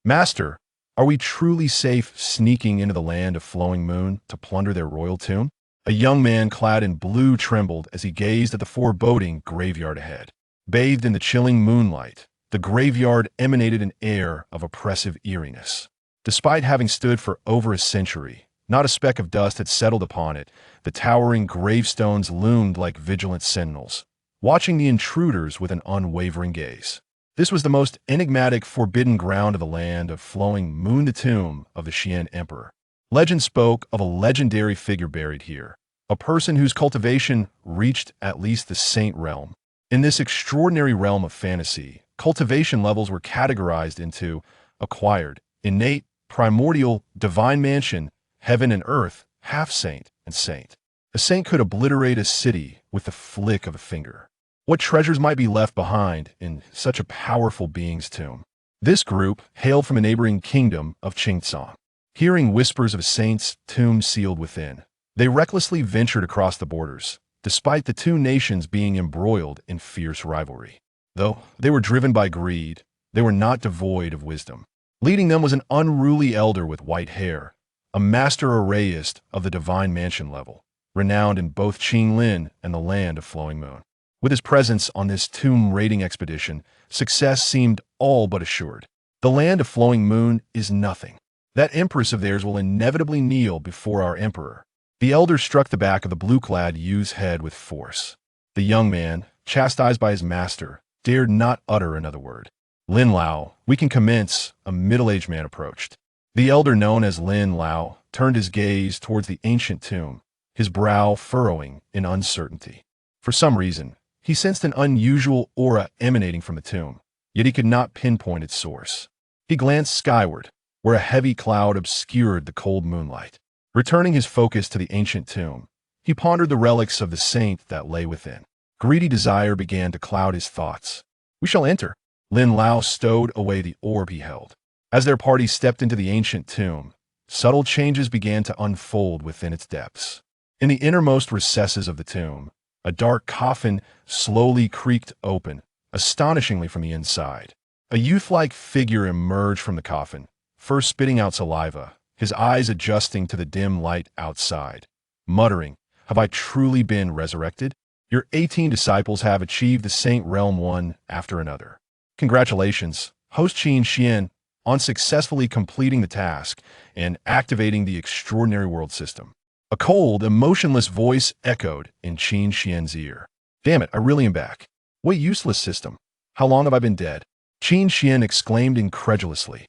Master, are we truly safe sneaking into the land of Flowing Moon to plunder their royal tomb? A young man clad in blue trembled as he gazed at the foreboding graveyard ahead. Bathed in the chilling moonlight, the graveyard emanated an air of oppressive eeriness. Despite having stood for over a century, not a speck of dust had settled upon it. The towering gravestones loomed like vigilant sentinels, watching the intruders with an unwavering gaze. This was the most enigmatic, forbidden ground of the land of Flowing Moon, the tomb of the Xian Emperor. Legend spoke of a legendary figure buried here, a person whose cultivation reached at least the Saint realm. In this extraordinary realm of fantasy, cultivation levels were categorized into acquired, innate, primordial, divine mansion, heaven and earth, half-saint, and saint. A saint could obliterate a city with the flick of a finger. What treasures might be left behind in such a powerful being's tomb? This group hailed from a neighboring kingdom of Qingcang. Hearing whispers of a saint's tomb sealed within, they recklessly ventured across the borders, despite the two nations being embroiled in fierce rivalry. Though they were driven by greed, they were not devoid of wisdom. Leading them was an unruly elder with white hair, a master arrayist of the divine mansion level, renowned in both Qinglin and the land of Flowing Moon. With his presence on this tomb raiding expedition, success seemed all but assured. The land of Flowing Moon is nothing. That empress of theirs will inevitably kneel before our emperor. The elder struck the back of the blue-clad youth's head with force. The young man, chastised by his master, dared not utter another word. Lin Lao, we can commence, a middle-aged man approached. The elder, known as Lin Lao, turned his gaze towards the ancient tomb, his brow furrowing in uncertainty. For some reason, he sensed an unusual aura emanating from the tomb, yet he could not pinpoint its source. He glanced skyward, where a heavy cloud obscured the cold moonlight. Returning his focus to the ancient tomb, he pondered the relics of the saint that lay within. Greedy desire began to cloud his thoughts. We shall enter. Lin Lao stowed away the orb he held. As their party stepped into the ancient tomb, subtle changes began to unfold within its depths. In the innermost recesses of the tomb, a dark coffin slowly creaked open, astonishingly from the inside. A youth-like figure emerged from the coffin, first spitting out saliva, his eyes adjusting to the dim light outside, muttering, "Have I truly been resurrected? Your 18 disciples have achieved the Saint Realm one after another. Congratulations, host Qin Xian, on successfully completing the task and activating the extraordinary world system." A cold, emotionless voice echoed in Qin Xian's ear. "Damn it, I really am back. What useless system? How long have I been dead?" Qin Xian exclaimed incredulously.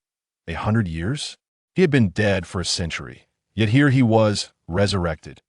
100 years? He had been dead for a century, yet here he was, resurrected.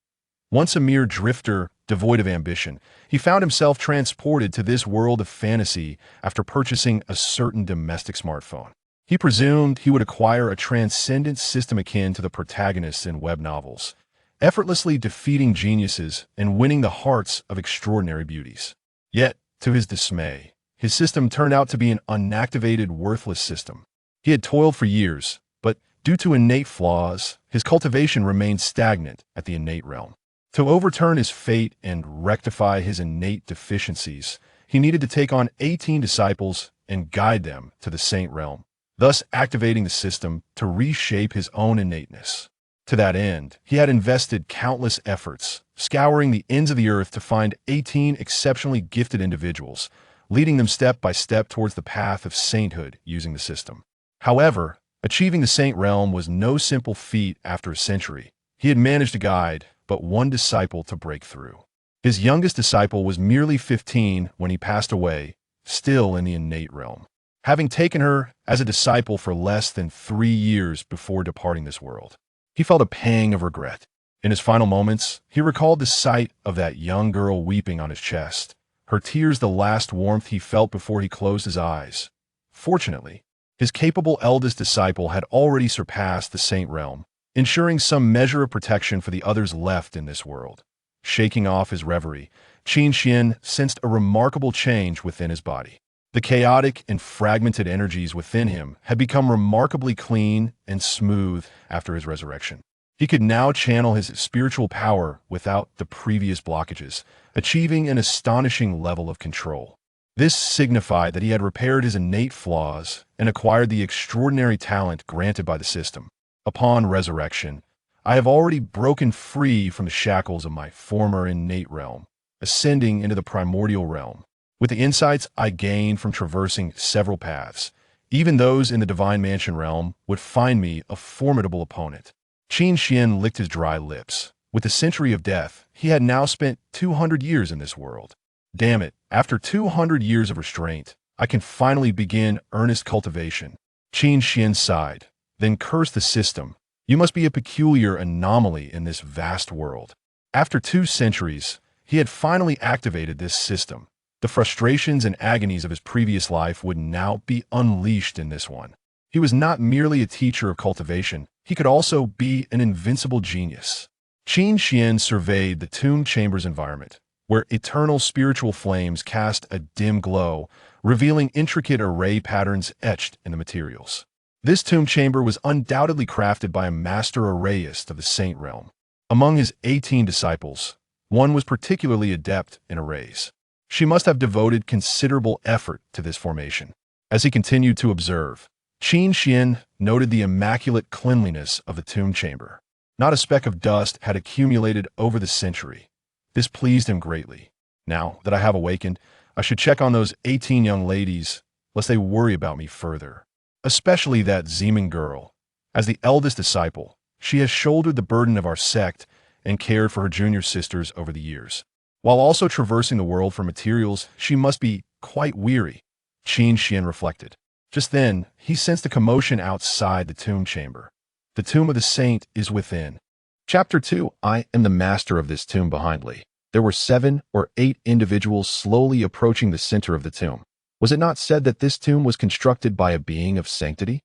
Once a mere drifter, devoid of ambition, he found himself transported to this world of fantasy after purchasing a certain domestic smartphone. He presumed he would acquire a transcendent system akin to the protagonists in web novels, effortlessly defeating geniuses and winning the hearts of extraordinary beauties. Yet, to his dismay, his system turned out to be an unactivated, worthless system. He had toiled for years, but due to innate flaws, his cultivation remained stagnant at the innate realm. To overturn his fate and rectify his innate deficiencies, he needed to take on 18 disciples and guide them to the Saint Realm, thus activating the system to reshape his own innateness. To that end, he had invested countless efforts, scouring the ends of the earth to find 18 exceptionally gifted individuals, leading them step by step towards the path of sainthood using the system. However, achieving the Saint Realm was no simple feat after a century. He had managed to guide but one disciple to break through. His youngest disciple was merely 15 when he passed away, still in the innate realm, having taken her as a disciple for less than 3 years before departing this world. He felt a pang of regret. In his final moments, he recalled the sight of that young girl weeping on his chest, her tears the last warmth he felt before he closed his eyes. Fortunately, his capable eldest disciple had already surpassed the Saint Realm, ensuring some measure of protection for the others left in this world. Shaking off his reverie, Qin Xian sensed a remarkable change within his body. The chaotic and fragmented energies within him had become remarkably clean and smooth after his resurrection. He could now channel his spiritual power without the previous blockages, achieving an astonishing level of control. This signified that he had repaired his innate flaws and acquired the extraordinary talent granted by the system. Upon resurrection, I have already broken free from the shackles of my former innate realm, ascending into the primordial realm. With the insights I gained from traversing several paths, even those in the Divine Mansion realm would find me a formidable opponent. Qin Xian licked his dry lips. With the century of death, he had now spent 200 years in this world. Damn it, after 200 years of restraint, I can finally begin earnest cultivation. Qin Xian sighed, then cursed the system. You must be a peculiar anomaly in this vast world. After 2 centuries, he had finally activated this system. The frustrations and agonies of his previous life would now be unleashed in this one. He was not merely a teacher of cultivation, he could also be an invincible genius. Qin Xian surveyed the tomb chamber's environment, where eternal spiritual flames cast a dim glow, revealing intricate array patterns etched in the materials. This tomb chamber was undoubtedly crafted by a master arrayist of the Saint realm. Among his 18 disciples, one was particularly adept in arrays. She must have devoted considerable effort to this formation. As he continued to observe, Qin Xian noted the immaculate cleanliness of the tomb chamber. Not a speck of dust had accumulated over the century. This pleased him greatly. Now that I have awakened, I should check on those 18 young ladies, lest they worry about me further. Especially that Zeman girl. As the eldest disciple, she has shouldered the burden of our sect and cared for her junior sisters over the years. While also traversing the world for materials, she must be quite weary, Qin Xian reflected. Just then, he sensed a commotion outside the tomb chamber. The tomb of the saint is within. Chapter 2. I am the master of this tomb behind Li. There were 7 or 8 individuals slowly approaching the center of the tomb. Was it not said that this tomb was constructed by a being of sanctity?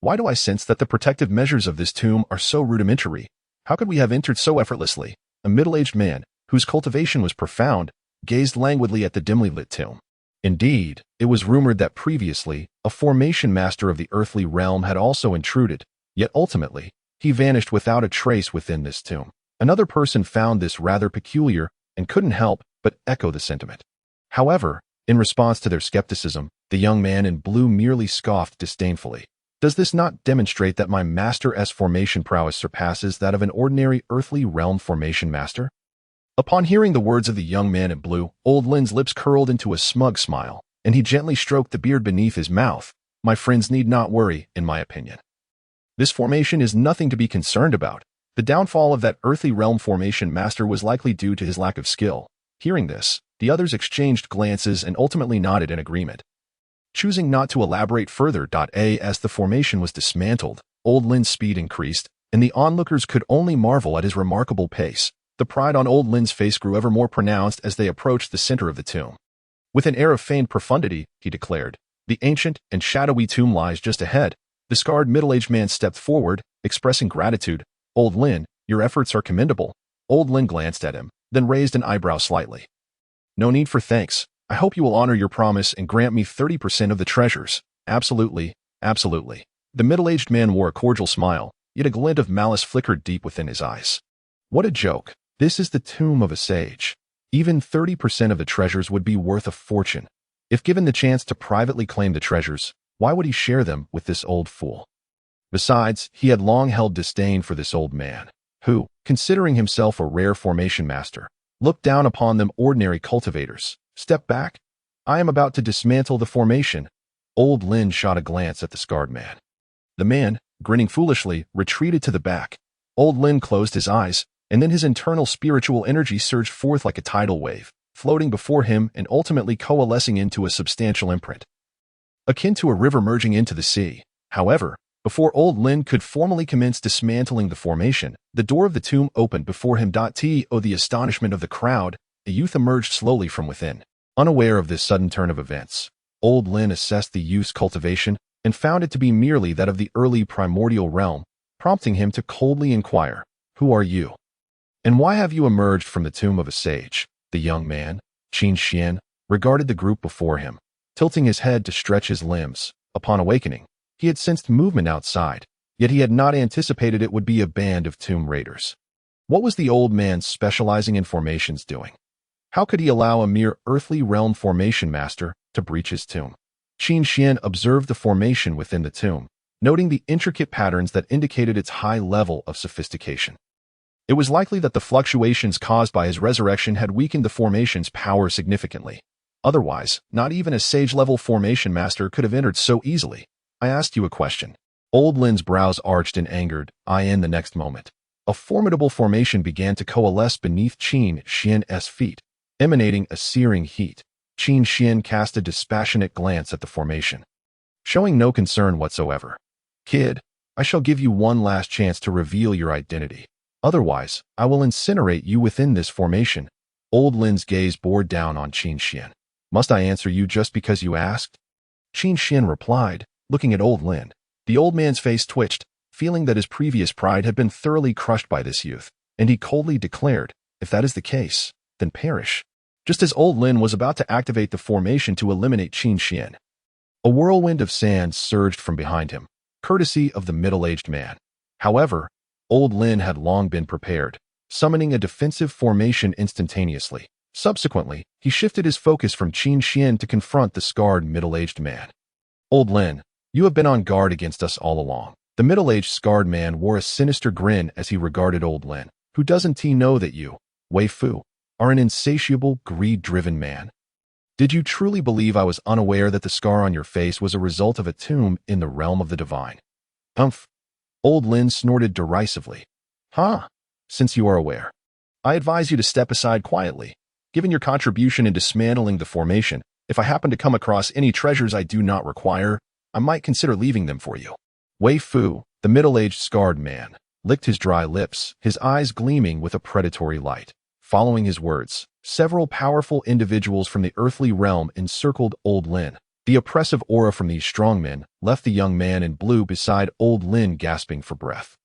Why do I sense that the protective measures of this tomb are so rudimentary? How could we have entered so effortlessly? A middle-aged man, whose cultivation was profound, gazed languidly at the dimly lit tomb. Indeed, it was rumored that previously, a formation master of the earthly realm had also intruded, yet ultimately, he vanished without a trace within this tomb. Another person found this rather peculiar and couldn't help but echo the sentiment. However, in response to their skepticism, the young man in blue merely scoffed disdainfully. Does this not demonstrate that my master's formation prowess surpasses that of an ordinary earthly realm formation master? Upon hearing the words of the young man in blue, old Lin's lips curled into a smug smile, and he gently stroked the beard beneath his mouth. My friends need not worry, in my opinion. This formation is nothing to be concerned about. The downfall of that earthly realm formation master was likely due to his lack of skill. Hearing this, the others exchanged glances and ultimately nodded in agreement. Choosing not to elaborate further, as the formation was dismantled, old Lin's speed increased, and the onlookers could only marvel at his remarkable pace. The pride on old Lin's face grew ever more pronounced as they approached the center of the tomb. With an air of feigned profundity, he declared, "The ancient and shadowy tomb lies just ahead." The scarred middle-aged man stepped forward, expressing gratitude. "Old Lin, your efforts are commendable." Old Lin glanced at him, then raised an eyebrow slightly. "No need for thanks. I hope you will honor your promise and grant me 30% of the treasures." "Absolutely, absolutely." The middle-aged man wore a cordial smile, yet a glint of malice flickered deep within his eyes. What a joke. This is the tomb of a sage. Even 30% of the treasures would be worth a fortune. If given the chance to privately claim the treasures, why would he share them with this old fool? Besides, he had long held disdain for this old man, who, considering himself a rare formation master, looked down upon them ordinary cultivators. Step back. I am about to dismantle the formation. Old Lin shot a glance at the scarred man. The man, grinning foolishly, retreated to the back. Old Lin closed his eyes, and then his internal spiritual energy surged forth like a tidal wave, floating before him and ultimately coalescing into a substantial imprint, akin to a river merging into the sea. However, before old Lin could formally commence dismantling the formation, the door of the tomb opened before him. To the astonishment of the crowd, a youth emerged slowly from within. Unaware of this sudden turn of events, old Lin assessed the youth's cultivation and found it to be merely that of the early primordial realm, prompting him to coldly inquire, "Who are you? And why have you emerged from the tomb of a sage?" The young man, Qin Xian, regarded the group before him, tilting his head to stretch his limbs. Upon awakening, he had sensed movement outside, yet he had not anticipated it would be a band of tomb raiders. What was the old man specializing in formations doing? How could he allow a mere earthly realm formation master to breach his tomb? Qin Xian observed the formation within the tomb, noting the intricate patterns that indicated its high level of sophistication. It was likely that the fluctuations caused by his resurrection had weakened the formation's power significantly. Otherwise, not even a sage-level formation master could have entered so easily. I asked you a question. Old Lin's brows arched in angered. In the next moment, a formidable formation began to coalesce beneath Qin Xian's feet, emanating a searing heat. Qin Xian cast a dispassionate glance at the formation, showing no concern whatsoever. Kid, I shall give you one last chance to reveal your identity. Otherwise, I will incinerate you within this formation. Old Lin's gaze bored down on Qin Xian. Must I answer you just because you asked? Qin Xian replied, looking at Old Lin. The old man's face twitched, feeling that his previous pride had been thoroughly crushed by this youth, and he coldly declared, if that is the case, then perish. Just as Old Lin was about to activate the formation to eliminate Qin Xian, a whirlwind of sand surged from behind him, courtesy of the middle-aged man. However, Old Lin had long been prepared, summoning a defensive formation instantaneously. Subsequently, he shifted his focus from Qin Xian to confront the scarred middle-aged man. Old Lin, you have been on guard against us all along. The middle-aged scarred man wore a sinister grin as he regarded Old Lin. Who doesn't he know that you, Wei Fu, are an insatiable, greed-driven man? Did you truly believe I was unaware that the scar on your face was a result of a tomb in the realm of the divine? Humph! Old Lin snorted derisively. Since you are aware, I advise you to step aside quietly. Given your contribution in dismantling the formation, if I happen to come across any treasures I do not require, I might consider leaving them for you. Wei Fu, the middle-aged scarred man, licked his dry lips, his eyes gleaming with a predatory light. Following his words, several powerful individuals from the earthly realm encircled Old Lin. The oppressive aura from these strong men left the young man in blue beside Old Lin gasping for breath.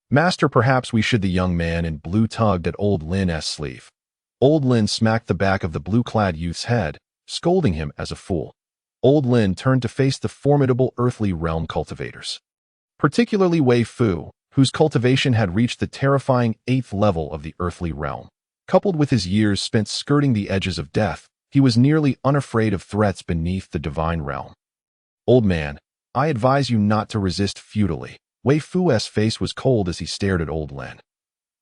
Master, perhaps we should. The young man in blue tugged at Old Lin's sleeve. Old Lin smacked the back of the blue-clad youth's head, scolding him as a fool. Old Lin turned to face the formidable earthly realm cultivators, particularly Wei Fu, whose cultivation had reached the terrifying 8th level of the earthly realm. Coupled with his years spent skirting the edges of death, he was nearly unafraid of threats beneath the divine realm. Old man, I advise you not to resist futilely. Wei Fu's face was cold as he stared at Old Lin.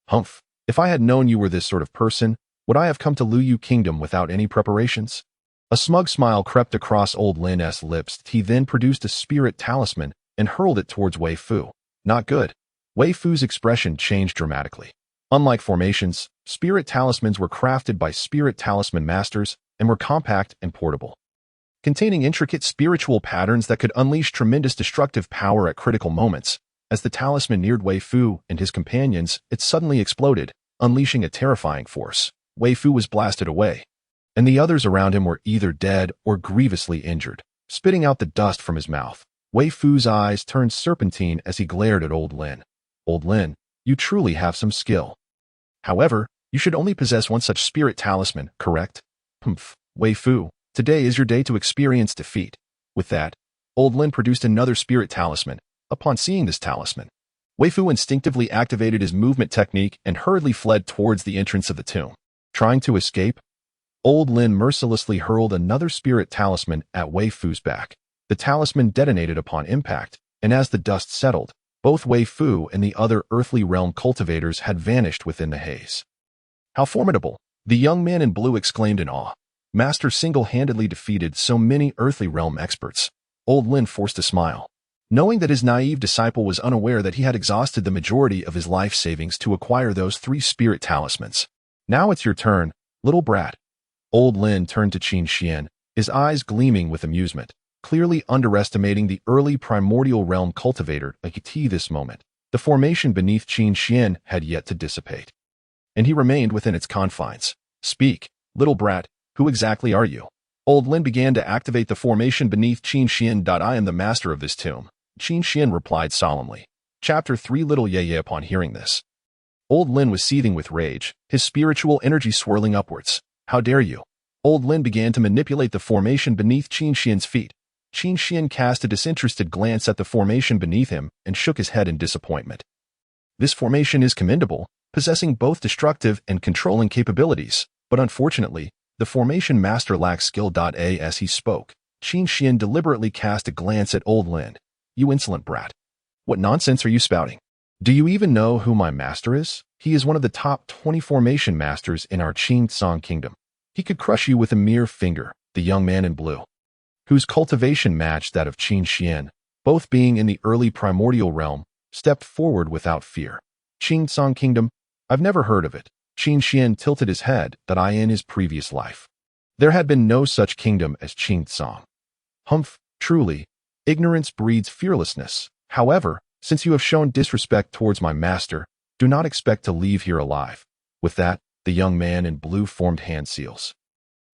Humph, if I had known you were this sort of person, would I have come to Luyu Kingdom without any preparations? A smug smile crept across Old Lin's lips. He then produced a spirit talisman and hurled it towards Wei Fu. Not good. Wei Fu's expression changed dramatically. Unlike formations, spirit talismans were crafted by spirit talisman masters and were compact and portable, containing intricate spiritual patterns that could unleash tremendous destructive power at critical moments. As the talisman neared Wei Fu and his companions, it suddenly exploded, unleashing a terrifying force. Wei Fu was blasted away, and the others around him were either dead or grievously injured, spitting out the dust from his mouth. Wei Fu's eyes turned serpentine as he glared at Old Lin. Old Lin, you truly have some skill. However, you should only possess one such spirit talisman, correct? Humph, Wei Fu, today is your day to experience defeat. With that, Old Lin produced another spirit talisman. Upon seeing this talisman, Wei Fu instinctively activated his movement technique and hurriedly fled towards the entrance of the tomb. Trying to escape, Old Lin mercilessly hurled another spirit talisman at Wei Fu's back. The talisman detonated upon impact, and as the dust settled, both Wei Fu and the other earthly realm cultivators had vanished within the haze. How formidable! The young man in blue exclaimed in awe. Master single-handedly defeated so many earthly realm experts. Old Lin forced a smile, knowing that his naive disciple was unaware that he had exhausted the majority of his life savings to acquire those 3 spirit talismans. Now it's your turn, little brat. Old Lin turned to Qin Xian, his eyes gleaming with amusement, clearly underestimating the early primordial realm cultivator at this moment. The formation beneath Qin Xian had yet to dissipate, and he remained within its confines. Speak, little brat, who exactly are you? Old Lin began to activate the formation beneath Qin Xian. I am the master of this tomb, Qin Xian replied solemnly. Chapter 3. Little Ye. Upon hearing this, Old Lin was seething with rage, his spiritual energy swirling upwards. How dare you? Old Lin began to manipulate the formation beneath Qin Xian's feet. Qin Xian cast a disinterested glance at the formation beneath him and shook his head in disappointment. This formation is commendable, possessing both destructive and controlling capabilities, but unfortunately, The formation master lacks skill. As he spoke, Qin Xian deliberately cast a glance at old Lin. You insolent brat. What nonsense are you spouting? Do you even know who my master is? He is one of the top 20 formation masters in our Qin Song kingdom. He could crush you with a mere finger. The young man in blue, whose cultivation matched that of Qin Xian, both being in the early primordial realm, stepped forward without fear. Qin Song kingdom? I've never heard of it. Qin Xian tilted his head that in his previous life there had been no such kingdom as Qin Song. Humph, truly, ignorance breeds fearlessness. However, since you have shown disrespect towards my master, do not expect to leave here alive. With that, the young man in blue formed hand seals,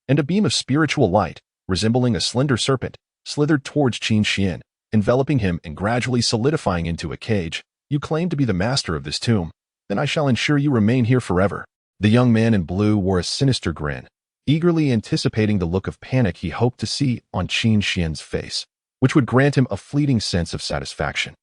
and a beam of spiritual light, resembling a slender serpent, slithered towards Qin Xian, enveloping him and gradually solidifying into a cage. You claim to be the master of this tomb, then I shall ensure you remain here forever. The young man in blue wore a sinister grin, eagerly anticipating the look of panic he hoped to see on Qin Xian's face, which would grant him a fleeting sense of satisfaction.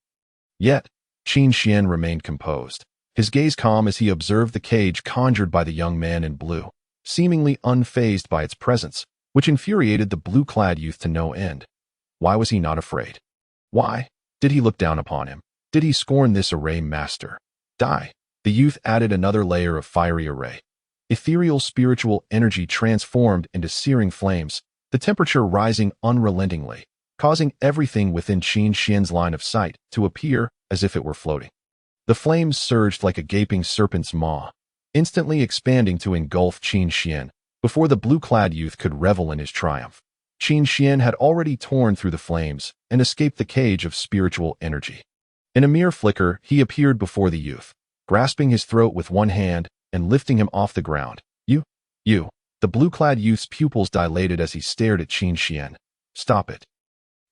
Yet, Qin Xian remained composed, his gaze calm as he observed the cage conjured by the young man in blue, seemingly unfazed by its presence, which infuriated the blue-clad youth to no end. Why was he not afraid? Why? Did he look down upon him? Did he scorn this array master? Die. The youth added another layer of fiery array. Ethereal spiritual energy transformed into searing flames, the temperature rising unrelentingly, causing everything within Qin Xian's line of sight to appear as if it were floating. The flames surged like a gaping serpent's maw, instantly expanding to engulf Qin Xian, before the blue-clad youth could revel in his triumph. Qin Xian had already torn through the flames and escaped the cage of spiritual energy. In a mere flicker, he appeared before the youth, grasping his throat with one hand and lifting him off the ground. You. The blue-clad youth's pupils dilated as he stared at Qin Xian. Stop it.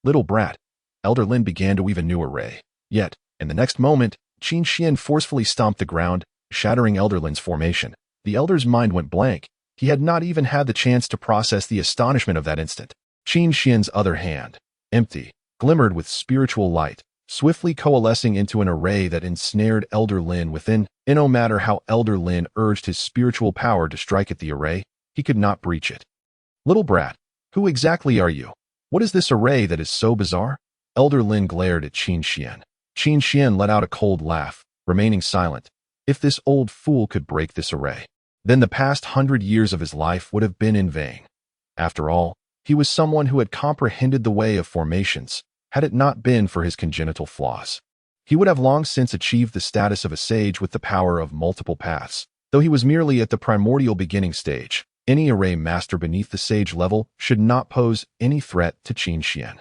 Little brat. Elder Lin began to weave a new array. Yet, in the next moment, Qin Xian forcefully stomped the ground, shattering Elder Lin's formation. The elder's mind went blank. He had not even had the chance to process the astonishment of that instant. Qin Xian's other hand, empty, glimmered with spiritual light, swiftly coalescing into an array that ensnared Elder Lin within, and no matter how Elder Lin urged his spiritual power to strike at the array, he could not breach it. Little brat, who exactly are you? What is this array that is so bizarre? Elder Lin glared at Qin Xian. Qin Xian let out a cold laugh, remaining silent. If this old fool could break this array, then the past 100 years of his life would have been in vain. After all, he was someone who had comprehended the way of formations. Had it not been for his congenital flaws, he would have long since achieved the status of a sage with the power of multiple paths. Though he was merely at the primordial beginning stage, any array master beneath the sage level should not pose any threat to Qin Xian.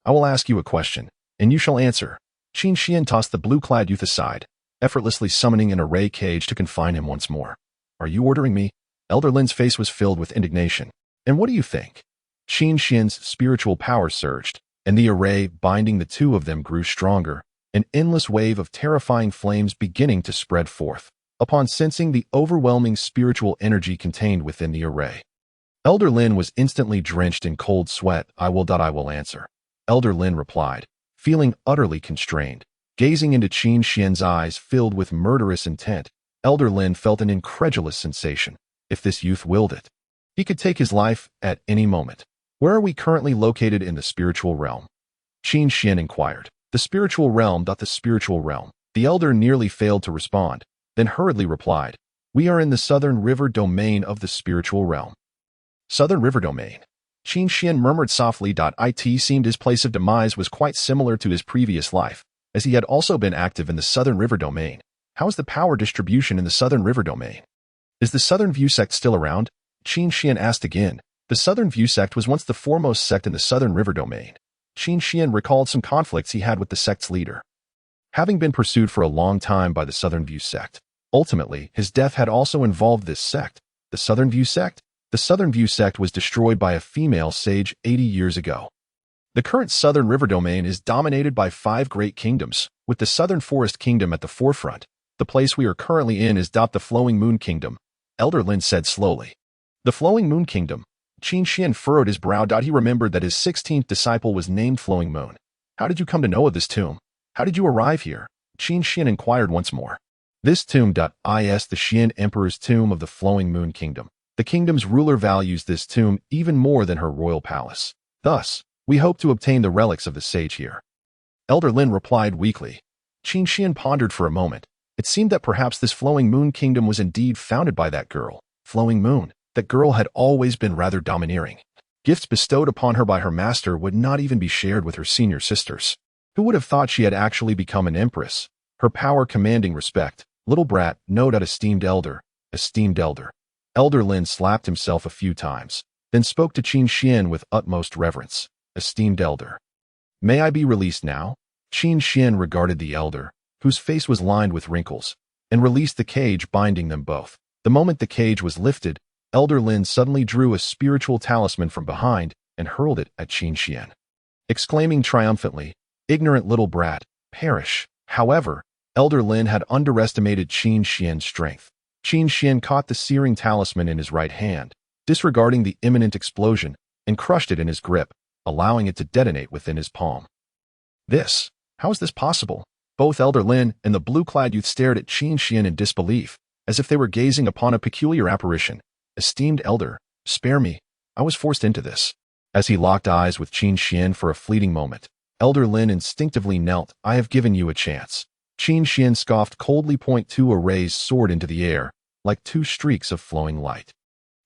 I will ask you a question, and you shall answer. Qin Xian tossed the blue-clad youth aside, effortlessly summoning an array cage to confine him once more. Are you ordering me? Elder Lin's face was filled with indignation. And what do you think? Qin Xian's spiritual power surged, and the array binding the two of them grew stronger, an endless wave of terrifying flames beginning to spread forth, upon sensing the overwhelming spiritual energy contained within the array. Elder Lin was instantly drenched in cold sweat. I will answer. Elder Lin replied, feeling utterly constrained. Gazing into Qin Xian's eyes filled with murderous intent, Elder Lin felt an incredulous sensation. If this youth willed it, he could take his life at any moment. Where are we currently located in the spiritual realm? Qin Xian inquired. The spiritual realm. The spiritual realm. The elder nearly failed to respond, then hurriedly replied, we are in the southern river domain of the spiritual realm. Southern river domain. Qin Xian murmured softly. It seemed his place of demise was quite similar to his previous life, as he had also been active in the southern river domain. How is the power distribution in the southern river domain? Is the Southern View sect still around? Qin Xian asked again. The Southern View sect was once the foremost sect in the southern river domain. Qin Xian recalled some conflicts he had with the sect's leader. Having been pursued for a long time by the Southern View sect, ultimately, his death had also involved this sect. The Southern View sect? The Southern View sect was destroyed by a female sage 80 years ago. The current southern river domain is dominated by 5 great kingdoms, with the Southern Forest Kingdom at the forefront. The place we are currently in is the Flowing Moon Kingdom, Elder Lin said slowly. The Flowing Moon Kingdom. Qin Xian furrowed his brow. He remembered that his 16th disciple was named Flowing Moon. How did you come to know of this tomb? How did you arrive here? Qin Xian inquired once more. This tomb is the Xian Emperor's tomb of the Flowing Moon Kingdom. The kingdom's ruler values this tomb even more than her royal palace. Thus, we hope to obtain the relics of the sage here. Elder Lin replied weakly. Qin Xian pondered for a moment. It seemed that perhaps this Flowing Moon Kingdom was indeed founded by that girl. Flowing Moon. That girl had always been rather domineering. Gifts bestowed upon her by her master would not even be shared with her senior sisters. Who would have thought she had actually become an empress? Her power commanding respect. Little brat, no doubt esteemed elder. Esteemed elder. Elder Lin slapped himself a few times, then spoke to Qin Xian with utmost reverence. Esteemed elder. May I be released now? Qin Xian regarded the elder, whose face was lined with wrinkles, and released the cage binding them both. The moment the cage was lifted, Elder Lin suddenly drew a spiritual talisman from behind and hurled it at Qin Xian, exclaiming triumphantly, "Ignorant little brat, perish." However, Elder Lin had underestimated Qin Xian's strength. Qin Xian caught the searing talisman in his right hand, disregarding the imminent explosion, and crushed it in his grip, allowing it to detonate within his palm. How is this possible? Both Elder Lin and the blue-clad youth stared at Qin Xian in disbelief, as if they were gazing upon a peculiar apparition. Esteemed elder, spare me. I was forced into this. As he locked eyes with Qin Xian for a fleeting moment, Elder Lin instinctively knelt. I have given you a chance. Qin Xian scoffed coldly, two arrays soared into the air, like two streaks of flowing light,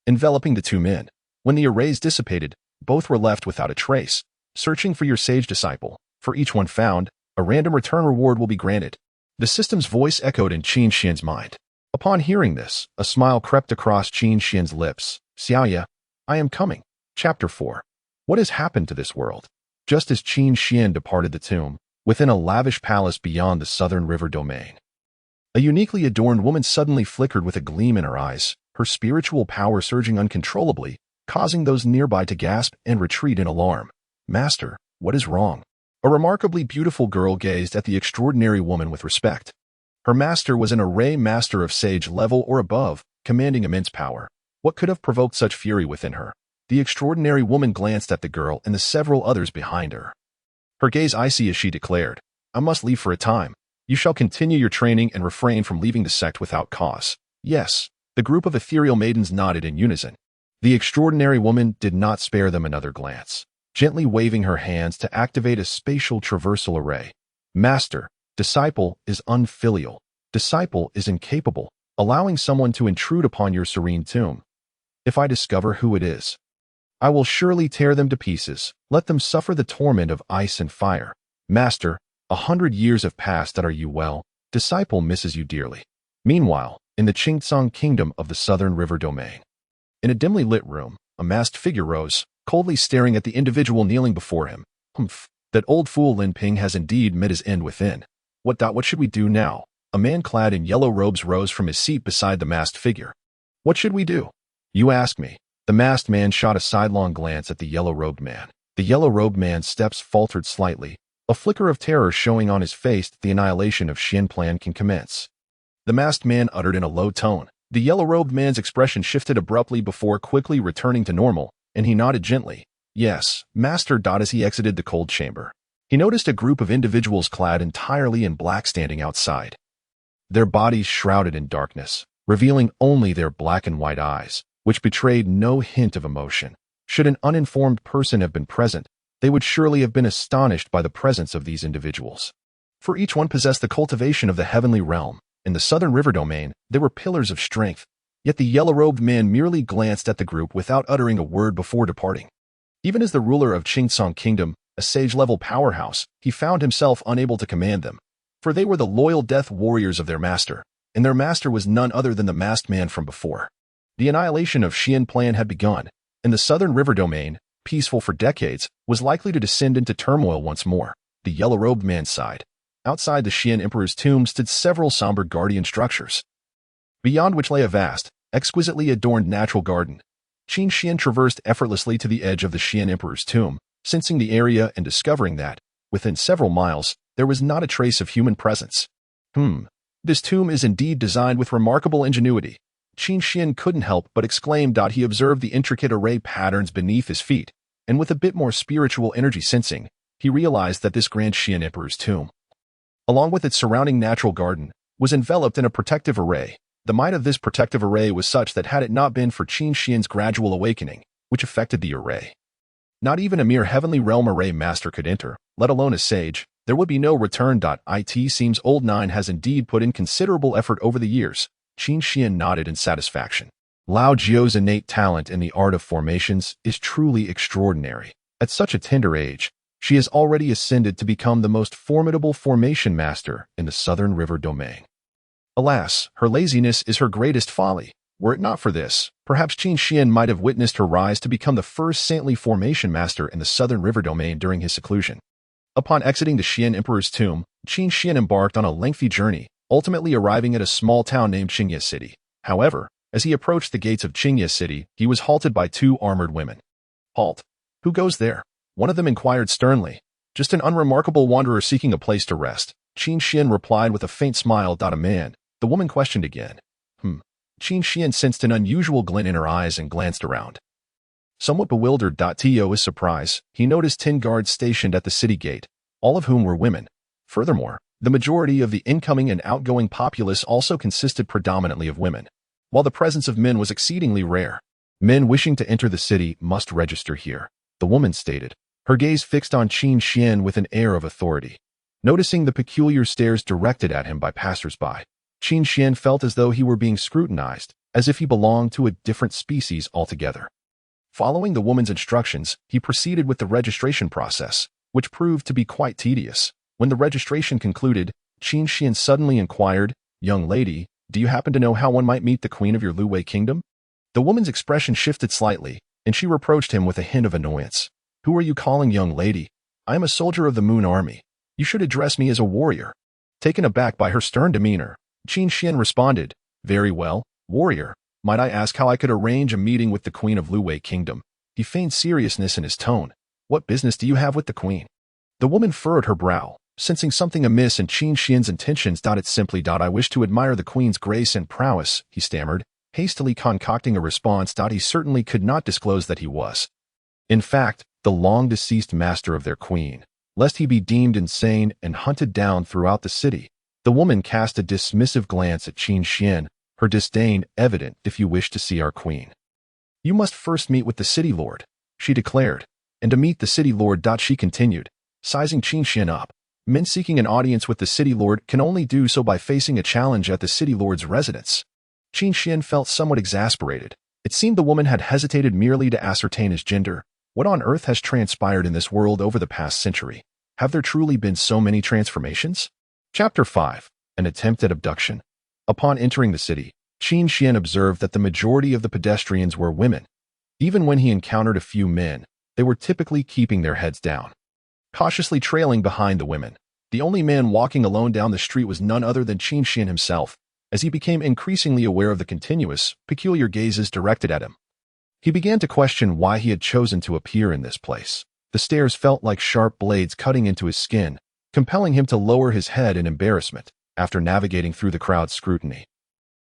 enveloping the two men. When the arrays dissipated, both were left without a trace. Searching for your sage disciple. For each one found, a random return reward will be granted. The system's voice echoed in Qin Xian's mind. Upon hearing this, a smile crept across Qin Xian's lips. Xiaoya, I am coming. Chapter 4. What has happened to this world? Just as Qin Xian departed the tomb, within a lavish palace beyond the southern river domain, a uniquely adorned woman suddenly flickered with a gleam in her eyes, her spiritual power surging uncontrollably, causing those nearby to gasp and retreat in alarm. Master, what is wrong? A remarkably beautiful girl gazed at the extraordinary woman with respect. Her master was an array master of sage level or above, commanding immense power. What could have provoked such fury within her? The extraordinary woman glanced at the girl and the several others behind her. Her gaze icy as she declared, I must leave for a time. You shall continue your training and refrain from leaving the sect without cause. Yes, the group of ethereal maidens nodded in unison. The extraordinary woman did not spare them another glance, gently waving her hands to activate a spatial traversal array. Master, disciple is unfilial. Disciple is incapable, allowing someone to intrude upon your serene tomb. If I discover who it is, I will surely tear them to pieces. Let them suffer the torment of ice and fire. Master, 100 years have passed and are you well? Disciple misses you dearly. Meanwhile, in the Qingtsong kingdom of the southern river domain, in a dimly lit room, a masked figure rose, coldly staring at the individual kneeling before him. Humph, that old fool Lin Ping has indeed met his end within. What should we do now? A man clad in yellow robes rose from his seat beside the masked figure. What should we do? You ask me. The masked man shot a sidelong glance at the yellow-robed man. The yellow-robed man's steps faltered slightly, a flicker of terror showing on his face that the annihilation of Xian plan can commence. The masked man uttered in a low tone. The yellow-robed man's expression shifted abruptly before quickly returning to normal, and he nodded gently. Yes, Master. As he exited the cold chamber, he noticed a group of individuals clad entirely in black standing outside, their bodies shrouded in darkness, revealing only their black and white eyes, which betrayed no hint of emotion. Should an uninformed person have been present, they would surely have been astonished by the presence of these individuals. For each one possessed the cultivation of the heavenly realm. In the southern river domain, they were pillars of strength, yet the yellow-robed man merely glanced at the group without uttering a word before departing. Even as the ruler of Qingtsong Kingdom, a sage-level powerhouse, he found himself unable to command them, for they were the loyal death warriors of their master, and their master was none other than the masked man from before. The annihilation of Xian plan had begun, and the southern river domain, peaceful for decades, was likely to descend into turmoil once more. The yellow-robed man sighed. Outside the Xian emperor's tomb stood several somber guardian structures, beyond which lay a vast, exquisitely adorned natural garden. Qin Xian traversed effortlessly to the edge of the Xian emperor's tomb, sensing the area and discovering that, within several miles, there was not a trace of human presence. This tomb is indeed designed with remarkable ingenuity. Qin Xian couldn't help but exclaim. He observed the intricate array patterns beneath his feet, and with a bit more spiritual energy sensing, he realized that this grand Xian emperor's tomb, along with its surrounding natural garden, was enveloped in a protective array. The might of this protective array was such that had it not been for Qin Xian's gradual awakening, which affected the array, not even a mere heavenly realm array master could enter, let alone a sage, there would be no return. It seems Old Nine has indeed put in considerable effort over the years. Qin Xian nodded in satisfaction. Lao Jiao's innate talent in the art of formations is truly extraordinary. At such a tender age, she has already ascended to become the most formidable formation master in the Southern River domain. Alas, her laziness is her greatest folly. Were it not for this, perhaps Qin Xian might have witnessed her rise to become the first saintly formation master in the Southern River domain during his seclusion. Upon exiting the Xian Emperor's tomb, Qin Xian embarked on a lengthy journey, ultimately arriving at a small town named Qingye City. However, as he approached the gates of Qingye City, he was halted by two armored women. "Halt! Who goes there?" one of them inquired sternly. "Just an unremarkable wanderer seeking a place to rest," Qin Xian replied with a faint smile. "A man?" the woman questioned again. Qin Xian sensed an unusual glint in her eyes and glanced around. Somewhat bewildered. To his surprise, he noticed 10 guards stationed at the city gate, all of whom were women. Furthermore, the majority of the incoming and outgoing populace also consisted predominantly of women, while the presence of men was exceedingly rare. "Men wishing to enter the city must register here," the woman stated, her gaze fixed on Qin Xian with an air of authority. Noticing the peculiar stares directed at him by passers-by, Qin Xian felt as though he were being scrutinized, as if he belonged to a different species altogether. Following the woman's instructions, he proceeded with the registration process, which proved to be quite tedious. When the registration concluded, Qin Xian suddenly inquired, "Young lady, do you happen to know how one might meet the queen of your Luwei kingdom?" The woman's expression shifted slightly, and she reproached him with a hint of annoyance. "Who are you calling young lady? I am a soldier of the Moon Army. You should address me as a warrior." Taken aback by her stern demeanor, Qin Xian responded, "Very well, warrior. Might I ask how I could arrange a meeting with the queen of Luwei kingdom?" He feigned seriousness in his tone. "What business do you have with the queen?" The woman furrowed her brow, sensing something amiss in Qin Xian's intentions. "It's simply, I wish to admire the queen's grace and prowess," he stammered, hastily concocting a response. He certainly could not disclose that he was, in fact, the long-deceased master of their queen, lest he be deemed insane and hunted down throughout the city. The woman cast a dismissive glance at Qin Xian, her disdain evident. "If you wish to see our queen, you must first meet with the city lord," she declared. "And to meet the city lord," she continued, sizing Qin Xian up. "Men seeking an audience with the city lord can only do so by facing a challenge at the city lord's residence." Qin Xian felt somewhat exasperated. It seemed the woman had hesitated merely to ascertain his gender. What on earth has transpired in this world over the past century? Have there truly been so many transformations? Chapter 5. An Attempt at Abduction. Upon entering the city, Qin Xian observed that the majority of the pedestrians were women. Even when he encountered a few men, they were typically keeping their heads down, cautiously trailing behind the women. The only man walking alone down the street was none other than Qin Xian himself, as he became increasingly aware of the continuous, peculiar gazes directed at him. He began to question why he had chosen to appear in this place. The stares felt like sharp blades cutting into his skin, compelling him to lower his head in embarrassment. After navigating through the crowd's scrutiny,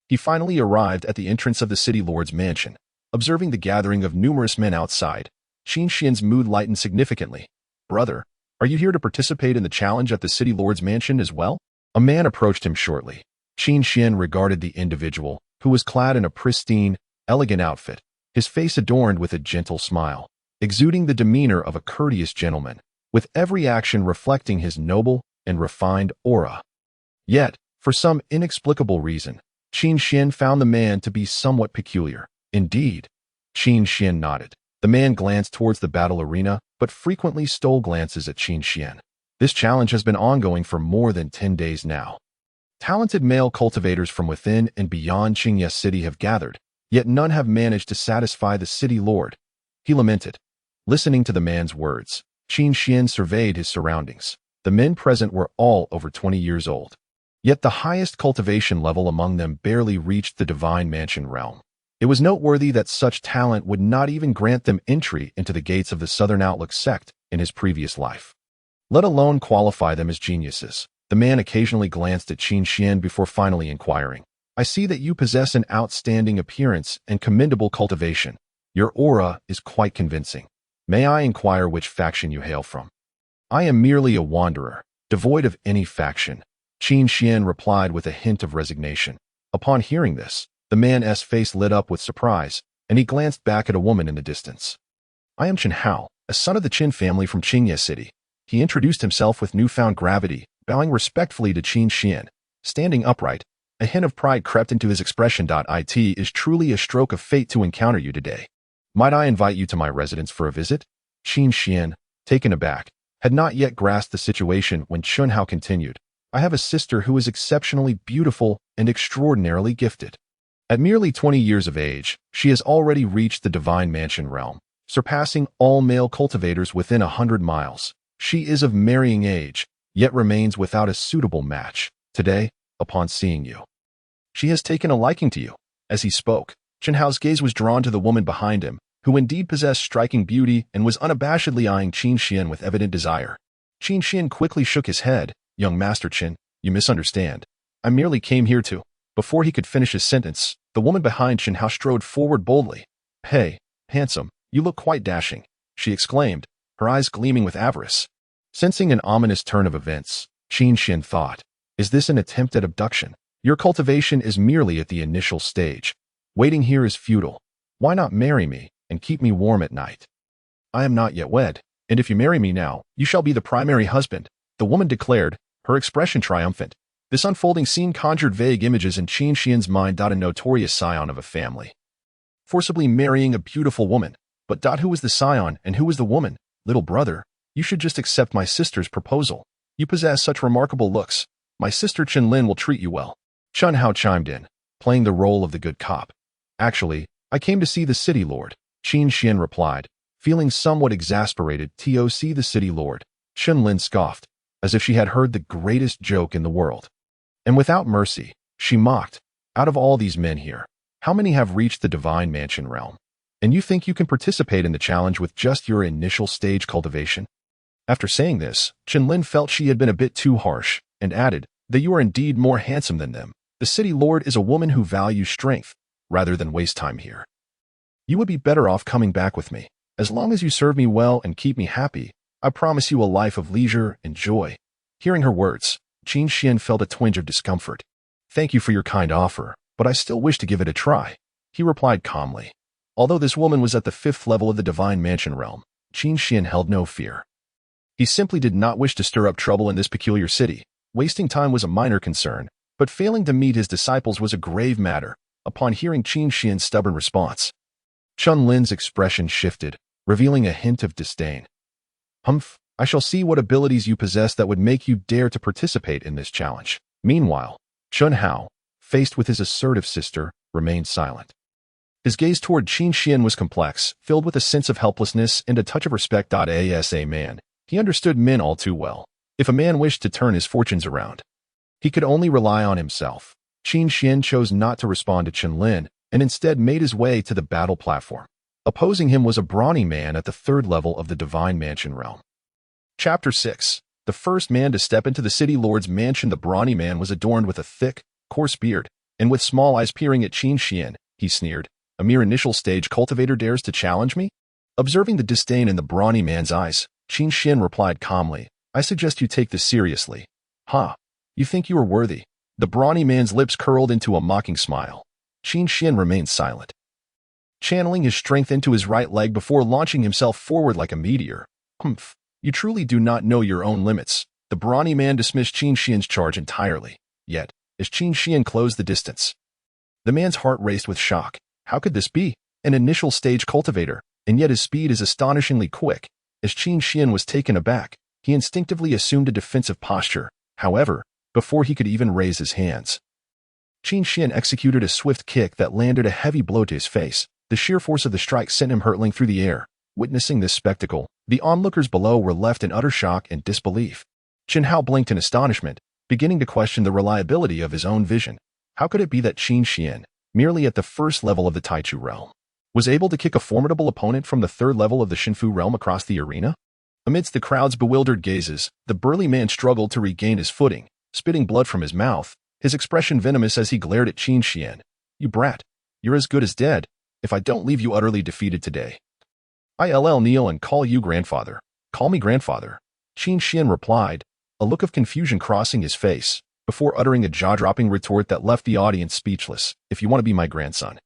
he finally arrived at the entrance of the city lord's mansion. Observing the gathering of numerous men outside, Qin Xian's mood lightened significantly. "Brother, are you here to participate in the challenge at the city lord's mansion as well?" A man approached him shortly. Qin Xian regarded the individual, who was clad in a pristine, elegant outfit, his face adorned with a gentle smile, exuding the demeanor of a courteous gentleman, with every action reflecting his noble and refined aura. Yet, for some inexplicable reason, Qin Xian found the man to be somewhat peculiar. "Indeed." Qin Xian nodded. The man glanced towards the battle arena, but frequently stole glances at Qin Xian. "This challenge has been ongoing for more than 10 days now. Talented male cultivators from within and beyond Qingye City have gathered, yet none have managed to satisfy the city lord," he lamented. Listening to the man's words, Qin Xian surveyed his surroundings. The men present were all over 20 years old. Yet the highest cultivation level among them barely reached the divine mansion realm. It was noteworthy that such talent would not even grant them entry into the gates of the Southern Outlook sect in his previous life, let alone qualify them as geniuses. The man occasionally glanced at Qin Xian before finally inquiring, "I see that you possess an outstanding appearance and commendable cultivation. Your aura is quite convincing. May I inquire which faction you hail from?" "I am merely a wanderer, devoid of any faction," Qin Xian replied with a hint of resignation. Upon hearing this, the man's face lit up with surprise, and he glanced back at a woman in the distance. I am Chen Hao, a son of the Qin family from Qingye City. He introduced himself with newfound gravity, bowing respectfully to Qin Xian. Standing upright, a hint of pride crept into his expression. It is truly a stroke of fate to encounter you today. Might I invite you to my residence for a visit? Qin Xian, taken aback, had not yet grasped the situation when Chen Hao continued. I have a sister who is exceptionally beautiful and extraordinarily gifted. At merely 20 years of age, she has already reached the divine mansion realm, surpassing all male cultivators within 100 miles. She is of marrying age, yet remains without a suitable match. Today, upon seeing you, she has taken a liking to you. As he spoke, Chen Hao's gaze was drawn to the woman behind him, who indeed possessed striking beauty and was unabashedly eyeing Qin Xian with evident desire. Qin Xian quickly shook his head. Young Master Qin, you misunderstand. I merely came here to... Before he could finish his sentence, the woman behind Chen Hao strode forward boldly. Hey, handsome, you look quite dashing, she exclaimed, her eyes gleaming with avarice. Sensing an ominous turn of events, Qin Xian thought, is this an attempt at abduction? Your cultivation is merely at the initial stage. Waiting here is futile. Why not marry me and keep me warm at night? I am not yet wed, and if you marry me now, you shall be the primary husband, the woman declared, her expression triumphant. This unfolding scene conjured vague images in Qin Xian's mind. A notorious scion of a family, forcibly marrying a beautiful woman. But who was the scion and who was the woman? Little brother, you should just accept my sister's proposal. You possess such remarkable looks. My sister Chen Lin will treat you well. Chen Hao chimed in, playing the role of the good cop. Actually, I came to see the city lord, Qin Xian replied, feeling somewhat exasperated. To see the city lord, Chen Lin scoffed, as if she had heard the greatest joke in the world. And without mercy, she mocked, out of all these men here, how many have reached the divine mansion realm? And you think you can participate in the challenge with just your initial stage cultivation? After saying this, Chen Lin felt she had been a bit too harsh, and added that you are indeed more handsome than them. The city lord is a woman who values strength, rather than waste time here. You would be better off coming back with me. As long as you serve me well and keep me happy, I promise you a life of leisure and joy. Hearing her words, Qin Xian felt a twinge of discomfort. Thank you for your kind offer, but I still wish to give it a try, he replied calmly. Although this woman was at the 5th level of the divine mansion realm, Qin Xian held no fear. He simply did not wish to stir up trouble in this peculiar city. Wasting time was a minor concern, but failing to meet his disciples was a grave matter. Upon hearing Qin Xian's stubborn response, Chen Lin's expression shifted, revealing a hint of disdain. Humph, I shall see what abilities you possess that would make you dare to participate in this challenge. Meanwhile, Chen Hao, faced with his assertive sister, remained silent. His gaze toward Qin Xian was complex, filled with a sense of helplessness and a touch of respect. As a man, he understood men all too well. If a man wished to turn his fortunes around, he could only rely on himself. Qin Xian chose not to respond to Chen Lin, and instead made his way to the battle platform. Opposing him was a brawny man at the 3rd level of the divine mansion realm. Chapter 6. The first man to step into the city lord's mansion. The brawny man was adorned with a thick, coarse beard, and with small eyes peering at Qin Xian, he sneered. A mere initial stage cultivator dares to challenge me? Observing the disdain in the brawny man's eyes, Qin Xian replied calmly, I suggest you take this seriously. Ha! You think you are worthy? The brawny man's lips curled into a mocking smile. Qin Xian remained silent, channeling his strength into his right leg before launching himself forward like a meteor. Humph! You truly do not know your own limits. The brawny man dismissed Qin Xian's charge entirely. Yet, as Qin Xian closed the distance, the man's heart raced with shock. How could this be? An initial stage cultivator, and yet his speed is astonishingly quick. As Qin Xian was taken aback, he instinctively assumed a defensive posture. However, before he could even raise his hands, Qin Xian executed a swift kick that landed a heavy blow to his face. The sheer force of the strike sent him hurtling through the air. Witnessing this spectacle, the onlookers below were left in utter shock and disbelief. Chen Hao blinked in astonishment, beginning to question the reliability of his own vision. How could it be that Qin Xian, merely at the 1st level of the Taichu realm, was able to kick a formidable opponent from the 3rd level of the Shinfu realm across the arena? Amidst the crowd's bewildered gazes, the burly man struggled to regain his footing, spitting blood from his mouth, his expression venomous as he glared at Qin Xian. You brat, you're as good as dead, if I don't leave you utterly defeated today. I'll kneel and call you grandfather. Call me grandfather, Qin Xian replied, a look of confusion crossing his face, before uttering a jaw-dropping retort that left the audience speechless. If you want to be my grandson.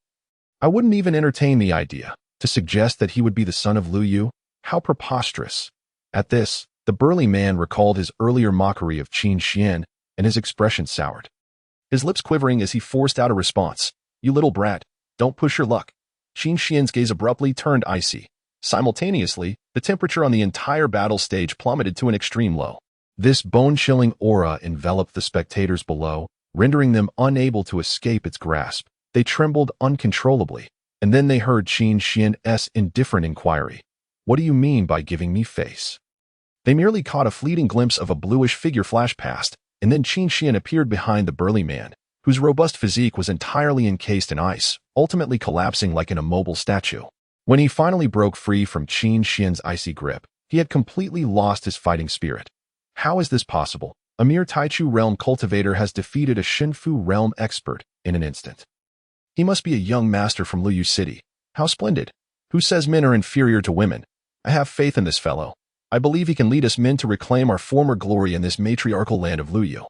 I wouldn't even entertain the idea. To suggest that he would be the son of Lu Yu? How preposterous. At this, the burly man recalled his earlier mockery of Qin Xian, and his expression soured. His lips quivering as he forced out a response. You little brat, don't push your luck. Qin Xian's gaze abruptly turned icy. Simultaneously, the temperature on the entire battle stage plummeted to an extreme low. This bone-chilling aura enveloped the spectators below, rendering them unable to escape its grasp. They trembled uncontrollably, and then they heard Qin Xian's indifferent inquiry. What do you mean by giving me face? They merely caught a fleeting glimpse of a bluish figure flash past, and then Qin Xian appeared behind the burly man, whose robust physique was entirely encased in ice, ultimately collapsing like an immobile statue. When he finally broke free from Qin Xian's icy grip, he had completely lost his fighting spirit. How is this possible? A mere Taichu realm cultivator has defeated a Shinfu realm expert in an instant. He must be a young master from Luyu City. How splendid. Who says men are inferior to women? I have faith in this fellow. I believe he can lead us men to reclaim our former glory in this matriarchal land of Luyu.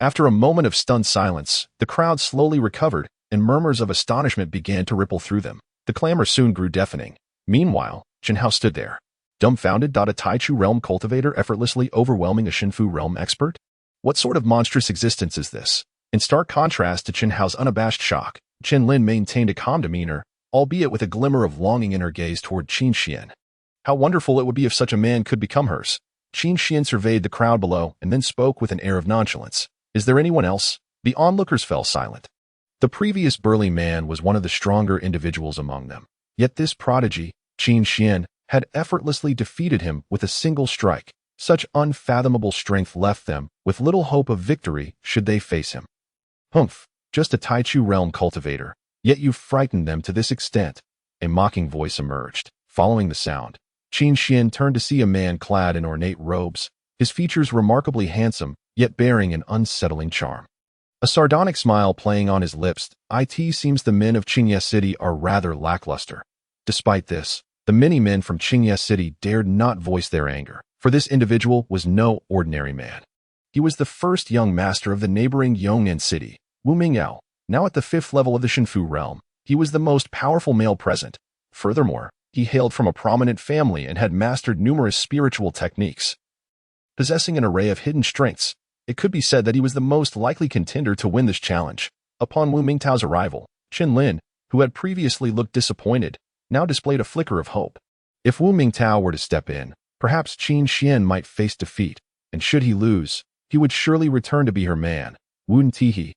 After a moment of stunned silence, the crowd slowly recovered, and murmurs of astonishment began to ripple through them. The clamor soon grew deafening. Meanwhile, Jinhao stood there, dumbfounded. A Taichu realm cultivator effortlessly overwhelming a Shinfu realm expert? What sort of monstrous existence is this? In stark contrast to Jinhao's unabashed shock, Chen Lin maintained a calm demeanor, albeit with a glimmer of longing in her gaze toward Qin Xian. How wonderful it would be if such a man could become hers. Qin Xian surveyed the crowd below and then spoke with an air of nonchalance. Is there anyone else? The onlookers fell silent. The previous burly man was one of the stronger individuals among them. Yet this prodigy, Qin Xian, had effortlessly defeated him with a single strike. Such unfathomable strength left them with little hope of victory should they face him. Humph, just a Taichu realm cultivator, yet you've frightened them to this extent. A mocking voice emerged. Following the sound, Qin Xian turned to see a man clad in ornate robes, his features remarkably handsome, yet bearing an unsettling charm. A sardonic smile playing on his lips. It seems the men of Qingye City are rather lackluster. Despite this, the many men from Qingye City dared not voice their anger, for this individual was no ordinary man. He was the first young master of the neighboring Yongnan city, Wu Mingyao. Now at the 5th level of the Shinfu realm, he was the most powerful male present. Furthermore, he hailed from a prominent family and had mastered numerous spiritual techniques. Possessing an array of hidden strengths, it could be said that he was the most likely contender to win this challenge. Upon Wu Mingtao's arrival, Chen Lin, who had previously looked disappointed, now displayed a flicker of hope. If Wu Mingtao were to step in, perhaps Qin Xian might face defeat, and should he lose, he would surely return to be her man, Wu Tihi.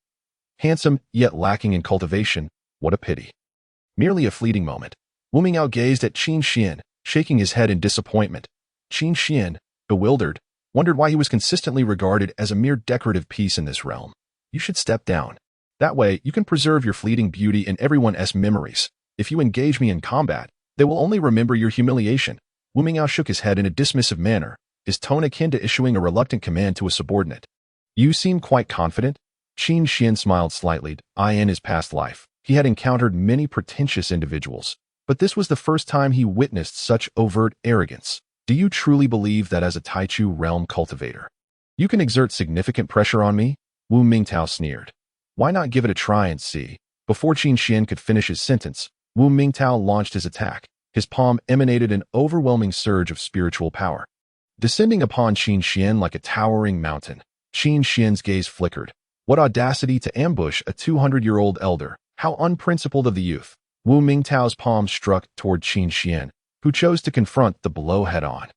Handsome, yet lacking in cultivation, what a pity. Merely a fleeting moment. Wu Mingyao gazed at Qin Xian, shaking his head in disappointment. Qin Xian, bewildered, wondered why he was consistently regarded as a mere decorative piece in this realm. You should step down. That way, you can preserve your fleeting beauty in everyone's memories. If you engage me in combat, they will only remember your humiliation. Wu Mingyao shook his head in a dismissive manner, his tone akin to issuing a reluctant command to a subordinate. You seem quite confident. Qin Xian smiled slightly. In his past life, he had encountered many pretentious individuals, but this was the first time he witnessed such overt arrogance. Do you truly believe that as a Taichu realm cultivator, you can exert significant pressure on me? Wu Mingtao sneered. Why not give it a try and see? Before Qin Xian could finish his sentence, Wu Mingtao launched his attack. His palm emanated an overwhelming surge of spiritual power. Descending upon Qin Xian like a towering mountain, Qin Xian's gaze flickered. What audacity to ambush a 200-year-old elder. How unprincipled of the youth. Wu Mingtao's palm struck toward Qin Xian, who chose to confront the blow head-on.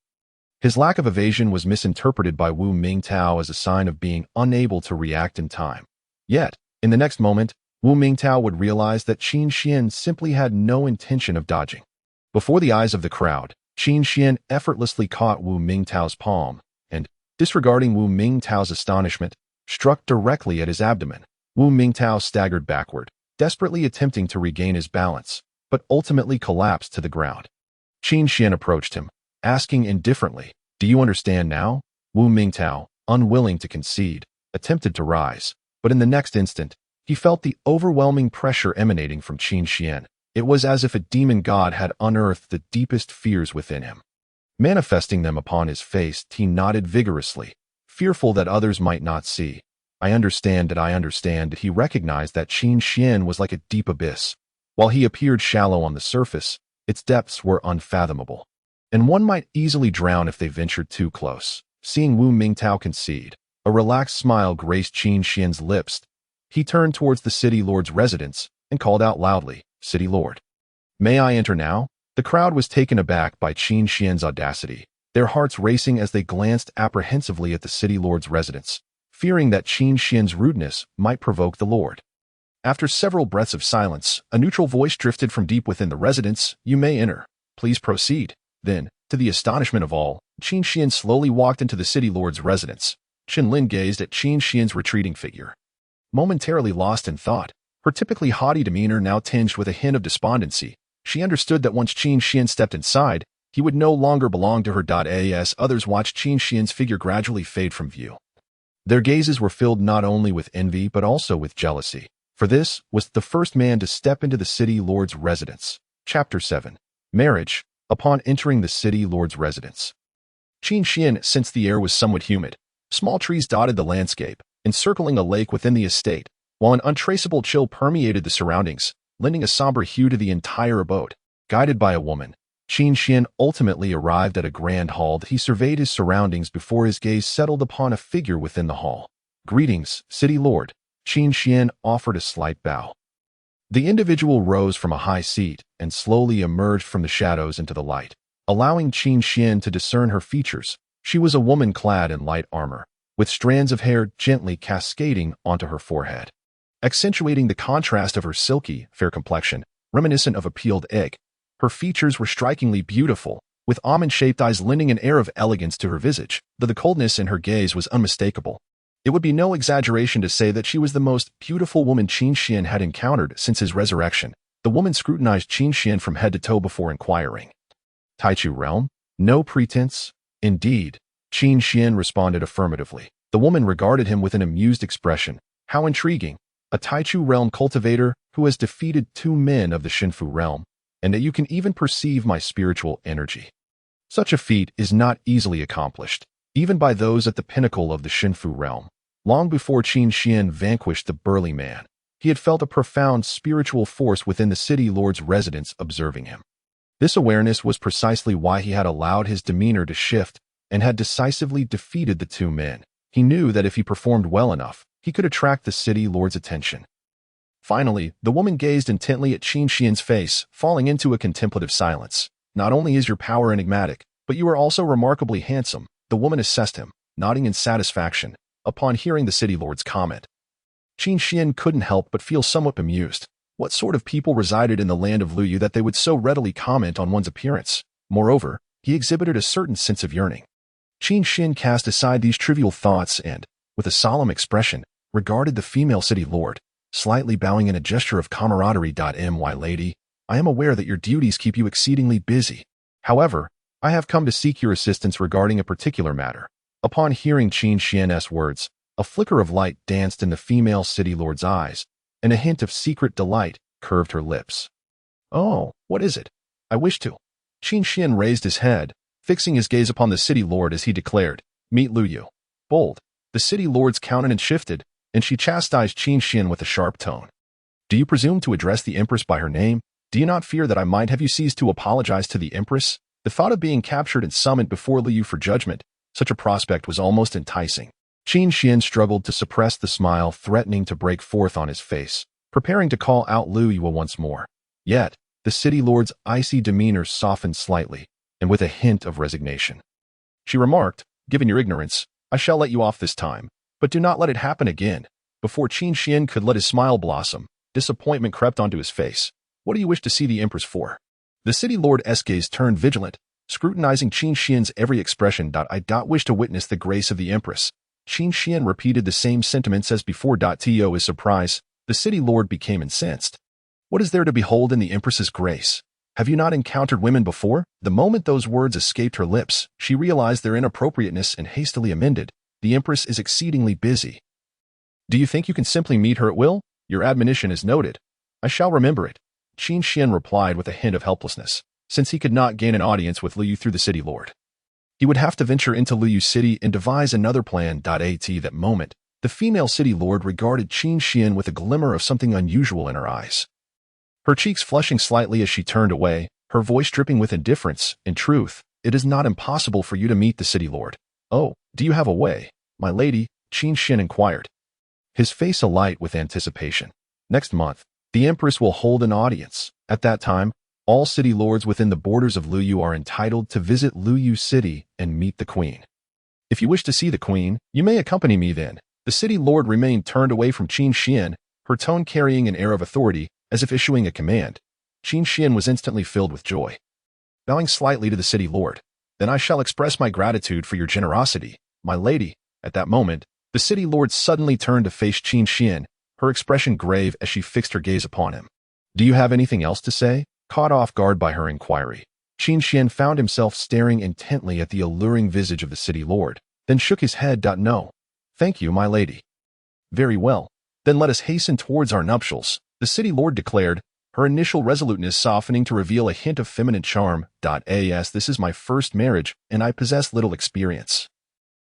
His lack of evasion was misinterpreted by Wu Mingtao as a sign of being unable to react in time. Yet, in the next moment, Wu Mingtao would realize that Qin Xian simply had no intention of dodging. Before the eyes of the crowd, Qin Xian effortlessly caught Wu Mingtao's palm, and, disregarding Wu Mingtao's astonishment, struck directly at his abdomen. Wu Mingtao staggered backward, desperately attempting to regain his balance, but ultimately collapsed to the ground. Qin Xian approached him, asking indifferently, "Do you understand now?" Wu Mingtao, unwilling to concede, attempted to rise, but in the next instant, he felt the overwhelming pressure emanating from Qin Xian. It was as if a demon god had unearthed the deepest fears within him. Manifesting them upon his face, he nodded vigorously, fearful that others might not see. I understand. He recognized that Qin Xian was like a deep abyss. While he appeared shallow on the surface, its depths were unfathomable, and one might easily drown if they ventured too close. Seeing Wu Mingtao concede, a relaxed smile graced Qin Xian's lips. He turned towards the city lord's residence and called out loudly, "City Lord, may I enter now?" The crowd was taken aback by Qin Xian's audacity, their hearts racing as they glanced apprehensively at the city lord's residence, fearing that Qin Xian's rudeness might provoke the lord. After several breaths of silence, a neutral voice drifted from deep within the residence, "You may enter. Please proceed." Then, to the astonishment of all, Qin Xian slowly walked into the city lord's residence. Qin Lin gazed at Qin Xian's retreating figure, momentarily lost in thought, her typically haughty demeanor now tinged with a hint of despondency. She understood that once Qin Xian stepped inside, he would no longer belong to her. As others watched Qin Xian's figure gradually fade from view, their gazes were filled not only with envy but also with jealousy, for this was the first man to step into the city lord's residence. Chapter 7. Marriage. Upon entering the city lord's residence, Qin Xian sensed the air was somewhat humid. Small trees dotted the landscape, encircling a lake within the estate, while an untraceable chill permeated the surroundings, lending a somber hue to the entire abode. Guided by a woman, Qin Xian ultimately arrived at a grand hall. He surveyed his surroundings before his gaze settled upon a figure within the hall. "Greetings, City Lord." Qin Xian offered a slight bow. The individual rose from a high seat and slowly emerged from the shadows into the light, allowing Qin Xian to discern her features. She was a woman clad in light armor, with strands of hair gently cascading onto her forehead, accentuating the contrast of her silky, fair complexion, reminiscent of a peeled egg. Her features were strikingly beautiful, with almond-shaped eyes lending an air of elegance to her visage, though the coldness in her gaze was unmistakable. It would be no exaggeration to say that she was the most beautiful woman Qin Xian had encountered since his resurrection. The woman scrutinized Qin Xian from head to toe before inquiring, "Taichu realm? No pretense?" "Indeed." Qin Xian responded affirmatively. The woman regarded him with an amused expression. "How intriguing. A Taichu realm cultivator who has defeated 2 men of the Shinfu realm, and that you can even perceive my spiritual energy. Such a feat is not easily accomplished, even by those at the pinnacle of the Shinfu realm." Long before Qin Xian vanquished the burly man, he had felt a profound spiritual force within the city lord's residence observing him. This awareness was precisely why he had allowed his demeanor to shift and had decisively defeated the 2 men. He knew that if he performed well enough, he could attract the city lord's attention. Finally, the woman gazed intently at Qin Xian's face, falling into a contemplative silence. "Not only is your power enigmatic, but you are also remarkably handsome." The woman assessed him, nodding in satisfaction, upon hearing the city lord's comment. Qin Xian couldn't help but feel somewhat bemused. What sort of people resided in the land of Luyu that they would so readily comment on one's appearance? Moreover, he exhibited a certain sense of yearning. Qin Xian cast aside these trivial thoughts and, with a solemn expression, regarded the female city lord, slightly bowing in a gesture of camaraderie. "My lady, I am aware that your duties keep you exceedingly busy. However, I have come to seek your assistance regarding a particular matter." Upon hearing Qin Xian's words, a flicker of light danced in the female city lord's eyes, and a hint of secret delight curved her lips. "Oh, what is it?" "I wish to." Qin Xian raised his head, fixing his gaze upon the city lord as he declared, "Meet Luyu." Bold. The city lord's countenance shifted, and she chastised Qin Xian with a sharp tone. "Do you presume to address the empress by her name? Do you not fear that I might have you cease to apologize to the empress?" The thought of being captured and summoned before Luyu for judgment, such a prospect was almost enticing. Qin Xian struggled to suppress the smile threatening to break forth on his face, preparing to call out Luyu once more. Yet, the city lord's icy demeanor softened slightly, and with a hint of resignation. She remarked, "Given your ignorance, I shall let you off this time, but do not let it happen again." Before Qin Xian could let his smile blossom, disappointment crept onto his face. "What do you wish to see the empress for?" The city lord's gaze turned vigilant, scrutinizing Qin Xian's every expression. "I wish to witness the grace of the empress." Qin Xian repeated the same sentiments as before. To his surprise, the city lord became incensed. "What is there to behold in the empress's grace? Have you not encountered women before?" The moment those words escaped her lips, she realized their inappropriateness and hastily amended, "The empress is exceedingly busy." "Do you think you can simply meet her at will? Your admonition is noted. I shall remember it." Qin Xian replied with a hint of helplessness. Since he could not gain an audience with Luyu through the city lord, he would have to venture into Luyu City and devise another plan. At that moment, The female city lord regarded Qin Xian with a glimmer of something unusual in her eyes. Her cheeks flushing slightly as she turned away, her voice dripping with indifference. In truth, it is not impossible for you to meet the city lord. Oh, do you have a way, my lady? Qin Xian inquired, his face alight with anticipation. Next month, the Empress will hold an audience. At that time, all city lords within the borders of Luoyu are entitled to visit Luoyu City and meet the Queen. If you wish to see the Queen, you may accompany me then. The city lord remained turned away from Qin Xian, her tone carrying an air of authority, as if issuing a command. Qin Xian was instantly filled with joy. Bowing slightly to the city lord, then I shall express my gratitude for your generosity, my lady. At that moment, the city lord suddenly turned to face Qin Xian, her expression grave as she fixed her gaze upon him. Do you have anything else to say? Caught off guard by her inquiry, Qin Xian found himself staring intently at the alluring visage of the city lord, then shook his head. No. Thank you, my lady. Very well. Then let us hasten towards our nuptials, the city lord declared, her initial resoluteness softening to reveal a hint of feminine charm. As this is my first marriage, and I possess little experience.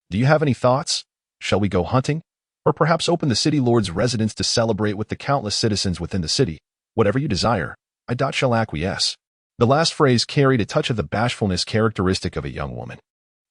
Do you have any thoughts? Shall we go hunting? Or perhaps open the city lord's residence to celebrate with the countless citizens within the city? Whatever you desire, I shall acquiesce. The last phrase carried a touch of the bashfulness characteristic of a young woman.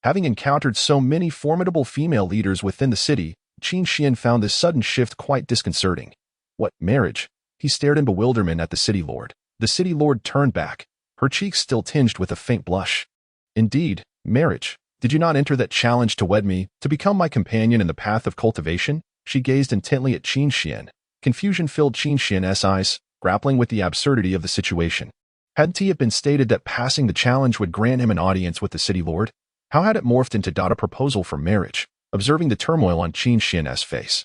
Having encountered so many formidable female leaders within the city, Qin Xian found this sudden shift quite disconcerting. What, marriage? He stared in bewilderment at the city lord. The city lord turned back, her cheeks still tinged with a faint blush. Indeed, marriage. Did you not enter that challenge to wed me, to become my companion in the path of cultivation? She gazed intently at Qin Xian. Confusion filled Qin Xian's eyes, grappling with the absurdity of the situation. Hadn't it been stated that passing the challenge would grant him an audience with the city lord? How had it morphed into a proposal for marriage? Observing the turmoil on Qin Xian's face,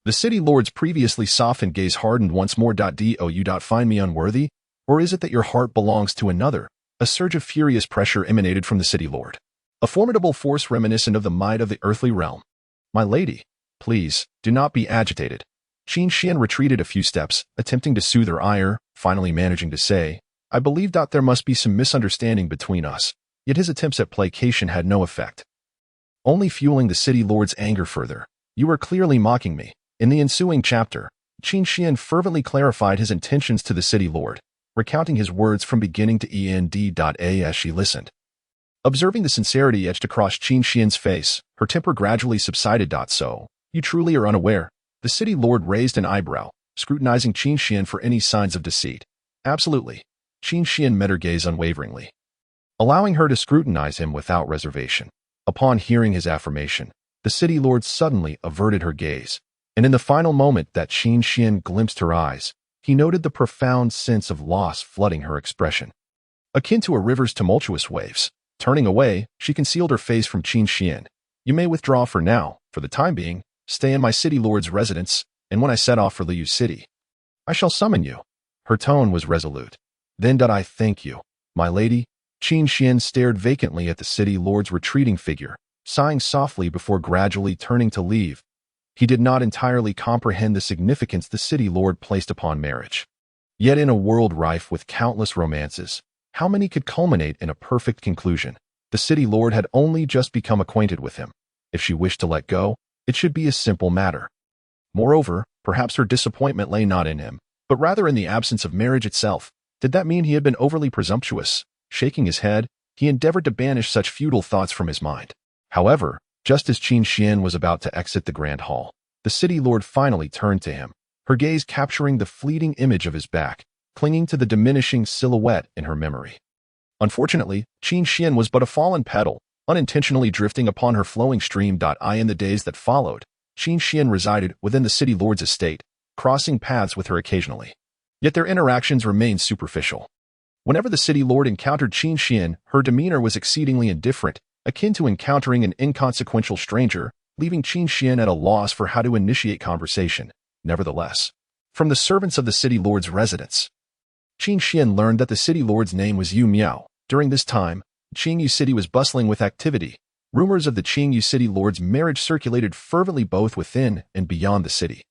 the city lord's previously softened gaze hardened once more. Do you find me unworthy? Or is it that your heart belongs to another? A surge of furious pressure emanated from the city lord, a formidable force reminiscent of the might of the earthly realm. My lady, please, do not be agitated. Qin Xian retreated a few steps, attempting to soothe her ire, finally managing to say, I believe there must be some misunderstanding between us. Yet his attempts at placation had no effect, only fueling the city lord's anger further. You are clearly mocking me. In the ensuing chapter, Qin Xian fervently clarified his intentions to the city lord, recounting his words from beginning to end. As she listened, observing the sincerity etched across Qin Xian's face, her temper gradually subsided. So, you truly are unaware? The city lord raised an eyebrow, scrutinizing Qin Xian for any signs of deceit. Absolutely. Qin Xian met her gaze unwaveringly, allowing her to scrutinize him without reservation. Upon hearing his affirmation, the city lord suddenly averted her gaze, and in the final moment that Qin Xian glimpsed her eyes, he noted the profound sense of loss flooding her expression. Akin to a river's tumultuous waves, turning away, she concealed her face from Qin Xian. You may withdraw for now. For the time being, stay in my city lord's residence, and when I set off for Luoyu City, I shall summon you. Her tone was resolute. Then I thank you, my lady. Qin Xian stared vacantly at the city lord's retreating figure, sighing softly before gradually turning to leave. He did not entirely comprehend the significance the city lord placed upon marriage. Yet in a world rife with countless romances, how many could culminate in a perfect conclusion? The city lord had only just become acquainted with him. If she wished to let go, it should be a simple matter. Moreover, perhaps her disappointment lay not in him, but rather in the absence of marriage itself. Did that mean he had been overly presumptuous? Shaking his head, he endeavored to banish such futile thoughts from his mind. However, just as Qin Xian was about to exit the grand hall, the city lord finally turned to him, her gaze capturing the fleeting image of his back, clinging to the diminishing silhouette in her memory. Unfortunately, Qin Xian was but a fallen petal, unintentionally drifting upon her flowing stream. In the days that followed, Qin Xian resided within the city lord's estate, crossing paths with her occasionally. Yet their interactions remained superficial. Whenever the city lord encountered Qin Xian, her demeanor was exceedingly indifferent, akin to encountering an inconsequential stranger, leaving Qin Xian at a loss for how to initiate conversation. Nevertheless, from the servants of the city lord's residence, Qin Xian learned that the city lord's name was Yu Miao. During this time, Qingyu City was bustling with activity. Rumors of the Qingyu City lord's marriage circulated fervently both within and beyond the city.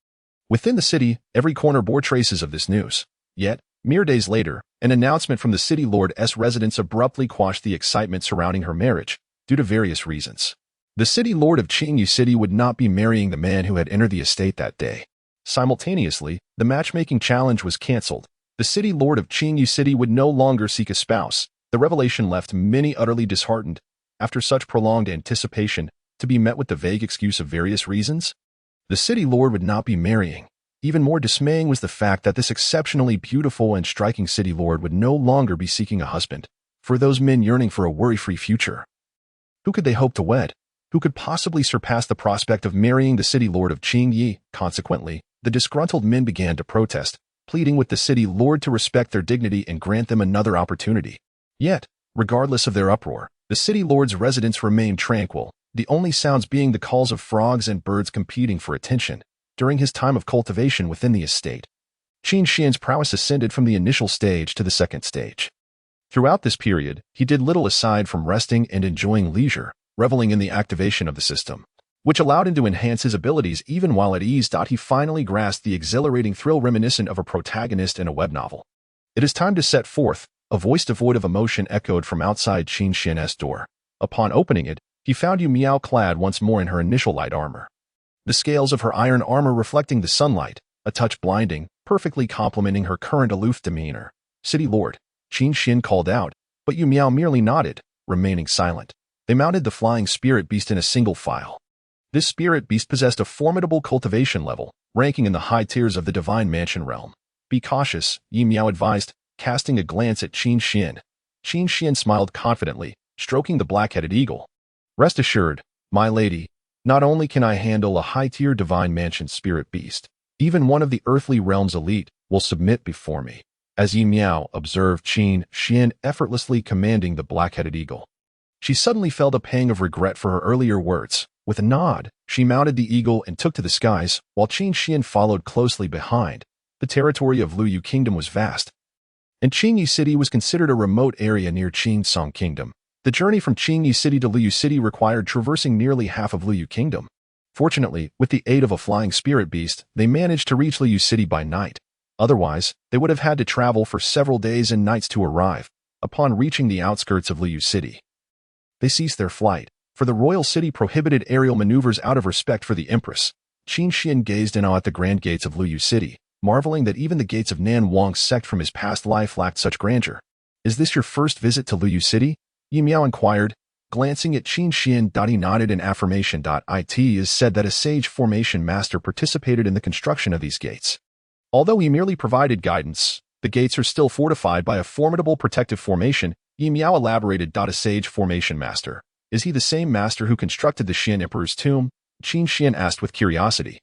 Within the city, every corner bore traces of this news. Yet, mere days later, an announcement from the city lord's residence abruptly quashed the excitement surrounding her marriage, due to various reasons. The city lord of Qingyu City would not be marrying the man who had entered the estate that day. Simultaneously, the matchmaking challenge was cancelled. The city lord of Qingyu City would no longer seek a spouse. The revelation left many utterly disheartened, after such prolonged anticipation, to be met with the vague excuse of various reasons. The city lord would not be marrying. Even more dismaying was the fact that this exceptionally beautiful and striking city lord would no longer be seeking a husband. For those men yearning for a worry-free future, who could they hope to wed? Who could possibly surpass the prospect of marrying the city lord of Qingyi? Consequently, the disgruntled men began to protest, pleading with the city lord to respect their dignity and grant them another opportunity. Yet, regardless of their uproar, the city lord's residence remained tranquil, the only sounds being the calls of frogs and birds competing for attention. During his time of cultivation within the estate, Qin Xian's prowess ascended from the initial stage to the second stage. Throughout this period, he did little aside from resting and enjoying leisure, reveling in the activation of the system, which allowed him to enhance his abilities even while at ease. He finally grasped the exhilarating thrill reminiscent of a protagonist in a web novel. It is time to set forth. A voice devoid of emotion echoed from outside Qin Xian's door. Upon opening it, he found Yu Miao clad once more in her initial light armor. The scales of her iron armor reflecting the sunlight, a touch blinding, perfectly complementing her current aloof demeanor. "City Lord," Qin Xian called out, but Yu Miao merely nodded, remaining silent. They mounted the flying spirit beast in a single file. This spirit beast possessed a formidable cultivation level, ranking in the high tiers of the divine mansion realm. "Be cautious," Yu Miao advised, casting a glance at Qin Xian. Qin Xian smiled confidently, stroking the black-headed eagle. "Rest assured, my lady, not only can I handle a high-tier divine mansion spirit beast, even one of the earthly realm's elite will submit before me." As Yu Miao observed Qin Xian effortlessly commanding the black-headed eagle, she suddenly felt a pang of regret for her earlier words. With a nod, she mounted the eagle and took to the skies, while Qin Xian followed closely behind. The territory of Luyu Kingdom was vast, and Qingyi City was considered a remote area near Qingsong Kingdom. The journey from Qingyi City to Luyu City required traversing nearly half of Luyu Kingdom. Fortunately, with the aid of a flying spirit beast, they managed to reach Luyu City by night. Otherwise, they would have had to travel for several days and nights to arrive. Upon reaching the outskirts of Luyu City, they ceased their flight, for the royal city prohibited aerial maneuvers out of respect for the empress. Qin Xian gazed in awe at the grand gates of Luyu City, marveling that even the gates of Nan Wang's sect from his past life lacked such grandeur. "Is this your first visit to Luyu City?" Yu Miao inquired, glancing at Qin Xian. He nodded in affirmation. It is said that a sage formation master participated in the construction of these gates. Although he merely provided guidance, the gates are still fortified by a formidable protective formation. Yu Miao elaborated. A sage formation master. Is he the same master who constructed the Xian Emperor's tomb? Qin Xian asked with curiosity.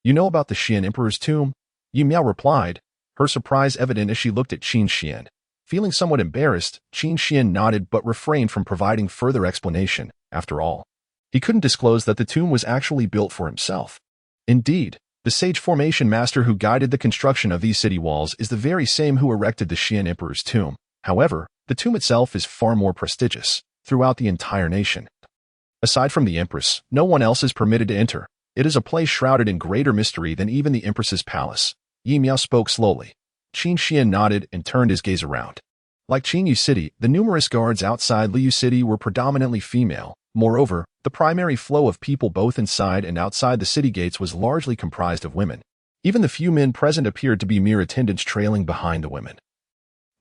"You know about the Xian Emperor's tomb?" Yu Miao replied, her surprise evident as she looked at Qin Xian. Feeling somewhat embarrassed, Qin Xian nodded but refrained from providing further explanation. After all, he couldn't disclose that the tomb was actually built for himself. Indeed, the sage formation master who guided the construction of these city walls is the very same who erected the Xian Emperor's tomb. However, the tomb itself is far more prestigious throughout the entire nation. Aside from the Empress, no one else is permitted to enter. It is a place shrouded in greater mystery than even the Empress's palace. Yu Miao spoke slowly. Qin Xian nodded and turned his gaze around. Like Qingyu City, the numerous guards outside Luyu City were predominantly female. Moreover, the primary flow of people both inside and outside the city gates was largely comprised of women. Even the few men present appeared to be mere attendants trailing behind the women,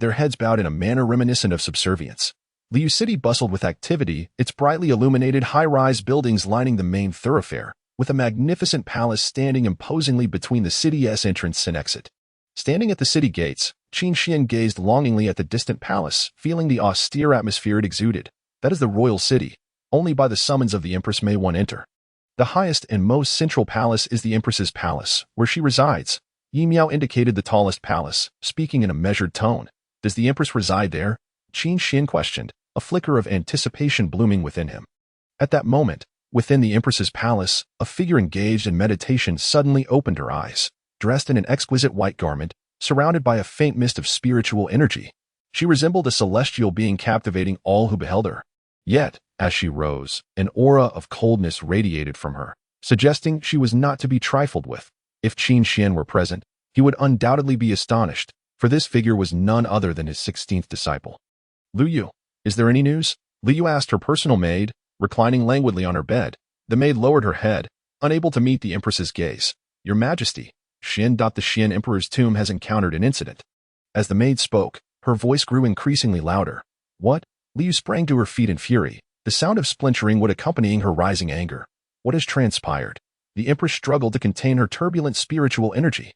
their heads bowed in a manner reminiscent of subservience. Luyu City bustled with activity, its brightly illuminated high-rise buildings lining the main thoroughfare, with a magnificent palace standing imposingly between the city's entrance and exit. Standing at the city gates, Qin Xian gazed longingly at the distant palace, feeling the austere atmosphere it exuded. That is the royal city. Only by the summons of the Empress may one enter. The highest and most central palace is the Empress's palace, where she resides. Yu Miao indicated the tallest palace, speaking in a measured tone. Does the Empress reside there? Qin Xian questioned, a flicker of anticipation blooming within him. At that moment, within the Empress's palace, a figure engaged in meditation suddenly opened her eyes. Dressed in an exquisite white garment, surrounded by a faint mist of spiritual energy, she resembled a celestial being captivating all who beheld her. Yet, as she rose, an aura of coldness radiated from her, suggesting she was not to be trifled with. If Qin Xian were present, he would undoubtedly be astonished, for this figure was none other than his 16th disciple. "Lu Yu, is there any news?" Lu Yu asked her personal maid, Reclining languidly on her bed, the maid lowered her head, unable to meet the Empress's gaze. "Your Majesty, the Xian Emperor's tomb has encountered an incident." As the maid spoke, her voice grew increasingly louder. "What?" Liu sprang to her feet in fury, the sound of splintering wood accompanying her rising anger. "What has transpired?" The Empress struggled to contain her turbulent spiritual energy.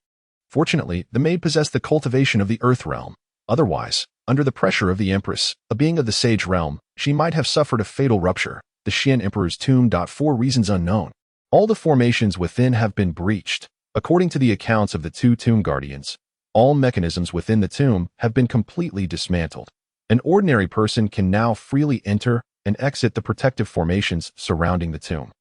Fortunately, the maid possessed the cultivation of the Earth realm. Otherwise, under the pressure of the Empress, a being of the Sage realm, she might have suffered a fatal rupture. The Xian Emperor's tomb. For reasons unknown, all the formations within have been breached. According to the accounts of the two tomb guardians, all mechanisms within the tomb have been completely dismantled. An ordinary person can now freely enter and exit the protective formations surrounding the tomb.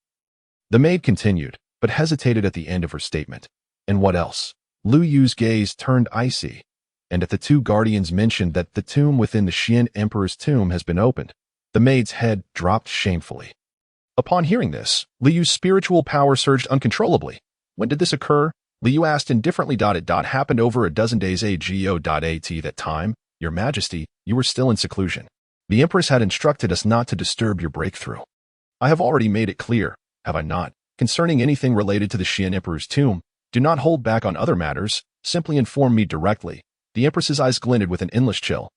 The maid continued, but hesitated at the end of her statement. "And what else?" Lu Yu's gaze turned icy, and at the two guardians mentioned that the tomb within the Xian Emperor's tomb has been opened, the maid's head dropped shamefully. Upon hearing this, Liu's spiritual power surged uncontrollably. "When did this occur?" Liu asked indifferently. It happened over a dozen days ago. At that time, Your Majesty, you were still in seclusion. The Empress had instructed us not to disturb your breakthrough. I have already made it clear, have I not, concerning anything related to the Xian Emperor's tomb. Do not hold back on other matters, simply inform me directly. The Empress's eyes glinted with an endless chill.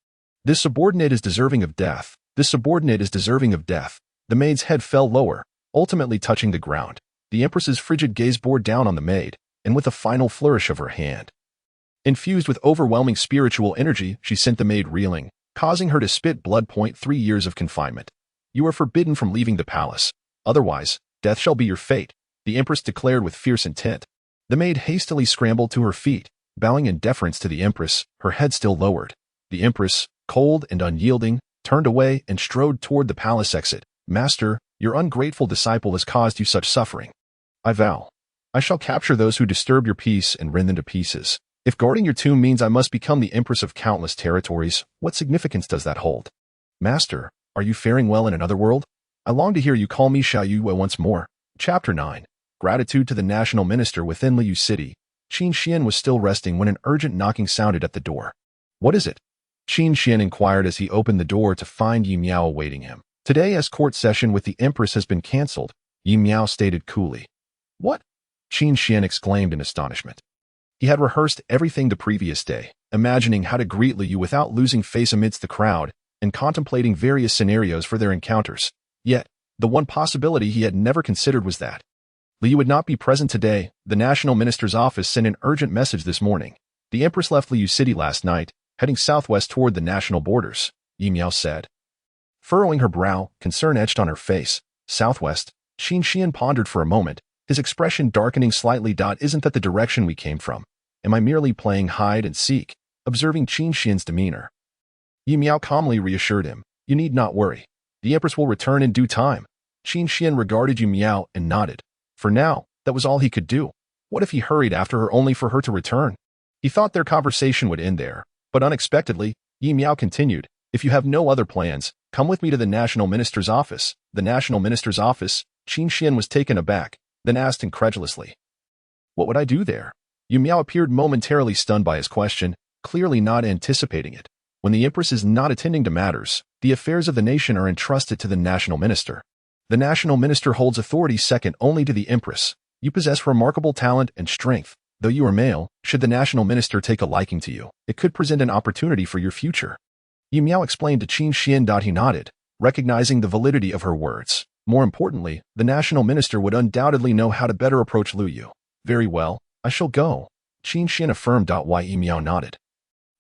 This subordinate is deserving of death. This subordinate is deserving of death. The maid's head fell lower, ultimately touching the ground. The Empress's frigid gaze bore down on the maid, and with a final flourish of her hand, infused with overwhelming spiritual energy, she sent the maid reeling, causing her to spit blood. 3 years of confinement. You are forbidden from leaving the palace. Otherwise, death shall be your fate, the Empress declared with fierce intent. The maid hastily scrambled to her feet, bowing in deference to the Empress, her head still lowered. The Empress, cold and unyielding, turned away and strode toward the palace exit. Master, your ungrateful disciple has caused you such suffering. I vow, I shall capture those who disturb your peace and rend them to pieces. If guarding your tomb means I must become the Empress of countless territories, what significance does that hold? Master, are you faring well in another world? I long to hear you call me Xiao Yue once more. Chapter 9. Gratitude to the national minister within Liu City. Qin Xian was still resting when an urgent knocking sounded at the door. What is it? Qin Xian inquired as he opened the door to find Yi Miao awaiting him. Today's court session with the Empress has been cancelled, Yi Miao stated coolly. What? Qin Xian exclaimed in astonishment. He had rehearsed everything the previous day, imagining how to greet Liu without losing face amidst the crowd, and contemplating various scenarios for their encounters. Yet, the one possibility he had never considered was that Liu would not be present today. The national minister's office sent an urgent message this morning. The Empress left Liu City last night, heading southwest toward the national borders, Yi Miao said. Furrowing her brow, concern etched on her face. Southwest, Qin Xian pondered for a moment, his expression darkening slightly. Isn't that the direction we came from? Am I merely playing hide and seek? Observing Qin Xian's demeanor, Yi Miao calmly reassured him. You need not worry. The Empress will return in due time. Qin Xian regarded Yi Miao and nodded. For now, that was all he could do. What if he hurried after her only for her to return? He thought their conversation would end there, but unexpectedly, Yi Miao continued, if you have no other plans, come with me to the national minister's office. The national minister's office? Qin Xian was taken aback, then asked incredulously. What would I do there? Yi Miao appeared momentarily stunned by his question, clearly not anticipating it. When the Empress is not attending to matters, the affairs of the nation are entrusted to the national minister. The national minister holds authority second only to the Empress. You possess remarkable talent and strength. Though you are male, should the national minister take a liking to you, it could present an opportunity for your future. Yi Miao explained to Qin Xian. He nodded, recognizing the validity of her words. More importantly, the national minister would undoubtedly know how to better approach Liu Yu. Very well, I shall go, Qin Xian affirmed. While Yi Miao nodded,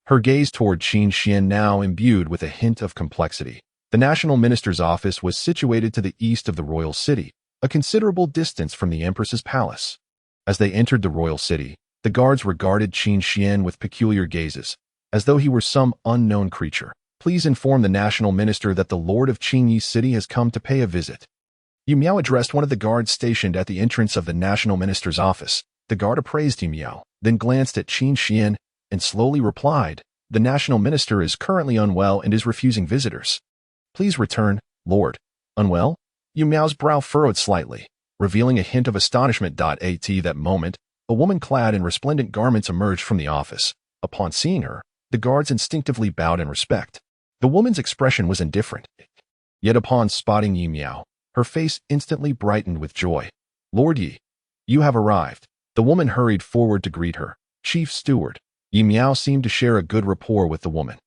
her gaze toward Qin Xian now imbued with a hint of complexity. The national minister's office was situated to the east of the royal city, a considerable distance from the Empress's palace. As they entered the royal city, the guards regarded Qin Xian with peculiar gazes, as though he were some unknown creature. Please inform the national minister that the Lord of Qingyi City has come to pay a visit. Yi Miao addressed one of the guards stationed at the entrance of the national minister's office. The guard appraised Yi Miao, then glanced at Qin Xian, and slowly replied, the national minister is currently unwell and is refusing visitors. Please return, Lord. Unwell? Yi Miao's brow furrowed slightly, revealing a hint of astonishment. At that moment, a woman clad in resplendent garments emerged from the office. Upon seeing her, the guards instinctively bowed in respect. The woman's expression was indifferent. Yet upon spotting Yi Miao, Her face instantly brightened with joy. "Lord Yi, you have arrived." The woman hurried forward to greet her. Chief Steward. Yi Miao seemed to share a good rapport with the woman.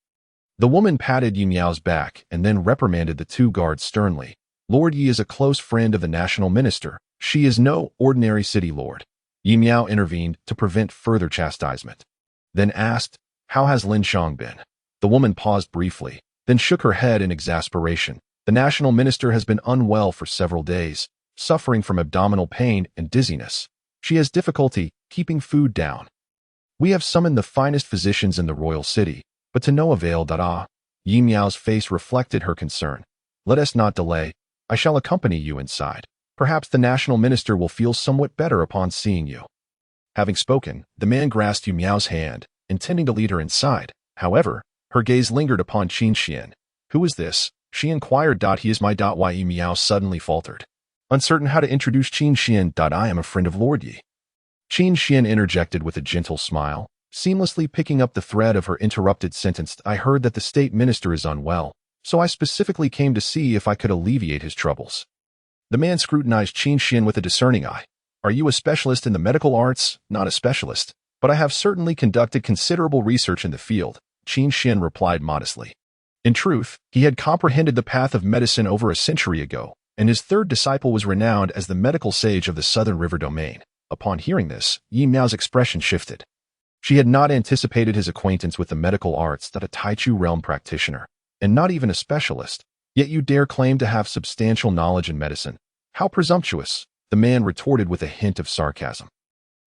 The woman patted Yi Miao's back and then reprimanded the two guards sternly. "Lord Yi is a close friend of the national minister. She is no ordinary city lord." Yi Miao intervened to prevent further chastisement. Then asked, "How has Lin Shang been?" The woman paused briefly, then shook her head in exasperation. "The national minister has been unwell for several days, suffering from abdominal pain and dizziness. She has difficulty keeping food down. We have summoned the finest physicians in the royal city, but to no avail. Yi Miao's face reflected her concern. "Let us not delay. I shall accompany you inside. Perhaps the national minister will feel somewhat better upon seeing you." Having spoken, the man grasped Yi Miao's hand, intending to lead her inside. However, her gaze lingered upon Qin Xian. "Who is this?" she inquired. "He is my Yi Miao suddenly faltered, uncertain how to introduce Qin Xian. "I am a friend of Lord Yi." Qin Xian interjected with a gentle smile, seamlessly picking up the thread of her interrupted sentence. "I heard that the state minister is unwell, so I specifically came to see if I could alleviate his troubles." The man scrutinized Qin Xian with a discerning eye. "Are you a specialist in the medical arts?" "Not a specialist, but I have certainly conducted considerable research in the field," Qin Xian replied modestly. In truth, he had comprehended the path of medicine over a century ago, and his third disciple was renowned as the medical sage of the Southern River domain. Upon hearing this, Yi Miao's expression shifted. She had not anticipated his acquaintance with the medical arts. "A Taichu realm practitioner, and not even a specialist. Yet you dare claim to have substantial knowledge in medicine. How presumptuous," the man retorted with a hint of sarcasm.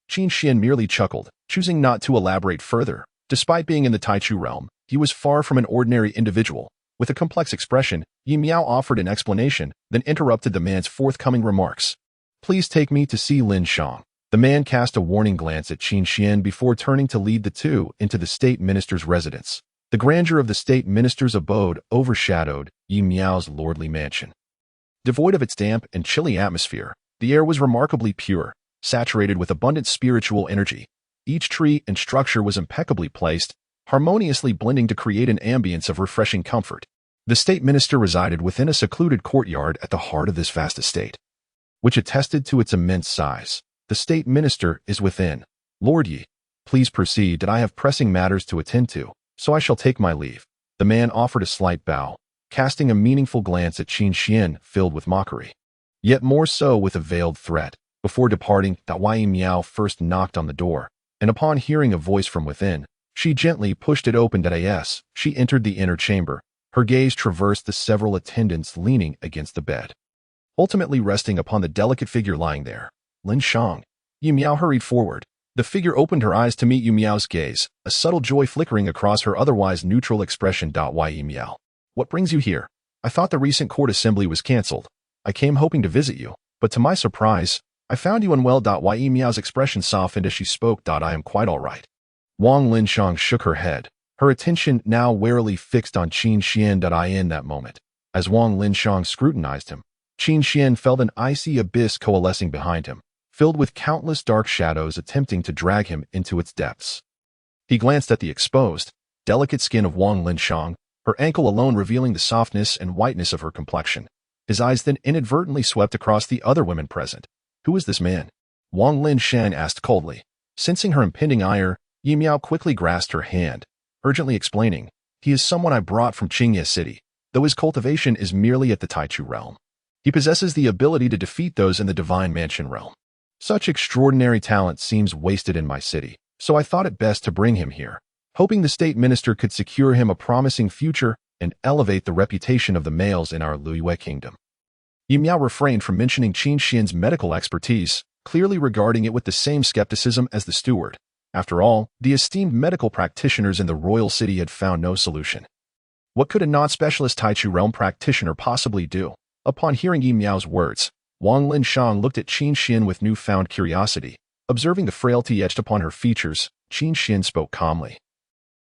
Qin Xian merely chuckled, choosing not to elaborate further. Despite being in the Taichu realm, he was far from an ordinary individual. With a complex expression, Yi Miao offered an explanation, then interrupted the man's forthcoming remarks. "Please take me to see Lin Shang." The man cast a warning glance at Qin Xian before turning to lead the two into the state minister's residence. The grandeur of the state minister's abode overshadowed Yi Miao's lordly mansion. Devoid of its damp and chilly atmosphere, the air was remarkably pure, saturated with abundant spiritual energy. Each tree and structure was impeccably placed, harmoniously blending to create an ambience of refreshing comfort. The state minister resided within a secluded courtyard at the heart of this vast estate, which attested to its immense size. "The state minister is within. Lord Yi, please proceed. I have pressing matters to attend to, so I shall take my leave." The man offered a slight bow, casting a meaningful glance at Qin Xian filled with mockery, yet more so with a veiled threat. Before departing, Yi Miao first knocked on the door, and upon hearing a voice from within, she gently pushed it open. As she entered the inner chamber, her gaze traversed the several attendants leaning against the bed, ultimately resting upon the delicate figure lying there. "Lin Shang." Yi Miao hurried forward. The figure opened her eyes to meet Yi Miao's gaze, a subtle joy flickering across her otherwise neutral expression. Yi Miao, what brings you here? I thought the recent court assembly was cancelled. I came hoping to visit you, but to my surprise, I found you unwell. Yi Miao's expression softened as she spoke. "I am quite all right." Lin Shang shook her head, her attention now warily fixed on Qin Xian. In that moment, as Lin Shang scrutinized him, Qin Xian felt an icy abyss coalescing behind him, filled with countless dark shadows attempting to drag him into its depths. He glanced at the exposed, delicate skin of Lin Shang, her ankle alone revealing the softness and whiteness of her complexion. His eyes then inadvertently swept across the other women present. "Who is this man?" Lin Shang asked coldly. Sensing her impending ire, Yi Miao quickly grasped her hand, urgently explaining, "He is someone I brought from Qingye City, though his cultivation is merely at the Taichu realm. He possesses the ability to defeat those in the Divine Mansion realm. Such extraordinary talent seems wasted in my city, so I thought it best to bring him here, hoping the state minister could secure him a promising future and elevate the reputation of the males in our Liyue kingdom." Yi Miao refrained from mentioning Qin Xian's medical expertise, clearly regarding it with the same skepticism as the steward. After all, the esteemed medical practitioners in the royal city had found no solution. What could a non-specialist Taichu realm practitioner possibly do? Upon hearing Yi Miao's words, Lin Shang looked at Qin Xian with newfound curiosity. Observing the frailty etched upon her features, Qin Xian spoke calmly.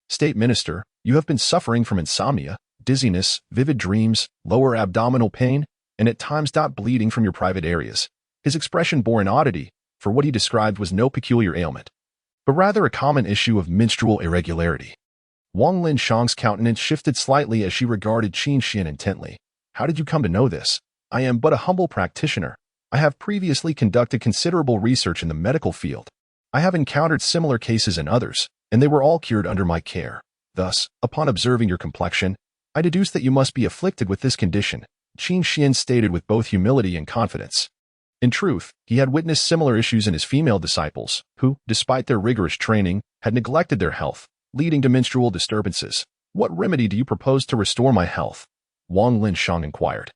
"State Minister, you have been suffering from insomnia, dizziness, vivid dreams, lower abdominal pain, and at times bleeding from your private areas." His expression bore an oddity, for what he described was no peculiar ailment, but rather a common issue of menstrual irregularity. Lin Shang's countenance shifted slightly as she regarded Qin Xian intently. "How did you come to know this?" I am but a humble practitioner. I have previously conducted considerable research in the medical field. I have encountered similar cases in others, and they were all cured under my care. Thus, upon observing your complexion, I deduce that you must be afflicted with this condition, Qin Xian stated with both humility and confidence. In truth, he had witnessed similar issues in his female disciples, who, despite their rigorous training, had neglected their health, leading to menstrual disturbances. What remedy do you propose to restore my health? Wang Linshang inquired.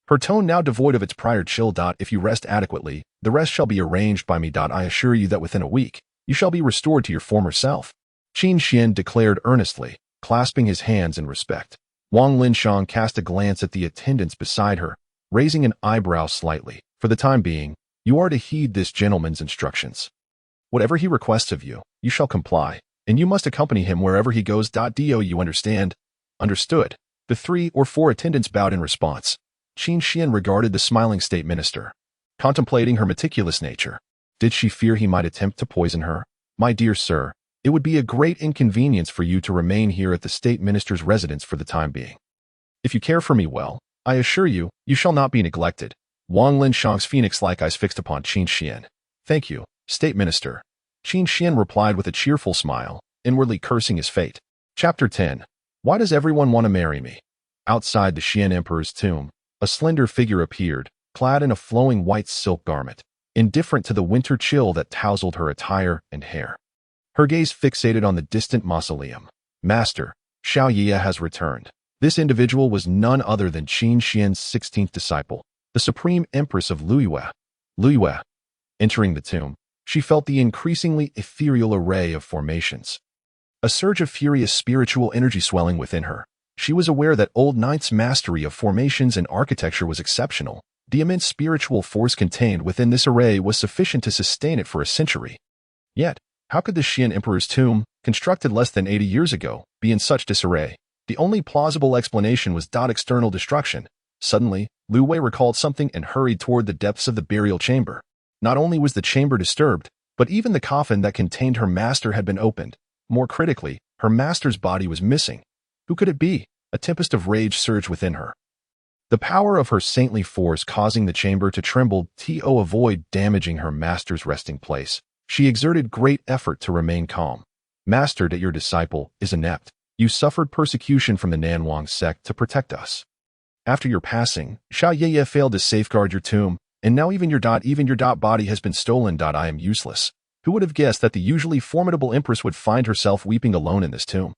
Her tone now devoid of its prior chill. If you rest adequately, the rest shall be arranged by me. I assure you that within a week, you shall be restored to your former self. Qin Xian declared earnestly, clasping his hands in respect. Wang Linshang cast a glance at the attendants beside her, raising an eyebrow slightly. For the time being, you are to heed this gentleman's instructions. Whatever he requests of you, you shall comply, and you must accompany him wherever he goes. Do you understand? Understood. The 3 or 4 attendants bowed in response. Qin Xian regarded the smiling state minister, contemplating her meticulous nature. Did she fear he might attempt to poison her? My dear sir, it would be a great inconvenience for you to remain here at the state minister's residence for the time being. If you care for me well, I assure you, you shall not be neglected. Wang Linshang's phoenix-like eyes fixed upon Qin Xian. Thank you, State Minister. Qin Xian replied with a cheerful smile, inwardly cursing his fate. Chapter 10. Why does everyone want to marry me? Outside the Xian Emperor's tomb, a slender figure appeared, clad in a flowing white silk garment, indifferent to the winter chill that tousled her attire and hair. Her gaze fixated on the distant mausoleum. Master, Xiao Ye has returned. This individual was none other than Qin Xian's 16th disciple, the Supreme Empress of Luiyue. Luiyue. Entering the tomb, she felt the increasingly ethereal array of formations. A surge of furious spiritual energy swelling within her. She was aware that Old Knight's mastery of formations and architecture was exceptional. The immense spiritual force contained within this array was sufficient to sustain it for a century. Yet, how could the Xian Emperor's tomb, constructed less than 80 years ago, be in such disarray? The only plausible explanation was external destruction. Suddenly, Lu Wei recalled something and hurried toward the depths of the burial chamber. Not only was the chamber disturbed, but even the coffin that contained her master had been opened. More critically, her master's body was missing. Who could it be? A tempest of rage surged within her. The power of her saintly force causing the chamber to tremble to avoid damaging her master's resting place. She exerted great effort to remain calm. Master, that your disciple is inept. You suffered persecution from the Nanwang sect to protect us. After your passing, Xiao Ye failed to safeguard your tomb, and now even your body has been stolen. I am useless. Who would have guessed that the usually formidable empress would find herself weeping alone in this tomb?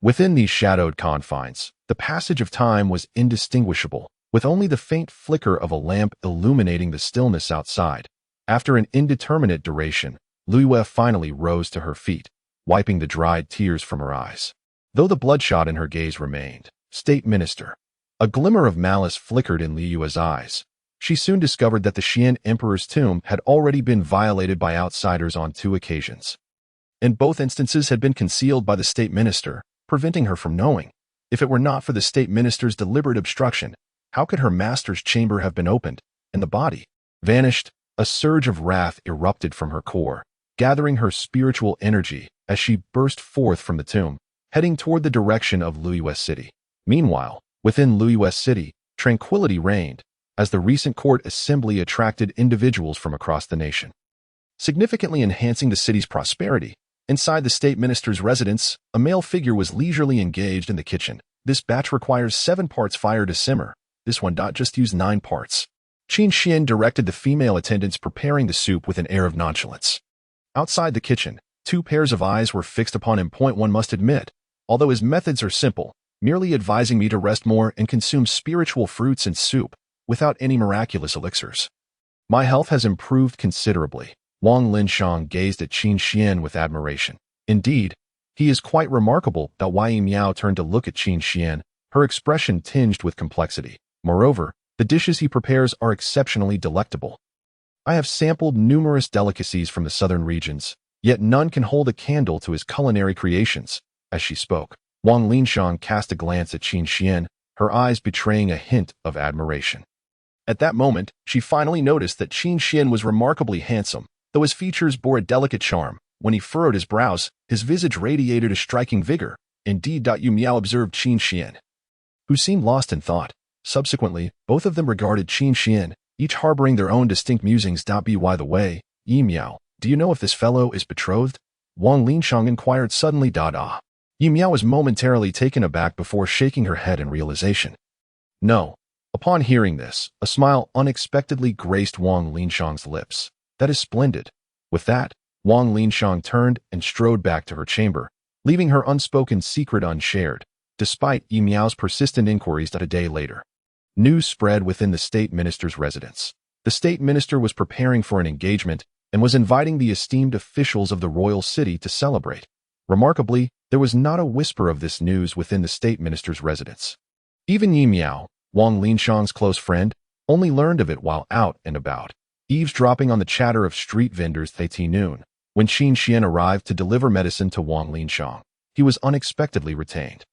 Within these shadowed confines, the passage of time was indistinguishable, with only the faint flicker of a lamp illuminating the stillness outside. After an indeterminate duration, Luiyue finally rose to her feet, wiping the dried tears from her eyes. Though the bloodshot in her gaze remained, State Minister. A glimmer of malice flickered in Liyue's eyes. She soon discovered that the Xian Emperor's tomb had already been violated by outsiders on 2 occasions. In both instances had been concealed by the State Minister, preventing her from knowing. If it were not for the State Minister's deliberate obstruction, how could her master's chamber have been opened, and the body vanished? A surge of wrath erupted from her core, gathering her spiritual energy as she burst forth from the tomb, heading toward the direction of Luiyue City. Meanwhile, within Luiyue City, tranquility reigned, as the recent court assembly attracted individuals from across the nation, significantly enhancing the city's prosperity. Inside the state minister's residence, a male figure was leisurely engaged in the kitchen. This batch requires 7 parts fire to simmer. This one just use 9 parts. Qin Xian directed the female attendants preparing the soup with an air of nonchalance. Outside the kitchen, 2 pairs of eyes were fixed upon him. One must admit, although his methods are simple, merely advising me to rest more and consume spiritual fruits and soup, without any miraculous elixirs. My health has improved considerably. Wang Linshang gazed at Qin Xian with admiration. Indeed, he is quite remarkable. Wei Miao turned to look at Qin Xian, her expression tinged with complexity. Moreover, the dishes he prepares are exceptionally delectable. I have sampled numerous delicacies from the southern regions, yet none can hold a candle to his culinary creations. As she spoke, Wang Linshang cast a glance at Qin Xian, her eyes betraying a hint of admiration. At that moment, she finally noticed that Qin Xian was remarkably handsome, though his features bore a delicate charm. When he furrowed his brows, his visage radiated a striking vigor. Indeed, Yu Miao observed Qin Xian, who seemed lost in thought. Subsequently, both of them regarded Qin Xian, each harboring their own distinct musings. By the way, Yi Miao, do you know if this fellow is betrothed? Wang Linshang inquired suddenly. Yi Miao was momentarily taken aback before shaking her head in realization. No. Upon hearing this, a smile unexpectedly graced Wang Linshang's lips. That is splendid. With that, Wang Linshang turned and strode back to her chamber, leaving her unspoken secret unshared, despite Yi Miao's persistent inquiries. A day later, news spread within the state minister's residence. The state minister was preparing for an engagement and was inviting the esteemed officials of the royal city to celebrate. Remarkably, there was not a whisper of this news within the state minister's residence. Even Yi Miao, Wang Linshang's close friend, only learned of it while out and about, eavesdropping on the chatter of street vendors. At noon, when Qin Xian arrived to deliver medicine to Wang Linshang, he was unexpectedly retained.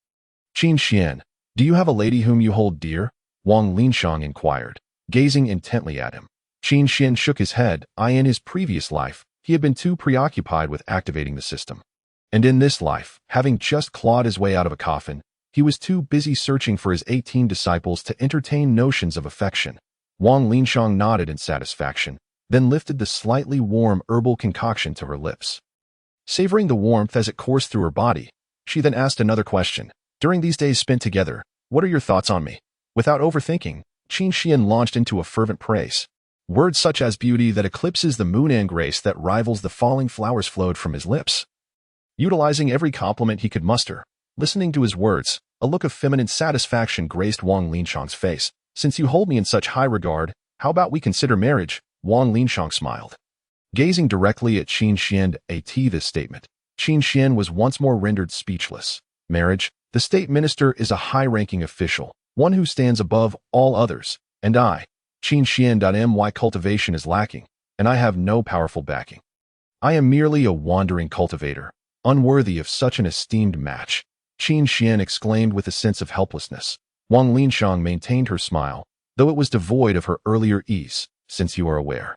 Qin Xian, do you have a lady whom you hold dear? Wang Linshang inquired, gazing intently at him. Qin Xian shook his head. In his previous life, he had been too preoccupied with activating the system. And in this life, having just clawed his way out of a coffin, he was too busy searching for his 18 disciples to entertain notions of affection. Wang Linshang nodded in satisfaction, then lifted the slightly warm herbal concoction to her lips. Savoring the warmth as it coursed through her body, she then asked another question. During these days spent together, what are your thoughts on me? Without overthinking, Qin Xian launched into a fervent praise. Words such as beauty that eclipses the moon and grace that rivals the falling flowers flowed from his lips. Utilizing every compliment he could muster, listening to his words, a look of feminine satisfaction graced Wang Linshang's face. Since you hold me in such high regard, how about we consider marriage? Wang Linshang smiled. Gazing directly at Qin Xian at this statement, Qin Xian was once more rendered speechless. Marriage? The state minister is a high-ranking official, one who stands above all others, and I, Qin Xian. Cultivation is lacking, and I have no powerful backing. I am merely a wandering cultivator, unworthy of such an esteemed match, Qin Xian exclaimed with a sense of helplessness. Wang Linshang maintained her smile, though it was devoid of her earlier ease. Since you are aware,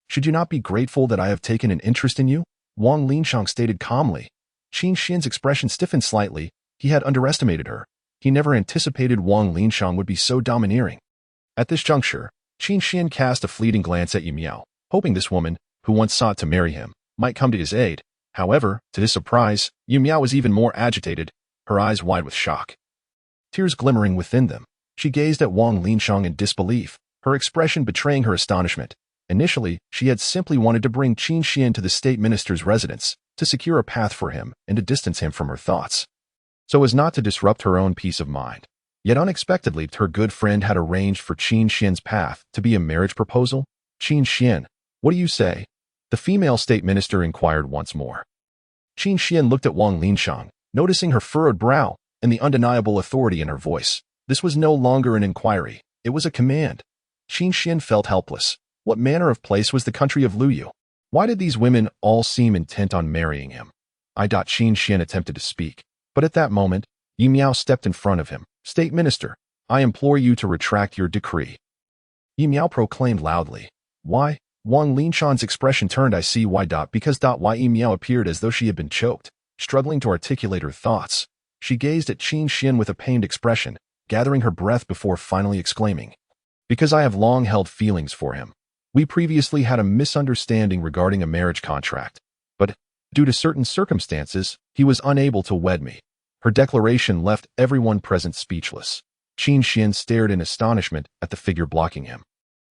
should you not be grateful that I have taken an interest in you? Wang Linshang stated calmly. Qin Xian's expression stiffened slightly. He had underestimated her. He never anticipated Wang Linshang would be so domineering. At this juncture, Qin Xian cast a fleeting glance at Yi Miao, hoping this woman, who once sought to marry him, might come to his aid. However, to his surprise, Yi Miao was even more agitated, her eyes wide with shock. Tears glimmering within them, she gazed at Wang Linshang in disbelief, her expression betraying her astonishment. Initially, she had simply wanted to bring Qin Xian to the state minister's residence, to secure a path for him and to distance him from her thoughts, so as not to disrupt her own peace of mind. Yet unexpectedly, her good friend had arranged for Qin Xian's path to be a marriage proposal. Qin Xian, what do you say? The female state minister inquired once more. Qin Xian looked at Wang Linshang, noticing her furrowed brow and the undeniable authority in her voice. This was no longer an inquiry, it was a command. Qin Xian felt helpless. What manner of place was the country of Luyu? Why did these women all seem intent on marrying him? Qin Xian attempted to speak, but at that moment, Yi Miao stepped in front of him. State Minister, I implore you to retract your decree. Yi Miao proclaimed loudly. Why? Wang Linshang's expression turned. I see why. Because Yi Miao appeared as though she had been choked, struggling to articulate her thoughts. She gazed at Qin Xian with a pained expression, gathering her breath before finally exclaiming. Because I have long held feelings for him. We previously had a misunderstanding regarding a marriage contract, but, due to certain circumstances, he was unable to wed me. Her declaration left everyone present speechless. Qin Xian stared in astonishment at the figure blocking him.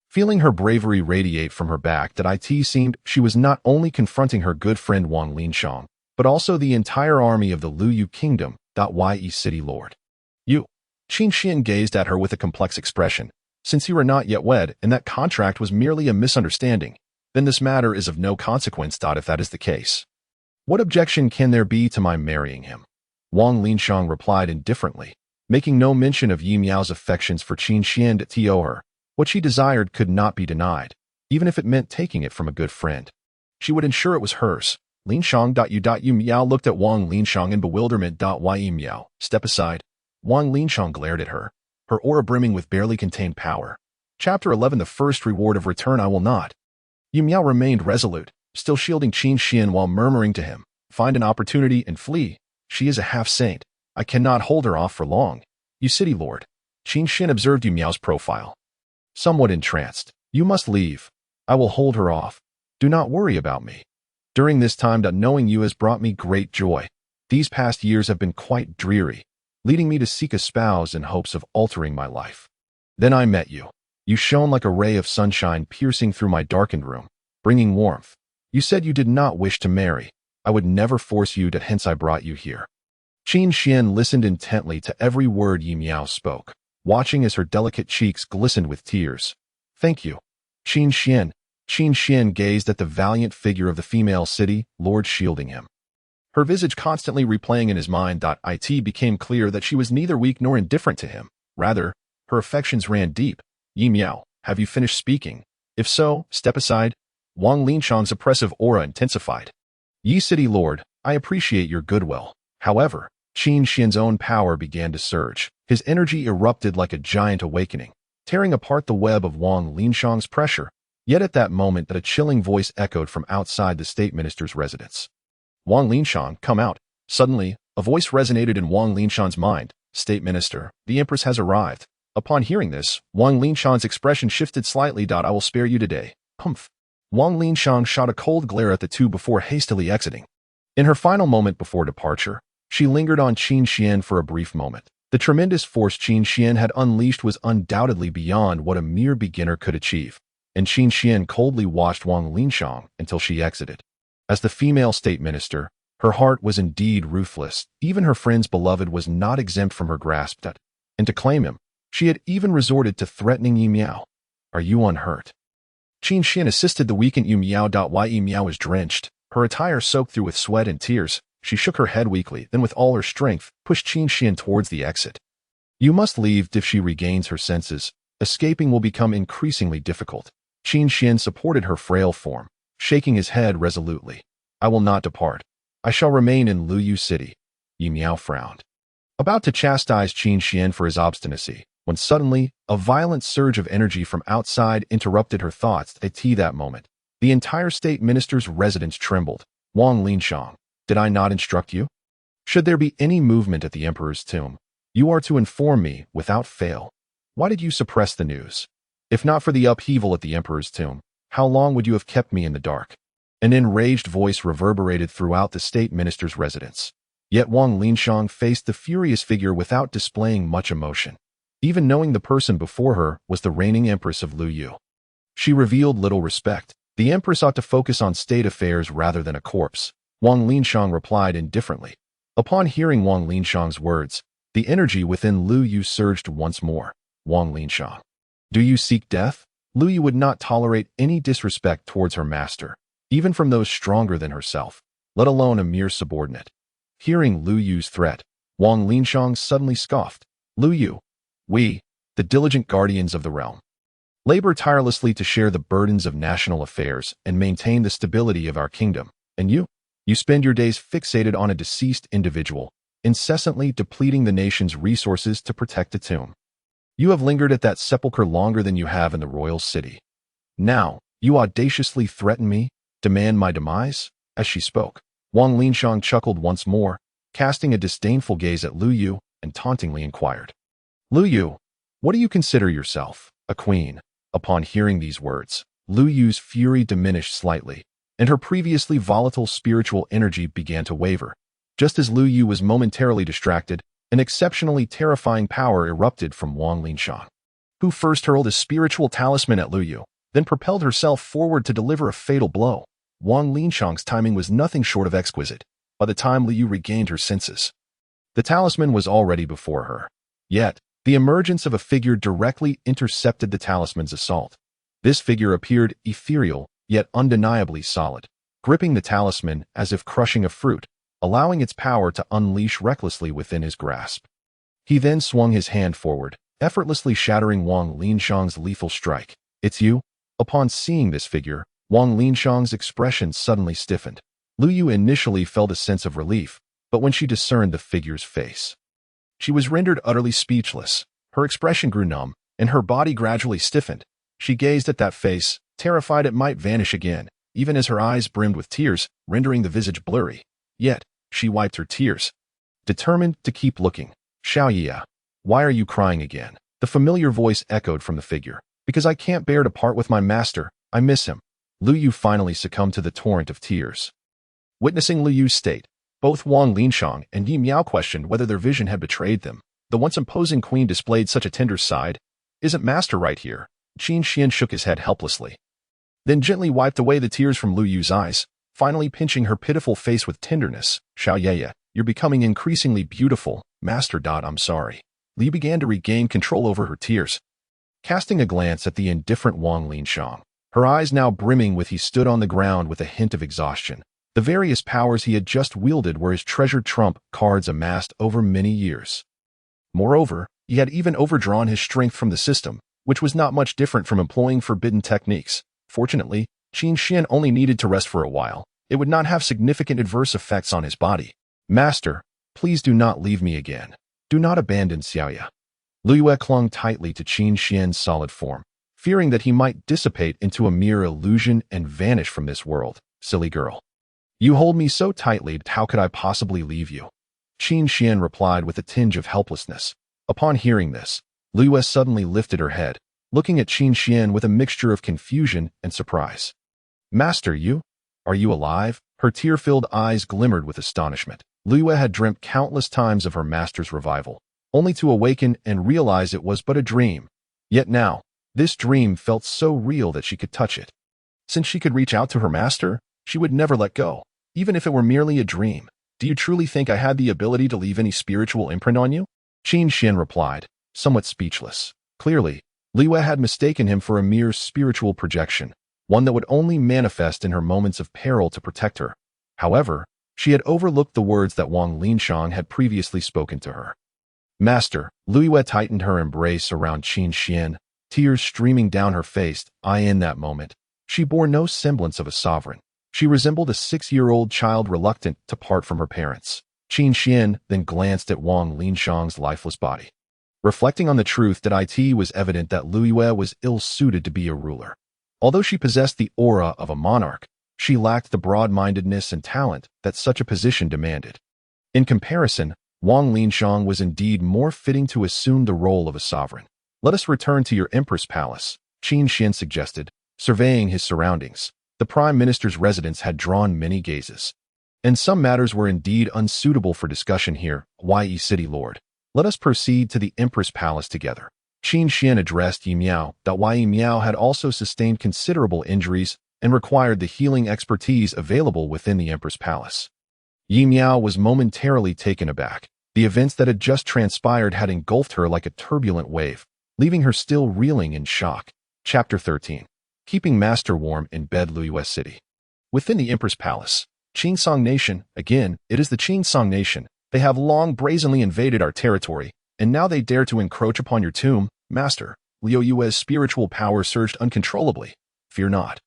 Feeling her bravery radiate from her back, it seemed she was not only confronting her good friend Wang Linshang, but also the entire army of the Luyu Kingdom. Ye city lord. You. Qin Xian gazed at her with a complex expression. Since you are not yet wed and that contract was merely a misunderstanding, then this matter is of no consequence. If that is the case, what objection can there be to my marrying him? Wang Linshang replied indifferently, making no mention of Yi Miao's affections for Qin Xian. To her, what she desired could not be denied, even if it meant taking it from a good friend. She would ensure it was hers. Linshang. Yi Miao looked at Wang Linshang in bewilderment. Yi Miao, step aside. Wang Linshang glared at her, her aura brimming with barely contained power. Chapter 11. The first reward of return. I will not. Yi Miao remained resolute, still shielding Qin Xian while murmuring to him, find an opportunity and flee. She is a half-saint. I cannot hold her off for long. You city lord. Qin Xin observed Yu Miao's profile. Somewhat entranced. You must leave. I will hold her off. Do not worry about me. During this time that knowing you has brought me great joy. These past years have been quite dreary, leading me to seek a spouse in hopes of altering my life. Then I met you. You shone like a ray of sunshine piercing through my darkened room, bringing warmth. You said you did not wish to marry. I would never force you, that hence I brought you here. Qin Xian listened intently to every word Yu Miao spoke, watching as her delicate cheeks glistened with tears. Thank you. Qin Xian. Qin Xian gazed at the valiant figure of the female city, Lord shielding him. Her visage constantly replaying in his mind. It became clear that she was neither weak nor indifferent to him. Rather, her affections ran deep. Yu Miao, have you finished speaking? If so, step aside. Wang Linshang's oppressive aura intensified. Yi City Lord, I appreciate your goodwill. However, Qin Xian's own power began to surge. His energy erupted like a giant awakening, tearing apart the web of Wang Linshang's pressure. Yet at that moment that a chilling voice echoed from outside the state minister's residence. Wang Linshang, come out. Suddenly, a voice resonated in Wang Linshang's mind. State minister, the empress has arrived. Upon hearing this, Wang Linshang's expression shifted slightly. I will spare you today. Humph. Wang Linshang shot a cold glare at the two before hastily exiting. In her final moment before departure, she lingered on Qin Xian for a brief moment. The tremendous force Qin Xian had unleashed was undoubtedly beyond what a mere beginner could achieve, and Qin Xian coldly watched Wang Linshang until she exited. As the female state minister, her heart was indeed ruthless. Even her friend's beloved was not exempt from her grasp, and to claim him, she had even resorted to threatening Yu Miao. Are you unhurt? Qin Xian assisted the weakened Yu Miao. While Yu Miao was drenched, her attire soaked through with sweat and tears, she shook her head weakly, then with all her strength, pushed Qin Xian towards the exit. You must leave. If she regains her senses, escaping will become increasingly difficult. Qin Xian supported her frail form, shaking his head resolutely. I will not depart. I shall remain in Luyu City. Yu Miao frowned, about to chastise Qin Xian for his obstinacy, when suddenly, a violent surge of energy from outside interrupted her thoughts. At that moment, the entire state minister's residence trembled. Wang Linshang, did I not instruct you? Should there be any movement at the emperor's tomb, you are to inform me without fail. Why did you suppress the news? If not for the upheaval at the emperor's tomb, how long would you have kept me in the dark? An enraged voice reverberated throughout the state minister's residence. Yet Wang Linshang faced the furious figure without displaying much emotion, even knowing the person before her was the reigning empress of Luyu. She revealed little respect. The empress ought to focus on state affairs rather than a corpse. Wang Linshang replied indifferently. Upon hearing Wang Linshang's words, the energy within Luyu surged once more. Wang Linshang, do you seek death? Luyu would not tolerate any disrespect towards her master, even from those stronger than herself, let alone a mere subordinate. Hearing Luyu's threat, Wang Linshang suddenly scoffed. Luyu, we, the diligent guardians of the realm, labor tirelessly to share the burdens of national affairs and maintain the stability of our kingdom. And you spend your days fixated on a deceased individual, incessantly depleting the nation's resources to protect the tomb. You have lingered at that sepulchre longer than you have in the royal city. Now, you audaciously threaten me, demand my demise? As she spoke, Wang Linshang chuckled once more, casting a disdainful gaze at Luyu, and tauntingly inquired. Luyu, what do you consider yourself? A queen? Upon hearing these words, Luyu's fury diminished slightly, and her previously volatile spiritual energy began to waver. Just as Luyu was momentarily distracted, an exceptionally terrifying power erupted from Wang Linshang, who first hurled a spiritual talisman at Luyu, then propelled herself forward to deliver a fatal blow. Wang Linshang's timing was nothing short of exquisite. By the time Luyu regained her senses, the talisman was already before her. Yet, the emergence of a figure directly intercepted the talisman's assault. This figure appeared ethereal, yet undeniably solid, gripping the talisman as if crushing a fruit, allowing its power to unleash recklessly within his grasp. He then swung his hand forward, effortlessly shattering Wang Linshang's lethal strike. It's you? Upon seeing this figure, Wang Linshang's expression suddenly stiffened. Luyu initially felt a sense of relief, but when she discerned the figure's face, she was rendered utterly speechless. Her expression grew numb, and her body gradually stiffened. She gazed at that face, terrified it might vanish again, even as her eyes brimmed with tears, rendering the visage blurry. Yet, she wiped her tears, determined to keep looking. Xiaoya, why are you crying again? The familiar voice echoed from the figure. Because I can't bear to part with my master, I miss him. Lu Yu finally succumbed to the torrent of tears. Witnessing Lu Yu's state, both Wang Linshang and Yi Miao questioned whether their vision had betrayed them. The once imposing queen displayed such a tender side. Isn't master right here? Qin Xian shook his head helplessly, then gently wiped away the tears from Lu Yu's eyes, finally pinching her pitiful face with tenderness. Xiao Yeye, you're becoming increasingly beautiful, master. I'm sorry. Li began to regain control over her tears. Casting a glance at the indifferent Wang Linshang, her eyes now brimming with, he stood on the ground with a hint of exhaustion. The various powers he had just wielded were his treasured trump cards amassed over many years. Moreover, he had even overdrawn his strength from the system, which was not much different from employing forbidden techniques. Fortunately, Qin Xian only needed to rest for a while. It would not have significant adverse effects on his body. Master, please do not leave me again. Do not abandon Xiaoya. Lu Yue clung tightly to Qin Xian's solid form, fearing that he might dissipate into a mere illusion and vanish from this world. Silly girl. You hold me so tightly, how could I possibly leave you? Qin Xian replied with a tinge of helplessness. Upon hearing this, Lu Yue suddenly lifted her head, looking at Qin Xian with a mixture of confusion and surprise. Master, are you alive? Her tear-filled eyes glimmered with astonishment. Lu Yue had dreamt countless times of her master's revival, only to awaken and realize it was but a dream. Yet now, this dream felt so real that she could touch it. Since she could reach out to her master, she would never let go, even if it were merely a dream. Do you truly think I had the ability to leave any spiritual imprint on you? Qin Xian replied, somewhat speechless. Clearly, Lu Yue had mistaken him for a mere spiritual projection, one that would only manifest in her moments of peril to protect her. However, she had overlooked the words that Wang Linshang had previously spoken to her. Master, Lu Yue tightened her embrace around Qin Xian, tears streaming down her face. In that moment, she bore no semblance of a sovereign. She resembled a 6-year-old child reluctant to part from her parents. Qin Xian then glanced at Wang Linshang's lifeless body. Reflecting on the truth that it was evident that Lu Yue was ill-suited to be a ruler. Although she possessed the aura of a monarch, she lacked the broad-mindedness and talent that such a position demanded. In comparison, Wang Linshang was indeed more fitting to assume the role of a sovereign. Let us return to your Empress Palace, Qin Xian suggested, surveying his surroundings. The Prime Minister's residence had drawn many gazes, and some matters were indeed unsuitable for discussion here. Ye City Lord, let us proceed to the Empress Palace together. Qin Xian addressed Yi Miao that Yi Miao had also sustained considerable injuries and required the healing expertise available within the Empress Palace. Yi Miao was momentarily taken aback. The events that had just transpired had engulfed her like a turbulent wave, leaving her still reeling in shock. Chapter 13. Keeping Master warm in bed. Lu Yue City. Within the Empress Palace, Qinsong Nation, again, it is the Qinsong Nation. They have long brazenly invaded our territory, and now they dare to encroach upon your tomb, Master. Liu Yue's spiritual power surged uncontrollably. Fear not.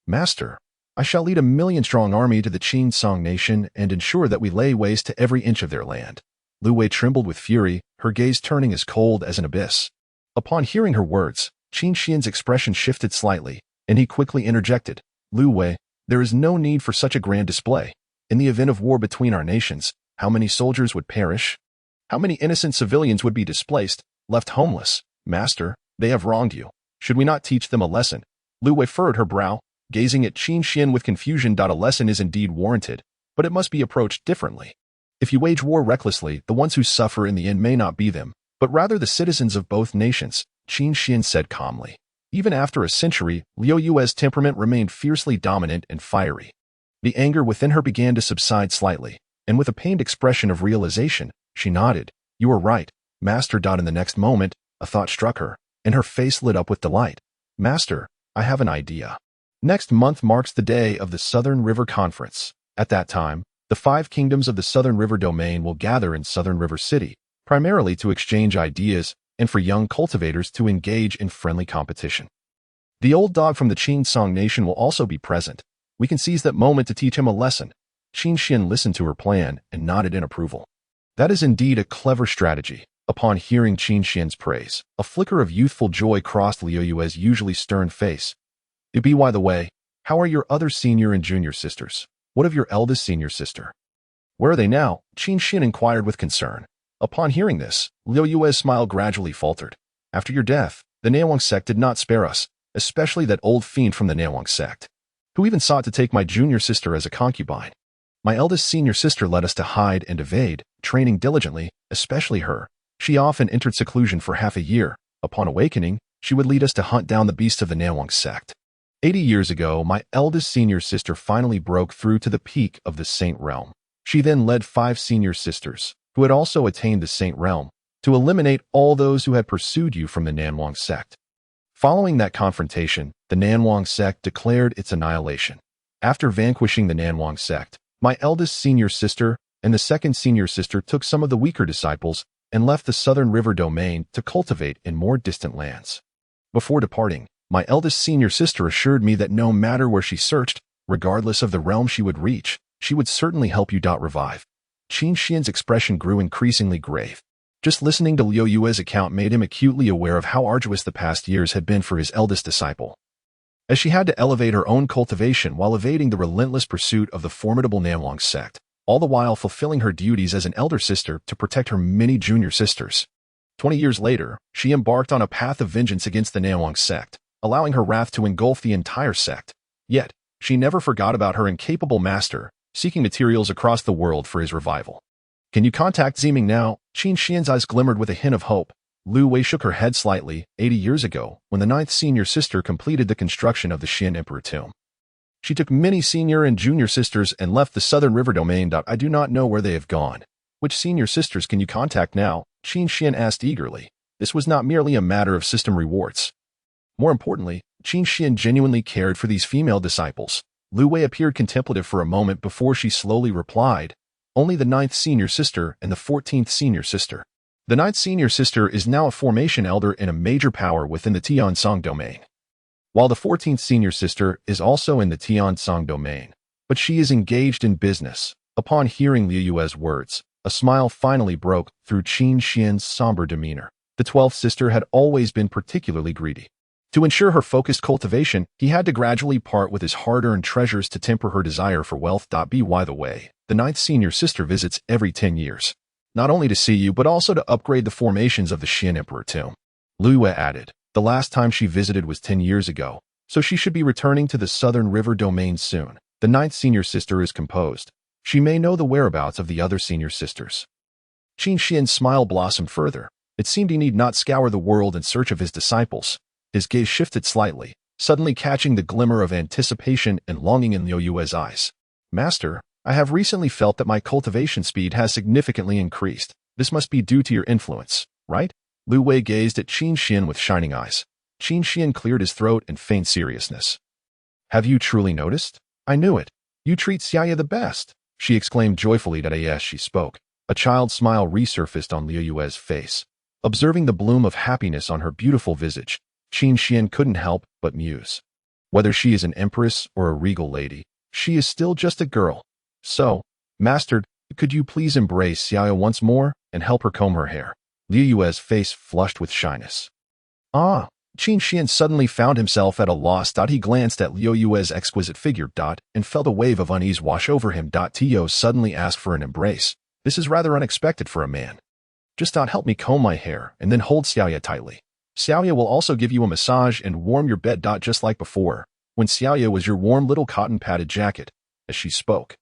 Master, I shall lead a 1,000,000-strong army to the Qinsong Nation and ensure that we lay waste to every inch of their land. Lu Wei trembled with fury, her gaze turning as cold as an abyss. Upon hearing her words, Qin Xian's expression shifted slightly, and he quickly interjected. Lu Wei, there is no need for such a grand display. In the event of war between our nations, how many soldiers would perish? How many innocent civilians would be displaced, left homeless? Master, they have wronged you. Should we not teach them a lesson? Lu Wei furrowed her brow, gazing at Qin Xian with confusion. A lesson is indeed warranted, but it must be approached differently. If you wage war recklessly, the ones who suffer in the end may not be them, but rather the citizens of both nations, Qin Xian said calmly. Even after a century, Liu Yue's temperament remained fiercely dominant and fiery. The anger within her began to subside slightly, and with a pained expression of realization, she nodded. You are right, Master. In the next moment, a thought struck her, and her face lit up with delight. Master, I have an idea. Next month marks the day of the Southern River Conference. At that time, the 5 kingdoms of the Southern River domain will gather in Southern River City, primarily to exchange ideas and for young cultivators to engage in friendly competition. The old dog from the Qinsong Nation will also be present. We can seize that moment to teach him a lesson. Qin Xian listened to her plan and nodded in approval. That is indeed a clever strategy. Upon hearing Qin Xian's praise, a flicker of youthful joy crossed Liu Yue's usually stern face. By the way, how are your other senior and junior sisters? What of your eldest senior sister? Where are they now? Qin Xian inquired with concern. Upon hearing this, Liu Yue's smile gradually faltered. After your death, the Naewang sect did not spare us, especially that old fiend from the Naewang sect, who even sought to take my junior sister as a concubine. My eldest senior sister led us to hide and evade, training diligently, especially her. She often entered seclusion for half a year. Upon awakening, she would lead us to hunt down the beasts of the Naewang sect. 80 years ago, my eldest senior sister finally broke through to the peak of the Saint Realm. She then led 5 senior sisters, who had also attained the Saint Realm, to eliminate all those who had pursued you from the Naewang sect. Following that confrontation, the Naewang sect declared its annihilation. After vanquishing the Naewang sect, my eldest senior sister and the second senior sister took some of the weaker disciples and left the southern river domain to cultivate in more distant lands. Before departing, my eldest senior sister assured me that no matter where she searched, regardless of the realm she would reach, she would certainly help you. Revive. Qin Xian's expression grew increasingly grave. Just listening to Liu Yue's account made him acutely aware of how arduous the past years had been for his eldest disciple, as she had to elevate her own cultivation while evading the relentless pursuit of the formidable Naewang sect, all the while fulfilling her duties as an elder sister to protect her many junior sisters. 20 years later, she embarked on a path of vengeance against the Naewang sect, allowing her wrath to engulf the entire sect. Yet, she never forgot about her incapable master, seeking materials across the world for his revival. Can you contact Ziming now? Qin Xian's eyes glimmered with a hint of hope. Lu Wei shook her head slightly. 80 years ago, when the 9th senior sister completed the construction of the Xian Emperor tomb, she took many senior and junior sisters and left the southern river domain. I do not know where they have gone. Which senior sisters can you contact now? Qin Xian asked eagerly. This was not merely a matter of system rewards. More importantly, Qin Xian genuinely cared for these female disciples. Lu Wei appeared contemplative for a moment before she slowly replied, only the 9th senior sister and the 14th senior sister. The 9th senior sister is now a formation elder and a major power within the Tiansong domain, while the 14th senior sister is also in the Tiansong domain, but she is engaged in business. Upon hearing Liu Yue's words, a smile finally broke through Qin Xian's somber demeanor. The 12th sister had always been particularly greedy. To ensure her focused cultivation, he had to gradually part with his hard-earned treasures to temper her desire for wealth. By the way, the 9th senior sister visits every 10 years, not only to see you but also to upgrade the formations of the Xian Emperor tomb. Lu Yue added, the last time she visited was 10 years ago, so she should be returning to the southern river domain soon. The 9th senior sister is composed. She may know the whereabouts of the other senior sisters. Qin Xian's smile blossomed further. It seemed he need not scour the world in search of his disciples. His gaze shifted slightly, suddenly catching the glimmer of anticipation and longing in Liu Yue's eyes. Master, I have recently felt that my cultivation speed has significantly increased. This must be due to your influence, right? Lu Wei gazed at Qin Xian with shining eyes. Qin Xian cleared his throat in faint seriousness. Have you truly noticed? I knew it. You treat Xiaoya the best, she exclaimed joyfully as she spoke. A child's smile resurfaced on Liu Yue's face. Observing the bloom of happiness on her beautiful visage, Qin Xian couldn't help but muse. Whether she is an empress or a regal lady, she is still just a girl. So, Master, could you please embrace Xiaoya once more and help her comb her hair? Liu Yue's face flushed with shyness. Ah! Qin Xian suddenly found himself at a loss. He glanced at Liu Yue's exquisite figure, and felt a wave of unease wash over him. Tio suddenly asked for an embrace. This is rather unexpected for a man. Just help me comb my hair and then hold Xiaoya tightly. Xiaoya will also give you a massage and warm your bed. Just like before, when Xiaoya was your warm little cotton-padded jacket. As she spoke,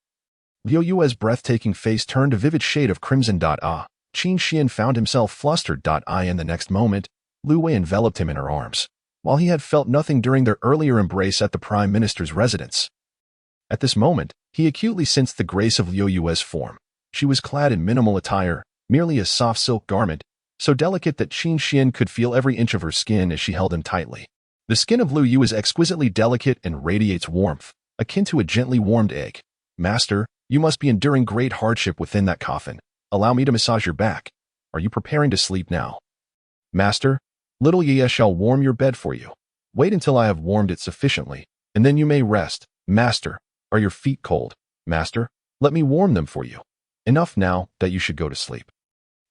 Liu Yue's breathtaking face turned a vivid shade of crimson. Qin Xian found himself flustered. In the next moment, Lu Wei enveloped him in her arms, while he had felt nothing during their earlier embrace at the Prime Minister's residence. At this moment, he acutely sensed the grace of Liu Yue's form. She was clad in minimal attire, merely a soft silk garment, so delicate that Qin Xian could feel every inch of her skin as she held him tightly. The skin of Lu Yu is exquisitely delicate and radiates warmth, akin to a gently warmed egg. Master, you must be enduring great hardship within that coffin. Allow me to massage your back. Are you preparing to sleep now? Master, little Ye shall warm your bed for you. Wait until I have warmed it sufficiently, and then you may rest. Master, are your feet cold? Master, let me warm them for you. Enough now that you should go to sleep.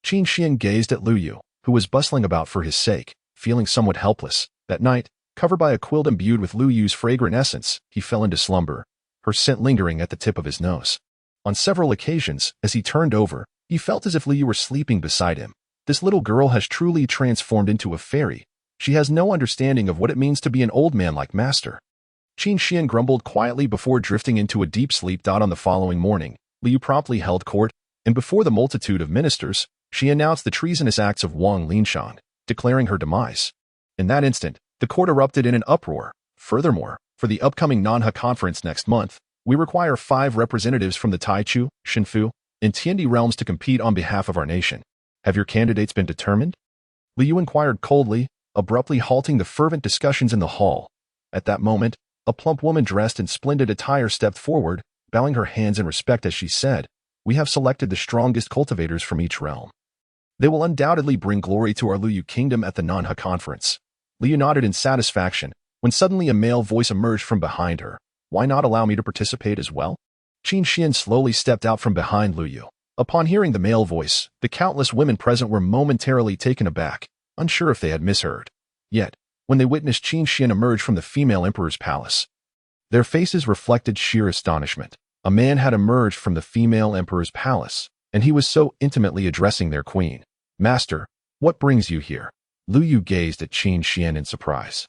Qin Xian gazed at Lu Yu, who was bustling about for his sake, feeling somewhat helpless. That night, covered by a quilt imbued with Lu Yu's fragrant essence, he fell into slumber, her scent lingering at the tip of his nose. On several occasions, as he turned over, he felt as if Lu Yu were sleeping beside him. This little girl has truly transformed into a fairy. She has no understanding of what it means to be an old man like Master. Qin Xian grumbled quietly before drifting into a deep sleep. On the following morning, Liu promptly held court, and before the multitude of ministers, she announced the treasonous acts of Wang Linshan, declaring her demise. In that instant, the court erupted in an uproar. Furthermore, for the upcoming Nanha conference next month, we require 5 representatives from the Taichu, Shinfu, and Tiandi realms to compete on behalf of our nation. Have your candidates been determined? Liu inquired coldly, abruptly halting the fervent discussions in the hall. At that moment, a plump woman dressed in splendid attire stepped forward, bowing her hands in respect as she said, "We have selected the strongest cultivators from each realm. They will undoubtedly bring glory to our Luyu kingdom at the Nanha conference." Liu nodded in satisfaction, when suddenly a male voice emerged from behind her. "Why not allow me to participate as well?" Qin Xian slowly stepped out from behind Liu. Upon hearing the male voice, the countless women present were momentarily taken aback, unsure if they had misheard. Yet, when they witnessed Qin Xian emerge from the female emperor's palace, their faces reflected sheer astonishment. A man had emerged from the female emperor's palace, and he was so intimately addressing their queen. "Master, what brings you here?" Liu gazed at Qin Xian in surprise.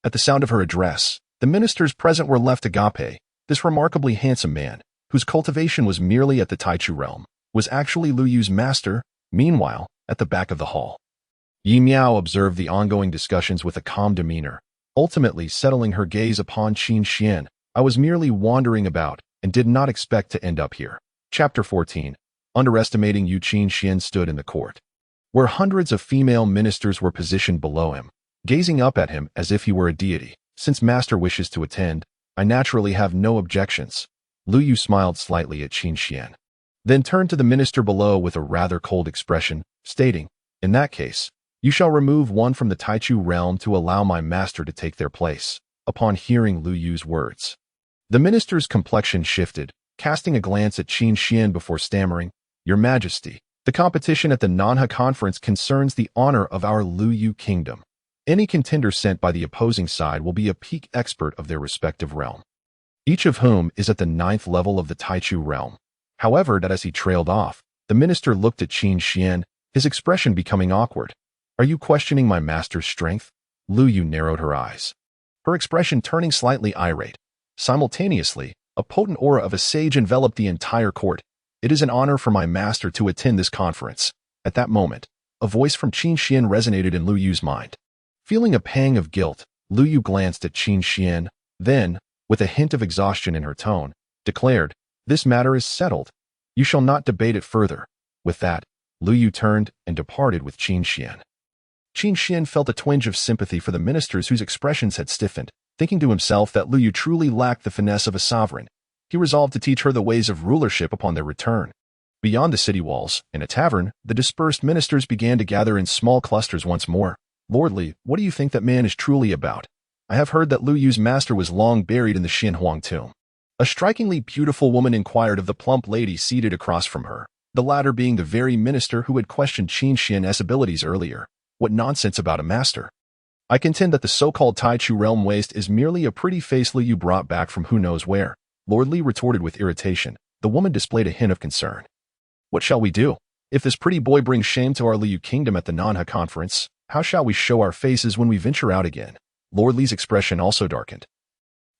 At the sound of her address, the ministers present were left agape. This remarkably handsome man, whose cultivation was merely at the Taichu realm, was actually Liyu's master. Meanwhile, at the back of the hall, Yi Miao observed the ongoing discussions with a calm demeanor, ultimately settling her gaze upon Qin Xian. "I was merely wandering about and did not expect to end up here." Chapter 14. Underestimating Yu. Qin Xian stood in the court, where hundreds of female ministers were positioned below him, gazing up at him as if he were a deity. "Since Master wishes to attend, I naturally have no objections." Liu smiled slightly at Qin Xian, then turned to the minister below with a rather cold expression, stating, "In that case, you shall remove one from the Taichu realm to allow my master to take their place." Upon hearing Liyu's words, the minister's complexion shifted, casting a glance at Qin Xian before stammering, "Your Majesty, the competition at the Nanha conference concerns the honor of our Luyu kingdom. Any contender sent by the opposing side will be a peak expert of their respective realm, each of whom is at the 9th level of the Taichu realm." However, as he trailed off, the minister looked at Qin Xian, his expression becoming awkward. "Are you questioning my master's strength?" Liu narrowed her eyes, her expression turning slightly irate. Simultaneously, a potent aura of a sage enveloped the entire court. "It is an honor for my master to attend this conference." At that moment, a voice from Qin Xian resonated in Liyu's mind. Feeling a pang of guilt, Liu glanced at Qin Xian, then, with a hint of exhaustion in her tone, declared, "This matter is settled. You shall not debate it further." With that, Liu turned and departed with Qin Xian. Qin Xian felt a twinge of sympathy for the ministers whose expressions had stiffened. Thinking to himself that Liu truly lacked the finesse of a sovereign, he resolved to teach her the ways of rulership upon their return. Beyond the city walls, in a tavern, the dispersed ministers began to gather in small clusters once more. "Lordly, what do you think that man is truly about? I have heard that Liyu's master was long buried in the Xinhuang tomb." A strikingly beautiful woman inquired of the plump lady seated across from her, the latter being the very minister who had questioned Qin Xian's abilities earlier. "What nonsense about a master! I contend that the so-called Taichu realm waste is merely a pretty face Liu brought back from who knows where." Lordly retorted with irritation. The woman displayed a hint of concern. "What shall we do? If this pretty boy brings shame to our Liu kingdom at the Nanha conference, how shall we show our faces when we venture out again?" Lordly's expression also darkened,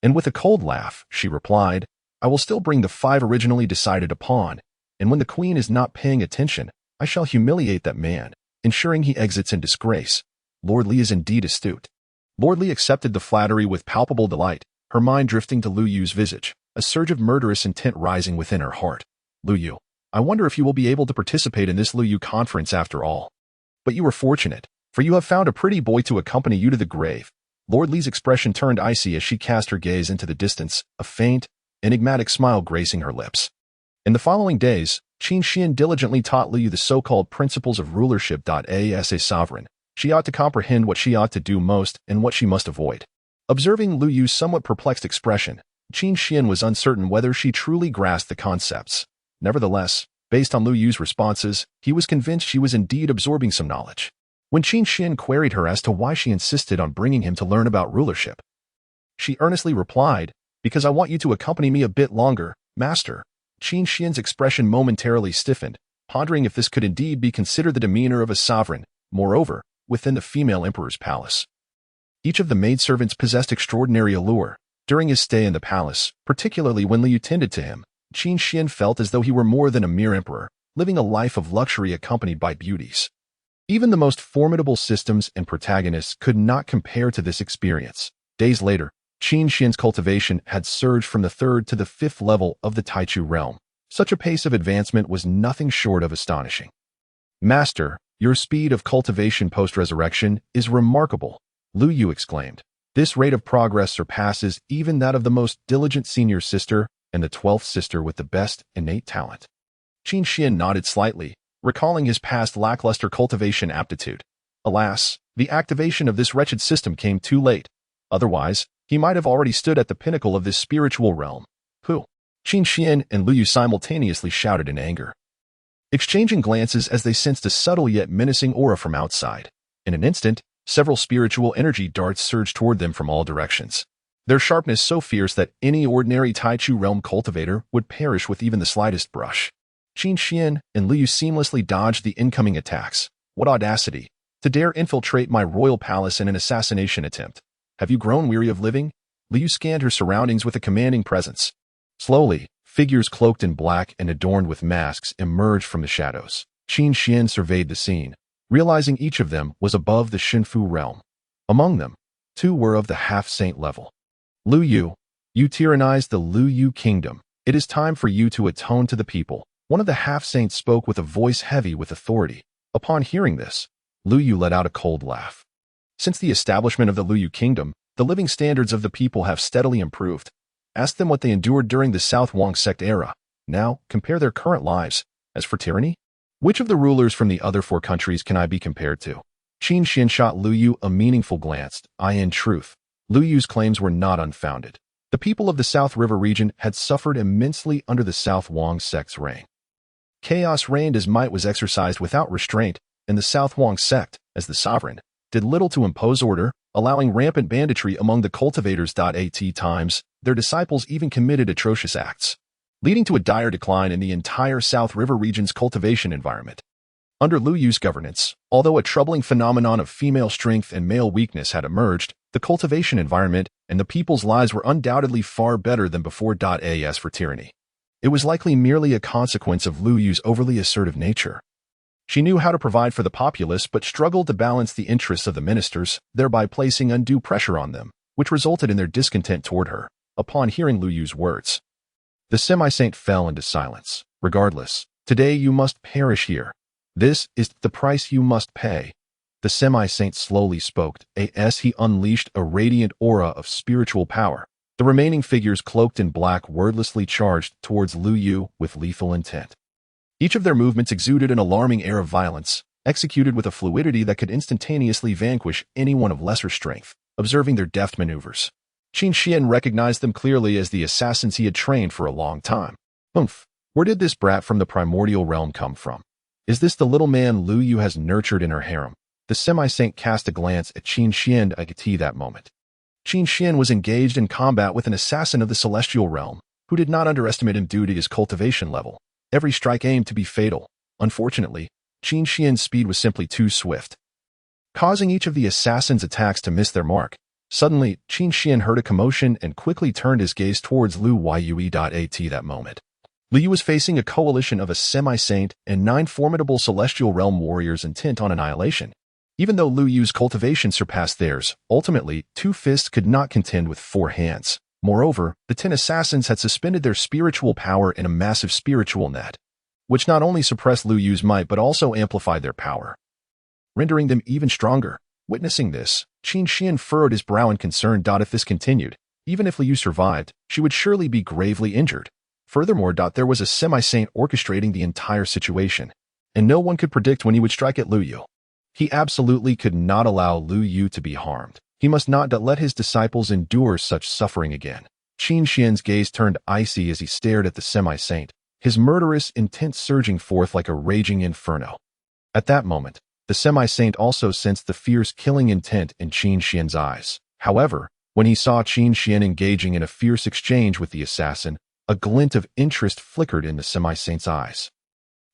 and with a cold laugh, she replied, "I will still bring the 5 originally decided upon, and when the queen is not paying attention, I shall humiliate that man, ensuring he exits in disgrace." Lordly is indeed astute. Lordly accepted the flattery with palpable delight, her mind drifting to Liyu's visage, a surge of murderous intent rising within her heart. "Liu, I wonder if you will be able to participate in this Liu conference after all. But you are fortunate, for you have found a pretty boy to accompany you to the grave." Lordly's expression turned icy as she cast her gaze into the distance, a faint, enigmatic smile gracing her lips. In the following days, Qin Xian diligently taught Liu the so-called principles of rulership. As a sovereign, she ought to comprehend what she ought to do most and what she must avoid. Observing Liyu's somewhat perplexed expression, Qin Xian was uncertain whether she truly grasped the concepts. Nevertheless, based on Liyu's responses, he was convinced she was indeed absorbing some knowledge. When Qin Xian queried her as to why she insisted on bringing him to learn about rulership, she earnestly replied, "Because I want you to accompany me a bit longer, master." Qin Xian's expression momentarily stiffened, pondering if this could indeed be considered the demeanor of a sovereign. Moreover, within the female emperor's palace, each of the maidservants possessed extraordinary allure. During his stay in the palace, particularly when Liu tended to him, Qin Xian felt as though he were more than a mere emperor, living a life of luxury accompanied by beauties. Even the most formidable systems and protagonists could not compare to this experience. Days later, Qin Xian's cultivation had surged from the 3rd to the 5th level of the Taichu realm. Such a pace of advancement was nothing short of astonishing. "Master, your speed of cultivation post-resurrection is remarkable," Lu Yu exclaimed. "This rate of progress surpasses even that of the most diligent senior sister and the 12th sister with the best innate talent." Qin Xian nodded slightly, recalling his past lackluster cultivation aptitude. Alas, the activation of this wretched system came too late. Otherwise, he might have already stood at the pinnacle of this spiritual realm. "Who?" Qin Xian and Lu Yu simultaneously shouted in anger, exchanging glances as they sensed a subtle yet menacing aura from outside. In an instant, several spiritual energy darts surged toward them from all directions, their sharpness so fierce that any ordinary Taichu realm cultivator would perish with even the slightest brush. Qin Xian and Lu Yu seamlessly dodged the incoming attacks. "What audacity! To dare infiltrate my royal palace in an assassination attempt. Have you grown weary of living?" Lu Yu scanned her surroundings with a commanding presence. Slowly, figures cloaked in black and adorned with masks emerged from the shadows. Qin Xian surveyed the scene, realizing each of them was above the Shinfu realm. Among them, 2 were of the half-saint level. "Lu Yu, you tyrannized the Lu Yu kingdom. It is time for you to atone to the people." One of the half-saints spoke with a voice heavy with authority. Upon hearing this, Lu Yu let out a cold laugh. Since the establishment of the Lu Yu kingdom, the living standards of the people have steadily improved. Ask them what they endured during the South Wang sect era. Now, compare their current lives. As for tyranny, which of the rulers from the other 4 countries can I be compared to? Qin Xian shot Lu Yu a meaningful glance. In truth, Lu Yu's claims were not unfounded. The people of the South River region had suffered immensely under the South Wang sect's reign. Chaos reigned as might was exercised without restraint, and the South Wang sect, as the sovereign, did little to impose order, allowing rampant banditry among the cultivators. At times, their disciples even committed atrocious acts, leading to a dire decline in the entire South River region's cultivation environment. Under Lu Yu's governance, although a troubling phenomenon of female strength and male weakness had emerged, the cultivation environment and the people's lives were undoubtedly far better than before. As for tyranny, it was likely merely a consequence of Lu Yu's overly assertive nature. She knew how to provide for the populace but struggled to balance the interests of the ministers, thereby placing undue pressure on them, which resulted in their discontent toward her. Upon hearing Lu Yu's words, the semi-saint fell into silence. "Regardless, today you must perish here. This is the price you must pay." The semi-saint slowly spoke as he unleashed a radiant aura of spiritual power. The remaining figures cloaked in black wordlessly charged towards Lu Yu with lethal intent. Each of their movements exuded an alarming air of violence, executed with a fluidity that could instantaneously vanquish anyone of lesser strength. Observing their deft maneuvers, Qin Xian recognized them clearly as the assassins he had trained for a long time. Where did this brat from the primordial realm come from? Is this the little man Lu Yu has nurtured in her harem? The semi-saint cast a glance at Qin Xian at that moment. Qin Xian was engaged in combat with an assassin of the celestial realm, who did not underestimate him due to his cultivation level. Every strike aimed to be fatal. Unfortunately, Qin Xian's speed was simply too swift, causing each of the assassin's attacks to miss their mark. Suddenly, Qin Xian heard a commotion and quickly turned his gaze towards Lu Yue. At that moment, Lu Yu was facing a coalition of a semi-saint and 9 formidable celestial realm warriors intent on annihilation. Even though Lu Yu's cultivation surpassed theirs, ultimately, 2 fists could not contend with 4 hands. Moreover, the 10 assassins had suspended their spiritual power in a massive spiritual net, which not only suppressed Lu Yu's might but also amplified their power, rendering them even stronger. Witnessing this, Qin Xian furrowed his brow in concern. If this continued, even if Lu Yu survived, she would surely be gravely injured. Furthermore, there was a semi-saint orchestrating the entire situation, and no one could predict when he would strike at Lu Yu. He absolutely could not allow Lu Yu to be harmed. He must not let his disciples endure such suffering again. Qin Xian's gaze turned icy as he stared at the semi-saint, his murderous intent surging forth like a raging inferno. At that moment, the semi-saint also sensed the fierce killing intent in Qin Xian's eyes. However, when he saw Qin Xian engaging in a fierce exchange with the assassin, a glint of interest flickered in the semi-saint's eyes.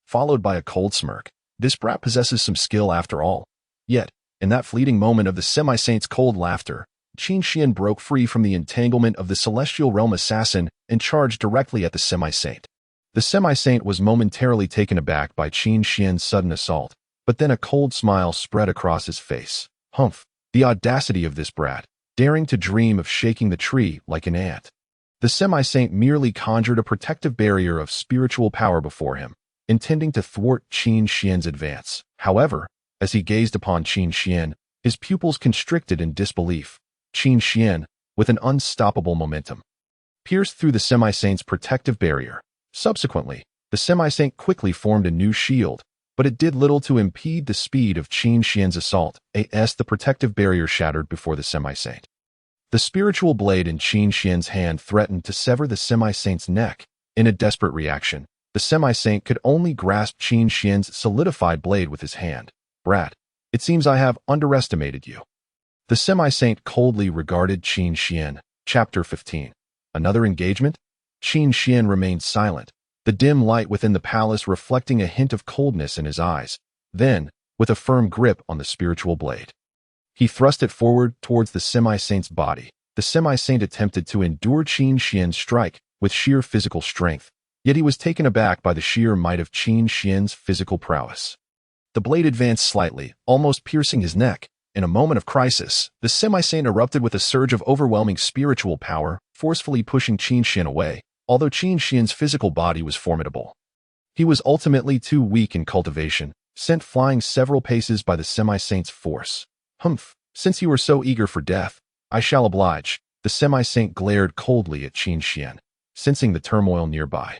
followed by a cold smirk. This brat possesses some skill after all. Yet, in that fleeting moment of the semi-saint's cold laughter, Qin Xian broke free from the entanglement of the celestial realm assassin and charged directly at the semi-saint. The semi-saint was momentarily taken aback by Qin Xian's sudden assault, but then a cold smile spread across his face. Humph! The audacity of this brat, daring to dream of shaking the tree like an ant. The semi-saint merely conjured a protective barrier of spiritual power before him, intending to thwart Qin Xian's advance. However, as he gazed upon Qin Xian, his pupils constricted in disbelief. Qin Xian, with an unstoppable momentum, pierced through the semi-saint's protective barrier. Subsequently, the semi-saint quickly formed a new shield, but it did little to impede the speed of Qin Xian's assault. The protective barrier shattered before the semi-saint. The spiritual blade in Qin Xian's hand threatened to sever the semi-saint's neck. In a desperate reaction, the semi-saint could only grasp Qin Xian's solidified blade with his hand. Brat, it seems I have underestimated you. The semi-saint coldly regarded Qin Xian. Chapter 15. Another engagement? Qin Xian remained silent, the dim light within the palace reflecting a hint of coldness in his eyes. Then, with a firm grip on the spiritual blade, he thrust it forward towards the semi-saint's body. The semi-saint attempted to endure Qin Xian's strike with sheer physical strength, yet he was taken aback by the sheer might of Qin Xian's physical prowess. The blade advanced slightly, almost piercing his neck. In a moment of crisis, the semi-saint erupted with a surge of overwhelming spiritual power, forcefully pushing Qin Xian away. Although Qin Xian's physical body was formidable, he was ultimately too weak in cultivation, sent flying several paces by the semi-saint's force. Humph! Since you are so eager for death, I shall oblige. The semi-saint glared coldly at Qin Xian, sensing the turmoil nearby.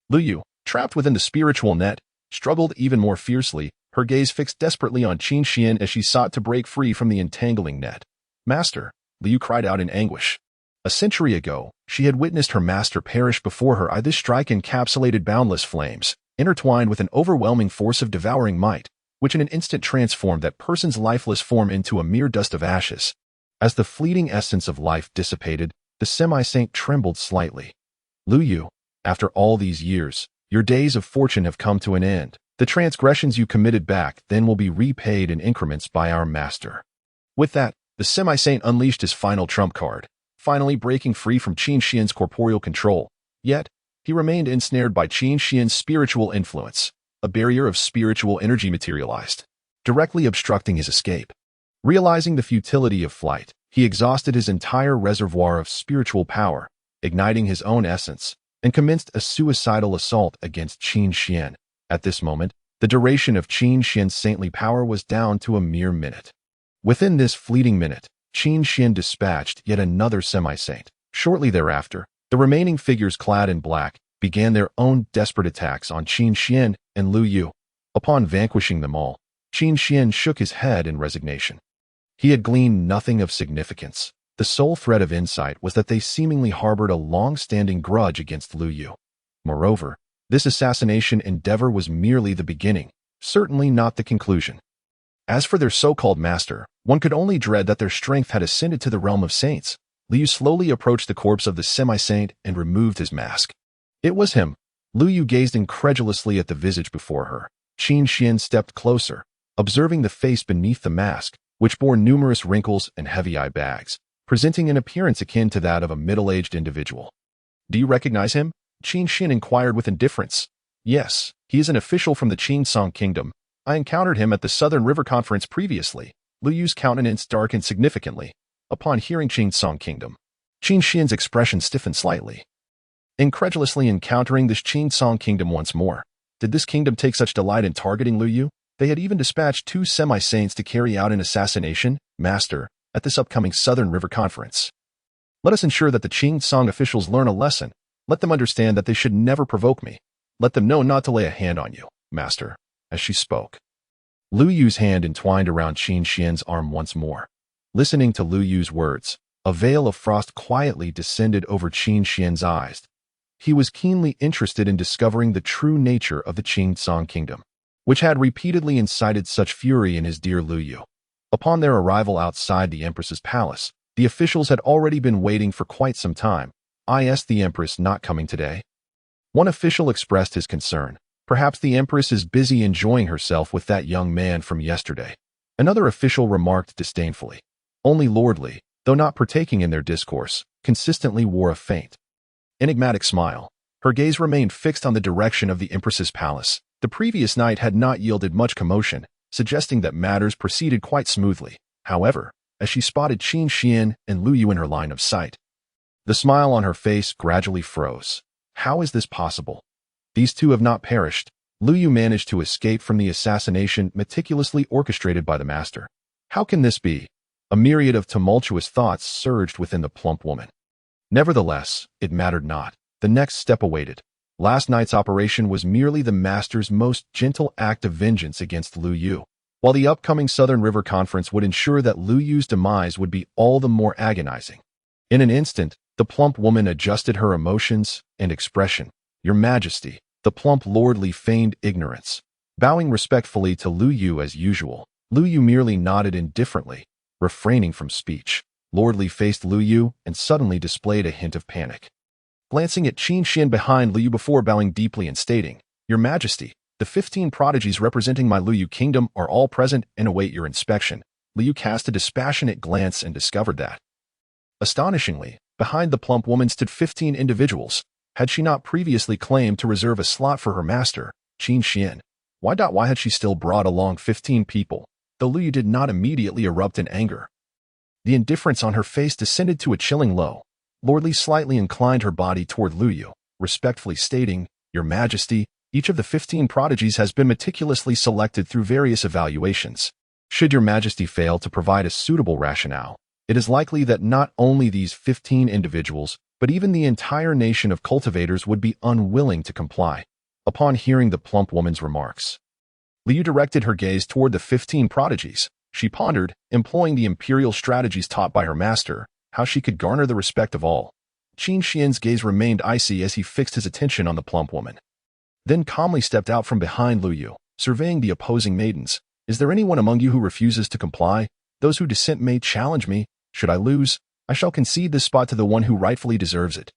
Lu Yu, trapped within the spiritual net, struggled even more fiercely, her gaze fixed desperately on Qin Xian as she sought to break free from the entangling net. Master, Lu Yu cried out in anguish. A century ago, she had witnessed her master perish before her eyes. This strike encapsulated boundless flames, intertwined with an overwhelming force of devouring might, which in an instant transformed that person's lifeless form into a mere dust of ashes. As the fleeting essence of life dissipated, the semi-saint trembled slightly. Lu Yu, after all these years, your days of fortune have come to an end. The transgressions you committed back then will be repaid in increments by our master. With that, the semi-saint unleashed his final trump card, finally breaking free from Qin Xian's corporeal control. Yet, he remained ensnared by Qin Xian's spiritual influence. A barrier of spiritual energy materialized, directly obstructing his escape. Realizing the futility of flight, he exhausted his entire reservoir of spiritual power, igniting his own essence, and commenced a suicidal assault against Qin Xian. At this moment, the duration of Qin Xian's saintly power was down to a mere minute. Within this fleeting minute, Qin Xian dispatched yet another semi-saint. Shortly thereafter, the remaining figures clad in black began their own desperate attacks on Qin Xian and Lu Yu. Upon vanquishing them all, Qin Xian shook his head in resignation. He had gleaned nothing of significance. The sole thread of insight was that they seemingly harbored a long-standing grudge against Lu Yu. Moreover, this assassination endeavor was merely the beginning, certainly not the conclusion. As for their so-called master, one could only dread that their strength had ascended to the realm of saints. Lu Yu slowly approached the corpse of the semi-saint and removed his mask. It was him. Lu Yu gazed incredulously at the visage before her. Qin Xian stepped closer, observing the face beneath the mask, which bore numerous wrinkles and heavy eye bags, presenting an appearance akin to that of a middle-aged individual. Do you recognize him? Qin Xian inquired with indifference. Yes, he is an official from the Qingsong Kingdom. I encountered him at the Southern River Conference previously. Lu Yu's countenance darkened significantly. Upon hearing Qingsong Kingdom, Qin Xian's expression stiffened slightly. Incredulously encountering this Qingsong Kingdom once more. Did this kingdom take such delight in targeting Lu Yu? They had even dispatched 2 semi-saints to carry out an assassination, master, at this upcoming Southern River Conference. Let us ensure that the Qingsong officials learn a lesson. Let them understand that they should never provoke me. Let them know not to lay a hand on you, master. As she spoke, Lu Yu's hand entwined around Qin Xian's arm once more. Listening to Lu Yu's words, a veil of frost quietly descended over Qin Xian's eyes. He was keenly interested in discovering the true nature of the Qingsong Kingdom, which had repeatedly incited such fury in his dear Lu Yu. Upon their arrival outside the Empress's palace, the officials had already been waiting for quite some time. I asked the Empress not coming today. One official expressed his concern. Perhaps the Empress is busy enjoying herself with that young man from yesterday. Another official remarked disdainfully. Only Lord Li, though not partaking in their discourse, consistently wore a faint, enigmatic smile. Her gaze remained fixed on the direction of the Empress's palace. The previous night had not yielded much commotion, suggesting that matters proceeded quite smoothly. However, as she spotted Qin Xian and Lu Yu in her line of sight, the smile on her face gradually froze. How is this possible? These two have not perished. Lu Yu managed to escape from the assassination meticulously orchestrated by the master. How can this be? A myriad of tumultuous thoughts surged within the plump woman. Nevertheless, it mattered not. The next step awaited. Last night's operation was merely the master's most gentle act of vengeance against Lu Yu, while the upcoming Southern River Conference would ensure that Lu Yu's demise would be all the more agonizing. In an instant, the plump woman adjusted her emotions and expression. Your Majesty, the plump Lord Li feigned ignorance. Bowing respectfully to Lu Yu as usual, Lu Yu merely nodded indifferently, refraining from speech. Lord Li faced Lu Yu and suddenly displayed a hint of panic. Glancing at Qin Xian behind Lu Yu before bowing deeply and stating, Your Majesty, the 15 prodigies representing my Lu Yu kingdom are all present and await your inspection. Lu Yu cast a dispassionate glance and discovered that, astonishingly, behind the plump woman stood 15 individuals. Had she not previously claimed to reserve a slot for her master, Qin Xian? Why had she still brought along 15 people? Though Lu Yu did not immediately erupt in anger, the indifference on her face descended to a chilling low. Lord Li slightly inclined her body toward Lu Yu, respectfully stating, Your Majesty, each of the 15 prodigies has been meticulously selected through various evaluations. Should Your Majesty fail to provide a suitable rationale, it is likely that not only these 15 individuals, but even the entire nation of cultivators would be unwilling to comply. Upon hearing the plump woman's remarks, Lu Yu directed her gaze toward the 15 prodigies. She pondered, employing the imperial strategies taught by her master, how she could garner the respect of all. Qin Xian's gaze remained icy as he fixed his attention on the plump woman, then calmly stepped out from behind Lu Yu, surveying the opposing maidens. Is there anyone among you who refuses to comply? Those who dissent may challenge me. Should I lose, I shall concede this spot to the one who rightfully deserves it.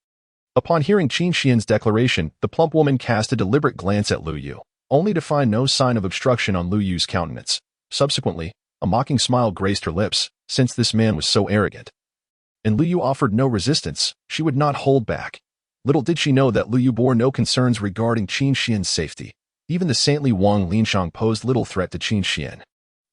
Upon hearing Qin Xian's declaration, the plump woman cast a deliberate glance at Lu Yu, only to find no sign of obstruction on Lu Yu's countenance. Subsequently, a mocking smile graced her lips. Since this man was so arrogant, and Lu Yu offered no resistance, she would not hold back. Little did she know that Lu Yu bore no concerns regarding Qin Xian's safety. Even the saintly Wang Linshang posed little threat to Qin Xian.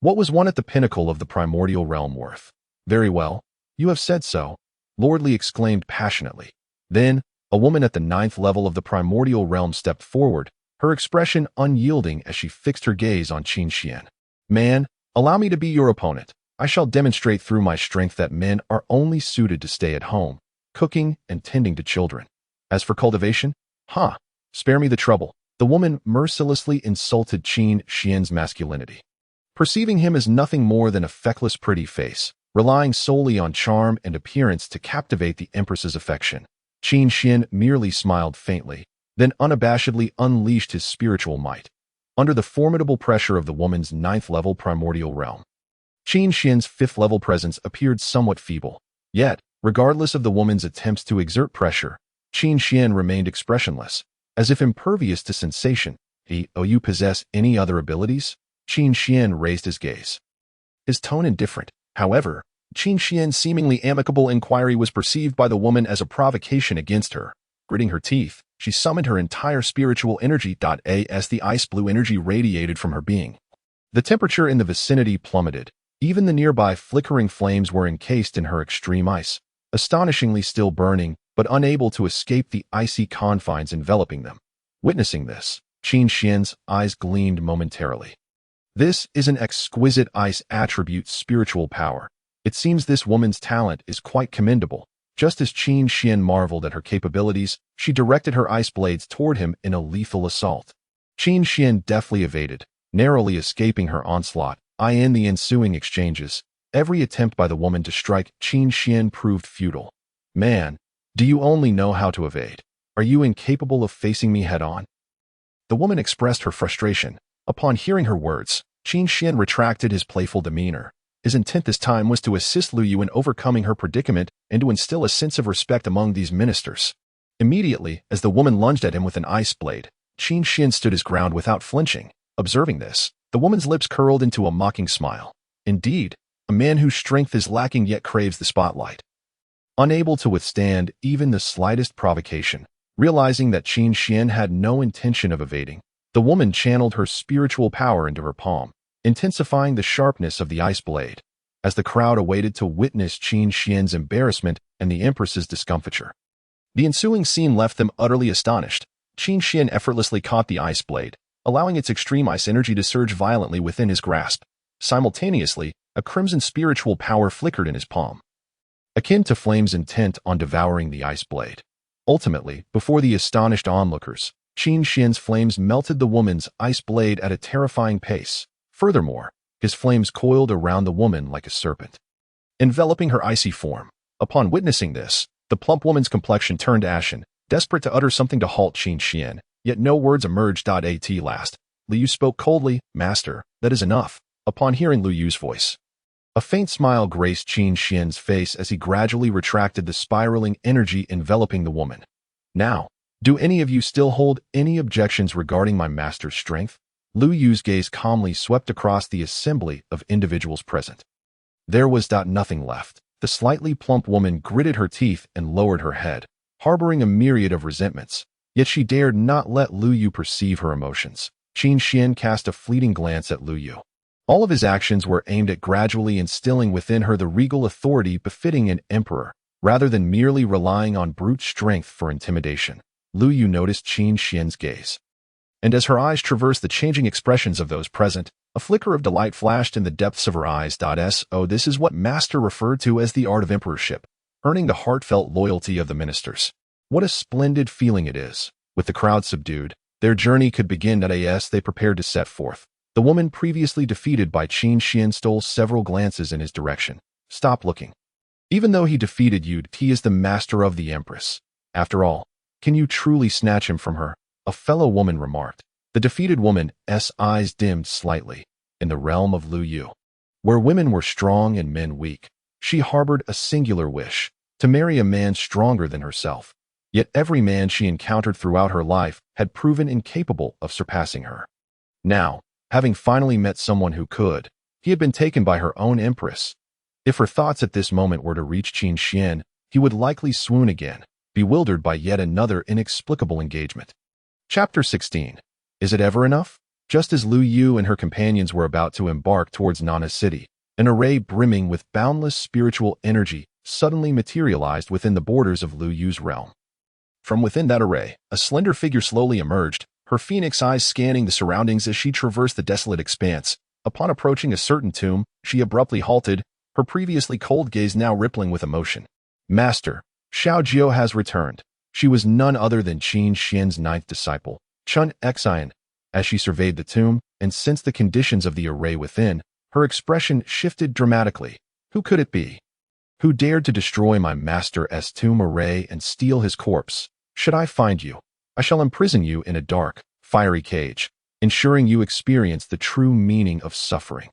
What was one at the pinnacle of the primordial realm worth? Very well, you have said so, Lord Li exclaimed passionately. Then, a woman at the 9th level of the primordial realm stepped forward, her expression unyielding as she fixed her gaze on Qin Xian. Man, allow me to be your opponent. I shall demonstrate through my strength that men are only suited to stay at home, cooking and tending to children. As for cultivation, spare me the trouble. The woman mercilessly insulted Qin Xian's masculinity, perceiving him as nothing more than a feckless pretty face, relying solely on charm and appearance to captivate the Empress's affection. Qin Xian merely smiled faintly, then unabashedly unleashed his spiritual might. Under the formidable pressure of the woman's 9th level primordial realm, Qin Xian's 5th level presence appeared somewhat feeble. Yet, regardless of the woman's attempts to exert pressure, Qin Xian remained expressionless, as if impervious to sensation. You possess any other abilities? Qin Xian raised his gaze, his tone indifferent. However, Qin Xian's seemingly amicable inquiry was perceived by the woman as a provocation against her. Gritting her teeth, she summoned her entire spiritual energy. As the ice-blue energy radiated from her being, the temperature in the vicinity plummeted. Even the nearby flickering flames were encased in her extreme ice, astonishingly still burning, but unable to escape the icy confines enveloping them. Witnessing this, Qin Xian's eyes gleamed momentarily. This is an exquisite ice attribute spiritual power. It seems this woman's talent is quite commendable. Just as Qin Xian marveled at her capabilities, she directed her ice blades toward him in a lethal assault. Qin Xian deftly evaded, narrowly escaping her onslaught. In the ensuing exchanges, every attempt by the woman to strike Qin Xian proved futile. Man, do you only know how to evade? Are you incapable of facing me head-on? The woman expressed her frustration. Upon hearing her words, Qin Xian retracted his playful demeanor. His intent this time was to assist Lu Yu in overcoming her predicament and to instill a sense of respect among these ministers. Immediately, as the woman lunged at him with an ice blade, Qin Xian stood his ground without flinching. Observing this, the woman's lips curled into a mocking smile. Indeed, a man whose strength is lacking yet craves the spotlight. Unable to withstand even the slightest provocation, realizing that Qin Xian had no intention of evading, the woman channeled her spiritual power into her palm, intensifying the sharpness of the ice blade. As the crowd awaited to witness Qin Xian's embarrassment and the Empress's discomfiture, the ensuing scene left them utterly astonished. Qin Xian effortlessly caught the ice blade, allowing its extreme ice energy to surge violently within his grasp. Simultaneously, a crimson spiritual power flickered in his palm, akin to flames intent on devouring the ice blade. Ultimately, before the astonished onlookers, Qin Xian's flames melted the woman's ice blade at a terrifying pace. Furthermore, his flames coiled around the woman like a serpent, enveloping her icy form. Upon witnessing this, the plump woman's complexion turned ashen, desperate to utter something to halt Qin Xian, yet no words emerged. At last, Liu Yu spoke coldly, "Master, that is enough." Upon hearing Liu Yu's voice, a faint smile graced Qin Xian's face as he gradually retracted the spiraling energy enveloping the woman. "Now, do any of you still hold any objections regarding my master's strength?" Liu Yu's gaze calmly swept across the assembly of individuals present. There was nothing left. The slightly plump woman gritted her teeth and lowered her head, harboring a myriad of resentments. Yet she dared not let Liu Yu perceive her emotions. Qin Xian cast a fleeting glance at Liu Yu. All of his actions were aimed at gradually instilling within her the regal authority befitting an emperor, rather than merely relying on brute strength for intimidation. Liu Yu noticed Qin Xian's gaze, and as her eyes traversed the changing expressions of those present, a flicker of delight flashed in the depths of her eyes. So this is what Master referred to as the art of emperorship, earning the heartfelt loyalty of the ministers. What a splendid feeling it is. With the crowd subdued, their journey could begin. As they prepared to set forth, the woman previously defeated by Qin Xian stole several glances in his direction. "Stop looking. Even though he defeated you, he is the master of the Empress. After all, can you truly snatch him from her?" a fellow woman remarked. The defeated woman's eyes dimmed slightly. In the realm of Liu Yu, where women were strong and men weak, she harbored a singular wish: to marry a man stronger than herself. Yet every man she encountered throughout her life had proven incapable of surpassing her. Now, having finally met someone who could, he had been taken by her own empress. If her thoughts at this moment were to reach Qin Xian, he would likely swoon again, bewildered by yet another inexplicable engagement. Chapter 16. Is it ever enough? Just as Liu Yu and her companions were about to embark towards Nana's city, an array brimming with boundless spiritual energy suddenly materialized within the borders of Liu Yu's realm. From within that array, a slender figure slowly emerged, her phoenix eyes scanning the surroundings as she traversed the desolate expanse. Upon approaching a certain tomb, she abruptly halted, her previously cold gaze now rippling with emotion. "Master, Xiao Jiao has returned." She was none other than Qin Xian's ninth disciple, Chun Xian. As she surveyed the tomb and sensed the conditions of the array within, her expression shifted dramatically. Who could it be? Who dared to destroy my master's tomb array and steal his corpse? Should I find you, I shall imprison you in a dark, fiery cage, ensuring you experience the true meaning of suffering.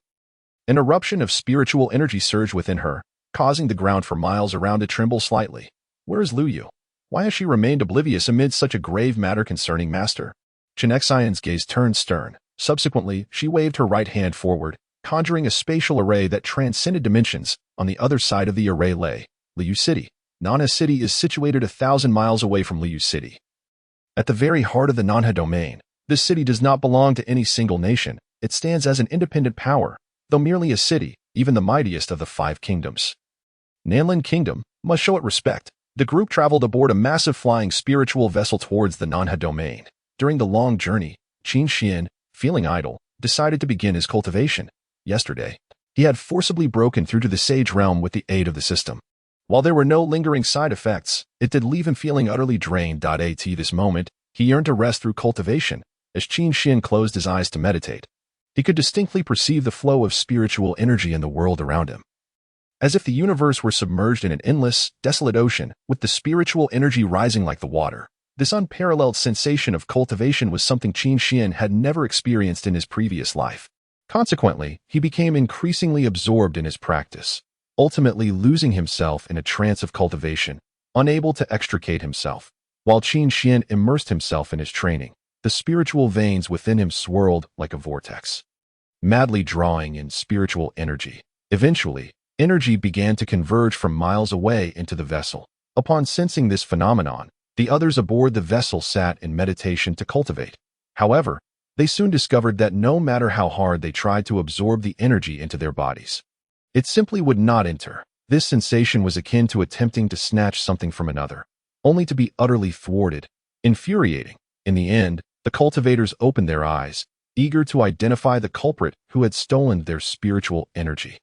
An eruption of spiritual energy surged within her, causing the ground for miles around to tremble slightly. Where is Liu Yu? Why has she remained oblivious amid such a grave matter concerning Master? Chun Xian's gaze turned stern. Subsequently, she waved her right hand forward, conjuring a spatial array that transcended dimensions. On the other side of the array lay Liu City. Nana's city is situated 1,000 miles away from Liu City. At the very heart of the Nanha domain, this city does not belong to any single nation. It stands as an independent power, though merely a city, even the mightiest of the 5 kingdoms. Nanlin Kingdom must show it respect. The group traveled aboard a massive flying spiritual vessel towards the Nanha domain. During the long journey, Qin Xian, feeling idle, decided to begin his cultivation. Yesterday, he had forcibly broken through to the Sage realm with the aid of the system. While there were no lingering side effects, it did leave him feeling utterly drained. At this moment, he yearned to rest through cultivation. As Qin Xian closed his eyes to meditate, he could distinctly perceive the flow of spiritual energy in the world around him, as if the universe were submerged in an endless, desolate ocean, with the spiritual energy rising like the water. This unparalleled sensation of cultivation was something Qin Xian had never experienced in his previous life. Consequently, he became increasingly absorbed in his practice, ultimately losing himself in a trance of cultivation, unable to extricate himself. While Qin Xian immersed himself in his training, The spiritual veins within him swirled like a vortex, madly drawing in spiritual energy. Eventually, energy began to converge from miles away into the vessel. Upon sensing this phenomenon, the others aboard the vessel sat in meditation to cultivate. However, they soon discovered that no matter how hard they tried to absorb the energy into their bodies, it simply would not enter. This sensation was akin to attempting to snatch something from another, only to be utterly thwarted. Infuriating. In the end, the cultivators opened their eyes, eager to identify the culprit who had stolen their spiritual energy.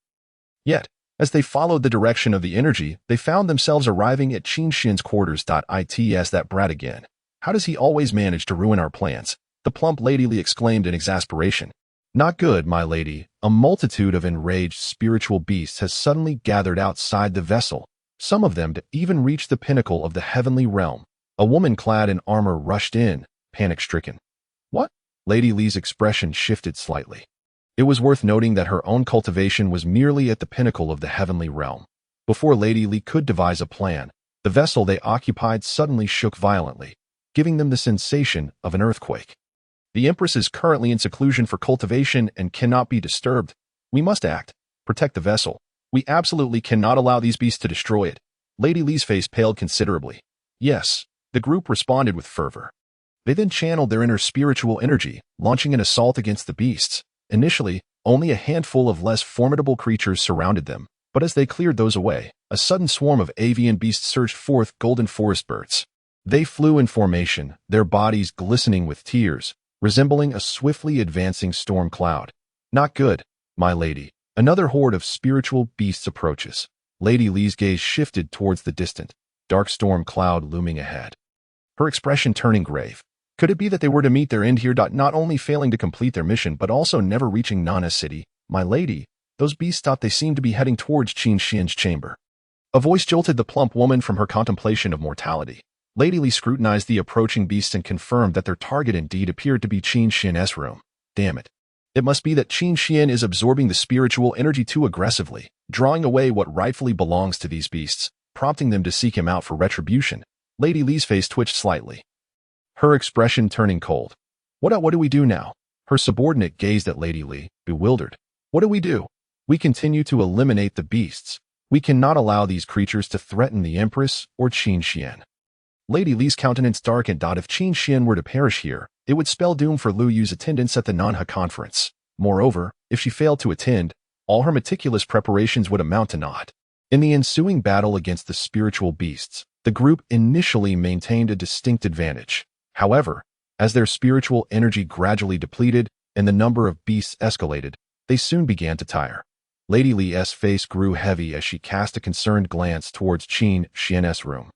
Yet, as they followed the direction of the energy, they found themselves arriving at Qin Xian's quarters. It's that brat again. How does he always manage to ruin our plans? The plump Lady Li exclaimed in exasperation. Not good, my lady. A multitude of enraged spiritual beasts has suddenly gathered outside the vessel, some of them to even reach the pinnacle of the heavenly realm. A woman clad in armor rushed in, panic-stricken. What? Lady Li's expression shifted slightly. It was worth noting that her own cultivation was merely at the pinnacle of the heavenly realm. Before Lady Li could devise a plan, the vessel they occupied suddenly shook violently, giving them the sensation of an earthquake. The Empress is currently in seclusion for cultivation and cannot be disturbed. We must act. Protect the vessel. We absolutely cannot allow these beasts to destroy it. Lady Li's face paled considerably. Yes, the group responded with fervor. They then channeled their inner spiritual energy, launching an assault against the beasts. Initially, only a handful of less formidable creatures surrounded them, but as they cleared those away, a sudden swarm of avian beasts surged forth, golden forest birds. They flew in formation, their bodies glistening with tears, resembling a swiftly advancing storm cloud. Not good, my lady. Another horde of spiritual beasts approaches. Lady Li's gaze shifted towards the distant, dark storm cloud looming ahead, her expression turning grave. Could it be that they were to meet their end here? Not only failing to complete their mission, but also never reaching Nana City? My lady, those beasts thought they seemed to be heading towards Qin Xian's chamber. A voice jolted the plump woman from her contemplation of mortality. Lady Li scrutinized the approaching beasts and confirmed that their target indeed appeared to be Qin Xian's room. Damn it. It must be that Qin Xian is absorbing the spiritual energy too aggressively, drawing away what rightfully belongs to these beasts, prompting them to seek him out for retribution. Lady Li's face twitched slightly, her expression turning cold. What do we do now? Her subordinate gazed at Lady Li, bewildered. What do we do? We continue to eliminate the beasts. We cannot allow these creatures to threaten the Empress or Qin Xian. Lady Li's countenance darkened. If Qin Xian were to perish here, it would spell doom for Lu Yu's attendance at the Nanha conference. Moreover, if she failed to attend, all her meticulous preparations would amount to naught. In the ensuing battle against the spiritual beasts, the group initially maintained a distinct advantage. However, as their spiritual energy gradually depleted and the number of beasts escalated, they soon began to tire. Lady Li's face grew heavy as she cast a concerned glance towards Qin Xian's room,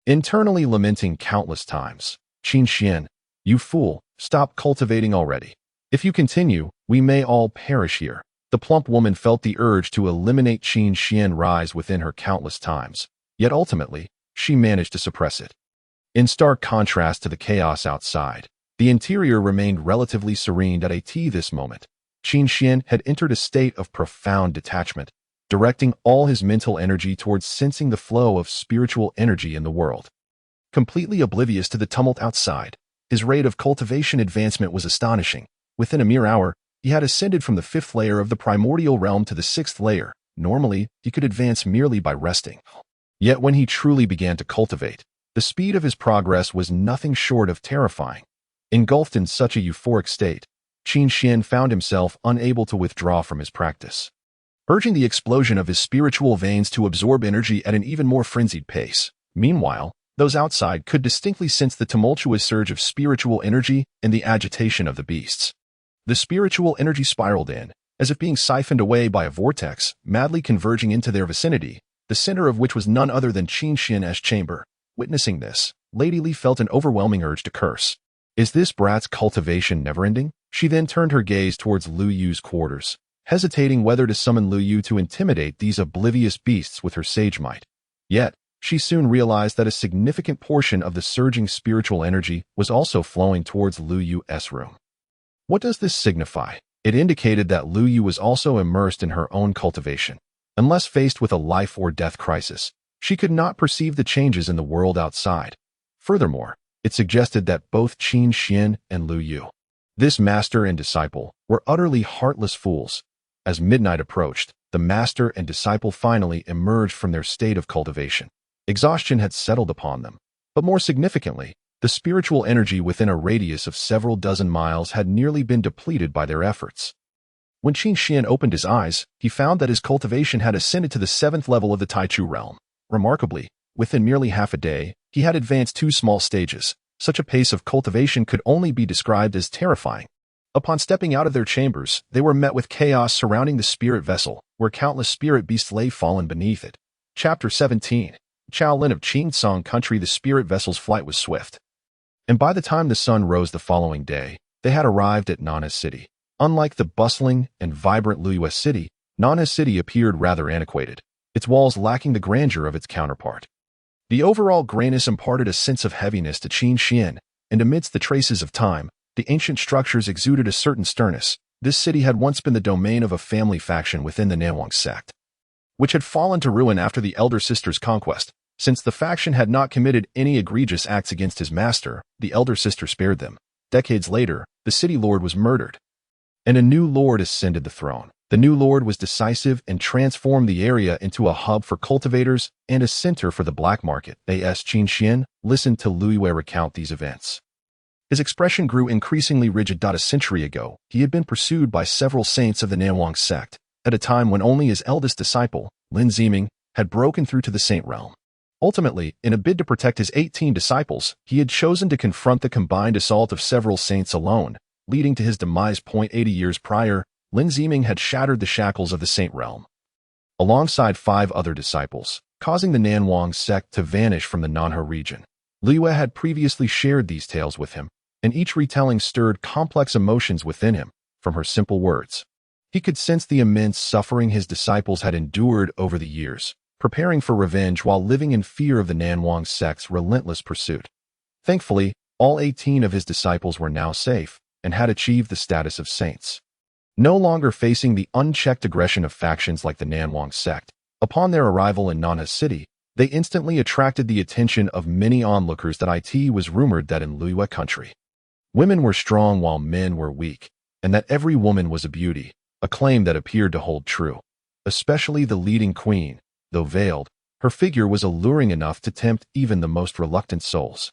internally lamenting countless times. Qin Xian, you fool, stop cultivating already. If you continue, we may all perish here. The plump woman felt the urge to eliminate Qin Xian rise within her countless times, yet ultimately, she managed to suppress it. In stark contrast to the chaos outside, the interior remained relatively serene. This moment, Qin Xian had entered a state of profound detachment, directing all his mental energy towards sensing the flow of spiritual energy in the world. Completely oblivious to the tumult outside, his rate of cultivation advancement was astonishing. Within a mere hour, he had ascended from the 5th layer of the primordial realm to the 6th layer. Normally, he could advance merely by resting. Yet when he truly began to cultivate, the speed of his progress was nothing short of terrifying. Engulfed in such a euphoric state, Qin Xian found himself unable to withdraw from his practice, urging the explosion of his spiritual veins to absorb energy at an even more frenzied pace. Meanwhile, those outside could distinctly sense the tumultuous surge of spiritual energy and the agitation of the beasts. The spiritual energy spiraled in, as if being siphoned away by a vortex, madly converging into their vicinity, the center of which was none other than Qin Xian's chamber. Witnessing this, Lady Li felt an overwhelming urge to curse. Is this brat's cultivation never-ending? She then turned her gaze towards Lu Yu's quarters, hesitating whether to summon Lu Yu to intimidate these oblivious beasts with her sage might. Yet, she soon realized that a significant portion of the surging spiritual energy was also flowing towards Lu Yu's room. What does this signify? It indicated that Lu Yu was also immersed in her own cultivation. Unless faced with a life or death crisis, she could not perceive the changes in the world outside. Furthermore, It suggested that both Qin Xian and Lu Yu, this master and disciple, were utterly heartless fools. As midnight approached, the master and disciple finally emerged from their state of cultivation. Exhaustion had settled upon them, but more significantly, the spiritual energy within a radius of several dozen miles had nearly been depleted by their efforts. When Qin Xian opened his eyes, he found that his cultivation had ascended to the 7th level of the Taichu realm. Remarkably, within merely half a day, he had advanced 2 small stages. Such a pace of cultivation could only be described as terrifying. Upon stepping out of their chambers, they were met with chaos surrounding the spirit vessel, where countless spirit beasts lay fallen beneath it. Chapter 17. Shaolin of Qingsong Country. The spirit vessel's flight was swift, and by the time the sun rose the following day, they had arrived at Nanha City. Unlike the bustling and vibrant Liyue City, Nanha City appeared rather antiquated, its walls lacking the grandeur of its counterpart. The overall grayness imparted a sense of heaviness to Qin Xian, and amidst the traces of time, the ancient structures exuded a certain sternness. This city had once been the domain of a family faction within the Nanwang sect, which had fallen to ruin after the elder sister's conquest. Since the faction had not committed any egregious acts against his master, the elder sister spared them. Decades later, the city lord was murdered, and a new lord ascended the throne. The new lord was decisive and transformed the area into a hub for cultivators and a center for the black market. A.S. Qin Xian listened to Liyue recount these events. His expression grew increasingly rigid. A century ago, he had been pursued by several saints of the Nanwang sect, at a time when only his eldest disciple, Lin Ziming, had broken through to the saint realm. Ultimately, in a bid to protect his 18 disciples, he had chosen to confront the combined assault of several saints alone, leading to his demise. 80 years prior, Lin Ziming had shattered the shackles of the saint realm, alongside 5 other disciples, causing the Nanwang sect to vanish from the Nanha region. Liyue had previously shared these tales with him, and each retelling stirred complex emotions within him. From her simple words, he could sense the immense suffering his disciples had endured over the years, preparing for revenge while living in fear of the Nanwang sect's relentless pursuit. Thankfully, all 18 of his disciples were now safe and had achieved the status of saints, no longer facing the unchecked aggression of factions like the Nanwang sect. Upon their arrival in Nanha City, they instantly attracted the attention of many onlookers. That it was rumored that in Liyue country, women were strong while men were weak, and that every woman was a beauty, a claim that appeared to hold true. Especially the leading queen, though veiled, her figure was alluring enough to tempt even the most reluctant souls.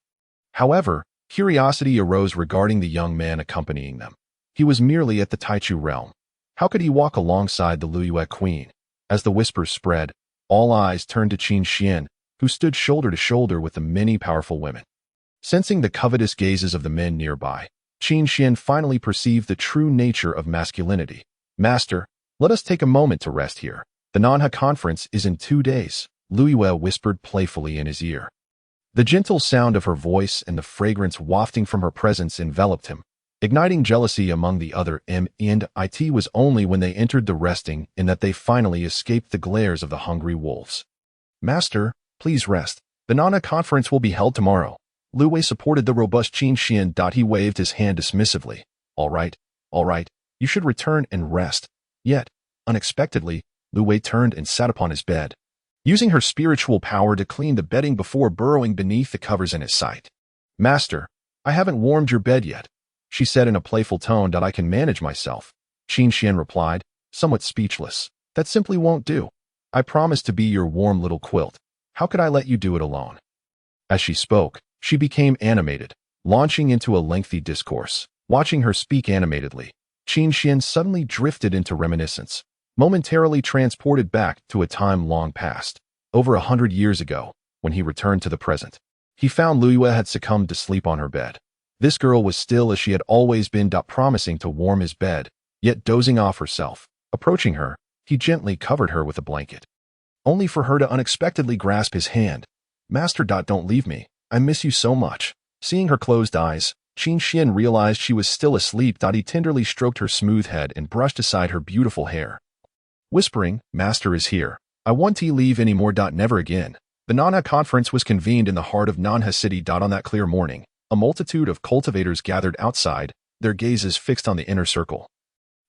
However, curiosity arose regarding the young man accompanying them. He was merely at the Taichu realm. How could he walk alongside the Liyue queen? As the whispers spread, all eyes turned to Qin Xian, who stood shoulder to shoulder with the many powerful women. Sensing the covetous gazes of the men nearby, Qin Xian finally perceived the true nature of masculinity. "Master, let us take a moment to rest here. The Nanha conference is in 2 days," Liyue whispered playfully in his ear. The gentle sound of her voice and the fragrance wafting from her presence enveloped him, igniting jealousy among the other it was only when they entered the resting inn that they finally escaped the glares of the hungry wolves. "Master, please rest. The Nanha conference will be held tomorrow." Liyue supported the robust Qin Xian. He waved his hand dismissively. All right. You should return and rest." Yet, unexpectedly, Liyue turned and sat upon his bed, using her spiritual power to clean the bedding before burrowing beneath the covers in his sight. "Master, I haven't warmed your bed yet," she said in a playful tone. "I can manage myself," Qin Xian replied, somewhat speechless. "That simply won't do. I promised to be your warm little quilt. How could I let you do it alone?" As she spoke, she became animated, launching into a lengthy discourse. Watching her speak animatedly, Qin Xian suddenly drifted into reminiscence, momentarily transported back to a time long past. Over 100 years ago, when he returned to the present, he found Liyue had succumbed to sleep on her bed. This girl was still as she had always been, promising to warm his bed, yet dozing off herself. Approaching her, he gently covered her with a blanket, only for her to unexpectedly grasp his hand. "Master, don't leave me. I miss you so much." Seeing her closed eyes, Qin Xian realized she was still asleep. He tenderly stroked her smooth head and brushed aside her beautiful hair, whispering, "Master is here. I won't leave anymore. Never again." The Nanha conference was convened in the heart of Nanha City. On that clear morning, a multitude of cultivators gathered outside, their gazes fixed on the inner circle,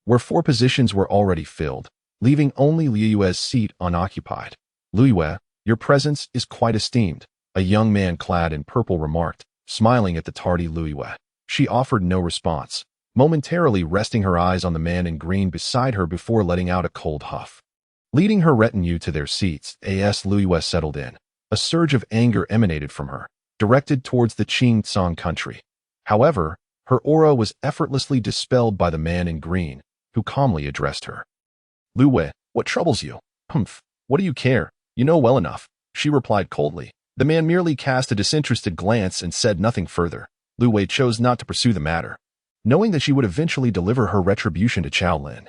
where 4 positions were already filled, leaving only Liyue's seat unoccupied. "Liyue, your presence is quite esteemed," a young man clad in purple remarked, smiling at the tardy Lu Yue. She offered no response, momentarily resting her eyes on the man in green beside her before letting out a cold huff. Leading her retinue to their seats, Lu Yue settled in. A surge of anger emanated from her, directed towards the Qing country. However, her aura was effortlessly dispelled by the man in green, who calmly addressed her. Lu Yue, what troubles you? Humph, what do you care? You know well enough, she replied coldly. The man merely cast a disinterested glance and said nothing further. Lu Yue chose not to pursue the matter, knowing that she would eventually deliver her retribution to Chao Lin.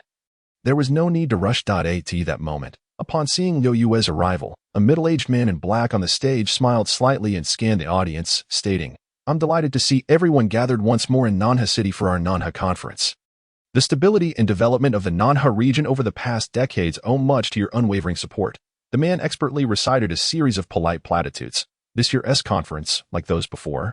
There was no need to rush. At that moment, upon seeing Liu Yue's arrival, a middle-aged man in black on the stage smiled slightly and scanned the audience, stating, "I'm delighted to see everyone gathered once more in Nanha City for our Nanha conference. The stability and development of the Nanha region over the past decades owe much to your unwavering support." The man expertly recited a series of polite platitudes. This year's conference, like those before,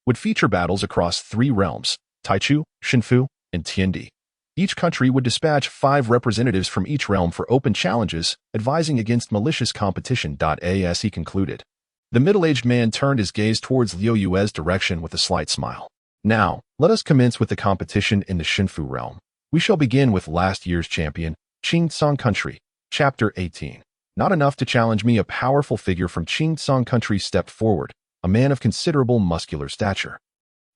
would feature battles across 3 realms, Taichu, Xinfu, and Tiandi. Each country would dispatch 5 representatives from each realm for open challenges, advising against malicious competition. As he concluded, the middle-aged man turned his gaze towards Liu Yue's direction with a slight smile. "Now, let us commence with the competition in the Xinfu realm. We shall begin with last year's champion, Qing country." Chapter 18. Not enough to challenge me, a powerful figure from Qing country stepped forward, a man of considerable muscular stature,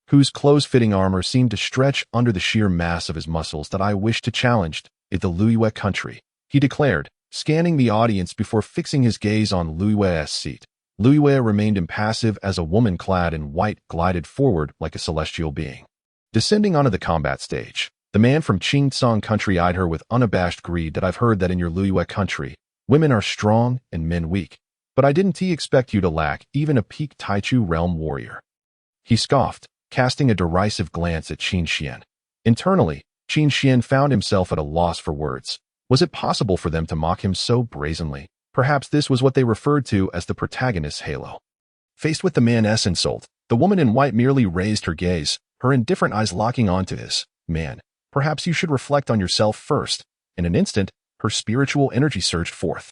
whose close-fitting armor seemed to stretch under the sheer mass of his muscles. "That I wish to challenge is the Lu Yue country," he declared, scanning the audience before fixing his gaze on Lu Yue's seat. Lu Yue remained impassive as a woman clad in white glided forward like a celestial being. Descending onto the combat stage, the man from Qing country eyed her with unabashed greed. "That I've heard that in your Lu Yue country, women are strong and men weak, but I didn't expect you to lack even a peak Taichu realm warrior." He scoffed, casting a derisive glance at Qin Xian. Internally, Qin Xian found himself at a loss for words. Was it possible for them to mock him so brazenly? Perhaps this was what they referred to as the protagonist's halo. Faced with the man's insult, the woman in white merely raised her gaze, her indifferent eyes locking onto his. "Man, perhaps you should reflect on yourself first." In an instant, her spiritual energy surged forth.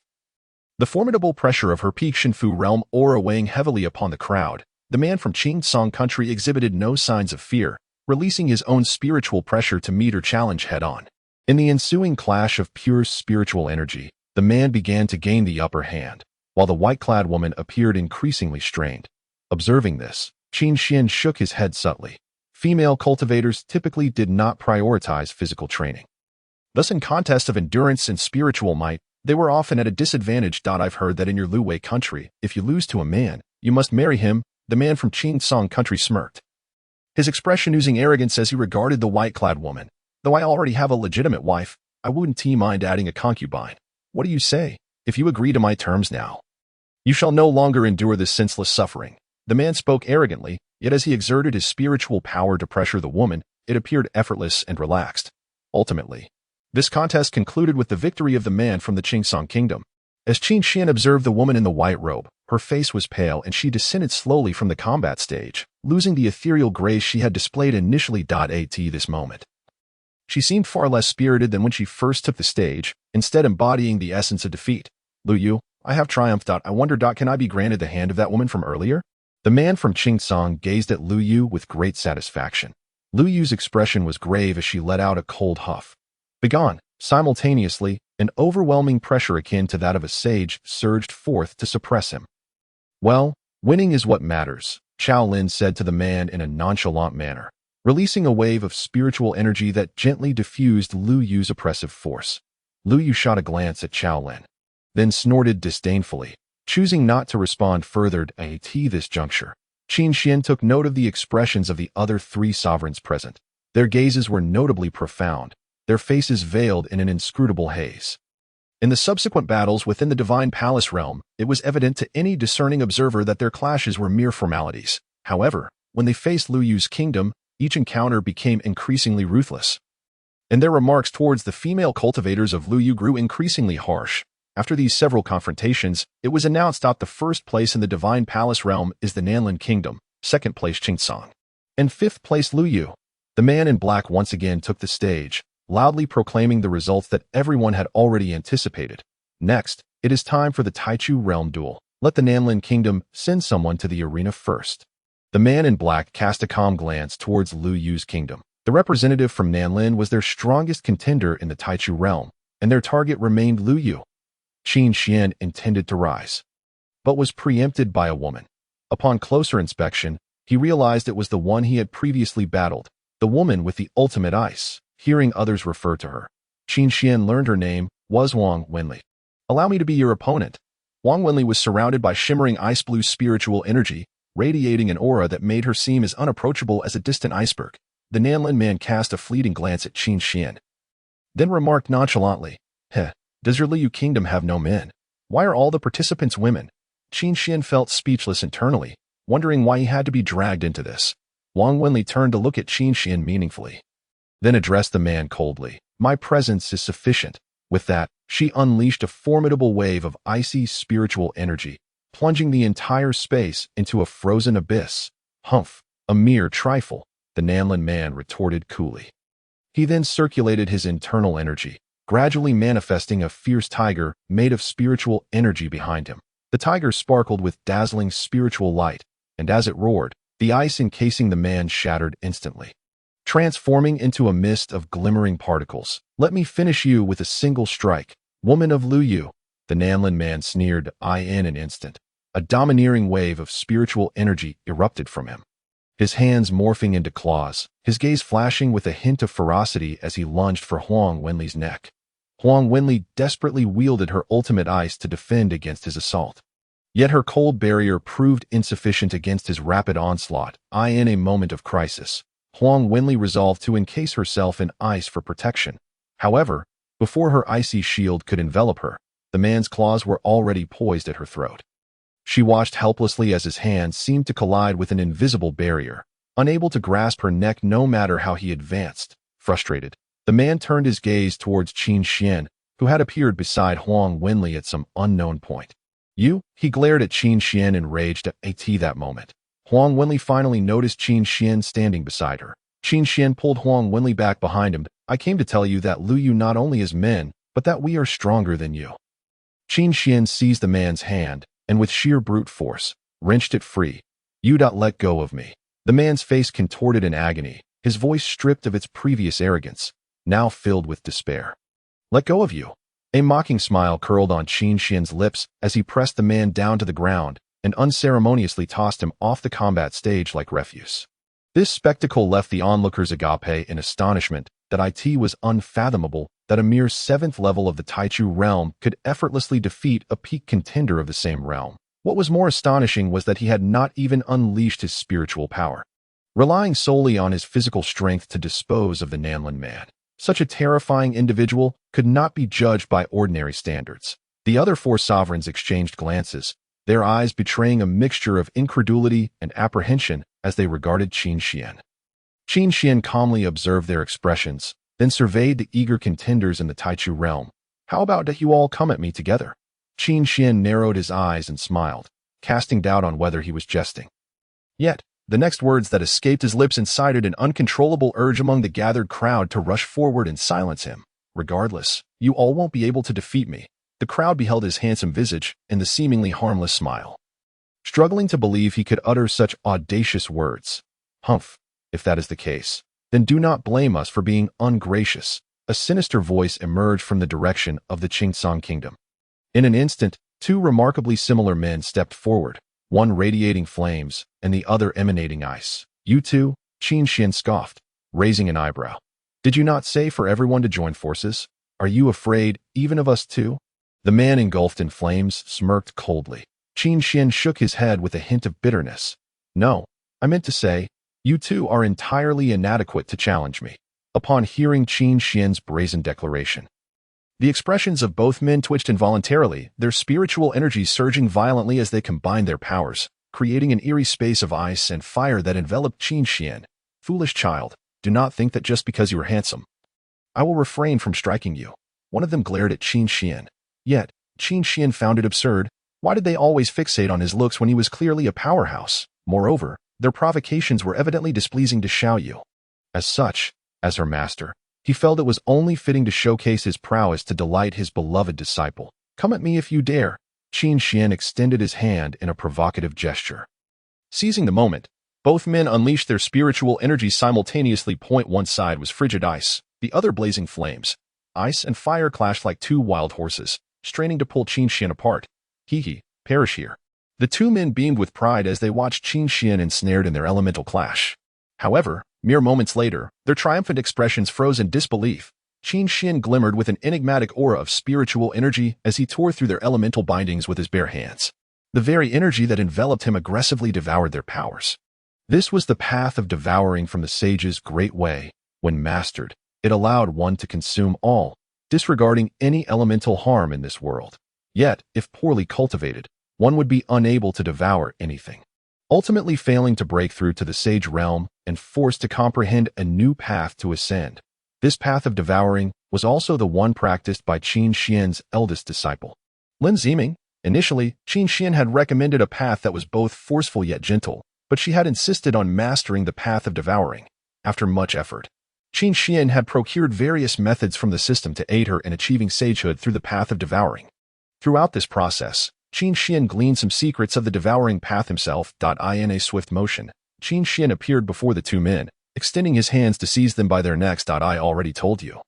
The formidable pressure of her peak Xinfu realm aura weighing heavily upon the crowd, the man from Qing country exhibited no signs of fear, releasing his own spiritual pressure to meet her challenge head-on. In the ensuing clash of pure spiritual energy, the man began to gain the upper hand, while the white-clad woman appeared increasingly strained. Observing this, Qin Xian shook his head subtly. Female cultivators typically did not prioritize physical training. Thus, in contests of endurance and spiritual might, they were often at a disadvantage. "I've heard that in your Lu Wei country, if you lose to a man, you must marry him." The man from Qing country smirked, his expression oozing arrogance as he regarded the white-clad woman. "Though I already have a legitimate wife, I wouldn't mind adding a concubine. What do you say? If you agree to my terms now, you shall no longer endure this senseless suffering." The man spoke arrogantly, yet as he exerted his spiritual power to pressure the woman, it appeared effortless and relaxed. Ultimately, this contest concluded with the victory of the man from the Qing kingdom. As Qin Xian observed the woman in the white robe, her face was pale and she descended slowly from the combat stage, losing the ethereal grace she had displayed initially. At this moment, she seemed far less spirited than when she first took the stage, instead embodying the essence of defeat. "Lu Yu, I have triumphed. I wonder, can I be granted the hand of that woman from earlier?" The man from Qing gazed at Lu Yu with great satisfaction. Lu Yu's expression was grave as she let out a cold huff. "Begone!" Simultaneously, an overwhelming pressure akin to that of a sage surged forth to suppress him. "Well, winning is what matters," Chao Lin said to the man in a nonchalant manner, releasing a wave of spiritual energy that gently diffused Lu Yu's oppressive force. Lu Yu shot a glance at Chao Lin, then snorted disdainfully, choosing not to respond further at this juncture. Qin Xian took note of the expressions of the other 3 sovereigns present. Their gazes were notably profound, their faces veiled in an inscrutable haze. In the subsequent battles within the Divine Palace realm, it was evident to any discerning observer that their clashes were mere formalities. However, when they faced Lu Yu's kingdom, each encounter became increasingly ruthless. And their remarks towards the female cultivators of Lu Yu grew increasingly harsh. After these several confrontations, it was announced that the first place in the Divine Palace realm is the Nanlin Kingdom, second place Qing, and fifth place Lu Yu. The man in black once again took the stage, loudly proclaiming the results that everyone had already anticipated. "Next, it is time for the Taichu realm duel. Let the Nanlin Kingdom send someone to the arena first." The man in black cast a calm glance towards Lu Yu's kingdom. The representative from Nanlin was their strongest contender in the Taichu realm, and their target remained Lu Yu. Qin Xian intended to rise, but was preempted by a woman. Upon closer inspection, he realized it was the one he had previously battled, the woman with the ultimate ice. Hearing others refer to her, Qin Xian learned her name was Wang Wenli. Allow me to be your opponent. Wang Wenli was surrounded by shimmering ice-blue spiritual energy, radiating an aura that made her seem as unapproachable as a distant iceberg. The Nanlin man cast a fleeting glance at Qin Xian, then remarked nonchalantly, does your Liu kingdom have no men? Why are all the participants women? Qin Xian felt speechless internally, wondering why he had to be dragged into this. Wang Wenli turned to look at Qin Xian meaningfully, then addressed the man coldly. My presence is sufficient. With that, she unleashed a formidable wave of icy spiritual energy, plunging the entire space into a frozen abyss. Humph, a mere trifle, the Nanlin man retorted coolly. He then circulated his internal energy, gradually manifesting a fierce tiger made of spiritual energy behind him. The tiger sparkled with dazzling spiritual light, and as it roared, the ice encasing the man shattered instantly, transforming into a mist of glimmering particles. Let me finish you with a single strike, woman of Lu Yu, the Nanlin man sneered. In an instant, a domineering wave of spiritual energy erupted from him, his hands morphing into claws, his gaze flashing with a hint of ferocity as he lunged for Huang Wenli's neck. Huang Wenli desperately wielded her ultimate ice to defend against his assault. Yet her cold barrier proved insufficient against his rapid onslaught. In a moment of crisis, Huang Wenli resolved to encase herself in ice for protection. However, before her icy shield could envelop her, the man's claws were already poised at her throat. She watched helplessly as his hands seemed to collide with an invisible barrier, unable to grasp her neck no matter how he advanced. Frustrated, the man turned his gaze towards Qin Xian, who had appeared beside Huang Wenli at some unknown point. You? He glared at Qin Xian enraged at that moment. Huang Wenli finally noticed Qin Xian standing beside her. Qin Xian pulled Huang Wenli back behind him. I came to tell you that Lu Yu not only is men, but that we are stronger than you. Qin Xian seized the man's hand, and with sheer brute force, wrenched it free. You let go of me. The man's face contorted in agony, his voice stripped of its previous arrogance, now filled with despair. Let go of you. A mocking smile curled on Qin Xian's lips as he pressed the man down to the ground and unceremoniously tossed him off the combat stage like refuse. This spectacle left the onlookers agape in astonishment that it was unfathomable that a mere 7th level of the Taichu realm could effortlessly defeat a peak contender of the same realm. What was more astonishing was that he had not even unleashed his spiritual power, relying solely on his physical strength to dispose of the Nanlin man. Such a terrifying individual could not be judged by ordinary standards. The other 4 sovereigns exchanged glances, their eyes betraying a mixture of incredulity and apprehension as they regarded Qin Xian. Qin Xian calmly observed their expressions, then surveyed the eager contenders in the Taichu realm. How about that you all come at me together? Qin Xian narrowed his eyes and smiled, casting doubt on whether he was jesting. Yet, the next words that escaped his lips incited an uncontrollable urge among the gathered crowd to rush forward and silence him. Regardless, you all won't be able to defeat me. The crowd beheld his handsome visage and the seemingly harmless smile, struggling to believe he could utter such audacious words. Humph, if that is the case, then do not blame us for being ungracious. A sinister voice emerged from the direction of the Qingsong kingdom. In an instant, 2 remarkably similar men stepped forward, one radiating flames and the other emanating ice. You two? Qin Xian scoffed, raising an eyebrow. Did you not say for everyone to join forces? Are you afraid, even of us too? The man engulfed in flames smirked coldly. Qin Xian shook his head with a hint of bitterness. No, I meant to say, you two are entirely inadequate to challenge me. Upon hearing Qin Xian's brazen declaration, the expressions of both men twitched involuntarily, their spiritual energies surging violently as they combined their powers, creating an eerie space of ice and fire that enveloped Qin Xian. Foolish child, do not think that just because you are handsome, I will refrain from striking you. One of them glared at Qin Xian. Yet, Qin Xian found it absurd. Why did they always fixate on his looks when he was clearly a powerhouse? Moreover, their provocations were evidently displeasing to Xiao Yu. As such, as her master, he felt it was only fitting to showcase his prowess to delight his beloved disciple. Come at me if you dare. Qin Xian extended his hand in a provocative gesture. Seizing the moment, Both men unleashed their spiritual energy simultaneously. One side was frigid ice, the other blazing flames. Ice and fire clashed like two wild horses, straining to pull Qin Xian apart. He, perish here. The two men beamed with pride as they watched Qin Xian ensnared in their elemental clash. However, mere moments later, their triumphant expressions froze in disbelief. Qin Xian glimmered with an enigmatic aura of spiritual energy as he tore through their elemental bindings with his bare hands. The very energy that enveloped him aggressively devoured their powers. This was the path of devouring from the sage's great way. When mastered, it allowed one to consume all, disregarding any elemental harm in this world. Yet, if poorly cultivated, one would be unable to devour anything, ultimately failing to break through to the sage realm and forced to comprehend a new path to ascend. This path of devouring was also the one practiced by Qin Xian's eldest disciple, Lin Ziming. Initially, Qin Xian had recommended a path that was both forceful yet gentle, but she had insisted on mastering the path of devouring. After much effort, Qin Xian had procured various methods from the system to aid her in achieving sagehood through the path of devouring. Throughout this process, Qin Xian gleaned some secrets of the devouring path himself. In a swift motion, Qin Xian appeared before the two men, extending his hands to seize them by their necks. I already told you.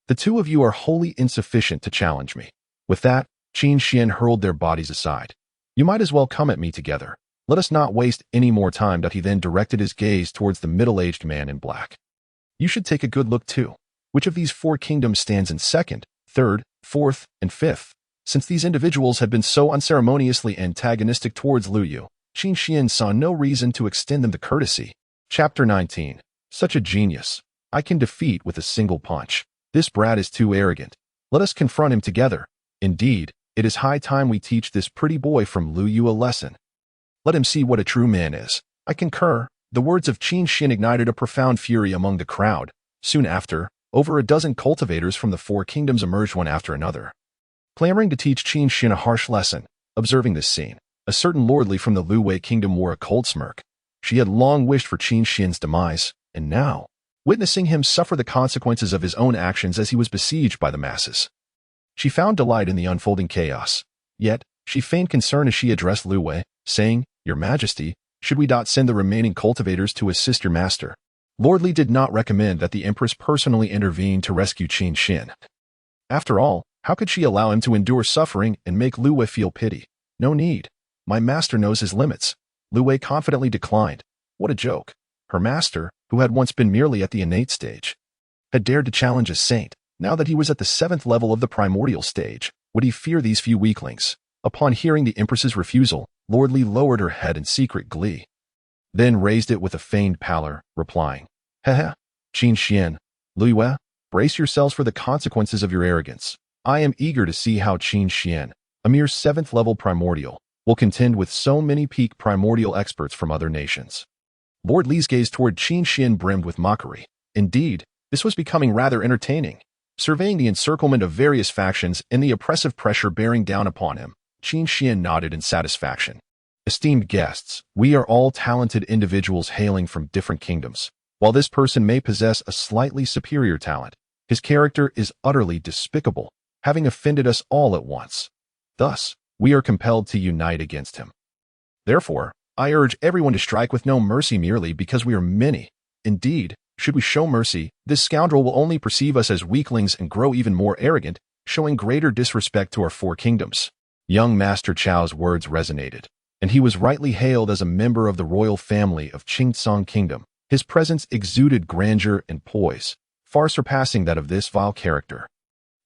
The two of you are wholly insufficient to challenge me. With that, Qin Xian hurled their bodies aside. You might as well come at me together. Let us not waste any more time. He then directed his gaze towards the middle-aged man in black. You should take a good look too. Which of these four kingdoms stands in second, third, fourth, and fifth? Since these individuals had been so unceremoniously antagonistic towards Lu Yu, Qin Xian saw no reason to extend them the courtesy. Chapter 19. Such a genius. I can defeat with a single punch. This brat is too arrogant. Let us confront him together. Indeed, it is high time we teach this pretty boy from Lu Yu a lesson. Let him see what a true man is. I concur. The words of Qin Xian ignited a profound fury among the crowd. Soon after, over a dozen cultivators from the four kingdoms emerged one after another, clamoring to teach Qin Xian a harsh lesson. Observing this scene, a certain lordly from the Lu Wei kingdom wore a cold smirk. She had long wished for Qin Xian's demise, and now, witnessing him suffer the consequences of his own actions as he was besieged by the masses, she found delight in the unfolding chaos. Yet, she feigned concern as she addressed Lu Wei, saying, Your Majesty, should we not send the remaining cultivators to assist your master? Lordly did not recommend that the Empress personally intervene to rescue Qin Xian. After all, how could she allow him to endure suffering and make Lu Wei feel pity? No need. My master knows his limits. Lu Wei confidently declined. What a joke. Her master, who had once been merely at the innate stage, had dared to challenge a saint. Now that he was at the 7th level of the primordial stage, would he fear these few weaklings? Upon hearing the Empress's refusal, Lordly lowered her head in secret glee, then raised it with a feigned pallor, replying, Heh, Qin Xian, Lu Yue, brace yourselves for the consequences of your arrogance. I am eager to see how Qin Xian, a mere 7th level primordial, will contend with so many peak primordial experts from other nations. Lord Li's gaze toward Qin Xian brimmed with mockery. Indeed, this was becoming rather entertaining. Surveying the encirclement of various factions and the oppressive pressure bearing down upon him, Qin Xian nodded in satisfaction. Esteemed guests, we are all talented individuals hailing from different kingdoms. While this person may possess a slightly superior talent, his character is utterly despicable, having offended us all at once. Thus, we are compelled to unite against him. Therefore, I urge everyone to strike with no mercy merely because we are many. Indeed, should we show mercy, this scoundrel will only perceive us as weaklings and grow even more arrogant, showing greater disrespect to our four kingdoms. Young Master Chao's words resonated, and he was rightly hailed as a member of the royal family of Qingtsong Kingdom. His presence exuded grandeur and poise, far surpassing that of this vile character.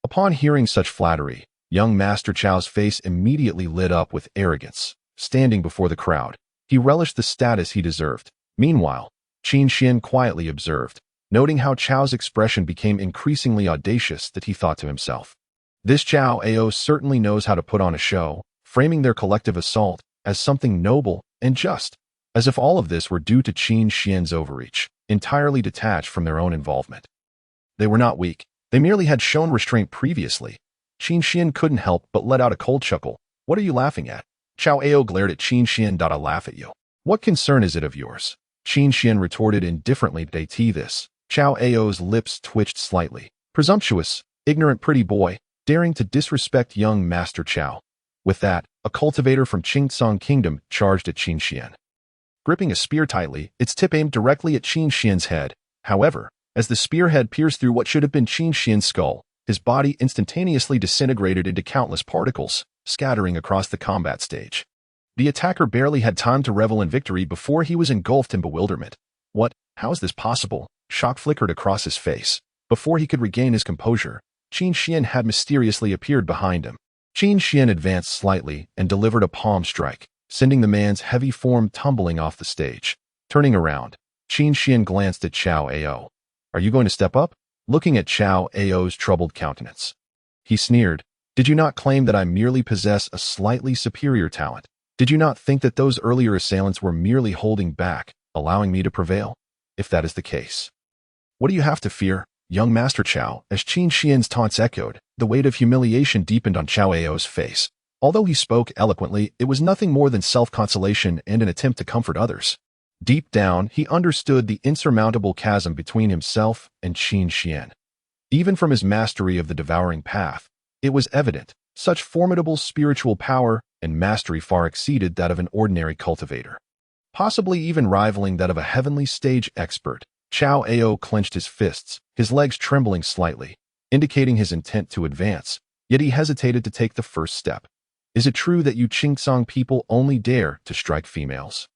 Upon hearing such flattery, young Master Chao's face immediately lit up with arrogance. Standing before the crowd, he relished the status he deserved. Meanwhile, Qin Xian quietly observed, noting how Chao's expression became increasingly audacious, that he thought to himself, This Chao Ao certainly knows how to put on a show, framing their collective assault as something noble and just, as if all of this were due to Qin Xian's overreach, entirely detached from their own involvement. They were not weak. They merely had shown restraint previously. Qin Xian couldn't help but let out a cold chuckle. What are you laughing at? Chao Ao glared at Qin Xian. I laugh at you. What concern is it of yours? Qin Xian retorted indifferently. This. Chao Ao's lips twitched slightly. Presumptuous, ignorant pretty boy, daring to disrespect young Master Chao. With that, a cultivator from Qingtsong Kingdom charged at Qin Xian. gripping a spear tightly, its tip aimed directly at Qin Xian's head. However, as the spearhead pierced through what should have been Qin Xian's skull, his body instantaneously disintegrated into countless particles, scattering across the combat stage. The attacker barely had time to revel in victory before he was engulfed in bewilderment. What? How is this possible? Shock flickered across his face. Before he could regain his composure, Qin Xian had mysteriously appeared behind him. Qin Xian advanced slightly and delivered a palm strike, sending the man's heavy form tumbling off the stage. Turning around, Qin Xian glanced at Xiao Ao. Are you going to step up? Looking at Xiao Ao's troubled countenance, he sneered. Did you not claim that I merely possess a slightly superior talent? Did you not think that those earlier assailants were merely holding back, allowing me to prevail? If that is the case, what do you have to fear, young Master Qiao? As Qin Xian's taunts echoed, the weight of humiliation deepened on Xiao Ao's face. Although he spoke eloquently, it was nothing more than self-consolation and an attempt to comfort others. Deep down, he understood the insurmountable chasm between himself and Qin Xian. Even from his mastery of the devouring path, it was evident such formidable spiritual power and mastery far exceeded that of an ordinary cultivator, possibly even rivaling that of a heavenly stage expert. Xiao Ao clenched his fists, his legs trembling slightly, indicating his intent to advance, yet he hesitated to take the first step. Is it true that you Qingsong people only dare to strike females?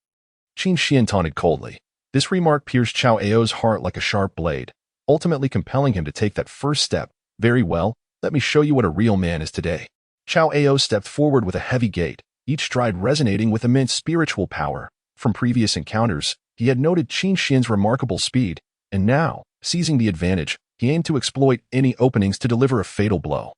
Qin Xian taunted coldly. This remark pierced Xiao Ao's heart like a sharp blade, ultimately compelling him to take that first step. Very well, let me show you what a real man is today. Xiao Ao stepped forward with a heavy gait, each stride resonating with immense spiritual power. From previous encounters, he had noted Qin Xian's remarkable speed, and now, seizing the advantage, he aimed to exploit any openings to deliver a fatal blow.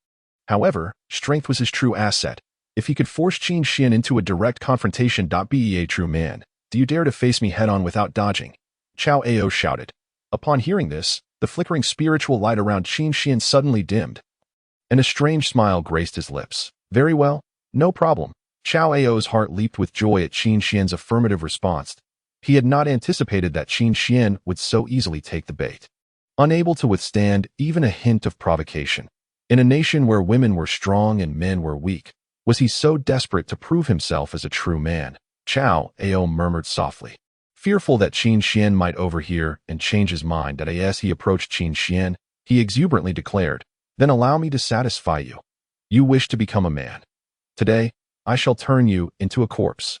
However, strength was his true asset. If he could force Qin Xian into a direct confrontation, be a true man. Do you dare to face me head-on without dodging? Xiao Ao shouted. Upon hearing this, the flickering spiritual light around Qin Xian suddenly dimmed, and a strange smile graced his lips. Very well, no problem. Xiao Ao's heart leaped with joy at Qin Xian's affirmative response. He had not anticipated that Qin Xian would so easily take the bait. Unable to withstand even a hint of provocation, in a nation where women were strong and men were weak, was he so desperate to prove himself as a true man? Xiao Ao murmured softly, fearful that Qin Xian might overhear and change his mind. As he approached Qin Xian, he exuberantly declared, then allow me to satisfy you. You wish to become a man. Today, I shall turn you into a corpse.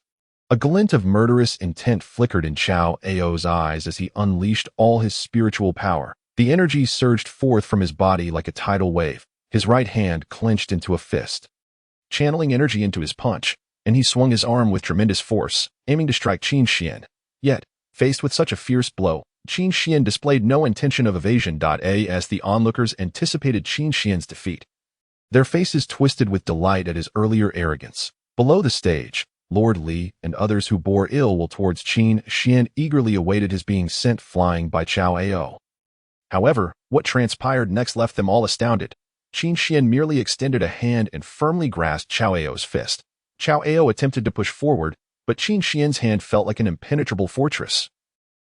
A glint of murderous intent flickered in Xiao Ao's eyes as he unleashed all his spiritual power. The energy surged forth from his body like a tidal wave, his right hand clenched into a fist, channeling energy into his punch, and he swung his arm with tremendous force, aiming to strike Qin Xian. Yet, faced with such a fierce blow, Qin Xian displayed no intention of evasion. As the onlookers anticipated Qin Xian's defeat, their faces twisted with delight at his earlier arrogance. Below the stage, Lord Li and others who bore ill will towards Qin Xian eagerly awaited his being sent flying by Xiao Ao. However, what transpired next left them all astounded. Qin Xian merely extended a hand and firmly grasped Xiao Ao's fist. Xiao Ao attempted to push forward, but Qin Xian's hand felt like an impenetrable fortress,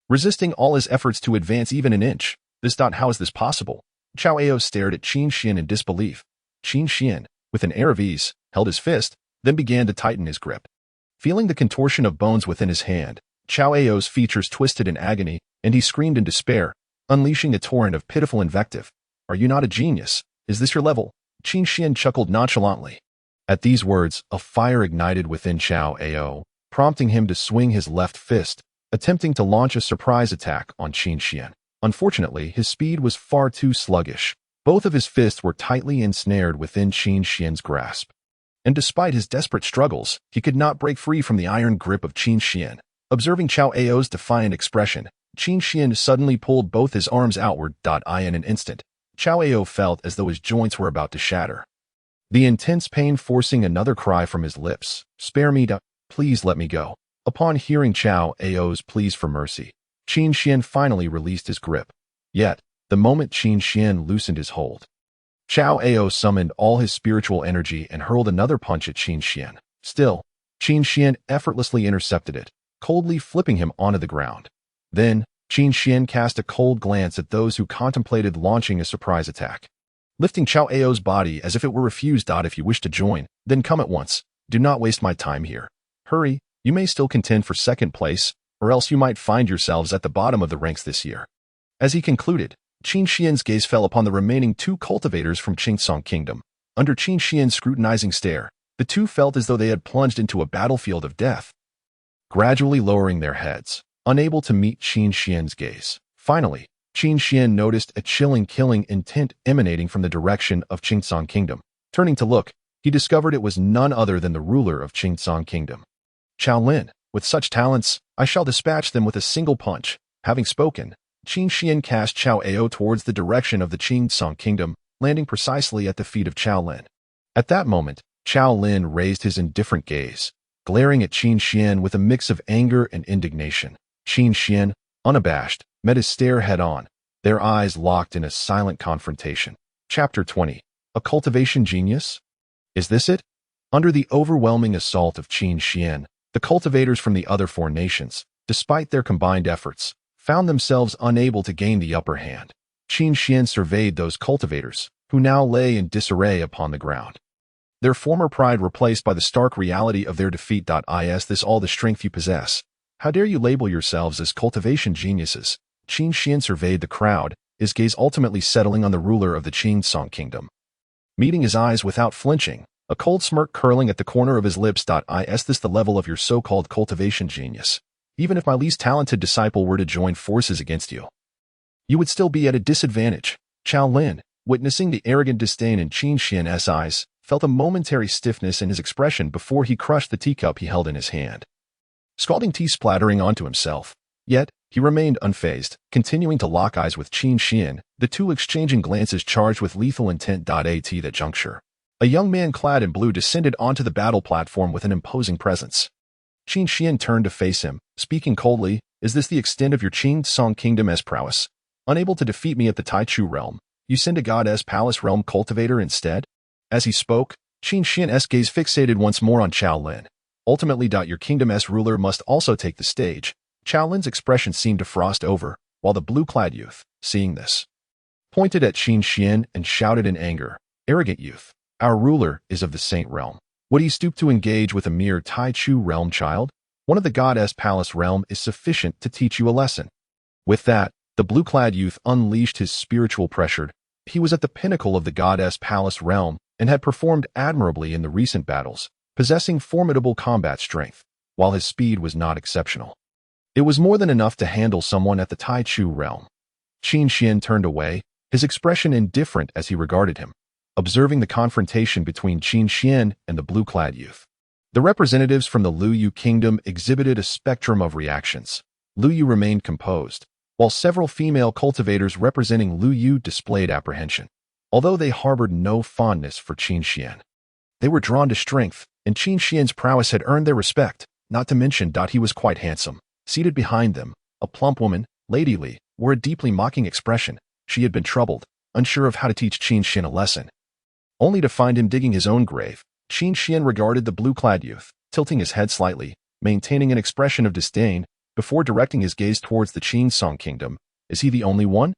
resisting all his efforts to advance even an inch. How is this possible? Xiao Ao stared at Qin Xian in disbelief. Qin Xian, with an air of ease, held his fist, then began to tighten his grip. Feeling the contortion of bones within his hand, Xiao Ao's features twisted in agony, and he screamed in despair, unleashing a torrent of pitiful invective. Are you not a genius? Is this your level? Qin Xian chuckled nonchalantly. At these words, a fire ignited within Xiao Ao, prompting him to swing his left fist, attempting to launch a surprise attack on Qin Xian. Unfortunately, his speed was far too sluggish. Both of his fists were tightly ensnared within Qin Xian's grasp, and despite his desperate struggles, he could not break free from the iron grip of Qin Xian. Observing Xiao Ao's defiant expression, Qin Xian suddenly pulled both his arms outward. In an instant, Xiao Ao felt as though his joints were about to shatter, the intense pain forcing another cry from his lips. Spare me, please let me go. Upon hearing Xiao Ao's pleas for mercy, Qin Xian finally released his grip. Yet, the moment Qin Xian loosened his hold, Xiao Ao summoned all his spiritual energy and hurled another punch at Qin Xian. Still, Qin Xian effortlessly intercepted it, coldly flipping him onto the ground. Then, Qin Xian cast a cold glance at those who contemplated launching a surprise attack, lifting Xiao Ao's body as if it were refused. If you wish to join, then come at once. Do not waste my time here. Hurry, you may still contend for second place. or else you might find yourselves at the bottom of the ranks this year." As he concluded, Qin Xian's gaze fell upon the remaining 2 cultivators from Qingsong Kingdom. Under Qin Xian's scrutinizing stare, the 2 felt as though they had plunged into a battlefield of death. Gradually lowering their heads, unable to meet Qin Xian's gaze. Finally, Qin Xian noticed a chilling killing intent emanating from the direction of Qingsong Kingdom. Turning to look, he discovered it was none other than the ruler of Qingsong Kingdom. "Qiao Lin, with such talents, I shall dispatch them with a single punch." Having spoken, Qin Xian cast Qiao Ao towards the direction of the Qingsong Kingdom, landing precisely at the feet of Qiao Lin. At that moment, Qiao Lin raised his indifferent gaze, glaring at Qin Xian with a mix of anger and indignation. Qin Xian, unabashed, met his stare head-on, their eyes locked in a silent confrontation. Chapter 20. A Cultivation Genius? Is this it? Under the overwhelming assault of Qin Xian, the cultivators from the other 4 nations, despite their combined efforts, found themselves unable to gain the upper hand. Qin Xian surveyed those cultivators, who now lay in disarray upon the ground. Their former pride replaced by the stark reality of their defeat. Is this all the strength you possess? How dare you label yourselves as cultivation geniuses? Qin Xian surveyed the crowd, his gaze ultimately settling on the ruler of the Qingsong Kingdom. Meeting his eyes without flinching, a cold smirk curling at the corner of his lips. Is this the level of your so-called cultivation genius? Even if my least talented disciple were to join forces against you, you would still be at a disadvantage. Qiao Lin, witnessing the arrogant disdain in Qin Xian's eyes, felt a momentary stiffness in his expression before he crushed the teacup he held in his hand, scalding tea splattering onto himself. Yet, he remained unfazed, continuing to lock eyes with Qin Xian, the 2 exchanging glances charged with lethal intent. At that juncture, a young man clad in blue descended onto the battle platform with an imposing presence. Qin Xian turned to face him, speaking coldly, "Is this the extent of your Qingsong Kingdom's prowess? Unable to defeat me at the Taichu realm, you send a goddess palace realm cultivator instead?" As he spoke, Qin Xian's gaze fixated once more on Qiao Lin. "Ultimately, your kingdom's ruler must also take the stage." Qiao Lin's expression seemed to frost over, while the blue-clad youth, seeing this, pointed at Qin Xian and shouted in anger, "Arrogant youth, our ruler is of the Saint realm. Would he stoop to engage with a mere Taichu realm child? One of the goddess palace realm is sufficient to teach you a lesson." With that, the blue-clad youth unleashed his spiritual pressure. He was at the pinnacle of the goddess palace realm and had performed admirably in the recent battles, possessing formidable combat strength, while his speed was not exceptional. It was more than enough to handle someone at the Taichu realm. Qin Xian turned away, his expression indifferent as he regarded him, observing the confrontation between Qin Xian and the blue-clad youth. The representatives from the Luyu kingdom exhibited a spectrum of reactions. Luyu remained composed, while several female cultivators representing Luyu displayed apprehension. Although they harbored no fondness for Qin Xian, they were drawn to strength, and Qin Xian's prowess had earned their respect, not to mention he was quite handsome. Seated behind them, a plump woman, Lady Li, wore a deeply mocking expression. She had been troubled, unsure of how to teach Qin Xian a lesson, only to find him digging his own grave. Qin Xian regarded the blue-clad youth, tilting his head slightly, maintaining an expression of disdain, before directing his gaze towards the Qingsong Kingdom. Is he the only one?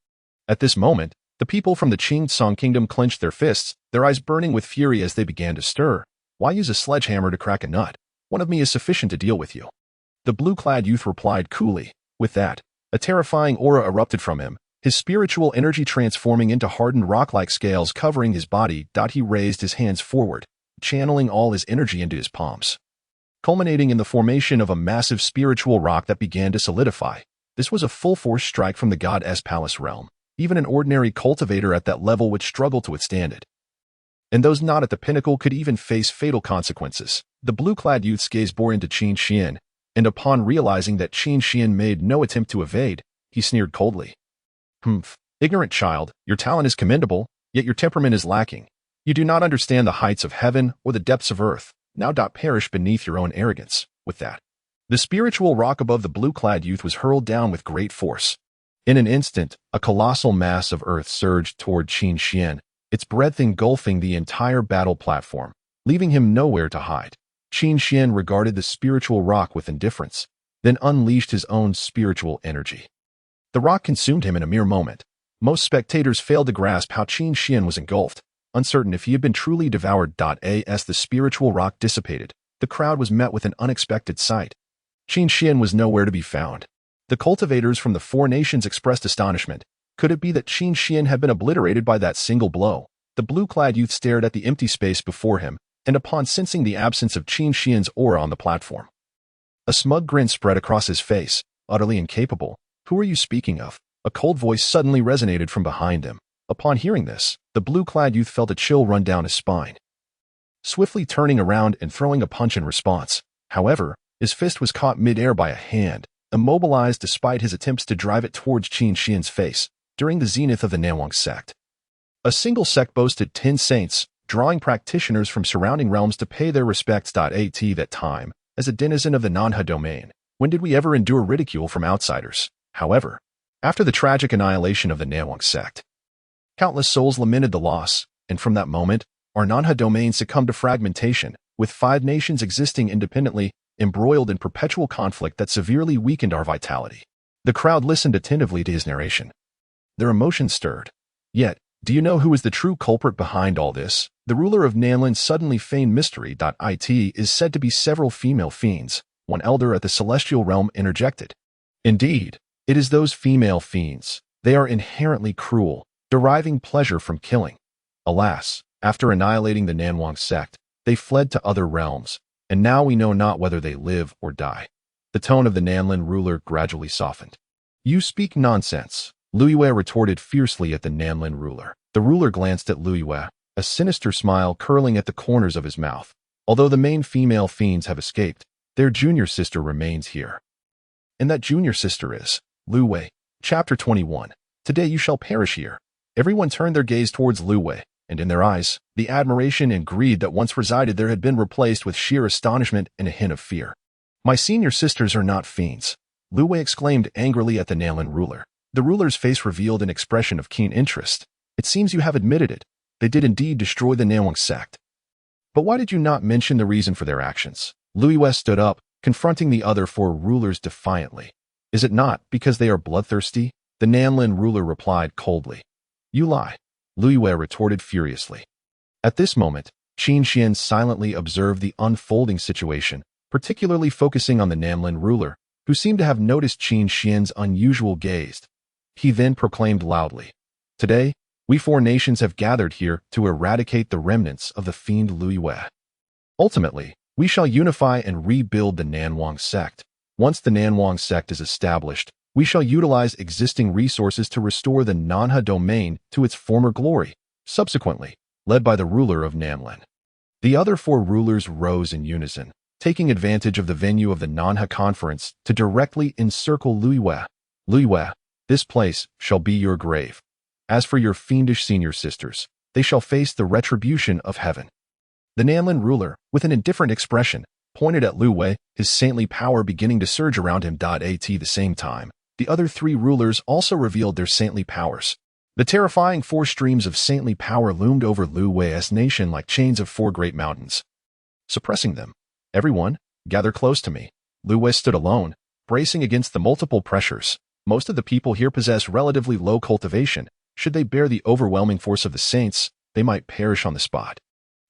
At this moment, the people from the Qingsong Kingdom clenched their fists, their eyes burning with fury as they began to stir. "Why use a sledgehammer to crack a nut? One of me is sufficient to deal with you." The blue-clad youth replied coolly. With that, a terrifying aura erupted from him, his spiritual energy transforming into hardened rock-like scales covering his body. He raised his hands forward, channeling all his energy into his palms, culminating in the formation of a massive spiritual rock that began to solidify. This was a full-force strike from the goddess palace realm. Even an ordinary cultivator at that level would struggle to withstand it, and those not at the pinnacle could even face fatal consequences. The blue-clad youth's gaze bore into Qin Xian, and upon realizing that Qin Xian made no attempt to evade, he sneered coldly. "Humph, ignorant child, your talent is commendable, yet your temperament is lacking. You do not understand the heights of heaven or the depths of earth. Now perish beneath your own arrogance." With that, the spiritual rock above the blue-clad youth was hurled down with great force. In an instant, a colossal mass of earth surged toward Qin Xian, its breadth engulfing the entire battle platform, leaving him nowhere to hide. Qin Xian regarded the spiritual rock with indifference, then unleashed his own spiritual energy. The rock consumed him in a mere moment. Most spectators failed to grasp how Qin Xian was engulfed, uncertain if he had been truly devoured. As the spiritual rock dissipated, the crowd was met with an unexpected sight. Qin Xian was nowhere to be found. The cultivators from the four nations expressed astonishment. Could it be that Qin Xian had been obliterated by that single blow? The blue-clad youth stared at the empty space before him, and upon sensing the absence of Qin Xian's aura on the platform, a smug grin spread across his face, utterly incapable. Who are you speaking of? A cold voice suddenly resonated from behind him. Upon hearing this, the blue-clad youth felt a chill run down his spine, swiftly turning around and throwing a punch in response. However, his fist was caught mid-air by a hand, immobilized despite his attempts to drive it towards Qin Xian's face. During the zenith of the Nanwang sect, a single sect boasted 10 saints, drawing practitioners from surrounding realms to pay their respects. At that time, as a denizen of the Nanha domain, when did we ever endure ridicule from outsiders? However, after the tragic annihilation of the Nanwang sect, countless souls lamented the loss, and from that moment, our Nanha domain succumbed to fragmentation, with 5 nations existing independently, embroiled in perpetual conflict that severely weakened our vitality. The crowd listened attentively to his narration, their emotions stirred. Yet, do you know who is the true culprit behind all this? The ruler of Nanlin suddenly feigned mystery. It is said to be several female fiends. One elder at the celestial realm interjected. Indeed, it is those female fiends. They are inherently cruel, deriving pleasure from killing. Alas, after annihilating the Nanwang sect, they fled to other realms, and now we know not whether they live or die. The tone of the Nanlin ruler gradually softened. You speak nonsense, Luiyue retorted fiercely at the Nanlin ruler. The ruler glanced at Luiyue, a sinister smile curling at the corners of his mouth. Although the main female fiends have escaped, their junior sister remains here. And that junior sister is Luiyue. Chapter 21. Today you shall perish here. Everyone turned their gaze towards Luiyue, and in their eyes, the admiration and greed that once resided there had been replaced with sheer astonishment and a hint of fear. My senior sisters are not fiends, Luiyue exclaimed angrily at the Nanlin ruler. The ruler's face revealed an expression of keen interest. It seems you have admitted it. They did indeed destroy the Nanwang sect. But why did you not mention the reason for their actions? Luiyue stood up, confronting the other 4 rulers defiantly. Is it not because they are bloodthirsty? The Nanlin ruler replied coldly. You lie, Luiyue retorted furiously. At this moment, Qin Xian silently observed the unfolding situation, particularly focusing on the Nanlin ruler, who seemed to have noticed Qin Xian's unusual gaze. He then proclaimed loudly, Today, we 4 nations have gathered here to eradicate the remnants of the fiend Luiyue. Ultimately, we shall unify and rebuild the Nanwang sect. Once the Nanwang sect is established, we shall utilize existing resources to restore the Nanha domain to its former glory, subsequently, led by the ruler of Nanlin. The other 4 rulers rose in unison, taking advantage of the venue of the Nanha conference to directly encircle Luiyue. Luiyue, this place shall be your grave. As for your fiendish senior sisters, they shall face the retribution of heaven. The Nanlin ruler, with an indifferent expression, pointed at Luiyue, his saintly power beginning to surge around him. At the same time, the other 3 rulers also revealed their saintly powers. The terrifying 4 streams of saintly power loomed over Luiyue's nation like chains of 4 great mountains, suppressing them. Everyone, gather close to me. Luiyue stood alone, bracing against the multiple pressures. Most of the people here possess relatively low cultivation. Should they bear the overwhelming force of the saints, they might perish on the spot.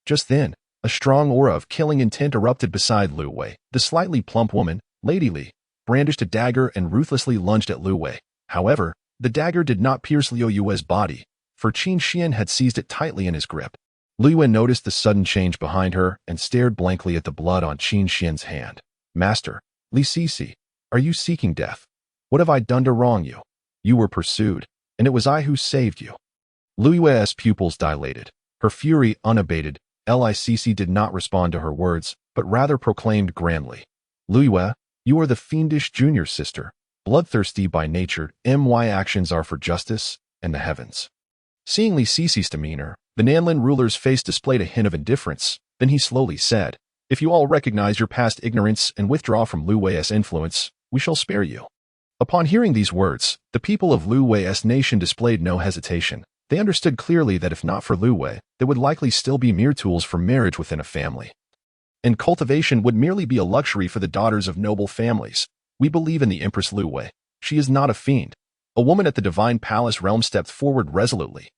Just then, a strong aura of killing intent erupted beside Luiyue. The slightly plump woman, Lady Li, brandished a dagger and ruthlessly lunged at Luiyue. However, the dagger did not pierce Luiyue's body, for Qin Xian had seized it tightly in his grip. Luiyue noticed the sudden change behind her and stared blankly at the blood on Qin Xian's hand. Master, Li Sisi, are you seeking death? What have I done to wrong you? You were pursued, and it was I who saved you. Luiyue's pupils dilated, her fury unabated. Li Sisi did not respond to her words, but rather proclaimed grandly, Luiyue, you are the fiendish junior sister, bloodthirsty by nature. My actions are for justice and the heavens. Seeing Li Sisi's demeanor, the Nanlin ruler's face displayed a hint of indifference. Then he slowly said, If you all recognize your past ignorance and withdraw from Luiyue's influence, we shall spare you. Upon hearing these words, the people of Luiyue's nation displayed no hesitation. They understood clearly that if not for Luiyue, they would likely still be mere tools for marriage within a family. And cultivation would merely be a luxury for the daughters of noble families. We believe in the Empress Luiyue. She is not a fiend. A woman at the Divine Palace realm stepped forward resolutely.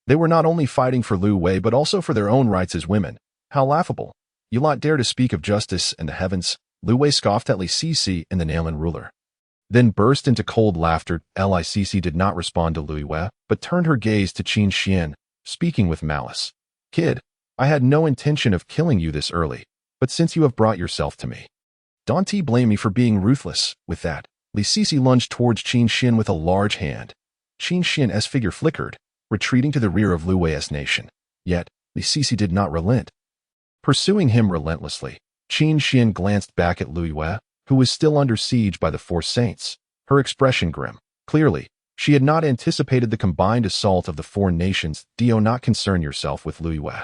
They were not only fighting for Luiyue but also for their own rights as women. How laughable. You lot dare to speak of justice and the heavens. Lu Wei scoffed at Li Sisi and the Nailin ruler, then burst into cold laughter. Li Sisi did not respond to Lu Wei, but turned her gaze to Qin Xian, speaking with malice. Kid, I had no intention of killing you this early, but since you have brought yourself to me, don't blame me for being ruthless. With that, Li Sisi lunged towards Qin Xian with a large hand. Qin Xian's figure flickered, retreating to the rear of Lu Wei's nation. Yet, Li Sisi did not relent. Pursuing him relentlessly, Qin Xian glanced back at Lu Wei, who was still under siege by the four saints, her expression grim. Clearly, she had not anticipated the combined assault of the four nations. Do not concern yourself with Lu Wei.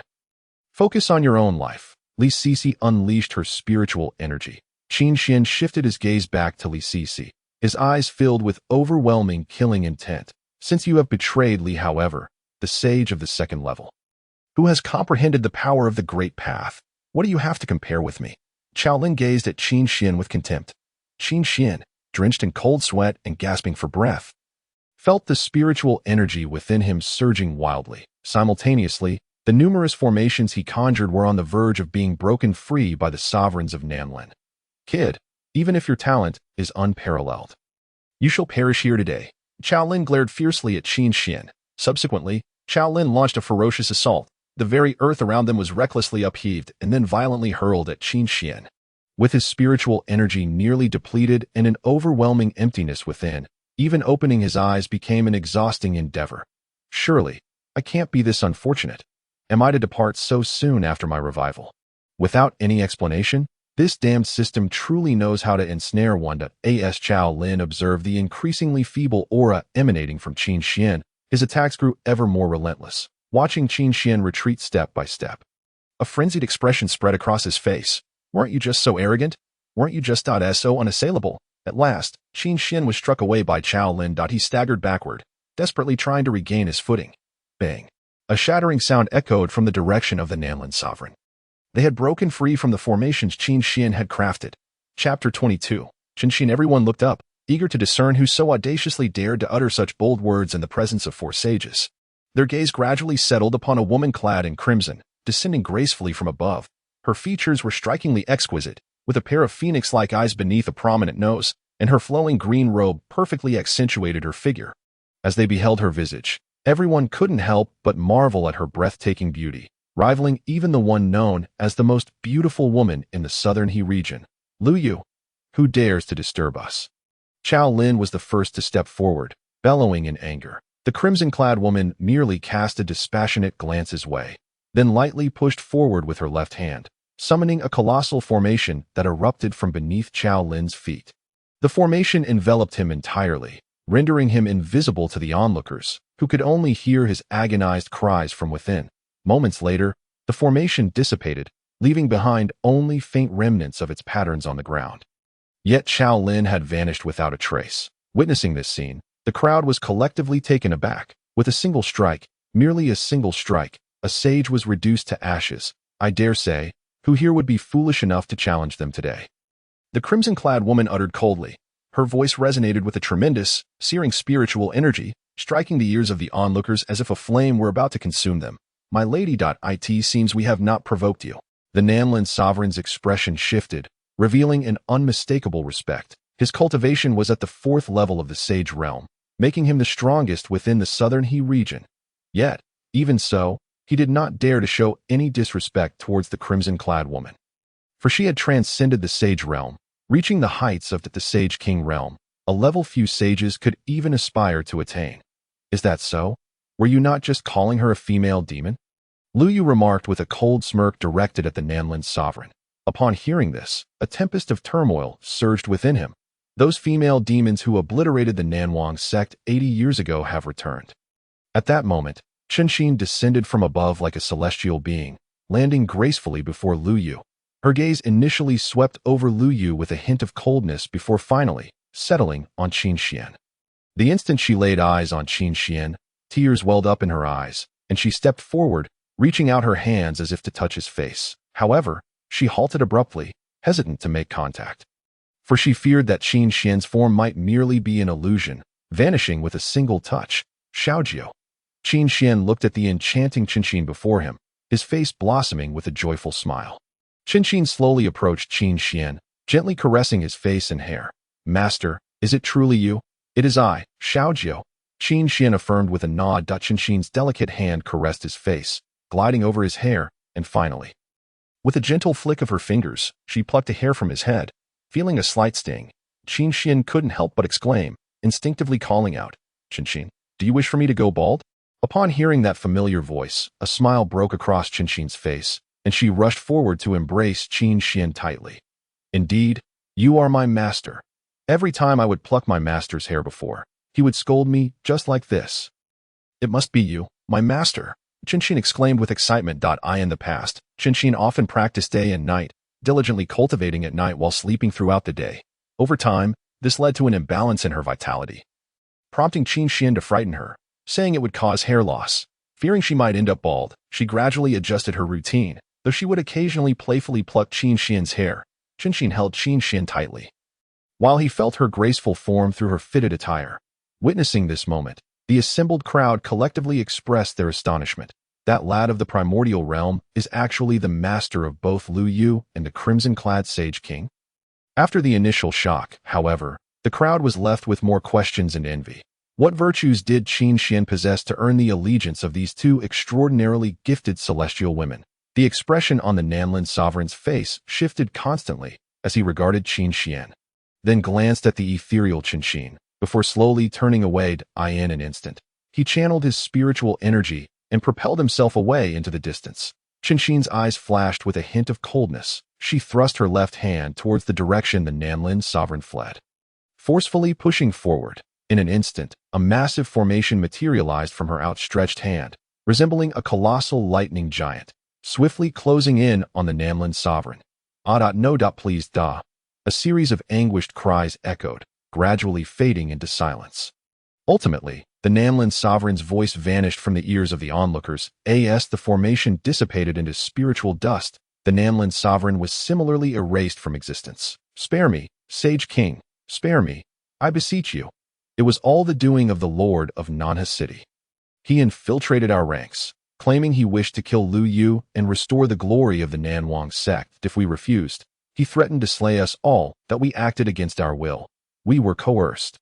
Focus on your own life. Li Sisi unleashed her spiritual energy. Qin Xian shifted his gaze back to Li Sisi, his eyes filled with overwhelming killing intent. Since you have betrayed Li, however, the sage of the second level, who has comprehended the power of the great path, what do you have to compare with me? Qiaolin gazed at Qin Xian with contempt. Qin Xian, drenched in cold sweat and gasping for breath, felt the spiritual energy within him surging wildly. Simultaneously, the numerous formations he conjured were on the verge of being broken free by the sovereigns of Nanlin. Kid, even if your talent is unparalleled, you shall perish here today. Qiaolin glared fiercely at Qin Xian. Subsequently, Qiaolin launched a ferocious assault. The very earth around them was recklessly upheaved and then violently hurled at Qin Xian. With his spiritual energy nearly depleted and an overwhelming emptiness within, even opening his eyes became an exhausting endeavor. Surely, I can't be this unfortunate. Am I to depart so soon after my revival? Without any explanation, this damned system truly knows how to ensnare one. As Qiaolin observed the increasingly feeble aura emanating from Qin Xian, his attacks grew ever more relentless, watching Qin Xian retreat step by step. A frenzied expression spread across his face. Weren't you just so arrogant? Weren't you just so unassailable? At last, Qin Xian was struck away by Qiaolin. He staggered backward, desperately trying to regain his footing. Bang! A shattering sound echoed from the direction of the Nanlin sovereign. They had broken free from the formations Qin Xian had crafted. Chapter 22. Qin Xian. Everyone looked up, eager to discern who so audaciously dared to utter such bold words in the presence of four sages. Their gaze gradually settled upon a woman clad in crimson, descending gracefully from above. Her features were strikingly exquisite, with a pair of phoenix-like eyes beneath a prominent nose, and her flowing green robe perfectly accentuated her figure. As they beheld her visage, everyone couldn't help but marvel at her breathtaking beauty, rivaling even the one known as the most beautiful woman in the southern He region. Lu Yu, who dares to disturb us? Qiaolin was the first to step forward, bellowing in anger. The crimson-clad woman merely cast a dispassionate glance his way, then lightly pushed forward with her left hand, summoning a colossal formation that erupted from beneath Qiaolin's feet. The formation enveloped him entirely, rendering him invisible to the onlookers, who could only hear his agonized cries from within. Moments later, the formation dissipated, leaving behind only faint remnants of its patterns on the ground. Yet Qiaolin had vanished without a trace. Witnessing this scene, the crowd was collectively taken aback. With a single strike, merely a single strike, a sage was reduced to ashes. I dare say, who here would be foolish enough to challenge them today? The crimson-clad woman uttered coldly. Her voice resonated with a tremendous, searing spiritual energy, striking the ears of the onlookers as if a flame were about to consume them. My lady. It seems we have not provoked you. The Nanlin sovereign's expression shifted, revealing an unmistakable respect. His cultivation was at the 4th level of the sage realm, making him the strongest within the southern He region. Yet, even so, he did not dare to show any disrespect towards the crimson-clad woman. For she had transcended the sage realm, reaching the heights of the Sage King realm, a level few sages could even aspire to attain. Is that so? Were you not just calling her a female demon? Lu Yu remarked with a cold smirk directed at the Nanlin sovereign. Upon hearing this, a tempest of turmoil surged within him. Those female demons who obliterated the Nanwang sect 80 years ago have returned. At that moment, Qin Xian descended from above like a celestial being, landing gracefully before Lu Yu. Her gaze initially swept over Lu Yu with a hint of coldness before finally settling on Qin Xian. The instant she laid eyes on Qin Xian, tears welled up in her eyes, and she stepped forward, reaching out her hands as if to touch his face. However, she halted abruptly, hesitant to make contact. For she feared that Qin Xian's form might merely be an illusion, vanishing with a single touch. Xiaojiu. Qin Xian looked at the enchanting Qin Xian before him, his face blossoming with a joyful smile. Qin Xian slowly approached Qin Xian, gently caressing his face and hair. "Master, is it truly you?" "It is I, Xiaojiu." Qin Xian affirmed with a nod. Qin Xian's delicate hand caressed his face, gliding over his hair, and finally, with a gentle flick of her fingers, she plucked a hair from his head. Feeling a slight sting, Qin Xian couldn't help but exclaim, instinctively calling out, "Qin Xian, do you wish for me to go bald?" Upon hearing that familiar voice, a smile broke across Qin Xian's face, and she rushed forward to embrace Qin Xian tightly. "Indeed, you are my master. Every time I would pluck my master's hair before, he would scold me just like this." "It must be you, my master," Qin Xian exclaimed with excitement. In the past, Qin Xian often practiced day and night, diligently cultivating at night while sleeping throughout the day. Over time, this led to an imbalance in her vitality, prompting Qin Xian to frighten her, saying it would cause hair loss. Fearing she might end up bald, she gradually adjusted her routine, though she would occasionally playfully pluck Qin Xian's hair. Qin Xian held Qin Xian tightly, while he felt her graceful form through her fitted attire. Witnessing this moment, the assembled crowd collectively expressed their astonishment. That lad of the primordial realm is actually the master of both Lu Yu and the crimson-clad Sage King? After the initial shock, however, the crowd was left with more questions and envy. What virtues did Qin Xian possess to earn the allegiance of these two extraordinarily gifted celestial women? The expression on the Nanlin sovereign's face shifted constantly as he regarded Qin Xian, then glanced at the ethereal Qin Xian, before slowly turning away. In an instant, he channeled his spiritual energy and propelled himself away into the distance. Qin Xian's eyes flashed with a hint of coldness. She thrust her left hand towards the direction the Nanlin sovereign fled, forcefully pushing forward. In an instant, a massive formation materialized from her outstretched hand, resembling a colossal lightning giant, swiftly closing in on the Nanlin sovereign. No. Please. A series of anguished cries echoed, gradually fading into silence. Ultimately, the Nanlin sovereign's voice vanished from the ears of the onlookers. As the formation dissipated into spiritual dust, the Nanlin sovereign was similarly erased from existence. "Spare me, Sage King, spare me, I beseech you." It was all the doing of the Lord of Nanha City. He infiltrated our ranks, claiming he wished to kill Lu Yu and restore the glory of the Nanwang sect. If we refused, he threatened to slay us all, that we acted against our will. We were coerced.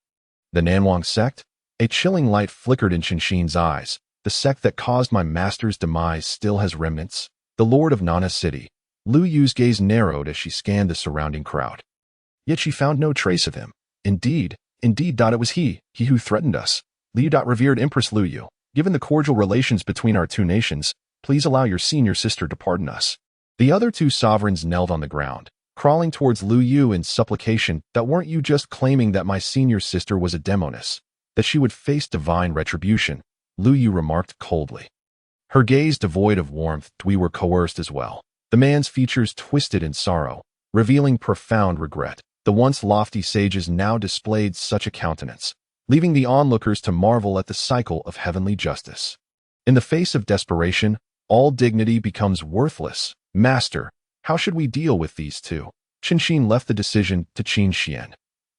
The Nanwang sect? A chilling light flickered in Qin Xian's eyes. The sect that caused my master's demise still has remnants. The Lord of Nanha City. Lu Yu's gaze narrowed as she scanned the surrounding crowd. Yet she found no trace of him. Indeed, it was he who threatened us. Liu. Revered Empress Lu Yu, given the cordial relations between our two nations, please allow your senior sister to pardon us. The other two sovereigns knelt on the ground, crawling towards Lu Yu in supplication. Weren't you just claiming that my senior sister was a demoness, that she would face divine retribution? Lu Yu remarked coldly, her gaze devoid of warmth. We were coerced as well. The man's features twisted in sorrow, revealing profound regret. The once lofty sages now displayed such a countenance, leaving the onlookers to marvel at the cycle of heavenly justice. In the face of desperation, all dignity becomes worthless. "Master, how should we deal with these two?" Qin Xian left the decision to Qin Xian.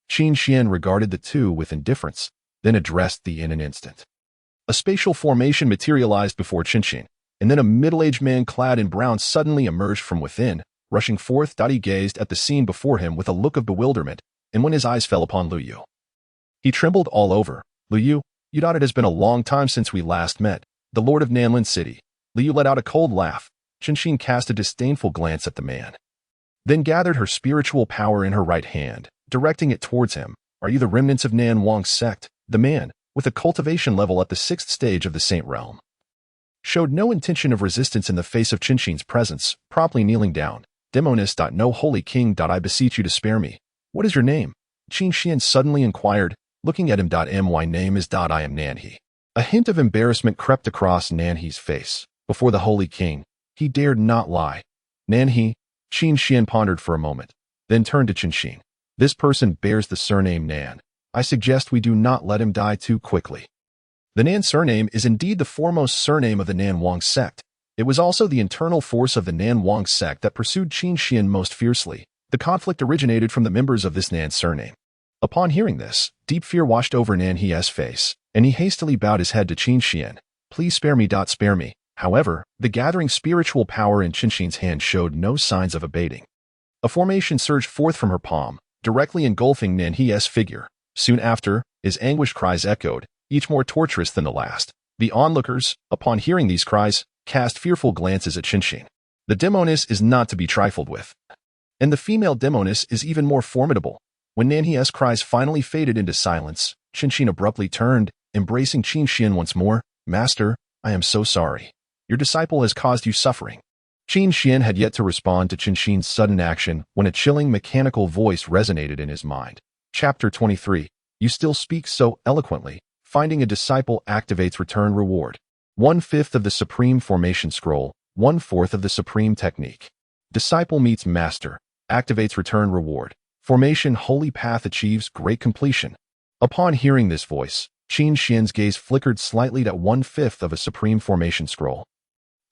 Qin Xian regarded the two with indifference, then addressed in an instant. A spatial formation materialized before Qin Xian, and then a middle-aged man clad in brown suddenly emerged from within, rushing forth. He gazed at the scene before him with a look of bewilderment, and when his eyes fell upon Lu Yu, he trembled all over. "Lu Yu, it has been a long time since we last met. The Lord of Nanlin City." Lu Yu let out a cold laugh. Qin Xian cast a disdainful glance at the man, then gathered her spiritual power in her right hand, directing it towards him. "Are you the remnants of Nanwang's sect?" The man, with a cultivation level at the 6th stage of the Saint Realm, showed no intention of resistance in the face of Qin Xian's presence, promptly kneeling down. "Demoness. No, Holy King. I beseech you to spare me. What is your name?" Qin Xian suddenly inquired, looking at him. My name is. I am Nanhe. A hint of embarrassment crept across Nanhe's face. Before the Holy King, he dared not lie. "Nanhe?" Qin Xian pondered for a moment, then turned to Qin Xian. "This person bears the surname Nan. I suggest we do not let him die too quickly." The Nan surname is indeed the foremost surname of the Nanwang sect. It was also the internal force of the Nanwang sect that pursued Qin Xian most fiercely. The conflict originated from the members of this Nan surname. Upon hearing this, deep fear washed over Nanhe's face, and he hastily bowed his head to Qin Xian. "Please spare me. Spare me." However, the gathering spiritual power in Qin Xian's hand showed no signs of abating. A formation surged forth from her palm, directly engulfing Nanhee's figure. Soon after, his anguished cries echoed, each more torturous than the last. The onlookers, upon hearing these cries, cast fearful glances at Qinshin. The demoness is not to be trifled with. And the female demoness is even more formidable. When Nanhee's cries finally faded into silence, Qinshin abruptly turned, embracing Qinshin once more. Master, I am so sorry. Your disciple has caused you suffering. Qinshin had yet to respond to Qinshin's sudden action when a chilling mechanical voice resonated in his mind. Chapter 23. You still speak so eloquently. Finding a disciple activates return reward. 1/5 of the Supreme Formation Scroll, 1/4 of the Supreme Technique. Disciple meets Master. Activates return reward. Formation Holy Path achieves great completion. Upon hearing this voice, Qinshin's gaze flickered slightly at 1/5 of a Supreme Formation Scroll.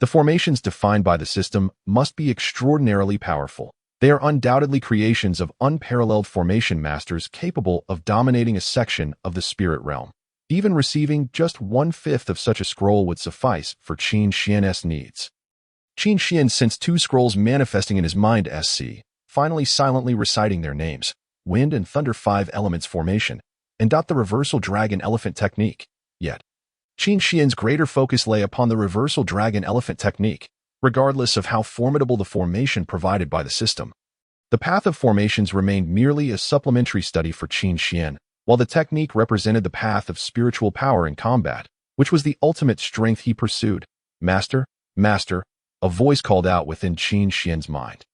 The formations defined by the system must be extraordinarily powerful. They are undoubtedly creations of unparalleled formation masters capable of dominating a section of the spirit realm. Even receiving just 1/5 of such a scroll would suffice for Qinshin's needs. Qinshin sensed 2 scrolls manifesting in his mind finally silently reciting their names. Wind and Thunder 5 Elements Formation, and the Reversal Dragon Elephant Technique. Yet, Qinshin's greater focus lay upon the Reversal Dragon Elephant Technique, regardless of how formidable the formation provided by the system. The path of formations remained merely a supplementary study for Qinshin, while the technique represented the path of spiritual power in combat, which was the ultimate strength he pursued. Master, Master, a voice called out within Qinshin's mind.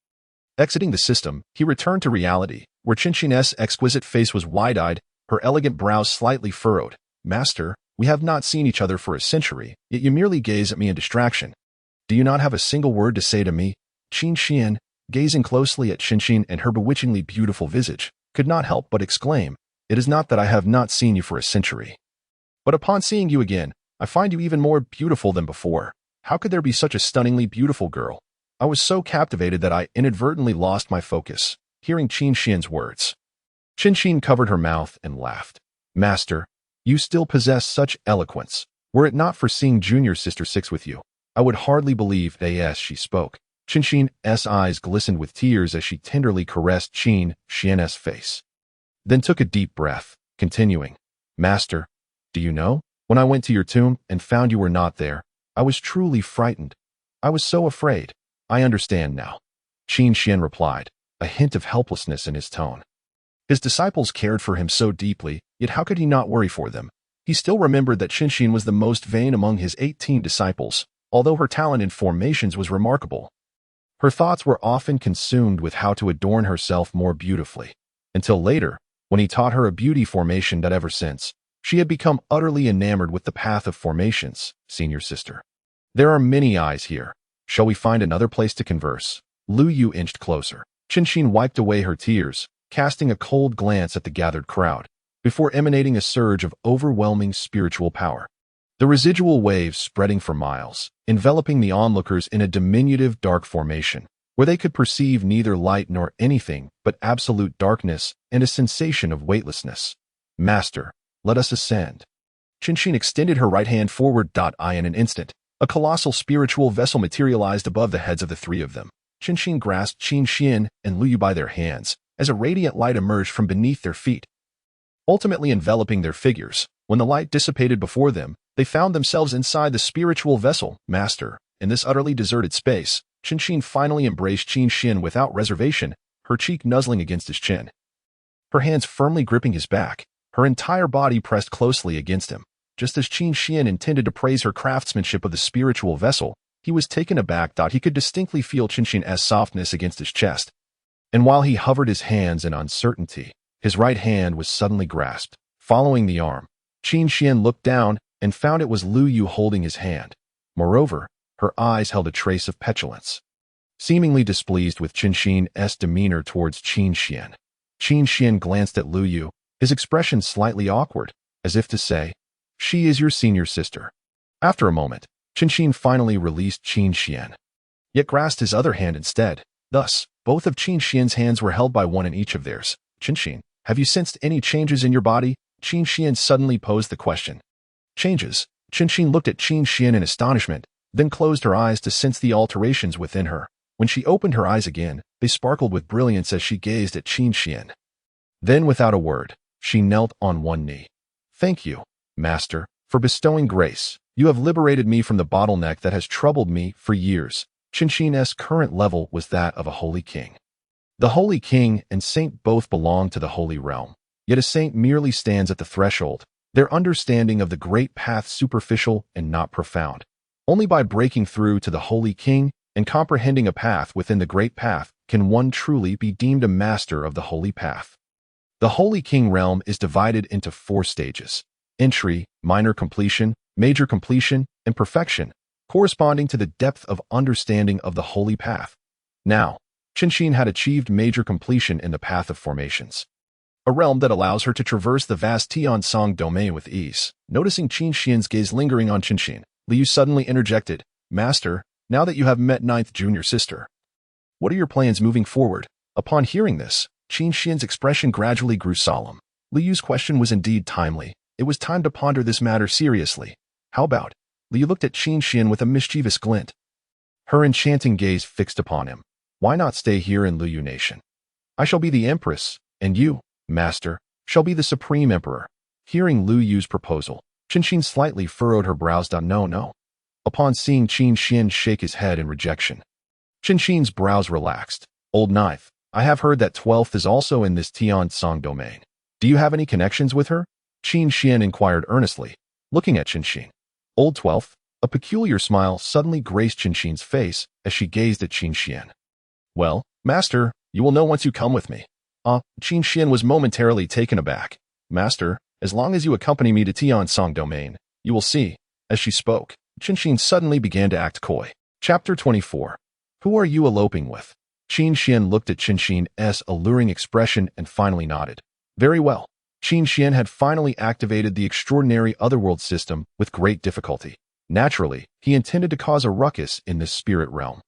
Exiting the system, he returned to reality, where Qinshin's exquisite face was wide-eyed, her elegant brows slightly furrowed. Master, we have not seen each other for a century, yet you merely gaze at me in distraction. Do you not have a single word to say to me? Qinshin, gazing closely at Qinshin and her bewitchingly beautiful visage, could not help but exclaim, It is not that I have not seen you for a century. But upon seeing you again, I find you even more beautiful than before. How could there be such a stunningly beautiful girl? I was so captivated that I inadvertently lost my focus, hearing Qinshin's words. Qinshin covered her mouth and laughed. Master, you still possess such eloquence. Were it not for seeing Junior Sister 6 with you, I would hardly believe she spoke. Qinshin's eyes glistened with tears as she tenderly caressed Qinshin's face. Then took a deep breath, continuing, Master, do you know, when I went to your tomb and found you were not there, I was truly frightened. I was so afraid. I understand now. Qinshin replied, a hint of helplessness in his tone. His disciples cared for him so deeply, yet how could he not worry for them? He still remembered that Qinshin was the most vain among his 18 disciples, although her talent in formations was remarkable. Her thoughts were often consumed with how to adorn herself more beautifully, until later, when he taught her a beauty formation that ever since, she had become utterly enamored with the path of formations, Senior Sister. There are many eyes here. Shall we find another place to converse? Lu Yu inched closer. Qinshin wiped away her tears, casting a cold glance at the gathered crowd, before emanating a surge of overwhelming spiritual power. The residual waves spreading for miles, enveloping the onlookers in a diminutive dark formation, where they could perceive neither light nor anything but absolute darkness and a sensation of weightlessness. Master, let us ascend. Qinshin extended her right hand forward. In an instant, a colossal spiritual vessel materialized above the heads of the 3 of them. Qinshin grasped Qinshin and Lu Yu by their hands, as a radiant light emerged from beneath their feet, ultimately enveloping their figures. When the light dissipated before them, they found themselves inside the spiritual vessel. Master, in this utterly deserted space, Qinshin finally embraced Qinshin without reservation, her cheek nuzzling against his chin. Her hands firmly gripping his back, her entire body pressed closely against him. Just as Qinshin intended to praise her craftsmanship of the spiritual vessel, he was taken aback. He could distinctly feel Qinshin's softness against his chest. And while he hovered his hands in uncertainty, his right hand was suddenly grasped. Following the arm, Qinshin looked down and found it was Lu Yu holding his hand. Moreover, her eyes held a trace of petulance. Seemingly displeased with Qinshin's demeanor towards Qinshin, Qinshin glanced at Lu Yu, his expression slightly awkward, as if to say, She is your senior sister. After a moment, Qinshin finally released Qinshin, yet grasped his other hand instead. Thus, both of Qinshin's hands were held by one in each of theirs. Qinshin, have you sensed any changes in your body? Qinshin suddenly posed the question. Changes? Qinshin looked at Qinshin in astonishment, then closed her eyes to sense the alterations within her. When she opened her eyes again, they sparkled with brilliance as she gazed at Qin Xian. Then, without a word, she knelt on one knee. "Thank you, Master, for bestowing grace. You have liberated me from the bottleneck that has troubled me for years." Qin Xian's current level was that of a holy king. The holy king and saint both belong to the holy realm, yet a saint merely stands at the threshold, their understanding of the great path superficial and not profound. Only by breaking through to the holy king and comprehending a path within the great path can one truly be deemed a master of the holy path. The holy king realm is divided into 4 stages: entry, minor completion, major completion, and perfection, corresponding to the depth of understanding of the holy path. Now, Qin Xian had achieved major completion in the path of formations, a realm that allows her to traverse the vast Tiansong domain with ease. Noticing Qin Xian's gaze lingering on Qin Xian, Liu suddenly interjected, "Master, now that you have met 9th junior sister, what are your plans moving forward?" Upon hearing this, Qin Xian's expression gradually grew solemn. Liu's question was indeed timely. It was time to ponder this matter seriously. "How about?" Liu looked at Qin Xian with a mischievous glint, her enchanting gaze fixed upon him. "Why not stay here in Liu Nation? I shall be the empress, and you, Master, shall be the supreme emperor." Hearing Liu Yu's proposal, Qin Xian slightly furrowed her brows. No. Upon seeing Qin Xian shake his head in rejection, Qin Xian's brows relaxed. "Old 9th, I have heard that 12th is also in this Tiansong domain. Do you have any connections with her?" Qin Xian inquired earnestly, looking at Qin Xian. "Old 12th?" A peculiar smile suddenly graced Qin Xian's face as she gazed at Qin Xian. "Well, Master, you will know once you come with me." Qin Xian was momentarily taken aback. "Master, as long as you accompany me to Tiansong domain, you will see." As she spoke, Qin Xian suddenly began to act coy. Chapter 24. Who are you eloping with? Qin Xian looked at Qin Xian's alluring expression and finally nodded. Very well. Qin Xian had finally activated the extraordinary otherworld system with great difficulty. Naturally, he intended to cause a ruckus in this spirit realm.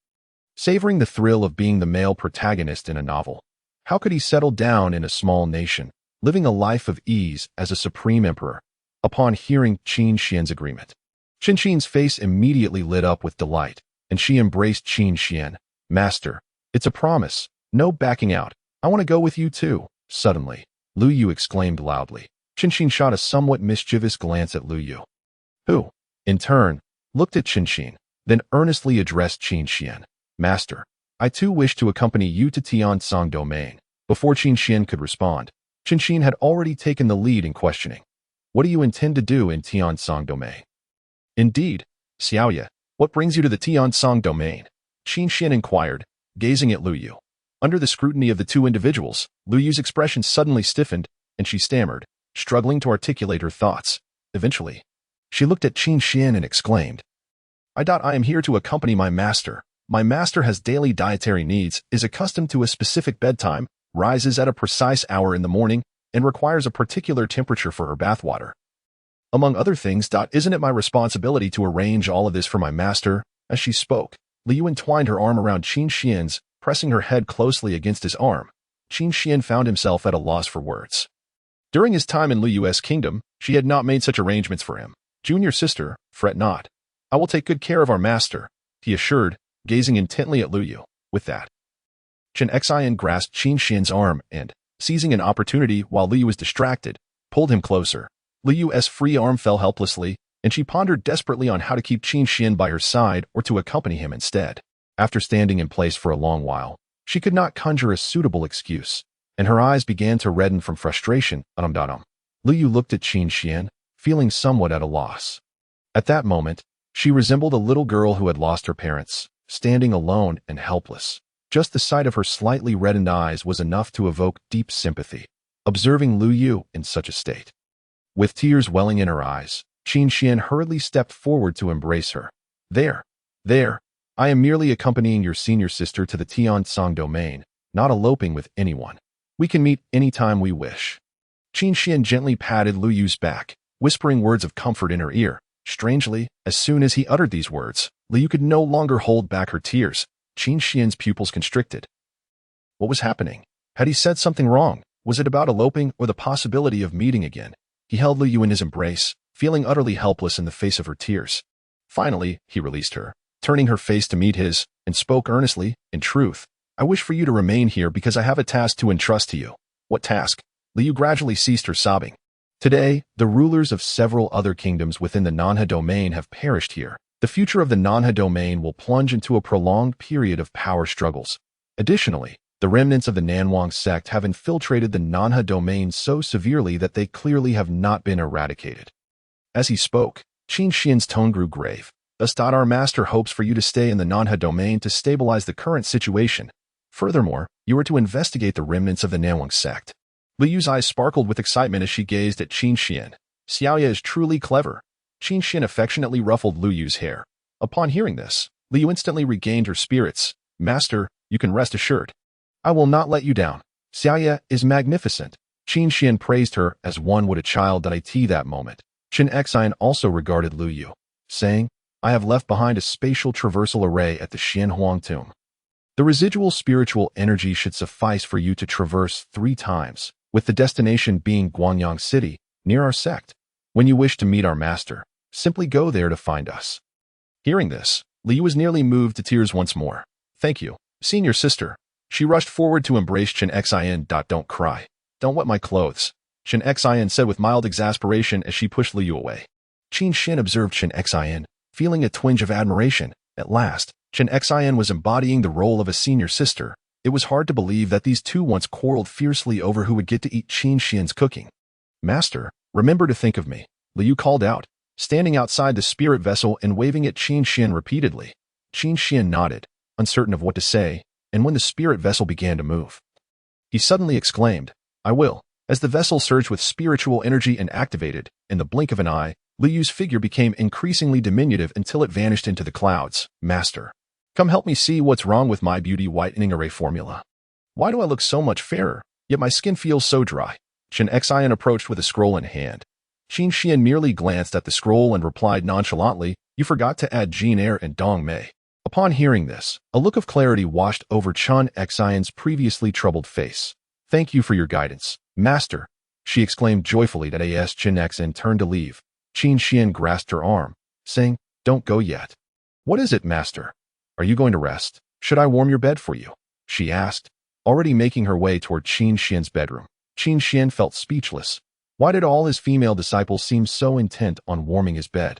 Savoring the thrill of being the male protagonist in a novel, how could he settle down in a small nation, living a life of ease as a supreme emperor? Upon hearing Qin Xian's agreement, Qin Xian's face immediately lit up with delight, and she embraced Qin Xian. "Master, it's a promise. No backing out. I want to go with you too." Suddenly, Liu Yu exclaimed loudly. Qin Xian shot a somewhat mischievous glance at Liu Yu, who, in turn, looked at Qin Xian, then earnestly addressed Qin Xian. "Master, I too wish to accompany you to Tiansong domain." Before Qin Xian could respond, Qin Xian had already taken the lead in questioning. "What do you intend to do in Tiansong domain?" "Indeed, Xiaoye, what brings you to the Tiansong domain?" Qin Xian inquired, gazing at Liu Yu. Under the scrutiny of the two individuals, Liu Yu's expression suddenly stiffened, and she stammered, struggling to articulate her thoughts. Eventually, she looked at Qin Xian and exclaimed, I am here to accompany my master. My master has daily dietary needs, is accustomed to a specific bedtime, rises at a precise hour in the morning, and requires a particular temperature for her bathwater. Among other things, isn't it my responsibility to arrange all of this for my master?" As she spoke, Liu entwined her arm around Qin Xian's, pressing her head closely against his arm. Qin Xian found himself at a loss for words. During his time in Liu Yu's kingdom, she had not made such arrangements for him. "Junior sister, fret not. I will take good care of our master," he assured, gazing intently at Liu Yu. With that, Chen Xian grasped Qin Xian's arm and, seizing an opportunity while Liu was distracted, pulled him closer. Liu Yu's free arm fell helplessly, and she pondered desperately on how to keep Qin Xian by her side or to accompany him instead. After standing in place for a long while, she could not conjure a suitable excuse, and her eyes began to redden from frustration. Liu Yu looked at Qin Xian, feeling somewhat at a loss. At that moment, she resembled a little girl who had lost her parents, standing alone and helpless. Just the sight of her slightly reddened eyes was enough to evoke deep sympathy. Observing Liu Yu in such a state, with tears welling in her eyes, Qin Xian hurriedly stepped forward to embrace her. There. I am merely accompanying your senior sister to the Tiansong domain, not eloping with anyone. We can meet any time we wish." Qin Xian gently patted Liu Yu's back, whispering words of comfort in her ear. Strangely, as soon as he uttered these words, Liu Yu could no longer hold back her tears. Qin Xian's pupils constricted. What was happening? Had he said something wrong? Was it about eloping or the possibility of meeting again? He held Liu Yu in his embrace, feeling utterly helpless in the face of her tears. Finally, he released her, turning her face to meet his, and and spoke earnestly, "In truth, I wish for you to remain here because I have a task to entrust to you." "What task?" Liu gradually ceased her sobbing. "Today, the rulers of several other kingdoms within the Nanha domain have perished here. The future of the Nanha domain will plunge into a prolonged period of power struggles. Additionally, the remnants of the Nanwang sect have infiltrated the Nanha domain so severely that they clearly have not been eradicated." As he spoke, Qin Xian's tone grew grave. "Thus, our master hopes for you to stay in the Nanha domain to stabilize the current situation. Furthermore, you are to investigate the remnants of the Nanwang sect." Liyu's eyes sparkled with excitement as she gazed at Qin Xian. "Xiaoya is truly clever." Qin Xian affectionately ruffled Liyu's hair. Upon hearing this, Liu instantly regained her spirits. "Master, you can rest assured. I will not let you down. Xiaoya is magnificent." Qin Xian praised her as one would a child that moment. Chen Xian also regarded Liu, saying, "I have left behind a spatial traversal array at the Xianhuang tomb. The residual spiritual energy should suffice for you to traverse 3 times, with the destination being Guanyang City, near our sect. When you wish to meet our master, simply go there to find us." Hearing this, Liu was nearly moved to tears once more. "Thank you, senior sister." She rushed forward to embrace Chen Xian. "Don't cry. Don't wet my clothes," Chen Xian said with mild exasperation as she pushed Liu away. Qin Xian observed Chen Xian, feeling a twinge of admiration. At last, Chen Xian was embodying the role of a senior sister. It was hard to believe that these two once quarreled fiercely over who would get to eat Qin Xian's cooking. "Master, remember to think of me," Liu called out, standing outside the spirit vessel and waving at Qin Xian repeatedly. Qin Xian nodded, uncertain of what to say, and when the spirit vessel began to move, he suddenly exclaimed, "I will." As the vessel surged with spiritual energy and activated, in the blink of an eye, Liu's figure became increasingly diminutive until it vanished into the clouds. "Master, come help me see what's wrong with my beauty whitening array formula. Why do I look so much fairer, yet my skin feels so dry?" Chen Xian approached with a scroll in hand. Qin Xian merely glanced at the scroll and replied nonchalantly, "You forgot to add Jin Er and Dong Mei." Upon hearing this, a look of clarity washed over Chen Xian's previously troubled face. "Thank you for your guidance, Master," she exclaimed joyfully as Chen Xian turned to leave. Qin Xian grasped her arm, saying, "Don't go yet." "What is it, Master? Are you going to rest? Should I warm your bed for you?" she asked, already making her way toward Qin Xian's bedroom. Qin Xian felt speechless. Why did all his female disciples seem so intent on warming his bed?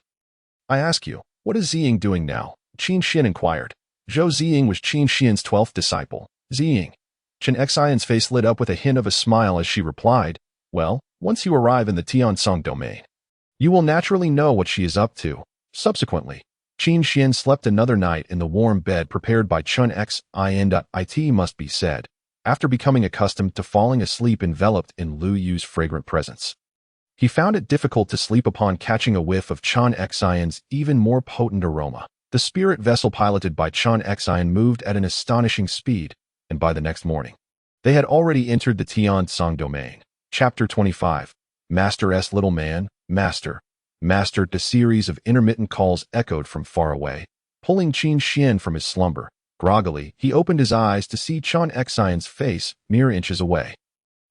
"I ask you, what is Ziying doing now?" Qin Xian inquired. Zhou Ziying was Qin Xian's 12th disciple. Ziying. Chen Xian's face lit up with a hint of a smile as she replied, "Well, once you arrive in the Tiansong domain, you will naturally know what she is up to." Subsequently, Qin Xian slept another night in the warm bed prepared by Chen Xian. It must be said, after becoming accustomed to falling asleep enveloped in Lu Yu's fragrant presence, he found it difficult to sleep upon catching a whiff of Chen Xian's even more potent aroma. The spirit vessel piloted by Chen Xian moved at an astonishing speed, and by the next morning, they had already entered the Tiansong domain. Chapter 25. Master Little Man, Master. Master. The series of intermittent calls echoed from far away, pulling Qin Xian from his slumber. Groggily, he opened his eyes to see Chen Xian's face mere inches away.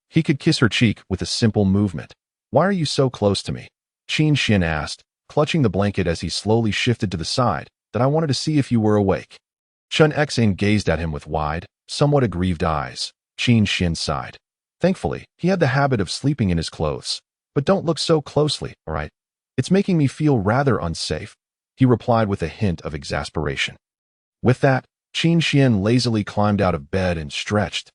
He could kiss her cheek with a simple movement. "Why are you so close to me?" Qin Xian asked, clutching the blanket as he slowly shifted to the side. "That I wanted to see if you were awake." Chen Xian gazed at him with wide, somewhat aggrieved eyes. Qin Xian sighed. Thankfully, he had the habit of sleeping in his clothes. "But don't look so closely, all right? It's making me feel rather unsafe," he replied with a hint of exasperation. With that, Qin Xian lazily climbed out of bed and stretched.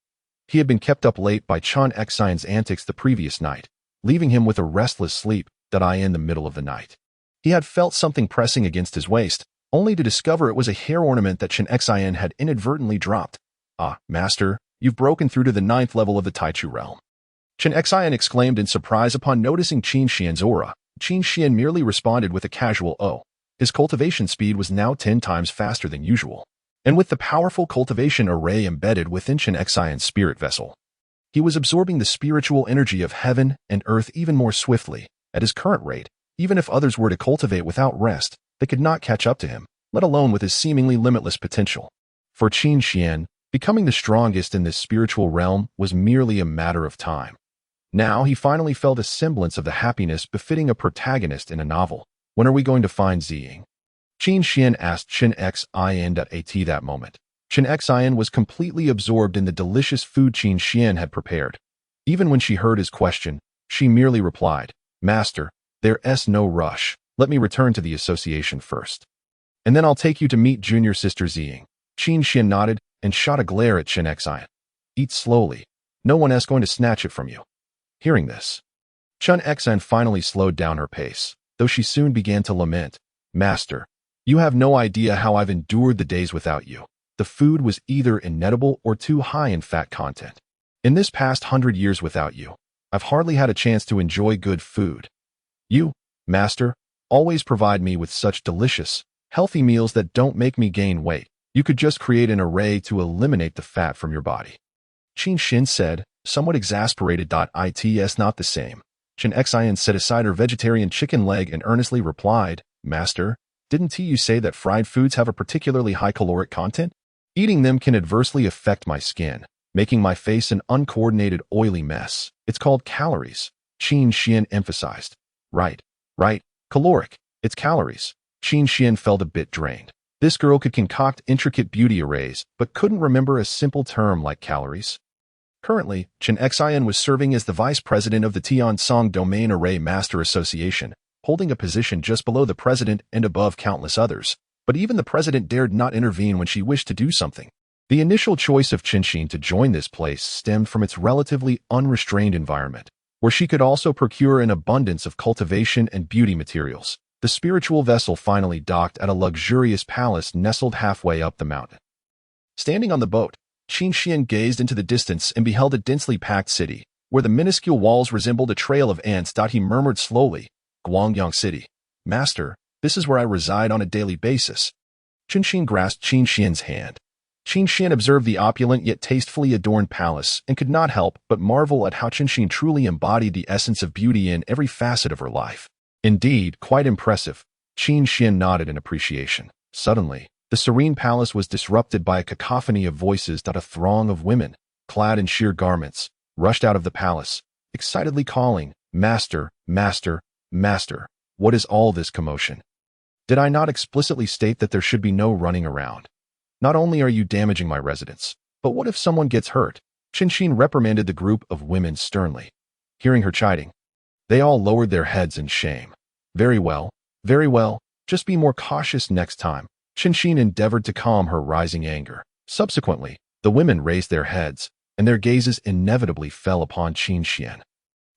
He had been kept up late by Chen Xian's antics the previous night, leaving him with a restless sleep in the middle of the night. He had felt something pressing against his waist, only to discover it was a hair ornament that Chen Xian had inadvertently dropped. "Ah, Master, you've broken through to the 9th level of the Taichu realm." Chen Xian exclaimed in surprise upon noticing Qin Xian's aura. Qin Xian merely responded with a casual "oh." His cultivation speed was now 10 times faster than usual, and with the powerful cultivation array embedded within Chen Xian's spirit vessel, he was absorbing the spiritual energy of heaven and earth even more swiftly. At his current rate, even if others were to cultivate without rest, they could not catch up to him, let alone with his seemingly limitless potential. For Qin Xian, becoming the strongest in this spiritual realm was merely a matter of time. Now he finally felt a semblance of the happiness befitting a protagonist in a novel. "When are we going to find Ziying?" Qin Xian asked Qin Xin that moment. Qin Xin was completely absorbed in the delicious food Qin Xian had prepared. Even when she heard his question, she merely replied, "Master, there's no rush. Let me return to the association first. And then I'll take you to meet junior sister Ziying." Qin Xian nodded and shot a glare at Qin Xin. "Eat slowly. No one is going to snatch it from you." Hearing this, Qin Xin finally slowed down her pace, though she soon began to lament, "Master, you have no idea how I've endured the days without you. The food was either inedible or too high in fat content. In this past 100 years without you, I've hardly had a chance to enjoy good food. You, Master, always provide me with such delicious, healthy meals that don't make me gain weight. You could just create an array to eliminate the fat from your body." Qin Xin said, somewhat exasperated. "It's not the same." Qin Xin set aside her vegetarian chicken leg and earnestly replied, "Master, didn't you say that fried foods have a particularly high caloric content? Eating them can adversely affect my skin, making my face an uncoordinated oily mess. It's called calories." Qin Xian emphasized. Right, caloric. It's calories." Qin Xian felt a bit drained. This girl could concoct intricate beauty arrays, but couldn't remember a simple term like calories. Currently, Qin Xin was serving as the vice president of the Tiansong Domain Array Master Association, holding a position just below the president and above countless others. But even the president dared not intervene when she wished to do something. The initial choice of Qin Xin to join this place stemmed from its relatively unrestrained environment, where she could also procure an abundance of cultivation and beauty materials. The spiritual vessel finally docked at a luxurious palace nestled halfway up the mountain. Standing on the boat, Qin Xian gazed into the distance and beheld a densely packed city, where the minuscule walls resembled a trail of ants. He murmured slowly, "Guangyang City. Master, this is where I reside on a daily basis." Qin Xin grasped Qin Xian's hand. Qin Xian observed the opulent yet tastefully adorned palace and could not help but marvel at how Qin Xin truly embodied the essence of beauty in every facet of her life. Indeed, quite impressive. Qin Xian nodded in appreciation. Suddenly, the serene palace was disrupted by a cacophony of voices. A throng of women, clad in sheer garments, rushed out of the palace, excitedly calling, "Master, Master, Master, what is all this commotion? Did I not explicitly state that there should be no running around? Not only are you damaging my residence, but what if someone gets hurt?" Qin Xin reprimanded the group of women sternly. Hearing her chiding, they all lowered their heads in shame. Very well, just be more cautious next time." Qin Xin endeavored to calm her rising anger. Subsequently, the women raised their heads, and their gazes inevitably fell upon Qin Xian.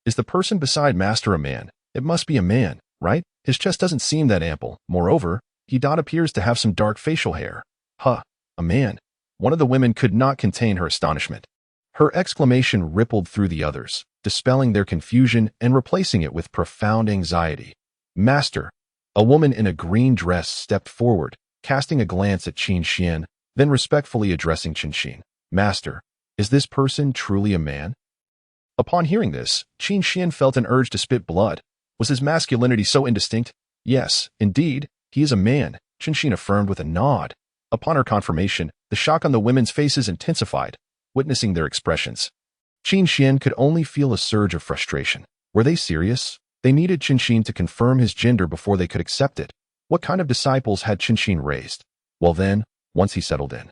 "Is the person beside Master a man? It must be a man, right? His chest doesn't seem that ample. Moreover, he appears to have some dark facial hair." "Huh, a man." One of the women could not contain her astonishment. Her exclamation rippled through the others, dispelling their confusion and replacing it with profound anxiety. "Master." A woman in a green dress stepped forward, casting a glance at Qin Xian, then respectfully addressing Qin Xin. "Master, is this person truly a man?" Upon hearing this, Qin Xian felt an urge to spit blood. Was his masculinity so indistinct? "Yes, indeed, he is a man," Qin Xin affirmed with a nod. Upon her confirmation, the shock on the women's faces intensified, witnessing their expressions. Qin Xian could only feel a surge of frustration. Were they serious? They needed Qin Xin to confirm his gender before they could accept it. What kind of disciples had Qin Xin raised? Well then, once he settled in,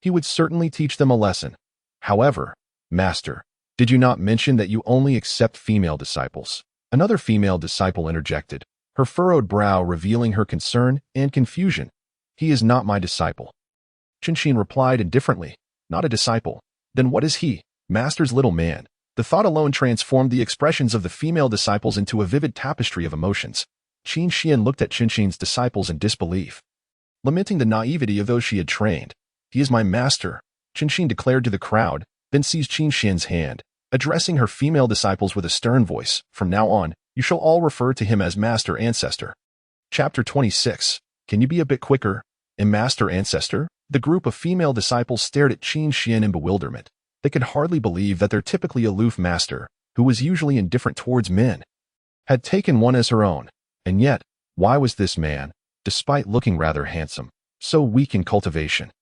he would certainly teach them a lesson. "However, Master, did you not mention that you only accept female disciples?" Another female disciple interjected, her furrowed brow revealing her concern and confusion. "He is not my disciple." Qin Xin replied indifferently, "Not a disciple. Then what is he?" "Master's little man." The thought alone transformed the expressions of the female disciples into a vivid tapestry of emotions. Qin Xian looked at Qin Xin's disciples in disbelief, lamenting the naivety of those she had trained. "He is my master," Qin Xin declared to the crowd, then seized Qin Xian's hand, addressing her female disciples with a stern voice. "From now on, you shall all refer to him as Master Ancestor." Chapter 26. Can you be a bit quicker? And Master Ancestor? The group of female disciples stared at Qin Xian in bewilderment. They could hardly believe that their typically aloof master, who was usually indifferent towards men, had taken one as her own. And yet, why was this man, despite looking rather handsome, so weak in cultivation?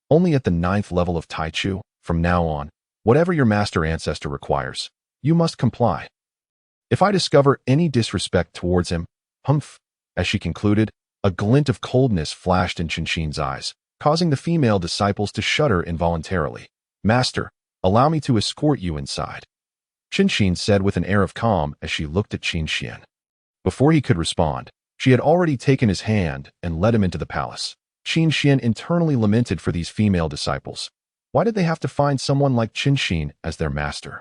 Only at the 9th level of Taichu. From now on, whatever your Master Ancestor requires, you must comply. If I discover any disrespect towards him, humph, as she concluded, A glint of coldness flashed in Qinshin's eyes, causing the female disciples to shudder involuntarily. "Master, allow me to escort you inside," Qinshin said with an air of calm as she looked at Qinshian. Before he could respond, she had already taken his hand and led him into the palace. Qinshian internally lamented for these female disciples. Why did they have to find someone like Qinshin as their master?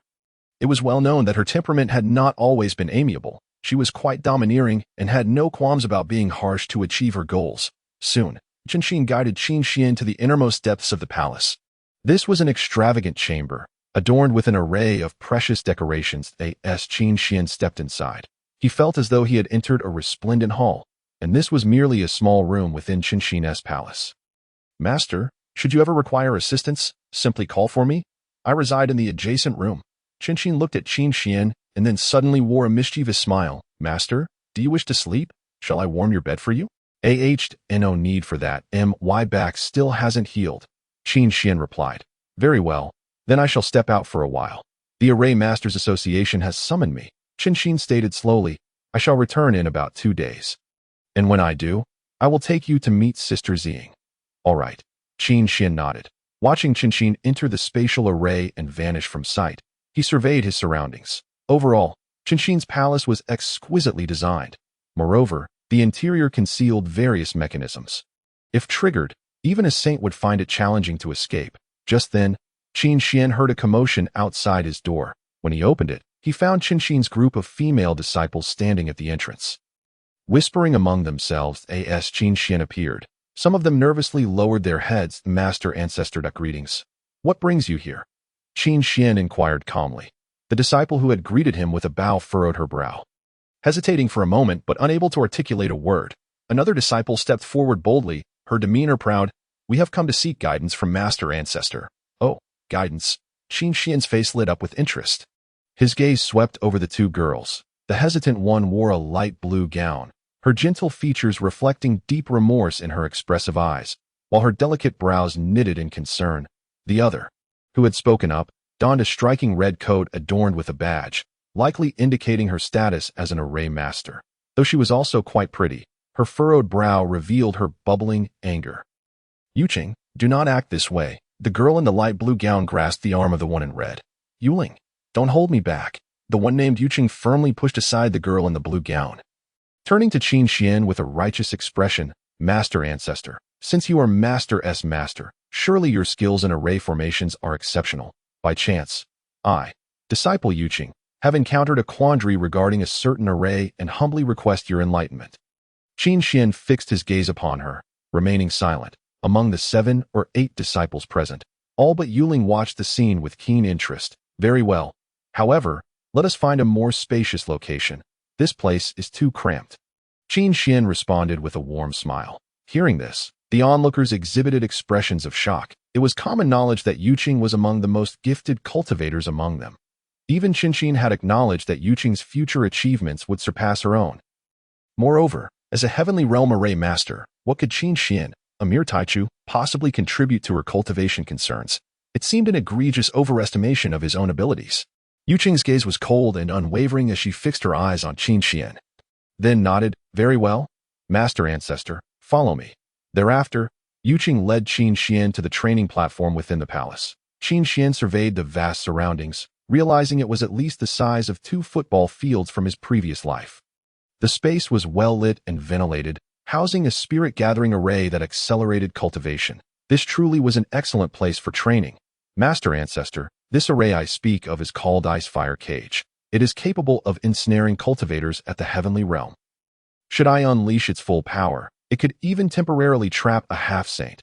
It was well known that her temperament had not always been amiable. She was quite domineering and had no qualms about being harsh to achieve her goals. Soon, Qinshin guided Qinshian to the innermost depths of the palace. This was an extravagant chamber, adorned with an array of precious decorations. As Qinshian stepped inside, he felt as though he had entered a resplendent hall, and this was merely a small room within Qinshin's palace. "Master, should you ever require assistance, simply call for me. I reside in the adjacent room." Qinshin looked at Qinshian and then suddenly wore a mischievous smile. "Master, do you wish to sleep? Shall I warm your bed for you?" No need for that. My back still hasn't healed," Qinshian replied. "Very well, then I shall step out for a while. The Array Masters Association has summoned me," Qinshin stated slowly. "I shall return in about 2 days. And when I do, I will take you to meet Sister Ziying." "All right," Qinshian nodded. Watching Qinshin enter the spatial array and vanish from sight, he surveyed his surroundings. Overall, Qinshin's palace was exquisitely designed. Moreover, the interior concealed various mechanisms. If triggered, even a saint would find it challenging to escape. Just then, Qinshian heard a commotion outside his door. When he opened it, he found Qinshin's group of female disciples standing at the entrance. Whispering among themselves, as Qinshian appeared, some of them nervously lowered their heads. "Master Ancestor, greetings. What brings you here?" Qinshian inquired calmly. The disciple who had greeted him with a bow furrowed her brow. Hesitating for a moment but unable to articulate a word, another disciple stepped forward boldly, her demeanor proud. "We have come to seek guidance from Master Ancestor." "Oh, guidance." Qinshian's face lit up with interest. His gaze swept over the two girls. The hesitant one wore a light blue gown, her gentle features reflecting deep remorse in her expressive eyes, while her delicate brows knitted in concern. The other, who had spoken up, donned a striking red coat adorned with a badge, likely indicating her status as an array master. Though she was also quite pretty, her furrowed brow revealed her bubbling anger. "Yuqing, do not act this way." The girl in the light blue gown grasped the arm of the one in red. "Yuling, don't hold me back." The one named Yuqing firmly pushed aside the girl in the blue gown. Turning to Qinshian with a righteous expression, "Master Ancestor, since you are Master's master, surely your skills in array formations are exceptional. By chance, I, disciple Yuqing, have encountered a quandary regarding a certain array and humbly request your enlightenment." Qinshian fixed his gaze upon her, remaining silent. Among the 7 or 8 disciples present, all but Yuling watched the scene with keen interest. "Very well. However, let us find a more spacious location. This place is too cramped." Qinshian responded with a warm smile. Hearing this, the onlookers exhibited expressions of shock. It was common knowledge that Yuqing was among the most gifted cultivators among them. Even Qinshin had acknowledged that Yuqing's future achievements would surpass her own. Moreover, as a heavenly realm array master, what could Qinshin, a mere Taichu, possibly contribute to her cultivation concerns? It seemed an egregious overestimation of his own abilities. Yuqing's gaze was cold and unwavering as she fixed her eyes on Qinshian, then nodded. "Very well. Master Ancestor, follow me." Thereafter, Yuqing led Qinshian to the training platform within the palace. Qinshian surveyed the vast surroundings, realizing it was at least the size of 2 football fields from his previous life. The space was well lit and ventilated, housing a spirit-gathering array that accelerated cultivation. This truly was an excellent place for training. "Master Ancestor, this array I speak of is called Ice Fire Cage. It is capable of ensnaring cultivators at the heavenly realm. Should I unleash its full power, it could even temporarily trap a half-saint,"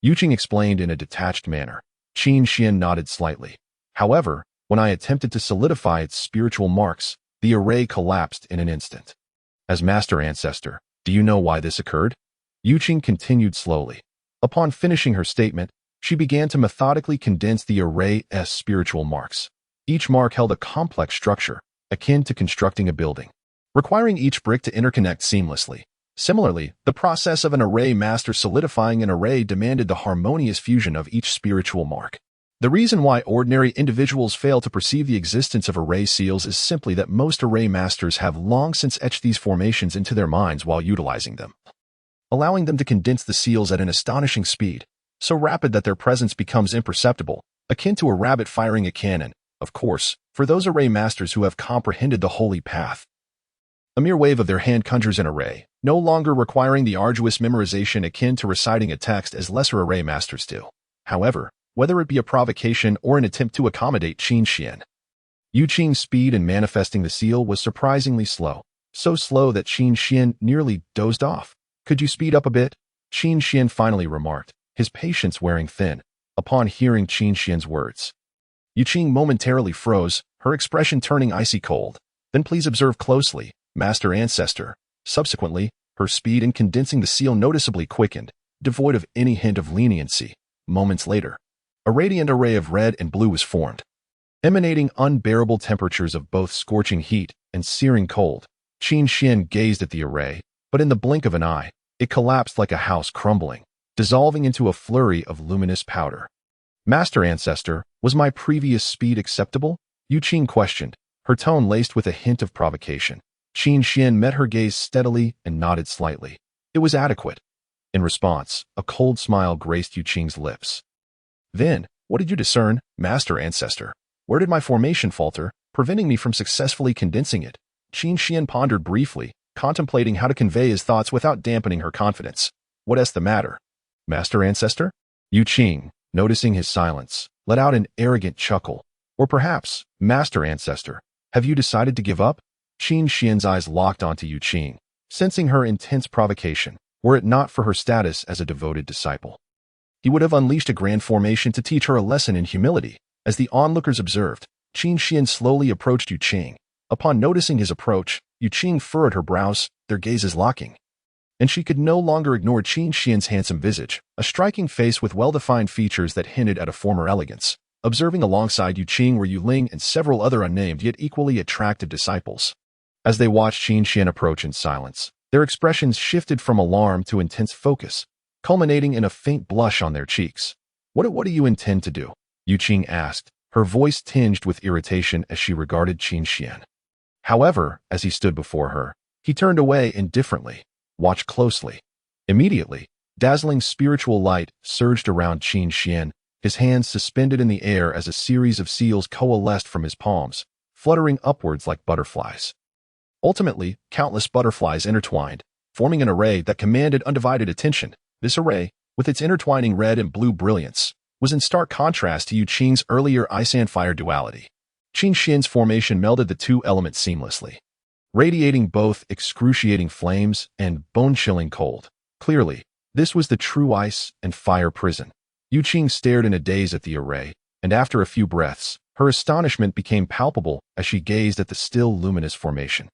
Yuqing explained in a detached manner. Qinshian nodded slightly. "However, when I attempted to solidify its spiritual marks, the array collapsed in an instant." "As Master Ancestor, do you know why this occurred?" Yuqing continued slowly. Upon finishing her statement, she began to methodically condense the array's spiritual marks. Each mark held a complex structure, akin to constructing a building, requiring each brick to interconnect seamlessly. Similarly, the process of an array master solidifying an array demanded the harmonious fusion of each spiritual mark. The reason why ordinary individuals fail to perceive the existence of array seals is simply that most array masters have long since etched these formations into their minds while utilizing them. allowing them to condense the seals at an astonishing speed, so rapid that their presence becomes imperceptible, akin to a rabbit firing a cannon, of course, for those array masters who have comprehended the holy path. A mere wave of their hand conjures an array, no longer requiring the arduous memorization akin to reciting a text as lesser array masters do. However, whether it be a provocation or an attempt to accommodate Qin Xian, Yu Qing's speed in manifesting the seal was surprisingly slow, so slow that Qin Xian nearly dozed off. "Could you speed up a bit?" Qin Xian finally remarked, his patience wearing thin, upon hearing Qin Xian's words. Yu Qing momentarily froze, her expression turning icy cold. "Then please observe closely, Master Ancestor." Subsequently, her speed in condensing the seal noticeably quickened, devoid of any hint of leniency. Moments later, a radiant array of red and blue was formed, emanating unbearable temperatures of both scorching heat and searing cold. Qin Xian gazed at the array, but in the blink of an eye, it collapsed like a house crumbling, dissolving into a flurry of luminous powder. "Master Ancestor, was my previous speed acceptable?" Yu Qing questioned, her tone laced with a hint of provocation. Qin Xian met her gaze steadily and nodded slightly. It was adequate. In response, a cold smile graced Yu Qing's lips. "Then, what did you discern, Master Ancestor? Where did my formation falter, preventing me from successfully condensing it?" Qin Xian pondered briefly, contemplating how to convey his thoughts without dampening her confidence. "What's the matter, Master Ancestor?" Yu Qing, noticing his silence, let out an arrogant chuckle. "Or perhaps, Master Ancestor, have you decided to give up?" Qin Xian's eyes locked onto Yu Qing, sensing her intense provocation. Were it not for her status as a devoted disciple, he would have unleashed a grand formation to teach her a lesson in humility. As the onlookers observed, Qin Xian slowly approached Yu Qing. Upon noticing his approach, Yu Qing furrowed her brows, their gazes locking. And she could no longer ignore Qin Xian's handsome visage, a striking face with well-defined features that hinted at a former elegance. Observing alongside Yu Qing were Yu Ling and several other unnamed yet equally attractive disciples. As they watched Qin Xian approach in silence, their expressions shifted from alarm to intense focus, culminating in a faint blush on their cheeks. What do you intend to do?" Yu Qing asked, her voice tinged with irritation as she regarded Qin Xian. However, as he stood before her, he turned away indifferently. "Watch closely." Immediately, dazzling spiritual light surged around Qin Xian, his hands suspended in the air as a series of seals coalesced from his palms, fluttering upwards like butterflies. Ultimately, countless butterflies intertwined, forming an array that commanded undivided attention. This array, with its intertwining red and blue brilliance, was in stark contrast to Yu Qing's earlier ice and fire duality. Qin Xian's formation melded the two elements seamlessly, radiating both excruciating flames and bone-chilling cold. Clearly, this was the true ice and fire prison. Yu Qing stared in a daze at the array, and after a few breaths, her astonishment became palpable as she gazed at the still luminous formation.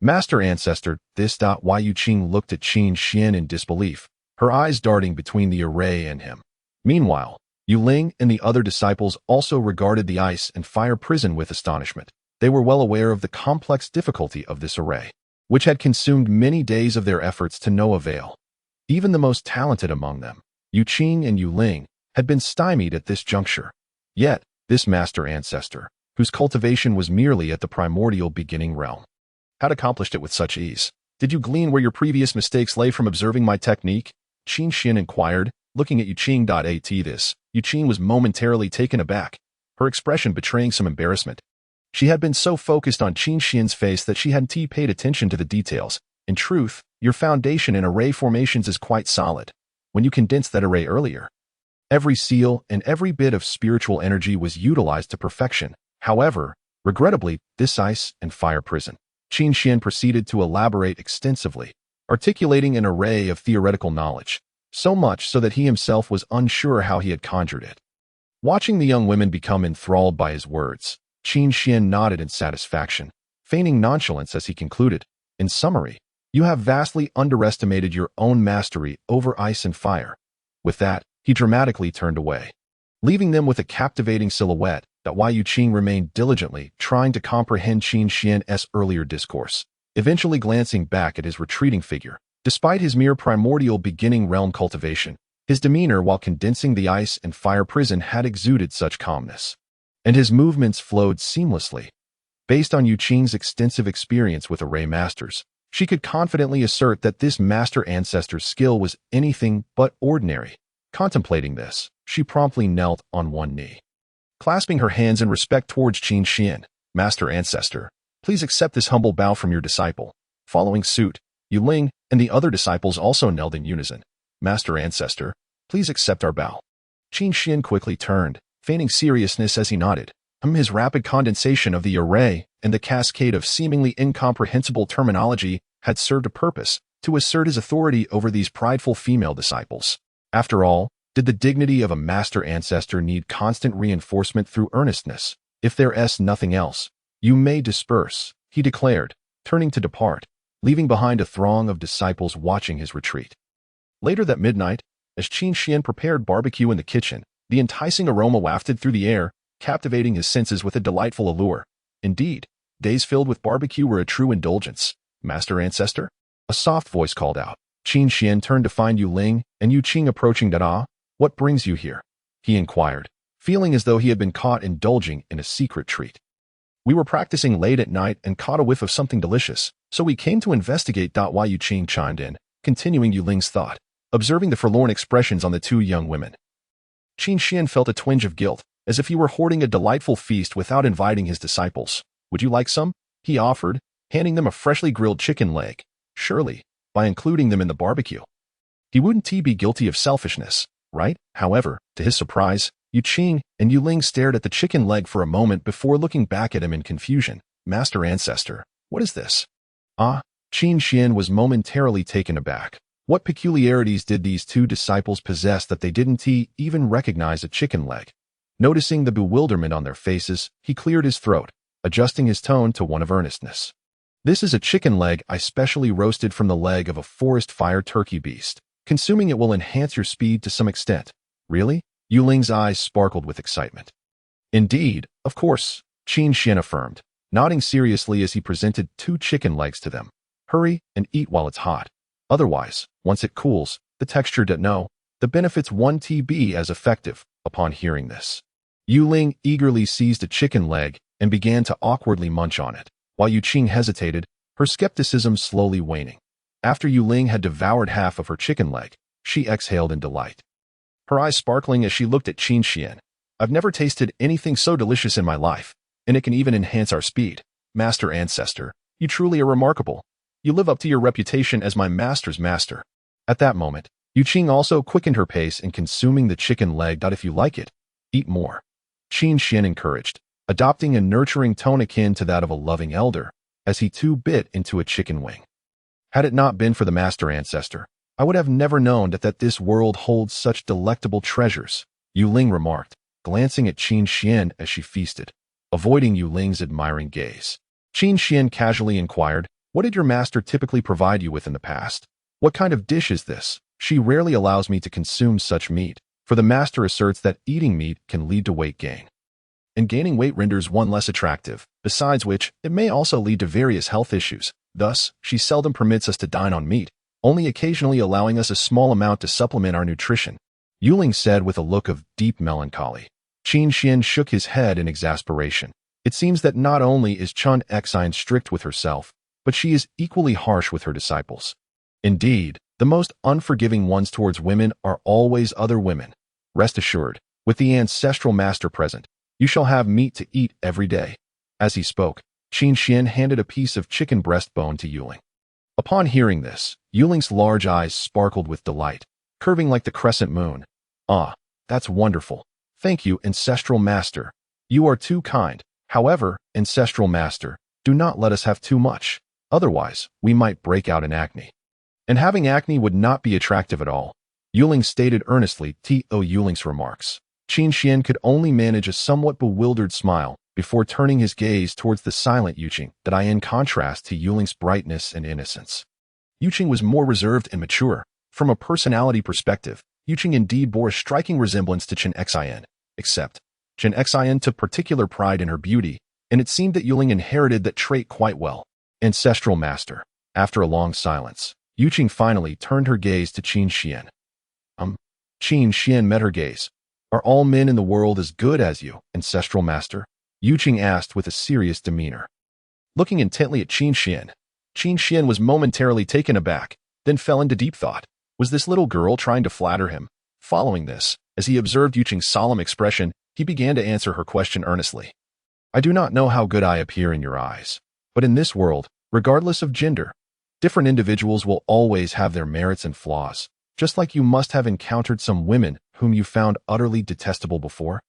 "Master Ancestor, this." Why Yu Qing looked at Qin Xian in disbelief, her eyes darting between the array and him. Meanwhile, Yu Ling and the other disciples also regarded the ice and fire prison with astonishment. They were well aware of the complex difficulty of this array, which had consumed many days of their efforts to no avail. Even the most talented among them, Yu Qing and Yu Ling, had been stymied at this juncture. Yet, this Master Ancestor, whose cultivation was merely at the primordial beginning realm, had accomplished it with such ease. "Did you glean where your previous mistakes lay from observing my technique?" Qin Xian inquired, looking at Yu Qing. Yu Qing was momentarily taken aback, her expression betraying some embarrassment. She had been so focused on Qin Xian's face that she hadn't paid attention to the details. "In truth, your foundation in array formations is quite solid. When you condensed that array earlier, every seal and every bit of spiritual energy was utilized to perfection. However, regrettably, this ice and fire prison." Qin Xian proceeded to elaborate extensively, articulating an array of theoretical knowledge, so much so that he himself was unsure how he had conjured it. Watching the young women become enthralled by his words, Qin Xian nodded in satisfaction, feigning nonchalance as he concluded. "In summary, you have vastly underestimated your own mastery over ice and fire." With that, he dramatically turned away, leaving them with a captivating silhouette. Why Yu Qing remained diligently trying to comprehend Qin Xian's earlier discourse, eventually glancing back at his retreating figure. Despite his mere primordial beginning realm cultivation, his demeanor while condensing the ice and fire prison had exuded such calmness, and his movements flowed seamlessly. Based on Yu Qing's extensive experience with array masters, She could confidently assert that this master ancestor's skill was anything but ordinary. Contemplating this, she promptly knelt on one knee. Clasping her hands in respect towards Qin Xian, Master Ancestor, please accept this humble bow from your disciple. Following suit, Yu Ling and the other disciples also knelt in unison. Master Ancestor, please accept our bow. Qin Xian quickly turned, feigning seriousness as he nodded. His rapid condensation of the array and the cascade of seemingly incomprehensible terminology had served a purpose, to assert his authority over these prideful female disciples. After all, did the dignity of a master ancestor need constant reinforcement through earnestness? If there's nothing else, you may disperse, he declared, turning to depart, leaving behind a throng of disciples watching his retreat. Later that midnight, as Qin Xian prepared barbecue in the kitchen, the enticing aroma wafted through the air, captivating his senses with a delightful allure. Indeed, days filled with barbecue were a true indulgence. Master Ancestor? A soft voice called out. Qin Xian turned to find Yu Ling and Yu Qing approaching. What brings you here? He inquired, feeling as though he had been caught indulging in a secret treat. We were practicing late at night and caught a whiff of something delicious, so we came to investigate. Why Yu Qing chimed in, continuing Yu Ling's thought, observing the forlorn expressions on the two young women. Qin Xian felt a twinge of guilt, as if he were hoarding a delightful feast without inviting his disciples. Would you like some? He offered, handing them a freshly grilled chicken leg. Surely, by including them in the barbecue, he wouldn't be guilty of selfishness, right? However, to his surprise, Yu Qing and Yu Ling stared at the chicken leg for a moment before looking back at him in confusion. Master Ancestor, what is this? Qin Xian was momentarily taken aback. What peculiarities did these two disciples possess that they didn't even recognize a chicken leg? Noticing the bewilderment on their faces, he cleared his throat, adjusting his tone to one of earnestness. This is a chicken leg I specially roasted from the leg of a forest fire turkey beast. Consuming it will enhance your speed to some extent. Really? Yu Ling's eyes sparkled with excitement. Indeed, of course, Qin Xian affirmed, nodding seriously as he presented 2 chicken legs to them. Hurry and eat while it's hot. Otherwise, once it cools, the texture the benefits won't be as effective. Upon hearing this, Yu Ling eagerly seized a chicken leg and began to awkwardly munch on it, while Yu Qing hesitated, her skepticism slowly waning. After Yu Ling had devoured half of her chicken leg, she exhaled in delight, her eyes sparkling as she looked at Qin Xian. I've never tasted anything so delicious in my life, and it can even enhance our speed. Master Ancestor, you truly are remarkable. You live up to your reputation as my master's master. At that moment, Yu Qing also quickened her pace in consuming the chicken leg. If you like it, eat more. Qin Xian encouraged, adopting a nurturing tone akin to that of a loving elder, as he too bit into a chicken wing. Had it not been for the Master Ancestor, I would have never known that this world holds such delectable treasures, Yu Ling remarked, glancing at Qin Xian as she feasted, avoiding Yu Ling's admiring gaze. Qin Xian casually inquired, what did your master typically provide you with in the past? What kind of dish is this? She rarely allows me to consume such meat, for the master asserts that eating meat can lead to weight gain. And gaining weight renders one less attractive, besides which, it may also lead to various health issues. Thus, she seldom permits us to dine on meat, only occasionally allowing us a small amount to supplement our nutrition. Yu Ling said with a look of deep melancholy. Qin Xian shook his head in exasperation. It seems that not only is Chun Exine strict with herself, but she is equally harsh with her disciples. Indeed, the most unforgiving ones towards women are always other women. Rest assured, with the ancestral master present, you shall have meat to eat every day. As he spoke, Qin Xian handed a piece of chicken breastbone to Yu Ling. Upon hearing this, Yu Ling's large eyes sparkled with delight, curving like the crescent moon. That's wonderful. Thank you, ancestral master. You are too kind. However, ancestral master, do not let us have too much. Otherwise, we might break out in acne. And having acne would not be attractive at all. Yu Ling stated earnestly. Yu Ling's remarks. Qin Xian could only manage a somewhat bewildered smile before turning his gaze towards the silent Yu Qing, in contrast to Yu Ling's brightness and innocence. Yu Qing was more reserved and mature. From a personality perspective, Yu Qing indeed bore a striking resemblance to Chen Xian, except Chen Xian took particular pride in her beauty, and it seemed that Yu Ling inherited that trait quite well. Ancestral master. After a long silence, Yu Qing finally turned her gaze to Qin Xian. Qin Xian met her gaze. Are all men in the world as good as you, ancestral master? Yu Qing asked with a serious demeanor. Looking intently at Qin Xian, Qin Xian was momentarily taken aback, then fell into deep thought. Was this little girl trying to flatter him? Following this, as he observed Yuqing's solemn expression, he began to answer her question earnestly. I do not know how good I appear in your eyes, but in this world, regardless of gender, different individuals will always have their merits and flaws, just like you must have encountered some women whom you found utterly detestable before.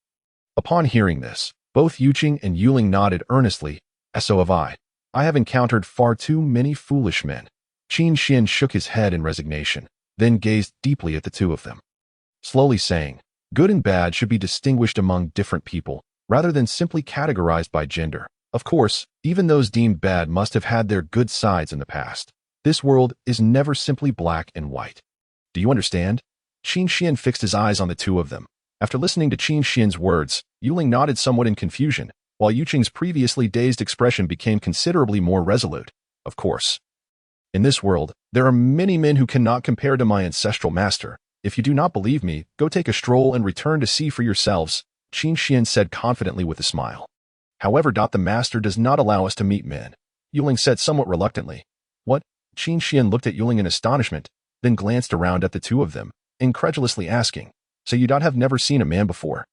Upon hearing this, both Yuqing and Yuling nodded earnestly. So have I. I have encountered far too many foolish men. Qin Xian shook his head in resignation, then gazed deeply at the two of them, slowly saying, good and bad should be distinguished among different people, rather than simply categorized by gender. Of course, even those deemed bad must have had their good sides in the past. This world is never simply black and white. Do you understand? Qin Xian fixed his eyes on the two of them. After listening to Qin Xian's words, Yuling nodded somewhat in confusion, while Yuqing's previously dazed expression became considerably more resolute. Of course. In this world, there are many men who cannot compare to my ancestral master. If you do not believe me, go take a stroll and return to see for yourselves, Qin Xian said confidently with a smile. However, the master does not allow us to meet men, Yuling said somewhat reluctantly. What? Qin Xian looked at Yuling in astonishment, then glanced around at the two of them, incredulously asking, so you have never seen a man before?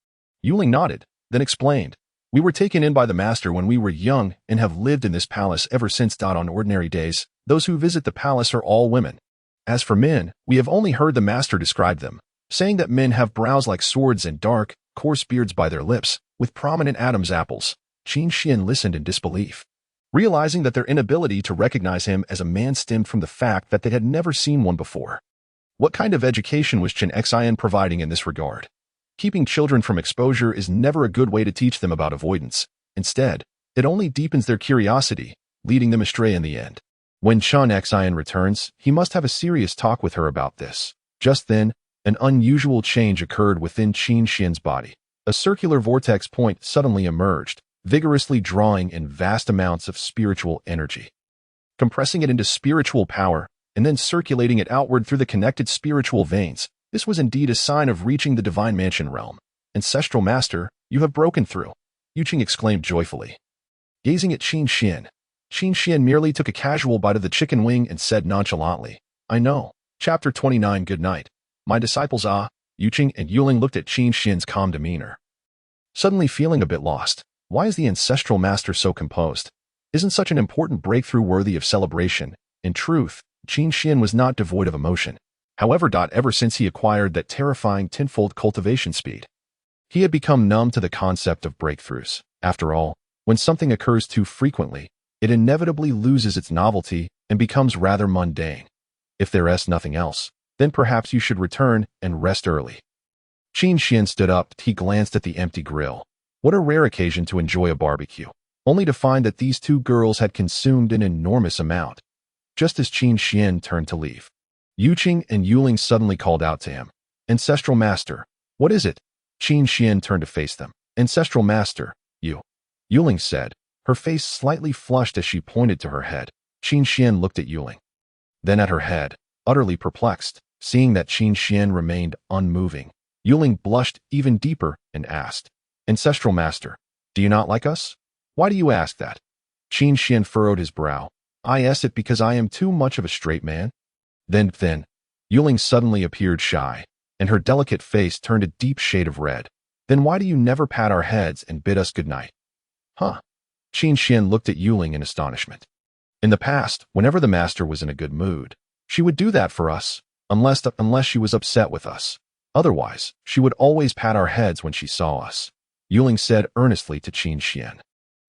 Yuling nodded, then explained. We were taken in by the master when we were young and have lived in this palace ever since. On ordinary days, those who visit the palace are all women. As for men, we have only heard the master describe them, saying that men have brows like swords and dark, coarse beards by their lips, with prominent Adam's apples. Qin Xian listened in disbelief, realizing that their inability to recognize him as a man stemmed from the fact that they had never seen one before. What kind of education was Chen Xian providing in this regard? Keeping children from exposure is never a good way to teach them about avoidance. Instead, it only deepens their curiosity, leading them astray in the end. When Chen Xian returns, he must have a serious talk with her about this. Just then, an unusual change occurred within Qin Xian's body. A circular vortex point suddenly emerged, vigorously drawing in vast amounts of spiritual energy, compressing it into spiritual power, and then circulating it outward through the connected spiritual veins. This was indeed a sign of reaching the divine mansion realm. Ancestral master, you have broken through, Yuqing exclaimed joyfully. Gazing at Qin Xian merely took a casual bite of the chicken wing and said nonchalantly, I know. Chapter 29. Good night, my disciples. Yuqing and Yuling looked at Qin Xian's calm demeanor, suddenly feeling a bit lost. Why is the ancestral master so composed? Isn't such an important breakthrough worthy of celebration? In truth, Qin Xian was not devoid of emotion. However, ever since he acquired that terrifying tenfold cultivation speed, he had become numb to the concept of breakthroughs. After all, when something occurs too frequently, it inevitably loses its novelty and becomes rather mundane. If there is nothing else, then perhaps you should return and rest early. Qin Xian stood up. He glanced at the empty grill. What a rare occasion to enjoy a barbecue, only to find that these two girls had consumed an enormous amount. Just as Qin Xian turned to leave, Yuqing and Yuling suddenly called out to him. Ancestral master, what is it? Qin Xian turned to face them. Ancestral master, Yuling said, her face slightly flushed as she pointed to her head. Qin Xian looked at Yuling, then at her head, utterly perplexed. Seeing that Qin Xian remained unmoving, Yuling blushed even deeper and asked, Ancestral master, do you not like us? Why do you ask that? Qin Xian furrowed his brow. I ask it because I am too much of a straight man. Then, Yuling suddenly appeared shy, and her delicate face turned a deep shade of red. Then why do you never pat our heads and bid us good night? Huh? Qin Xian looked at Yuling in astonishment. In the past, whenever the master was in a good mood, she would do that for us, unless she was upset with us. Otherwise, she would always pat our heads when she saw us, Yuling said earnestly to Qin Xian,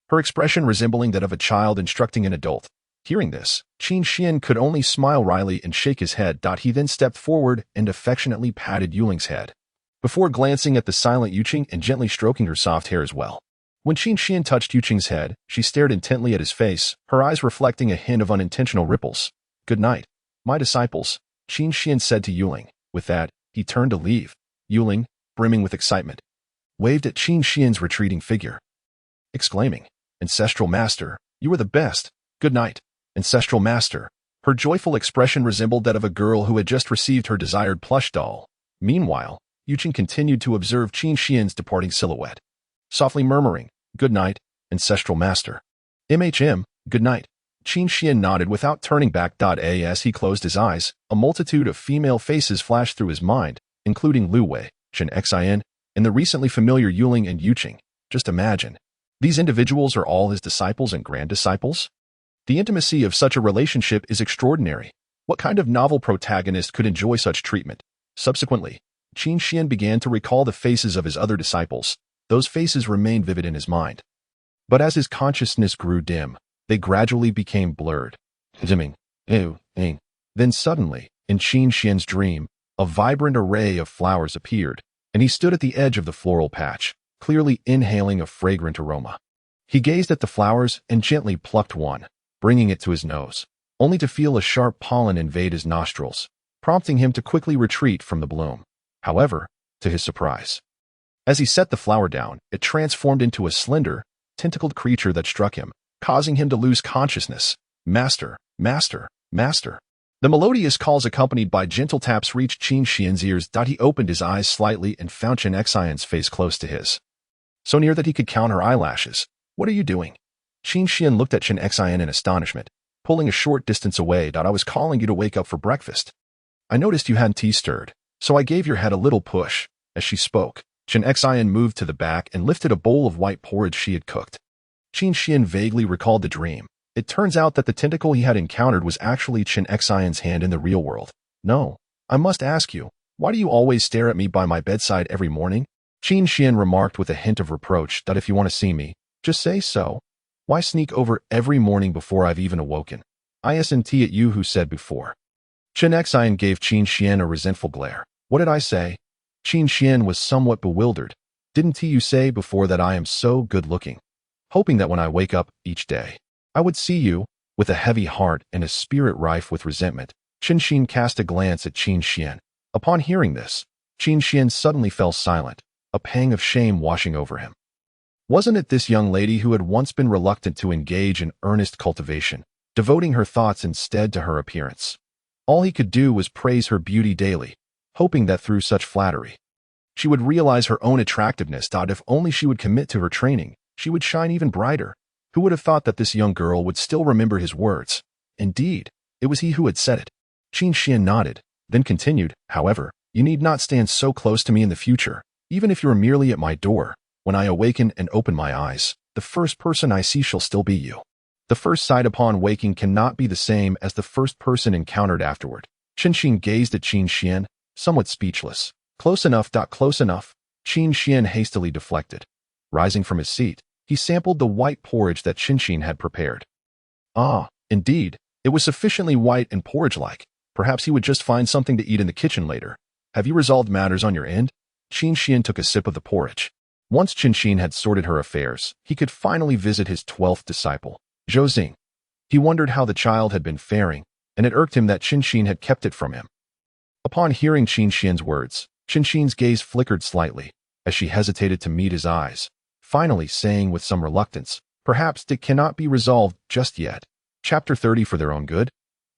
her expression resembling that of a child instructing an adult. Hearing this, Qin Xian could only smile wryly and shake his head. He then stepped forward and affectionately patted Yuling's head, before glancing at the silent Yuqing and gently stroking her soft hair as well. When Qin Xian touched Yuqing's head, she stared intently at his face, her eyes reflecting a hint of unintentional ripples. Good night, my disciples, Qin Xian said to Yuling. With that, he turned to leave. Yuling, brimming with excitement, waved at Qin Xian's retreating figure, exclaiming, Ancestral master, you are the best. Good night, Ancestral master. Her joyful expression resembled that of a girl who had just received her desired plush doll. Meanwhile, Yuqing continued to observe Qin Xian's departing silhouette, softly murmuring, Good night, Ancestral master. Good night. Qin Xian nodded without turning back. As he closed his eyes, a multitude of female faces flashed through his mind, including Lu Wei, Chen Xian, and the recently familiar Yuling and Yuqing. Just imagine. These individuals are all his disciples and grand-disciples? The intimacy of such a relationship is extraordinary. What kind of novel protagonist could enjoy such treatment? Subsequently, Qin Xian began to recall the faces of his other disciples. Those faces remained vivid in his mind. But as his consciousness grew dim, they gradually became blurred. Then suddenly, in Qin Xian's dream, a vibrant array of flowers appeared, and he stood at the edge of the floral patch, clearly inhaling a fragrant aroma. He gazed at the flowers and gently plucked one, bringing it to his nose, only to feel a sharp pollen invade his nostrils, prompting him to quickly retreat from the bloom. However, to his surprise, as he set the flower down, it transformed into a slender, tentacled creature that struck him, causing him to lose consciousness. Master, master, master. The melodious calls accompanied by gentle taps reached Qin Xian's ears. He opened his eyes slightly and found Chen Xian's face close to his, so near that he could count her eyelashes. What are you doing? Qin Xian looked at Chen Xian in astonishment, pulling a short distance away. I was calling you to wake up for breakfast. I noticed you hadn't tea stirred, so I gave your head a little push. As she spoke, Chen Xian moved to the back and lifted a bowl of white porridge she had cooked. Qin Xian vaguely recalled the dream. It turns out that the tentacle he had encountered was actually Chen Xian's hand in the real world. No, I must ask you, why do you always stare at me by my bedside every morning? Qin Xian remarked with a hint of reproach. If you want to see me, just say so. Why sneak over every morning before I've even awoken? Isn't at you who said before. Chen Xian gave Qin Xian a resentful glare. What did I say? Qin Xian was somewhat bewildered. Didn't you say before that I am so good-looking? Hoping that when I wake up each day, I would see you. With a heavy heart and a spirit rife with resentment, Qin Xian cast a glance at Qin Xian. Upon hearing this, Qin Xian suddenly fell silent, a pang of shame washing over him. Wasn't it this young lady who had once been reluctant to engage in earnest cultivation, devoting her thoughts instead to her appearance? All he could do was praise her beauty daily, hoping that through such flattery, she would realize her own attractiveness. If only she would commit to her training, she would shine even brighter. Who would have thought that this young girl would still remember his words? Indeed, it was he who had said it. Qin Xian nodded, then continued, however, you need not stand so close to me in the future, even if you are merely at my door. When I awaken and open my eyes, the first person I see shall still be you. The first sight upon waking cannot be the same as the first person encountered afterward. Qin Xian gazed at Qin Xian, somewhat speechless. Close enough. Close enough. Qin Xian hastily deflected. Rising from his seat, he sampled the white porridge that Qin Xian had prepared. Ah, indeed, it was sufficiently white and porridge-like. Perhaps he would just find something to eat in the kitchen later. Have you resolved matters on your end? Qin Xian took a sip of the porridge. Once Qin Xian had sorted her affairs, he could finally visit his 12th disciple, Zhou Xing. He wondered how the child had been faring, and it irked him that Qin Xian had kept it from him. Upon hearing Qin Xian's words, Qin Xian's gaze flickered slightly, as she hesitated to meet his eyes, finally saying with some reluctance, perhaps it cannot be resolved just yet. Chapter 30 For their own good?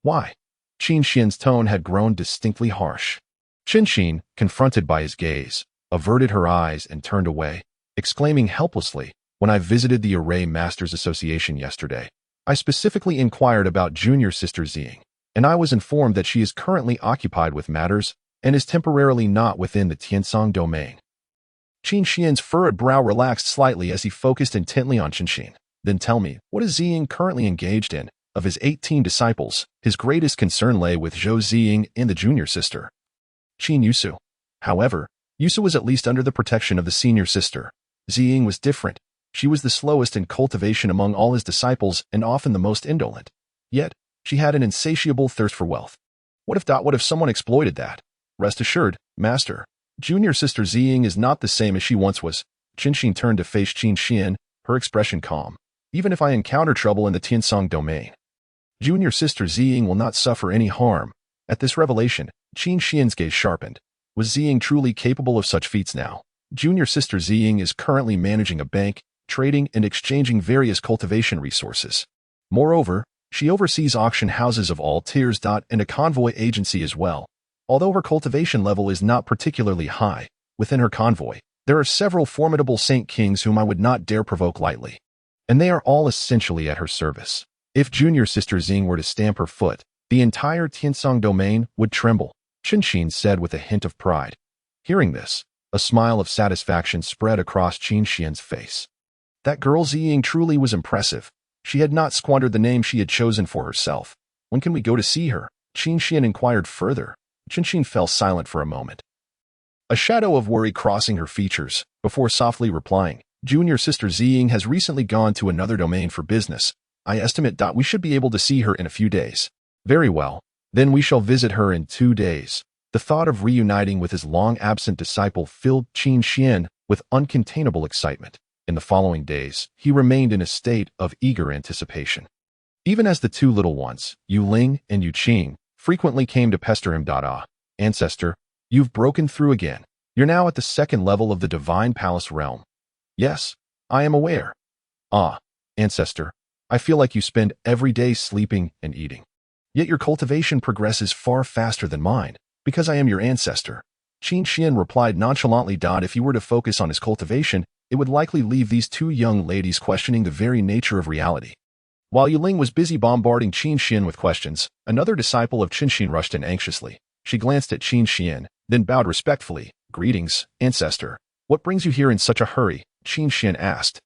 Why? Qin Xian's tone had grown distinctly harsh. Qin Xian, confronted by his gaze, averted her eyes and turned away, exclaiming helplessly, when I visited the Array Masters Association yesterday, I specifically inquired about junior sister Ziying, and I was informed that she is currently occupied with matters and is temporarily not within the Tiansong domain. Qin Xian's furrowed brow relaxed slightly as he focused intently on Qin Xian. Then tell me, what is Ziying currently engaged in? Of his 18 disciples, his greatest concern lay with Zhou Ziying and the junior sister, Qin Yusu. However, Yusu was at least under the protection of the senior sister. Ziying was different. She was the slowest in cultivation among all his disciples and often the most indolent. Yet, she had an insatiable thirst for wealth. What if someone exploited that? Rest assured, Master, junior sister Ziying is not the same as she once was. Qin Xian turned to face Qin Xian, her expression calm. Even if I encounter trouble in the Tiansong domain, junior sister Ziying will not suffer any harm. At this revelation, Qin Xian's gaze sharpened. Was Ziying truly capable of such feats now? Junior sister Ziying is currently managing a bank, trading and exchanging various cultivation resources. Moreover, she oversees auction houses of all tiers. And a convoy agency as well. Although her cultivation level is not particularly high, within her convoy, there are several formidable Saint Kings whom I would not dare provoke lightly. And they are all essentially at her service. If junior sister Xing were to stamp her foot, the entire Tiansong domain would tremble, Qinxin said with a hint of pride. Hearing this, a smile of satisfaction spread across Qinxian's face. That girl Xiying truly was impressive. She had not squandered the name she had chosen for herself. When can we go to see her? Qinxian inquired further. Qinxin fell silent for a moment, a shadow of worry crossing her features, before softly replying, Junior sister Xiying has recently gone to another domain for business. I estimate we should be able to see her in a few days. Very well. Then we shall visit her in 2 days. The thought of reuniting with his long-absent disciple filled Qin Xian with uncontainable excitement. In the following days, he remained in a state of eager anticipation. Even as the two little ones, Yu Ling and Yu Qing, frequently came to pester him. Ancestor, you've broken through again. You're now at the 2nd level of the Divine Palace realm. Yes, I am aware. Ah, Ancestor, I feel like you spend every day sleeping and eating. Yet your cultivation progresses far faster than mine, because I am your ancestor. Qin Xian replied nonchalantly. If he were to focus on his cultivation, it would likely leave these two young ladies questioning the very nature of reality. While Yuling was busy bombarding Qin Xian with questions, another disciple of Qinxin rushed in anxiously. She glanced at Qin Xian, then bowed respectfully. Greetings, ancestor. What brings you here in such a hurry? Qin Xian asked,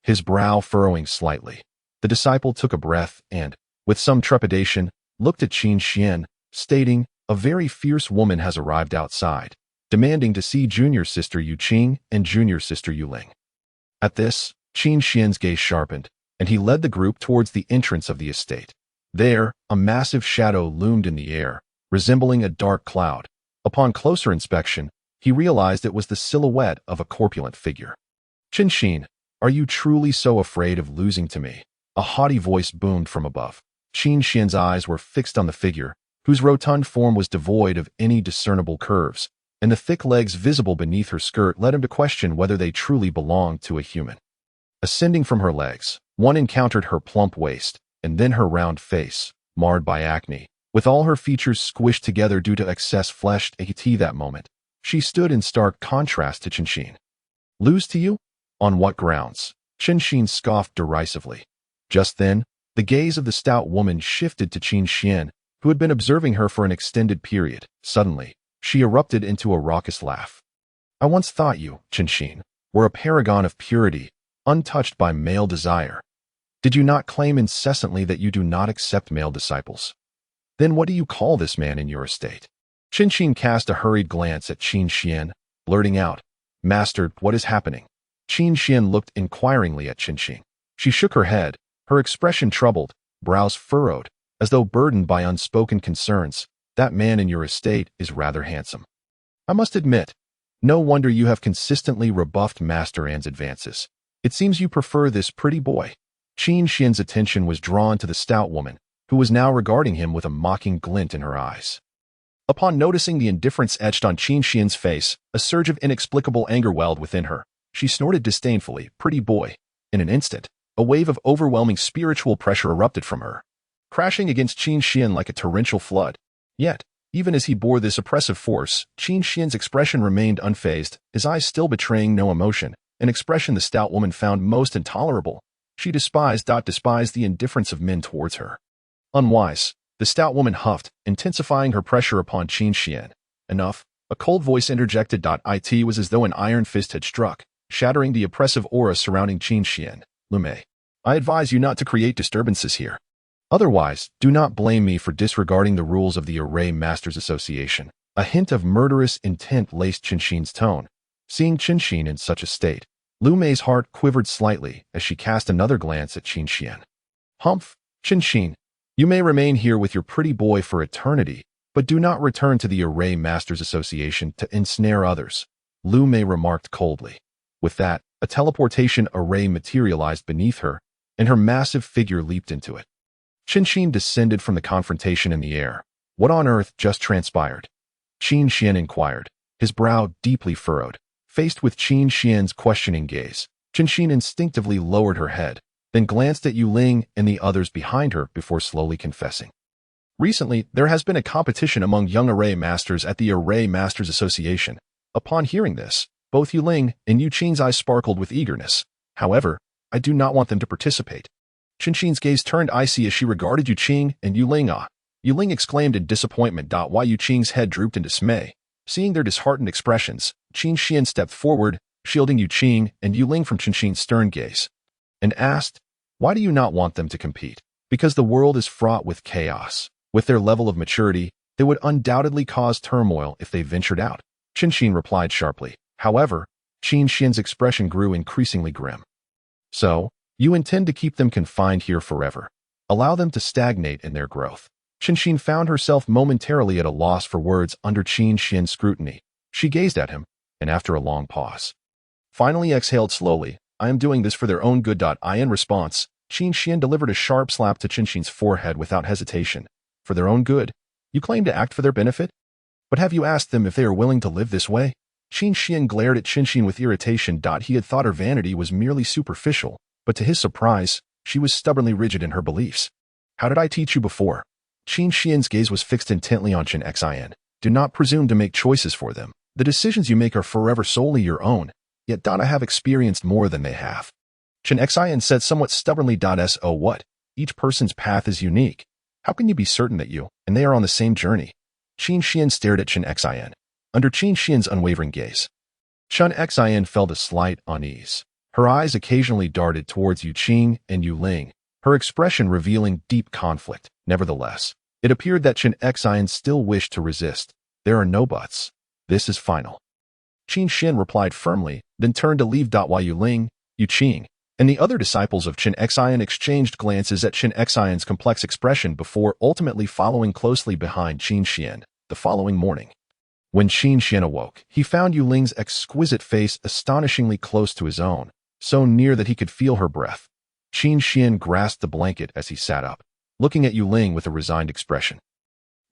his brow furrowing slightly. The disciple took a breath and, with some trepidation, looked at Qin Xian, stating, a very fierce woman has arrived outside, demanding to see junior sister Yu Qing and junior sister Yu Ling. At this, Qin Xian's gaze sharpened, and he led the group towards the entrance of the estate. There, a massive shadow loomed in the air, resembling a dark cloud. Upon closer inspection, he realized it was the silhouette of a corpulent figure. Qinxin, are you truly so afraid of losing to me? A haughty voice boomed from above. Qin Xian's eyes were fixed on the figure, whose rotund form was devoid of any discernible curves, and the thick legs visible beneath her skirt led him to question whether they truly belonged to a human. Ascending from her legs, one encountered her plump waist, and then her round face, marred by acne, with all her features squished together due to excess flesh. That moment, she stood in stark contrast to Qinxin. Lose to you? On what grounds? Qinxin scoffed derisively. Just then, the gaze of the stout woman shifted to Qin Xian, who had been observing her for an extended period. Suddenly, she erupted into a raucous laugh. I once thought you, Qinxin, were a paragon of purity, untouched by male desire. Did you not claim incessantly that you do not accept male disciples? Then what do you call this man in your estate? Qinxin cast a hurried glance at Qin Xian, blurting out, Master, what is happening? Qin Xian looked inquiringly at Qinxin. She shook her head, her expression troubled, brows furrowed, as though burdened by unspoken concerns. That man in your estate is rather handsome. I must admit, no wonder you have consistently rebuffed Master An's advances. It seems you prefer this pretty boy. Qin Xian's attention was drawn to the stout woman, who was now regarding him with a mocking glint in her eyes. Upon noticing the indifference etched on Qin Xian's face, a surge of inexplicable anger welled within her. She snorted disdainfully, pretty boy. In an instant, a wave of overwhelming spiritual pressure erupted from her, crashing against Qin Xian like a torrential flood. Yet, even as he bore this oppressive force, Qin Xian's expression remained unfazed, his eyes still betraying no emotion, an expression the stout woman found most intolerable. She despised the indifference of men towards her. Unwise, the stout woman huffed, intensifying her pressure upon Qin Xian. Enough, a cold voice interjected. It was as though an iron fist had struck, shattering the oppressive aura surrounding Qin Xian. Lume, I advise you not to create disturbances here. Otherwise, do not blame me for disregarding the rules of the Array Masters Association. A hint of murderous intent laced Qinxin's tone. Seeing Qinxin in such a state, Lume's heart quivered slightly as she cast another glance at Qin Xian. Humph, Qinxin, you may remain here with your pretty boy for eternity, but do not return to the Array Masters Association to ensnare others, Lume remarked coldly. With that, a teleportation array materialized beneath her, and her massive figure leaped into it. Qinxin descended from the confrontation in the air. What on earth just transpired? Qin Xian inquired, his brow deeply furrowed. Faced with Qin Xian's questioning gaze, Qinxin instinctively lowered her head, then glanced at Yu Ling and the others behind her before slowly confessing. Recently, there has been a competition among young array masters at the Array Masters Association. Upon hearing this, both Yu Ling and Yu Qing's eyes sparkled with eagerness. However, I do not want them to participate. Qin's gaze turned icy as she regarded Yu Qing and Yu Ling. Ah! Yu Ling exclaimed in disappointment. While Yu Qing's head drooped in dismay. Seeing their disheartened expressions, Qin Xian stepped forward, shielding Yu Qing and Yu Ling from Qin's stern gaze, and asked, "Why do you not want them to compete?" "Because the world is fraught with chaos. With their level of maturity, they would undoubtedly cause turmoil if they ventured out," Qin replied sharply. However, Qin Xian's expression grew increasingly grim. "So, you intend to keep them confined here forever? Allow them to stagnate in their growth?" Qin found herself momentarily at a loss for words under Qin Xian's scrutiny. She gazed at him, and after a long pause, finally exhaled slowly. "I am doing this for their own good." In response, Qin Xian delivered a sharp slap to Qin's forehead without hesitation. "For their own good? You claim to act for their benefit? But have you asked them if they are willing to live this way?" Qin Xian glared at Qin with irritation. He had thought her vanity was merely superficial, but to his surprise, she was stubbornly rigid in her beliefs. "How did I teach you before?" Qin Xian's gaze was fixed intently on Qin. "Do not presume to make choices for them. The decisions you make are forever solely your own. Yet I have experienced more than they have." Qin said somewhat stubbornly. "So what? Each person's path is unique. How can you be certain that you and they are on the same journey?" Qin Xian stared at Qin. Under Qin Xian's unwavering gaze, Qin felt a slight unease. Her eyes occasionally darted towards Yu Qing and Yu Ling, her expression revealing deep conflict. Nevertheless, it appeared that Qin still wished to resist. "There are no buts. This is final." Qin Xian replied firmly, then turned to leave. While Yu Ling, Yu Qing, and the other disciples of Qin exchanged glances at Qin's complex expression before ultimately following closely behind Qin Xian. The following morning, when Qin Xian awoke, he found Yu Ling's exquisite face astonishingly close to his own, so near that he could feel her breath. Qin Xian grasped the blanket as he sat up, looking at Yu Ling with a resigned expression.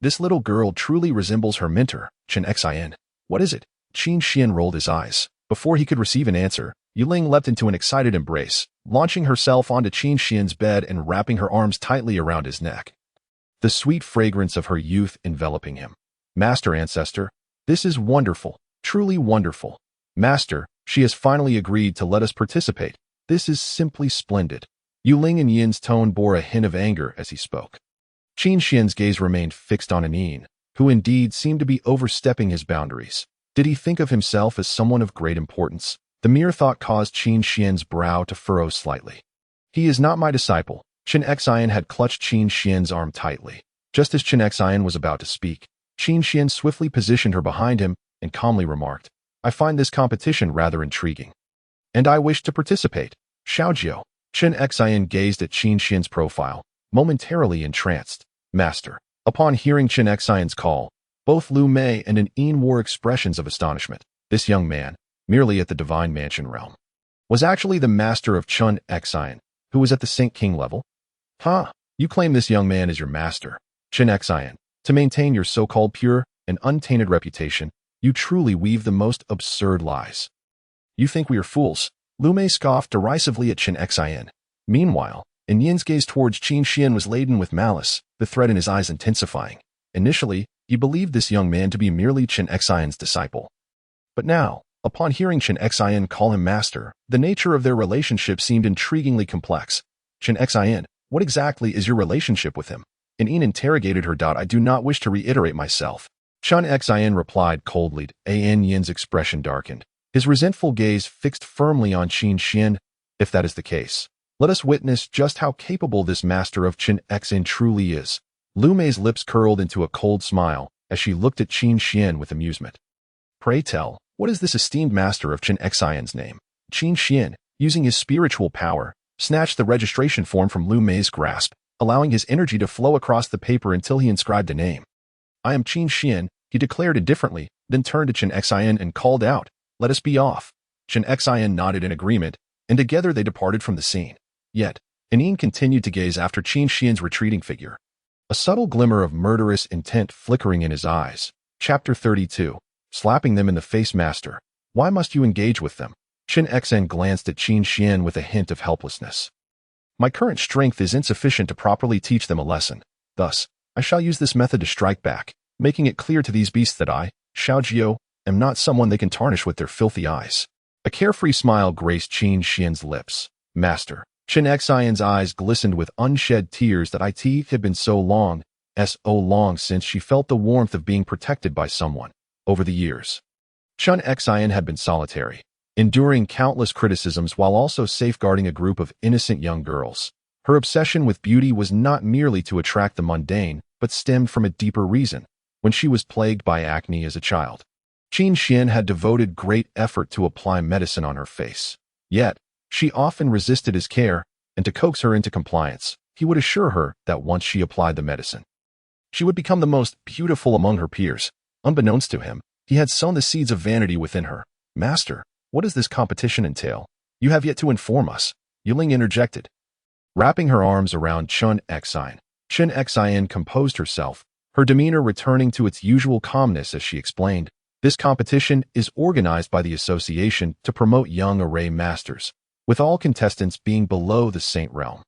"This little girl truly resembles her mentor, Qin. What is it?" Qin Xian rolled his eyes. Before he could receive an answer, Yu Ling leapt into an excited embrace, launching herself onto Qin Xian's bed and wrapping her arms tightly around his neck, the sweet fragrance of her youth enveloping him. "Master Ancestor, this is wonderful, truly wonderful. Master, she has finally agreed to let us participate. This is simply splendid." Yu Ling and Yin's tone bore a hint of anger as he spoke. Qin Xian's gaze remained fixed on Yin, who indeed seemed to be overstepping his boundaries. Did he think of himself as someone of great importance? The mere thought caused Qin Xian's brow to furrow slightly. "He is not my disciple." Qin had clutched Qin Xian's arm tightly. Just as Qin was about to speak, Qin Xian swiftly positioned her behind him and calmly remarked, "I find this competition rather intriguing, and I wish to participate." "Xiaojiu." Qin gazed at Qin Xian's profile, momentarily entranced. "Master." Upon hearing Qin call, both Lu Mei and Yin wore expressions of astonishment. This young man, merely at the divine mansion realm, was actually the master of Qin, who was at the Saint King level? "Huh? You claim this young man is your master, Qin. To maintain your so-called pure and untainted reputation, you truly weave the most absurd lies. You think we are fools?" Lu Mei scoffed derisively at Qin. Meanwhile, Yin's gaze towards Qin Xian was laden with malice, the threat in his eyes intensifying. Initially, he believed this young man to be merely Qin's disciple. But now, upon hearing Qin call him master, the nature of their relationship seemed intriguingly complex. "Qin, what exactly is your relationship with him?" Yin interrogated her. "I do not wish to reiterate myself." Qin replied coldly. Yin's expression darkened, his resentful gaze fixed firmly on Qin Xian. "If that is the case, let us witness just how capable this master of Qin truly is." Lu Mei's lips curled into a cold smile as she looked at Qin Xian with amusement. "Pray tell, what is this esteemed master of Qin's name?" Qin Xian, using his spiritual power, snatched the registration form from Lu Mei's grasp, allowing his energy to flow across the paper until he inscribed a name. "I am Qin Xian," he declared indifferently, then turned to Qin and called out, "Let us be off." Qin nodded in agreement, and together they departed from the scene. Yet, Yin continued to gaze after Qin Xian's retreating figure, a subtle glimmer of murderous intent flickering in his eyes. Chapter 32. Slapping them in the face. "Master, why must you engage with them?" Qin glanced at Qin Xian with a hint of helplessness. "My current strength is insufficient to properly teach them a lesson. Thus, I shall use this method to strike back, making it clear to these beasts that I, Xiaojiu, am not someone they can tarnish with their filthy eyes." A carefree smile graced Qin Xian's lips. "Master, Chen Xian's eyes glistened with unshed tears that it had been so long since she felt the warmth of being protected by someone. Over the years, Chen Xian had been solitary, enduring countless criticisms while also safeguarding a group of innocent young girls. Her obsession with beauty was not merely to attract the mundane, but stemmed from a deeper reason. When she was plagued by acne as a child, Qin Xian had devoted great effort to apply medicine on her face. Yet, she often resisted his care, and to coax her into compliance, he would assure her that once she applied the medicine, she would become the most beautiful among her peers. Unbeknownst to him, he had sown the seeds of vanity within her. "Master, what does this competition entail? You have yet to inform us," Yuling interjected. Wrapping her arms around Chen Xian composed herself, her demeanor returning to its usual calmness as she explained, "This competition is organized by the association to promote young array masters, with all contestants being below the Saint realm.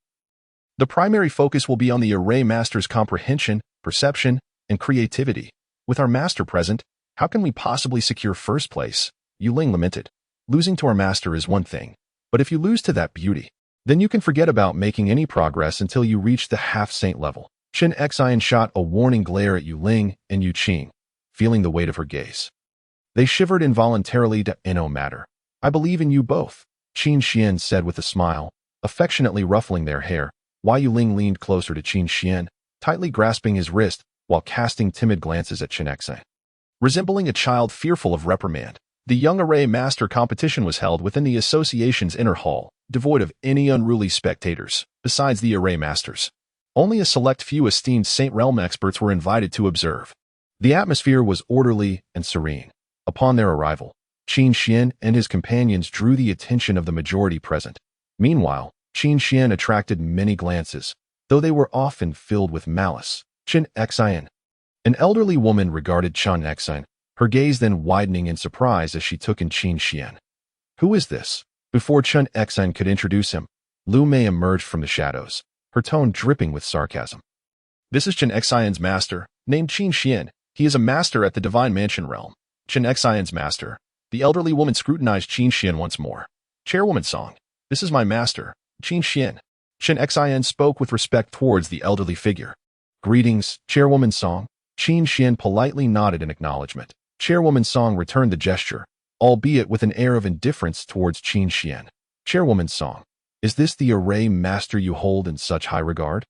The primary focus will be on the array master's comprehension, perception, and creativity. With our master present, how can we possibly secure first place?" Yuling lamented. "Losing to our master is one thing, but if you lose to that beauty, then you can forget about making any progress until you reach the half-saint level." Chen Xian shot a warning glare at Yuling and Yu Qing, feeling the weight of her gaze. They shivered involuntarily to "No matter. I believe in you both," Qin Xian said with a smile, affectionately ruffling their hair, while Yuling leaned closer to Qin Xian, tightly grasping his wrist while casting timid glances at Chen Xian. Resembling a child fearful of reprimand, the young array master competition was held within the association's inner hall, devoid of any unruly spectators. Besides the array masters, only a select few esteemed Saint Realm experts were invited to observe. The atmosphere was orderly and serene. Upon their arrival, Qin Xian and his companions drew the attention of the majority present. Meanwhile, Qin Xian attracted many glances, though they were often filled with malice. Chen Xian. An elderly woman regarded Chen Xian, her gaze then widening in surprise as she took in Qin Xian. "Who is this?" Before Chen Xian could introduce him, Lu Mei emerged from the shadows, her tone dripping with sarcasm. "This is Chen Xian's master, named Qin Xian. He is a master at the Divine Mansion realm." Chen Xian's master. The elderly woman scrutinized Qin Xian once more. "Chairwoman Song, this is my master, Qin Xian." Chen Xian spoke with respect towards the elderly figure. "Greetings, Chairwoman Song." Qin Xian politely nodded in acknowledgement. Chairwoman Song returned the gesture, albeit with an air of indifference towards Qin Xian. "Chairwoman Song, is this the array master you hold in such high regard?"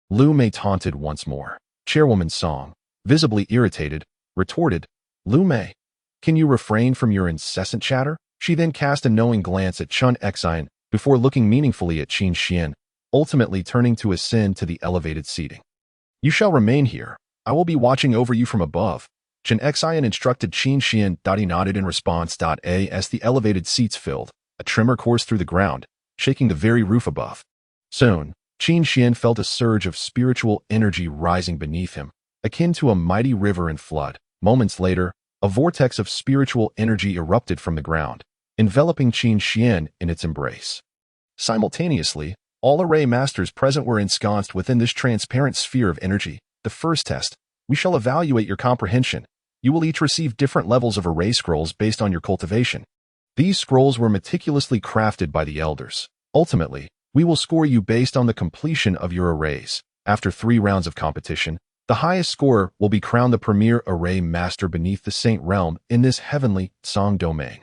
Lu Mei taunted once more. Chairwoman Song, visibly irritated, retorted, "Lu Mei, can you refrain from your incessant chatter?" She then cast a knowing glance at Chen Xian before looking meaningfully at Qin Xian, ultimately turning to ascend to the elevated seating. "You shall remain here. I will be watching over you from above." Chen Xian instructed Qin Xian. He nodded in response. As the elevated seats filled, a tremor coursed through the ground, shaking the very roof above. Soon, Qin Xian felt a surge of spiritual energy rising beneath him, akin to a mighty river in flood. Moments later, a vortex of spiritual energy erupted from the ground, enveloping Qin Xian in its embrace. Simultaneously, all array masters present were ensconced within this transparent sphere of energy. "The first test. We shall evaluate your comprehension. You will each receive different levels of array scrolls based on your cultivation. These scrolls were meticulously crafted by the elders. Ultimately, we will score you based on the completion of your arrays. After 3 rounds of competition, the highest scorer will be crowned the premier array master beneath the Saint Realm in this heavenly Song domain."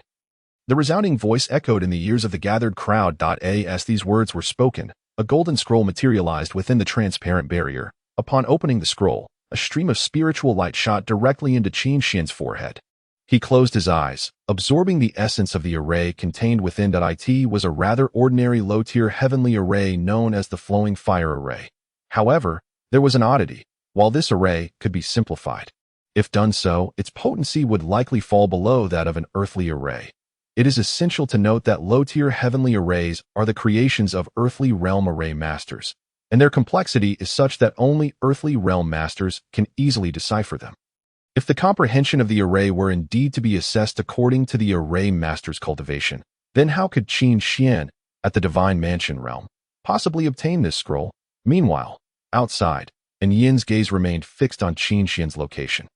The resounding voice echoed in the ears of the gathered crowd. As these words were spoken, a golden scroll materialized within the transparent barrier. Upon opening the scroll, a stream of spiritual light shot directly into Qin Xian's forehead. He closed his eyes, absorbing the essence of the array contained within. It was a rather ordinary low-tier heavenly array known as the Flowing Fire Array. However, there was an oddity. While this array could be simplified, if done so, its potency would likely fall below that of an earthly array. It is essential to note that low-tier heavenly arrays are the creations of earthly realm array masters, and their complexity is such that only earthly realm masters can easily decipher them. If the comprehension of the array were indeed to be assessed according to the array master's cultivation, then how could Qin Xian, at the Divine Mansion realm, possibly obtain this scroll? Meanwhile, outside, and Yin's gaze remained fixed on Qin Xian's location,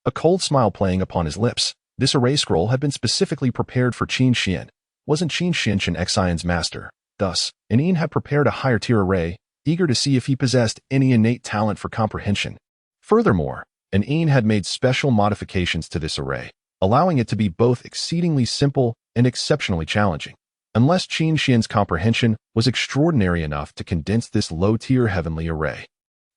a cold smile playing upon his lips. This array scroll had been specifically prepared for Qin Xian. Wasn't Qin Xian Chen Xian's master? Thus, Anin had prepared a higher-tier array, eager to see if he possessed any innate talent for comprehension. Furthermore, Anin had made special modifications to this array, allowing it to be both exceedingly simple and exceptionally challenging. Unless Qin Xian's comprehension was extraordinary enough to condense this low-tier heavenly array,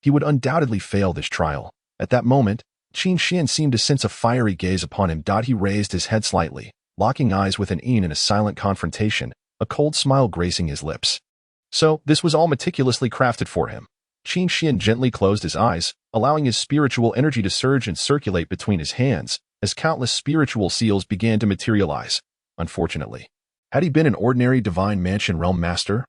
he would undoubtedly fail this trial. At that moment, Qin Xian seemed to sense a fiery gaze upon him. He raised his head slightly, locking eyes with Anin in a silent confrontation, a cold smile gracing his lips. So, this was all meticulously crafted for him. Qin Xian gently closed his eyes, allowing his spiritual energy to surge and circulate between his hands, as countless spiritual seals began to materialize. Unfortunately, had he been an ordinary divine mansion realm master,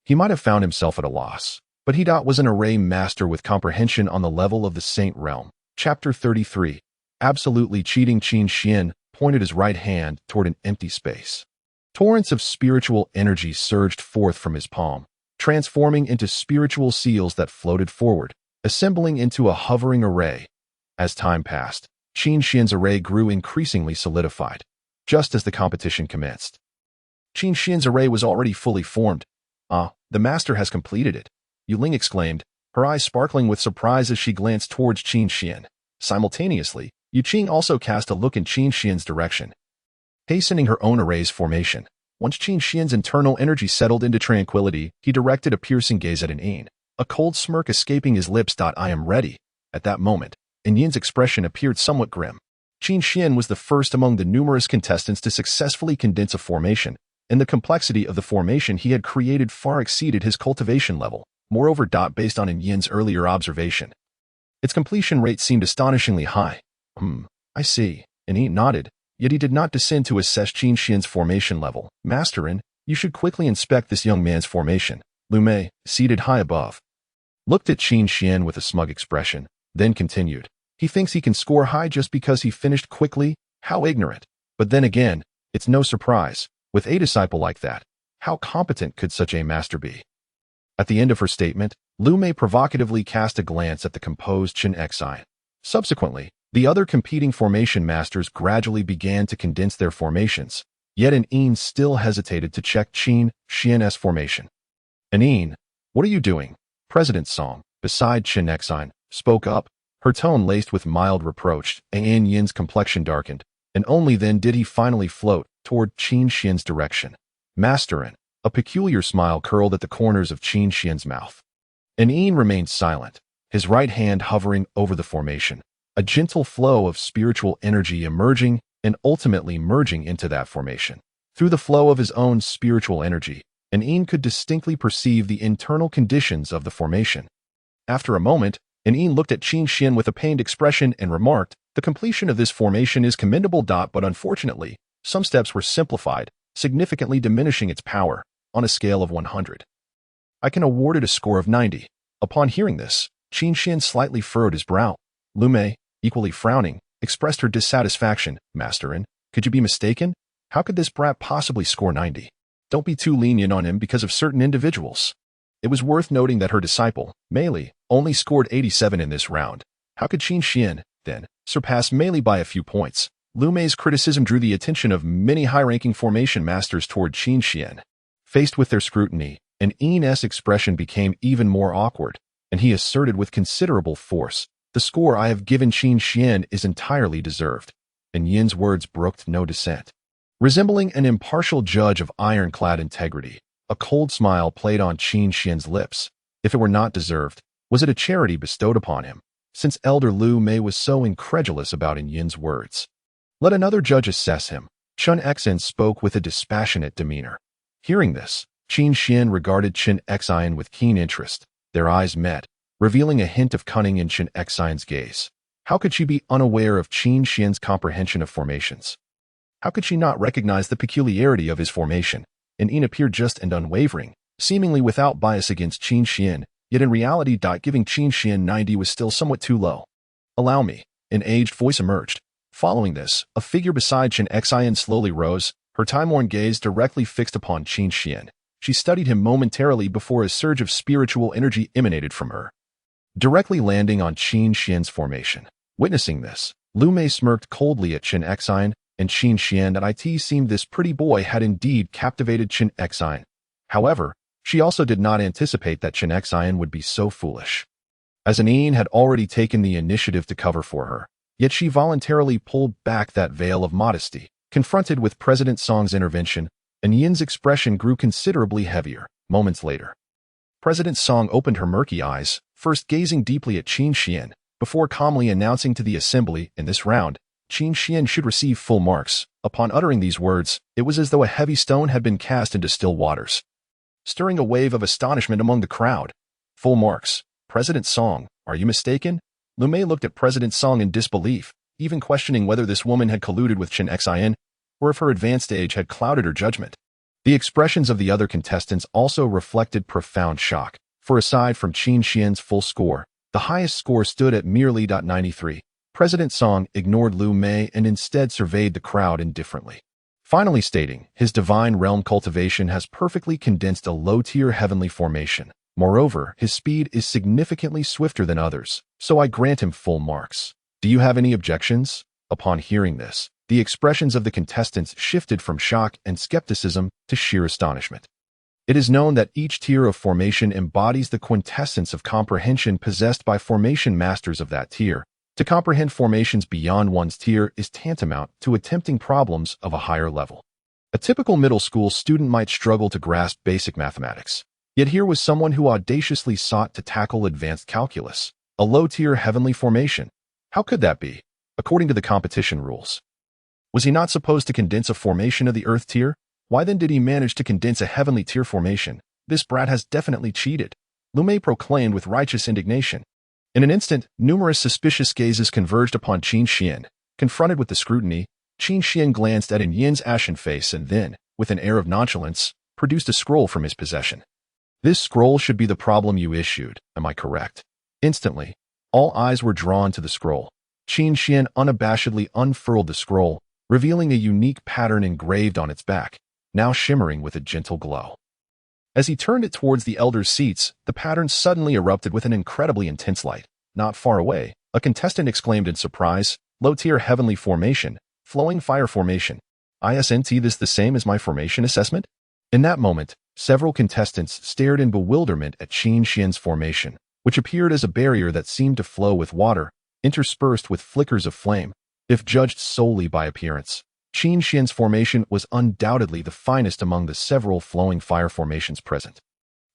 he might have found himself at a loss. But he was an array master with comprehension on the level of the saint realm. Chapter 33. Absolutely cheating. Qin Xian pointed his right hand toward an empty space. Torrents of spiritual energy surged forth from his palm, transforming into spiritual seals that floated forward, assembling into a hovering array. As time passed, Qin Xian's array grew increasingly solidified. Just as the competition commenced, Qin Xian's array was already fully formed. The master has completed it, Yuling exclaimed, her eyes sparkling with surprise as she glanced towards Qin Xian. Simultaneously, Yu Qing also cast a look in Qin Xian's direction, hastening her own array's formation. Once Qin Xian's internal energy settled into tranquility, he directed a piercing gaze at Anin, a cold smirk escaping his lips. I am ready. At that moment, Yin's expression appeared somewhat grim. Qin Xian was the first among the numerous contestants to successfully condense a formation, and the complexity of the formation he had created far exceeded his cultivation level. Moreover, based on Yin's earlier observation, its completion rate seemed astonishingly high. I see. Yin nodded, yet he did not descend to assess Qin Xian's formation level. Masterin, you should quickly inspect this young man's formation. Lu Mei, seated high above, looked at Qin Xian with a smug expression, then continued. He thinks he can score high just because he finished quickly? How ignorant. But then again, it's no surprise. With a disciple like that, how competent could such a master be? At the end of her statement, Lu Mei provocatively cast a glance at the composed Qin Xi. Subsequently, the other competing formation masters gradually began to condense their formations, yet Anin still hesitated to check Qin Xian's formation. Anin, what are you doing? President Song, beside Qin Xi, spoke up, her tone laced with mild reproach. Yin's complexion darkened, and only then did he finally float toward Qin Xian's direction. Masterin, a peculiar smile curled at the corners of Qin Xian's mouth. Yin remained silent, his right hand hovering over the formation, a gentle flow of spiritual energy emerging and ultimately merging into that formation. Through the flow of his own spiritual energy, Yin could distinctly perceive the internal conditions of the formation. After a moment, Yin looked at Qin Xian with a pained expression and remarked, the completion of this formation is commendable. But unfortunately, some steps were simplified, significantly diminishing its power. On a scale of 100, I can award it a score of 90. Upon hearing this, Qin Xian slightly furrowed his brow. Lu Mei, equally frowning, expressed her dissatisfaction. Masterin, could you be mistaken? How could this brat possibly score 90? Don't be too lenient on him because of certain individuals. It was worth noting that her disciple, Mei Li, only scored 87 in this round. How could Qin Xian, then, surpass Mei Li by a few points? Lu Mei's criticism drew the attention of many high-ranking formation masters toward Qin Xian. Faced with their scrutiny, Yin's expression became even more awkward, and he asserted with considerable force, the score I have given Qin Xian is entirely deserved. And Yin's words brooked no dissent. Resembling an impartial judge of ironclad integrity, a cold smile played on Qin Xian's lips. If it were not deserved, was it a charity bestowed upon him? Since Elder Lu Mei was so incredulous about Yin's words, let another judge assess him. Qin Xi spoke with a dispassionate demeanor. Hearing this, Qin Xian regarded Qin Xi with keen interest. Their eyes met, revealing a hint of cunning in Qin Xi's gaze. How could she be unaware of Qin Xian's comprehension of formations? How could she not recognize the peculiarity of his formation? Yin appeared just and unwavering, seemingly without bias against Qin Xian, yet in reality, giving Qin Xian 90 was still somewhat too low. Allow me, an aged voice emerged. Following this, a figure beside Qin Xi slowly rose, her time-worn gaze directly fixed upon Qin Xian. She studied him momentarily before a surge of spiritual energy emanated from her, directly landing on Qin Xian's formation. Witnessing this, Lu Mei smirked coldly at Qin Xi, and Qin Xian that it seemed this pretty boy had indeed captivated Qin Xi. However, she also did not anticipate that Chen Xian would be so foolish, as An had already taken the initiative to cover for her. Yet she voluntarily pulled back that veil of modesty. Confronted with President Song's intervention, An Yin's expression grew considerably heavier. Moments later, President Song opened her murky eyes, first gazing deeply at Qin Xian, before calmly announcing to the assembly, in this round, Qin Xian should receive full marks. Upon uttering these words, it was as though a heavy stone had been cast into still waters, stirring a wave of astonishment among the crowd. Full marks. President Song, are you mistaken? Lu Mei looked at President Song in disbelief, even questioning whether this woman had colluded with Chen Xian, or if her advanced age had clouded her judgment. The expressions of the other contestants also reflected profound shock, for aside from Qin Xian's full score, the highest score stood at merely .93. President Song ignored Lu Mei and instead surveyed the crowd indifferently, finally stating, his divine realm cultivation has perfectly condensed a low-tier heavenly formation. Moreover, his speed is significantly swifter than others, so I grant him full marks. Do you have any objections? Upon hearing this, the expressions of the contestants shifted from shock and skepticism to sheer astonishment. It is known that each tier of formation embodies the quintessence of comprehension possessed by formation masters of that tier. To comprehend formations beyond one's tier is tantamount to attempting problems of a higher level. A typical middle school student might struggle to grasp basic mathematics. Yet here was someone who audaciously sought to tackle advanced calculus, a low-tier heavenly formation. How could that be? According to the competition rules, was he not supposed to condense a formation of the Earth tier? Why then did he manage to condense a heavenly tier formation? This brat has definitely cheated, Lu Mei proclaimed with righteous indignation. In an instant, numerous suspicious gazes converged upon Qin Xian. Confronted with the scrutiny, Qin Xian glanced at An Yin's ashen face and then, with an air of nonchalance, produced a scroll from his possession. This scroll should be the problem you issued, am I correct? Instantly, all eyes were drawn to the scroll. Qin Xian unabashedly unfurled the scroll, revealing a unique pattern engraved on its back, now shimmering with a gentle glow. As he turned it towards the elders' seats, the pattern suddenly erupted with an incredibly intense light. Not far away, a contestant exclaimed in surprise, low-tier heavenly formation, flowing fire formation. Isn't this the same as my formation assessment? In that moment, several contestants stared in bewilderment at Qin Xian's formation, which appeared as a barrier that seemed to flow with water, interspersed with flickers of flame. If judged solely by appearance, Qin Xian's formation was undoubtedly the finest among the several flowing fire formations present.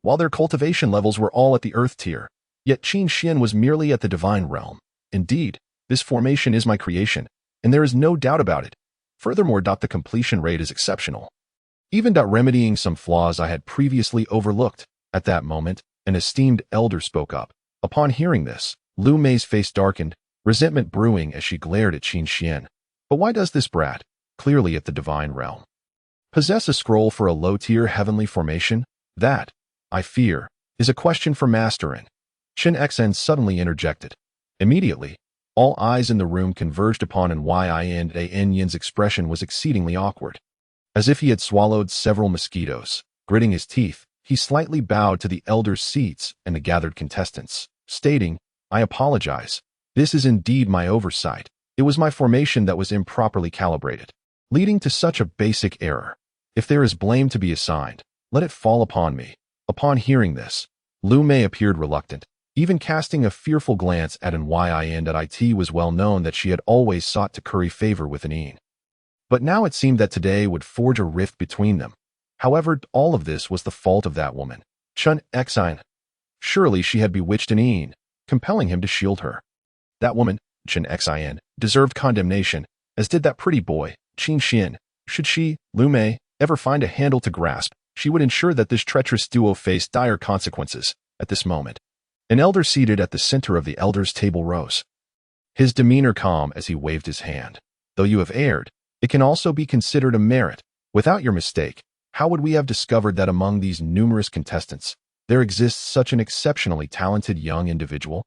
While their cultivation levels were all at the Earth tier, yet Qin Xian was merely at the divine realm. Indeed, this formation is my creation, and there is no doubt about it. Furthermore, the completion rate is exceptional, even remedying some flaws I had previously overlooked. At that moment, an esteemed elder spoke up. Upon hearing this, Lu Mei's face darkened, resentment brewing as she glared at Qin Xian. But why does this brat, clearly at the divine realm, possess a scroll for a low-tier heavenly formation? That, I fear, is a question for Master An. Chen Xian suddenly interjected. Immediately, all eyes in the room converged upon An Yin's expression was exceedingly awkward. As if he had swallowed several mosquitoes. Gritting his teeth, he slightly bowed to the elders' seats and the gathered contestants, stating, I apologize. This is indeed my oversight. It was my formation that was improperly calibrated, leading to such a basic error. If there is blame to be assigned, let it fall upon me. Upon hearing this, Lu Mei appeared reluctant, even casting a fearful glance at An Yin. It was well known that she had always sought to curry favor with An Yin. But now it seemed that today would forge a rift between them. However, all of this was the fault of that woman, Chen Xian. Surely she had bewitched An Yin, compelling him to shield her. That woman, Chen Xian, deserved condemnation, as did that pretty boy, Qin Xian. Should she, Lu Mei, ever find a handle to grasp, she would ensure that this treacherous duo faced dire consequences. At this moment, an elder seated at the center of the elders' table rose, his demeanor calm as he waved his hand. Though you have erred, it can also be considered a merit. Without your mistake, how would we have discovered that among these numerous contestants, there exists such an exceptionally talented young individual?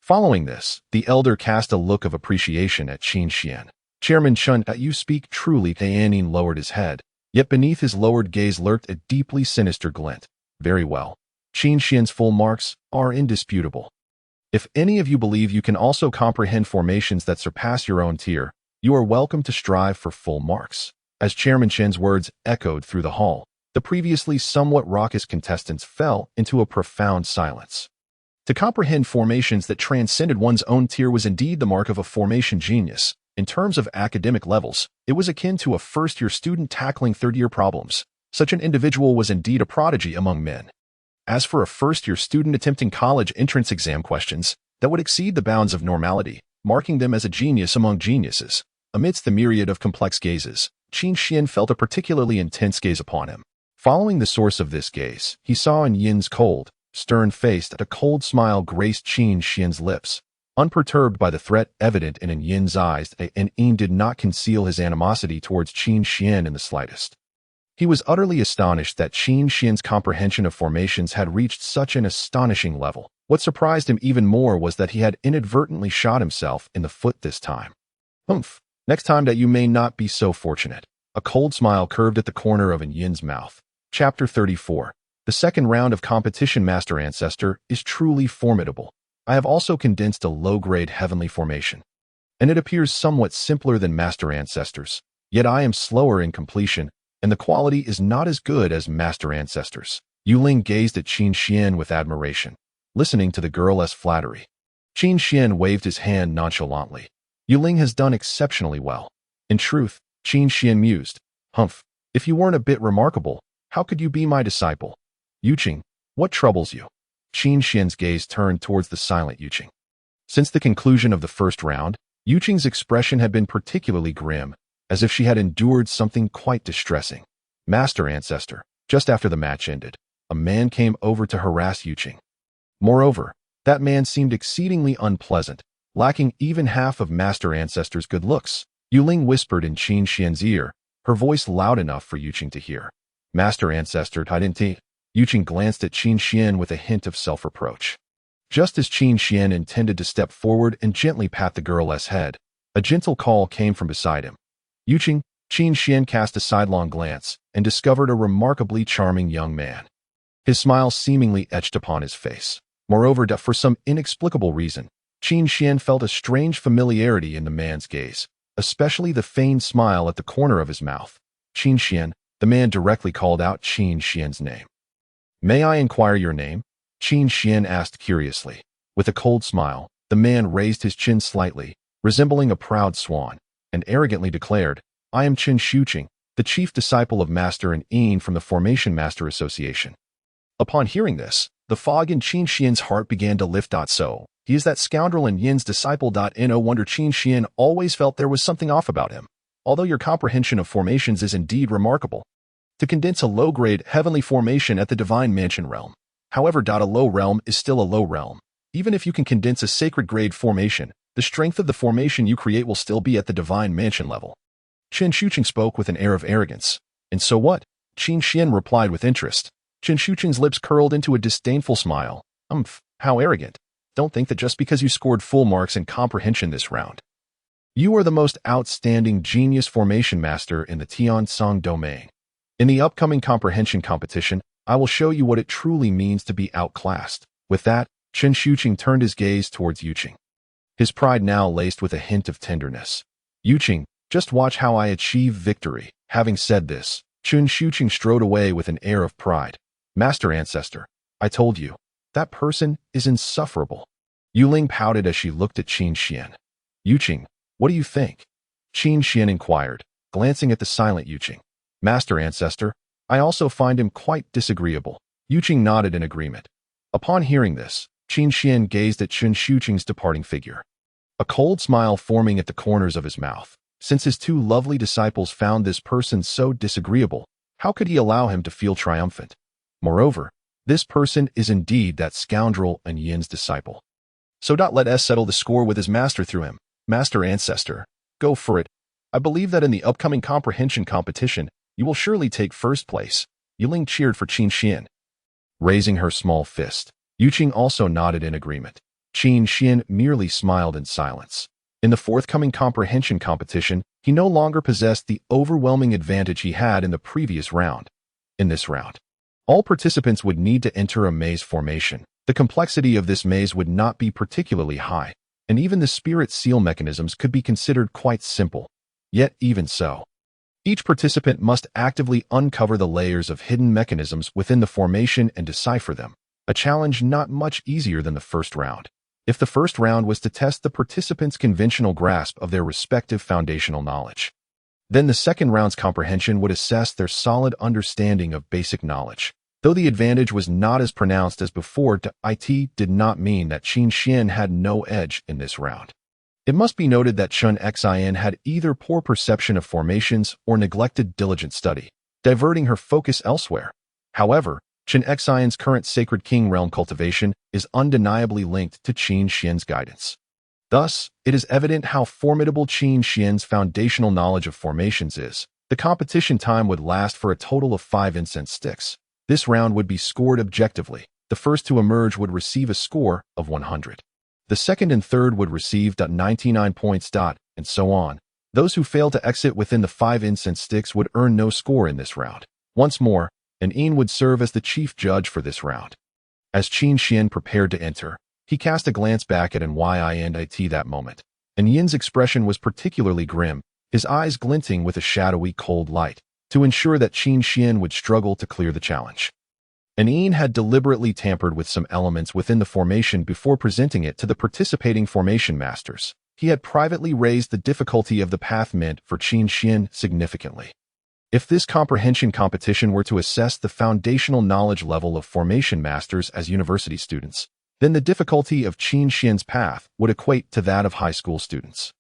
Following this, the elder cast a look of appreciation at Qin Xian. Chairman Chen, you speak truly. An Yin lowered his head, yet beneath his lowered gaze lurked a deeply sinister glint. Very well. Qin Xian's full marks are indisputable. If any of you believe you can also comprehend formations that surpass your own tier, you are welcome to strive for full marks. As Chairman Chen's words echoed through the hall, The previously somewhat raucous contestants fell into a profound silence. To comprehend formations that transcended one's own tier was indeed the mark of a formation genius. In terms of academic levels, it was akin to a first-year student tackling third-year problems. Such an individual was indeed a prodigy among men. As for a first-year student attempting college entrance exam questions, that would exceed the bounds of normality, marking them as a genius among geniuses. Amidst the myriad of complex gazes, Qin Xian felt a particularly intense gaze upon him. Following the source of this gaze, he saw in Yin's cold, stern face that a cold smile graced Qin Xian's lips. Unperturbed by the threat evident in Yin's eyes, and Yin did not conceal his animosity towards Qin Xian in the slightest. He was utterly astonished that Qin Xian's comprehension of formations had reached such an astonishing level. What surprised him even more was that he had inadvertently shot himself in the foot this time. Humph, next time that you may not be so fortunate. A cold smile curved at the corner of Yin's mouth. Chapter 34. The second round of competition, Master Ancestor, is truly formidable. I have also condensed a low-grade heavenly formation, and it appears somewhat simpler than Master Ancestors, yet I am slower in completion, and the quality is not as good as Master Ancestors. Yu Ling gazed at Qin Xian with admiration, listening to the girl's flattery. Qin Xian waved his hand nonchalantly. Yu Ling has done exceptionally well. In truth, Qin Xian mused, humph, if you weren't a bit remarkable, how could you be my disciple? Yuqing, what troubles you? Qin Xian's gaze turned towards the silent Yuqing. Since the conclusion of the first round, Yuqing's expression had been particularly grim, as if she had endured something quite distressing. Master Ancestor, just after the match ended, a man came over to harass Yuqing. Moreover, that man seemed exceedingly unpleasant, lacking even half of Master Ancestor's good looks. Yu Ling whispered in Qin Xian's ear, her voice loud enough for Yuqing to hear. Master Ancestor, Tidinti. Yuqing glanced at Qin Xian with a hint of self-reproach. Just as Qin Xian intended to step forward and gently pat the girl's head, a gentle call came from beside him. Yuqing, Qin Xian cast a sidelong glance and discovered a remarkably charming young man. His smile seemingly etched upon his face. Moreover, for some inexplicable reason, Qin Xian felt a strange familiarity in the man's gaze, especially the feigned smile at the corner of his mouth. Qin Xian, the man directly called out Qin Xian's name. May I inquire your name? Qin Xian asked curiously. With a cold smile, the man raised his chin slightly, resembling a proud swan, and arrogantly declared, I am Qin Shuqing, the chief disciple of Master Yin from the Formation Master Association. Upon hearing this, the fog in Qin Xian's heart began to lift. So, he is that scoundrel and Yin's disciple. No wonder Qin Xian always felt there was something off about him. Although your comprehension of formations is indeed remarkable. To condense a low-grade heavenly formation at the Divine Mansion realm. However, a low realm is still a low realm. Even if you can condense a sacred grade formation, the strength of the formation you create will still be at the Divine Mansion level. Qin Shuqing spoke with an air of arrogance. And so what? Qin Xian replied with interest. Qin Shuqing's lips curled into a disdainful smile. How arrogant. Don't think that just because you scored full marks in comprehension this round, you are the most outstanding genius formation master in the Tiansong domain. In the upcoming comprehension competition, I will show you what it truly means to be outclassed. With that, Qin Shuqing turned his gaze towards Yuqing. His pride now laced with a hint of tenderness. Yuqing, just watch how I achieve victory. Having said this, Qin Shuqing strode away with an air of pride. Master Ancestor, I told you, that person is insufferable. Yu Ling pouted as she looked at Qin Xian. Yuqing, what do you think? Qin Xian inquired, glancing at the silent Yuqing. Master Ancestor, I also find him quite disagreeable. Yuqing nodded in agreement. Upon hearing this, Qin Xian gazed at Qin Shuqing's departing figure, a cold smile forming at the corners of his mouth. Since his two lovely disciples found this person so disagreeable, how could he allow him to feel triumphant? Moreover, this person is indeed that scoundrel and Yin's disciple. So let us settle the score with his master through him. Master Ancestor, go for it. I believe that in the upcoming comprehension competition, you will surely take first place. Yu Ling cheered for Qin Xian. Raising her small fist, Yuqing also nodded in agreement. Qin Xian merely smiled in silence. In the forthcoming comprehension competition, he no longer possessed the overwhelming advantage he had in the previous round. In this round, all participants would need to enter a maze formation. The complexity of this maze would not be particularly high, and even the spirit seal mechanisms could be considered quite simple. Yet even so, Each participant must actively uncover the layers of hidden mechanisms within the formation and decipher them, a challenge not much easier than the first round. If the first round was to test the participants' conventional grasp of their respective foundational knowledge, then the second round's comprehension would assess their solid understanding of basic knowledge. Though the advantage was not as pronounced as before, it did not mean that Qin Xian had no edge in this round. It must be noted that Chen Xin had either poor perception of formations or neglected diligent study, diverting her focus elsewhere. However, Chen Xian's current Sacred King realm cultivation is undeniably linked to Qin Xian's guidance. Thus, it is evident how formidable Qin Xian's foundational knowledge of formations is. The competition time would last for a total of 5 incense sticks. This round would be scored objectively. The first to emerge would receive a score of 100. The second and third would receive 99 points, and so on. Those who fail to exit within the 5 incense sticks would earn no score in this round. Once more, an Yin would serve as the chief judge for this round. As Qin Xian prepared to enter, he cast a glance back at Nyi and It that moment, and Yin's expression was particularly grim, his eyes glinting with a shadowy cold light, to ensure that Qin Xian would struggle to clear the challenge. An Yin had deliberately tampered with some elements within the formation before presenting it to the participating formation masters. He had privately raised the difficulty of the path meant for Qin Xian significantly. If this comprehension competition were to assess the foundational knowledge level of formation masters as university students, then the difficulty of Qin Xian's path would equate to that of high school students.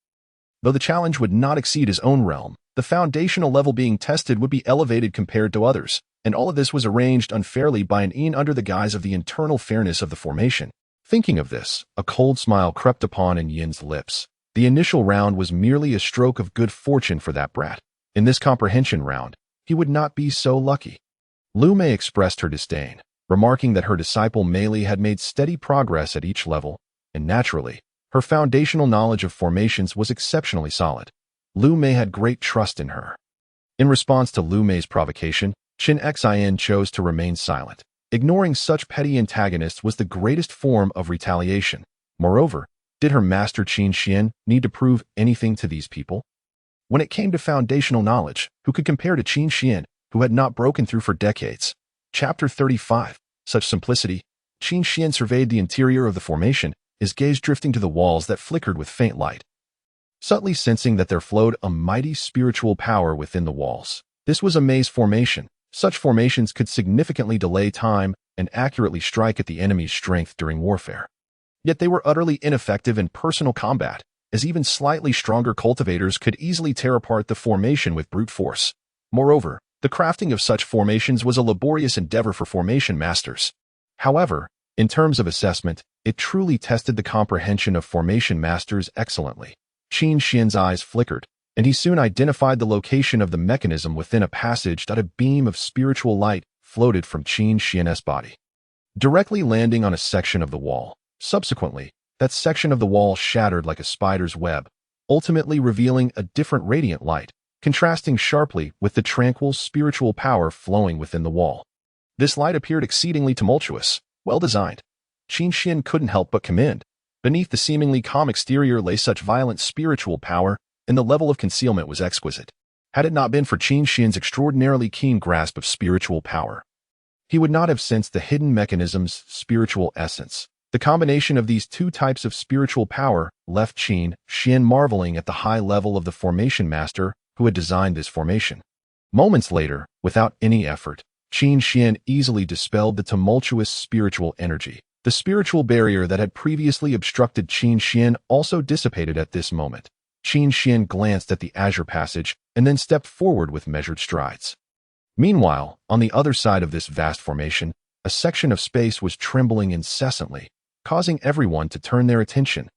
Though the challenge would not exceed his own realm, the foundational level being tested would be elevated compared to others, and all of this was arranged unfairly by an Yin under the guise of the internal fairness of the formation. Thinking of this, a cold smile crept upon Yin's lips. The initial round was merely a stroke of good fortune for that brat. In this comprehension round, he would not be so lucky. Lu Mei expressed her disdain, remarking that her disciple Mei Li had made steady progress at each level, and naturally, her foundational knowledge of formations was exceptionally solid. Lu Mei had great trust in her. In response to Lu Mei's provocation, Chen Xin chose to remain silent. Ignoring such petty antagonists was the greatest form of retaliation. Moreover, did her master Qin Xian need to prove anything to these people? When it came to foundational knowledge, who could compare to Qin Xian, who had not broken through for decades? Chapter 35. Such simplicity. Qin Xian surveyed the interior of the formation, his gaze drifting to the walls that flickered with faint light, subtly sensing that there flowed a mighty spiritual power within the walls. This was a maze formation. Such formations could significantly delay time and accurately strike at the enemy's strength during warfare. Yet they were utterly ineffective in personal combat, as even slightly stronger cultivators could easily tear apart the formation with brute force. Moreover, the crafting of such formations was a laborious endeavor for formation masters. However, in terms of assessment, it truly tested the comprehension of formation masters excellently. Qin Xian's eyes flickered, and he soon identified the location of the mechanism within a passage that a beam of spiritual light floated from Qin Xian's body, directly landing on a section of the wall. Subsequently, that section of the wall shattered like a spider's web, ultimately revealing a different radiant light, contrasting sharply with the tranquil spiritual power flowing within the wall. This light appeared exceedingly tumultuous, well-designed. Qin Xian couldn't help but commend. Beneath the seemingly calm exterior lay such violent spiritual power, and the level of concealment was exquisite. Had it not been for Qin Xian's extraordinarily keen grasp of spiritual power, he would not have sensed the hidden mechanism's spiritual essence. The combination of these two types of spiritual power left Qin Xian marveling at the high level of the formation master who had designed this formation. Moments later, without any effort, Qin Xian easily dispelled the tumultuous spiritual energy. The spiritual barrier that had previously obstructed Qin Xian also dissipated at this moment. Qin Xian glanced at the azure passage and then stepped forward with measured strides. Meanwhile, on the other side of this vast formation, a section of space was trembling incessantly, causing everyone to turn their attention.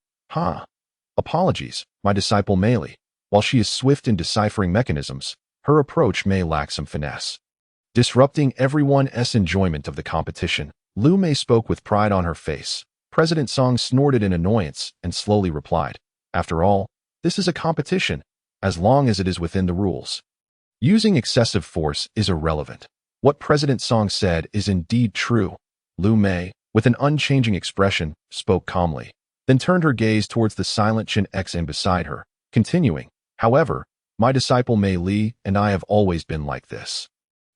Apologies, my disciple Mei Li. While she is swift in deciphering mechanisms, her approach may lack some finesse. Disrupting everyone's enjoyment of the competition, Lu Mei spoke with pride on her face. President Song snorted in annoyance and slowly replied, "After all, this is a competition, as long as it is within the rules. Using excessive force is irrelevant. What President Song said is indeed true." Lu Mei, with an unchanging expression, spoke calmly, then turned her gaze towards the silent Chen Xin beside her, continuing, "However, My disciple Mei Li and I have always been like this.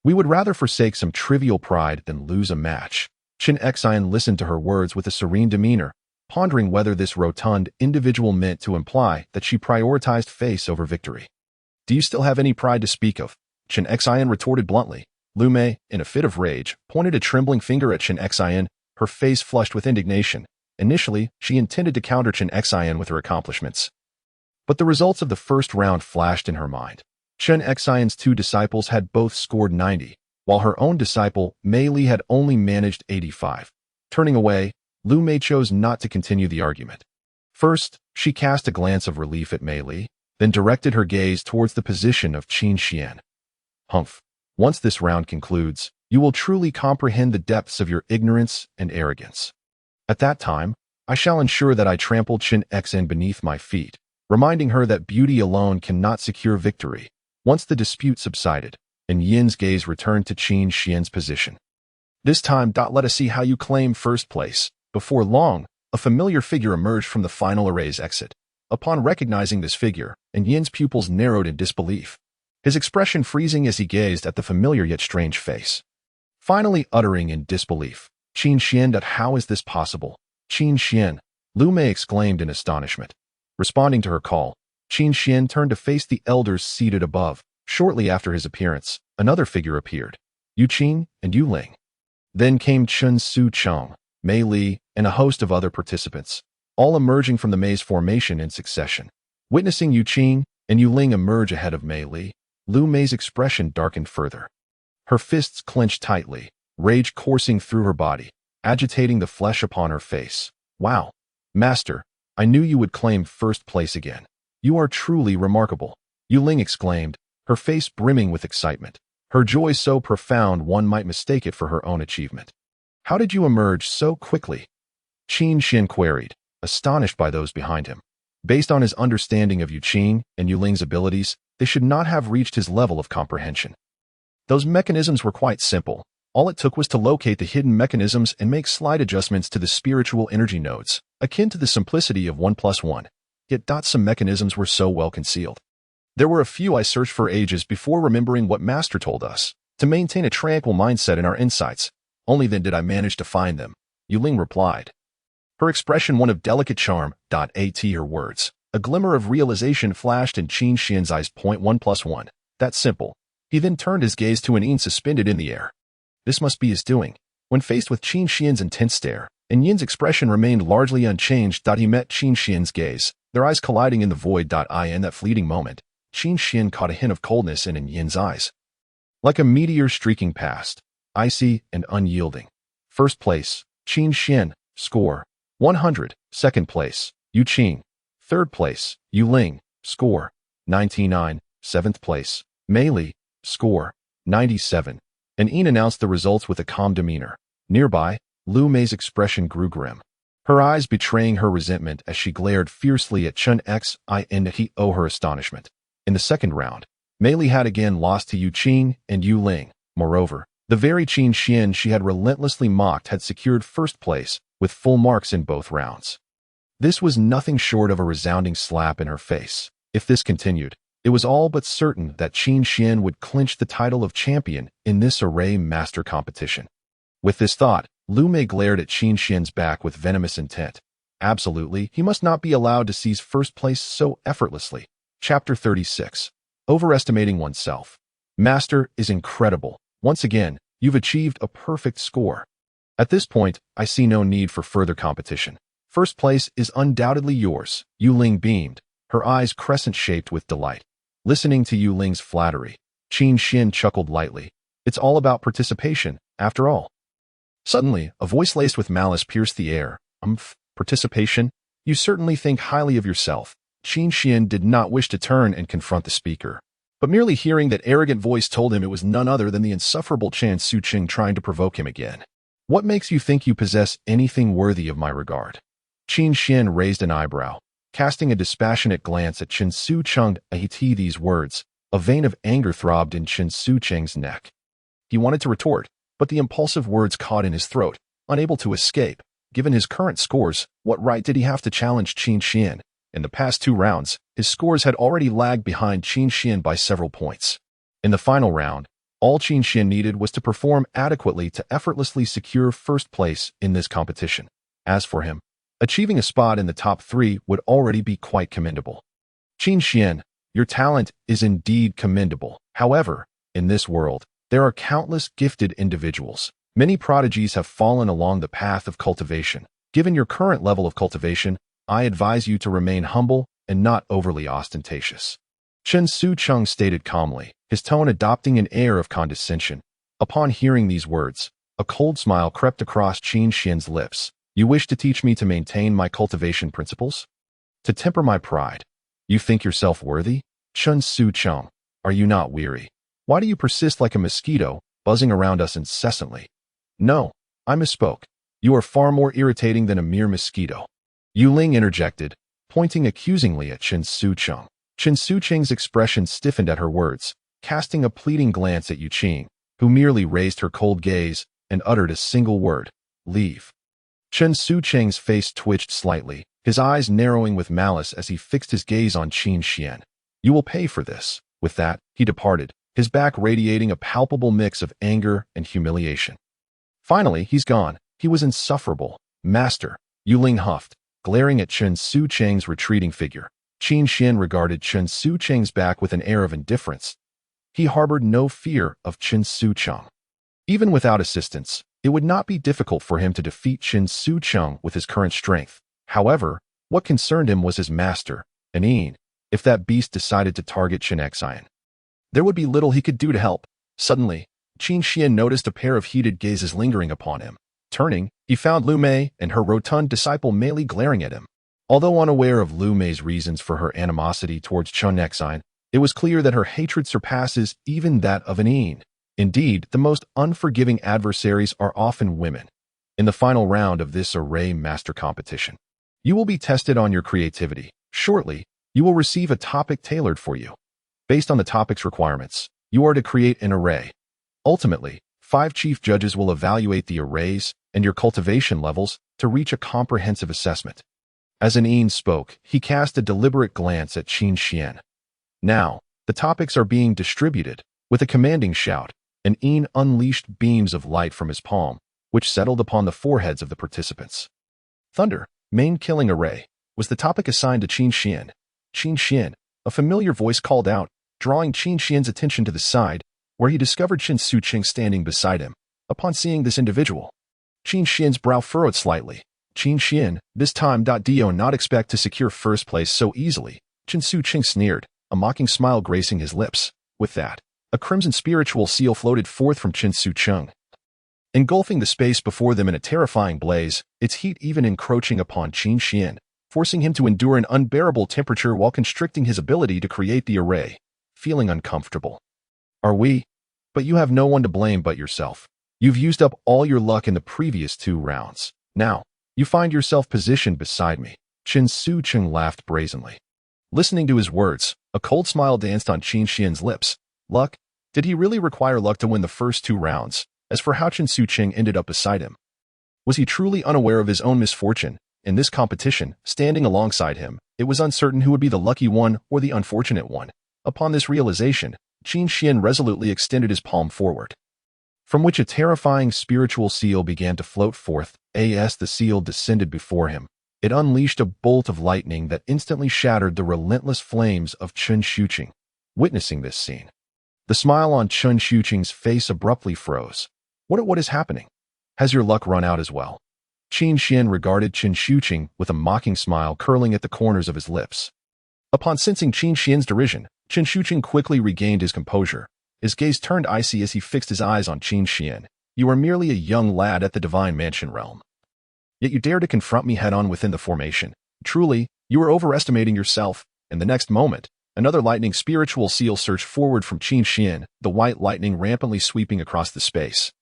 We would rather forsake some trivial pride than lose a match. Chen Xian listened to her words with a serene demeanor, pondering whether this rotund individual meant to imply that she prioritized face over victory. Do you still have any pride to speak of? Chen Xian retorted bluntly. Lu Mei, in a fit of rage, pointed a trembling finger at Chen Xian, her face flushed with indignation. Initially, she intended to counter Chen Xian with her accomplishments. But the results of the first round flashed in her mind. Chen Xian's two disciples had both scored 90, while her own disciple, Mei Li, had only managed 85. Turning away, Lu Mei chose not to continue the argument. First, she cast a glance of relief at Mei Li, then directed her gaze towards the position of Qin Xian. Humph. Once this round concludes, you will truly comprehend the depths of your ignorance and arrogance. At that time, I shall ensure that I trample Chen Xian beneath my feet, reminding her that beauty alone cannot secure victory. Once the dispute subsided, and Yin's gaze returned to Qin Xian's position. This time, let us see how you claim first place. Before long, a familiar figure emerged from the final array's exit. Upon recognizing this figure, and Yin's pupils narrowed in disbelief, his expression freezing as he gazed at the familiar yet strange face. Finally uttering in disbelief, Qin Xian, how is this possible? Qin Xian, Lu Mei exclaimed in astonishment. Responding to her call, Qin Xian turned to face the elders seated above. Shortly after his appearance, another figure appeared, Yu Qing and Yu Ling. Then came Chen Su Cheng, Mei Li, and a host of other participants, all emerging from the maze formation in succession. Witnessing Yu Qing and Yu Ling emerge ahead of Mei Li, Lu Mei's expression darkened further. Her fists clenched tightly, rage coursing through her body, agitating the flesh upon her face. Wow, Master, I knew you would claim first place again. You are truly remarkable, Yu Ling exclaimed, her face brimming with excitement, her joy so profound one might mistake it for her own achievement. How did you emerge so quickly? Qin Xian queried, astonished by those behind him. Based on his understanding of Yu Qing and Yu Ling's abilities, they should not have reached his level of comprehension. Those mechanisms were quite simple. All it took was to locate the hidden mechanisms and make slight adjustments to the spiritual energy nodes, akin to the simplicity of 1+1. Yet some mechanisms were so well concealed. There were a few I searched for ages before remembering what Master told us, to maintain a tranquil mindset in our insights. Only then did I manage to find them, Yu Ling replied. Her expression one of delicate charm. At her words, a glimmer of realization flashed in Qin Xian's eyes. 1+1. That's simple. He then turned his gaze to an Yin suspended in the air. This must be his doing. When faced with Qin Xian's intense stare, and Yin's expression remained largely unchanged. He met Qin Xian's gaze, their eyes colliding in the void. In that fleeting moment, Qin Xian caught a hint of coldness in Yin's eyes. Like a meteor streaking past, icy and unyielding. First place, Qin Xian, score, 100. Second place, Yu Qing. Third place, Yu Ling, score, 99. Seventh place, Mei Li, score, 97. And Yin announced the results with a calm demeanor. Nearby, Lu Mei's expression grew grim, her eyes betraying her resentment as she glared fiercely at Chen Xian and he owed her astonishment. In the second round, Mei Li had again lost to Yu Qing and Yu Ling. Moreover, the very Qin Xian she had relentlessly mocked had secured first place, with full marks in both rounds. This was nothing short of a resounding slap in her face. If this continued, it was all but certain that Qin Xian would clinch the title of champion in this array master competition. With this thought, Lu Mei glared at Qin Xian's back with venomous intent. Absolutely, he must not be allowed to seize first place so effortlessly. Chapter 36. Overestimating oneself. Master is incredible. Once again, you've achieved a perfect score. At this point, I see no need for further competition. First place is undoubtedly yours, Yu Ling beamed, her eyes crescent-shaped with delight. Listening to Yu Ling's flattery, Qin Xian chuckled lightly. It's all about participation, after all. Suddenly, a voice laced with malice pierced the air. Participation? You certainly think highly of yourself. Qin Xian did not wish to turn and confront the speaker, but merely hearing that arrogant voice told him it was none other than the insufferable Chan Suqing trying to provoke him again. What makes you think you possess anything worthy of my regard? Qin Xian raised an eyebrow, casting a dispassionate glance at Chen Sucheng. These words, a vein of anger throbbed in Chen Sucheng's neck. He wanted to retort, but the impulsive words caught in his throat, unable to escape. Given his current scores, what right did he have to challenge Qin Xian? In the past 2 rounds, his scores had already lagged behind Qin Xian by several points. In the final round, all Qin Xian needed was to perform adequately to effortlessly secure first place in this competition. As for him, achieving a spot in the top 3 would already be quite commendable. Qin Xian, your talent is indeed commendable. However, in this world, there are countless gifted individuals. Many prodigies have fallen along the path of cultivation. Given your current level of cultivation, I advise you to remain humble and not overly ostentatious. Chen Sucheng stated calmly, his tone adopting an air of condescension. Upon hearing these words, a cold smile crept across Qin Xian's lips. You wish to teach me to maintain my cultivation principles? To temper my pride? You think yourself worthy? Chen Sucheng, are you not weary? Why do you persist like a mosquito, buzzing around us incessantly? No, I misspoke. You are far more irritating than a mere mosquito. Yu Ling interjected, pointing accusingly at Chen Sucheng. Chen Sucheng's expression stiffened at her words, casting a pleading glance at Yu Qing, who merely raised her cold gaze and uttered a single word, leave. Chen Sucheng's face twitched slightly, his eyes narrowing with malice as he fixed his gaze on Qin Xian. You will pay for this. With that, he departed, his back radiating a palpable mix of anger and humiliation. Finally, he's gone. He was insufferable. Master, Yu Ling huffed, glaring at Chen Sucheng's retreating figure. Qin Xian regarded Chen Sucheng's back with an air of indifference. He harbored no fear of Chen Sucheng. Even without assistance, it would not be difficult for him to defeat Chen Sucheng with his current strength. However, what concerned him was his master, Anin. If that beast decided to target Chen Xian, there would be little he could do to help. Suddenly, Qin Xian noticed a pair of heated gazes lingering upon him. Turning, he found Lu Mei and her rotund disciple Mei Li glaring at him. Although unaware of Lu Mei's reasons for her animosity towards Chen Xian, it was clear that her hatred surpasses even that of Anin. Indeed, the most unforgiving adversaries are often women. In the final round of this array master competition, you will be tested on your creativity. Shortly, you will receive a topic tailored for you. Based on the topic's requirements, you are to create an array. Ultimately, 5 chief judges will evaluate the arrays and your cultivation levels to reach a comprehensive assessment. As Anin spoke, he cast a deliberate glance at Qin Xian. Now, the topics are being distributed. With a commanding shout, Anin unleashed beams of light from his palm, which settled upon the foreheads of the participants. Thunder, main killing array, was the topic assigned to Qin Xian. Qin Xian, a familiar voice called out, drawing Qin Xian's attention to the side, where he discovered Chen Sucheng standing beside him. Upon seeing this individual, Qin Xian's brow furrowed slightly. Qin Xian, this time do not expect to secure first place so easily. Chen Sucheng sneered, a mocking smile gracing his lips. With that, a crimson spiritual seal floated forth from Chen Sucheng, engulfing the space before them in a terrifying blaze, its heat even encroaching upon Qin Xian, forcing him to endure an unbearable temperature while constricting his ability to create the array. Feeling uncomfortable. Are we? But you have no one to blame but yourself. You've used up all your luck in the previous 2 rounds. Now, you find yourself positioned beside me. Chen Sucheng laughed brazenly. Listening to his words, a cold smile danced on Qin Xian's lips. Luck? Did he really require luck to win the first 2 rounds? As for how Chen Sucheng ended up beside him, was he truly unaware of his own misfortune? In this competition, standing alongside him, it was uncertain who would be the lucky one or the unfortunate one. Upon this realization, Qin Xian resolutely extended his palm forward, from which a terrifying spiritual seal began to float forth. As the seal descended before him, it unleashed a bolt of lightning that instantly shattered the relentless flames of Chen Sucheng. Witnessing this scene, the smile on Chen Sucheng's face abruptly froze. What is happening? Has your luck run out as well? Qin Xian regarded Chen Sucheng with a mocking smile curling at the corners of his lips. Upon sensing Qin Xian's derision, Chen Sucheng quickly regained his composure. His gaze turned icy as he fixed his eyes on Qin Xian. You are merely a young lad at the Divine Mansion realm. Yet you dare to confront me head-on within the formation. Truly, you are overestimating yourself. In the next moment, another lightning spiritual seal surged forward from Qin Xian, the white lightning rampantly sweeping across the space,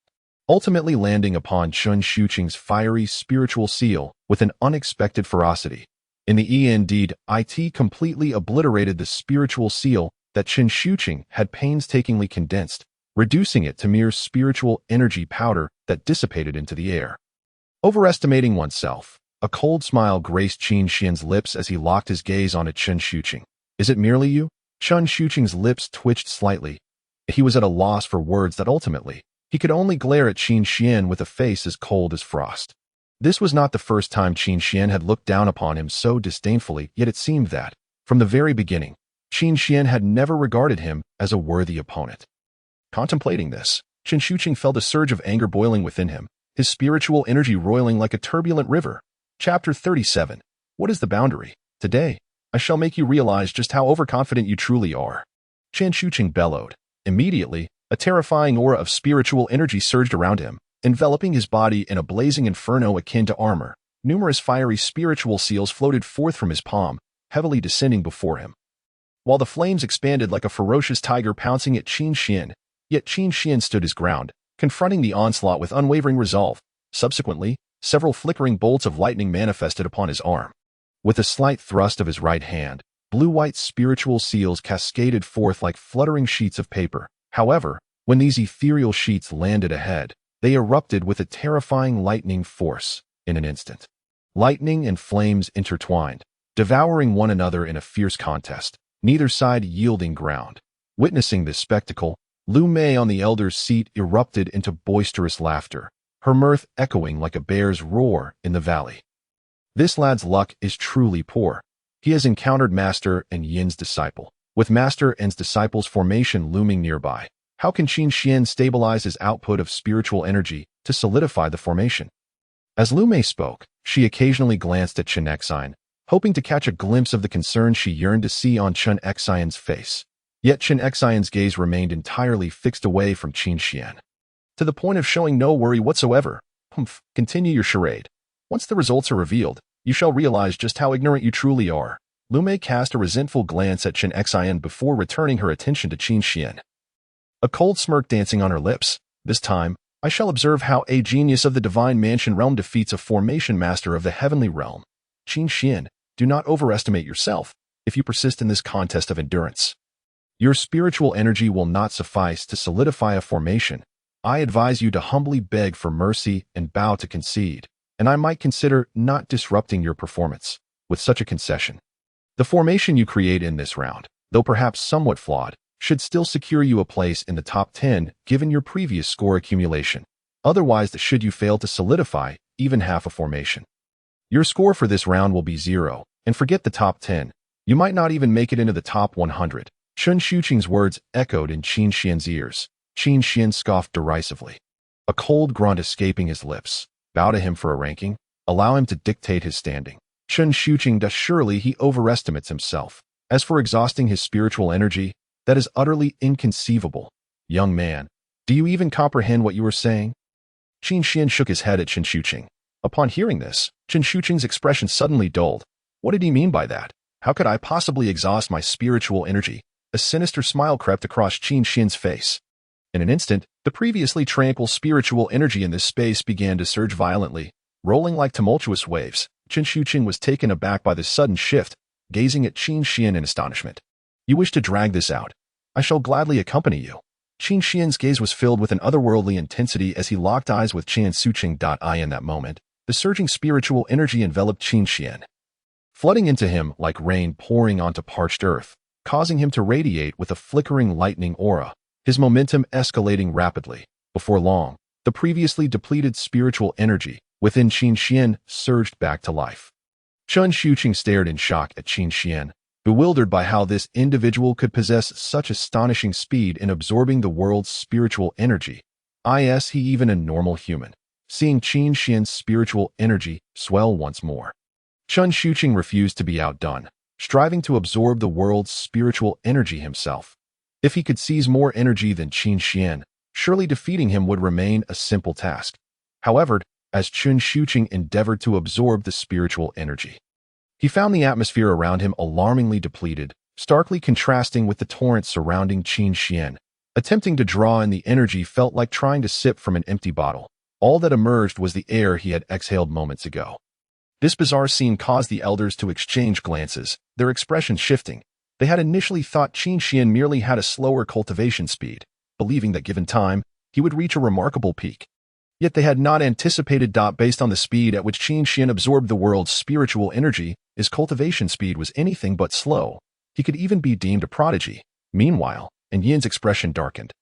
ultimately landing upon Chen Sucheng's fiery spiritual seal with an unexpected ferocity. In the end, it completely obliterated the spiritual seal that Chen Sucheng had painstakingly condensed, reducing it to mere spiritual energy powder that dissipated into the air. Overestimating oneself. A cold smile graced Qin Xian's lips as he locked his gaze on Chen Shuqing. Is it merely you? Chen Shuqing's lips twitched slightly. He was at a loss for words that ultimately, he could only glare at Qin Xian with a face as cold as frost. This was not the first time Qin Xian had looked down upon him so disdainfully, yet it seemed that, from the very beginning, Qin Xian had never regarded him as a worthy opponent. Contemplating this, Chen Shuqing felt a surge of anger boiling within him, his spiritual energy roiling like a turbulent river. Chapter 37. What is the boundary? Today, I shall make you realize just how overconfident you truly are. Chen Shuqing bellowed. Immediately, a terrifying aura of spiritual energy surged around him, enveloping his body in a blazing inferno akin to armor. Numerous fiery spiritual seals floated forth from his palm, heavily descending before him, while the flames expanded like a ferocious tiger pouncing at Qin Xian. Yet Qin Xian stood his ground, confronting the onslaught with unwavering resolve. Subsequently, several flickering bolts of lightning manifested upon his arm. With a slight thrust of his right hand, blue-white spiritual seals cascaded forth like fluttering sheets of paper. However, when these ethereal sheets landed ahead, they erupted with a terrifying lightning force in an instant. Lightning and flames intertwined, devouring one another in a fierce contest, neither side yielding ground. Witnessing this spectacle, Lu Mei on the elder's seat erupted into boisterous laughter, her mirth echoing like a bear's roar in the valley. This lad's luck is truly poor. He has encountered Master and Yin's disciple, with Master and's disciple's formation looming nearby. How can Qin Xian stabilize his output of spiritual energy to solidify the formation? As Lu Mei spoke, she occasionally glanced at Chen Xian, hoping to catch a glimpse of the concern she yearned to see on Chen Xian's face. Yet Chen Xian's gaze remained entirely fixed away from Qin Xian, to the point of showing no worry whatsoever. Humph, continue your charade. Once the results are revealed, you shall realize just how ignorant you truly are. Lu Mei cast a resentful glance at Chen Xian before returning her attention to Qin Xian, a cold smirk dancing on her lips. This time, I shall observe how a genius of the divine mansion realm defeats a formation master of the heavenly realm. Qin Xian, do not overestimate yourself if you persist in this contest of endurance. Your spiritual energy will not suffice to solidify a formation. I advise you to humbly beg for mercy and bow to concede, and I might consider not disrupting your performance with such a concession. The formation you create in this round, though perhaps somewhat flawed, should still secure you a place in the top 10 given your previous score accumulation. Otherwise, should you fail to solidify even half a formation, your score for this round will be 0, and forget the top 10. You might not even make it into the top 100. Chen Shuqing's words echoed in Qin Xian's ears. Qin Xian scoffed derisively, a cold grunt escaping his lips. Bow to him for a ranking? Allow him to dictate his standing. Chen Shuqing does surely he overestimates himself. As for exhausting his spiritual energy, that is utterly inconceivable. Young man, do you even comprehend what you are saying? Qin Xian shook his head at Chen Shuqing. Upon hearing this, Chen Shuqing's expression suddenly dulled. What did he mean by that? How could I possibly exhaust my spiritual energy? A sinister smile crept across Qin Xian's face. In an instant, the previously tranquil spiritual energy in this space began to surge violently, rolling like tumultuous waves. Chen Shuqing was taken aback by this sudden shift, gazing at Qin Xian in astonishment. You wish to drag this out? I shall gladly accompany you. Qin Xian's gaze was filled with an otherworldly intensity as he locked eyes with Chen Shuqing. In that moment, the surging spiritual energy enveloped Qin Xian, flooding into him like rain pouring onto parched earth, causing him to radiate with a flickering lightning aura, his momentum escalating rapidly. Before long, the previously depleted spiritual energy within Qin Xian surged back to life. Chen Shuqing stared in shock at Qin Xian, bewildered by how this individual could possess such astonishing speed in absorbing the world's spiritual energy. Is he even a normal human? Seeing Qin Xian's spiritual energy swell once more, Chen Shuqing refused to be outdone, striving to absorb the world's spiritual energy himself. If he could seize more energy than Qin Xian, surely defeating him would remain a simple task. However, as Chen Shuqing endeavored to absorb the spiritual energy, he found the atmosphere around him alarmingly depleted, starkly contrasting with the torrent surrounding Qin Xian. Attempting to draw in the energy felt like trying to sip from an empty bottle. All that emerged was the air he had exhaled moments ago. This bizarre scene caused the elders to exchange glances, their expressions shifting. They had initially thought Qin Xian merely had a slower cultivation speed, believing that given time, he would reach a remarkable peak. Yet they had not anticipated. Based on the speed at which Qin Xian absorbed the world's spiritual energy, his cultivation speed was anything but slow. He could even be deemed a prodigy. Meanwhile, and Yin's expression darkened.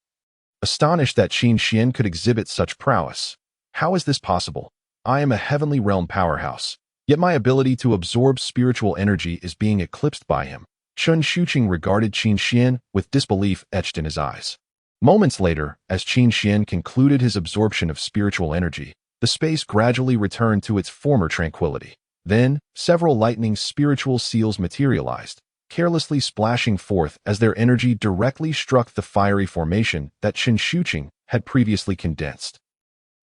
Astonished that Qin Xian could exhibit such prowess. How is this possible? I am a heavenly realm powerhouse, yet my ability to absorb spiritual energy is being eclipsed by him. Chen Shuqing regarded Qin Xian with disbelief etched in his eyes. Moments later, as Qin Xian concluded his absorption of spiritual energy, the space gradually returned to its former tranquility. Then, several lightning spiritual seals materialized, carelessly splashing forth as their energy directly struck the fiery formation that Qin Shuqing had previously condensed,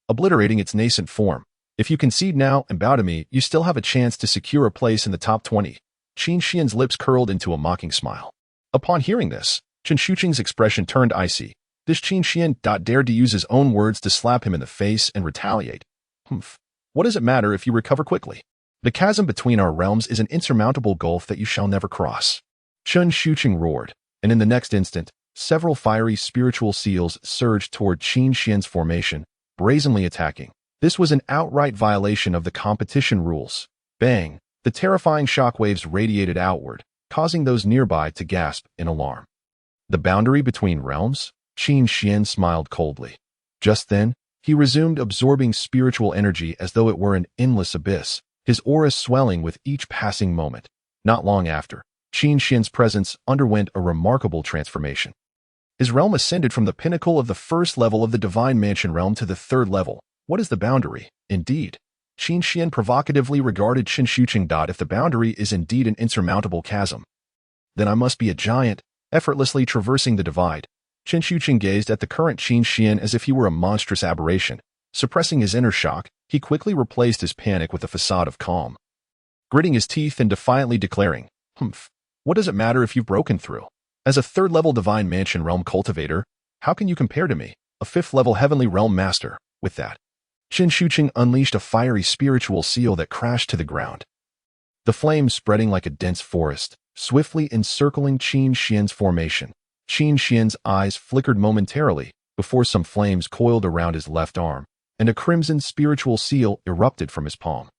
obliterating its nascent form. If you concede now and bow to me, you still have a chance to secure a place in the top 20. Qin Xian's lips curled into a mocking smile. Upon hearing this, Qin Shuqing's expression turned icy. This Qin Xian dared to use his own words to slap him in the face and retaliate. Humph. What does it matter if you recover quickly? The chasm between our realms is an insurmountable gulf that you shall never cross. Qin Shuqing roared, and in the next instant, several fiery spiritual seals surged toward Qin Xian's formation, brazenly attacking. This was an outright violation of the competition rules. Bang! The terrifying shockwaves radiated outward, causing those nearby to gasp in alarm. The boundary between realms? Qin Xian smiled coldly. Just then, he resumed absorbing spiritual energy as though it were an endless abyss, his aura swelling with each passing moment. Not long after, Qin Xian's presence underwent a remarkable transformation. His realm ascended from the pinnacle of the first level of the Divine Mansion realm to the third level. What is the boundary? Indeed. Qin Xian provocatively regarded Qin Shuqing. If the boundary is indeed an insurmountable chasm, then I must be a giant, effortlessly traversing the divide. Qin Shuqing gazed at the current Qin Xian as if he were a monstrous aberration. Suppressing his inner shock, he quickly replaced his panic with a facade of calm, gritting his teeth and defiantly declaring, "Humph, what does it matter if you've broken through? As a third-level Divine Mansion realm cultivator, how can you compare to me, a fifth-level Heavenly Realm master?" With that, Qin Shuqing unleashed a fiery spiritual seal that crashed to the ground, the flames spreading like a dense forest, swiftly encircling Qin Xian's formation. Qin Xian's eyes flickered momentarily before some flames coiled around his left arm, and a crimson spiritual seal erupted from his palm.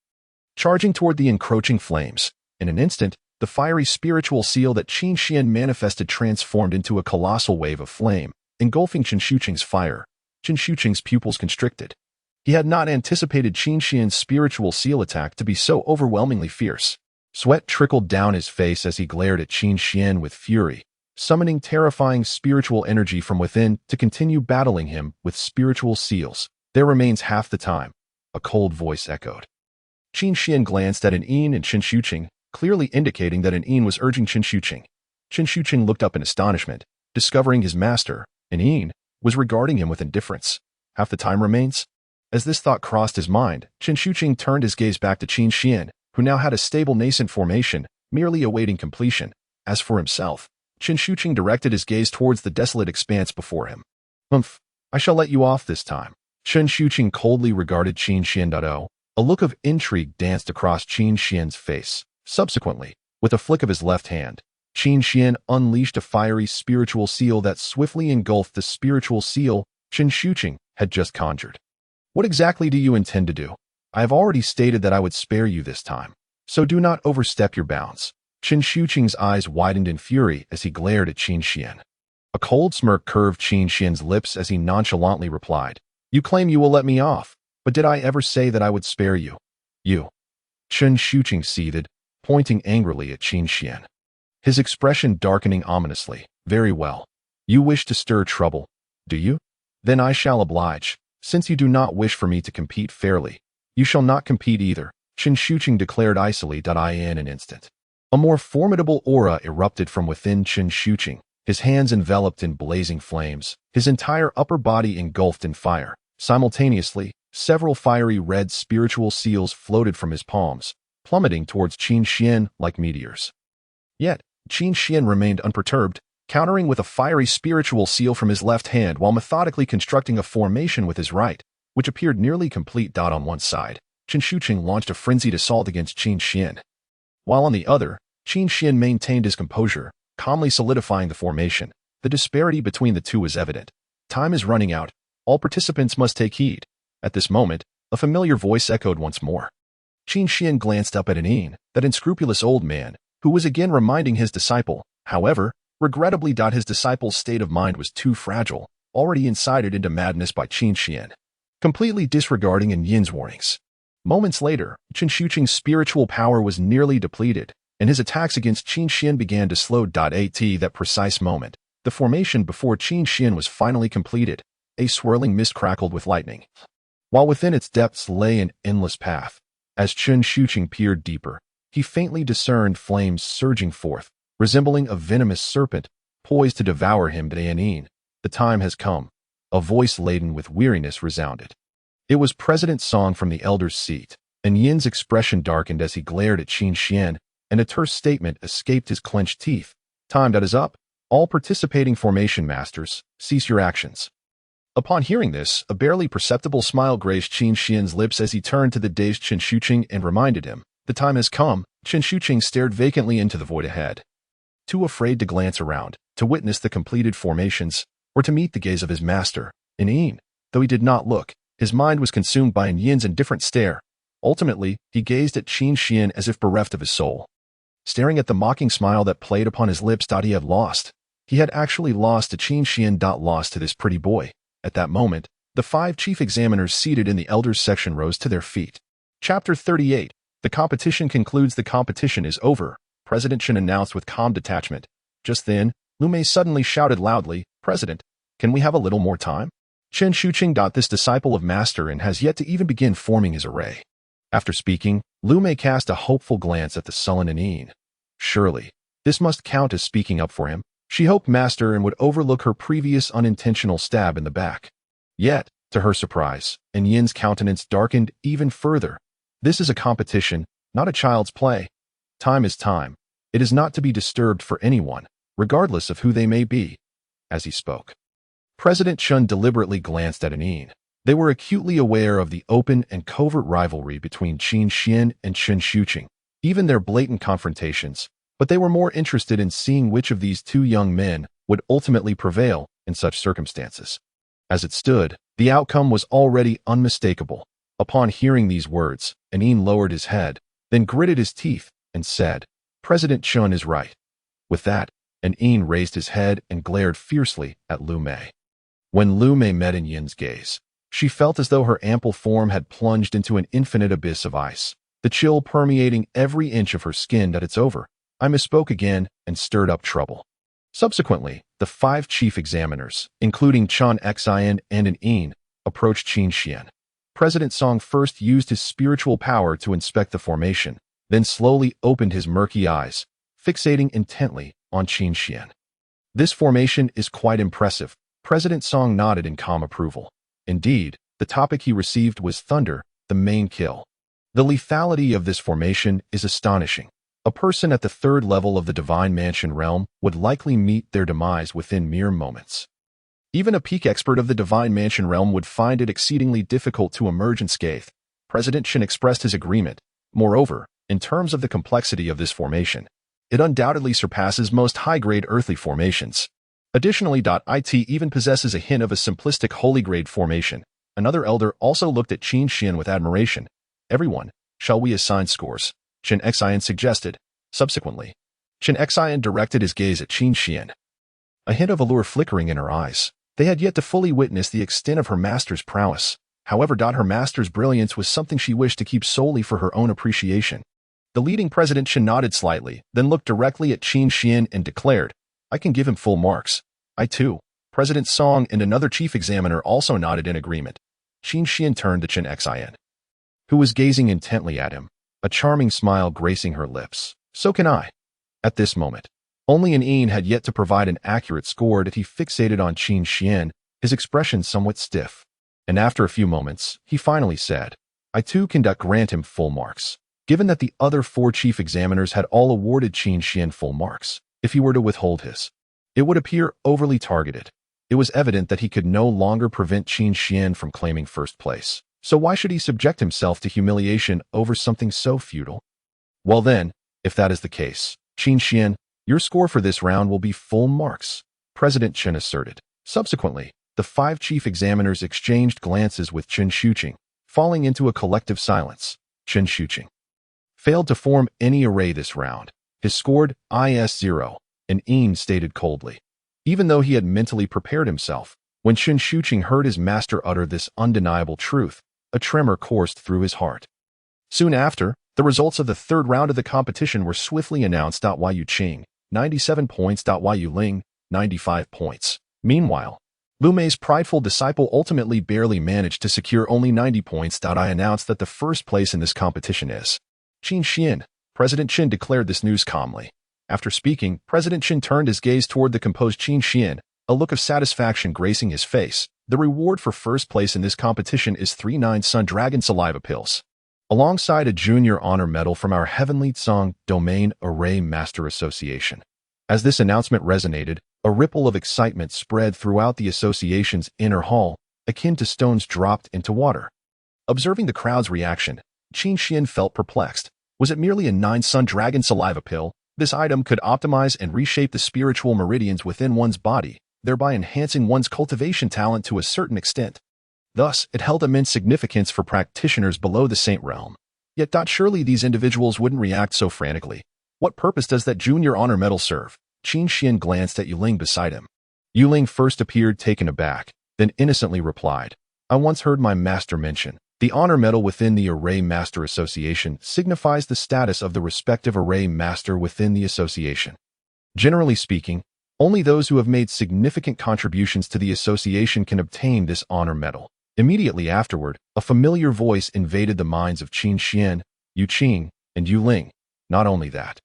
Charging toward the encroaching flames, in an instant, the fiery spiritual seal that Qin Xian manifested transformed into a colossal wave of flame, engulfing Qin Shuqing's fire. Qin Shuqing's pupils constricted. He had not anticipated Qin Xian's spiritual seal attack to be so overwhelmingly fierce. Sweat trickled down his face as he glared at Qin Xian with fury, summoning terrifying spiritual energy from within to continue battling him with spiritual seals. "There remains half the time," a cold voice echoed. Qin Xian glanced at an Yin and Qin Shuqing, clearly indicating that an Yin was urging Qin Shuqing. Qin Shuqing looked up in astonishment, discovering his master, an Yin, was regarding him with indifference. Half the time remains? As this thought crossed his mind, Qin Shuqing turned his gaze back to Qin Xian, who now had a stable nascent formation, merely awaiting completion. As for himself, Qin Shuqing directed his gaze towards the desolate expanse before him. "Humph, I shall let you off this time." Qin Shuqing coldly regarded Qin Xian. A look of intrigue danced across Qin Xian's face. Subsequently, with a flick of his left hand, Qin Xian unleashed a fiery spiritual seal that swiftly engulfed the spiritual seal Qin Shuqing had just conjured. "What exactly do you intend to do? I have already stated that I would spare you this time, so do not overstep your bounds." Qin Shuqing's eyes widened in fury as he glared at Qin Xian. A cold smirk curved Qin Xian's lips as he nonchalantly replied, "You claim you will let me off, but did I ever say that I would spare you? You." Qin Shuqing seethed, pointing angrily at Qin Xian, his expression darkening ominously. "Very well. You wish to stir trouble, do you? Then I shall oblige. Since you do not wish for me to compete fairly, you shall not compete either," Qin Shuqing declared icily. In an instant, a more formidable aura erupted from within Qin Shuqing, his hands enveloped in blazing flames, his entire upper body engulfed in fire. Simultaneously, several fiery red spiritual seals floated from his palms, plummeting towards Qin Xian like meteors. Yet, Qin Xian remained unperturbed, countering with a fiery spiritual seal from his left hand while methodically constructing a formation with his right, which appeared nearly complete. On one side, Qin Shuqing launched a frenzied assault against Qin Xian, while on the other, Qin Xian maintained his composure, calmly solidifying the formation. The disparity between the two was evident. Time is running out. All participants must take heed. At this moment, a familiar voice echoed once more. Qin Xian glanced up at Anin, that unscrupulous old man, who was again reminding his disciple. However, regrettably, his disciple's state of mind was too fragile, already incited into madness by Qin Xian, completely disregarding Yin's warnings. Moments later, Qin Shuqing's spiritual power was nearly depleted, and his attacks against Qin Xian began to slow. At that precise moment, the formation before Qin Xian was finally completed. A swirling mist crackled with lightning, while within its depths lay an endless path. As Qin Shuqing peered deeper, he faintly discerned flames surging forth, resembling a venomous serpent, poised to devour him. Anin, the time has come. A voice laden with weariness resounded. It was President Song from the elder's seat, and Yin's expression darkened as he glared at Qin Xian, and a terse statement escaped his clenched teeth. Time is up. All participating formation masters, cease your actions. Upon hearing this, a barely perceptible smile graced Qin Xian's lips as he turned to the dazed Qin Shuqing and reminded him, the time has come. Qin Shuqing stared vacantly into the void ahead, too afraid to glance around, to witness the completed formations, or to meet the gaze of his master. Yin, though he did not look, his mind was consumed by Yin's indifferent stare. Ultimately, he gazed at Qin Xian as if bereft of his soul, staring at the mocking smile that played upon his lips. He had lost. He had actually lost to Qin Xian. Lost to this pretty boy. At that moment, the 5 chief examiners seated in the elders section rose to their feet. Chapter 38. The competition concludes. The competition is over, President Chen announced with calm detachment. Just then, Lu Mei suddenly shouted loudly, President, can we have a little more time? Qin Shuqing. This disciple of Master and has yet to even begin forming his array. After speaking, Lu Mei cast a hopeful glance at the sullen Anin. Surely, this must count as speaking up for him. She hoped Master and would overlook her previous unintentional stab in the back. Yet, to her surprise, Yin's countenance darkened even further. This is a competition, not a child's play. Time is time. It is not to be disturbed for anyone, regardless of who they may be. As he spoke, President Chen deliberately glanced at Anin. They were acutely aware of the open and covert rivalry between Qin Xian and Qin Shuqing, even their blatant confrontations, but they were more interested in seeing which of these 2 young men would ultimately prevail in such circumstances. As it stood, the outcome was already unmistakable. Upon hearing these words, Anin lowered his head, then gritted his teeth, and said, President Chen is right. With that, Anin raised his head and glared fiercely at Lu Mei. When Lu Mei met Yin's gaze, she felt as though her ample form had plunged into an infinite abyss of ice, the chill permeating every inch of her skin. It's over. I misspoke again and stirred up trouble. Subsequently, the 5 chief examiners, including Chen Xian and Yin, approached Qin Xian. President Song first used his spiritual power to inspect the formation, then slowly opened his murky eyes, fixating intently on Qin Xian. This formation is quite impressive. President Song nodded in calm approval. Indeed, the topic he received was thunder, the main kill. The lethality of this formation is astonishing. A person at the 3rd level of the Divine Mansion realm would likely meet their demise within mere moments. Even a peak expert of the Divine Mansion realm would find it exceedingly difficult to emerge unscathed. President Chen expressed his agreement. Moreover, in terms of the complexity of this formation, it undoubtedly surpasses most high-grade earthly formations. Additionally, it even possesses a hint of a simplistic holy-grade formation. Another elder also looked at Qin Xian with admiration. Everyone, shall we assign scores? Qin Xian suggested. Subsequently, Qin Xian directed his gaze at Qin Xian, a hint of allure flickering in her eyes. They had yet to fully witness the extent of her master's prowess. However, her master's brilliance was something she wished to keep solely for her own appreciation. The leading President Chen nodded slightly, then looked directly at Qin Xian and declared, I can give him full marks. I too. President Song and another chief examiner also nodded in agreement. Qin Xian turned to Qin Xian, who was gazing intently at him, a charming smile gracing her lips. So can I. At this moment, only Yin had yet to provide an accurate score. He fixated on Qin Xian, his expression somewhat stiff. And after a few moments, he finally said, I too can grant him full marks. Given that the other 4 chief examiners had all awarded Qin Xian full marks, if he were to withhold his, it would appear overly targeted. It was evident that he could no longer prevent Qin Xian from claiming first place. So why should he subject himself to humiliation over something so futile? Well then, if that is the case, Qin Xian, your score for this round will be full marks, President Chen asserted. Subsequently, The 5 chief examiners exchanged glances with Chen Shuqing, falling into a collective silence. Chen Shuqing failed to form any array this round. His scored IS-0, and Een stated coldly. Even though he had mentally prepared himself, when Chen Shuqing heard his master utter this undeniable truth, a tremor coursed through his heart. Soon after, the results of the third round of the competition were swiftly announced. Yu Qing, 97 points. Yu Ling, 95 points. Meanwhile, Lu Mei's prideful disciple ultimately barely managed to secure only 90 points. I announced that the first place in this competition is Qin Xian. President Qin declared this news calmly. After speaking, President Qin turned his gaze toward the composed Qin Xian, a look of satisfaction gracing his face. The reward for first place in this competition is 3 9-Sun Dragon Saliva Pills, alongside a junior honor medal from our Heavenly Tsang Domain Array Master Association. As this announcement resonated, a ripple of excitement spread throughout the association's inner hall, akin to stones dropped into water. Observing the crowd's reaction, Qin Xian felt perplexed. Was it merely a 9-Sun Dragon Saliva Pill? This item could optimize and reshape the spiritual meridians within one's body, thereby enhancing one's cultivation talent to a certain extent. Thus, it held immense significance for practitioners below the Saint realm. Yet, surely these individuals wouldn't react so frantically. What purpose does that junior honor medal serve? Qin Xian glanced at Yu Ling beside him. Yu Ling first appeared taken aback, then innocently replied, I once heard my master mention, the honor medal within the Array Master Association signifies the status of the respective Array Master within the association. Generally speaking, only those who have made significant contributions to the association can obtain this honor medal. Immediately afterward, a familiar voice invaded the minds of Qin Xian, Yu Qing, and Yu Ling. Not only that,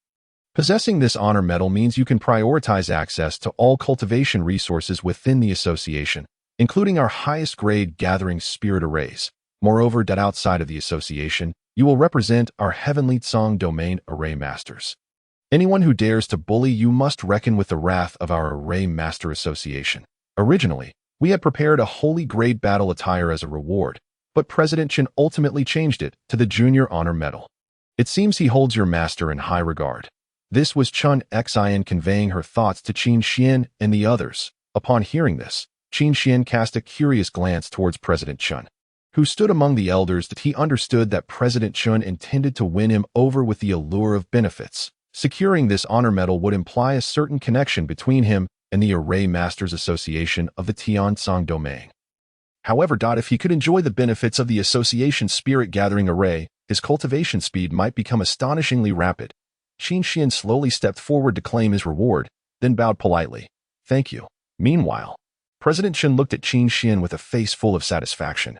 possessing this honor medal means you can prioritize access to all cultivation resources within the association, including our highest grade gathering spirit arrays. Moreover, outside of the association, you will represent our Heavenly Tsang Domain Array Masters. Anyone who dares to bully you must reckon with the wrath of our Array Master Association. Originally, we had prepared a holy grade battle attire as a reward, but President Chen ultimately changed it to the Junior Honor Medal. It seems he holds your master in high regard. This was Chen Xian conveying her thoughts to Qin Xian and the others. Upon hearing this, Qin Xian cast a curious glance towards President Chen, who stood among the elders. That he understood that President Chen intended to win him over with the allure of benefits. Securing this honor medal would imply a certain connection between him and the Array Masters Association of the Tiansong Domain. However, if he could enjoy the benefits of the association's spirit gathering array, his cultivation speed might become astonishingly rapid. Qin Xian slowly stepped forward to claim his reward, then bowed politely. Thank you. Meanwhile, President Chen looked at Qin Xian with a face full of satisfaction,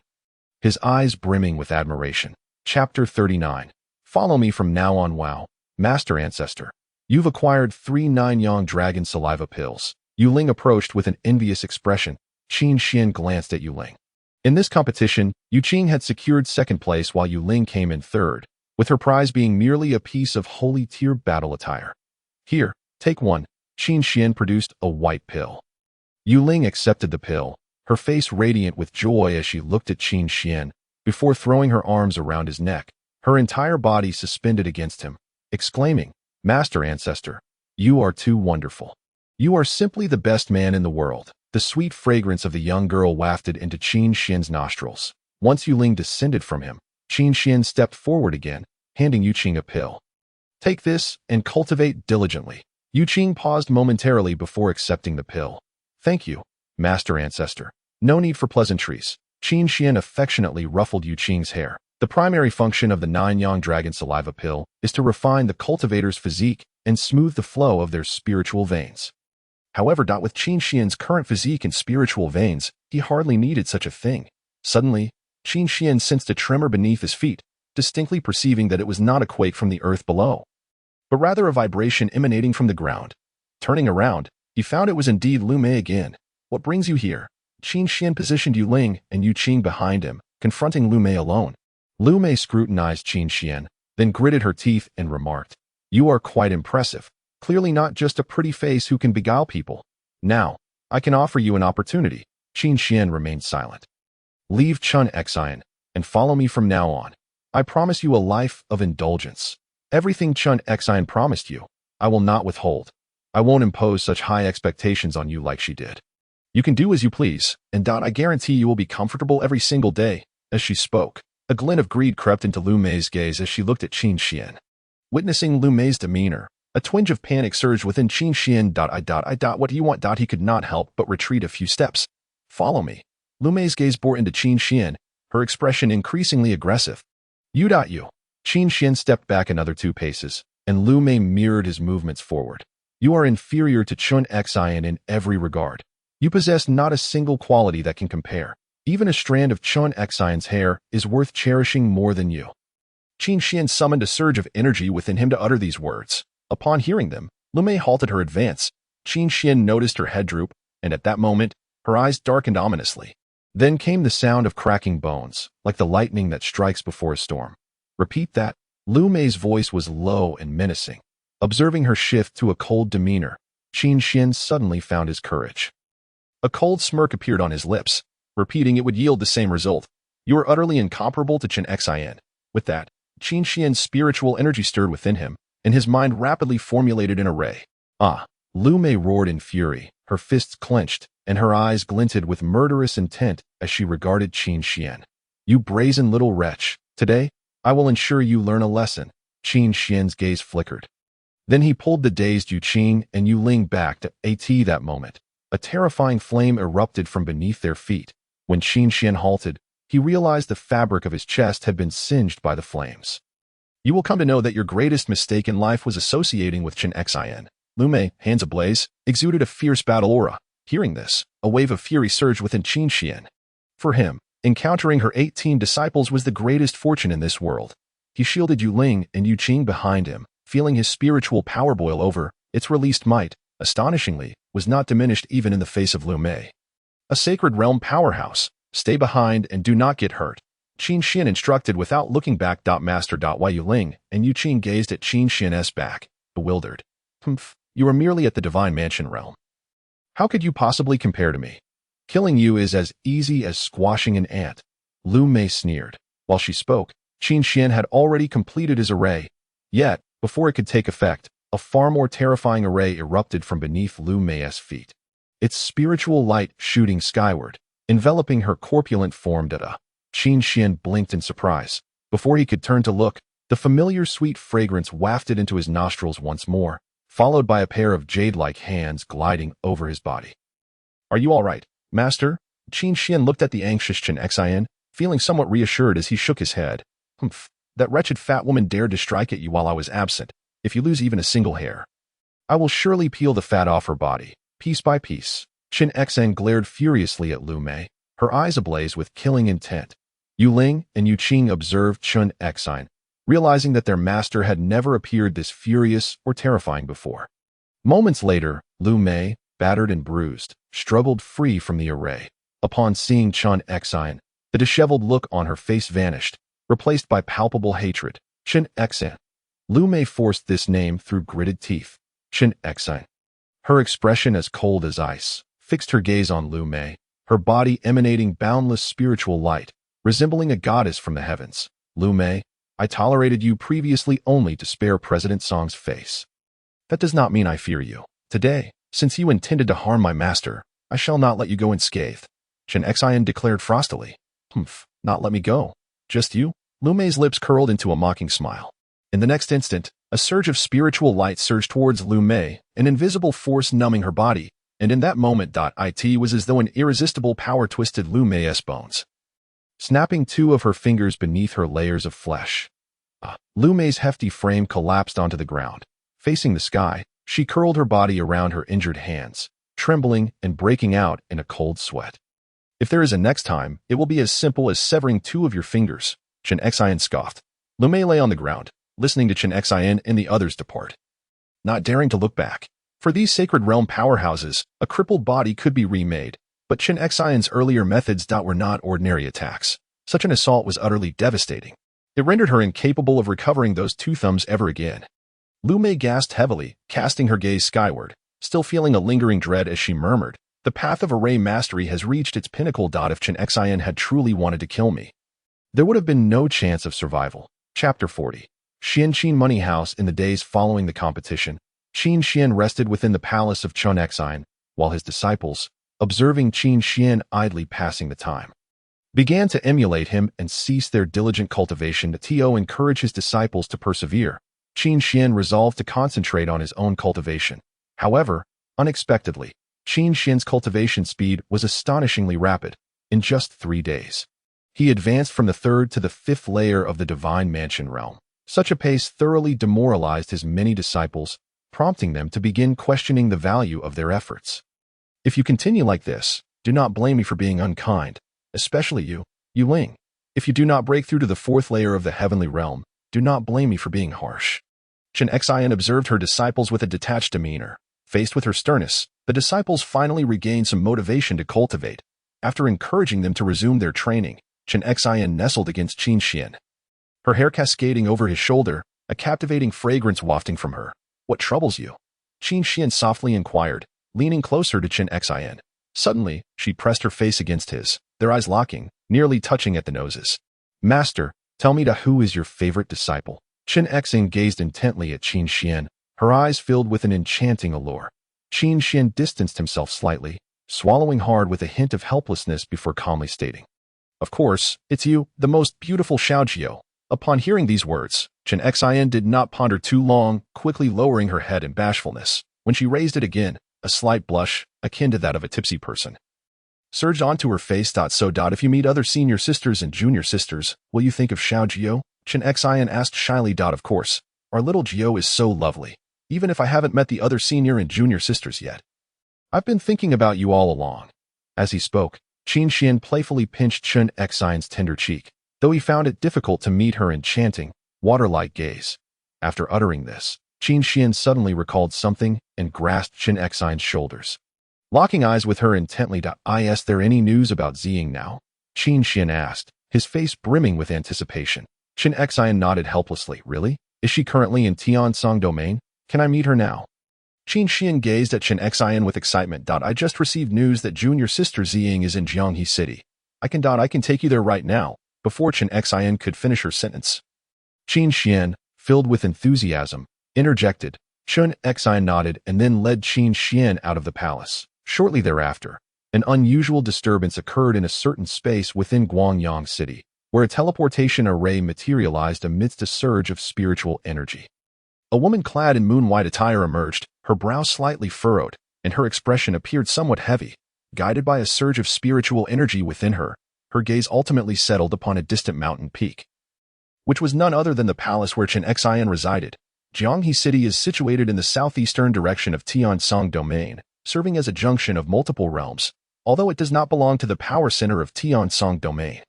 his eyes brimming with admiration. Chapter 39. Follow me from now on. Wow, Master Ancestor. You've acquired 3 9-Yang Dragon Saliva Pills. Yu Ling approached with an envious expression. Qin Xian glanced at Yu Ling. In this competition, Yu Qing had secured second place while Yu Ling came in third, with her prize being merely a piece of holy tier battle attire. Here, take one. Qin Xian produced a white pill. Yu Ling accepted the pill, her face radiant with joy as she looked at Qin Xian, before throwing her arms around his neck, her entire body suspended against him, exclaiming, Master Ancestor, you are too wonderful. You are simply the best man in the world. The sweet fragrance of the young girl wafted into Qin Xian's nostrils. Once Yu Ling descended from him, Qin Xian stepped forward again, handing Yu Qing a pill. Take this and cultivate diligently. Yu Qing paused momentarily before accepting the pill. Thank you, Master Ancestor. No need for pleasantries. Qin Xian affectionately ruffled Yu Qing's hair. The primary function of the 9-Yang Dragon Saliva Pill is to refine the cultivator's physique and smooth the flow of their spiritual veins. However, with Qin Xian's current physique and spiritual veins, he hardly needed such a thing. Suddenly, Qin Xian sensed a tremor beneath his feet, distinctly perceiving that it was not a quake from the earth below, but rather a vibration emanating from the ground. Turning around, he found it was indeed Lu Mei again. What brings you here? Qin Xian positioned Yu Ling and Yu Qing behind him, confronting Lu Mei alone. Lu Mei scrutinized Qin Xian, then gritted her teeth and remarked, You are quite impressive. Clearly not just a pretty face who can beguile people. Now, I can offer you an opportunity. Qin Xian remained silent. Leave Chen Xian and follow me from now on. I promise you a life of indulgence. Everything Chen Xian promised you, I will not withhold. I won't impose such high expectations on you like she did. You can do as you please, and I guarantee you will be comfortable every single day. As she spoke, a glint of greed crept into Lu Mei's gaze as she looked at Qin Xian. Witnessing Lu Mei's demeanor, a twinge of panic surged within Qin Xian. What do you want? He could not help but retreat a few steps. Follow me. Lu Mei's gaze bore into Qin Xian, her expression increasingly aggressive. You. Qin Xian stepped back another 2 paces, and Lu Mei mirrored his movements forward. You are inferior to Chun Xian in every regard. You possess not a single quality that can compare. Even a strand of Chun Xian's hair is worth cherishing more than you. Qin Xian summoned a surge of energy within him to utter these words. Upon hearing them, Lu Mei halted her advance. Qin Xian noticed her head droop, and at that moment, her eyes darkened ominously. Then came the sound of cracking bones, like the lightning that strikes before a storm. Repeat that. Lu Mei's voice was low and menacing. Observing her shift to a cold demeanor, Qin Xian suddenly found his courage. A cold smirk appeared on his lips. Repeating it would yield the same result. You are utterly incomparable to Chun Xian. With that, Qin Xian's spiritual energy stirred within him, and his mind rapidly formulated an array. Lu Mei roared in fury, her fists clenched, and her eyes glinted with murderous intent as she regarded Qin Xian. You brazen little wretch, today, I will ensure you learn a lesson. Qin Xian's gaze flickered. Then he pulled the dazed Yu Qing and Yu Ling back to that moment. A terrifying flame erupted from beneath their feet. When Qin Xian halted, he realized the fabric of his chest had been singed by the flames. You will come to know that your greatest mistake in life was associating with Chun Xian. Lu Mei, hands ablaze, exuded a fierce battle aura. Hearing this, a wave of fury surged within Qin Xian. For him, encountering her 18 disciples was the greatest fortune in this world. He shielded Yu Ling and Yu Qing behind him, feeling his spiritual power boil over. Its released might, astonishingly, was not diminished even in the face of Lu Mei. A sacred realm powerhouse. Stay behind and do not get hurt. Qin Xian instructed without looking back. Master. Why Yu Ling and Yu Qing gazed at Qin Xian's back, bewildered. You are merely at the divine mansion realm. How could you possibly compare to me? Killing you is as easy as squashing an ant. Lu Mei sneered. While she spoke, Qin Xian had already completed his array. Yet, before it could take effect, a far more terrifying array erupted from beneath Lu Mei's feet. Its spiritual light shooting skyward, enveloping her corpulent form. Qin Xian blinked in surprise. Before he could turn to look, the familiar sweet fragrance wafted into his nostrils once more, followed by a pair of jade-like hands gliding over his body. Are you all right, Master? Qin Xian looked at the anxious Chun Xian, feeling somewhat reassured as he shook his head. That wretched fat woman dared to strike at you while I was absent. If you lose even a single hair, I will surely peel the fat off her body, piece by piece. Chun Xian glared furiously at Lu Mei, her eyes ablaze with killing intent. Yu Ling and Yu Qing observed Chun Xian, realizing that their master had never appeared this furious or terrifying before. Moments later, Lu Mei, battered and bruised, struggled free from the array. Upon seeing Chun Xian, the disheveled look on her face vanished, replaced by palpable hatred. Chun Xian. Lu Mei forced this name through gritted teeth. Chun Xian. Her expression as cold as ice, fixed her gaze on Lu Mei, her body emanating boundless spiritual light, resembling a goddess from the heavens. Lu Mei, I tolerated you previously only to spare President Song's face. That does not mean I fear you. Today, since you intended to harm my master, I shall not let you go unscathed. Chun Xian declared frostily. Not let me go. Just you? Lu Mei's lips curled into a mocking smile. In the next instant, a surge of spiritual light surged towards Lu Mei, an invisible force numbing her body, and in that moment, it was as though an irresistible power twisted Lu Mei's bones, snapping 2 of her fingers beneath her layers of flesh. Lu Mei's hefty frame collapsed onto the ground. Facing the sky, she curled her body around her injured hands, trembling and breaking out in a cold sweat. If there is a next time, it will be as simple as severing 2 of your fingers. Chun Xian scoffed. Lu Mei lay on the ground, listening to Chun Xian and the others depart, not daring to look back. For these sacred realm powerhouses, a crippled body could be remade, but Chun Xian's earlier methods were not ordinary attacks. Such an assault was utterly devastating. It rendered her incapable of recovering those 2 thumbs ever again. Lu Mei gasped heavily, casting her gaze skyward, still feeling a lingering dread as she murmured, the path of array mastery has reached its pinnacle. If Chun Xian had truly wanted to kill me, there would have been no chance of survival. Chapter 40. Xianqin Money House. In the days following the competition, Qin Xian rested within the palace of Chun Xian, while his disciples, observing Qin Xian idly passing the time, began to emulate him and cease their diligent cultivation. To encourage his disciples to persevere, Qin Xian resolved to concentrate on his own cultivation. However, unexpectedly, Qin Xian's cultivation speed was astonishingly rapid. In just 3 days, he advanced from the 3rd to the 5th layer of the divine mansion realm. Such a pace thoroughly demoralized his many disciples, prompting them to begin questioning the value of their efforts. If you continue like this, do not blame me for being unkind, especially you, Ling. If you do not break through to the 4th layer of the heavenly realm, do not blame me for being harsh. Chen Xian observed her disciples with a detached demeanor. Faced with her sternness, the disciples finally regained some motivation to cultivate. After encouraging them to resume their training, Chen Xian nestled against Qin Xian, her hair cascading over his shoulder, a captivating fragrance wafting from her. "What troubles you?" Qin Xian softly inquired, leaning closer to Chen Xian. Suddenly, she pressed her face against his, their eyes locking, nearly touching at the noses. "Master, tell me who is your favorite disciple?" Chen Xian gazed intently at Qin Xian, her eyes filled with an enchanting allure. Qin Xian distanced himself slightly, swallowing hard with a hint of helplessness before calmly stating, "Of course, it's you, the most beautiful Xiaojiu." Upon hearing these words, Chen Xian did not ponder too long, quickly lowering her head in bashfulness. When she raised it again, a slight blush, akin to that of a tipsy person, surged onto her face. "So, if you meet other senior sisters and junior sisters, will you think of Xiaojiu?" Chen Xian asked shyly. "Of course, our little Jiu is so lovely, even if I haven't met the other senior and junior sisters yet. I've been thinking about you all along." As he spoke, Qin Xian playfully pinched Chen Xian's tender cheek, though he found it difficult to meet her enchanting, water-like gaze. After uttering this, Qin Xian suddenly recalled something and grasped Chen Xian's shoulders. Locking eyes with her intently. "Is there any news about Ziying now?" Qin Xian asked, his face brimming with anticipation. Chen Xian nodded helplessly. "Really? Is she currently in Tiansong domain? Can I meet her now?" Qin Xian gazed at Chen Xian with excitement. "I just received news that junior sister Ziying is in Jianghe City. I can take you there right now." Before Chen Xian could finish her sentence, Qin Xian, filled with enthusiasm, interjected. Chen Xian nodded and then led Qin Xian out of the palace. Shortly thereafter, an unusual disturbance occurred in a certain space within Guangyang City, where a teleportation array materialized amidst a surge of spiritual energy. A woman clad in moon-white attire emerged, her brow slightly furrowed, and her expression appeared somewhat heavy. Guided by a surge of spiritual energy within her, her gaze ultimately settled upon a distant mountain peak, which was none other than the palace where Chen Xian resided. Jianghe City is situated in the southeastern direction of Tiansong Domain, serving as a junction of multiple realms, although it does not belong to the power center of Tiansong Domain.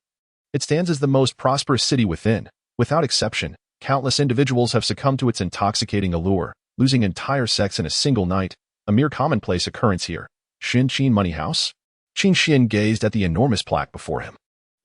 It stands as the most prosperous city within. Without exception, countless individuals have succumbed to its intoxicating allure, losing entire sects in a single night, a mere commonplace occurrence here. Xin Money House? Qin Xian gazed at the enormous plaque before him.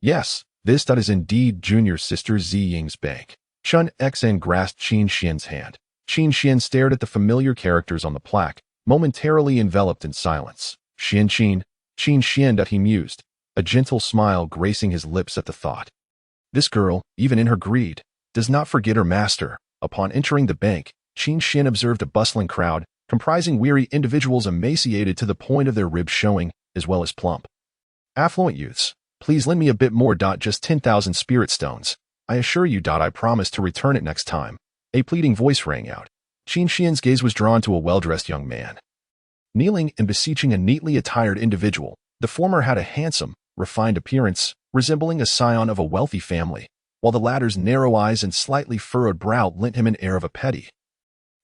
Yes, this is indeed junior sister Ziying's bank. Chen Xian grasped Qin Xian's hand. Qin Xian stared at the familiar characters on the plaque, momentarily enveloped in silence. Qin Xian, he mused, a gentle smile gracing his lips at the thought. This girl, even in her greed, does not forget her master. Upon entering the bank, Qin Xian observed a bustling crowd, comprising weary individuals emaciated to the point of their ribs showing, as well as plump, affluent youths. "Please lend me a bit more. Just 10,000 spirit stones. I assure you. I promise to return it next time." A pleading voice rang out. Qin Xian's gaze was drawn to a well-dressed young man, kneeling and beseeching a neatly attired individual. The former had a handsome, refined appearance, resembling a scion of a wealthy family, while the latter's narrow eyes and slightly furrowed brow lent him an air of a petty,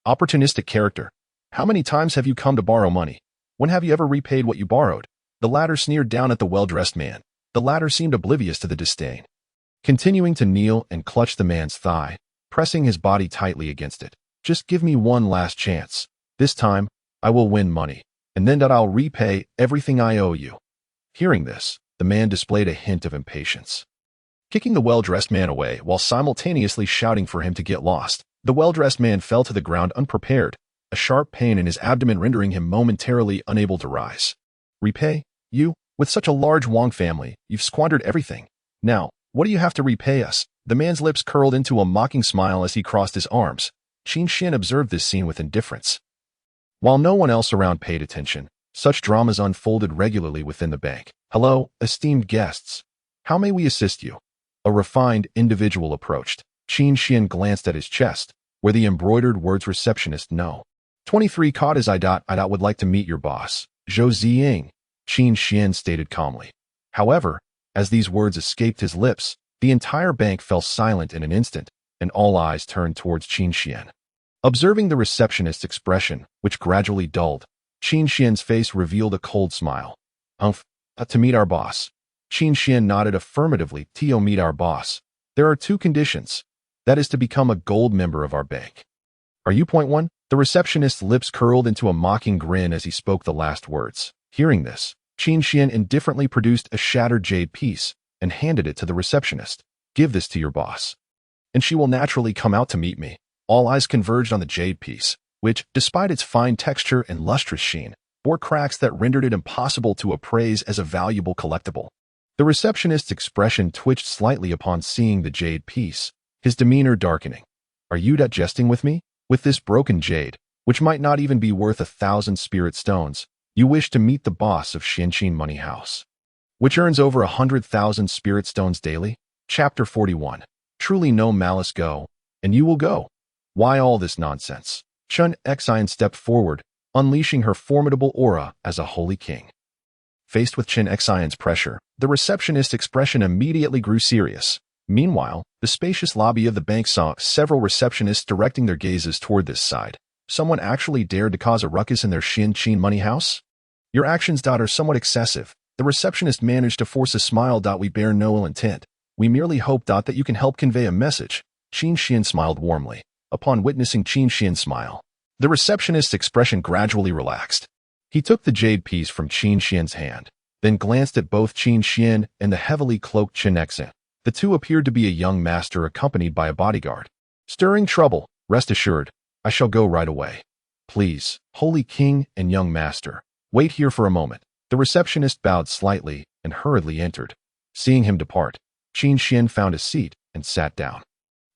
opportunistic character. "How many times have you come to borrow money? When have you ever repaid what you borrowed?" The latter sneered down at the well-dressed man. The latter seemed oblivious to the disdain, continuing to kneel and clutch the man's thigh, pressing his body tightly against it. "Just give me one last chance. This time, I will win money, and then I'll repay everything I owe you." Hearing this, the man displayed a hint of impatience, kicking the well-dressed man away while simultaneously shouting for him to get lost. The well-dressed man fell to the ground unprepared, a sharp pain in his abdomen rendering him momentarily unable to rise. "Repay? You? With such a large Wang family, you've squandered everything. Now, what do you have to repay us?" The man's lips curled into a mocking smile as he crossed his arms. Qin Xian observed this scene with indifference. While no one else around paid attention, Such dramas unfolded regularly within the bank. "Hello, esteemed guests. How may we assist you?" A refined individual approached. Qin Xian glanced at his chest, where the embroidered words "receptionist no. 23 caught his I would like to meet your boss, Zhou Ziying, Qin Xian stated calmly. However, as these words escaped his lips, the entire bank fell silent in an instant, and all eyes turned towards Qin Xian. Observing the receptionist's expression, which gradually dulled, Qin Xian's face revealed a cold smile. To meet our boss." Qin Xian nodded affirmatively. "To meet our boss. There are 2 conditions. That is to become a gold member of our bank." "Are you point one?" The receptionist's lips curled into a mocking grin as he spoke the last words. Hearing this, Qin Xian indifferently produced a shattered jade piece and handed it to the receptionist. "Give this to your boss, and she will naturally come out to meet me." All eyes converged on the jade piece, which, despite its fine texture and lustrous sheen, bore cracks that rendered it impossible to appraise as a valuable collectible. The receptionist's expression twitched slightly upon seeing the jade piece, his demeanor darkening. "Are you jesting with me? With this broken jade, which might not even be worth 1,000 spirit stones, you wish to meet the boss of Xianqin Money House, which earns over 100,000 spirit stones daily?" Chapter 41. Truly no malice go, and you will go. Why all this nonsense? Chen Xian stepped forward, unleashing her formidable aura as a holy king. Faced with Chen Xian's pressure, the receptionist's expression immediately grew serious. Meanwhile, the spacious lobby of the bank saw several receptionists directing their gazes toward this side. Someone actually dared to cause a ruckus in their Xianqin Money House? Your actions, are somewhat excessive. The receptionist managed to force a smile. We bear no ill intent. We merely hope that you can help convey a message. Qin Xian smiled warmly. Upon witnessing Qin Xian's smile, the receptionist's expression gradually relaxed. He took the jade piece from Qin Xian's hand, then glanced at both Qin Xian and the heavily cloaked Chen Xian. The two appeared to be a young master accompanied by a bodyguard. "Stirring trouble, rest assured, I shall go right away. Please, holy king and young master, wait here for a moment." The receptionist bowed slightly and hurriedly entered. Seeing him depart, Qin Xian found a seat and sat down.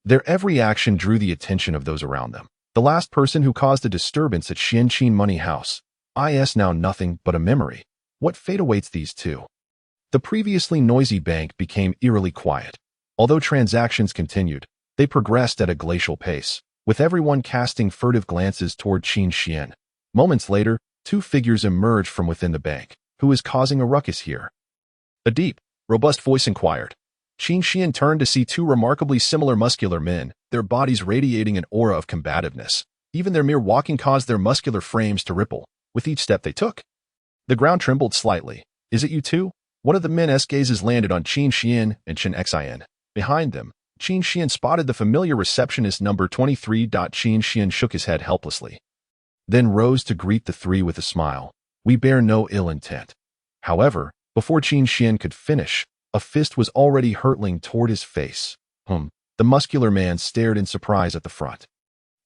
Their every action drew the attention of those around them. The last person who caused a disturbance at Xianqin Money House is now nothing but a memory. What fate awaits these two? The previously noisy bank became eerily quiet. Although transactions continued, they progressed at a glacial pace, with everyone casting furtive glances toward Qin Xian. Moments later, 2 figures emerged from within the bank. "Who is causing a ruckus here?" a deep, robust voice inquired. Qin Xian turned to see 2 remarkably similar muscular men, their bodies radiating an aura of combativeness. Even their mere walking caused their muscular frames to ripple with each step they took. The ground trembled slightly. "Is it you two?" One of the men's gazes landed on Qin Xian and Chen Xian. Behind them, Qin Xian spotted the familiar receptionist number 23. Qin Xian shook his head helplessly, then rose to greet the 3 with a smile. "We bear no ill intent." However, before Qin Xian could finish, a fist was already hurtling toward his face. The muscular man stared in surprise at the front.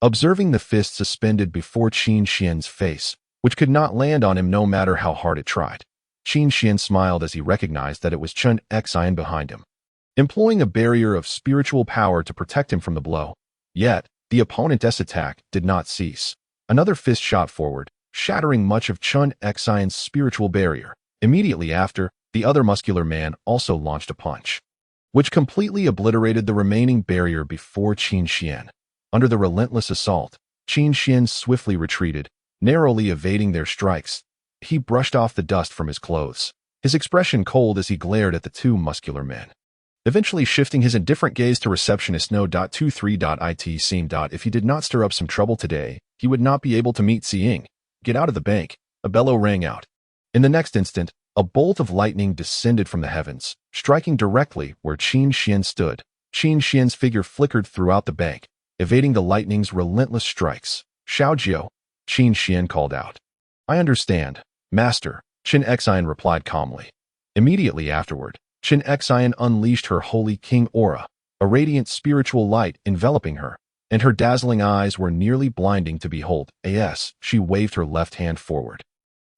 Observing the fist suspended before Qin Xian's face, which could not land on him no matter how hard it tried, Qin Xian smiled as he recognized that it was Chen Xian behind him, employing a barrier of spiritual power to protect him from the blow. Yet, the opponent's attack did not cease. Another fist shot forward, shattering much of Chen Xian's spiritual barrier. Immediately after, the other muscular man also launched a punch, which completely obliterated the remaining barrier before Qin Xian. Under the relentless assault, Qin Xian swiftly retreated, narrowly evading their strikes. He brushed off the dust from his clothes, his expression cold as he glared at the 2 muscular men, eventually shifting his indifferent gaze to receptionist No. 23. It seemed if he did not stir up some trouble today, he would not be able to meet Ziying. "Get out of the bank," a bellow rang out. In the next instant, a bolt of lightning descended from the heavens, striking directly where Qin Xian stood. Qin Xian's figure flickered throughout the bank, evading the lightning's relentless strikes. "Xiaojiu," Qin Xian called out. "I understand, Master," Chen Xian replied calmly. Immediately afterward, Chen Xian unleashed her holy king aura, a radiant spiritual light enveloping her, and her dazzling eyes were nearly blinding to behold. She waved her left hand forward.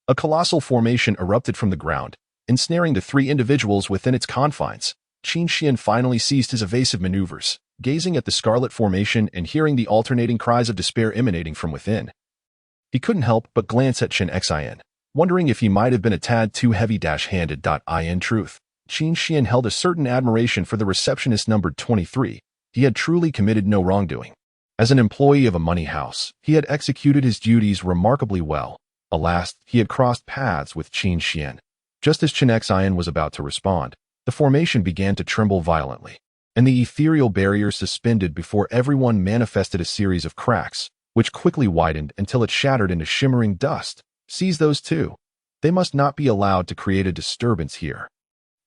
A colossal formation erupted from the ground, ensnaring the 3 individuals within its confines. Qin Xian finally ceased his evasive maneuvers, gazing at the scarlet formation and hearing the alternating cries of despair emanating from within. He couldn't help but glance at Chen Xian. wondering if he might have been a tad too heavy-handed. In truth, Qin Xian held a certain admiration for the receptionist numbered 23. He had truly committed no wrongdoing. As an employee of a money house, he had executed his duties remarkably well. Alas, he had crossed paths with Qin Xian. Just as Chen Xian was about to respond, the formation began to tremble violently, and the ethereal barrier suspended before everyone manifested a series of cracks, which quickly widened until it shattered into shimmering dust. Seize those two. They must not be allowed to create a disturbance here.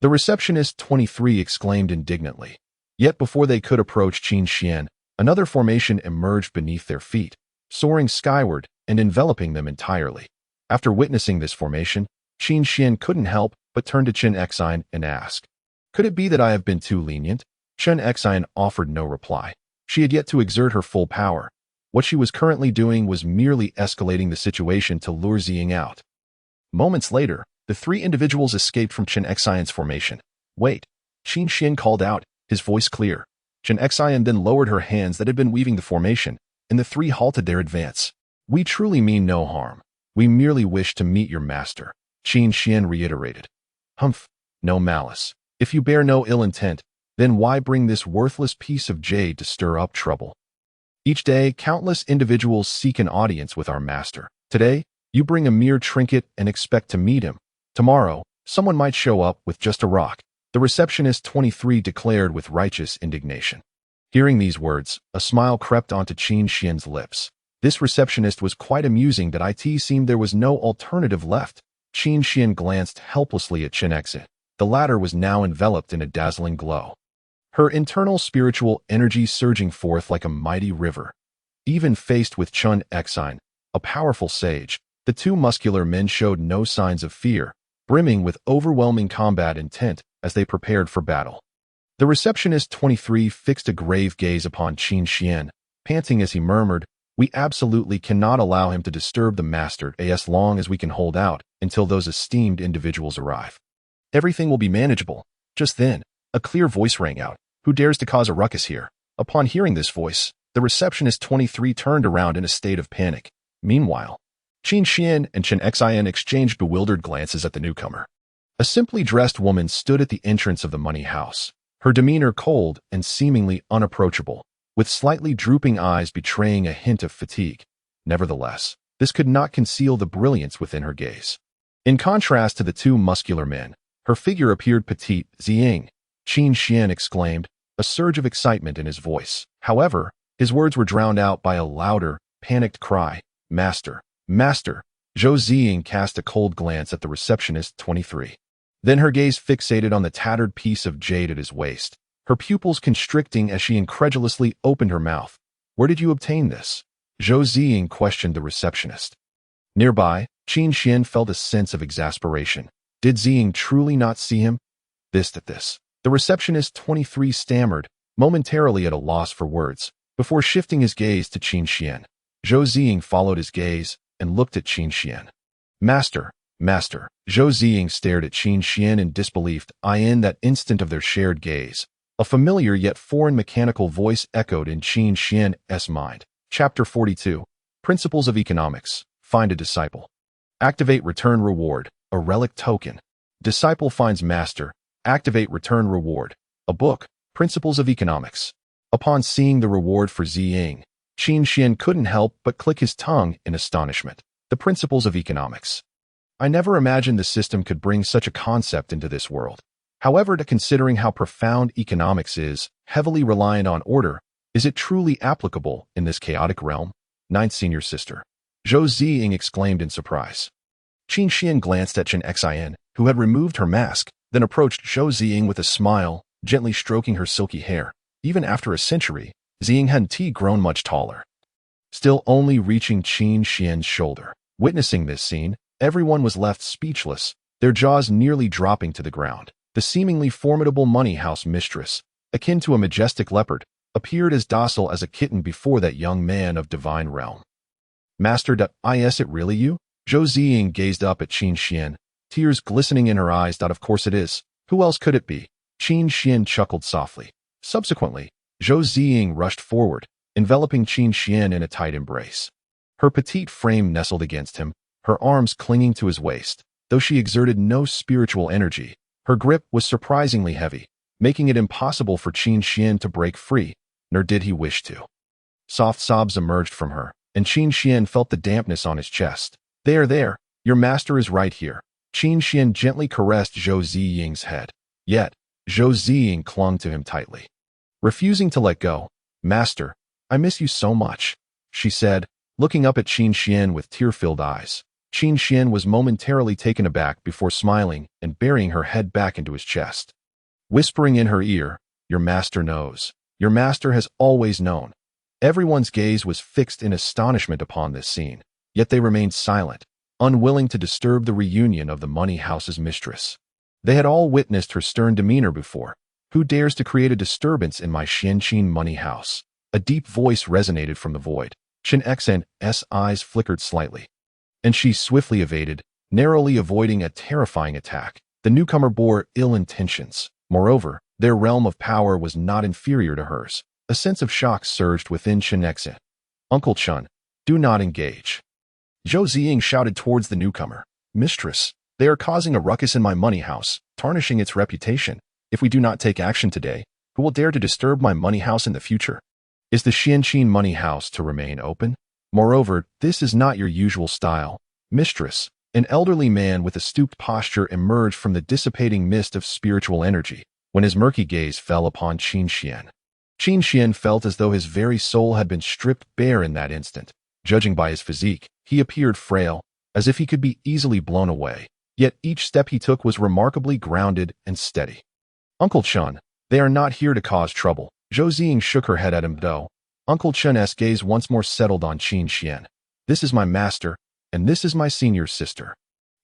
The receptionist 23 exclaimed indignantly. Yet before they could approach Qin Xian, another formation emerged beneath their feet, soaring skyward and enveloping them entirely. After witnessing this formation, Qin Xian couldn't help but turn to Chen Xian and ask, "Could it be that I have been too lenient?" Chen Xian offered no reply. She had yet to exert her full power. What she was currently doing was merely escalating the situation to lure Ziying out. Moments later, the three individuals escaped from Chen Xian's formation. "Wait," Qin Xian called out, his voice clear. Chen Xian then lowered her hands that had been weaving the formation, and the three halted their advance. "We truly mean no harm. We merely wish to meet your master," Qin Xian reiterated. "Humph, no malice. If you bear no ill intent, then why bring this worthless piece of jade to stir up trouble? Each day, countless individuals seek an audience with our master. Today, you bring a mere trinket and expect to meet him. Tomorrow, someone might show up with just a rock," the receptionist 23 declared with righteous indignation. Hearing these words, a smile crept onto Qin Xian's lips. This receptionist was quite amusing that it seemed there was no alternative left. Qin Xian glanced helplessly at Chen Xian. The latter was now enveloped in a dazzling glow, her internal spiritual energy surging forth like a mighty river. Even faced with Chen Xian, a powerful sage, the two muscular men showed no signs of fear, brimming with overwhelming combat intent as they prepared for battle. The receptionist 23 fixed a grave gaze upon Qin Xian, panting as he murmured, "We absolutely cannot allow him to disturb the master as long as we can hold out until those esteemed individuals arrive. Everything will be manageable." Just then, a clear voice rang out. "Who dares to cause a ruckus here?" Upon hearing this voice, the receptionist 23 turned around in a state of panic. Meanwhile, Qin Xian and Chen Xian exchanged bewildered glances at the newcomer. A simply dressed woman stood at the entrance of the money house, her demeanor cold and seemingly unapproachable, with slightly drooping eyes betraying a hint of fatigue. Nevertheless, this could not conceal the brilliance within her gaze. In contrast to the two muscular men, her figure appeared petite. "Ziying," Qin Xian exclaimed, a surge of excitement in his voice. However, his words were drowned out by a louder, panicked cry. "Master! Master!" Zhou Ziying cast a cold glance at the receptionist 23. Then her gaze fixated on the tattered piece of jade at his waist, her pupils constricting as she incredulously opened her mouth. "Where did you obtain this?" Zhou Ziying questioned the receptionist. Nearby, Qin Xian felt a sense of exasperation. Did Ziying truly not see him? This. The receptionist 23 stammered, momentarily at a loss for words, before shifting his gaze to Qin Xian. Zhou Ziying followed his gaze and looked at Qin Xian. "Master, master." Zhou Ziying stared at Qin Xian in disbelief. In that instant of their shared gaze, a familiar yet foreign mechanical voice echoed in Qin Xian's mind. Chapter 42. Principles of Economics. Find a disciple. Activate return reward, a relic token. Disciple finds master. Activate return reward. A book, Principles of Economics. Upon seeing the reward for Ziying, Qin Xian couldn't help but click his tongue in astonishment. The Principles of Economics. I never imagined the system could bring such a concept into this world. However, considering how profound economics is, heavily reliant on order, is it truly applicable in this chaotic realm? Ninth senior sister. Zhou Ziying exclaimed in surprise. Qin Xian glanced at Chen Xian, who had removed her mask, then approached Zhou Ziying with a smile, gently stroking her silky hair. Even after a century, Ziying hadn't grown much taller, still only reaching Qin Xian's shoulder. Witnessing this scene, everyone was left speechless, their jaws nearly dropping to the ground. The seemingly formidable money house mistress, akin to a majestic leopard, appeared as docile as a kitten before that young man of divine realm. "Master, is it really you?" Zhou Ziying gazed up at Qin Xian, tears glistening in her eyes. "Of course it is. Who else could it be?" Qin Xian chuckled softly. Subsequently, Zhou Ziying rushed forward, enveloping Qin Xian in a tight embrace. Her petite frame nestled against him, her arms clinging to his waist. Though she exerted no spiritual energy, her grip was surprisingly heavy, making it impossible for Qin Xian to break free, nor did he wish to. Soft sobs emerged from her, and Qin Xian felt the dampness on his chest. There, your master is right here. Qin Xian gently caressed Zhou Ziying's head. Yet, Zhou Ziying clung to him tightly. Refusing to let go, "Master, I miss you so much," she said, looking up at Qin Xian with tear-filled eyes. Qin Xian was momentarily taken aback before smiling and burying her head back into his chest. Whispering in her ear, "Your master knows. Your master has always known." Everyone's gaze was fixed in astonishment upon this scene, yet they remained silent, unwilling to disturb the reunion of the money house's mistress. They had all witnessed her stern demeanor before. "Who dares to create a disturbance in my Xianqin money house?" A deep voice resonated from the void. Qin Xn's eyes flickered slightly, and she swiftly evaded, narrowly avoiding a terrifying attack. The newcomer bore ill intentions. Moreover, their realm of power was not inferior to hers. A sense of shock surged within Qin Xn. "Uncle Chun, do not engage." Zhou Ziying shouted towards the newcomer. "Mistress, they are causing a ruckus in my money house, tarnishing its reputation. If we do not take action today, who will dare to disturb my money house in the future? Is the Xianqin money house to remain open? Moreover, this is not your usual style, mistress." An elderly man with a stooped posture emerged from the dissipating mist of spiritual energy when his murky gaze fell upon Qin Xian. Qin Xian felt as though his very soul had been stripped bare in that instant. Judging by his physique, he appeared frail, as if he could be easily blown away. Yet each step he took was remarkably grounded and steady. "Uncle Chun, they are not here to cause trouble." Zhou Ziying shook her head at him though. Uncle Chun's gaze once more settled on Qin Xian. "This is my master, and this is my senior sister."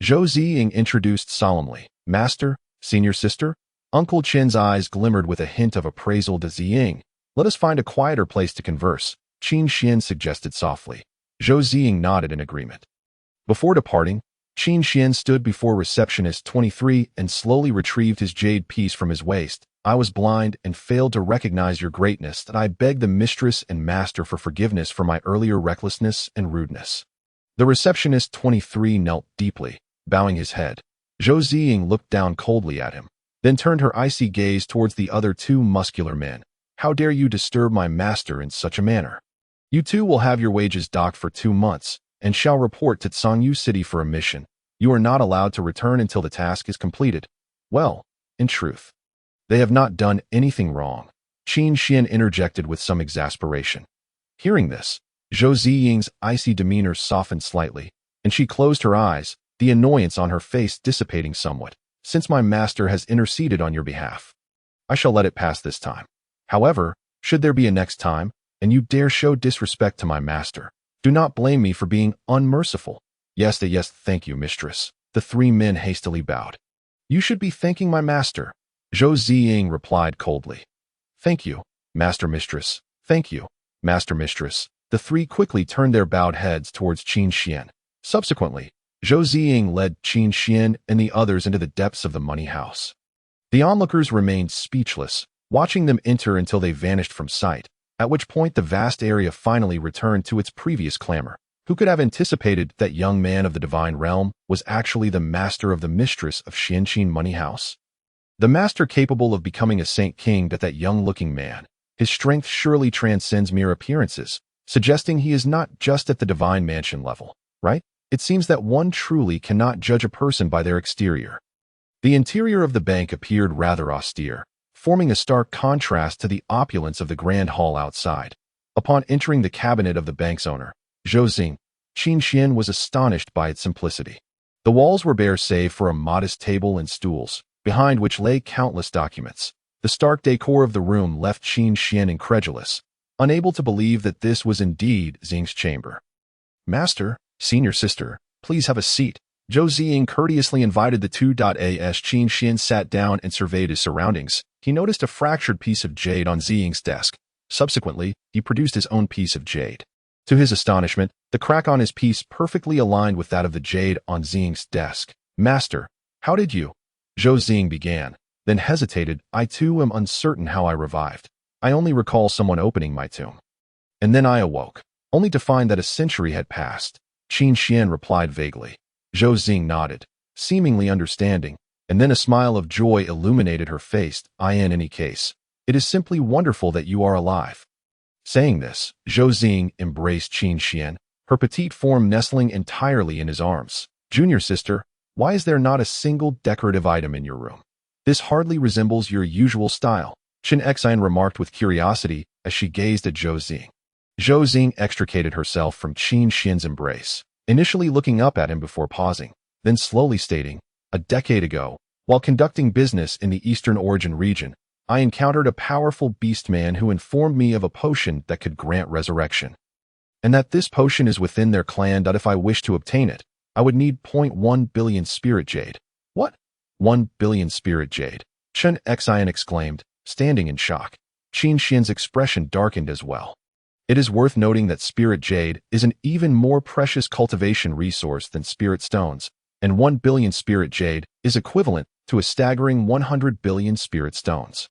Zhou Ziying introduced solemnly. "Master, senior sister?" Uncle Chen's eyes glimmered with a hint of appraisal to Ziying. "Let us find a quieter place to converse," Qin Xian suggested softly. Zhou Ziying nodded in agreement. Before departing, Qin Xian stood before receptionist 23 and slowly retrieved his jade piece from his waist. "I was blind and failed to recognize your greatness, that I beg the mistress and master for forgiveness for my earlier recklessness and rudeness." The receptionist 23 knelt deeply, bowing his head. Zhou Ziying looked down coldly at him, then turned her icy gaze towards the other two muscular men. "How dare you disturb my master in such a manner? You two will have your wages docked for 2 months, and shall report to Tsangyu City for a mission. You are not allowed to return until the task is completed." "Well, in truth, they have not done anything wrong," Qin Xian interjected with some exasperation. Hearing this, Zhou Ziying's icy demeanor softened slightly, and she closed her eyes, the annoyance on her face dissipating somewhat. "Since my master has interceded on your behalf, I shall let it pass this time. However, should there be a next time, and you dare show disrespect to my master, do not blame me for being unmerciful." Yes, thank you, mistress." The 3 men hastily bowed. "You should be thanking my master," Zhou Ziying replied coldly. "Thank you, master mistress. Thank you, master mistress." The 3 quickly turned their bowed heads towards Qin Xian. Subsequently, Zhou Ziying led Qin Xian and the others into the depths of the money house. The onlookers remained speechless, watching them enter until they vanished from sight, at which point the vast area finally returned to its previous clamor. Who could have anticipated that young man of the divine realm was actually the master of the mistress of Xianqin money house? The master capable of becoming a saint king, but that young-looking man. His strength surely transcends mere appearances, suggesting he is not just at the divine mansion level, right? It seems that one truly cannot judge a person by their exterior. The interior of the bank appeared rather austere, forming a stark contrast to the opulence of the grand hall outside. Upon entering the cabinet of the bank's owner, Zhou Ziying, Qin Xian was astonished by its simplicity. The walls were bare save for a modest table and stools, behind which lay countless documents. The stark decor of the room left Qin Xian incredulous, unable to believe that this was indeed Ziying's chamber. "Master, senior sister, please have a seat." Zhou Ziying courteously invited the 2.as. Qin Xian sat down and surveyed his surroundings. He noticed a fractured piece of jade on Ziying's desk. Subsequently, he produced his own piece of jade. To his astonishment, the crack on his piece perfectly aligned with that of the jade on Ziying's desk. "Master, how did you?" Zhou Ziying began, then hesitated. "I too am uncertain how I revived. I only recall someone opening my tomb. And then I awoke, only to find that a century had passed." Qin Xian replied vaguely. Zhou Xing nodded, seemingly understanding, and then a smile of joy illuminated her face. In any case, it is simply wonderful that you are alive. Saying this, Zhou Xing embraced Qin Xian, her petite form nestling entirely in his arms. Junior sister, why is there not a single decorative item in your room? This hardly resembles your usual style, Qin Xian remarked with curiosity as she gazed at Zhou Xing. Zhou Xing extricated herself from Qin Xian's embrace, initially looking up at him before pausing, then slowly stating, a decade ago, while conducting business in the Eastern Origin region, I encountered a powerful beast man who informed me of a potion that could grant resurrection, and that this potion is within their clan. That if I wish to obtain it, I would need 0.1 billion spirit jade. What? 1 billion spirit jade? Qin Xian exclaimed, standing in shock. Qin Xian's expression darkened as well. It is worth noting that spirit jade is an even more precious cultivation resource than spirit stones, and 1 billion spirit jade is equivalent to a staggering 100 billion spirit stones.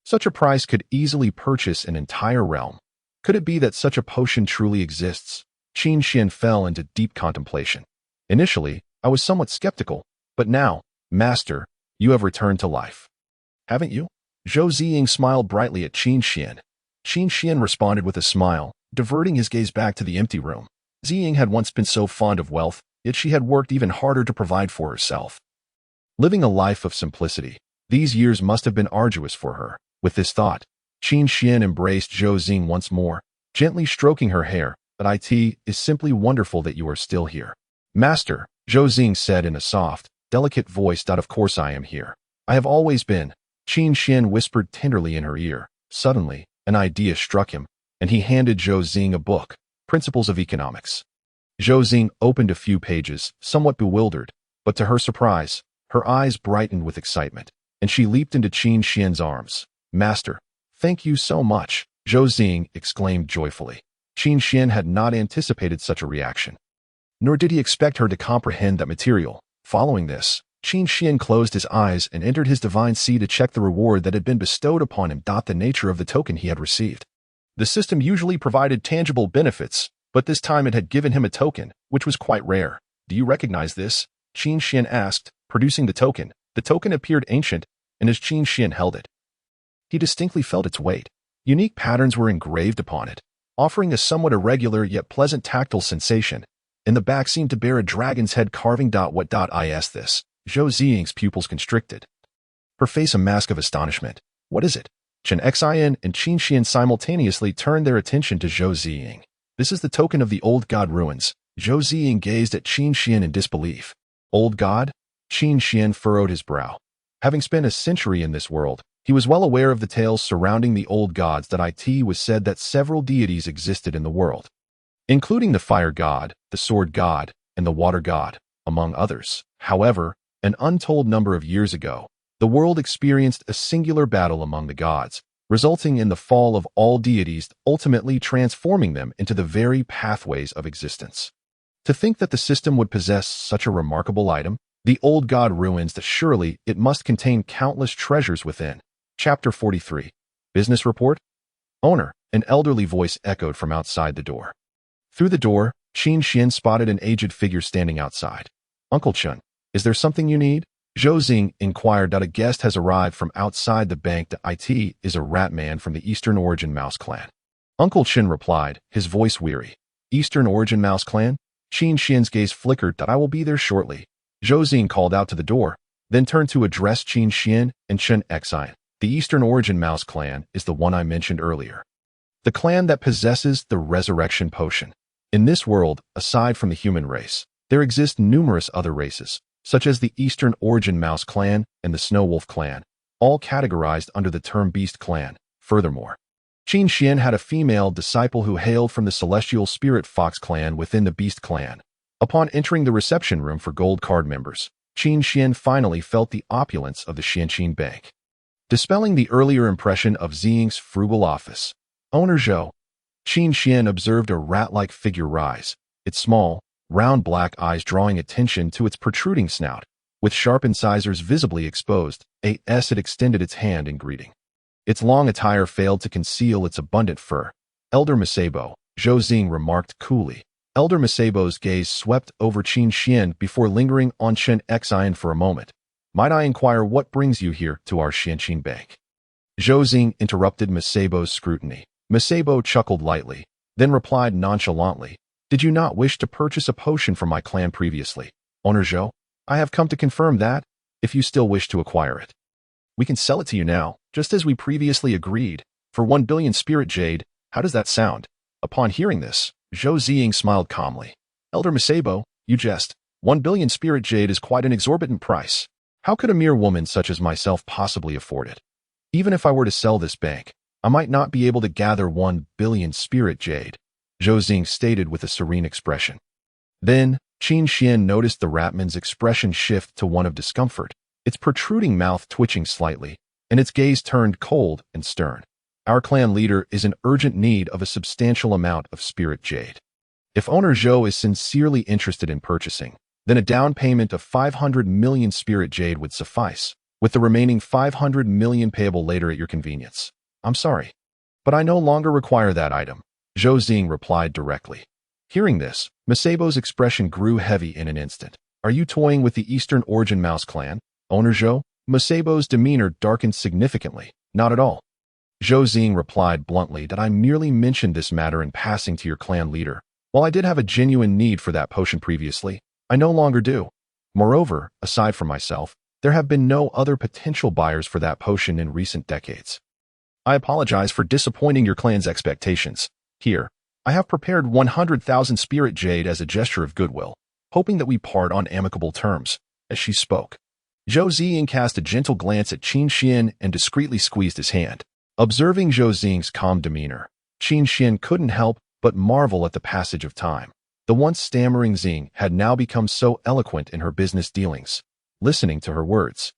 Such a price could easily purchase an entire realm. Could it be that such a potion truly exists? Qin Xian fell into deep contemplation. Initially, I was somewhat skeptical, but now, Master, you have returned to life. Haven't you? Zhou Xing smiled brightly at Qin Xian. Qin Xian responded with a smile, diverting his gaze back to the empty room. Xing had once been so fond of wealth, yet she had worked even harder to provide for herself. Living a life of simplicity, these years must have been arduous for her. With this thought, Qin Xian embraced Zhou Xing once more, gently stroking her hair. But it is simply wonderful that you are still here. Master, Zhou Xing said in a soft, delicate voice. Of course I am here. I have always been. Qin Xian whispered tenderly in her ear. Suddenly, an idea struck him, and he handed Zhou Xing a book, Principles of Economics. Zhou Xing opened a few pages, somewhat bewildered, but to her surprise, her eyes brightened with excitement, and she leaped into Qin Xian's arms. Master, thank you so much, Zhou Xing exclaimed joyfully. Qin Xian had not anticipated such a reaction, nor did he expect her to comprehend that material. Following this, Qin Xian closed his eyes and entered his divine sea to check the reward that had been bestowed upon him. The nature of the token he had received. The system usually provided tangible benefits, but this time it had given him a token, which was quite rare. Do you recognize this? Qin Xian asked, producing the token. The token appeared ancient, and as Qin Xian held it, he distinctly felt its weight. Unique patterns were engraved upon it, offering a somewhat irregular yet pleasant tactile sensation. In the back seemed to bear a dragon's head carving. What is this? Zhou Xing's pupils constricted, her face a mask of astonishment. What is it? Qin Xian and Qin Xian simultaneously turned their attention to Zhou Xing. This is the token of the old god ruins. Zhou Xing gazed at Qin Xian in disbelief. Old god? Qin Xian furrowed his brow. Having spent a century in this world, he was well aware of the tales surrounding the old gods. It was said that several deities existed in the world, including the fire god, the sword god, and the water god, among others. However, an untold number of years ago, the world experienced a singular battle among the gods, resulting in the fall of all deities, ultimately transforming them into the very pathways of existence. To think that the system would possess such a remarkable item, the old god ruins, that surely it must contain countless treasures within. Chapter 43. Business Report? Owner, an elderly voice echoed from outside the door. Through the door, Qin Xian spotted an aged figure standing outside. Uncle Chun, is there something you need? Zhou Xing inquired. A guest has arrived from outside the bank. It is a rat man from the Eastern Origin Mouse Clan. Uncle Chen replied, his voice weary. Eastern Origin Mouse Clan? Qin Xian's gaze flickered. I will be there shortly. Zhou Xing called out to the door, then turned to address Qin Xian and Qin Xian. The Eastern Origin Mouse Clan is the one I mentioned earlier. The clan that possesses the resurrection potion. In this world, aside from the human race, there exist numerous other races, such as the Eastern Origin Mouse Clan and the Snow Wolf Clan, all categorized under the term Beast Clan. Furthermore, Qin Xian had a female disciple who hailed from the Celestial Spirit Fox Clan within the Beast Clan. Upon entering the reception room for gold card members, Qin Xian finally felt the opulence of the Xianqin Bank, dispelling the earlier impression of Xing's frugal office. Owner Zhou. Qin Xian observed a rat-like figure rise, its small, round black eyes drawing attention to its protruding snout. With sharp incisors visibly exposed, it extended its hand in greeting. Its long attire failed to conceal its abundant fur. Elder Masebo, Zhou Xing remarked coolly. Elder Masebo's gaze swept over Qin Xian before lingering on Chen Xian for a moment. Might I inquire what brings you here to our Xianqing bank? Zhou Xing interrupted Masebo's scrutiny. Masebo chuckled lightly, then replied nonchalantly, Did you not wish to purchase a potion from my clan previously? Owner Zhou, I have come to confirm that, if you still wish to acquire it. We can sell it to you now, just as we previously agreed, for 1 billion spirit jade. How does that sound? Upon hearing this, Zhou Xing smiled calmly. Elder Masebo, you jest. 1 billion spirit jade is quite an exorbitant price. How could a mere woman such as myself possibly afford it? Even if I were to sell this bank, I might not be able to gather 1 billion spirit jade, Zhou Xing stated with a serene expression. Then, Qin Xian noticed the Ratman's expression shift to one of discomfort, its protruding mouth twitching slightly, and its gaze turned cold and stern. Our clan leader is in urgent need of a substantial amount of spirit jade. If owner Zhou is sincerely interested in purchasing, then a down payment of 500 million spirit jade would suffice, with the remaining 500 million payable later at your convenience. I'm sorry, but I no longer require that item, Zhou Xing replied directly. Hearing this, Masebo's expression grew heavy in an instant. Are you toying with the Eastern Origin Mouse clan, owner Zhou? Masebo's demeanor darkened significantly. Not at all. Zhou Xing replied bluntly that I merely mentioned this matter in passing to your clan leader. While I did have a genuine need for that potion previously, I no longer do. Moreover, aside from myself, there have been no other potential buyers for that potion in recent decades. I apologize for disappointing your clan's expectations. Here, I have prepared 100,000 spirit jade as a gesture of goodwill, hoping that we part on amicable terms. As she spoke, Zhou Xing cast a gentle glance at Qin Xian and discreetly squeezed his hand. Observing Zhou Xing's calm demeanor, Qin Xian couldn't help but marvel at the passage of time. The once stammering Xing had now become so eloquent in her business dealings. Listening to her words,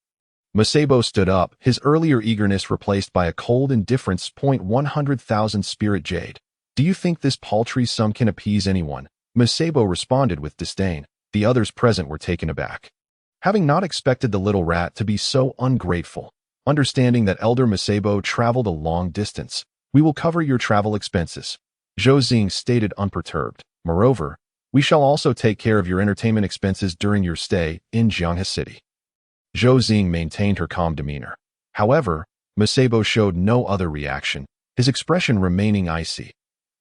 Masebo stood up, his earlier eagerness replaced by a cold indifference. 100,000 spirit jade. Do you think this paltry sum can appease anyone? Masebo responded with disdain. The others present were taken aback, having not expected the little rat to be so ungrateful. Understanding that Elder Masebo traveled a long distance, we will cover your travel expenses, Zhou Xing stated unperturbed. Moreover, we shall also take care of your entertainment expenses during your stay in Jianghe City. Zhou Xing maintained her calm demeanor. However, Masebo showed no other reaction, his expression remaining icy.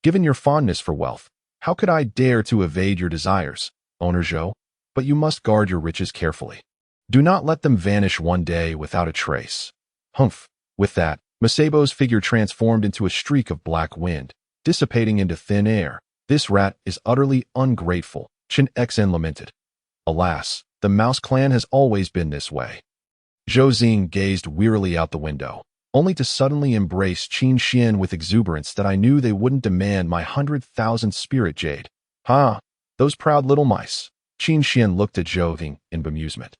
Given your fondness for wealth, how could I dare to evade your desires, owner Zhou? But you must guard your riches carefully. Do not let them vanish one day without a trace. Humph. With that, Masebo's figure transformed into a streak of black wind, dissipating into thin air. This rat is utterly ungrateful, Chen Xian lamented. Alas, the Mouse clan has always been this way. Zhou Xing gazed wearily out the window, only to suddenly embrace Qin Xian with exuberance that I knew they wouldn't demand my 100,000 spirit jade. Ha! Those proud little mice. Qin Xian looked at Zhou Xing in bemusement,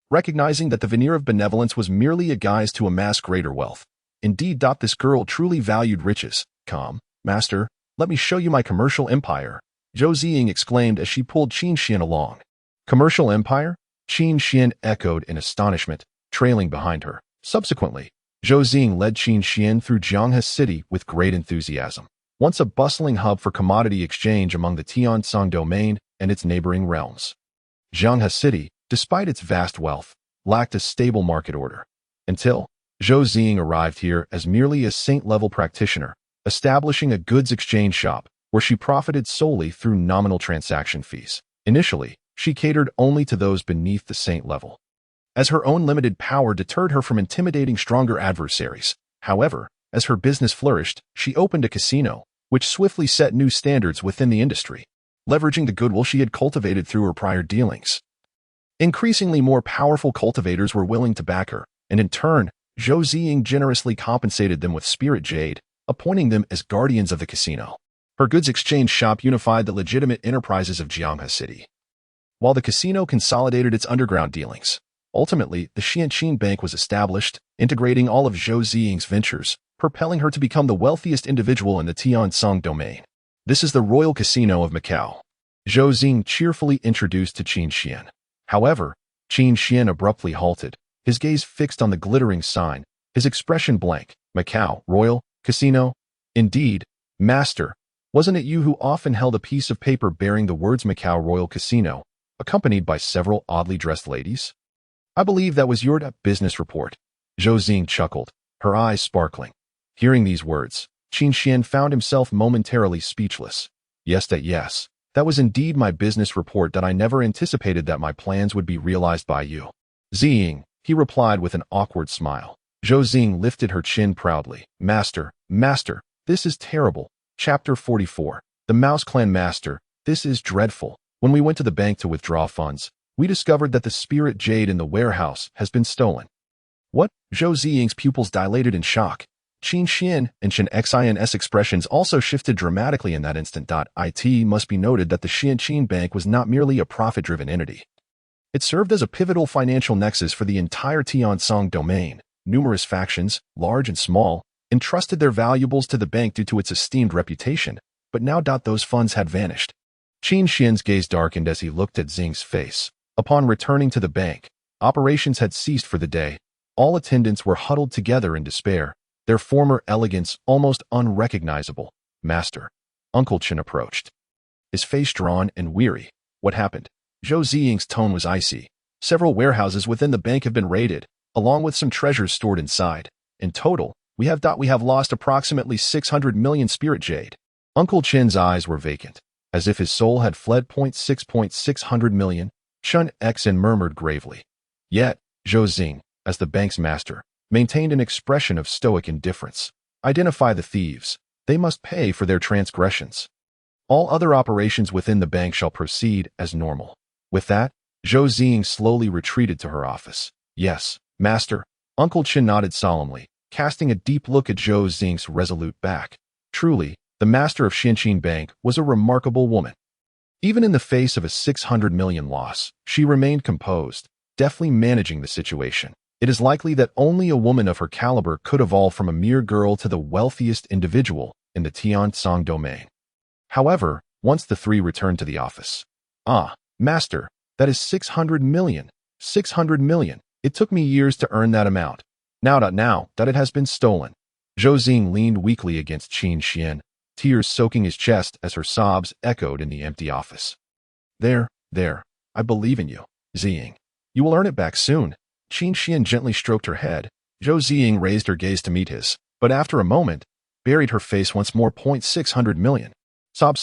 recognizing that the veneer of benevolence was merely a guise to amass greater wealth. Indeed, this girl truly valued riches. Come, master, let me show you my commercial empire, Zhou Xing exclaimed as she pulled Qin Xian along. Commercial empire? Qin Xian echoed in astonishment, trailing behind her. Subsequently, Zhou Xing led Qin Xian through Jianghe City with great enthusiasm, once a bustling hub for commodity exchange among the Tiansong domain and its neighboring realms. Jianghe City, despite its vast wealth, lacked a stable market order, until Zhou Xing arrived here as merely a saint-level practitioner, establishing a goods exchange shop where she profited solely through nominal transaction fees. Initially, she catered only to those beneath the saint level, as her own limited power deterred her from intimidating stronger adversaries. However, as her business flourished, she opened a casino, which swiftly set new standards within the industry, leveraging the goodwill she had cultivated through her prior dealings. Increasingly more powerful cultivators were willing to back her, and in turn, Zhou Xing generously compensated them with spirit jade, appointing them as guardians of the casino. Her goods exchange shop unified the legitimate enterprises of Jianghe City, while the casino consolidated its underground dealings. Ultimately, the Xianqing Bank was established, integrating all of Zhou Xing's ventures, propelling her to become the wealthiest individual in the Tiansong domain. This is the Royal Casino of Macau, Zhou Xing cheerfully introduced to Qin Xian. However, Qin Xian abruptly halted, his gaze fixed on the glittering sign, his expression blank. Macau, Royal Casino? Indeed, master. Wasn't it you who often held a piece of paper bearing the words Macau Royal Casino, accompanied by several oddly dressed ladies? I believe that was your business report. Zhou Xing chuckled, her eyes sparkling. Hearing these words, Qin Xian found himself momentarily speechless. Yes, that was indeed my business report that I never anticipated that my plans would be realized by you. Xing, he replied with an awkward smile. Zhou Xing lifted her chin proudly. Master, this is terrible. Chapter 44. The Mouse Clan Master, this is dreadful. When we went to the bank to withdraw funds, we discovered that the spirit jade in the warehouse has been stolen. What? Zhou Xing's pupils dilated in shock. Qin Xian and Chen Xin's expressions also shifted dramatically in that instant. It must be noted that the Xianqin Bank was not merely a profit-driven entity. It served as a pivotal financial nexus for the entire Tiansong domain. Numerous factions, large and small, entrusted their valuables to the bank due to its esteemed reputation, but now those funds had vanished. Qin Xian's gaze darkened as he looked at Xing's face. Upon returning to the bank, operations had ceased for the day. All attendants were huddled together in despair, their former elegance almost unrecognizable. Master. Uncle Chen approached, his face drawn and weary. What happened? Zhou Xing's tone was icy. Several warehouses within the bank have been raided, along with some treasures stored inside. In total, we have lost approximately 600 million spirit jade. Uncle Chen's eyes were vacant, as if his soul had fled. 600 million, Chen Xin murmured gravely. Yet, Zhou Xing, as the bank's master, maintained an expression of stoic indifference. Identify the thieves. They must pay for their transgressions. All other operations within the bank shall proceed as normal. With that, Zhou Xing slowly retreated to her office. Yes, master. Uncle Chen nodded solemnly, casting a deep look at Zhou Xing's resolute back. Truly, the master of Xianqin Bank was a remarkable woman. Even in the face of a 600 million loss, she remained composed, deftly managing the situation. It is likely that only a woman of her caliber could evolve from a mere girl to the wealthiest individual in the Tiansong domain. However, once the three returned to the office. Master, that is 600 million. 600 million. It took me years to earn that amount. Now that it has been stolen. Zhou Xing leaned weakly against Qin Xian, tears soaking his chest as her sobs echoed in the empty office. There, I believe in you, Xing. You will earn it back soon. Qin Xian gently stroked her head. Zhou Xing raised her gaze to meet his, but after a moment, buried her face once more. 600 million. Sob.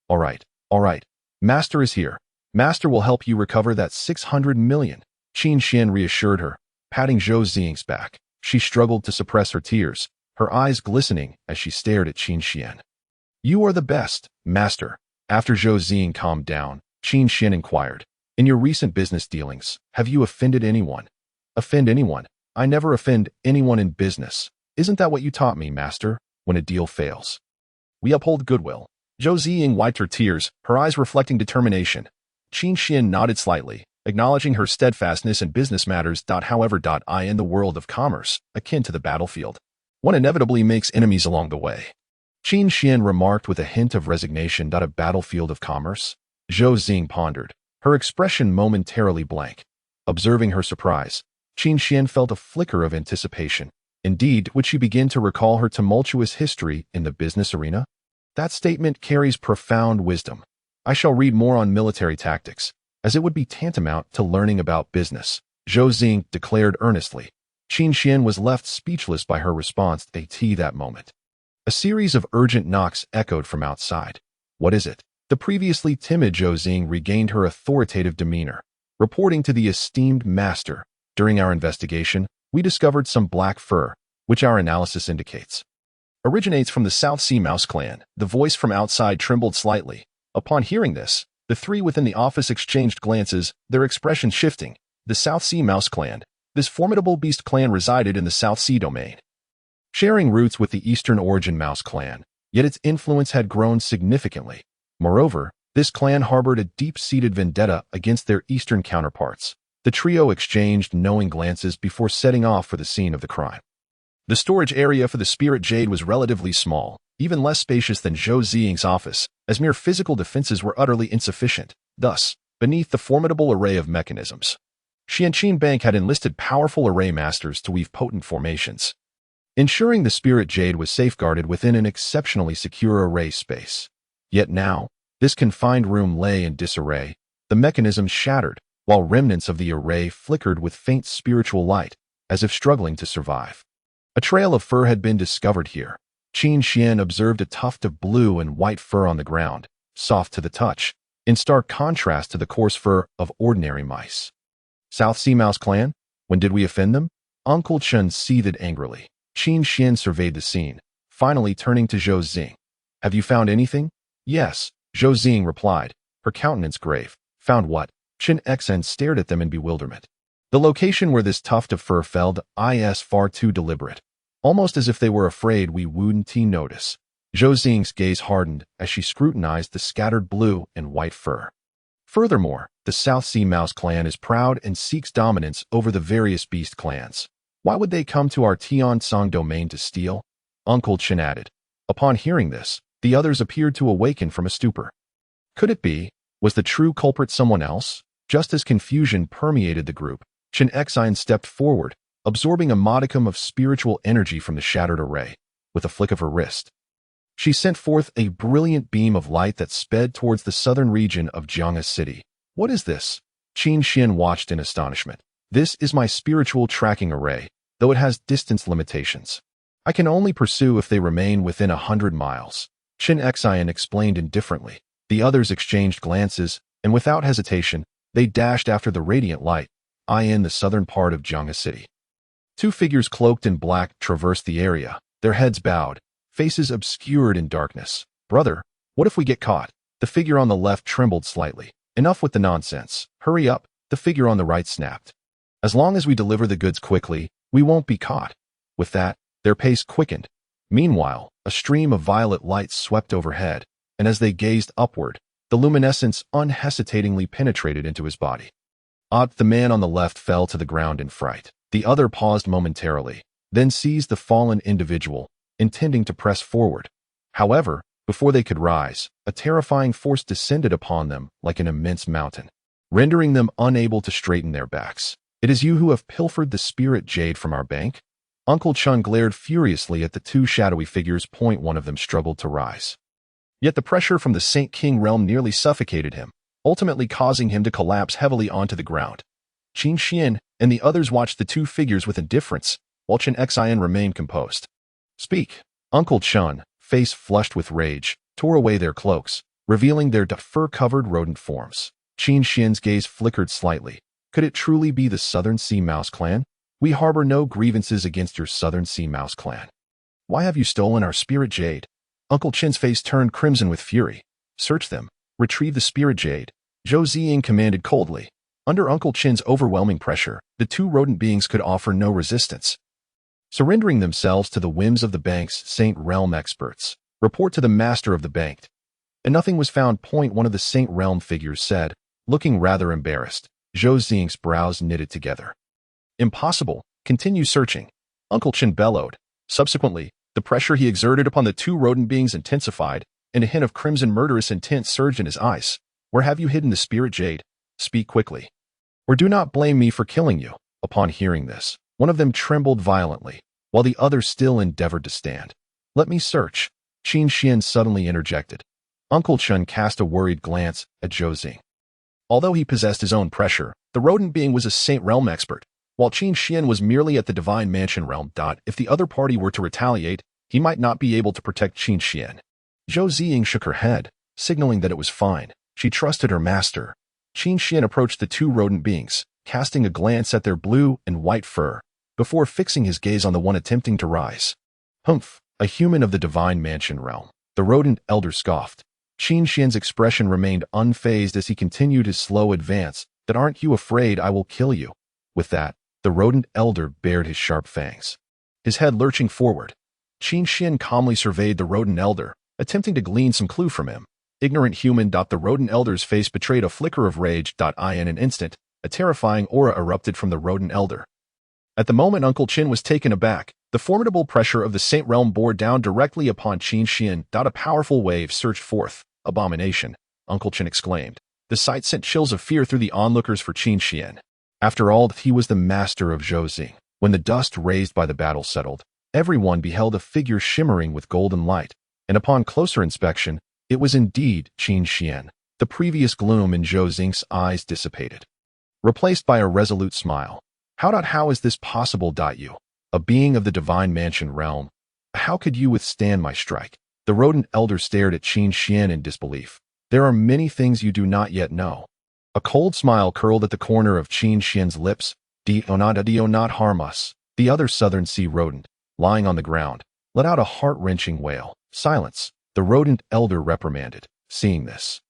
All right. Master is here. Master will help you recover that 600 million. Qin Xian reassured her, patting Zhou Xing's back. She struggled to suppress her tears, her eyes glistening as she stared at Qin Xian. You are the best, master. After Zhou Xing calmed down, Qin Xian inquired, in your recent business dealings, have you offended anyone? Offend anyone? I never offend anyone in business. Isn't that what you taught me, master, when a deal fails? We uphold goodwill. Zhou Xing wiped her tears, her eyes reflecting determination. Qin Xian nodded slightly, acknowledging her steadfastness in business matters. However, in the world of commerce, akin to the battlefield, one inevitably makes enemies along the way. Qin Xian remarked with a hint of resignation. A battlefield of commerce? Zhou Xing pondered, her expression momentarily blank. Observing her surprise, Qin Xian felt a flicker of anticipation. Indeed, would she begin to recall her tumultuous history in the business arena? That statement carries profound wisdom. I shall read more on military tactics, as it would be tantamount to learning about business, Zhou Xing declared earnestly. Qin Xian was left speechless by her response at that moment. A series of urgent knocks echoed from outside. What is it? The previously timid Zhou Xing regained her authoritative demeanor, reporting to the esteemed master. During our investigation, we discovered some black fur, which our analysis indicates originates from the South Sea Mouse clan. The voice from outside trembled slightly. Upon hearing this, the three within the office exchanged glances, their expressions shifting. The South Sea Mouse clan. This formidable beast clan resided in the South Sea domain, sharing roots with the Eastern Origin Mouse clan, yet its influence had grown significantly. Moreover, this clan harbored a deep-seated vendetta against their Eastern counterparts. The trio exchanged knowing glances before setting off for the scene of the crime. The storage area for the spirit jade was relatively small, even less spacious than Zhou Xing's office, as mere physical defenses were utterly insufficient. Thus, beneath the formidable array of mechanisms, Xianqin Bank had enlisted powerful array masters to weave potent formations, ensuring the spirit jade was safeguarded within an exceptionally secure array space. Yet now, this confined room lay in disarray, the mechanism shattered, while remnants of the array flickered with faint spiritual light, as if struggling to survive. A trail of fur had been discovered here. Qin Xian observed a tuft of blue and white fur on the ground, soft to the touch, in stark contrast to the coarse fur of ordinary mice. South Sea Mouse Clan? When did we offend them? Uncle Chen seethed angrily. Qin Xian surveyed the scene, finally turning to Zhou Xing. Have you found anything? Yes, Zhou Xing replied, her countenance grave. Found what? Qin Xen stared at them in bewilderment. The location where this tuft of fur fell is far too deliberate, almost as if they were afraid we wouldn't notice. Zhou Xing's gaze hardened as she scrutinized the scattered blue and white fur. Furthermore, the South Sea Mouse Clan is proud and seeks dominance over the various beast clans. Why would they come to our Tiansong domain to steal? Uncle Chen added. Upon hearing this, the others appeared to awaken from a stupor. Could it be? Was the true culprit someone else? Just as confusion permeated the group, Qin Xen stepped forward, absorbing a modicum of spiritual energy from the shattered array. With a flick of her wrist, she sent forth a brilliant beam of light that sped towards the southern region of Jianghe City. What is this? Qin Xian watched in astonishment. This is my spiritual tracking array, though it has distance limitations. I can only pursue if they remain within 100 miles. Qin Xen explained indifferently. The others exchanged glances, and without hesitation, they dashed after the radiant light, in the southern part of Jianghe City. Two figures cloaked in black traversed the area, their heads bowed, faces obscured in darkness. Brother, what if we get caught? The figure on the left trembled slightly. Enough with the nonsense. Hurry up, the figure on the right snapped. As long as we deliver the goods quickly, we won't be caught. With that, their pace quickened. Meanwhile, a stream of violet light swept overhead, and as they gazed upward, the luminescence unhesitatingly penetrated into his body. The man on the left fell to the ground in fright. The other paused momentarily, then seized the fallen individual, intending to press forward. However, before they could rise, a terrifying force descended upon them like an immense mountain, rendering them unable to straighten their backs. It is you who have pilfered the spirit jade from our bank? Uncle Chun glared furiously at the two shadowy figures. One of them struggled to rise. Yet the pressure from the Saint King realm nearly suffocated him, ultimately causing him to collapse heavily onto the ground. Qin Xian and the others watched the two figures with indifference, while Qin Xian remained composed. Speak. Uncle Chun, face flushed with rage, tore away their cloaks, revealing their fur-covered rodent forms. Qin Xian's gaze flickered slightly. Could it truly be the Southern Sea Mouse Clan? We harbor no grievances against your Southern Sea Mouse Clan. Why have you stolen our spirit jade? Uncle Chin's face turned crimson with fury. Search them. Retrieve the spirit jade. Zhou Ziying commanded coldly. Under Uncle Chin's overwhelming pressure, the two rodent beings could offer no resistance. Surrendering themselves to the whims of the bank's Saint Realm experts, report to the master of the bank. And nothing was found. One of the Saint Realm figures said, looking rather embarrassed. Zhou Ziying's brows knitted together. Impossible. Continue searching. Uncle Chin bellowed. Subsequently, the pressure he exerted upon the two rodent beings intensified, and a hint of crimson murderous intent surged in his eyes. Where have you hidden the spirit jade? Speak quickly. Or do not blame me for killing you. Upon hearing this, one of them trembled violently, while the other still endeavored to stand. Let me search. Qin Xian suddenly interjected. Uncle Chun cast a worried glance at Zhou Xing. Although he possessed his own pressure, the rodent being was a Saint Realm expert, while Qin Xian was merely at the Divine Mansion realm. If the other party were to retaliate, he might not be able to protect Qin Xian. Zhou Ziying shook her head, signaling that it was fine. She trusted her master. Qin Xian approached the two rodent beings, casting a glance at their blue and white fur, before fixing his gaze on the one attempting to rise. Humph, a human of the Divine Mansion realm. The rodent elder scoffed. Qin Xian's expression remained unfazed as he continued his slow advance. That aren't you afraid I will kill you? With that, the rodent elder bared his sharp fangs, his head lurching forward. Qin Xian calmly surveyed the rodent elder, attempting to glean some clue from him. Ignorant human. The rodent elder's face betrayed a flicker of rage. In an instant, a terrifying aura erupted from the rodent elder. At the moment Uncle Chin was taken aback, the formidable pressure of the Saint Realm bore down directly upon Qin Xian. A powerful wave surged forth. Abomination, Uncle Chin exclaimed. The sight sent chills of fear through the onlookers for Qin Xian. After all, he was the master of Zhou Xing. When the dust raised by the battle settled, everyone beheld a figure shimmering with golden light, and upon closer inspection, It was indeed Qin Xian. The previous gloom in Zhou Xing's eyes dissipated, replaced by a resolute smile. How is this possible? You, a being of the divine mansion realm, how could you withstand my strike? The rodent elder stared at Qin Xian in disbelief. There are many things you do not yet know. A cold smile curled at the corner of Qin Xian's lips. Dio not harm us. The other southern sea rodent, lying on the ground, let out a heart-wrenching wail. Silence, the rodent elder reprimanded. Seeing this,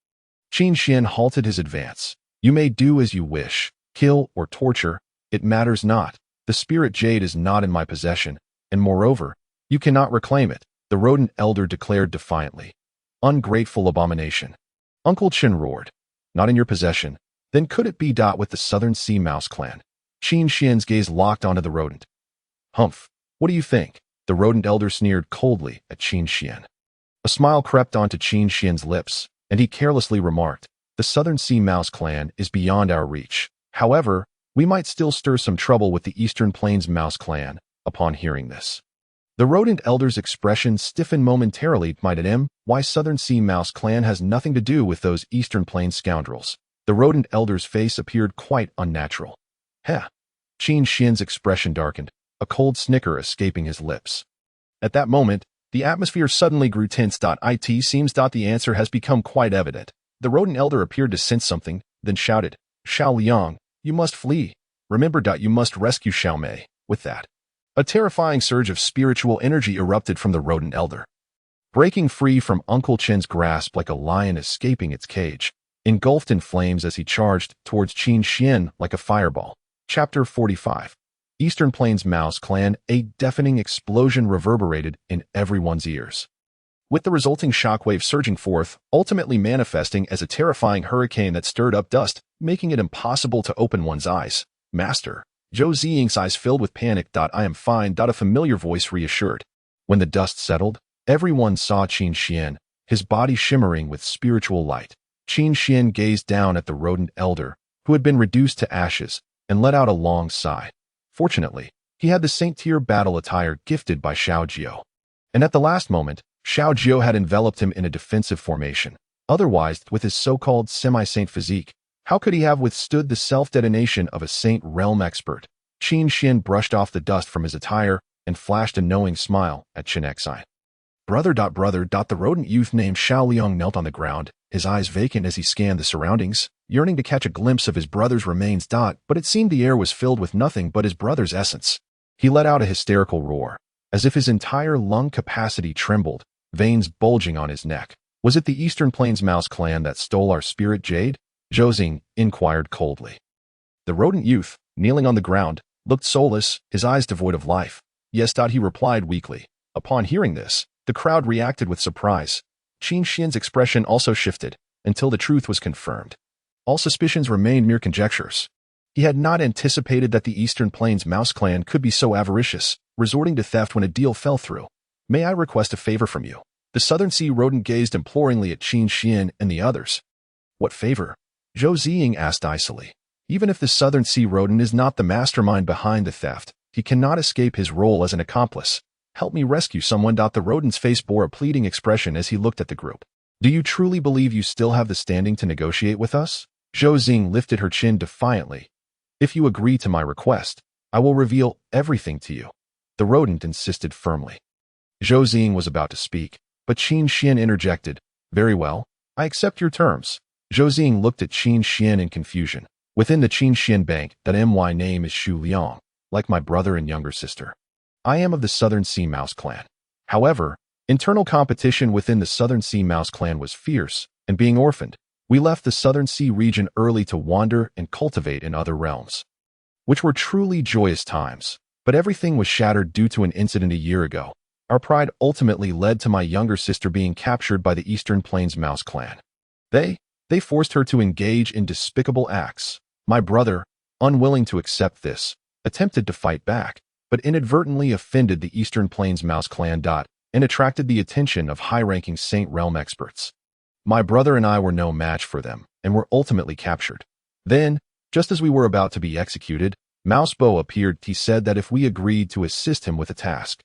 Qin Xian halted his advance. You may do as you wish, kill or torture, it matters not. The spirit jade is not in my possession, and moreover, you cannot reclaim it, the rodent elder declared defiantly. Ungrateful abomination. Uncle Qin roared. Not in your possession. Then could it be? With the Southern Sea Mouse clan. Qin Xian's gaze locked onto the rodent. Humph, what do you think? The rodent elder sneered coldly at Qin Xian. A smile crept onto Qin Xian's lips, and he carelessly remarked, the Southern Sea Mouse clan is beyond our reach. However, we might still stir some trouble with the Eastern Plains Mouse clan. Upon hearing this, the rodent elder's expression stiffened momentarily. Why Southern Sea Mouse clan has nothing to do with those Eastern Plains scoundrels. The rodent elder's face appeared quite unnatural. Heh. Qin Xian's expression darkened, a cold snicker escaping his lips. At that moment, the atmosphere suddenly grew tense. It seems the answer has become quite evident. The rodent elder appeared to sense something, then shouted, Xiao Liang, you must flee. Remember, you must rescue Xiao Mei. With that, a terrifying surge of spiritual energy erupted from the rodent elder, breaking free from Uncle Qin's grasp like a lion escaping its cage, engulfed in flames as he charged towards Qin Xian like a fireball. Chapter 45. Eastern Plains Mouse Clan. A deafening explosion reverberated in everyone's ears, with the resulting shockwave surging forth, ultimately manifesting as a terrifying hurricane that stirred up dust, making it impossible to open one's eyes. Master, Zhou Ziying's eyes filled with panic. I am fine. A familiar voice reassured. When the dust settled, everyone saw Qin Xian, his body shimmering with spiritual light. Qin Xian gazed down at the rodent elder, who had been reduced to ashes, and let out a long sigh. Fortunately, he had the Saint Tier battle attire gifted by Xiao Jiao, and at the last moment, Xiao Jiao had enveloped him in a defensive formation. Otherwise, with his so-called semi-saint physique, how could he have withstood the self-detonation of a saint realm expert? Qin Xian brushed off the dust from his attire and flashed a knowing smile at Qin Xi. Brother. The rodent youth named Xiao Liang knelt on the ground, his eyes vacant as he scanned the surroundings, yearning to catch a glimpse of his brother's remains. But it seemed the air was filled with nothing but his brother's essence. He let out a hysterical roar, as if his entire lung capacity trembled, veins bulging on his neck. Was it the Eastern Plains Mouse clan that stole our spirit jade? Zhou Xing inquired coldly. The rodent youth, kneeling on the ground, looked soulless, his eyes devoid of life. Yes. He replied weakly. Upon hearing this, the crowd reacted with surprise. Qin Xian's expression also shifted, until the truth was confirmed. All suspicions remained mere conjectures. He had not anticipated that the Eastern Plains Mouse clan could be so avaricious, resorting to theft when a deal fell through. May I request a favor from you? The Southern Sea rodent gazed imploringly at Qin Xian and the others. What favor? Zhou Ziying asked icily. Even if the Southern Sea rodent is not the mastermind behind the theft, he cannot escape his role as an accomplice. Help me rescue someone. The rodent's face bore a pleading expression as he looked at the group. Do you truly believe you still have the standing to negotiate with us? Zhou Xing lifted her chin defiantly. If you agree to my request, I will reveal everything to you. The rodent insisted firmly. Zhou Xing was about to speak, but Qin Xian interjected. Very well, I accept your terms. Zhou Xing looked at Qin Xian in confusion. Within the Qin Xian bank, my name is Xu Liang, like my brother and younger sister. I am of the Southern Sea Mouse clan. However, internal competition within the Southern Sea Mouse clan was fierce, and being orphaned, we left the Southern Sea region early to wander and cultivate in other realms, which were truly joyous times. But everything was shattered due to an incident a year ago. Our pride ultimately led to my younger sister being captured by the Eastern Plains Mouse clan. They forced her to engage in despicable acts. My brother, unwilling to accept this, attempted to fight back, but inadvertently offended the Eastern Plains Mouse clan. And attracted the attention of high-ranking Saint Realm experts. My brother and I were no match for them, and were ultimately captured. Then, just as we were about to be executed, Mousebo appeared. He said that if we agreed to assist him with a task,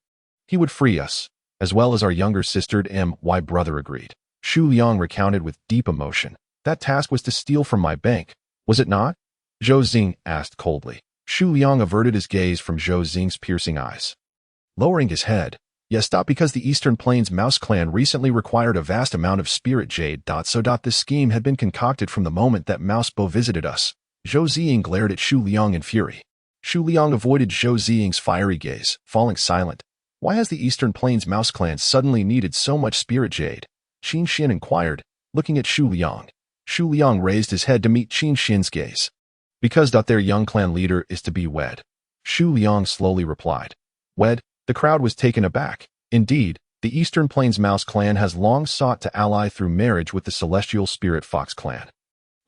he would free us, as well as our younger sister. My brother agreed. Shu Liang recounted with deep emotion. That task was to steal from my bank, was it not? Zhou Xing asked coldly. Shu Liang averted his gaze from Zhou Xing's piercing eyes. Lowering his head, yes, because the Eastern Plains Mouse Clan recently required a vast amount of spirit jade. So this scheme had been concocted from the moment that Mouse Bo visited us. Zhou Xing glared at Shu Liang in fury. Shu Liang avoided Zhou Xing's fiery gaze, falling silent. Why has the Eastern Plains Mouse Clan suddenly needed so much spirit jade? Qin Xin inquired, looking at Shu Liang. Shu Liang raised his head to meet Qin Xin's gaze. Because their young clan leader is to be wed. Shu Liang slowly replied. Wed? The crowd was taken aback. Indeed, the Eastern Plains Mouse Clan has long sought to ally through marriage with the Celestial Spirit Fox Clan.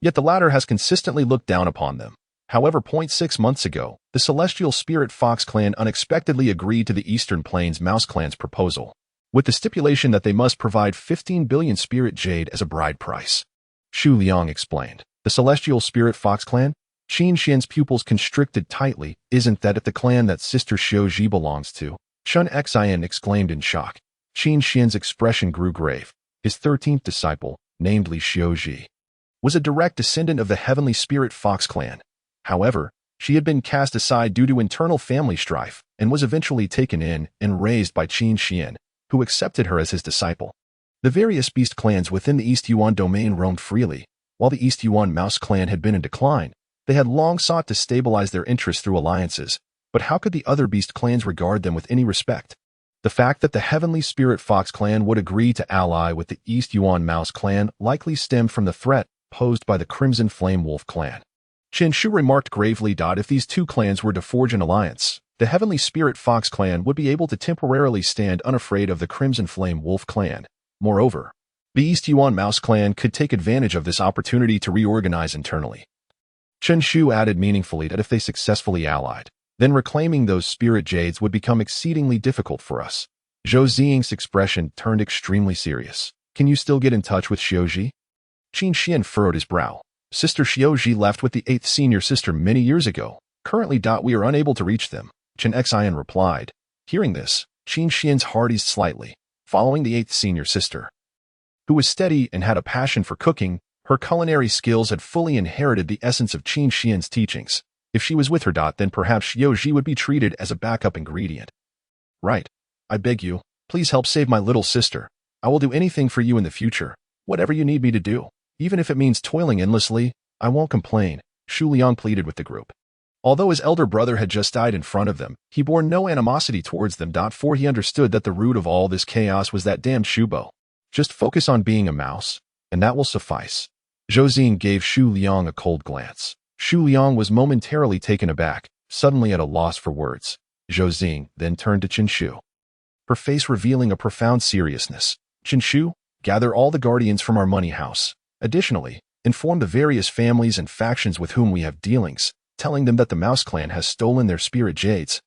Yet the latter has consistently looked down upon them. However, 6 months ago, the Celestial Spirit Fox Clan unexpectedly agreed to the Eastern Plains Mouse Clan's proposal, with the stipulation that they must provide 15 billion spirit jade as a bride price. Shu Liang explained. The Celestial Spirit Fox Clan? Qin Xian's pupils constricted tightly. Isn't that the clan that Sister Xiaozhi belongs to? Shun Xian exclaimed in shock. Qin Xian's expression grew grave. His 13th disciple, named Li Xiaozhi, was a direct descendant of the Heavenly Spirit Fox Clan. However, she had been cast aside due to internal family strife and was eventually taken in and raised by Qin Xian, who accepted her as his disciple. The various beast clans within the East Yuan domain roamed freely. While the East Yuan Mouse Clan had been in decline, they had long sought to stabilize their interests through alliances, but how could the other beast clans regard them with any respect? The fact that the Heavenly Spirit Fox Clan would agree to ally with the East Yuan Mouse Clan likely stemmed from the threat posed by the Crimson Flame Wolf Clan. Chen Shu remarked gravely. If these two clans were to forge an alliance, the Heavenly Spirit Fox Clan would be able to temporarily stand unafraid of the Crimson Flame Wolf Clan. Moreover, the East Yuan Mouse Clan could take advantage of this opportunity to reorganize internally. Chen Shu added meaningfully that if they successfully allied, then reclaiming those spirit jades would become exceedingly difficult for us. Zhou Xing's expression turned extremely serious. Can you still get in touch with Xiaozhi? Qin Xian furrowed his brow. Sister Xiaozhi left with the 8th senior sister many years ago. Currently, we are unable to reach them. Chen Xian replied. Hearing this, Qin Xian's heart eased slightly. Following the 8th senior sister, who was steady and had a passion for cooking, her culinary skills had fully inherited the essence of Qin Xian's teachings. If she was with her, then perhaps Xiaozhi would be treated as a backup ingredient. Right. I beg you, please help save my little sister. I will do anything for you in the future. Whatever you need me to do. Even if it means toiling endlessly, I won't complain, Shu Liang pleaded with the group. Although his elder brother had just died in front of them, he bore no animosity towards them. For he understood that the root of all this chaos was that damned Shubo. Just focus on being a mouse, and that will suffice. Zhou Xing gave Shu Liang a cold glance. Shu Liang was momentarily taken aback, suddenly at a loss for words. Zhou Xing then turned to Chen Shu, her face revealing a profound seriousness. Chen Shu, gather all the guardians from our money house. Additionally, inform the various families and factions with whom we have dealings, telling them that the Mouse Clan has stolen their spirit jades,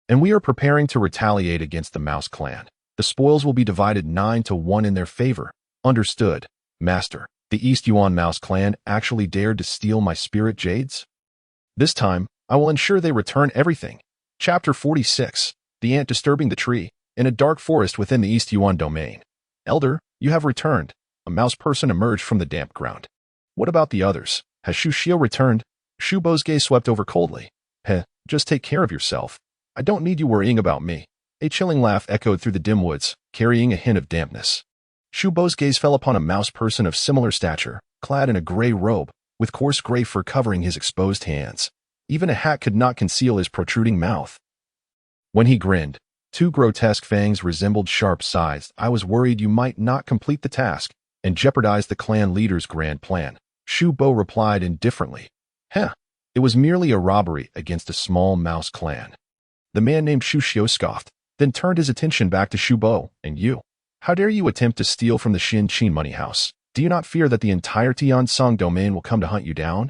and we are preparing to retaliate against the Mouse Clan. The spoils will be divided 9-1 in their favor. Understood, Master. The East Yuan Mouse Clan actually dared to steal my spirit jades? This time, I will ensure they return everything. Chapter 46. The Ant Disturbing the Tree. In a dark forest within the East Yuan domain. Elder, you have returned. A mouse person emerged from the damp ground. What about the others? Has Shu Xiao returned? Shu Bo's gaze swept over coldly. Just take care of yourself. I don't need you worrying about me. A chilling laugh echoed through the dim woods, carrying a hint of dampness. Shu Bo's gaze fell upon a mouse person of similar stature, clad in a gray robe, with coarse gray fur covering his exposed hands. Even a hat could not conceal his protruding mouth. When he grinned, 2 grotesque fangs resembled sharp scythes. I was worried you might not complete the task and jeopardize the clan leader's grand plan. Shu Bo replied indifferently. It was merely a robbery against a small mouse clan. The man named Shu Xiao scoffed, then turned his attention back to Shu Bo. And you? How dare you attempt to steal from the Xin Qin money house? Do you not fear that the entire Tiansong domain will come to hunt you down?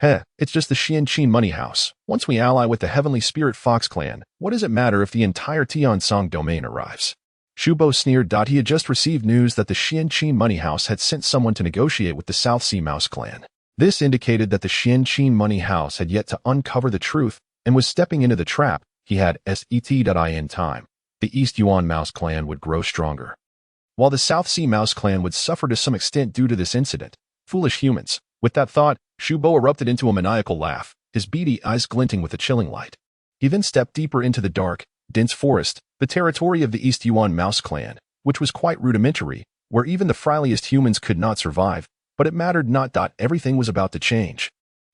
It's just the Xian Qin money house. Once we ally with the Heavenly Spirit Fox Clan, what does it matter if the entire Tiansong domain arrives? Shu Bo sneered. He had just received news that the Xian Qin money house had sent someone to negotiate with the South Sea Mouse Clan. This indicated that the Xian Qin money house had yet to uncover the truth and was stepping into the trap. He had set in time. The East Yuan Mouse Clan would grow stronger. while the South Sea Mouse clan would suffer to some extent due to this incident. Foolish humans. With that thought, Shubo erupted into a maniacal laugh, his beady eyes glinting with a chilling light. He then stepped deeper into the dark, dense forest, the territory of the East Yuan Mouse clan, which was quite rudimentary, where even the frailest humans could not survive, but it mattered not. Everything was about to change.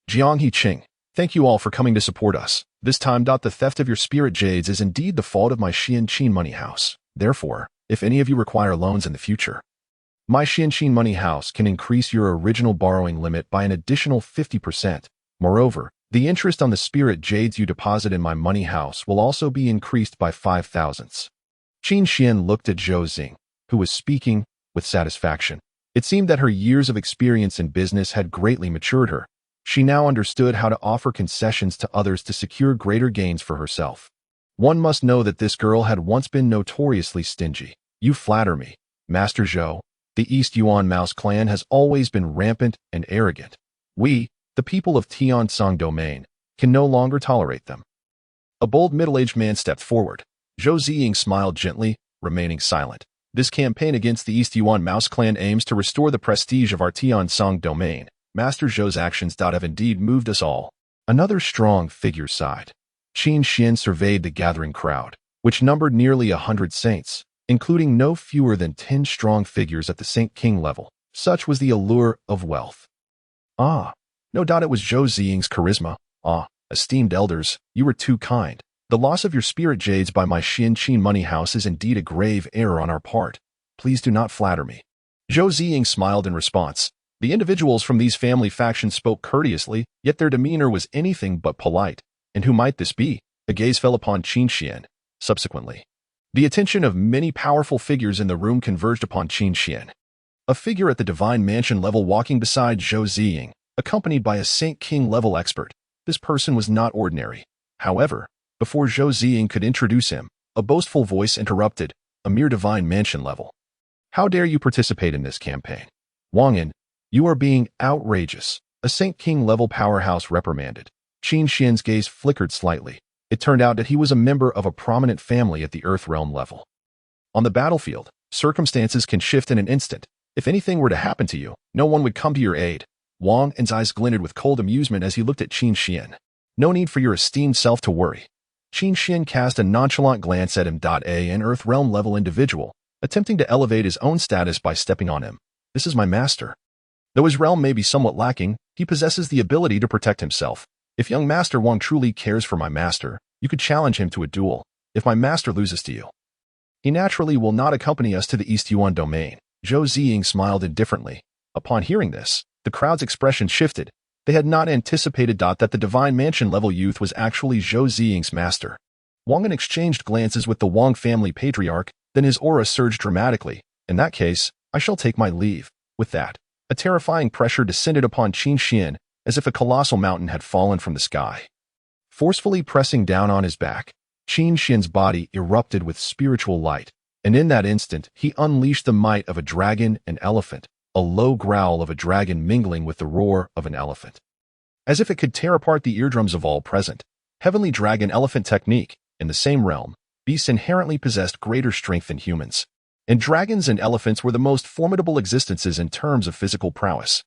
Jiang He Ching, thank you all for coming to support us. This time. The theft of your spirit jades is indeed the fault of my Xianqin money house. Therefore, if any of you require loans in the future, my Xianqin money house can increase your original borrowing limit by an additional 50%. Moreover, the interest on the spirit jades you deposit in my money house will also be increased by 5,000. Qin Xian looked at Zhou Xing, who was speaking with satisfaction. It seemed that her years of experience in business had greatly matured her. She now understood how to offer concessions to others to secure greater gains for herself. One must know that this girl had once been notoriously stingy. You flatter me, Master Zhou. The East Yuan Mouse clan has always been rampant and arrogant. We, the people of Tiansong Domain, can no longer tolerate them. A bold middle-aged man stepped forward. Zhou Ziying smiled gently, remaining silent. This campaign against the East Yuan Mouse clan aims to restore the prestige of our Tiansong Domain. Master Zhou's actions have indeed moved us all. Another strong figure sighed. Qin Xian surveyed the gathering crowd, which numbered nearly 100 saints, including no fewer than 10 strong figures at the Saint King level. Such was the allure of wealth. No doubt it was Zhou Ziying's charisma. Esteemed elders, you were too kind. The loss of your spirit jades by my Xianqin money house is indeed a grave error on our part. Please do not flatter me. Zhou Ziying smiled in response. The individuals from these family factions spoke courteously, yet their demeanor was anything but polite. And who might this be? A gaze fell upon Qin Xian. Subsequently, the attention of many powerful figures in the room converged upon Qin Xian. A figure at the Divine Mansion level walking beside Zhou Ziying, accompanied by a Saint King level expert. This person was not ordinary. However, before Zhou Ziying could introduce him, a boastful voice interrupted, a mere Divine Mansion level. How dare you participate in this campaign? Wang'an, you are being outrageous. A Saint King level powerhouse reprimanded. Qin Xian's gaze flickered slightly. It turned out that he was a member of a prominent family at the Earth Realm level. On the battlefield, circumstances can shift in an instant. If anything were to happen to you, no one would come to your aid. Wang'an's eyes glinted with cold amusement as he looked at Qin Xian. No need for your esteemed self to worry. Qin Xian cast a nonchalant glance at him. An Earth Realm level individual, attempting to elevate his own status by stepping on him. This is my master. Though his realm may be somewhat lacking, he possesses the ability to protect himself. If young Master Wang truly cares for my master, you could challenge him to a duel. If my master loses to you, he naturally will not accompany us to the East Yuan domain. Zhou Ziying smiled indifferently. Upon hearing this, the crowd's expression shifted. They had not anticipated that the Divine Mansion level youth was actually Zhou Ziying's master. Wang'an exchanged glances with the Wang family patriarch, then his aura surged dramatically. In that case, I shall take my leave. With that, a terrifying pressure descended upon Qin Xian, as if a colossal mountain had fallen from the sky. Forcefully pressing down on his back, Qin Xian's body erupted with spiritual light, and in that instant he unleashed the might of a dragon and elephant, a low growl of a dragon mingling with the roar of an elephant. As if it could tear apart the eardrums of all present, Heavenly Dragon Elephant Technique. In the same realm, beasts inherently possessed greater strength than humans, and dragons and elephants were the most formidable existences in terms of physical prowess.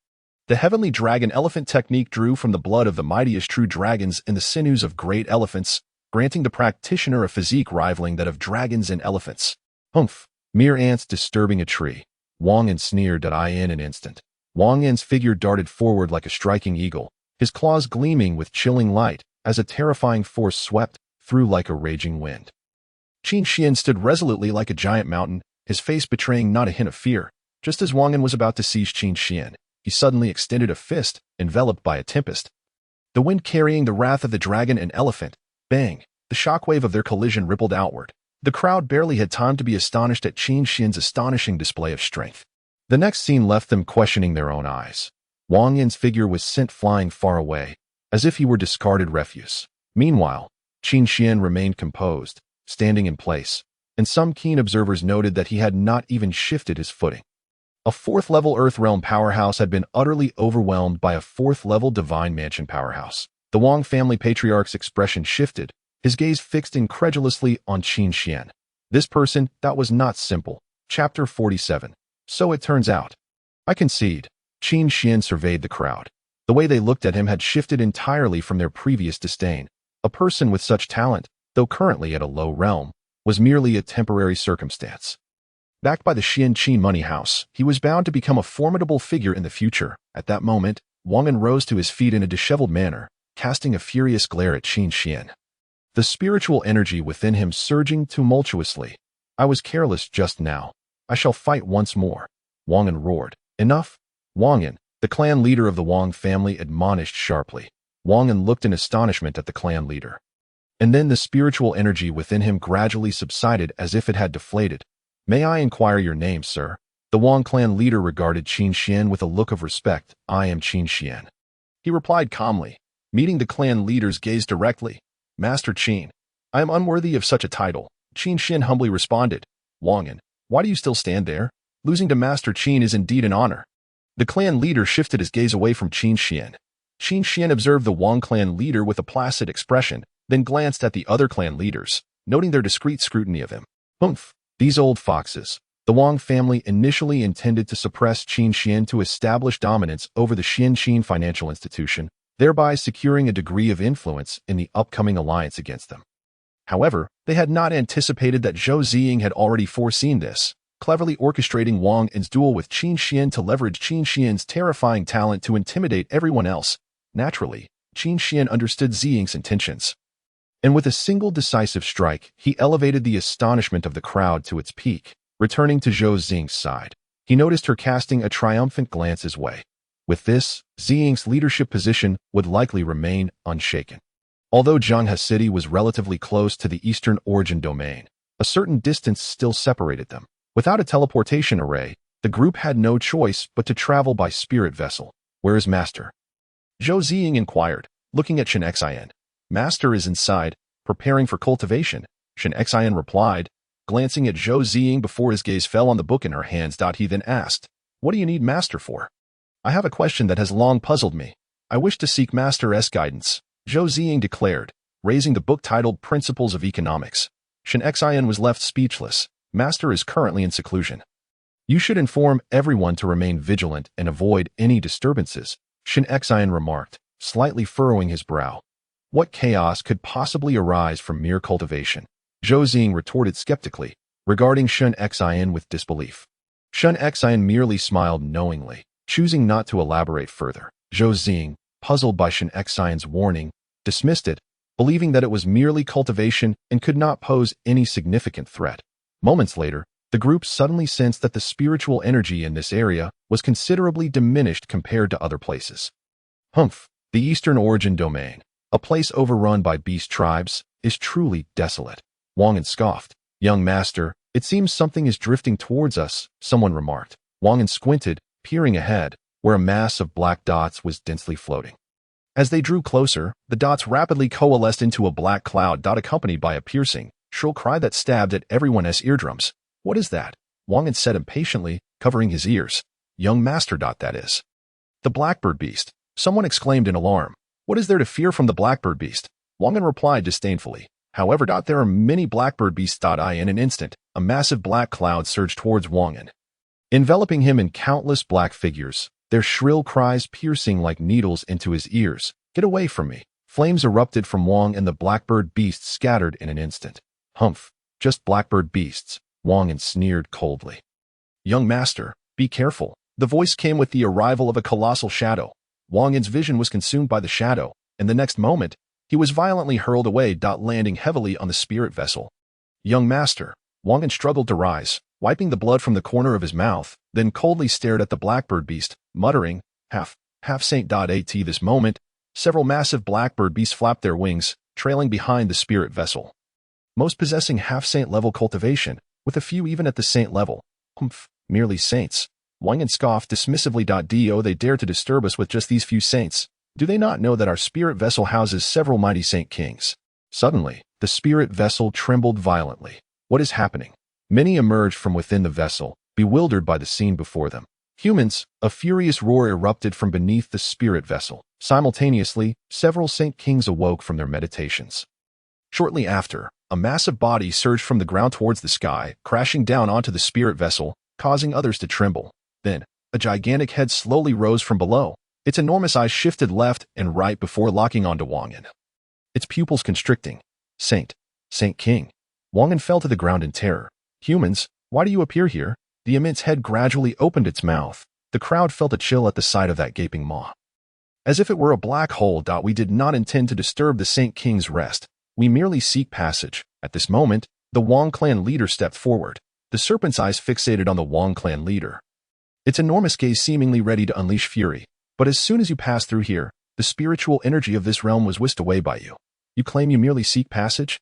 The Heavenly Dragon Elephant Technique drew from the blood of the mightiest true dragons and the sinews of great elephants, granting the practitioner a physique rivaling that of dragons and elephants. Humph! Mere ants disturbing a tree. Wang'an sneered in an instant. Wang'an's figure darted forward like a striking eagle, his claws gleaming with chilling light, as a terrifying force swept through like a raging wind. Qin Xian stood resolutely like a giant mountain, his face betraying not a hint of fear. Just as Wang'an was about to seize Qin Xian, he suddenly extended a fist, enveloped by a tempest. The wind carrying the wrath of the dragon and elephant. Bang! The shockwave of their collision rippled outward. The crowd barely had time to be astonished at Qin Xian's astonishing display of strength. The next scene left them questioning their own eyes. Wang'an's figure was sent flying far away, as if he were discarded refuse. Meanwhile, Qin Xian remained composed, standing in place, and some keen observers noted that he had not even shifted his footing. A fourth-level Earth Realm powerhouse had been utterly overwhelmed by a fourth-level Divine Mansion powerhouse. The Wang family patriarch's expression shifted, his gaze fixed incredulously on Qin Xian. This person, that was not simple. Chapter 47. So it turns out. I concede. Qin Xian surveyed the crowd. The way they looked at him had shifted entirely from their previous disdain. A person with such talent, though currently at a low realm, was merely a temporary circumstance. Backed by the Xian Qin money house, he was bound to become a formidable figure in the future. At that moment, Wang An rose to his feet in a disheveled manner, casting a furious glare at Qin Xian. The spiritual energy within him surging tumultuously. I was careless just now. I shall fight once more. Wang An roared. Enough. Wang An, the clan leader of the Wang family, admonished sharply. Wang An looked in astonishment at the clan leader. And then the spiritual energy within him gradually subsided as if it had deflated. May I inquire your name, sir? The Wang clan leader regarded Qin Xian with a look of respect. I am Qin Xian. He replied calmly. Meeting the clan leader's gaze directly. Master Qin, I am unworthy of such a title. Qin Xian humbly responded. Wang An, why do you still stand there? Losing to Master Qin is indeed an honor. The clan leader shifted his gaze away from Qin Xian. Qin Xian observed the Wang clan leader with a placid expression, then glanced at the other clan leaders, noting their discreet scrutiny of him. Humph, these old foxes. The Wang family initially intended to suppress Qin Xian to establish dominance over the Xian Qin financial institution, thereby securing a degree of influence in the upcoming alliance against them. However, they had not anticipated that Zhou Ziying had already foreseen this, cleverly orchestrating Wang An's duel with Qin Xian to leverage Qin Xian's terrifying talent to intimidate everyone else. Naturally, Qin Xian understood Ziying's intentions. And with a single decisive strike, he elevated the astonishment of the crowd to its peak. Returning to Zhou Ziying's side, he noticed her casting a triumphant glance his way. With this, Ziying's leadership position would likely remain unshaken. Although Zhanghe City was relatively close to the eastern origin domain, a certain distance still separated them. Without a teleportation array, the group had no choice but to travel by spirit vessel. Where is Master? Zhou Ziying inquired, looking at Shen Xian. Master is inside, preparing for cultivation, Shen Xian replied, glancing at Zhou Ziying before his gaze fell on the book in her hands. He then asked, What do you need Master for? I have a question that has long puzzled me. I wish to seek Master's guidance, Zhou Ziying declared, raising the book titled Principles of Economics. Shen Xian was left speechless. Master is currently in seclusion. You should inform everyone to remain vigilant and avoid any disturbances, Shen Xian remarked, slightly furrowing his brow. What chaos could possibly arise from mere cultivation? Zhou Ziying retorted skeptically, regarding Shen Xian with disbelief. Shen Xian merely smiled knowingly, choosing not to elaborate further. Zhou Ziying, puzzled by Shen Xian's warning, dismissed it, believing that it was merely cultivation and could not pose any significant threat. Moments later, the group suddenly sensed that the spiritual energy in this area was considerably diminished compared to other places. Humph, the eastern origin domain, a place overrun by beast tribes, is truly desolate. Wang An scoffed. Young master, it seems something is drifting towards us, someone remarked. Wang An squinted, peering ahead, where a mass of black dots was densely floating. As they drew closer, the dots rapidly coalesced into a black cloud accompanied by a piercing, shrill cry that stabbed at everyone's eardrums. What is that? Wang An said impatiently, covering his ears. Young master. That is. The blackbird beast. Someone exclaimed in alarm. What is there to fear from the blackbird beast? Wang An replied disdainfully. However, there are many blackbird beasts. In an instant, a massive black cloud surged towards Wang An, enveloping him in countless black figures, their shrill cries piercing like needles into his ears. Get away from me. Flames erupted from Wang and the blackbird beasts scattered in an instant. Humph, just blackbird beasts, Wang An sneered coldly. Young master, be careful. The voice came with the arrival of a colossal shadow. Wang An's vision was consumed by the shadow, and the next moment, he was violently hurled away. Landing heavily on the spirit vessel. Young master, Wang An struggled to rise, wiping the blood from the corner of his mouth, then coldly stared at the blackbird beast, muttering, half saint. At this moment, several massive blackbird beasts flapped their wings, trailing behind the spirit vessel. Most possessing half-saint level cultivation, with a few even at the saint level. Humph, merely saints. Wang An scoffed dismissively. Do they dare to disturb us with just these few saints? Do they not know that our spirit vessel houses several mighty saint kings? Suddenly, the spirit vessel trembled violently. What is happening? Many emerged from within the vessel, bewildered by the scene before them. Humans, a furious roar erupted from beneath the spirit vessel. Simultaneously, several saint kings awoke from their meditations. Shortly after, a massive body surged from the ground towards the sky, crashing down onto the spirit vessel, causing others to tremble. Then, a gigantic head slowly rose from below. Its enormous eyes shifted left and right before locking onto Wangen. Its pupils constricting. Saint King. Wangen fell to the ground in terror. Humans, why do you appear here? The immense head gradually opened its mouth. The crowd felt a chill at the sight of that gaping maw. As if it were a black hole. We did not intend to disturb the Saint King's rest. We merely seek passage. At this moment, the Wang clan leader stepped forward, the serpent's eyes fixated on the Wang clan leader. Its enormous gaze seemingly ready to unleash fury. But as soon as you pass through here, the spiritual energy of this realm was whisked away by you. You claim you merely seek passage?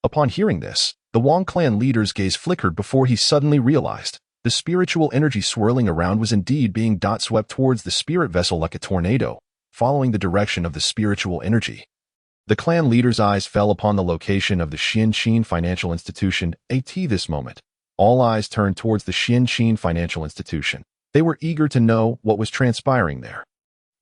Upon hearing this, the Wang clan leader's gaze flickered before he suddenly realized the spiritual energy swirling around was indeed being swept towards the spirit vessel like a tornado, following the direction of the spiritual energy. The clan leader's eyes fell upon the location of the Xianqin Financial Institution. At this moment, all eyes turned towards the Xianqin Financial Institution. They were eager to know what was transpiring there.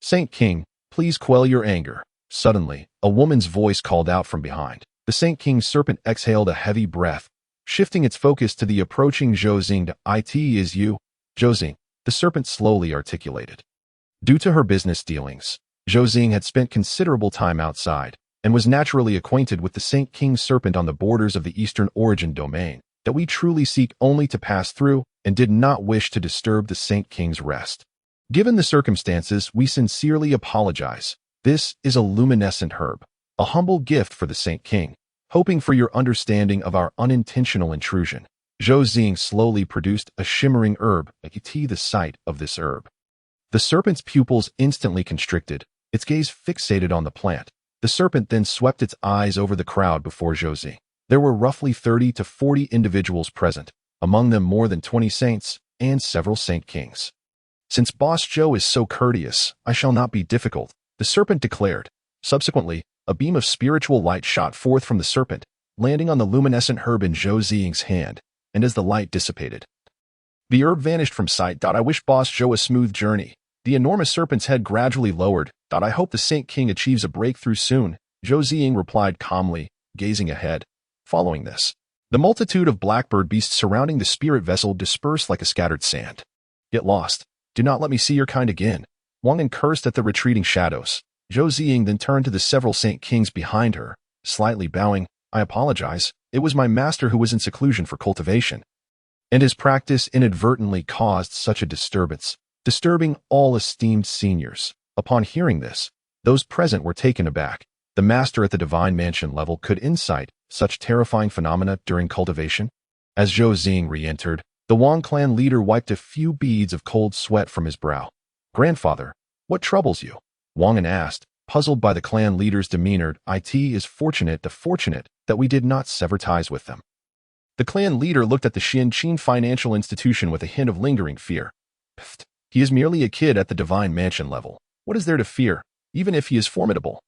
Saint King, please quell your anger. Suddenly, a woman's voice called out from behind. The Saint King's serpent exhaled a heavy breath, shifting its focus to the approaching Zhou Xing. It is you, Zhou Xing, the serpent slowly articulated. Due to her business dealings, Zhou Xing had spent considerable time outside and was naturally acquainted with the Saint King's serpent on the borders of the Eastern Origin domain that we truly seek only to pass through and did not wish to disturb the Saint King's rest. Given the circumstances, we sincerely apologize. This is a luminescent herb, a humble gift for the Saint King, hoping for your understanding of our unintentional intrusion. Zhou Xing slowly produced a shimmering herb. The sight of this herb. The serpent's pupils instantly constricted, its gaze fixated on the plant. The serpent then swept its eyes over the crowd before Zhou Xing. There were roughly 30 to 40 individuals present, among them more than 20 saints and several Saint Kings. Since Boss Zhou is so courteous, I shall not be difficult, the serpent declared. Subsequently, a beam of spiritual light shot forth from the serpent, landing on the luminescent herb in Zhou Xing's hand, and as the light dissipated, the herb vanished from sight. I wish Boss Zhou a smooth journey. The enormous serpent's head gradually lowered. I hope the Saint King achieves a breakthrough soon, Zhou Xing replied calmly, gazing ahead. Following this, the multitude of blackbird beasts surrounding the spirit vessel dispersed like a scattered sand. Get lost. Do not let me see your kind again. Wangen cursed at the retreating shadows. Zhou Xing then turned to the several Saint Kings behind her, slightly bowing. I apologize. It was my master who was in seclusion for cultivation, and his practice inadvertently caused such a disturbance, disturbing all esteemed seniors. Upon hearing this, those present were taken aback. The master at the divine mansion level could incite such terrifying phenomena during cultivation? As Zhou Xing re-entered, the Wang clan leader wiped a few beads of cold sweat from his brow. Grandfather, what troubles you? Wangen asked, puzzled by the clan leader's demeanor. It is fortunate that we did not sever ties with them. The clan leader looked at the Xianqin Financial Institution with a hint of lingering fear. Pfft, he is merely a kid at the divine mansion level. What is there to fear, even if he is formidable?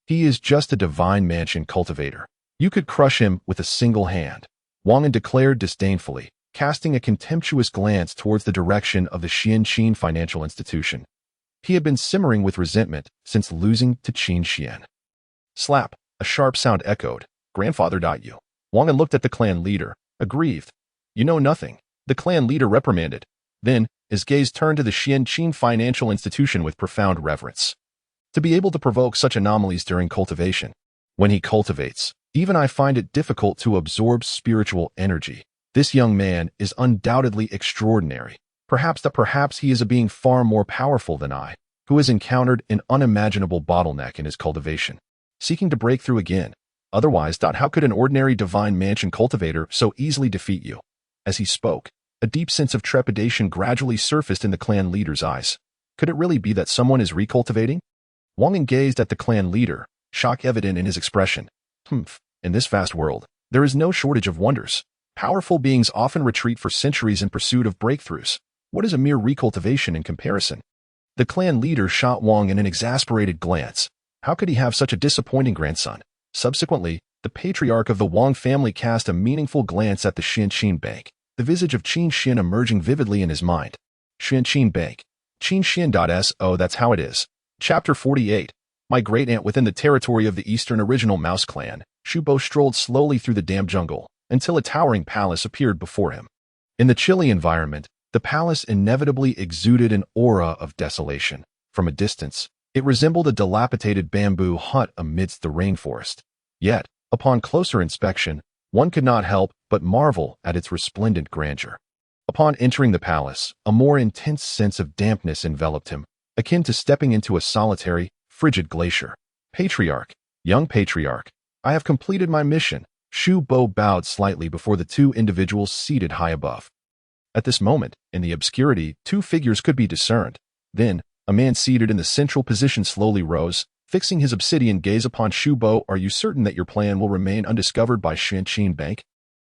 He is just a divine mansion cultivator. You could crush him with a single hand, Wangen declared disdainfully, casting a contemptuous glance towards the direction of the Xianqin Financial Institution. He had been simmering with resentment since losing to Qin Xian. Slap, a sharp sound echoed. Grandfather. You. Wangen looked at the clan leader, aggrieved. You know nothing, the clan leader reprimanded. Then, his gaze turned to the Xianqin Financial Institution with profound reverence. To be able to provoke such anomalies during cultivation. When he cultivates, even I find it difficult to absorb spiritual energy. This young man is undoubtedly extraordinary. Perhaps he is a being far more powerful than I, who has encountered an unimaginable bottleneck in his cultivation, seeking to break through again. Otherwise, how could an ordinary divine mansion cultivator so easily defeat you? As he spoke, a deep sense of trepidation gradually surfaced in the clan leader's eyes. Could it really be that someone is recultivating? Wangen gazed at the clan leader, shock evident in his expression. In this vast world, there is no shortage of wonders. Powerful beings often retreat for centuries in pursuit of breakthroughs. What is a mere recultivation in comparison? The clan leader shot Wangen an exasperated glance. How could he have such a disappointing grandson? Subsequently, the patriarch of the Wang family cast a meaningful glance at the Xianqin Bank, the visage of Qin Xian emerging vividly in his mind. Xianqin Bank. Qin Xian. Oh, that's how it is. Chapter 48. My great-aunt within the territory of the Eastern Original Mouse Clan. Shu Bo strolled slowly through the damp jungle until a towering palace appeared before him. In the chilly environment, the palace inevitably exuded an aura of desolation. From a distance, it resembled a dilapidated bamboo hut amidst the rainforest. Yet, upon closer inspection, one could not help but marvel at its resplendent grandeur. Upon entering the palace, a more intense sense of dampness enveloped him, akin to stepping into a solitary, frigid glacier. Patriarch, young patriarch, I have completed my mission. Shu Bo bowed slightly before the two individuals seated high above. At this moment, in the obscurity, two figures could be discerned. Then, a man seated in the central position slowly rose, fixing his obsidian gaze upon Shu Bo. Are you certain that your plan will remain undiscovered by Xianqin Bank?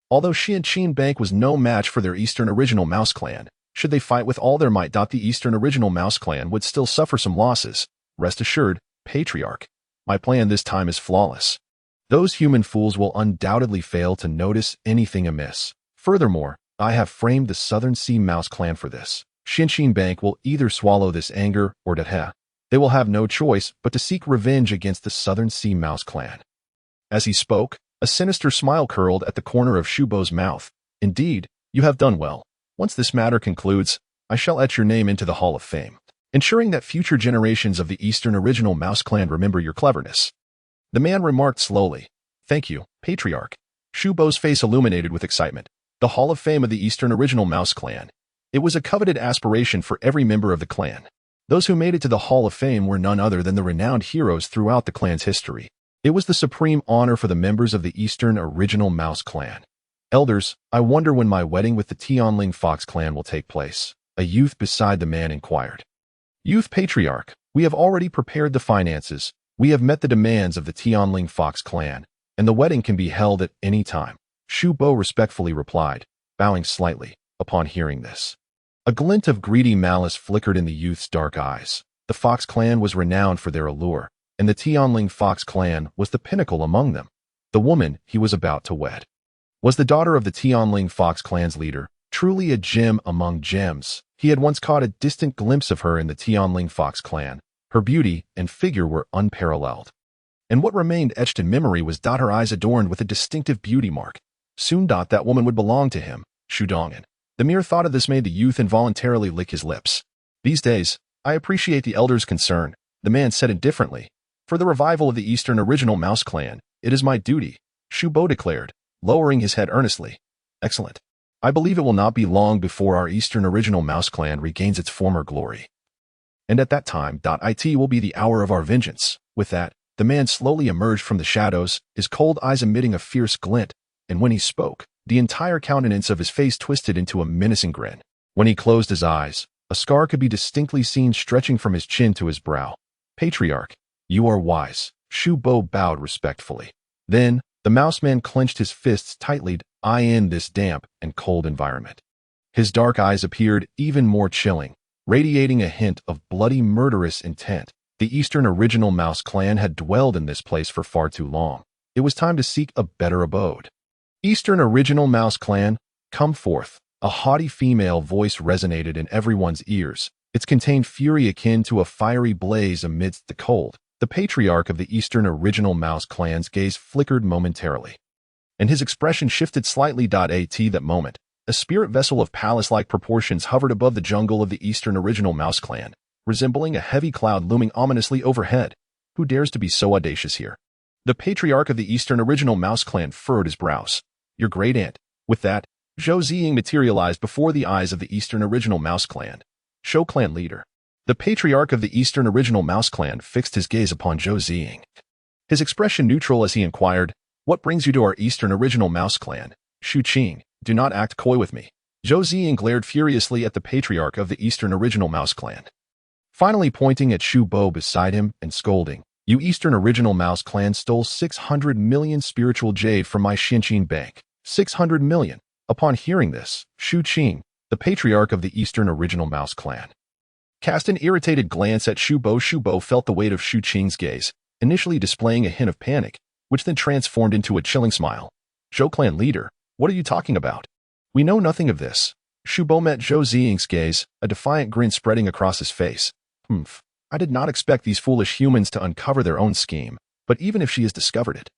Although Xianqin Bank was no match for their Eastern Original Mouse Clan, should they fight with all their might, the Eastern Original Mouse Clan would still suffer some losses. Rest assured, Patriarch, my plan this time is flawless. Those human fools will undoubtedly fail to notice anything amiss. Furthermore, I have framed the Southern Sea Mouse Clan for this. Xianqin Bank will either swallow this anger or they will have no choice but to seek revenge against the Southern Sea Mouse Clan. As he spoke, a sinister smile curled at the corner of Shu Bo's mouth. Indeed, you have done well. Once this matter concludes, I shall etch your name into the Hall of Fame, ensuring that future generations of the Eastern Original Mouse Clan remember your cleverness. The man remarked slowly. Thank you, Patriarch. Shu Bo's face illuminated with excitement. The Hall of Fame of the Eastern Original Mouse Clan. It was a coveted aspiration for every member of the clan. Those who made it to the Hall of Fame were none other than the renowned heroes throughout the clan's history. It was the supreme honor for the members of the Eastern Original Mouse Clan. Elders, I wonder when my wedding with the Tianling Fox Clan will take place. A youth beside the man inquired. Youth Patriarch, we have already prepared the finances. We have met the demands of the Tianling Fox Clan, and the wedding can be held at any time. Shu Bo respectfully replied, bowing slightly upon hearing this. A glint of greedy malice flickered in the youth's dark eyes. The Fox Clan was renowned for their allure, and the Tianling Fox Clan was the pinnacle among them. The woman he was about to wed was the daughter of the Tianling Fox Clan's leader, truly a gem among gems. He had once caught a distant glimpse of her in the Tianling Fox Clan. Her beauty and figure were unparalleled. And what remained etched in memory was her eyes adorned with a distinctive beauty mark. Soon that woman would belong to him, Shu Dongan. The mere thought of this made the youth involuntarily lick his lips. These days, I appreciate the elder's concern, the man said indifferently. For the revival of the Eastern Original Mouse Clan, it is my duty, Shu Bo declared, lowering his head earnestly. Excellent. I believe it will not be long before our Eastern Original Mouse Clan regains its former glory. And at that time, it will be the hour of our vengeance. With that, the man slowly emerged from the shadows, his cold eyes emitting a fierce glint, and when he spoke, the entire countenance of his face twisted into a menacing grin. When he closed his eyes, a scar could be distinctly seen stretching from his chin to his brow. Patriarch, you are wise. Shu Bo bowed respectfully. Then, the mouse man clenched his fists tightly, eyeing this damp and cold environment. His dark eyes appeared even more chilling, radiating a hint of bloody murderous intent. The Eastern Original Mouse Clan had dwelled in this place for far too long. It was time to seek a better abode. Eastern Original Mouse Clan, come forth. A haughty female voice resonated in everyone's ears. It contained fury akin to a fiery blaze amidst the cold. The patriarch of the Eastern Original Mouse Clan's gaze flickered momentarily, and his expression shifted slightly. At that moment, a spirit vessel of palace-like proportions hovered above the jungle of the Eastern Original Mouse Clan, resembling a heavy cloud looming ominously overhead. Who dares to be so audacious here? The patriarch of the Eastern Original Mouse Clan furrowed his brows. Your great aunt. With that, Zhou Ziying materialized before the eyes of the Eastern Original Mouse Clan. Shou Clan leader. The patriarch of the Eastern Original Mouse Clan fixed his gaze upon Zhou Ziying. His expression neutral as he inquired, what brings you to our Eastern Original Mouse Clan? Shu Qing, do not act coy with me. Zhou Ziying glared furiously at the patriarch of the Eastern Original Mouse Clan, finally pointing at Shu Bo beside him and scolding. You Eastern Original Mouse Clan stole 600 million spiritual jade from my Xianqin Bank. 600 million. Upon hearing this, Shu Qing, the patriarch of the Eastern Original Mouse Clan, cast an irritated glance at Shu Bo. Shu Bo felt the weight of Shu Qing's gaze, initially displaying a hint of panic, which then transformed into a chilling smile. Zhou Clan leader, what are you talking about? We know nothing of this. Shu Bo met Zhou Ziying's gaze, a defiant grin spreading across his face. I did not expect these foolish humans to uncover their own scheme, but even if she has discovered it,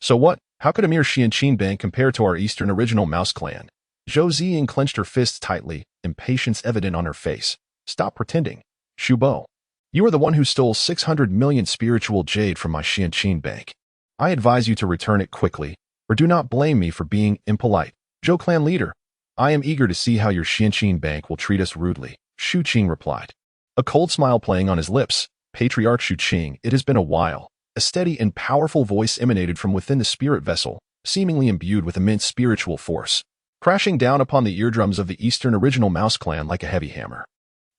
So what? How could a mere Xianqin bank compare to our Eastern original Mouse clan? Zhou Ziying clenched her fists tightly, impatience evident on her face. Stop pretending. Shubo. You are the one who stole 600 million spiritual jade from my Xianqin bank. I advise you to return it quickly, or do not blame me for being impolite. Zhou clan leader. I am eager to see how your Xianqin bank will treat us rudely, Shu Qing replied. A cold smile playing on his lips. Patriarch Shu Qing, it has been a while. A steady and powerful voice emanated from within the spirit vessel, seemingly imbued with immense spiritual force, crashing down upon the eardrums of the Eastern original Mouse clan like a heavy hammer.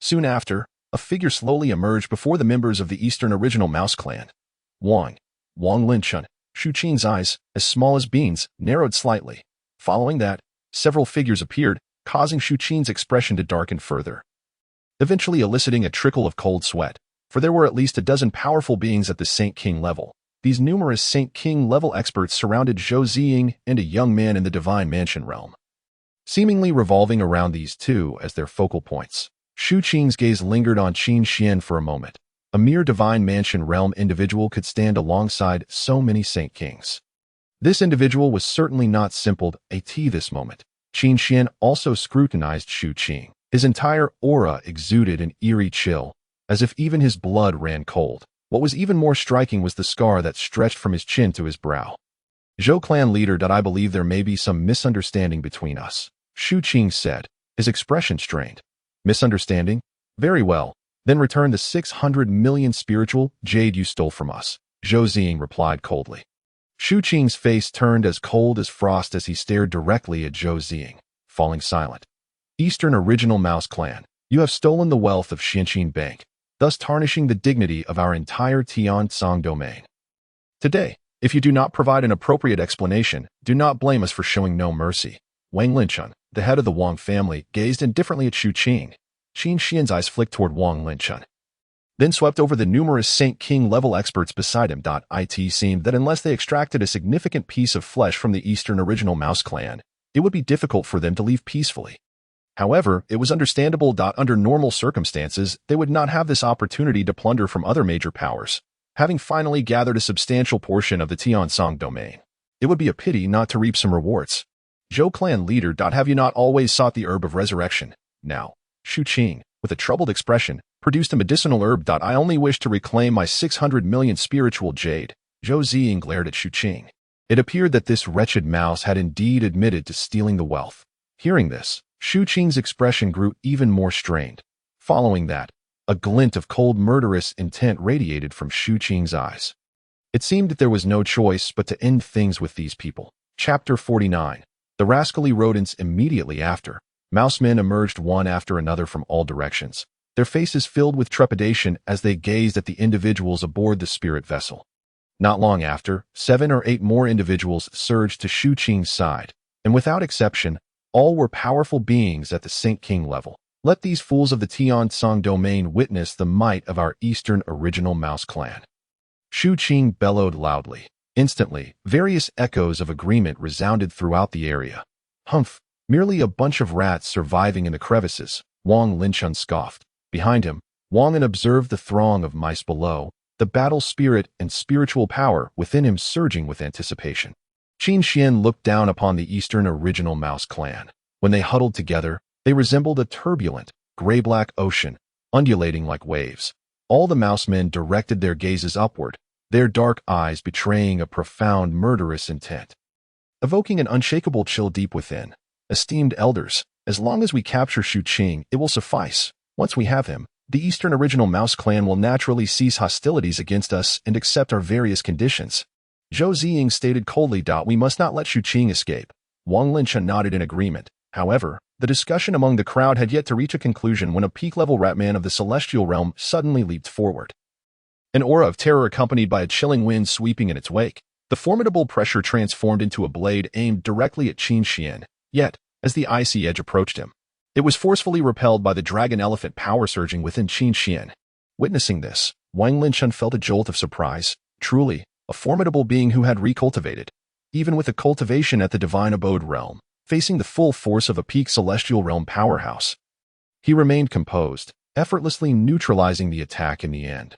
Soon after, a figure slowly emerged before the members of the Eastern original Mouse clan. Wang Linchun. Shu Qing's eyes, as small as beans, narrowed slightly. Following that, several figures appeared, causing Shu Qing's expression to darken further, eventually eliciting a trickle of cold sweat, for there were at least a dozen powerful beings at the Saint King level. These numerous Saint King level experts surrounded Zhou Ziying and a young man in the Divine Mansion realm, seemingly revolving around these two as their focal points. Shu Qing's gaze lingered on Qin Xian for a moment. A mere Divine Mansion realm individual could stand alongside so many Saint Kings. This individual was certainly not simple at this moment. Qin Xian also scrutinized Shu Qing. His entire aura exuded an eerie chill, as if even his blood ran cold. What was even more striking was the scar that stretched from his chin to his brow. Zhou clan leader, I believe there may be some misunderstanding between us, Shu Qing said, his expression strained. Misunderstanding? Very well. Then return the 600 million spiritual jade you stole from us, Zhou Ziying replied coldly. Shu Qing's face turned as cold as frost as he stared directly at Zhou Ziying, falling silent. Eastern original Mouse clan, you have stolen the wealth of Xianqin Bank, thus tarnishing the dignity of our entire Tiansong domain. Today, if you do not provide an appropriate explanation, do not blame us for showing no mercy. Wang Linchun, the head of the Wang family, gazed indifferently at Shu Qing. Qin Xian's eyes flicked toward Wang Linchun, then swept over the numerous Saint King level experts beside him. It seemed that unless they extracted a significant piece of flesh from the Eastern original Mouse clan, it would be difficult for them to leave peacefully. However, it was understandable that under normal circumstances, they would not have this opportunity to plunder from other major powers, having finally gathered a substantial portion of the Tiansong domain. It would be a pity not to reap some rewards. Zhou clan leader. Have you not always sought the herb of resurrection? Now, Shu Qing, with a troubled expression, produced a medicinal herb. I only wish to reclaim my 600 million spiritual jade. Zhou Ziying glared at Shu Qing. It appeared that this wretched mouse had indeed admitted to stealing the wealth. Hearing this, Shu Qing's expression grew even more strained. Following that, a glint of cold murderous intent radiated from Shu Qing's eyes. It seemed that there was no choice but to end things with these people. Chapter 49. The rascally rodents. Immediately after, Mousemen emerged one after another from all directions, their faces filled with trepidation as they gazed at the individuals aboard the spirit vessel. Not long after, 7 or 8 more individuals surged to Shu Qing's side, and without exception, all were powerful beings at the Saint King level. Let these fools of the Tiansong domain witness the might of our Eastern original Mouse clan. Shu Qing bellowed loudly. Instantly, various echoes of agreement resounded throughout the area. Humph, merely a bunch of rats surviving in the crevices, Wang Linchun scoffed. Behind him, Wang observed the throng of mice below, the battle spirit and spiritual power within him surging with anticipation. Qin Xian looked down upon the Eastern original Mouse clan. When they huddled together, they resembled a turbulent, gray-black ocean, undulating like waves. All the Mousemen directed their gazes upward, their dark eyes betraying a profound murderous intent, evoking an unshakable chill deep within. Esteemed elders, as long as we capture Shu Qing, it will suffice. Once we have him, the Eastern original Mouse clan will naturally cease hostilities against us and accept our various conditions. Zhou Ziying stated coldly. We must not let Shu Qing escape. Wang Linchun nodded in agreement. However, the discussion among the crowd had yet to reach a conclusion when a peak-level ratman of the celestial realm suddenly leaped forward. An aura of terror accompanied by a chilling wind sweeping in its wake, the formidable pressure transformed into a blade aimed directly at Qin Xian. Yet, as the icy edge approached him, it was forcefully repelled by the dragon elephant power surging within Qin Xian. Witnessing this, Wang Linchun felt a jolt of surprise. Truly, a formidable being who had recultivated, even with the cultivation at the divine abode realm, facing the full force of a peak celestial realm powerhouse. He remained composed, effortlessly neutralizing the attack in the end.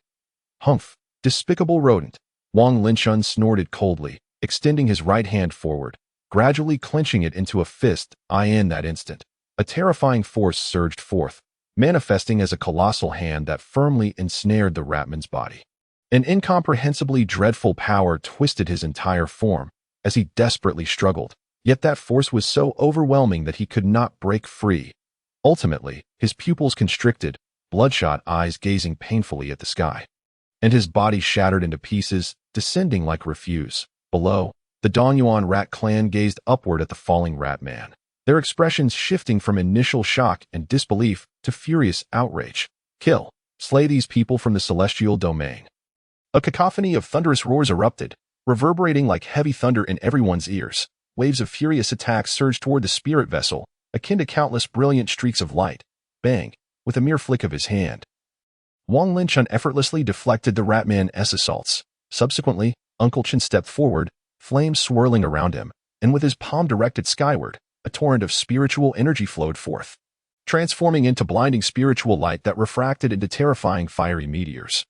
Humph, despicable rodent, Wang Linchun snorted coldly, extending his right hand forward, gradually clenching it into a fist. In that instant, a terrifying force surged forth, manifesting as a colossal hand that firmly ensnared the Ratman's body. An incomprehensibly dreadful power twisted his entire form as he desperately struggled, yet that force was so overwhelming that he could not break free. Ultimately, his pupils constricted, bloodshot eyes gazing painfully at the sky, and his body shattered into pieces, descending like refuse. Below, the Dongyuan rat clan gazed upward at the falling rat man, their expressions shifting from initial shock and disbelief to furious outrage. Kill. Slay these people from the celestial domain. A cacophony of thunderous roars erupted, reverberating like heavy thunder in everyone's ears. Waves of furious attacks surged toward the spirit vessel, akin to countless brilliant streaks of light. Bang! With a mere flick of his hand, Wang Linchun effortlessly deflected the Ratman's assaults. Subsequently, Uncle Chen stepped forward, flames swirling around him, and with his palm directed skyward, a torrent of spiritual energy flowed forth, transforming into blinding spiritual light that refracted into terrifying fiery meteors,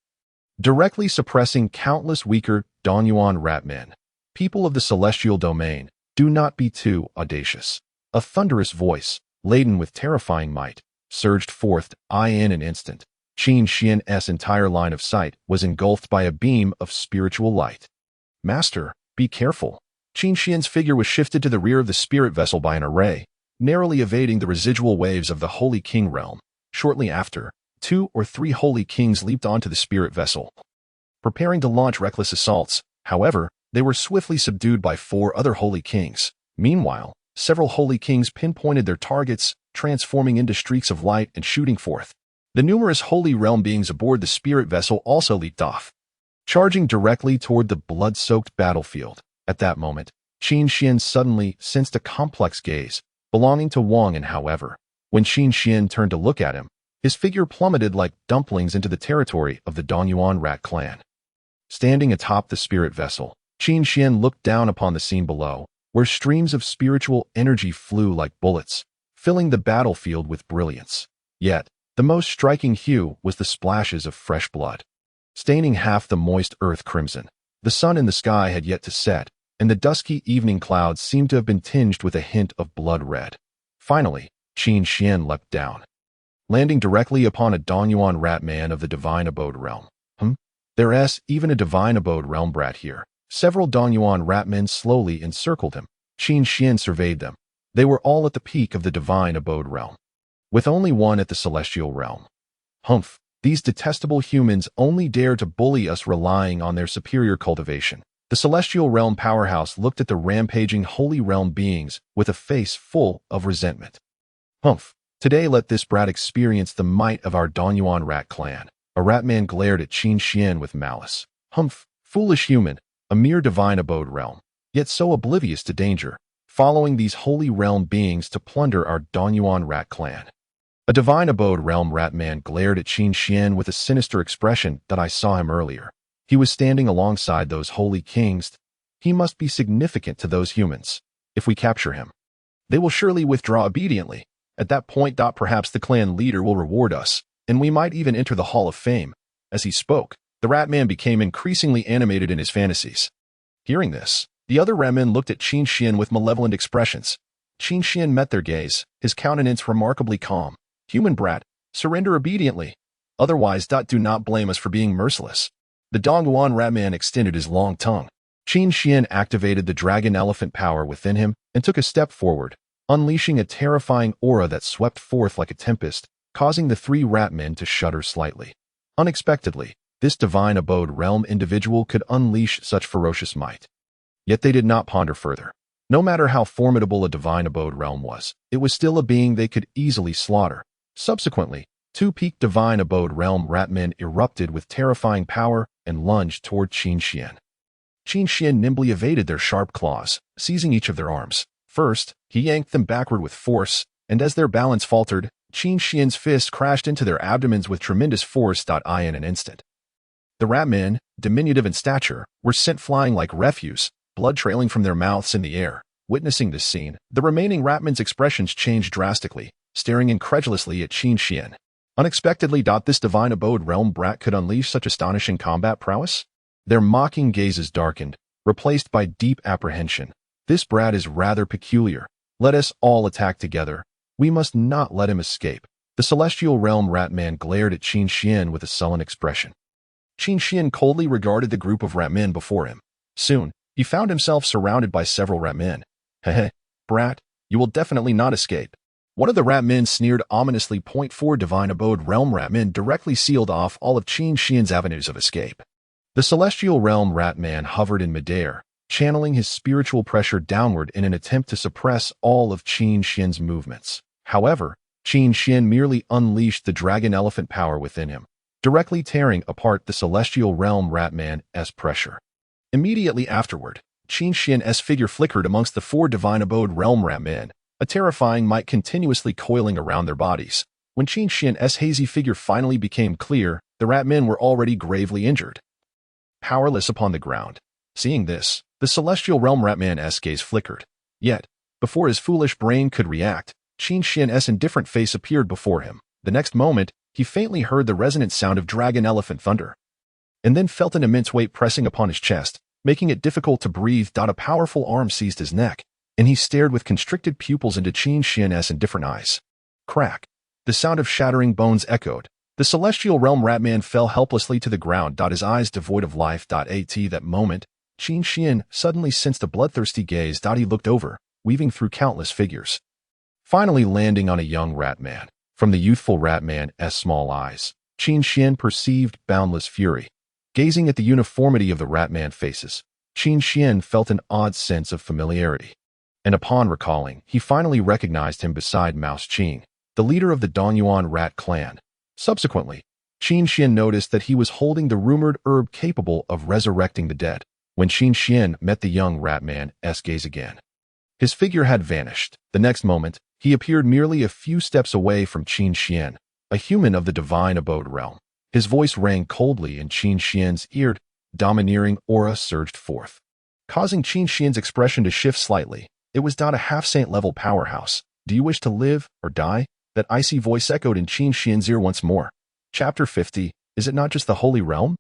directly suppressing countless weaker Dongyuan Ratmen. People of the celestial domain, do not be too audacious. A thunderous voice, laden with terrifying might, surged forth. In an instant, Qin Xian's entire line of sight was engulfed by a beam of spiritual light. Master, be careful. Qin Xian's figure was shifted to the rear of the spirit vessel by an array, narrowly evading the residual waves of the Holy King realm. Shortly after, 2 or 3 Holy Kings leaped onto the spirit vessel, preparing to launch reckless assaults. However, they were swiftly subdued by 4 other Holy Kings. Meanwhile, several Holy Kings pinpointed their targets, transforming into streaks of light and shooting forth. The numerous Holy Realm beings aboard the spirit vessel also leaped off, charging directly toward the blood-soaked battlefield. At that moment, Qin Xian suddenly sensed a complex gaze belonging to Wang, and however, when Qin Xian turned to look at him, his figure plummeted like dumplings into the territory of the Dongyuan rat clan. Standing atop the spirit vessel, Qin Xian looked down upon the scene below, where streams of spiritual energy flew like bullets, filling the battlefield with brilliance. Yet, the most striking hue was the splashes of fresh blood, staining half the moist earth crimson. The sun in the sky had yet to set, and the dusky evening clouds seemed to have been tinged with a hint of blood red. Finally, Qin Xian leapt down, landing directly upon a Dongyuan rat man of the Divine Abode realm. There's even a Divine Abode realm brat here. Several Dongyuan rat men slowly encircled him. Qin Xian surveyed them. They were all at the peak of the Divine Abode realm, with only one at the celestial realm. These detestable humans only dare to bully us relying on their superior cultivation. The celestial realm powerhouse looked at the rampaging holy realm beings with a face full of resentment. Today let this brat experience the might of our Dongyuan rat clan. A rat man glared at Qin Xian with malice. Foolish human, a mere Divine Abode realm, yet so oblivious to danger, following these holy realm beings to plunder our Dongyuan rat clan. A Divine Abode realm rat man glared at Qin Xian with a sinister expression that I saw him earlier. He was standing alongside those holy kings. He must be significant to those humans. If we capture him, they will surely withdraw obediently. At that point, perhaps the clan leader will reward us, and we might even enter the Hall of Fame. As he spoke, the rat man became increasingly animated in his fantasies. Hearing this, the other rat men looked at Qin Xian with malevolent expressions. Qin Xian met their gaze, his countenance remarkably calm. Human brat, surrender obediently. Otherwise, do not blame us for being merciless. The Dongyuan rat man extended his long tongue. Qin Xian activated the dragon elephant power within him and took a step forward, unleashing a terrifying aura that swept forth like a tempest, causing the 3 rat men to shudder slightly. Unexpectedly, this Divine Abode realm individual could unleash such ferocious might. Yet they did not ponder further. No matter how formidable a Divine Abode realm was, it was still a being they could easily slaughter. Subsequently, 2 peak Divine Abode realm rat men erupted with terrifying power and lunged toward Qin Xian. Qin Xian nimbly evaded their sharp claws, seizing each of their arms. First, he yanked them backward with force, and as their balance faltered, Qin Xian's fist crashed into their abdomens with tremendous force. In an instant, the rat men, diminutive in stature, were sent flying like refuse, blood trailing from their mouths in the air. Witnessing this scene, the remaining rat men's expressions changed drastically, staring incredulously at Qin Xian. Unexpectedly, this Divine Abode realm brat could unleash such astonishing combat prowess? Their mocking gazes darkened, replaced by deep apprehension. This brat is rather peculiar. Let us all attack together. We must not let him escape. The celestial realm Ratman glared at Qin Xian with a sullen expression. Qin Xian coldly regarded the group of Ratmen before him. Soon, he found himself surrounded by several Ratmen. Heh, brat, you will definitely not escape. One of the Ratmen sneered ominously. 4 Divine Abode Realm Ratmen directly sealed off all of Qin Xian's avenues of escape. The celestial realm Ratman hovered in midair, channeling his spiritual pressure downward in an attempt to suppress all of Qin Xian's movements. However, Qin Xian merely unleashed the dragon elephant power within him, directly tearing apart the celestial realm Ratman's pressure. Immediately afterward, Qin Xian's figure flickered amongst the 4 Divine Abode Realm Ratmen, a terrifying might continuously coiling around their bodies. When Qin Xian's hazy figure finally became clear, the Ratmen were already gravely injured, powerless upon the ground. Seeing this, the celestial realm Ratman's gaze flickered. Yet, before his foolish brain could react, Qin Xian's indifferent face appeared before him. The next moment, he faintly heard the resonant sound of dragon elephant thunder, and then felt an immense weight pressing upon his chest, making it difficult to breathe. A powerful arm seized his neck, and he stared with constricted pupils into Qin Xian's indifferent eyes. Crack! The sound of shattering bones echoed. The celestial realm Ratman fell helplessly to the ground. His eyes devoid of life. At that moment, Qin Xian suddenly sensed a bloodthirsty gaze. He looked over, weaving through countless figures, finally landing on a young Ratman. From the youthful Ratman's small eyes, Qin Xian perceived boundless fury. Gazing at the uniformity of the Ratman faces, Qin Xian felt an odd sense of familiarity. And upon recalling, he finally recognized him beside Mouse Qing, the leader of the Dongyuan rat clan. Subsequently, Qin Xian noticed that he was holding the rumored herb capable of resurrecting the dead. When Qin Xian met the young Ratman's gaze again, his figure had vanished. The next moment, he appeared merely a few steps away from Qin Xian, a human of the Divine Abode realm. His voice rang coldly in Qin Xian's ear. Domineering aura surged forth, causing Qin Xian's expression to shift slightly. It was a half-saint level powerhouse. Do you wish to live or die? That icy voice echoed in Qin Xian's ear once more. Chapter 50, is it not just the Holy Realm?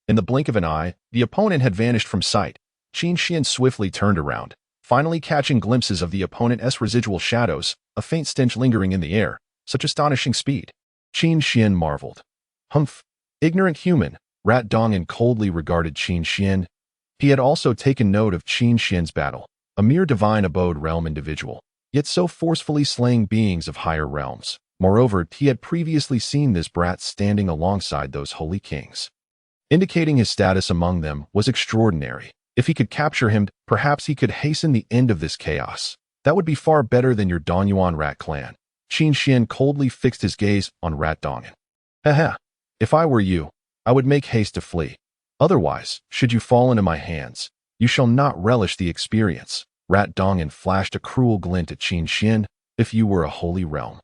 In the blink of an eye, the opponent had vanished from sight. Qin Xian swiftly turned around, finally catching glimpses of the opponent's residual shadows, a faint stench lingering in the air. Such astonishing speed. Qin Xian marveled. Humph! Ignorant human. Rat Dongan coldly regarded Qin Xian. He had also taken note of Qin Xian's battle, a mere Divine Abode realm individual, yet so forcefully slaying beings of higher realms. Moreover, he had previously seen this brat standing alongside those holy kings, indicating his status among them was extraordinary. If he could capture him, perhaps he could hasten the end of this chaos. That would be far better than your Dongyuan rat clan. Qin Xian coldly fixed his gaze on Rat Dongan. Haha, if I were you, I would make haste to flee. Otherwise, should you fall into my hands, you shall not relish the experience. Rat Dongan flashed a cruel glint at Qin Xian. If you were a holy realm,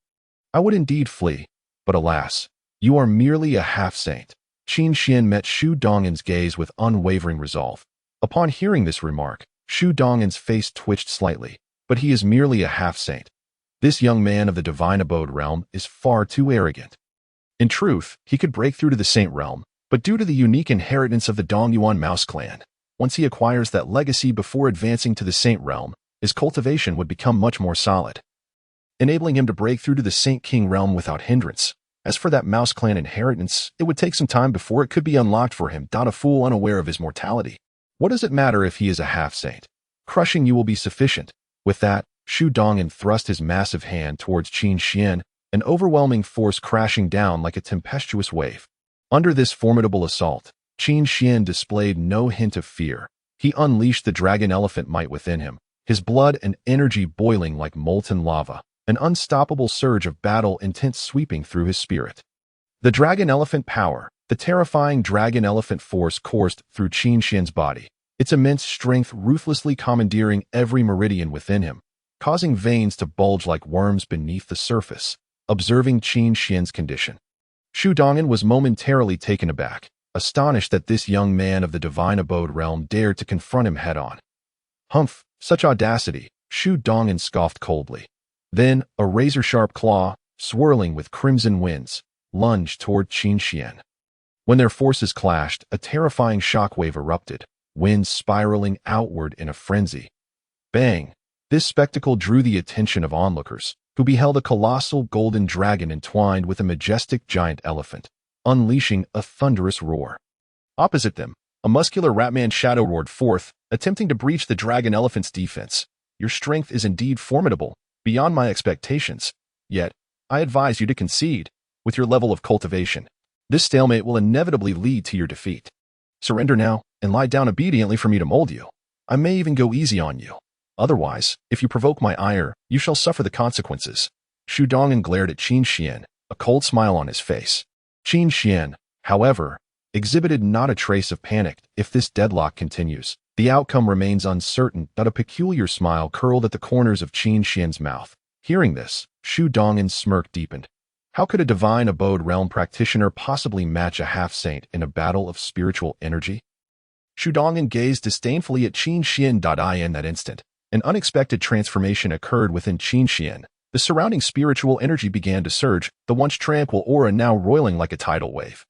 I would indeed flee. But alas, you are merely a half-saint. Qin Xian met Shu Dongan's gaze with unwavering resolve. Upon hearing this remark, Shu Dongan's face twitched slightly, but he is merely a half-saint. This young man of the Divine Abode realm is far too arrogant. In truth, he could break through to the Saint realm, but due to the unique inheritance of the Dongyuan Mouse clan, once he acquires that legacy before advancing to the Saint realm, his cultivation would become much more solid, enabling him to break through to the Saint King realm without hindrance. As for that Mouse clan inheritance, it would take some time before it could be unlocked for him. A fool unaware of his mortality. What does it matter if he is a half-saint? Crushing you will be sufficient. With that, Shu Dongan thrust his massive hand towards Qin Xian, an overwhelming force crashing down like a tempestuous wave. Under this formidable assault, Qin Xian displayed no hint of fear. He unleashed the dragon elephant might within him, his blood and energy boiling like molten lava, an unstoppable surge of battle intent sweeping through his spirit. The dragon elephant power, the terrifying dragon elephant force coursed through Qin Xian's body, its immense strength ruthlessly commandeering every meridian within him, causing veins to bulge like worms beneath the surface. Observing Qin Xian's condition, Shu Dongan was momentarily taken aback, astonished that this young man of the Divine Abode realm dared to confront him head-on. Humph, such audacity, Shu Dongan scoffed coldly. Then, a razor-sharp claw, swirling with crimson winds, lunged toward Qin Xian. When their forces clashed, a terrifying shockwave erupted. winds spiraling outward in a frenzy. Bang! This spectacle drew the attention of onlookers, who beheld a colossal golden dragon entwined with a majestic giant elephant, unleashing a thunderous roar. Opposite them, a muscular ratman shadow roared forth, attempting to breach the dragon elephant's defense. Your strength is indeed formidable, beyond my expectations. Yet, I advise you to concede, with your level of cultivation. This stalemate will inevitably lead to your defeat. Surrender now, and lie down obediently for me to mold you. I may even go easy on you. Otherwise, if you provoke my ire, you shall suffer the consequences. Shu Dongan glared at Qin Xian, a cold smile on his face. Qin Xian, however, exhibited not a trace of panic. If this deadlock continues, the outcome remains uncertain. But a peculiar smile curled at the corners of Qin Xian's mouth. Hearing this, Shu Dongan's smirk deepened. How could a divine abode realm practitioner possibly match a half-saint in a battle of spiritual energy? Shu Dongan gazed disdainfully at Qin Xian. In that instant, an unexpected transformation occurred within Qin Xian. The surrounding spiritual energy began to surge, the once tranquil aura now roiling like a tidal wave.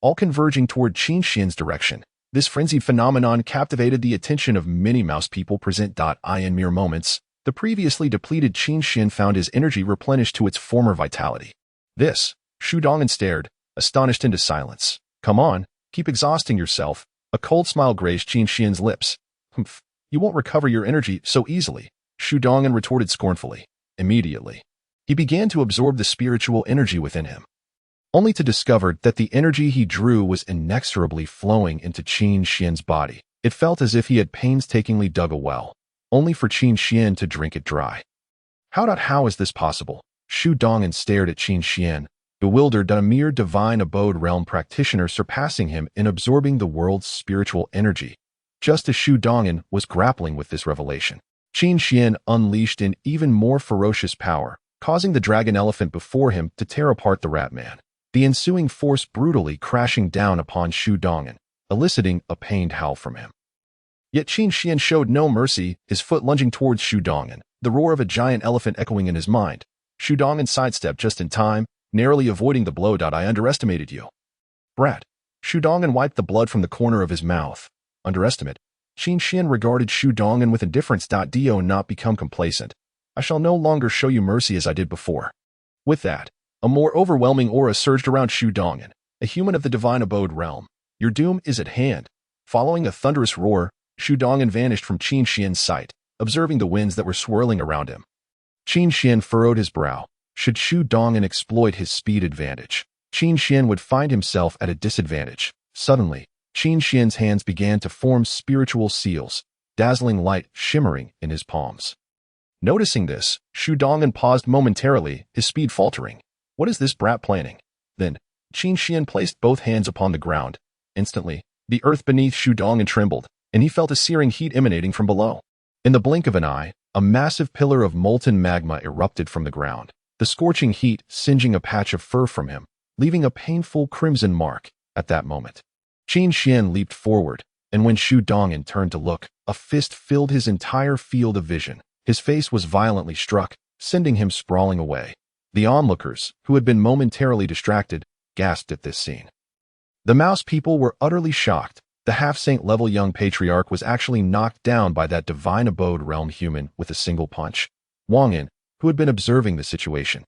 All converging toward Qin Xian's direction, this frenzied phenomenon captivated the attention of many mouse people present. In mere moments, the previously depleted Qin Xian found his energy replenished to its former vitality. This, Shu Dongan stared, astonished into silence. Come on, keep exhausting yourself. A cold smile grazed Qin Xian's lips. Humph, you won't recover your energy so easily, Shu Dongan retorted scornfully. Immediately, he began to absorb the spiritual energy within him, only to discover that the energy he drew was inexorably flowing into Qin Xian's body. It felt as if he had painstakingly dug a well, only for Qin Xian to drink it dry. How is this possible? Shu Dongan stared at Qin Xian, bewildered that a mere divine abode realm practitioner surpassing him in absorbing the world's spiritual energy. Just as Shu Dongan was grappling with this revelation, Qin Xian unleashed an even more ferocious power, causing the dragon elephant before him to tear apart the rat man. The ensuing force brutally crashing down upon Shu Dongan, eliciting a pained howl from him. Yet Qin Xian showed no mercy, his foot lunging towards Shu Dongan, the roar of a giant elephant echoing in his mind. Shu Dongan sidestepped just in time, narrowly avoiding the blow. I underestimated you. Brat. Shu Dongan wiped the blood from the corner of his mouth. Underestimate. Qin Xian regarded Shu Dongan with indifference. Do not become complacent. I shall no longer show you mercy as I did before. With that, a more overwhelming aura surged around Shu Dongan, a human of the divine abode realm. Your doom is at hand. Following a thunderous roar, Shu Dongan vanished from Qin Xian's sight, observing the winds that were swirling around him. Qin Xian furrowed his brow. Should Shu Dongan exploit his speed advantage, Qin Xian would find himself at a disadvantage. Suddenly, Qin Xian's hands began to form spiritual seals, dazzling light shimmering in his palms. Noticing this, Shu Dongan paused momentarily, his speed faltering. What is this brat planning? Then, Qin Xian placed both hands upon the ground. Instantly, the earth beneath Shu Dongan trembled, and he felt a searing heat emanating from below. In the blink of an eye, a massive pillar of molten magma erupted from the ground, the scorching heat singeing a patch of fur from him, leaving a painful crimson mark. At that moment, Qin Xian leaped forward, and when Shu Dongan turned to look, a fist filled his entire field of vision. His face was violently struck, sending him sprawling away. The onlookers, who had been momentarily distracted, gasped at this scene. The mouse people were utterly shocked. The half-saint level young patriarch was actually knocked down by that divine abode realm human with a single punch. Wang Yin, who had been observing the situation,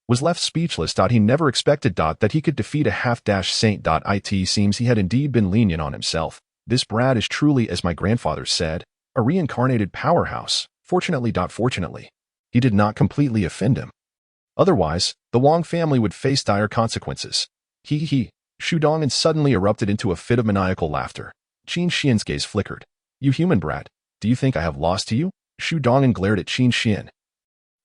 was left speechless. He never expected that he could defeat a half-saint. It seems he had indeed been lenient on himself. This brat is truly, as my grandfather said, a reincarnated powerhouse. Fortunately, he did not completely offend him. Otherwise, the Wang family would face dire consequences. Shu Dongan suddenly erupted into a fit of maniacal laughter. Qin Xian's gaze flickered. You human brat, do you think I have lost to you? Shu Dongan glared at Qin Xian,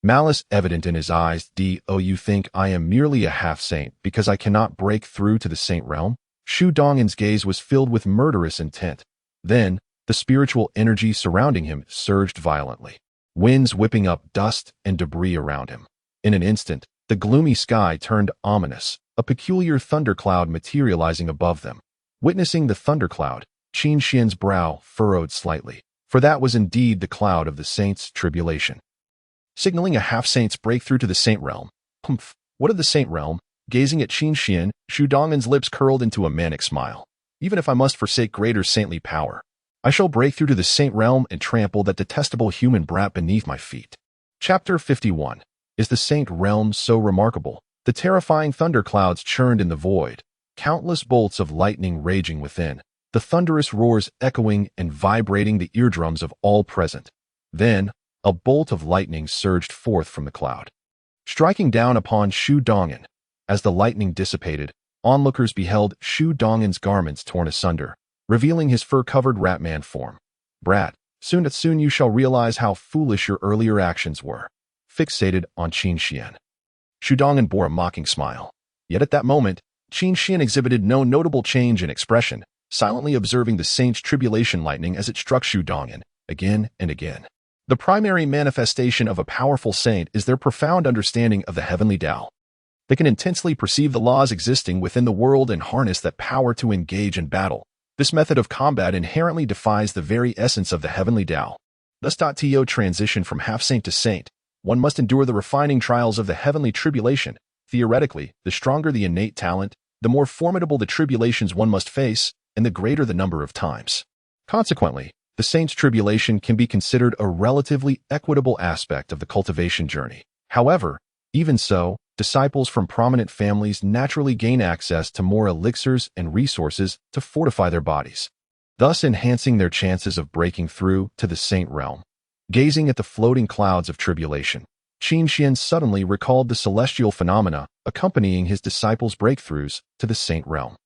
malice evident in his eyes. You think I am merely a half-saint because I cannot break through to the saint realm? Shu Dongan's gaze was filled with murderous intent. Then, the spiritual energy surrounding him surged violently, winds whipping up dust and debris around him. In an instant, the gloomy sky turned ominous, a peculiar thundercloud materializing above them. Witnessing the thundercloud, Qin Xian's brow furrowed slightly, for that was indeed the cloud of the saint's tribulation, signaling a half-saint's breakthrough to the saint realm. Humph, what of the saint realm? Gazing at Qin Xian, Shu Dongan's lips curled into a manic smile. Even if I must forsake greater saintly power, I shall break through to the Saint Realm and trample that detestable human brat beneath my feet. Chapter 51. Is the Saint Realm so remarkable? The terrifying thunderclouds churned in the void, countless bolts of lightning raging within, the thunderous roars echoing and vibrating the eardrums of all present. Then, a bolt of lightning surged forth from the cloud, striking down upon Shu Dongan. As the lightning dissipated, onlookers beheld Shu Dongan's garments torn asunder, revealing his fur-covered rat-man form. Brat, soon you shall realize how foolish your earlier actions were. Fixated on Qin Xian, Shu Dongan bore a mocking smile. Yet at that moment, Qin Xian exhibited no notable change in expression, silently observing the saint's tribulation lightning as it struck Shu Dongan, again and again. The primary manifestation of a powerful saint is their profound understanding of the heavenly Tao. They can intensely perceive the laws existing within the world and harness that power to engage in battle. This method of combat inherently defies the very essence of the heavenly Tao. Thus, to transition from half-saint to saint, one must endure the refining trials of the heavenly tribulation. Theoretically, the stronger the innate talent, the more formidable the tribulations one must face, and the greater the number of times. Consequently, the saint's tribulation can be considered a relatively equitable aspect of the cultivation journey. However, even so, disciples from prominent families naturally gain access to more elixirs and resources to fortify their bodies, thus enhancing their chances of breaking through to the saint realm. Gazing at the floating clouds of tribulation, Qin Xian suddenly recalled the celestial phenomena accompanying his disciples' breakthroughs to the saint realm.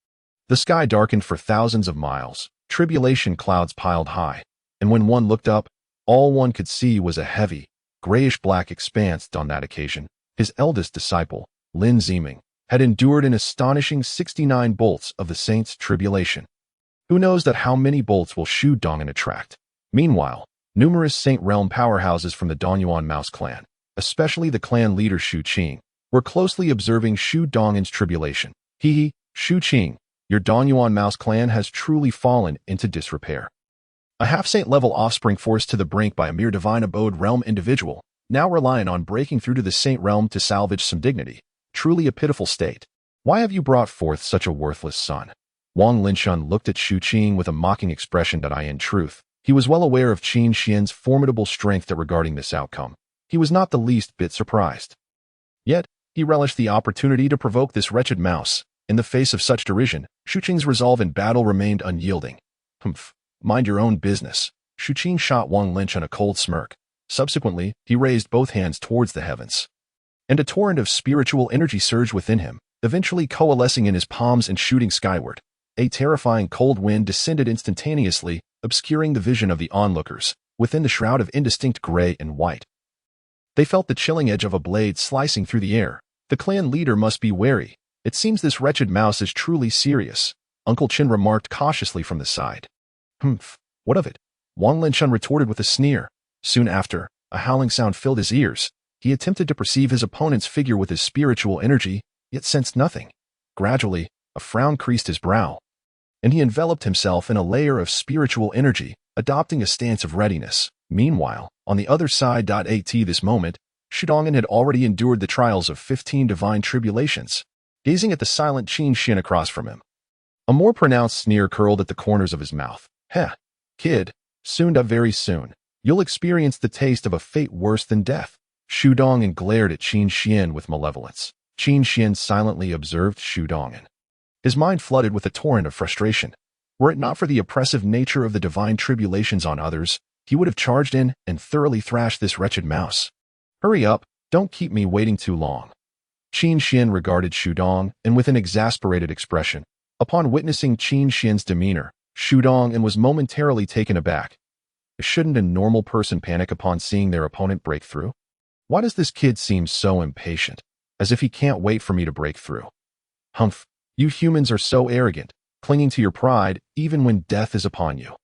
The sky darkened for thousands of miles, tribulation clouds piled high, and when one looked up, all one could see was a heavy, grayish-black expanse. On that occasion, his eldest disciple, Lin Ziming, had endured an astonishing 69 bolts of the saint's tribulation. Who knows how many bolts will Shu Dongan attract? Meanwhile, numerous Saint Realm powerhouses from the Donyuan Mouse clan, especially the clan leader Shu Qing, were closely observing Shu Dongan's tribulation. Shu Qing, your Donyuan Mouse clan has truly fallen into disrepair. A half-saint level offspring forced to the brink by a mere divine abode realm individual, now reliant on breaking through to the saint realm to salvage some dignity. Truly a pitiful state. Why have you brought forth such a worthless son? Wang Linshun looked at Shu Qing with a mocking expression. In truth, he was well aware of Qin Xian's formidable strength regarding this outcome. He was not the least bit surprised. Yet, he relished the opportunity to provoke this wretched mouse. In the face of such derision, Shu Qing's resolve in battle remained unyielding. Mind your own business. Shu Qing shot Wang Linshun a cold smirk. Subsequently, he raised both hands towards the heavens, and a torrent of spiritual energy surged within him, eventually coalescing in his palms and shooting skyward. A terrifying cold wind descended instantaneously, obscuring the vision of the onlookers, within the shroud of indistinct gray and white. They felt the chilling edge of a blade slicing through the air. The clan leader must be wary. It seems this wretched mouse is truly serious, Uncle Qin remarked cautiously from the side. What of it? Wang Linshun retorted with a sneer. Soon after, a howling sound filled his ears. He attempted to perceive his opponent's figure with his spiritual energy, yet sensed nothing. Gradually, a frown creased his brow, and he enveloped himself in a layer of spiritual energy, adopting a stance of readiness. Meanwhile, on the other side, at this moment, Shu Dongan had already endured the trials of 15 divine tribulations. Gazing at the silent Qin Xian across from him, a more pronounced sneer curled at the corners of his mouth. Kid, very soon, you'll experience the taste of a fate worse than death. Shu Dongan glared at Qin Xian with malevolence. Qin Xian silently observed Shu Dongan. His mind flooded with a torrent of frustration. Were it not for the oppressive nature of the divine tribulations on others, he would have charged in and thoroughly thrashed this wretched mouse. Hurry up, don't keep me waiting too long. Qin Xian regarded Shu Dong, and with an exasperated expression. Upon witnessing Qin Xian's demeanor, Shu Dongan was momentarily taken aback. Shouldn't a normal person panic upon seeing their opponent break through? Why does this kid seem so impatient, as if he can't wait for me to break through? You humans are so arrogant, clinging to your pride even when death is upon you.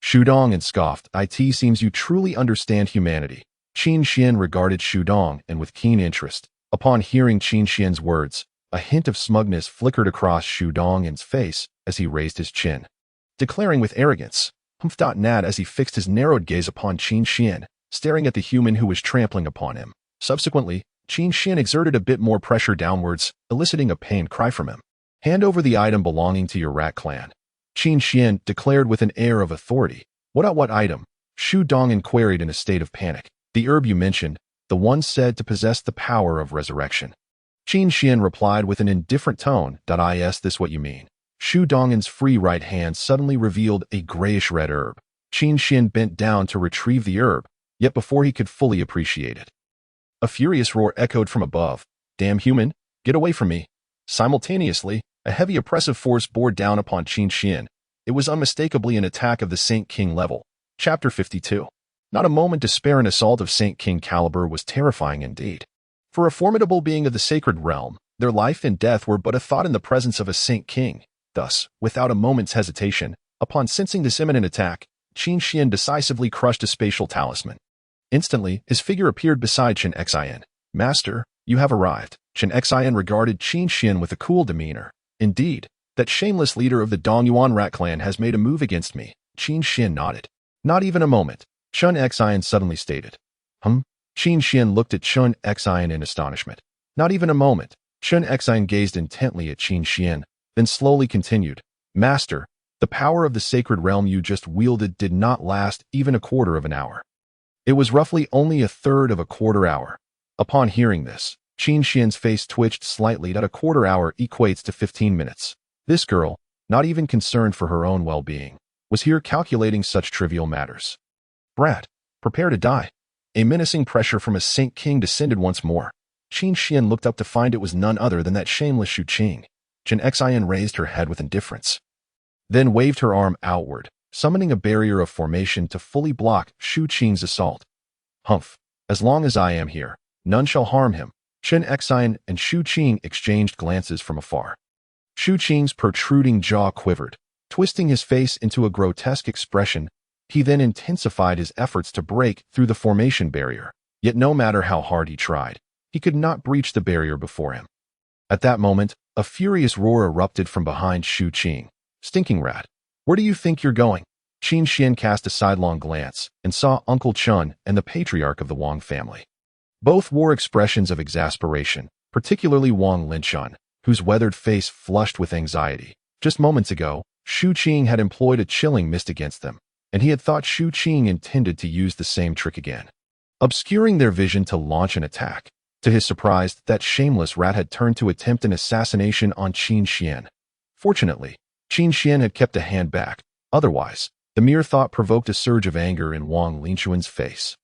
Shu Dongan scoffed. It seems you truly understand humanity. Qin Xian regarded Shu Dongan and with keen interest. Upon hearing Qin Xian's words, a hint of smugness flickered across Shu Dongan's face as he raised his chin, declaring with arrogance, Nad as he fixed his narrowed gaze upon Qin Xian, staring at the human who was trampling upon him. Subsequently, Qin Xian exerted a bit more pressure downwards, eliciting a pained cry from him. Hand over the item belonging to your rat clan. Qin Xian declared with an air of authority. What item? Shu Dongan queried in a state of panic. The herb you mentioned, the one said to possess the power of resurrection. Qin Xian replied with an indifferent tone. Is this what you mean? Shu Dongan's free right hand suddenly revealed a grayish-red herb. Qin Xian bent down to retrieve the herb, yet before he could fully appreciate it, a furious roar echoed from above. Damn human, get away from me. Simultaneously, a heavy oppressive force bore down upon Qin Xian. It was unmistakably an attack of the Saint King level. Chapter 52. Not a moment to spare. An assault of Saint King caliber was terrifying indeed. For a formidable being of the sacred realm, their life and death were but a thought in the presence of a Saint King. Thus, without a moment's hesitation, upon sensing this imminent attack, Qin Xian decisively crushed a spatial talisman. Instantly, his figure appeared beside Chen Xian. Master, you have arrived. Chen Xian regarded Qin Xian with a cool demeanor. Indeed, that shameless leader of the Dongyuan rat clan has made a move against me. Qin Xian nodded. Not even a moment, Chen Xian suddenly stated. Qin Xian looked at Chen Xian in astonishment. Not even a moment, Chen Xian gazed intently at Qin Xian, then slowly continued. Master, the power of the sacred realm you just wielded did not last even a quarter of an hour. It was roughly only a third of a quarter hour. Upon hearing this, Qin Xian's face twitched slightly. That a quarter hour equates to 15 minutes. This girl, not even concerned for her own well-being, was here calculating such trivial matters. Brat, prepare to die. A menacing pressure from a Saint King descended once more. Qin Xian looked up to find it was none other than that shameless Shu Qing. Chen Xian raised her head with indifference, then waved her arm outward, summoning a barrier of formation to fully block Shu Qing's assault. Humph, as long as I am here, none shall harm him. Chen Xian and Shu Qing exchanged glances from afar. Shu Qing's protruding jaw quivered, twisting his face into a grotesque expression. He then intensified his efforts to break through the formation barrier, yet no matter how hard he tried, he could not breach the barrier before him. At that moment, a furious roar erupted from behind Shu Qing. Stinking rat, where do you think you're going? Qin Xian cast a sidelong glance and saw Uncle Chun and the patriarch of the Wang family. Both wore expressions of exasperation, particularly Wang Linchun, whose weathered face flushed with anxiety. Just moments ago, Shu Qing had employed a chilling mist against them, and he had thought Shu Qing intended to use the same trick again, obscuring their vision to launch an attack. To his surprise, that shameless rat had turned to attempt an assassination on Qin Xian. Fortunately, Qin Xian had kept a hand back. Otherwise, the mere thought provoked a surge of anger in Wang Linchun's face.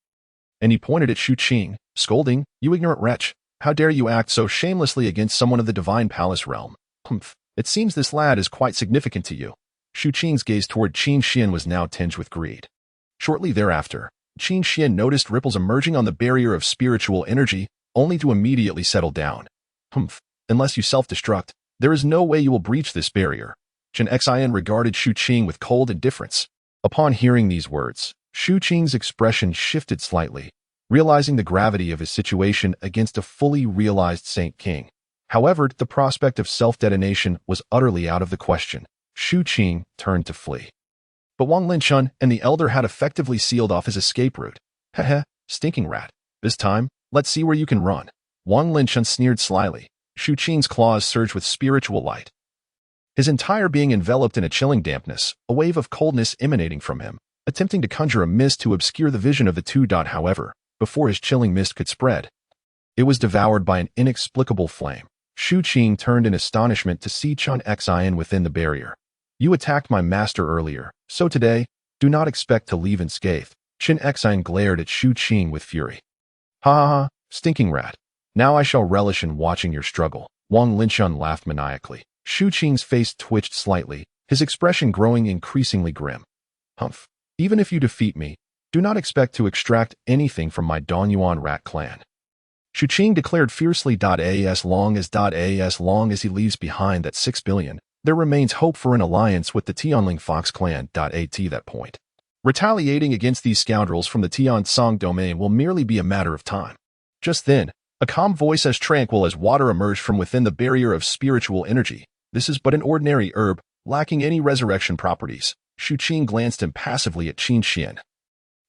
And he pointed at Shu Qing, scolding, "You ignorant wretch! How dare you act so shamelessly against someone of the divine palace realm? Humph! It seems this lad is quite significant to you." Shu Qing's gaze toward Qin Xian was now tinged with greed. Shortly thereafter, Qin Xian noticed ripples emerging on the barrier of spiritual energy, only to immediately settle down. Humph! Unless you self-destruct, there is no way you will breach this barrier. Chen Xian regarded Shu Qing with cold indifference. Upon hearing these words, Shu Qing's expression shifted slightly, realizing the gravity of his situation against a fully realized Saint King. However, the prospect of self-detonation was utterly out of the question. Shu Qing turned to flee. But Wang Linchun and the elder had effectively sealed off his escape route. Heh, stinking rat. This time, let's see where you can run. Wang Linchun sneered slyly. Shu Qing's claws surged with spiritual light, his entire being enveloped in a chilling dampness, a wave of coldness emanating from him, attempting to conjure a mist to obscure the vision of the two. However, before his chilling mist could spread, it was devoured by an inexplicable flame. Shu Qing turned in astonishment to see Chen Xian within the barrier. You attacked my master earlier, so today, do not expect to leave unscathed. Chen Xian glared at Shu Qing with fury. Ha, stinking rat. Now I shall relish in watching your struggle. Wang Linchun laughed maniacally. Shu Qing's face twitched slightly, his expression growing increasingly grim. Humph. Even if you defeat me, do not expect to extract anything from my Dongyuan rat clan. Shu Qing declared fiercely. As long as he leaves behind that 6 billion, there remains hope for an alliance with the Tianling Fox clan. At that point, retaliating against these scoundrels from the Tiansong domain will merely be a matter of time. Just then, a calm voice as tranquil as water emerged from within the barrier of spiritual energy. This is but an ordinary herb, lacking any resurrection properties. Shu Qing glanced impassively at Qin Xian,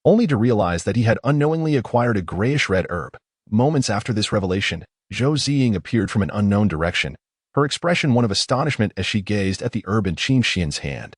only to realize that he had unknowingly acquired a grayish-red herb. Moments after this revelation, Zhou Ziying appeared from an unknown direction, her expression one of astonishment as she gazed at the herb in Qin Xian's hand.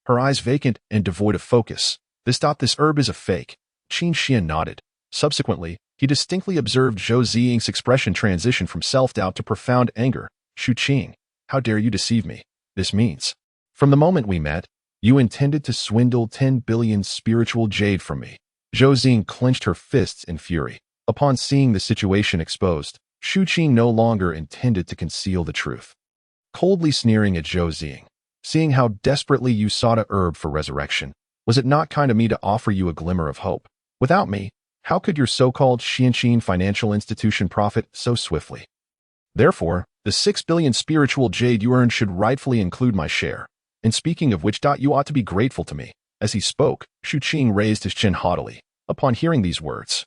Her eyes vacant and devoid of focus. This herb is a fake. Qin Xian nodded. Subsequently, he distinctly observed Zhou Ziying's expression transition from self-doubt to profound anger. Shu Qing, how dare you deceive me? This means, from the moment we met, you intended to swindle 10 billion spiritual jade from me. Zhou Ziying clenched her fists in fury. Upon seeing the situation exposed, Shu Qing no longer intended to conceal the truth. Coldly sneering at Zhou Ziying, seeing how desperately you sought a herb for resurrection, was it not kind of me to offer you a glimmer of hope? Without me, how could your so-called Xianqin financial institution profit so swiftly? Therefore, the 6 billion spiritual jade you earned should rightfully include my share. And speaking of which, you ought to be grateful to me. As he spoke, Shu Qing raised his chin haughtily. Upon hearing these words,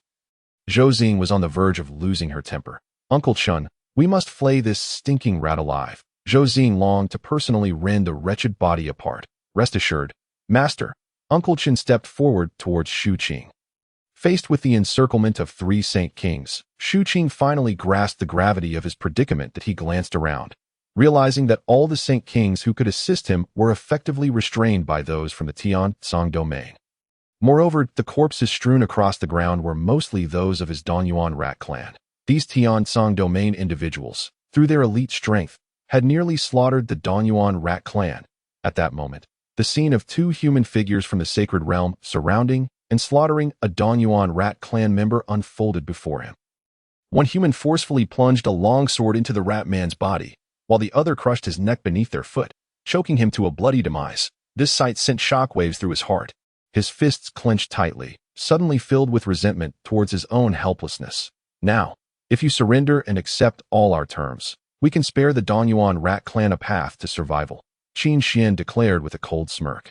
Zhou Ziying was on the verge of losing her temper. Uncle Chun, we must flay this stinking rat alive. Zhou Ziying longed to personally rend the wretched body apart. Rest assured, Master. Uncle Chen stepped forward towards Shu Qing. Faced with the encirclement of 3 Saint Kings, Shu Qing finally grasped the gravity of his predicament that he glanced around, realizing that all the Saint Kings who could assist him were effectively restrained by those from the Tian-Song domain. Moreover, the corpses strewn across the ground were mostly those of his Danyuan rat clan. These Tian-Song domain individuals, through their elite strength, had nearly slaughtered the Danyuan rat clan. At that moment, the scene of 2 human figures from the sacred realm surrounding and slaughtering a Danyuan rat clan member unfolded before him. One human forcefully plunged a long sword into the rat man's body, while the other crushed his neck beneath their foot, choking him to a bloody demise. This sight sent shockwaves through his heart. His fists clenched tightly, suddenly filled with resentment towards his own helplessness. Now, if you surrender and accept all our terms, we can spare the Danyuan rat clan a path to survival, Qin Xian declared with a cold smirk.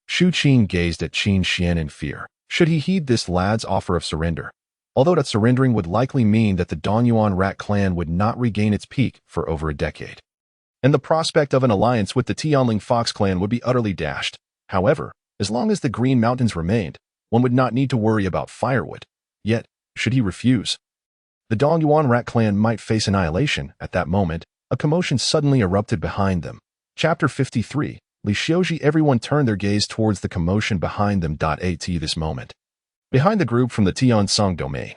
Shu Qing gazed at Qin Xian in fear. Should he heed this lad's offer of surrender? Although that surrendering would likely mean that the Danyuan rat clan would not regain its peak for over a decade. And the prospect of an alliance with the Tianling Fox clan would be utterly dashed. However, as long as the Green Mountains remained, one would not need to worry about firewood. Yet, should he refuse, the Danyuan rat clan might face annihilation. At that moment, a commotion suddenly erupted behind them. Chapter 53. Li Xiuji. Everyone turned their gaze towards the commotion behind them. At this moment, behind the group from the Tian-Song domain,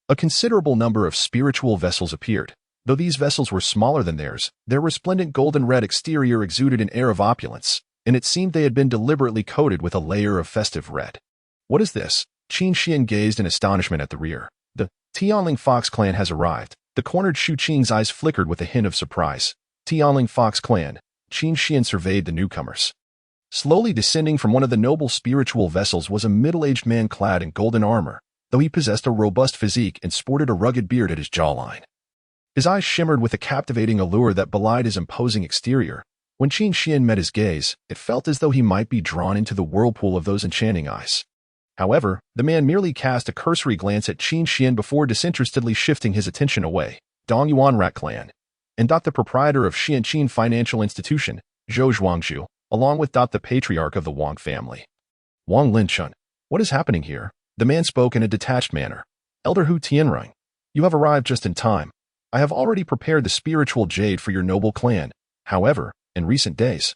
a considerable number of spiritual vessels appeared. Though these vessels were smaller than theirs, their resplendent golden-red exterior exuded an air of opulence, and it seemed they had been deliberately coated with a layer of festive red. What is this? Qin Xian gazed in astonishment at the rear. The Tianling Fox clan has arrived. The cornered Shu Qing's eyes flickered with a hint of surprise. Tianling Fox clan. Qin Xian surveyed the newcomers. Slowly descending from one of the noble spiritual vessels was a middle-aged man clad in golden armor, though he possessed a robust physique and sported a rugged beard at his jawline. His eyes shimmered with a captivating allure that belied his imposing exterior. When Qin Xian met his gaze, it felt as though he might be drawn into the whirlpool of those enchanting eyes. However, the man merely cast a cursory glance at Qin Xian before disinterestedly shifting his attention away. Danyuan rat clan. And the proprietor of Xianqin Financial Institution, Zhou Zhuangzhu, along with the patriarch of the Wang family. Wang Linchun. What is happening here? The man spoke in a detached manner. Elder Hu Tianrong, you have arrived just in time. I have already prepared the spiritual jade for your noble clan. However, in recent days,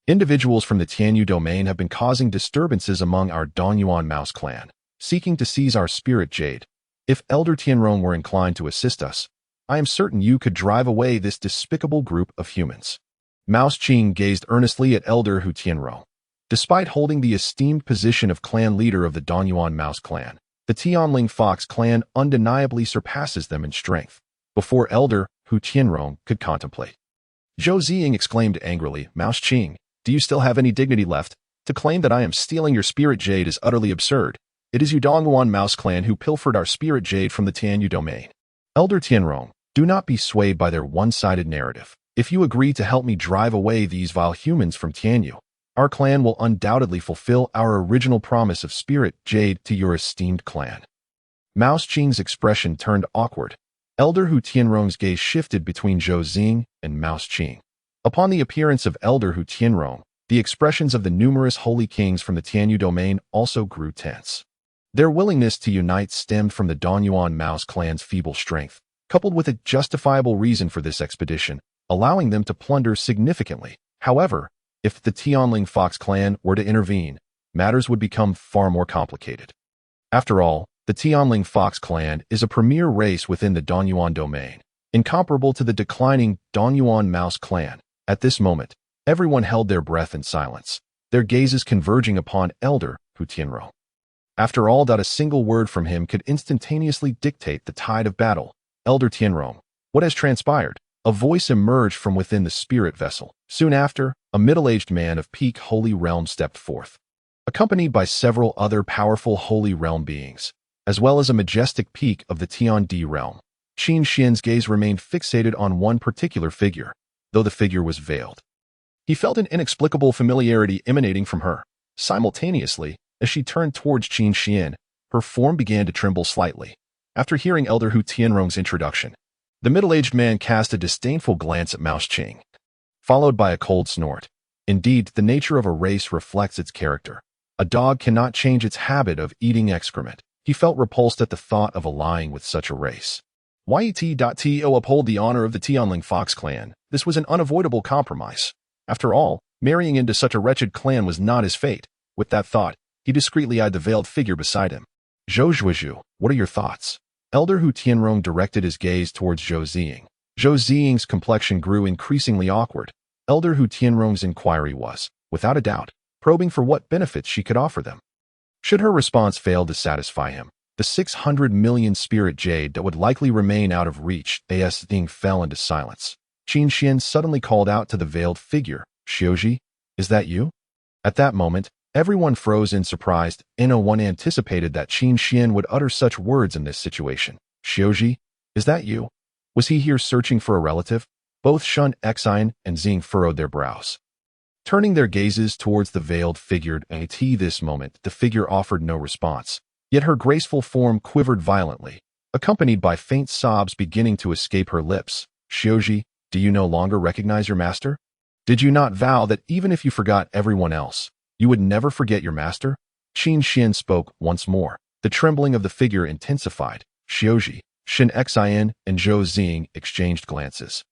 individuals from the Tianyu domain have been causing disturbances among our Danyuan Mouse clan, seeking to seize our spirit jade. If Elder Tianrong were inclined to assist us, I am certain you could drive away this despicable group of humans. Mouse Qing gazed earnestly at Elder Hu Tianrong. Despite holding the esteemed position of clan leader of the Danyuan Mouse clan, the Tianling Fox clan undeniably surpasses them in strength. Before Elder Hu Tianrong could contemplate, Zhou Ziying exclaimed angrily, Mouse Qing, do you still have any dignity left? To claim that I am stealing your spirit jade is utterly absurd. It is you Dongwuan Mouse clan who pilfered our spirit jade from the Tianyu domain. Elder Tianrong, do not be swayed by their one-sided narrative. If you agree to help me drive away these vile humans from Tianyu, our clan will undoubtedly fulfill our original promise of spirit jade to your esteemed clan. Mouse Qing's expression turned awkward. Elder Hu Tianrong's gaze shifted between Zhou Ziying and Mouse Qing. Upon the appearance of Elder Hu Tianrong, the expressions of the numerous holy kings from the Tianyu domain also grew tense. Their willingness to unite stemmed from the Danyuan Mouse clan's feeble strength, coupled with a justifiable reason for this expedition, allowing them to plunder significantly. However, if the Tianling Fox clan were to intervene, matters would become far more complicated. After all, the Tianling Fox clan is a premier race within the Donyuan domain, incomparable to the declining Donyuan Mouse clan. At this moment, everyone held their breath in silence, their gazes converging upon Elder Hu Tianrong. After all, a single word from him could instantaneously dictate the tide of battle. Elder Tianrong, what has transpired? A voice emerged from within the spirit vessel. Soon after, a middle-aged man of peak Holy Realm stepped forth, accompanied by several other powerful Holy Realm beings, as well as a majestic peak of the Tiandi realm. Qin Xian's gaze remained fixated on one particular figure, though the figure was veiled. He felt an inexplicable familiarity emanating from her. Simultaneously, as she turned towards Qin Xian, her form began to tremble slightly. After hearing Elder Hu Tianrong's introduction, the middle-aged man cast a disdainful glance at Mouse Qing, followed by a cold snort. Indeed, the nature of a race reflects its character. A dog cannot change its habit of eating excrement. He felt repulsed at the thought of allying with such a race. YET.TO uphold the honor of the Tianling Fox clan. This was an unavoidable compromise. After all, marrying into such a wretched clan was not his fate. With that thought, he discreetly eyed the veiled figure beside him. Zhou Zhuizhu, what are your thoughts? Elder Hu Tianrong directed his gaze towards Zhou Ziying. Zhou Ziying's complexion grew increasingly awkward. Elder Hu Tianrong's inquiry was, without a doubt, probing for what benefits she could offer them. Should her response fail to satisfy him, the 600 million spirit jade that would likely remain out of reach, Thing fell into silence. Qin Xian suddenly called out to the veiled figure, Xiuji, is that you? At that moment, everyone froze in surprise. No one anticipated that Qin Xian would utter such words in this situation. Xiuji, is that you? Was he here searching for a relative? Both Shun Xian and Xing furrowed their brows, turning their gazes towards the veiled figure. At this moment, the figure offered no response, yet her graceful form quivered violently, accompanied by faint sobs beginning to escape her lips. Xiuji, do you no longer recognize your master? Did you not vow that even if you forgot everyone else, you would never forget your master? Qin Xian spoke once more. The trembling of the figure intensified. Xiuji, Shin Xian, and Zhou Ziying exchanged glances,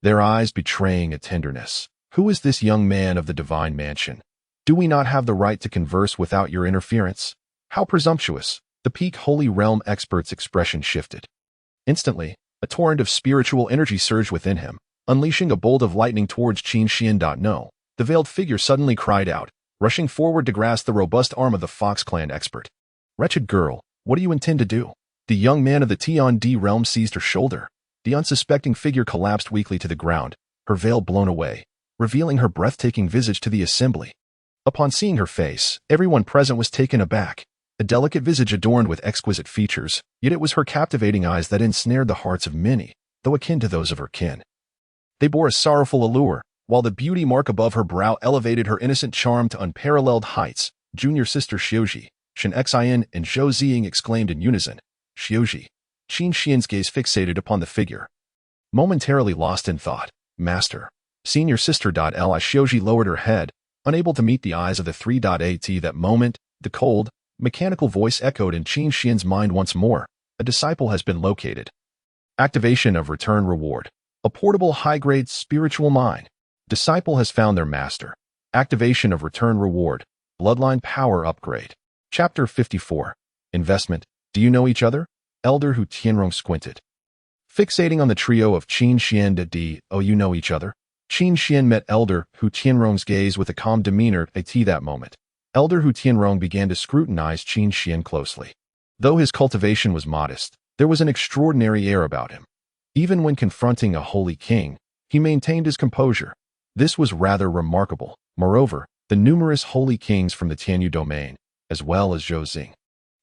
their eyes betraying a tenderness. Who is this young man of the divine mansion? Do we not have the right to converse without your interference? How presumptuous! The peak Holy Realm expert's expression shifted. Instantly, a torrent of spiritual energy surged within him, unleashing a bolt of lightning towards Qin Xian. No, the veiled figure suddenly cried out, rushing forward to grasp the robust arm of the Fox clan expert. Wretched girl, what do you intend to do? The young man of the Tiandi realm seized her shoulder. The unsuspecting figure collapsed weakly to the ground, her veil blown away, revealing her breathtaking visage to the assembly. Upon seeing her face, everyone present was taken aback. A delicate visage adorned with exquisite features, yet it was her captivating eyes that ensnared the hearts of many, though akin to those of her kin. They bore a sorrowful allure, while the beauty mark above her brow elevated her innocent charm to unparalleled heights. Junior sister Xiuji, Shin Xian, and Zhou Ziying exclaimed in unison, Xiuji. Qin Xian's gaze fixated upon the figure, momentarily lost in thought. Master. Senior sister. Li Xiuji lowered her head, unable to meet the eyes of the three. At that moment, the cold, mechanical voice echoed in Qin Xian's mind once more. A disciple has been located. Activation of Return Reward. A portable high-grade spiritual mine. Disciple has found their master. Activation of Return Reward. Bloodline Power Upgrade. Chapter 54. Investment. Do you know each other? Elder Hu Tianrong squinted, fixating on the trio of Qin Xian. Oh, you know each other? Qin Xian met Elder Hu Tianrong's gaze with a calm demeanor. At that moment, Elder Hu Tianrong began to scrutinize Qin Xian closely. Though his cultivation was modest, there was an extraordinary air about him. Even when confronting a holy king, he maintained his composure. This was rather remarkable. Moreover, the numerous holy kings from the Tianyu domain, as well as Zhou Ziying,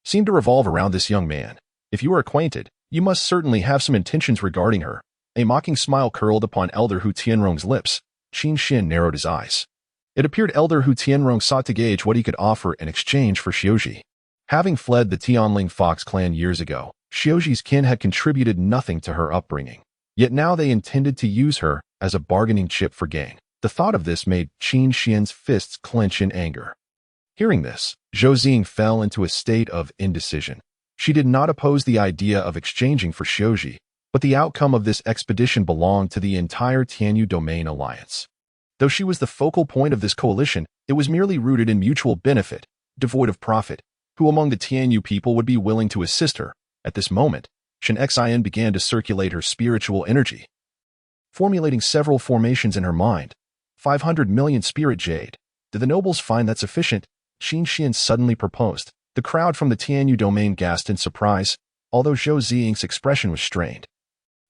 seemed to revolve around this young man. If you are acquainted, you must certainly have some intentions regarding her. A mocking smile curled upon Elder Hu Tianrong's lips. Qin Xian narrowed his eyes. It appeared Elder Hu Tianrong sought to gauge what he could offer in exchange for Xiuji. Having fled the Tianling Fox clan years ago, Xiuji's kin had contributed nothing to her upbringing. Yet now they intended to use her as a bargaining chip for gain. The thought of this made Qin Xian's fists clench in anger. Hearing this, Zhou Ziying fell into a state of indecision. She did not oppose the idea of exchanging for Xiuji, but the outcome of this expedition belonged to the entire Tianyu domain alliance. Though she was the focal point of this coalition, it was merely rooted in mutual benefit. devoid of profit. Who among the Tianyu people would be willing to assist her? At this moment, Shen Xian began to circulate her spiritual energy, formulating several formations in her mind. 500 million spirit jade. Did the nobles find that sufficient? Qin Xian suddenly proposed. The crowd from the Tianyu domain gasped in surprise, although Zhou Ziying's expression was strained.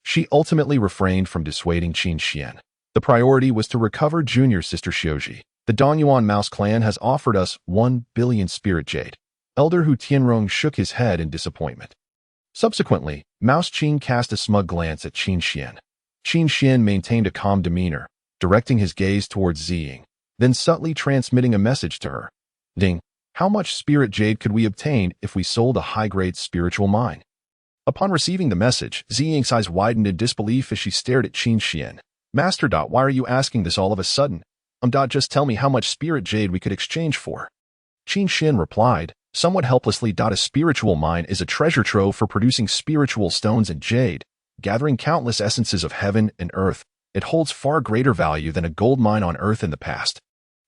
She ultimately refrained from dissuading Qin Xian. The priority was to recover junior sister Xiuji. The Dongyuan Mouse clan has offered us 1 billion spirit jade. Elder Hu Tianrong shook his head in disappointment. Subsequently, Mouse Qin cast a smug glance at Qin Xian. Qin Xian maintained a calm demeanor, directing his gaze towards Ziying, then subtly transmitting a message to her. Ding, how much spirit jade could we obtain if we sold a high-grade spiritual mine? Upon receiving the message, Ziying's eyes widened in disbelief as she stared at Qin Xian. Master. Why are you asking this all of a sudden? Just tell me how much spirit jade we could exchange for. Qin Xian replied, somewhat helplessly. A spiritual mine is a treasure trove for producing spiritual stones and jade, gathering countless essences of heaven and earth. It holds far greater value than a gold mine on earth in the past.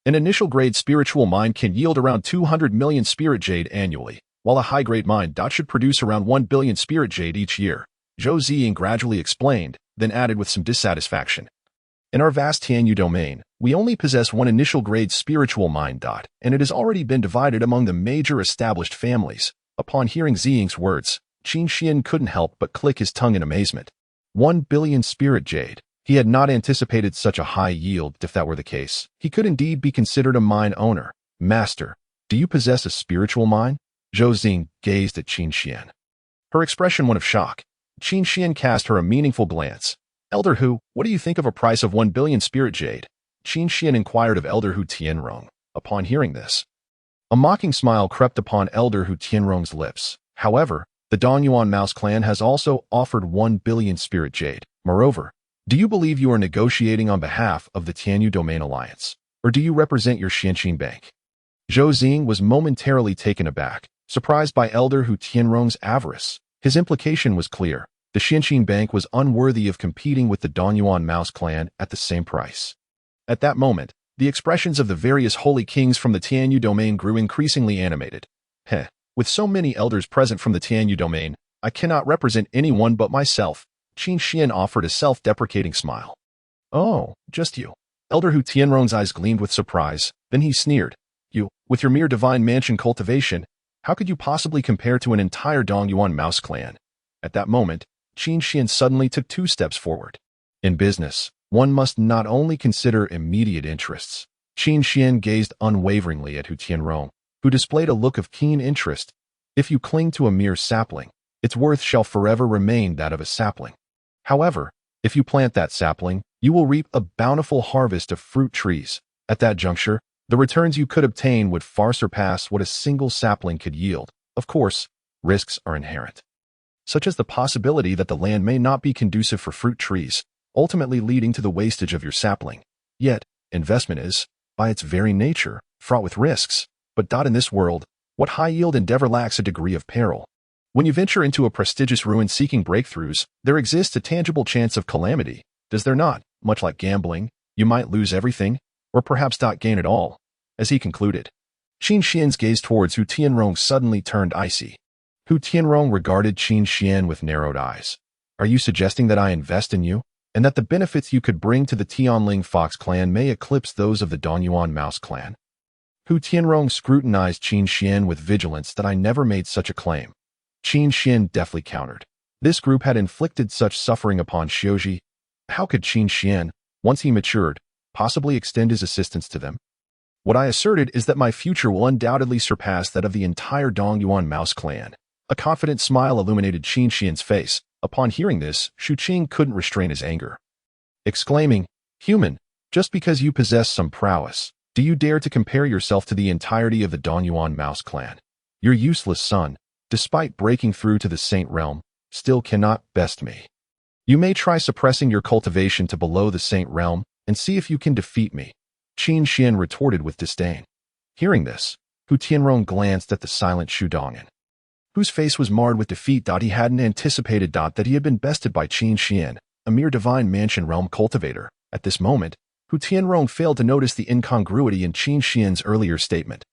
An initial grade spiritual mine can yield around 200 million spirit jade annually, while a high-grade mine should produce around 1 billion spirit jade each year. Zhou Ziying gradually explained, then added with some dissatisfaction. In our vast Tianyu domain, we only possess one initial grade spiritual mine. And it has already been divided among the major established families. Upon hearing Ziying's words, Qin Xian couldn't help but click his tongue in amazement. 1 billion spirit jade. He had not anticipated such a high yield. If that were the case, he could indeed be considered a mine owner. Master, do you possess a spiritual mine? Zhou Ziying gazed at Qin Xian. Her expression one of shock. Qin Xian cast her a meaningful glance. Elder Hu, what do you think of a price of 1 billion spirit jade? Qin Xian inquired of Elder Hu Tianrong. Upon hearing this, a mocking smile crept upon Elder Hu Tianrong's lips. However, the Dongyuan Mouse clan has also offered 1 billion spirit jade. Moreover, do you believe you are negotiating on behalf of the Tianyu Domain Alliance? Or do you represent your Xianqin Bank? Zhou Ziying was momentarily taken aback, surprised by Elder Hu Tianrong's avarice. His implication was clear. The Xianqin Bank was unworthy of competing with the Dongyuan Mouse clan at the same price. At that moment, the expressions of the various holy kings from the Tianyu domain grew increasingly animated. With so many elders present from the Tianyu domain, I cannot represent anyone but myself. Qin Xian offered a self-deprecating smile. Oh, just you. Elder Hu Tianrong's eyes gleamed with surprise. Then he sneered. You, with your mere divine mansion cultivation, how could you possibly compare to an entire Dongyuan Mouse clan? At that moment, Qin Xian suddenly took 2 steps forward. In business, one must not only consider immediate interests. Qin Xian gazed unwaveringly at Hu Tianrong, who displayed a look of keen interest. If you cling to a mere sapling, its worth shall forever remain that of a sapling. However, if you plant that sapling, you will reap a bountiful harvest of fruit trees. At that juncture, the returns you could obtain would far surpass what a single sapling could yield. Of course, risks are inherent, such as the possibility that the land may not be conducive for fruit trees, ultimately leading to the wastage of your sapling. Yet, investment is, by its very nature, fraught with risks. But in this world, what high-yield endeavor lacks a degree of peril? When you venture into a prestigious ruin seeking breakthroughs, there exists a tangible chance of calamity, does there not? Much like gambling, you might lose everything, or perhaps not gain it all. As he concluded, Qin Xian's gaze towards Hu Tianrong suddenly turned icy. Hu Tianrong regarded Qin Xian with narrowed eyes. Are you suggesting that I invest in you, and that the benefits you could bring to the Tianling Fox clan may eclipse those of the Dongyuan Mouse clan? Hu Tianrong scrutinized Qin Xian with vigilance. I never made such a claim. Qin Xian deftly countered. This group had inflicted such suffering upon Xiuji. How could Qin Xian, once he matured, possibly extend his assistance to them? What I asserted is that my future will undoubtedly surpass that of the entire Dongyuan Mouse clan. A confident smile illuminated Qin Xian's face. Upon hearing this, Shu Qing couldn't restrain his anger, exclaiming, Human, just because you possess some prowess, do you dare to compare yourself to the entirety of the Dongyuan Mouse clan? Your useless son, despite breaking through to the Saint Realm, still cannot best me. You may try suppressing your cultivation to below the Saint Realm and see if you can defeat me. Qin Xian retorted with disdain. Hearing this, Hu Tianrong glanced at the silent Shu Dongan, whose face was marred with defeat. He hadn't anticipated that he had been bested by Qin Xian, a mere divine mansion realm cultivator. At this moment, Hu Tianrong failed to notice the incongruity in Qin Xian's earlier statement.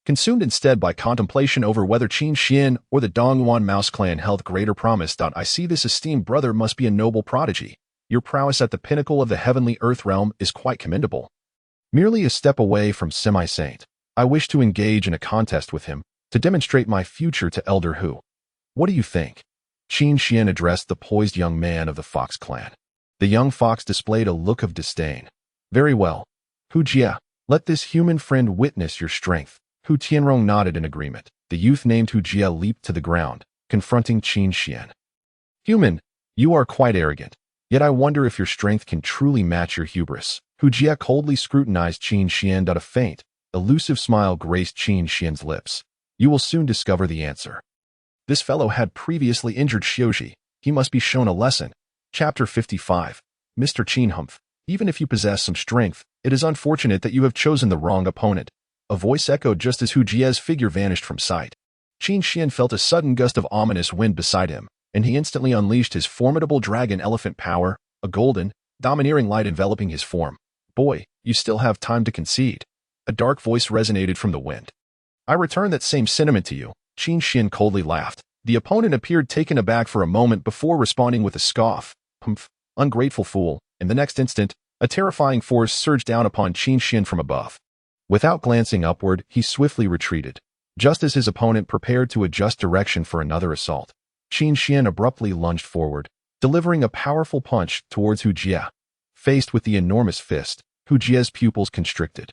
consumed instead by contemplation over whether Qin Xian or the Donghuan Mouse clan held greater promise. I see this esteemed brother must be a noble prodigy. Your prowess at the pinnacle of the heavenly earth realm is quite commendable. Merely a step away from semi-saint, I wish to engage in a contest with him to demonstrate my future to Elder Hu. What do you think? Qin Xian addressed the poised young man of the Fox clan. The young fox displayed a look of disdain. Very well. Hu Jia, let this human friend witness your strength. Hu Tianrong nodded in agreement. The youth named Hu Jia leaped to the ground, confronting Qin Xian. Human, you are quite arrogant. Yet I wonder if your strength can truly match your hubris. Hu Jia coldly scrutinized Qin Xian. A faint, elusive smile graced Qin Xian's lips. You will soon discover the answer. This fellow had previously injured Xiuji. He must be shown a lesson. Chapter 55. Mr. Qin Humph, even if you possess some strength, it is unfortunate that you have chosen the wrong opponent. A voice echoed just as Hu Jia's figure vanished from sight. Qin Xian felt a sudden gust of ominous wind beside him, and he instantly unleashed his formidable dragon elephant power, a golden, domineering light enveloping his form. Boy, you still have time to concede. A dark voice resonated from the wind. I return that same sentiment to you. Qin Xian coldly laughed. The opponent appeared taken aback for a moment before responding with a scoff. Humph, ungrateful fool. In the next instant, a terrifying force surged down upon Qin Xian from above. Without glancing upward, he swiftly retreated. Just as his opponent prepared to adjust direction for another assault, Qin Xian abruptly lunged forward, delivering a powerful punch towards Hu Jia. Faced with the enormous fist, Hu Jia's pupils constricted,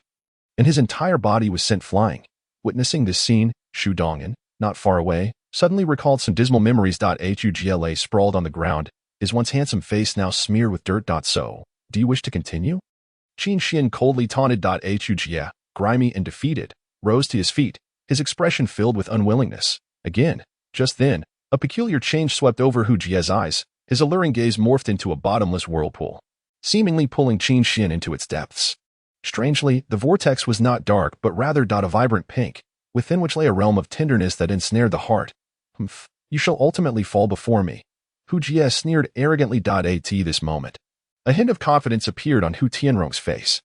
and his entire body was sent flying. Witnessing this scene, Shu Dongan, not far away, suddenly recalled some dismal memories. Hu Jia lay sprawled on the ground, his once handsome face now smeared with dirt. So, do you wish to continue? Qin Xian coldly taunted. Hu Jia, grimy and defeated, rose to his feet, his expression filled with unwillingness. Again, just then, a peculiar change swept over Hu Jia's eyes. His alluring gaze morphed into a bottomless whirlpool, seemingly pulling Qin Xian into its depths. Strangely, the vortex was not dark but rather a vibrant pink, within which lay a realm of tenderness that ensnared the heart. Humph, you shall ultimately fall before me. Hu Jia sneered arrogantly. At this moment, a hint of confidence appeared on Hu Tianrong's face.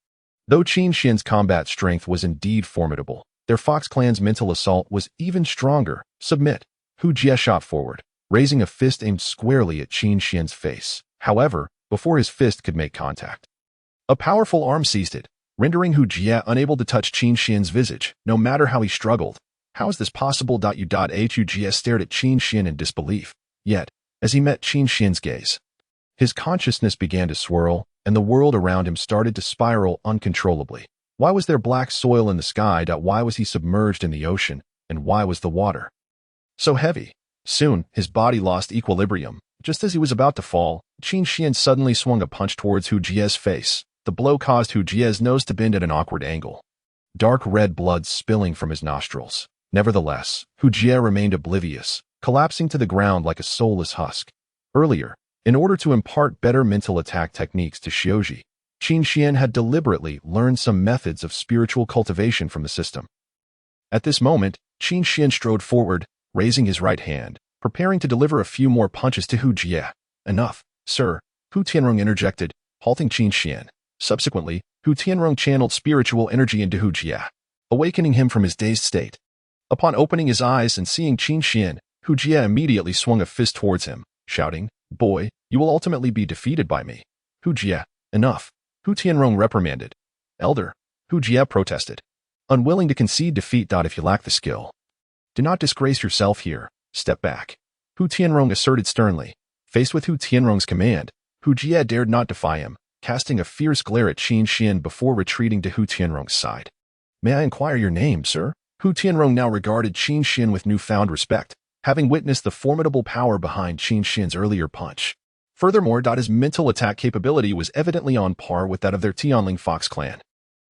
Though Qin Xian's combat strength was indeed formidable, their Fox clan's mental assault was even stronger. Submit. Hu Jia shot forward, raising a fist aimed squarely at Qin Xian's face. However, before his fist could make contact, a powerful arm seized it, rendering Hu Jia unable to touch Qin Xian's visage, no matter how he struggled. How is this possible? Hu Jia stared at Qin Xian in disbelief. Yet, as he met Qin Xian's gaze, his consciousness began to swirl, and the world around him started to spiral uncontrollably. Why was there black soil in the sky? Why was he submerged in the ocean? And why was the water so heavy? Soon, his body lost equilibrium. Just as he was about to fall, Qin Xian suddenly swung a punch towards Hu Jia's face. The blow caused Hu Jia's nose to bend at an awkward angle, dark red blood spilling from his nostrils. Nevertheless, Hu Jia remained oblivious, collapsing to the ground like a soulless husk. Earlier, in order to impart better mental attack techniques to Xiuji, Qin Xian had deliberately learned some methods of spiritual cultivation from the system. At this moment, Qin Xian strode forward, raising his right hand, preparing to deliver a few more punches to Hu Jia. Enough, sir, Hu Tianrong interjected, halting Qin Xian. Subsequently, Hu Tianrong channeled spiritual energy into Hu Jia, awakening him from his dazed state. Upon opening his eyes and seeing Qin Xian, Hu Jia immediately swung a fist towards him, shouting, Boy, you will ultimately be defeated by me. Hu Jia, enough. Hu Tianrong reprimanded. Elder, Hu Jia protested, unwilling to concede defeat. If you lack the skill, do not disgrace yourself here. Step back. Hu Tianrong asserted sternly. Faced with Hu Tianrong's command, Hu Jia dared not defy him, casting a fierce glare at Qin Xian before retreating to Hu Tianrong's side. May I inquire your name, sir? Hu Tianrong now regarded Qin Xian with newfound respect, having witnessed the formidable power behind Qin Xian's earlier punch. Furthermore, his mental attack capability was evidently on par with that of their Tianling Fox clan.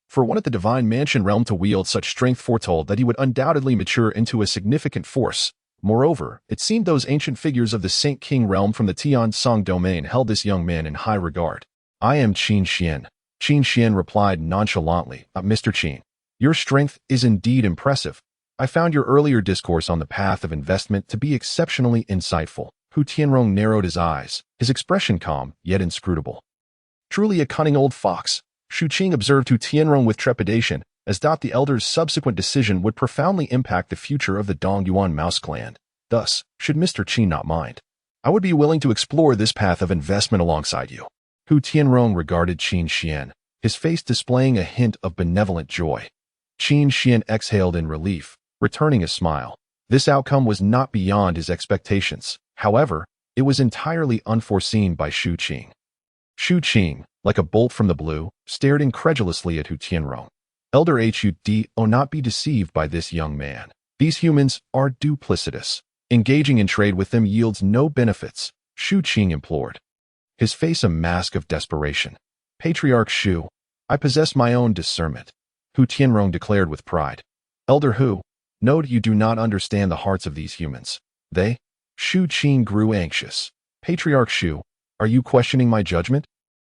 For one at the Divine Mansion realm to wield such strength foretold that he would undoubtedly mature into a significant force. Moreover, it seemed those ancient figures of the Saint King realm from the Tian Song domain held this young man in high regard. I am Qin Xian. Qin Xian replied nonchalantly, Mr. Qin, your strength is indeed impressive. I found your earlier discourse on the path of investment to be exceptionally insightful. Hu Tianrong narrowed his eyes, his expression calm, yet inscrutable. Truly a cunning old fox. Shu Qing observed Hu Tianrong with trepidation, as the elder's subsequent decision would profoundly impact the future of the Dongyuan mouse clan. Thus, should Mr. Qin not mind, I would be willing to explore this path of investment alongside you. Hu Tianrong regarded Qin Xian, his face displaying a hint of benevolent joy. Qin Xian exhaled in relief, returning a smile. This outcome was not beyond his expectations. However, it was entirely unforeseen by Shu Qing. Shu Qing, like a bolt from the blue, stared incredulously at Hu Tianrong. Elder Hudo, not be deceived by this young man. These humans are duplicitous. Engaging in trade with them yields no benefits, Shu Qing implored. His face a mask of desperation. Patriarch Shu, I possess my own discernment, Hu Tianrong declared with pride. Elder Hu, note you do not understand the hearts of these humans. Shu Qing grew anxious. Patriarch Shu, are you questioning my judgment?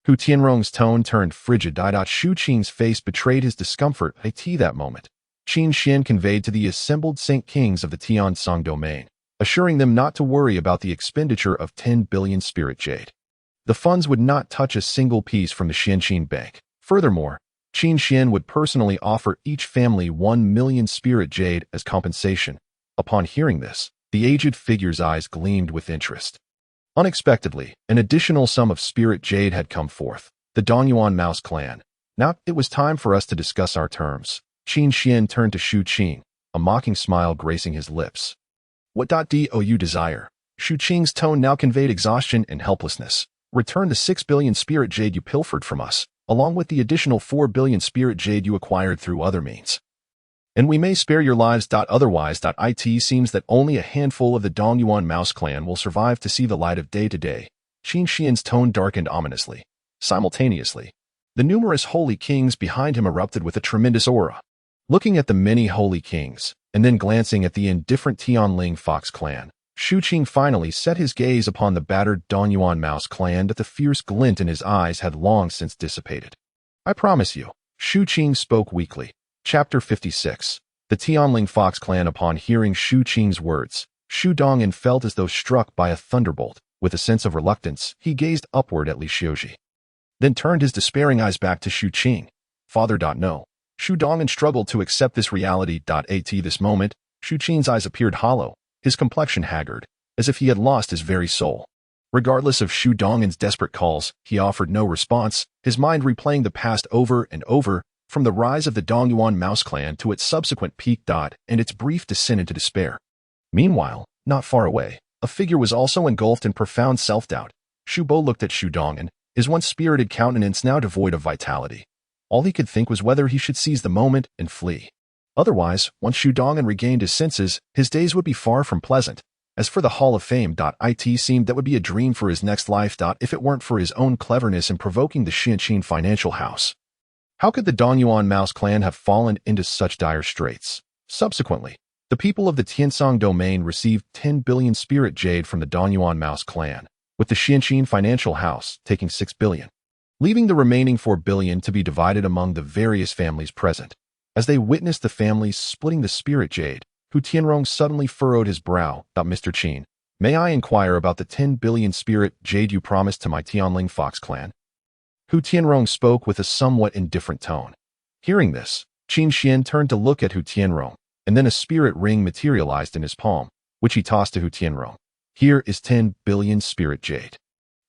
Hu Tianrong's tone turned frigid. Shu Qing's face betrayed his discomfort at that moment. Qin Xian conveyed to the assembled Saint Kings of the Tiansong domain, assuring them not to worry about the expenditure of 10 billion spirit jade. The funds would not touch a single piece from the Xianqin Bank. Furthermore, Qin Xian would personally offer each family 1 million spirit jade as compensation. Upon hearing this, the aged figure's eyes gleamed with interest. Unexpectedly, an additional sum of spirit jade had come forth. The Dongyuan mouse clan. Now, it was time for us to discuss our terms. Qin Xian turned to Shu Qing, a mocking smile gracing his lips. What do you desire? Shu Qing's tone now conveyed exhaustion and helplessness. Return the 6 billion spirit jade you pilfered from us, along with the additional 4 billion spirit jade you acquired through other means. And we may spare your lives. Otherwise, it seems that only a handful of the Dongyuan mouse clan will survive to see the light of day today. Qin Xian's tone darkened ominously. Simultaneously, the numerous holy kings behind him erupted with a tremendous aura. Looking at the many holy kings, and then glancing at the indifferent Tianling Fox clan, Shu Qing finally set his gaze upon the battered Dongyuan mouse clan. That the fierce glint in his eyes had long since dissipated. I promise you, Shu Qing spoke weakly. Chapter 56. The Tianling Fox clan. Upon hearing Shu Qing's words, Shu Dongan felt as though struck by a thunderbolt. With a sense of reluctance, he gazed upward at Li Xiuji, then turned his despairing eyes back to Shu Qing. Father. No. Shu Dongan struggled to accept this reality. At this moment, Shu Qing's eyes appeared hollow, his complexion haggard, as if he had lost his very soul. Regardless of Shu Dongan's desperate calls, he offered no response, his mind replaying the past over and over, from the rise of the Dongyuan mouse clan to its subsequent peak. And its brief descent into despair. Meanwhile, not far away, a figure was also engulfed in profound self-doubt. Shu Bo looked at Shu Dongan, his once spirited countenance now devoid of vitality. All he could think was whether he should seize the moment and flee. Otherwise, once Shu Dongan regained his senses, his days would be far from pleasant. As for the Hall of Fame, it seemed that would be a dream for his next life. If it weren't for his own cleverness in provoking the Xianqin financial house. How could the Dongyuan mouse clan have fallen into such dire straits? Subsequently, the people of the Tiansong domain received 10 billion spirit jade from the Dongyuan mouse clan, with the Xianqin financial house taking 6 billion, leaving the remaining 4 billion to be divided among the various families present. As they witnessed the families splitting the spirit jade, Hu Tianrong suddenly furrowed his brow. Mr. Qin, may I inquire about the 10 billion spirit jade you promised to my Tianling Fox clan? Hu Tianrong spoke with a somewhat indifferent tone. Hearing this, Qin Xian turned to look at Hu Tianrong, and then a spirit ring materialized in his palm, which he tossed to Hu Tianrong. Here is 10 billion spirit jade.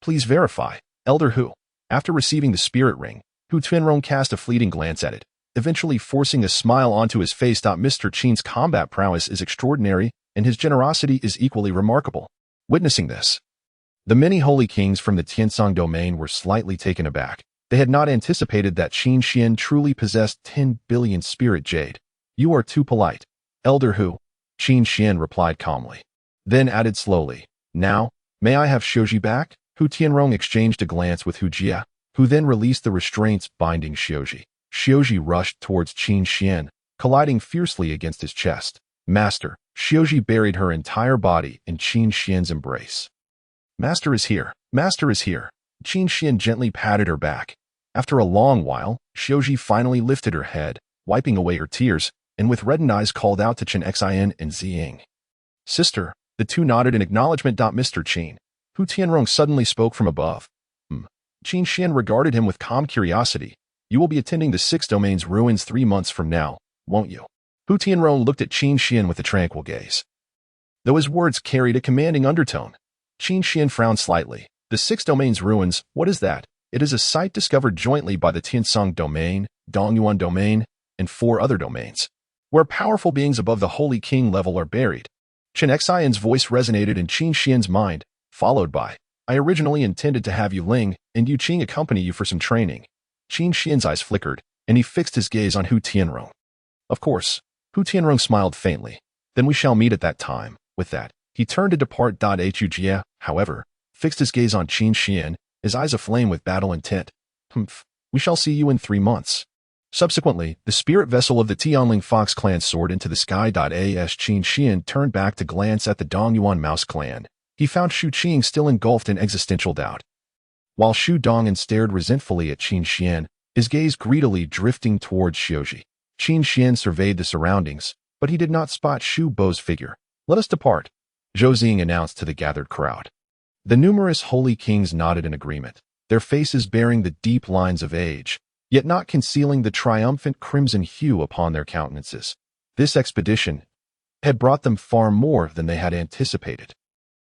Please verify, Elder Hu. After receiving the spirit ring, Hu Tianrong cast a fleeting glance at it, eventually forcing a smile onto his face. Mr. Qin's combat prowess is extraordinary, and his generosity is equally remarkable. Witnessing this, the many holy kings from the Tiansong domain were slightly taken aback. They had not anticipated that Qin Xian truly possessed 10 billion spirit jade. You are too polite, Elder Hu, Qin Xian replied calmly. Then added slowly, now, may I have Xiuji back? Hu Tianrong exchanged a glance with Hu Jia, who then released the restraints binding Xiuji. Xiuji rushed towards Qin Xian, colliding fiercely against his chest. Master, Xiuji buried her entire body in Qin Xian's embrace. Master is here. Master is here. Qin Xian gently patted her back. After a long while, Xiuji finally lifted her head, wiping away her tears, and with reddened eyes called out to Chen Xian and Ziying. Sister, the two nodded in acknowledgement. Mr. Qin, Hu Tianrong suddenly spoke from above. Qin Xian regarded him with calm curiosity. You will be attending the 6 Domain's ruins 3 months from now, won't you? Hu Tianrong looked at Qin Xian with a tranquil gaze. Though his words carried a commanding undertone, Qin Xian frowned slightly. The 6 Domain's ruins, what is that? It is a site discovered jointly by the Tiansong Domain, Dongyuan Domain, and 4 other domains, where powerful beings above the Holy King level are buried. Chen Xian's voice resonated in Qin Xian's mind, followed by, I originally intended to have Yu Ling and Yu Qing accompany you for some training. Qin Xian's eyes flickered, and he fixed his gaze on Hu Tianrong. Of course, Hu Tianrong smiled faintly. Then we shall meet at that time. With that, he turned to depart. Hu Jie, however, fixed his gaze on Qin Xian, his eyes aflame with battle intent. We shall see you in 3 months. Subsequently, the spirit vessel of the Tianling Fox clan soared into the sky. As Qin Xian turned back to glance at the Dongyuan Mouse clan, he found Shu Qing still engulfed in existential doubt. While Shu Dongan stared resentfully at Qin Xian, his gaze greedily drifting towards Xiuji. Qin Xian surveyed the surroundings, but he did not spot Shu Bo's figure. Let us depart, Zhou Xing announced to the gathered crowd. The numerous holy kings nodded in agreement, their faces bearing the deep lines of age, yet not concealing the triumphant crimson hue upon their countenances. This expedition had brought them far more than they had anticipated.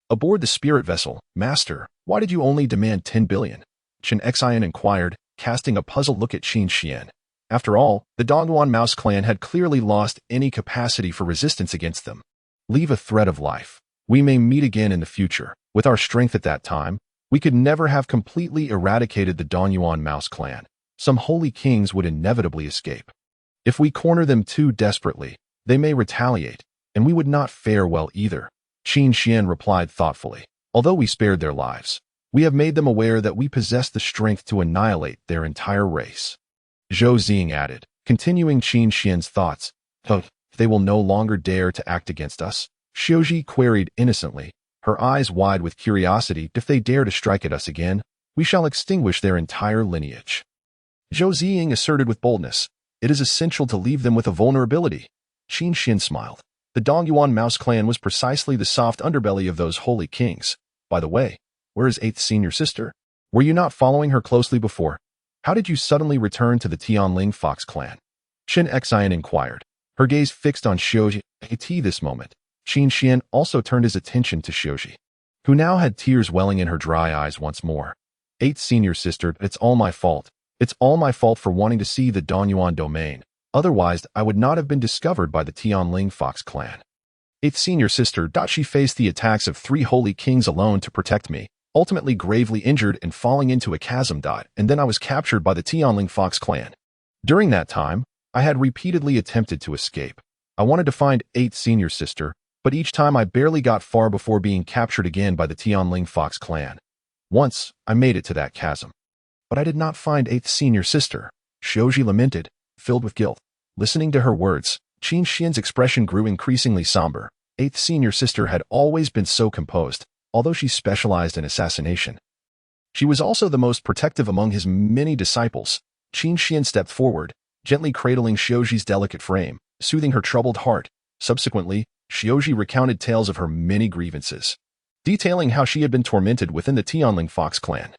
Aboard the spirit vessel, Master, why did you only demand 10 billion? Chen Xian inquired, casting a puzzled look at Qin Xian. After all, the Dongyuan Mouse clan had clearly lost any capacity for resistance against them. Leave a thread of life. We may meet again in the future. With our strength at that time, we could never have completely eradicated the Dongyuan Mouse clan. Some holy kings would inevitably escape. If we corner them too desperately, they may retaliate, and we would not fare well either. Qin Xian replied thoughtfully. Although we spared their lives, we have made them aware that we possess the strength to annihilate their entire race. Zhou Xing added, continuing Qin Xian's thoughts. They will no longer dare to act against us? Xiuji queried innocently, her eyes wide with curiosity. If they dare to strike at us again, we shall extinguish their entire lineage. Zhou Xing asserted with boldness, it is essential to leave them with a vulnerability. Qin Xian smiled. The Dongyuan Mouse clan was precisely the soft underbelly of those holy kings. By the way, where is 8th senior sister? Were you not following her closely before? How did you suddenly return to the Tianling Fox clan? Chen Xian inquired, her gaze fixed on Xiuji. At this moment, Qin Xian also turned his attention to Xiuji, who now had tears welling in her dry eyes once more. 8th senior sister, it's all my fault. It's all my fault for wanting to see the Dongyuan domain. Otherwise, I would not have been discovered by the Tianling Fox clan. 8th senior sister. She faced the attacks of 3 holy kings alone to protect me, ultimately gravely injured and falling into a chasm. And then I was captured by the Tianling Fox clan. During that time, I had repeatedly attempted to escape. I wanted to find 8th senior sister, but each time I barely got far before being captured again by the Tianling Fox clan. Once, I made it to that chasm. But I did not find 8th senior sister. Xiuji lamented, filled with guilt. Listening to her words, Qin Xian's expression grew increasingly somber. 8th senior sister had always been so composed, although she specialized in assassination. She was also the most protective among his many disciples. Qin Xian stepped forward, gently cradling Xiuji's delicate frame, soothing her troubled heart. Subsequently, Xiuji recounted tales of her many grievances, detailing how she had been tormented within the Tianling Fox clan.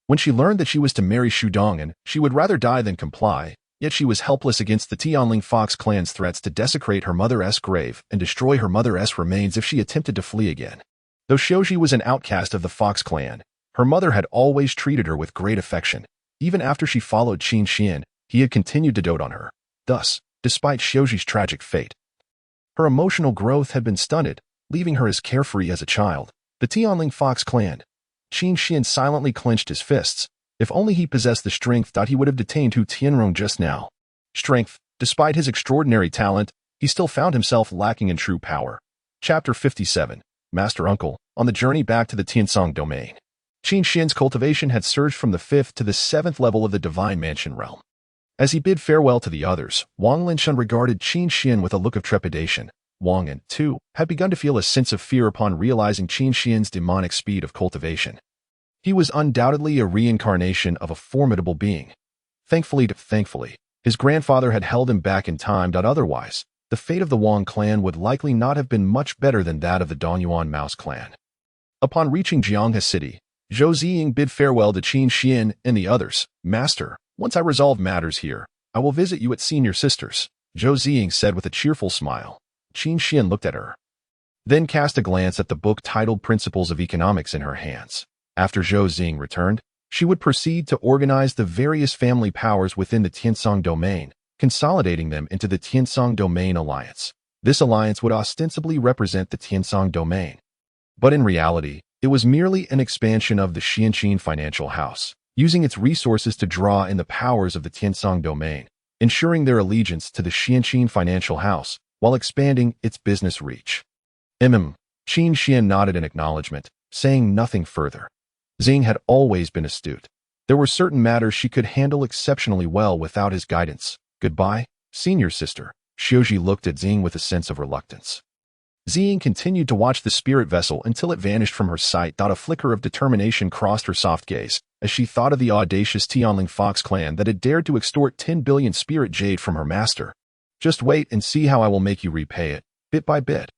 When she learned that she was to marry Shu Dongan, she would rather die than comply, yet she was helpless against the Tianling Fox clan's threats to desecrate her mother's grave and destroy her mother's remains if she attempted to flee again. Though Xiuji was an outcast of the Fox clan, her mother had always treated her with great affection. Even after she followed Qin Xian, he had continued to dote on her. Thus, despite Xiuji's tragic fate, her emotional growth had been stunted, leaving her as carefree as a child. The Tianling Fox clan. Qin Xian silently clenched his fists. If only he possessed the strength, he would have detained Hu Tianrong just now. Strength. Despite his extraordinary talent, he still found himself lacking in true power. Chapter 57. Master Uncle, on the journey back to the Tiansong domain. Qin Xian's cultivation had surged from the 5th to the 7th level of the Divine Mansion realm. As he bid farewell to the others, Wang Linshan regarded Qin Xian with a look of trepidation. Wang, too, had begun to feel a sense of fear upon realizing Qin Xian's demonic speed of cultivation. He was undoubtedly a reincarnation of a formidable being. Thankfully, his grandfather had held him back in time. Otherwise, the fate of the Wang clan would likely not have been much better than that of the Dongyuan Mouse clan. Upon reaching Jianghe City, Zhou Xiying bid farewell to Qin Xian and the others. Master, Once I resolve matters here, I will visit you at senior sister's, Zhou Ziying said with a cheerful smile. Qin Xian looked at her, then cast a glance at the book titled Principles of Economics in her hands. After Zhou Ziying returned, she would proceed to organize the various family powers within the Tiansong domain, consolidating them into the Tiansong Domain Alliance. This alliance would ostensibly represent the Tiansong domain, but in reality, it was merely an expansion of the Xianqin financial house, using its resources to draw in the powers of the Tiansong domain, ensuring their allegiance to the Xianqin financial house while expanding its business reach. Qin Xian nodded in acknowledgement, saying nothing further. Xing had always been astute. There were certain matters she could handle exceptionally well without his guidance. Goodbye, senior sister. Xiaozhi looked at Xing with a sense of reluctance. Xing continued to watch the spirit vessel until it vanished from her sight. A flicker of determination crossed her soft gaze as she thought of the audacious Tianling Fox clan that had dared to extort 10 billion spirit jade from her master. Just wait and see how I will make you repay it, bit by bit.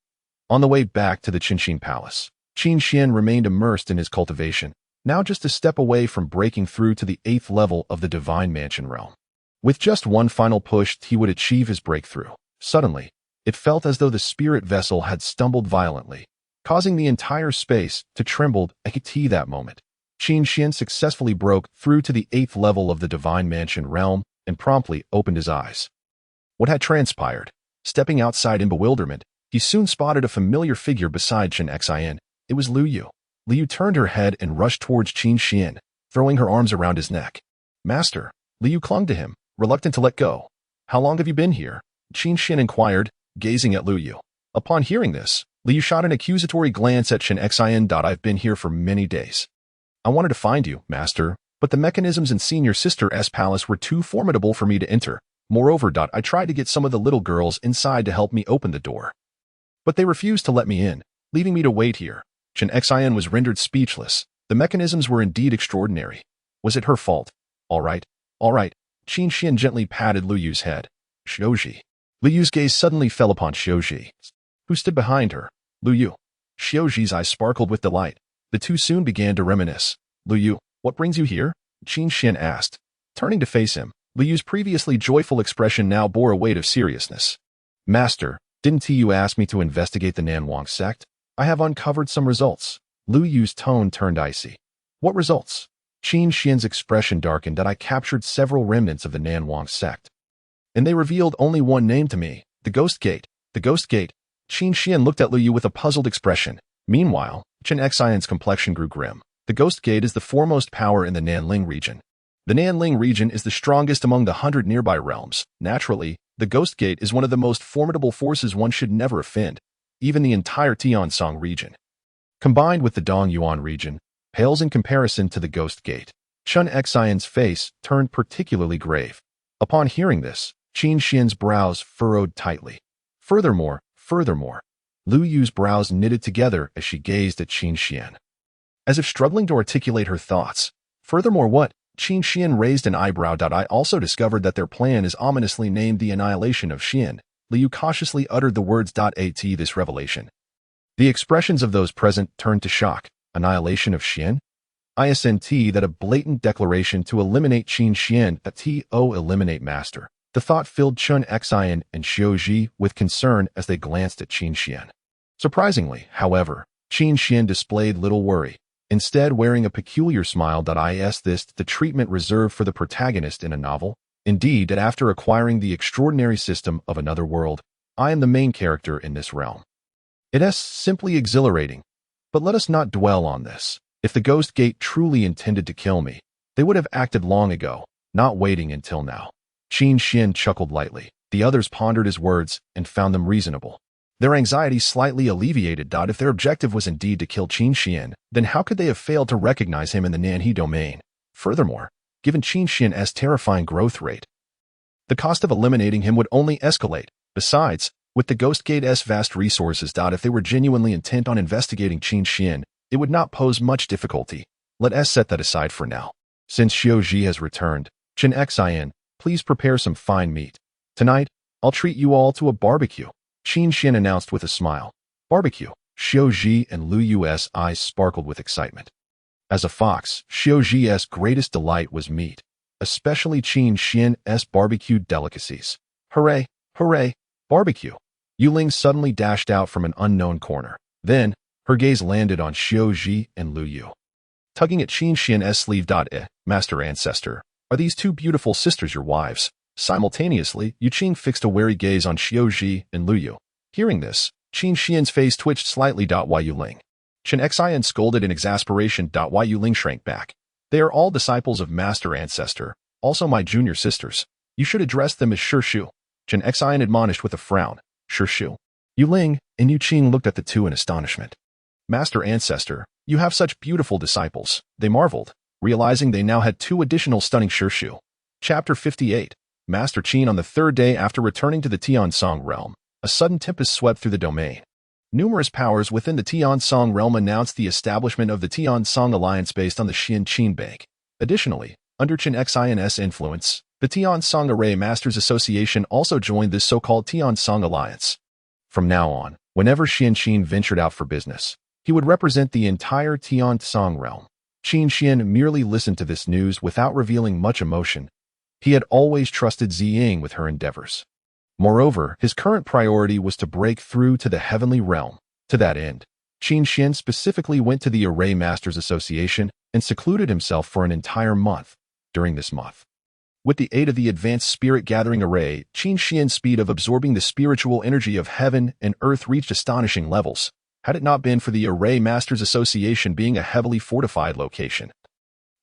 On the way back to the Qinxin Palace, Qin Xian remained immersed in his cultivation, now just a step away from breaking through to the 8th level of the Divine Mansion realm. With just one final push, he would achieve his breakthrough. Suddenly, it felt as though the spirit vessel had stumbled violently, causing the entire space to tremble at that moment. Qin Xian successfully broke through to the 8th level of the Divine Mansion realm and promptly opened his eyes. What had transpired? Stepping outside in bewilderment, he soon spotted a familiar figure beside Chen Xian. It was Lu Yu. Lu Yu turned her head and rushed towards Qin Xian, throwing her arms around his neck. Master. Lu Yu clung to him, reluctant to let go. How long have you been here? Qin Xian inquired, gazing at Lu Yu. Upon hearing this, Lu Yu shot an accusatory glance at Chen Xian. I've been here for many days. I wanted to find you, master, but the mechanisms in senior sister's palace were too formidable for me to enter. Moreover, I tried to get some of the little girls inside to help me open the door, but they refused to let me in, leaving me to wait here. Chen Xian was rendered speechless. The mechanisms were indeed extraordinary. Was it her fault? All right. Qin Xian gently patted Lu Yu's head. Xiaozhi. Lu Yu's gaze suddenly fell upon Xiaozhi, who stood behind her. Lu Yu. Xiaozhi's eyes sparkled with delight. The two soon began to reminisce. Lu Yu, what brings you here? Qin Xian asked. Turning to face him, Lu Yu's previously joyful expression now bore a weight of seriousness. Master, didn't you ask me to investigate the Nanwang sect? I have uncovered some results. Lu Yu's tone turned icy. What results? Qin Xian's expression darkened. I captured several remnants of the Nanwang sect, and they revealed only one name to me, the Ghost Gate. The Ghost Gate. Qin Xian looked at Lu Yu with a puzzled expression. Meanwhile, Chen Xian's complexion grew grim. The Ghost Gate is the foremost power in the Nanling region. The Nanling region is the strongest among the 100 nearby realms. Naturally, the Ghost Gate is one of the most formidable forces one should never offend. Even the entire Tiansong region, combined with the Dongyuan region, pales in comparison to the Ghost Gate. Chen Xian's face turned particularly grave. Upon hearing this, Qin Xian's brows furrowed tightly. Furthermore, Lu Yu's brows knitted together as she gazed at Qin Xian, as if struggling to articulate her thoughts. Furthermore, what? Qin Xian raised an eyebrow. I also discovered that their plan is ominously named the Annihilation of Xian. Lu Yu cautiously uttered the words. At this revelation, the expressions of those present turned to shock. Annihilation of Xian? Isn't that a blatant declaration to eliminate Qin Xian? Eliminate master. The thought filled Chen Xian and Xiaozhi with concern as they glanced at Qin Xian. Surprisingly, however, Qin Xian displayed little worry, instead wearing a peculiar smile. Is this the treatment reserved for the protagonist in a novel? Indeed, that after acquiring the extraordinary system of another world, I am the main character in this realm. It is simply exhilarating. But let us not dwell on this. If the Ghost Gate truly intended to kill me, they would have acted long ago, not waiting until now. Qin Xian chuckled lightly. The others pondered his words and found them reasonable. Their anxiety slightly alleviated. If their objective was indeed to kill Qin Xian, then how could they have failed to recognize him in the Nanhe domain? Furthermore, given Qin Xian's terrifying growth rate, the cost of eliminating him would only escalate. Besides, with the Ghost Gate's vast resources, if they were genuinely intent on investigating Qin Xian, it would not pose much difficulty. Let us set that aside for now. Since Xiaozhi has returned, Chen Xian, please prepare some fine meat. Tonight, I'll treat you all to a barbecue, Qin Xian announced with a smile. Barbecue. Xiaozhi and Lu Yu's eyes sparkled with excitement. As a fox, Xiaozhi's greatest delight was meat. especially Qin Xian's barbecued delicacies. Hooray! Hooray! Barbecue! Yu Ling suddenly dashed out from an unknown corner. Then, her gaze landed on Xiao Ji and Lu Yu. Tugging at Qin Xian's sleeve. Master Ancestor, are these two beautiful sisters your wives? Simultaneously, Yu Qing fixed a wary gaze on Xiao Ji and Lu Yu. Hearing this, Qin Xian's face twitched slightly. Why Yu Ling? Chen Xian scolded in exasperation. Why Yu Ling shrank back. They are all disciples of Master Ancestor, also my junior sisters. You should address them as Shu. Chen Xian admonished with a frown. Shu. Yu Ling and Yu Qing looked at the two in astonishment. Master Ancestor, you have such beautiful disciples, they marveled, realizing they now had two additional stunning Shu. Chapter 58. Master Qin. On the third day after returning to the Tiansong realm, a sudden tempest swept through the domain. Numerous powers within the Tiansong realm announced the establishment of the Tiansong Alliance based on the Xian Qin Bank. Additionally, under Chen Xin's influence, the Tiansong Array Masters Association also joined this so-called Tiansong Alliance. From now on, whenever Xian Qin ventured out for business, he would represent the entire Tiansong realm. Qin Xian merely listened to this news without revealing much emotion. He had always trusted Ziying with her endeavors. Moreover, his current priority was to break through to the heavenly realm. To that end, Qin Xian specifically went to the Array Masters Association and secluded himself for an entire month. During this month, with the aid of the advanced spirit gathering array, Qin Xian's speed of absorbing the spiritual energy of heaven and earth reached astonishing levels, had it not been for the Array Masters Association being a heavily fortified location.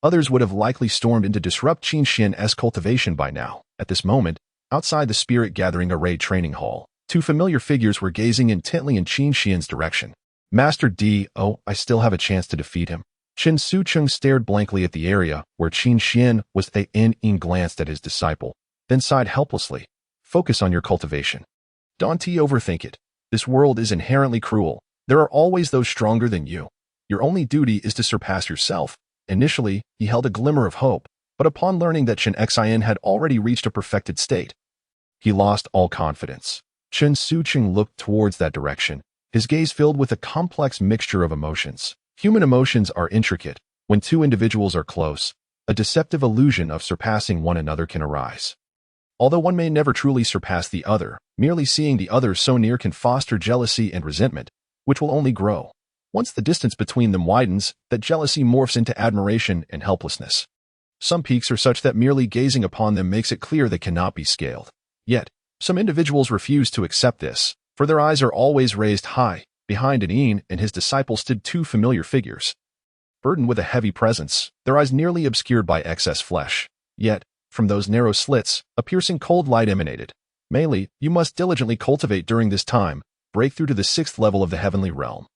Others would have likely stormed in to disrupt Qin Xian's cultivation by now. At this moment, outside the spirit gathering array training hall, two familiar figures were gazing intently in Qin Xian's direction. Master D, oh, I still have a chance to defeat him. Chen Sucheng stared blankly at the area where Qin Xian was. Yin glanced at his disciple, then sighed helplessly. Focus on your cultivation. Don't overthink it. This world is inherently cruel. There are always those stronger than you. Your only duty is to surpass yourself. Initially, he held a glimmer of hope, but upon learning that Chen Xian had already reached a perfected state, he lost all confidence. Chen Sucheng looked towards that direction, his gaze filled with a complex mixture of emotions. Human emotions are intricate. When two individuals are close, a deceptive illusion of surpassing one another can arise. Although one may never truly surpass the other, merely seeing the other so near can foster jealousy and resentment, which will only grow. Once the distance between them widens, that jealousy morphs into admiration and helplessness. Some peaks are such that merely gazing upon them makes it clear they cannot be scaled. Yet, some individuals refuse to accept this, for their eyes are always raised high. Behind Yin and his disciple stood two familiar figures. Burdened with a heavy presence, their eyes nearly obscured by excess flesh. Yet, from those narrow slits, a piercing cold light emanated. Meili, you must diligently cultivate during this time, break through to the 6th level of the heavenly realm.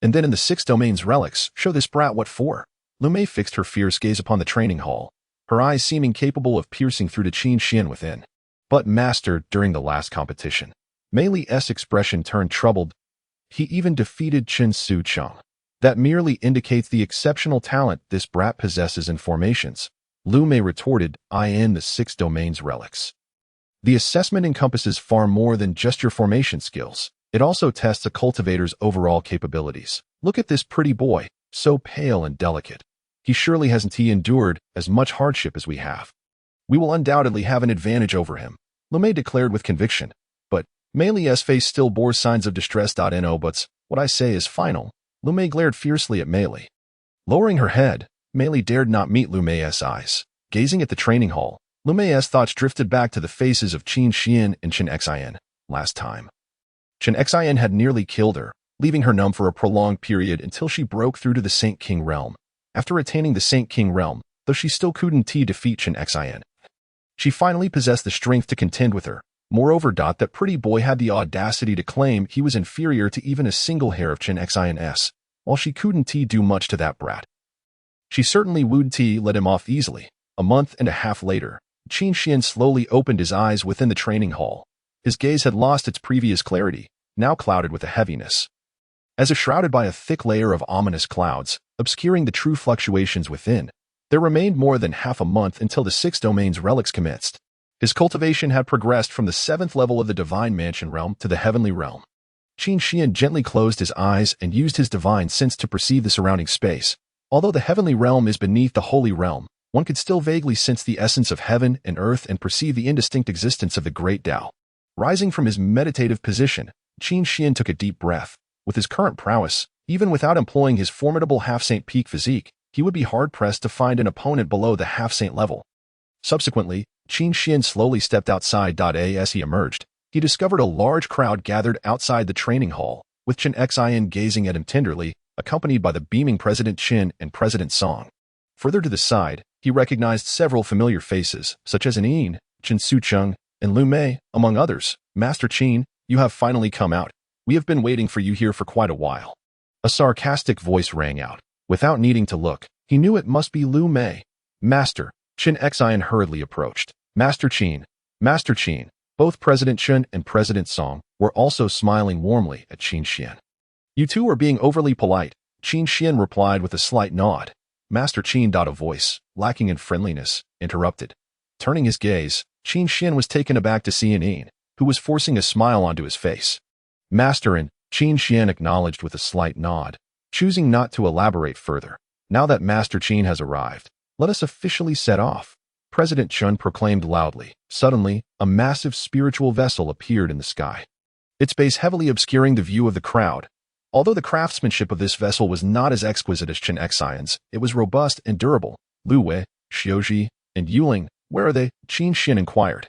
And then in the 6th domain's relics, show this brat what for. Lu Mei fixed her fierce gaze upon the training hall, her eyes seeming capable of piercing through to Qin Xian within. But master, during the last competition, Meili's expression turned troubled. He even defeated Chen Sucheng. That merely indicates the exceptional talent this brat possesses in formations. Lu Mei retorted, in the 6th domain's relics. The assessment encompasses far more than just your formation skills. It also tests a cultivator's overall capabilities. Look at this pretty boy, so pale and delicate. He surely hasn't endured as much hardship as we have. We will undoubtedly have an advantage over him, Lu Mei declared with conviction. But Meili's face still bore signs of distress. No, but what I say is final. Lu Mei glared fiercely at Meili. Lowering her head, Meili dared not meet Lu Mei's eyes. Gazing at the training hall, Lu Mei's thoughts drifted back to the faces of Qin Xian and Chen Xian. Last time, Chen Xian had nearly killed her, leaving her numb for a prolonged period until she broke through to the Saint King realm. After attaining the Saint King realm, though she still couldn't defeat Chen Xian, she finally possessed the strength to contend with her. Moreover, that pretty boy had the audacity to claim he was inferior to even a single hair of Chen Xian's, while she couldn't do much to that brat. She certainly would let him off easily. A month and a half later, Qin Xian slowly opened his eyes within the training hall. His gaze had lost its previous clarity, now clouded with a heaviness. As if shrouded by a thick layer of ominous clouds, obscuring the true fluctuations within, there remained more than half a month until the 6th domain's relics commenced. His cultivation had progressed from the 7th level of the Divine Mansion realm to the Heavenly realm. Qin Xian gently closed his eyes and used his divine sense to perceive the surrounding space. Although the Heavenly realm is beneath the Holy realm, one could still vaguely sense the essence of heaven and earth and perceive the indistinct existence of the great Tao. Rising from his meditative position, Qin Xian took a deep breath. With his current prowess, even without employing his formidable half-saint peak physique, he would be hard-pressed to find an opponent below the half-saint level. Subsequently, Qin Xian slowly stepped outside. As he emerged, he discovered a large crowd gathered outside the training hall, with Chen Xian gazing at him tenderly, accompanied by the beaming President Qin and President Song. Further to the side, he recognized several familiar faces, such as Yin, Chen Sucheng, and Lu Mei, among others. Master Qin, you have finally come out. We have been waiting for you here for quite a while. A sarcastic voice rang out. Without needing to look, he knew it must be Lu Mei. Master, Chen Xian hurriedly approached. Master Qin. Both President Chen and President Song were also smiling warmly at Qin Xian. You two are being overly polite, Qin Xian replied with a slight nod. Master Qin. A voice, lacking in friendliness, interrupted. Turning his gaze, Qin Xian was taken aback to see Yin, who was forcing a smile onto his face. Master and Qin Xian acknowledged with a slight nod, choosing not to elaborate further. Now that Master Qin has arrived, let us officially set off, President Chen proclaimed loudly. Suddenly, a massive spiritual vessel appeared in the sky, its base heavily obscuring the view of the crowd. Although the craftsmanship of this vessel was not as exquisite as Chen Xian's, it was robust and durable. Lu Wei, Xiaozhi, and Yuling, where are they? Qin Xian inquired,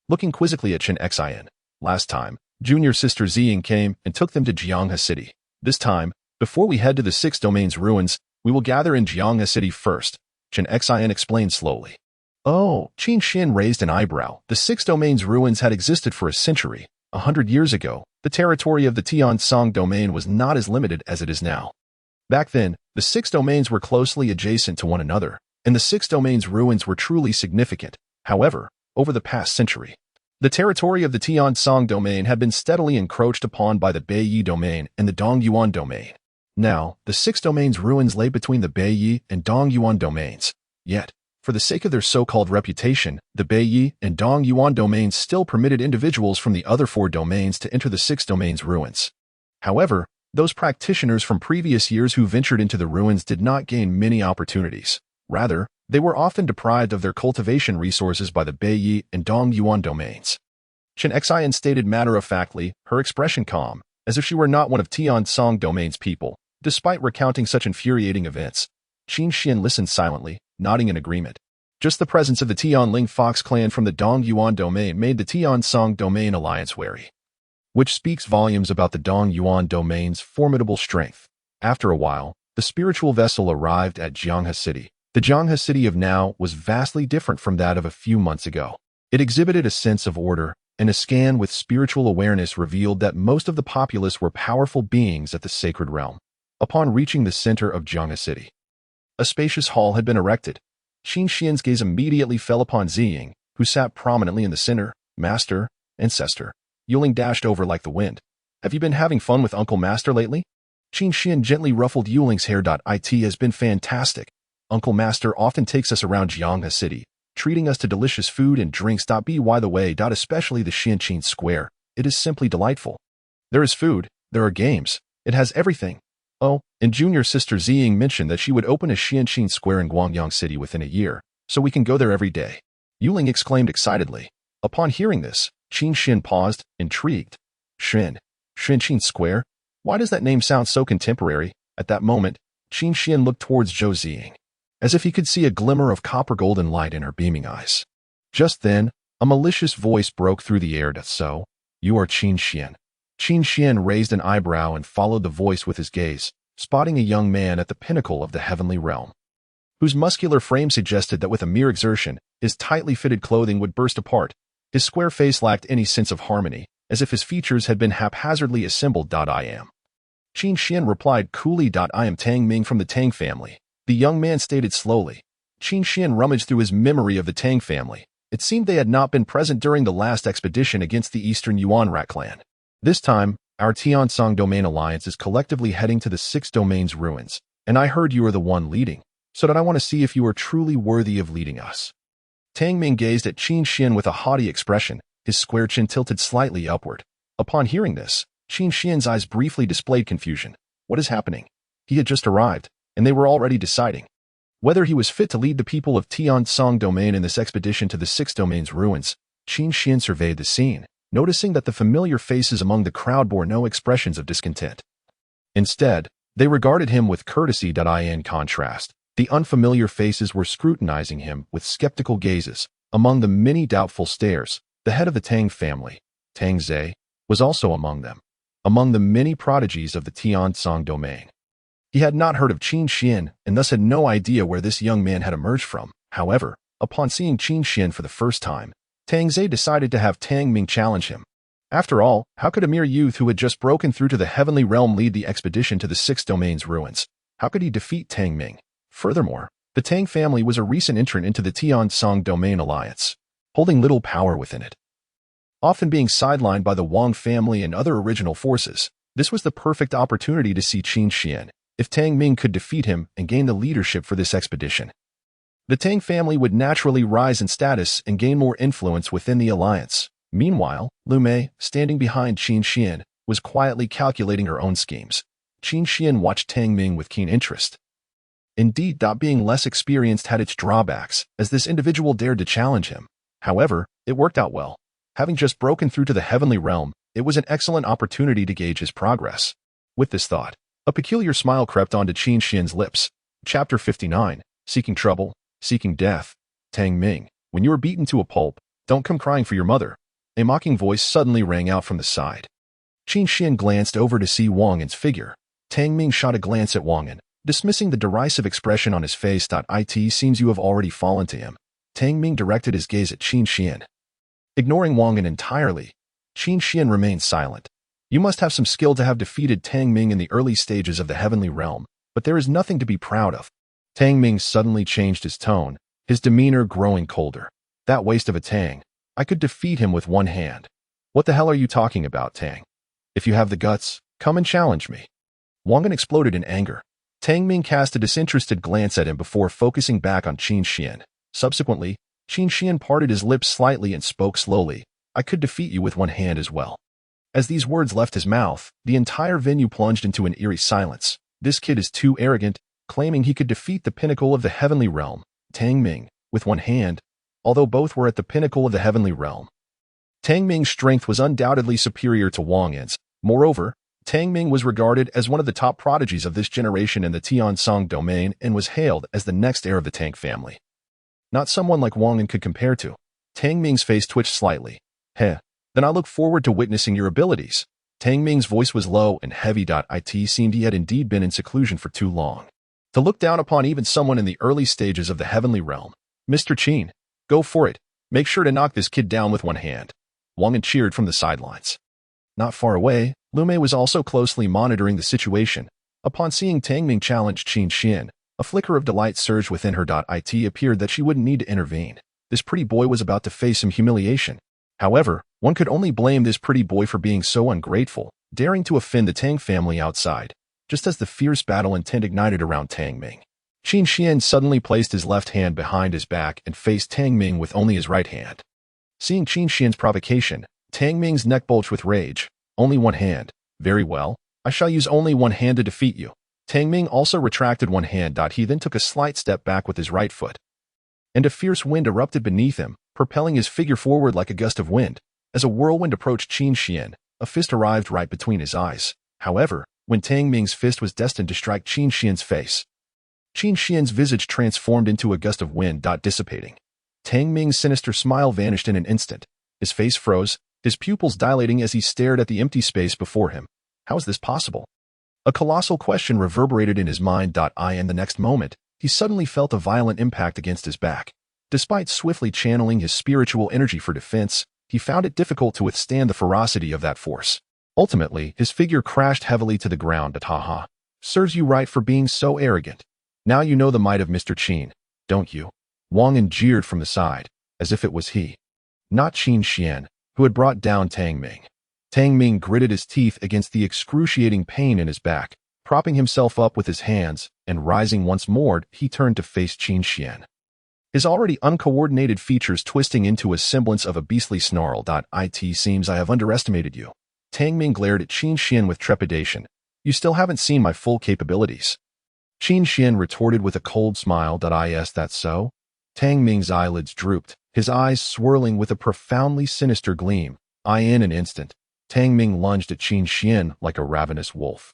looking quizzically at Chen Xian. Last time, junior sister Ziying came and took them to Jianghe City. This time, before we head to the Six Domains ruins, we will gather in Jianghe City first, Chen Xian explained slowly. Oh, Qin Xian raised an eyebrow. The Six Domains ruins had existed for a century. 100 years ago, the territory of the Tiansong domain was not as limited as it is now. Back then, the six domains were closely adjacent to one another, and the Six Domains ruins were truly significant. However, over the past century, the territory of the Tiansong domain had been steadily encroached upon by the Beiyi domain and the Dongyuan domain. Now, the Six Domains ruins lay between the Beiyi and Dongyuan domains. Yet, for the sake of their so-called reputation, the Beiyi and Dongyuan domains still permitted individuals from the other four domains to enter the Six Domains ruins. However, those practitioners from previous years who ventured into the ruins did not gain many opportunities. Rather, they were often deprived of their cultivation resources by the Beiyi and Dongyuan domains. Chen Xian stated matter-of-factly, her expression calm, as if she were not one of Tiansong domain's people. Despite recounting such infuriating events, Qin Xian listened silently, nodding in agreement. Just the presence of the Tianling Fox clan from the Dongyuan domain made the Tiansong domain alliance wary, which speaks volumes about the Dongyuan domain's formidable strength. After a while, the spiritual vessel arrived at Jianghe City. The Jianghe City of now was vastly different from that of a few months ago. It exhibited a sense of order, and a scan with spiritual awareness revealed that most of the populace were powerful beings at the sacred realm. Upon reaching the center of Jianghe City, a spacious hall had been erected. Qin Xian's gaze immediately fell upon Ziying, who sat prominently in the center. Master, Ancestor. Yuling dashed over like the wind. Have you been having fun with Uncle Master lately? Qin Xian gently ruffled Yuling's hair. It has been fantastic. Uncle Master often takes us around Jianghe City, treating us to delicious food and drinks. By the way, especially the Xianqin Square. It is simply delightful. There is food, there are games, it has everything. Oh, and junior sister Ziying mentioned that she would open a Xianqin Square in Guangyang City within a year, so we can go there every day. Yuling exclaimed excitedly. Upon hearing this, Qin Xian paused, intrigued. Xianqin Square? Why does that name sound so contemporary? At that moment, Qin Xian looked towards Zhou Ziying, as if he could see a glimmer of copper-golden light in her beaming eyes. Just then, a malicious voice broke through the air. So, you are Qin Xian. Qin Xian raised an eyebrow and followed the voice with his gaze, spotting a young man at the pinnacle of the heavenly realm, whose muscular frame suggested that with a mere exertion, his tightly fitted clothing would burst apart. His square face lacked any sense of harmony, as if his features had been haphazardly assembled. I am. Qin Xian replied coolly. I am Tang Ming from the Tang family. The young man stated slowly. Qin Xian rummaged through his memory of the Tang family. It seemed they had not been present during the last expedition against the Eastern Yuan Rat clan. This time, our Tiansong Domain Alliance is collectively heading to the Six Domains ruins, and I heard you are the one leading, so that I want to see if you are truly worthy of leading us. Tang Ming gazed at Qin Xian with a haughty expression, his square chin tilted slightly upward. Upon hearing this, Qin Xian's eyes briefly displayed confusion. What is happening? He had just arrived, and they were already deciding. Whether he was fit to lead the people of Tiansong Domain in this expedition to the Six Domain's ruins, Qin Xian surveyed the scene, noticing that the familiar faces among the crowd bore no expressions of discontent. Instead, they regarded him with courtesy. In contrast, the unfamiliar faces were scrutinizing him with skeptical gazes. Among the many doubtful stares, the head of the Tang family, Tang Zhe, was also among them. Among the many prodigies of the Tiansong Domain, he had not heard of Qin Xian and thus had no idea where this young man had emerged from. However, upon seeing Qin Xian for the first time, Tang Zhe decided to have Tang Ming challenge him. After all, how could a mere youth who had just broken through to the heavenly realm lead the expedition to the Six Domain's ruins? How could he defeat Tang Ming? Furthermore, the Tang family was a recent entrant into the Tiansong Domain alliance, holding little power within it. Often being sidelined by the Wang family and other original forces, this was the perfect opportunity to see Qin Xian, if Tang Ming could defeat him and gain the leadership for this expedition. The Tang family would naturally rise in status and gain more influence within the alliance. Meanwhile, Lu Mei, standing behind Qin Xian, was quietly calculating her own schemes. Qin Xian watched Tang Ming with keen interest. Indeed, being less experienced had its drawbacks, as this individual dared to challenge him. However, it worked out well. Having just broken through to the heavenly realm, it was an excellent opportunity to gauge his progress. With this thought, a peculiar smile crept onto Qin Xian's lips. Chapter 59, Seeking Trouble, Seeking Death. Tang Ming, when you are beaten to a pulp, don't come crying for your mother. A mocking voice suddenly rang out from the side. Qin Xian glanced over to see Wang Yin's figure. Tang Ming shot a glance at Wang Yin, dismissing the derisive expression on his face. It seems you have already fallen to him. Tang Ming directed his gaze at Qin Xian. Ignoring Wang Yin entirely, Qin Xian remained silent. You must have some skill to have defeated Tang Ming in the early stages of the heavenly realm, but there is nothing to be proud of. Tang Ming suddenly changed his tone, his demeanor growing colder. That waste of a Tang. I could defeat him with one hand. What the hell are you talking about, Tang? If you have the guts, come and challenge me. Wang Yin exploded in anger. Tang Ming cast a disinterested glance at him before focusing back on Qin Xian. Subsequently, Qin Xian parted his lips slightly and spoke slowly. I could defeat you with one hand as well. As these words left his mouth, the entire venue plunged into an eerie silence. This kid is too arrogant, claiming he could defeat the pinnacle of the heavenly realm, Tang Ming, with one hand, although both were at the pinnacle of the heavenly realm. Tang Ming's strength was undoubtedly superior to Wang Yin's. Moreover, Tang Ming was regarded as one of the top prodigies of this generation in the Tiansong Domain and was hailed as the next heir of the Tang family. Not someone like Wang Yin could compare to. Tang Ming's face twitched slightly. Heh, then I look forward to witnessing your abilities. Tang Ming's voice was low and heavy. It seemed he had indeed been in seclusion for too long to look down upon even someone in the early stages of the heavenly realm. Mr. Qin, go for it. Make sure to knock this kid down with one hand. Wang Yin cheered from the sidelines. Not far away, Lu Mei was also closely monitoring the situation. Upon seeing Tang Ming challenge Qin Xian, a flicker of delight surged within her. It appeared that she wouldn't need to intervene. This pretty boy was about to face some humiliation. However, one could only blame this pretty boy for being so ungrateful, daring to offend the Tang family outside, just as the fierce battle intent ignited around Tang Ming. Qin Xian suddenly placed his left hand behind his back and faced Tang Ming with only his right hand. Seeing Qin Xian's provocation, Tang Ming's neck bulged with rage. Only one hand. Very well. I shall use only one hand to defeat you. Tang Ming also retracted one hand. He then took a slight step back with his right foot. And a fierce wind erupted beneath him, propelling his figure forward like a gust of wind. As a whirlwind approached Qin Xian, a fist arrived right between his eyes. However, when Tang Ming's fist was destined to strike Qin Xian's face, Qin Xian's visage transformed into a gust of wind. Dissipating. Tang Ming's sinister smile vanished in an instant. His face froze, his pupils dilating as he stared at the empty space before him. How is this possible? A colossal question reverberated in his mind. And the next moment, he suddenly felt a violent impact against his back. Despite swiftly channeling his spiritual energy for defense, he found it difficult to withstand the ferocity of that force. Ultimately, his figure crashed heavily to the ground. Haha. Serves you right for being so arrogant. Now you know the might of Mr. Qin, don't you? Wang Yin jeered from the side, as if it was he, not Qin Xian, who had brought down Tang Ming. Tang Ming gritted his teeth against the excruciating pain in his back, propping himself up with his hands, and rising once more, he turned to face Qin Xian. His already uncoordinated features twisting into a semblance of a beastly snarl. It seems I have underestimated you. Tang Ming glared at Qin Xian with trepidation. You still haven't seen my full capabilities. Qin Xian retorted with a cold smile. Is that so? Tang Ming's eyelids drooped, his eyes swirling with a profoundly sinister gleam. In an instant, Tang Ming lunged at Qin Xian like a ravenous wolf.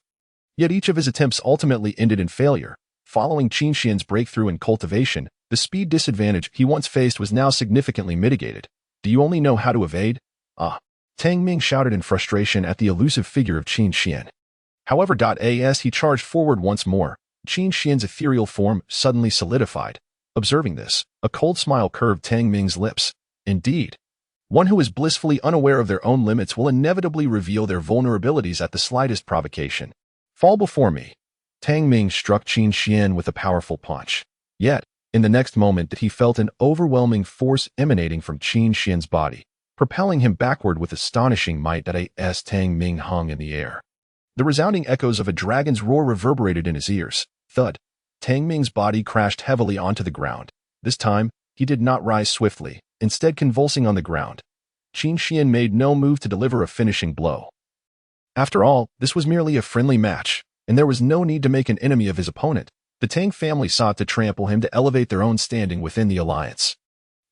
Yet each of his attempts ultimately ended in failure. Following Qin Xian's breakthrough in cultivation, the speed disadvantage he once faced was now significantly mitigated. Do you only know how to evade? Tang Ming shouted in frustration at the elusive figure of Qin Xian. However, as he charged forward once more, Qin Xian's ethereal form suddenly solidified. Observing this, a cold smile curved Tang Ming's lips. Indeed, one who is blissfully unaware of their own limits will inevitably reveal their vulnerabilities at the slightest provocation. Fall before me. Tang Ming struck Qin Xian with a powerful punch. Yet, in the next moment he felt an overwhelming force emanating from Qin Xian's body, propelling him backward with astonishing might. As Tang Ming hung in the air, the resounding echoes of a dragon's roar reverberated in his ears. Thud. Tang Ming's body crashed heavily onto the ground. This time, he did not rise swiftly, instead convulsing on the ground. Qin Xian made no move to deliver a finishing blow. After all, this was merely a friendly match, and there was no need to make an enemy of his opponent. The Tang family sought to trample him to elevate their own standing within the alliance.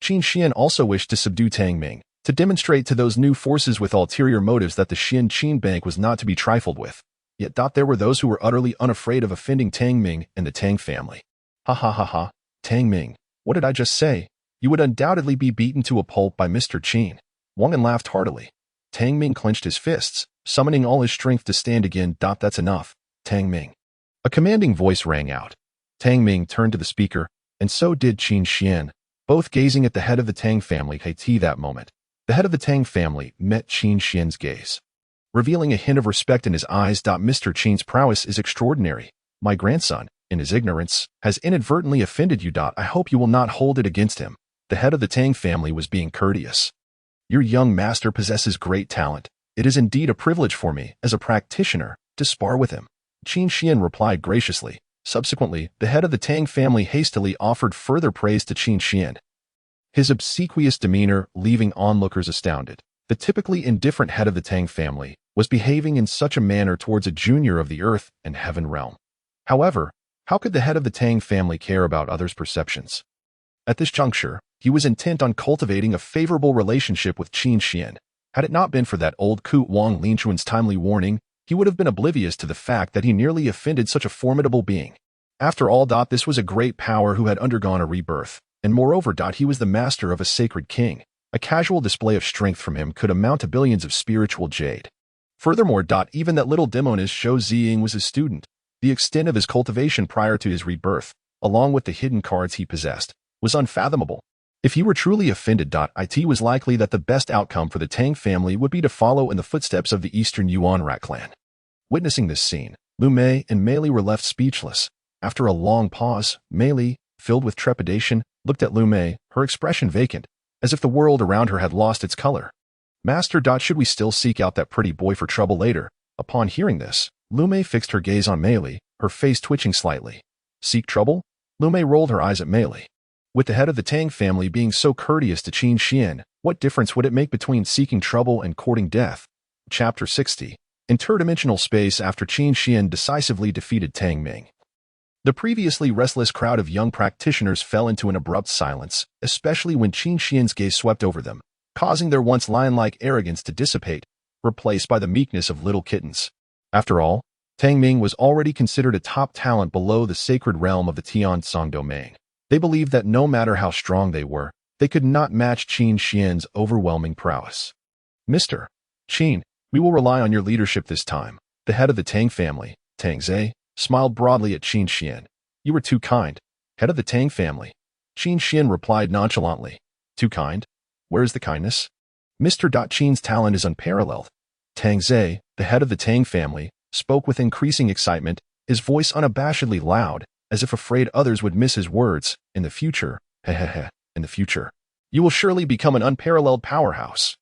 Qin Xian also wished to subdue Tang Ming, to demonstrate to those new forces with ulterior motives that the Xian Qin Bank was not to be trifled with. Yet there were those who were utterly unafraid of offending Tang Ming and the Tang family. Ha ha ha ha, Tang Ming, what did I just say? You would undoubtedly be beaten to a pulp by Mr. Qin. Wang laughed heartily. Tang Ming clenched his fists, summoning all his strength to stand again. That's enough, Tang Ming. A commanding voice rang out. Tang Ming turned to the speaker, and so did Qin Xian, both gazing at the head of the Tang family. That moment, the head of the Tang family met Qin Xian's gaze, revealing a hint of respect in his eyes. Mr. Qin's prowess is extraordinary. My grandson, in his ignorance, has inadvertently offended you. I hope you will not hold it against him. The head of the Tang family was being courteous. Your young master possesses great talent. It is indeed a privilege for me, as a practitioner, to spar with him. Qin Xian replied graciously. Subsequently, the head of the Tang family hastily offered further praise to Qin Xian, his obsequious demeanor leaving onlookers astounded. The typically indifferent head of the Tang family was behaving in such a manner towards a junior of the earth and heaven realm. However, how could the head of the Tang family care about others' perceptions? At this juncture, he was intent on cultivating a favorable relationship with Qin Xian. Had it not been for that old coot Wang Linchuan's timely warning, he would have been oblivious to the fact that he nearly offended such a formidable being. After all, this was a great power who had undergone a rebirth, and moreover, he was the master of a sacred king. A casual display of strength from him could amount to billions of spiritual jade. Furthermore, even that little demoness Shou Ziying was his student. The extent of his cultivation prior to his rebirth, along with the hidden cards he possessed, was unfathomable. If he were truly offended, it was likely that the best outcome for the Tang family would be to follow in the footsteps of the Eastern Yuan rat clan. Witnessing this scene, Lu Mei and Mei Li were left speechless. After a long pause, Mei Li, filled with trepidation, looked at Lu Mei, her expression vacant, as if the world around her had lost its color. Master. Should we still seek out that pretty boy for trouble later? Upon hearing this, Lu Mei fixed her gaze on Mei Li, her face twitching slightly. Seek trouble? Lu Mei rolled her eyes at Mei Li. With the head of the Tang family being so courteous to Qin Xian, what difference would it make between seeking trouble and courting death? Chapter 60. Interdimensional space after Qin Xian decisively defeated Tang Ming. The previously restless crowd of young practitioners fell into an abrupt silence, especially when Qin Xian's gaze swept over them, causing their once lion-like arrogance to dissipate, replaced by the meekness of little kittens. After all, Tang Ming was already considered a top talent below the sacred realm of the Tiansong domain. They believed that no matter how strong they were, they could not match Qin Xian's overwhelming prowess. Mr. Qin, we will rely on your leadership this time. The head of the Tang family, Tang Zhe, smiled broadly at Qin Xian. You were too kind. Head of the Tang family. Qin Xian replied nonchalantly. Too kind? Where is the kindness? Mr. Qin's talent is unparalleled. Tang Zhe, the head of the Tang family, spoke with increasing excitement, his voice unabashedly loud, as if afraid others would miss his words. In the future, in the future, you will surely become an unparalleled powerhouse.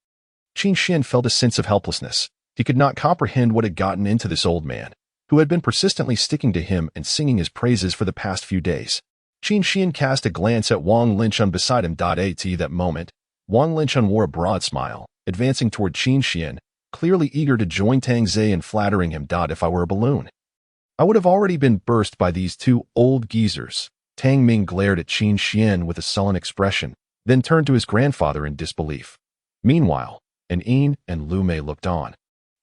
Qin Xian felt a sense of helplessness. He could not comprehend what had gotten into this old man, who had been persistently sticking to him and singing his praises for the past few days. Qin Xian cast a glance at Wang Linchun beside him. At that moment, Wang Linchun wore a broad smile, advancing toward Qin Xian, clearly eager to join Tang Zhe in flattering him. If I were a balloon, I would have already been burst by these two old geezers. Tang Ming glared at Qin Xian with a sullen expression, then turned to his grandfather in disbelief. Meanwhile, An and Lu Mei looked on,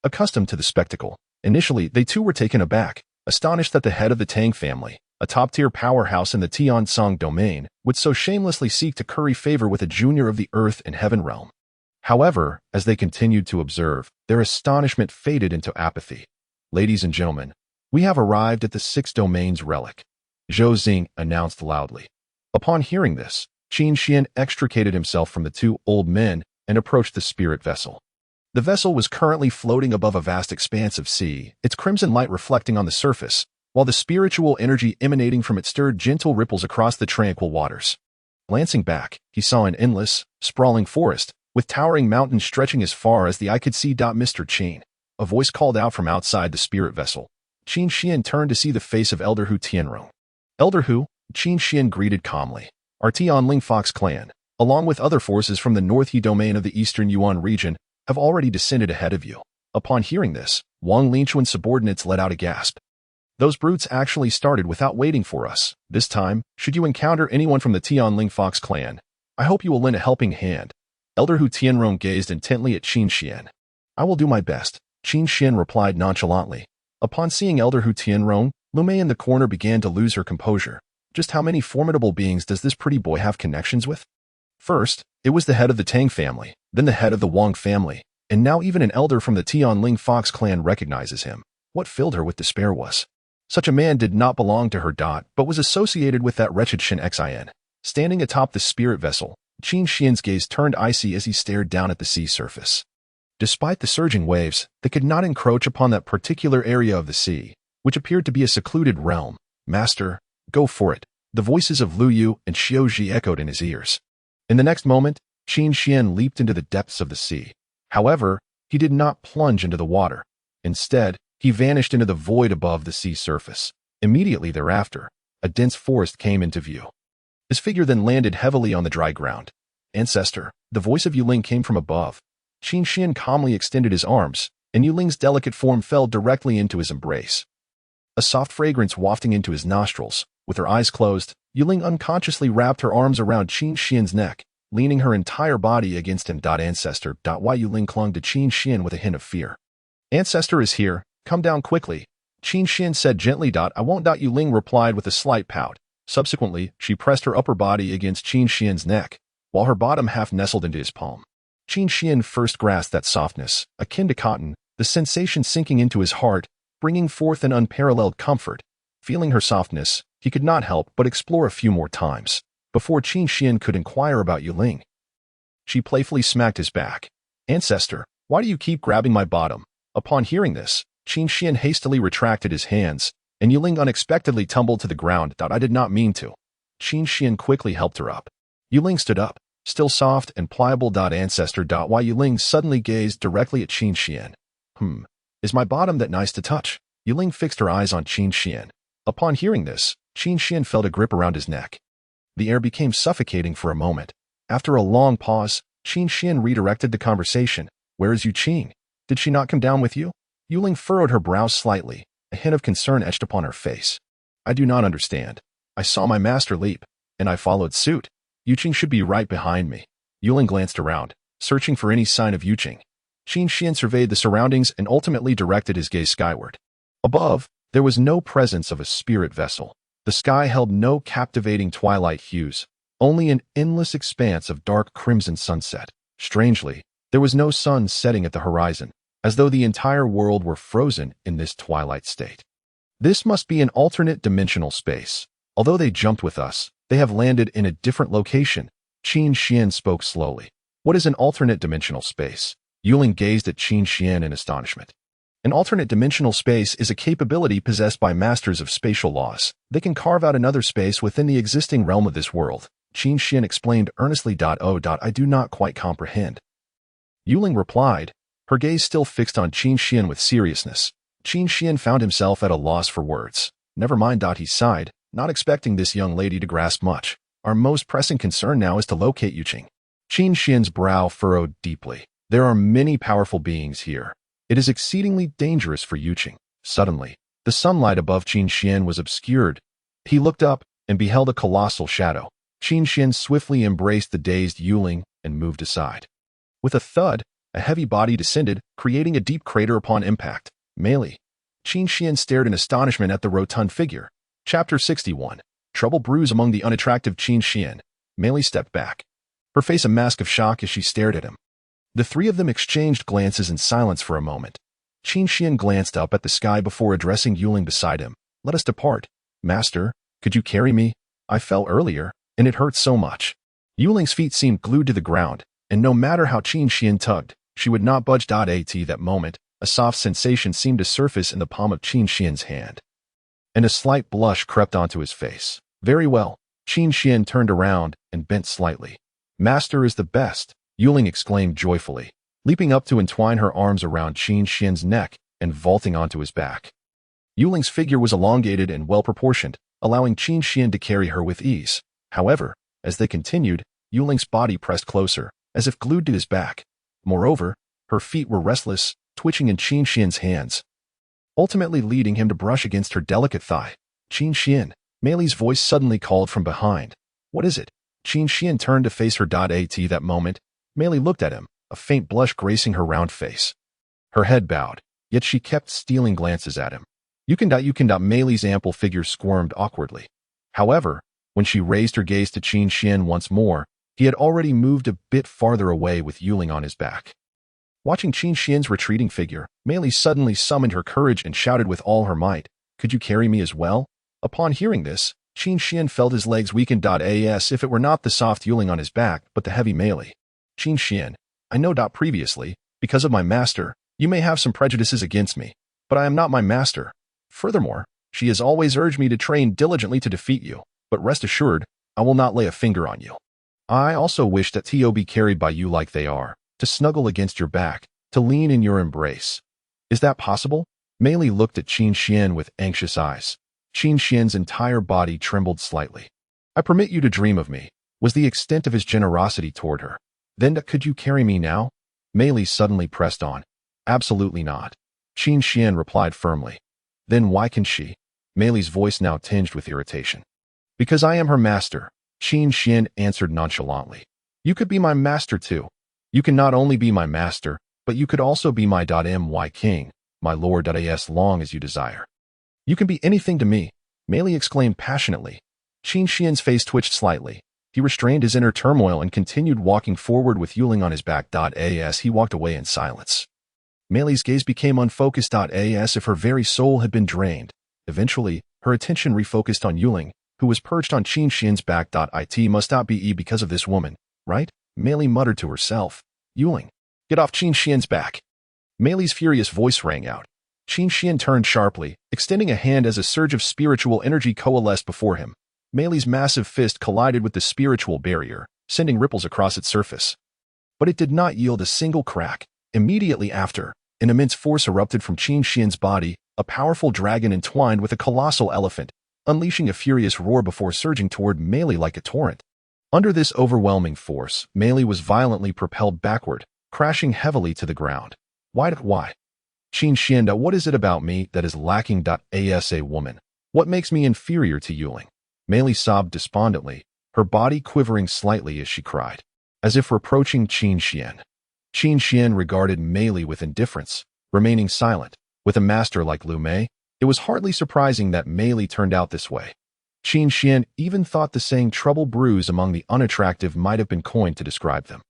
accustomed to the spectacle. Initially, they too were taken aback, astonished that the head of the Tang family, a top-tier powerhouse in the Tiansong domain, would so shamelessly seek to curry favor with a junior of the Earth and Heaven realm. However, as they continued to observe, their astonishment faded into apathy. Ladies and gentlemen, we have arrived at the Sixth Domain's relic, Zhou Xing announced loudly. Upon hearing this, Qin Xian extricated himself from the two old men and approached the spirit vessel. The vessel was currently floating above a vast expanse of sea, its crimson light reflecting on the surface, while the spiritual energy emanating from it stirred gentle ripples across the tranquil waters. Glancing back, he saw an endless, sprawling forest, with towering mountains stretching as far as the eye could see. Mr. Qin, a voice called out from outside the spirit vessel. Qin Xian turned to see the face of Elder Hu Tianrong. Elder Hu, Qin Xian greeted calmly. Our Tianling Fox clan, along with other forces from the North He domain of the Eastern Yuan region, have already descended ahead of you. Upon hearing this, Wang Linchuan's subordinates let out a gasp. Those brutes actually started without waiting for us. This time, should you encounter anyone from the Tianling Fox clan, I hope you will lend a helping hand. Elder Hu Tianrong gazed intently at Qin Xian. I will do my best, Qin Xian replied nonchalantly. Upon seeing Elder Hu Tianrong, Lu Mei in the corner began to lose her composure. Just how many formidable beings does this pretty boy have connections with? First, it was the head of the Tang family, then the head of the Wang family, and now even an elder from the Tianling Fox clan recognizes him. What filled her with despair was, such a man did not belong to her, but was associated with that wretched Shen Xin. Standing atop the spirit vessel, Qin Xian's gaze turned icy as he stared down at the sea surface. Despite the surging waves, they could not encroach upon that particular area of the sea, which appeared to be a secluded realm. Master, go for it. The voices of Lu Yu and Xiao Ji echoed in his ears. In the next moment, Qin Xian leaped into the depths of the sea. However, he did not plunge into the water. Instead, he vanished into the void above the sea surface. Immediately thereafter, a dense forest came into view. His figure then landed heavily on the dry ground. Ancestor, the voice of Yuling came from above. Qin Xian calmly extended his arms, and Yuling's delicate form fell directly into his embrace. A soft fragrance wafting into his nostrils. With her eyes closed, Yuling unconsciously wrapped her arms around Qin Xian's neck, leaning her entire body against him. Ancestor. Why Yuling clung to Qin Xian with a hint of fear. Ancestor is here. Come down quickly, Qin Xian said gently. I won't. Yuling replied with a slight pout. Subsequently, she pressed her upper body against Qin Xian's neck, while her bottom half nestled into his palm. Qin Xian first grasped that softness, akin to cotton, the sensation sinking into his heart, bringing forth an unparalleled comfort. Feeling her softness, he could not help but explore a few more times, before Qin Xian could inquire about Yuling. She playfully smacked his back. Ancestor, why do you keep grabbing my bottom? Upon hearing this, Qin Xian hastily retracted his hands, and Yuling unexpectedly tumbled to the ground. I did not mean to. Qin Xian quickly helped her up. Yuling stood up, still soft and pliable. Ancestor. Why Yuling suddenly gazed directly at Qin Xian. Is my bottom that nice to touch? Yuling fixed her eyes on Qin Xian. Upon hearing this, Qin Xian felt a grip around his neck. The air became suffocating for a moment. After a long pause, Qin Xian redirected the conversation. Where is Yu Qing? Did she not come down with you? Yuling furrowed her brows slightly, a hint of concern etched upon her face. I do not understand. I saw my master leap, and I followed suit. Yu Qing should be right behind me. Yuling glanced around, searching for any sign of Yu Qing. Qin Xian surveyed the surroundings and ultimately directed his gaze skyward. Above, there was no presence of a spirit vessel. The sky held no captivating twilight hues, only an endless expanse of dark crimson sunset. Strangely, there was no sun setting at the horizon, as though the entire world were frozen in this twilight state. This must be an alternate dimensional space. Although they jumped with us, they have landed in a different location. Qin Xian spoke slowly. What is an alternate dimensional space? Yuling gazed at Qin Xian in astonishment. An alternate dimensional space is a capability possessed by masters of spatial laws. They can carve out another space within the existing realm of this world. Qin Xian explained earnestly. I do not quite comprehend. Yuling replied, her gaze still fixed on Qin Xian with seriousness. Qin Xian found himself at a loss for words. Never mind. He sighed, not expecting this young lady to grasp much. Our most pressing concern now is to locate Yu Qing. Qin Xian's brow furrowed deeply. There are many powerful beings here. It is exceedingly dangerous for Yu Qing. Suddenly, The sunlight above Qin Xian was obscured. He looked up and beheld a colossal shadow. Qin Xian swiftly embraced the dazed Yuling and moved aside. With a thud, a heavy body descended, creating a deep crater upon impact. Melee. Qin Xian stared in astonishment at the rotund figure. Chapter 61. Trouble brews among the unattractive Qin Xian. Melee stepped back, her face a mask of shock as she stared at him. The three of them exchanged glances in silence for a moment. Qin Xian glanced up at the sky before addressing Yuling beside him. Let us depart. Master, could you carry me? I fell earlier, and it hurt so much. Yuling's feet seemed glued to the ground, and no matter how Qin Xian tugged, she would not budge. At that moment, a soft sensation seemed to surface in the palm of Qin Xian's hand, and a slight blush crept onto his face. Very well. Qin Xian turned around and bent slightly. Master is the best, Yuling exclaimed joyfully, leaping up to entwine her arms around Qin Xian's neck and vaulting onto his back. Yuling's figure was elongated and well-proportioned, allowing Qin Xian to carry her with ease. However, as they continued, Yuling's body pressed closer, as if glued to his back. Moreover, her feet were restless, twitching in Qin Xian's hands, ultimately leading him to brush against her delicate thigh. Qin Xian, Mei's voice suddenly called from behind. What is it? Qin Xian turned to face her. At that moment, Mei looked at him, a faint blush gracing her round face. Her head bowed, yet she kept stealing glances at him. You can. Mei's ample figure squirmed awkwardly. However, when she raised her gaze to Qin Xian once more, he had already moved a bit farther away with Yuling on his back. Watching Qin Xian's retreating figure, Mei suddenly summoned her courage and shouted with all her might, Could you carry me as well? Upon hearing this, Qin Xian felt his legs weaken. As if it were not the soft Yuling on his back, but the heavy Mei. Qin Xian, I know. Previously, because of my master, you may have some prejudices against me, but I am not my master. Furthermore, she has always urged me to train diligently to defeat you, but rest assured, I will not lay a finger on you. I also wish that to be carried by you like they are, to snuggle against your back, to lean in your embrace. Is that possible? Mei looked at Qin Xian with anxious eyes. Qin Xian's entire body trembled slightly. I permit you to dream of me, was the extent of his generosity toward her. Then could you carry me now? Mei suddenly pressed on. Absolutely not. Qin Xian replied firmly. Then why can she? Mei's voice now tinged with irritation. Because I am her master, Qin Xian answered nonchalantly. You could be my master too. You can not only be my master, but you could also be my my king, my lord. As long as you desire. You can be anything to me, Mei exclaimed passionately. Qin Xian's face twitched slightly. He restrained his inner turmoil and continued walking forward with Yuling on his back. As he walked away in silence, Mei's gaze became unfocused. As if her very soul had been drained. Eventually, her attention refocused on Yuling, who was perched on Qin Xian's back. It must not be because of this woman, right? Mei muttered to herself. Yuling, get off Qin Xian's back. Mei's furious voice rang out. Qin Xian turned sharply, extending a hand as a surge of spiritual energy coalesced before him. Mei's massive fist collided with the spiritual barrier, sending ripples across its surface. But it did not yield a single crack. Immediately after, an immense force erupted from Qin Xian's body, a powerful dragon entwined with a colossal elephant, unleashing a furious roar before surging toward Mei like a torrent. Under this overwhelming force, Mei was violently propelled backward, crashing heavily to the ground. Why? Qin Xian, what is it about me that is lacking? As a woman, what makes me inferior to Yuling? Mei sobbed despondently, her body quivering slightly as she cried, as if reproaching Qin Xian. Qin Xian regarded Mei with indifference, remaining silent. With a master like Lu Mei, it was hardly surprising that Mei turned out this way. Qin Xian even thought the saying trouble brews among the unattractive might have been coined to describe them.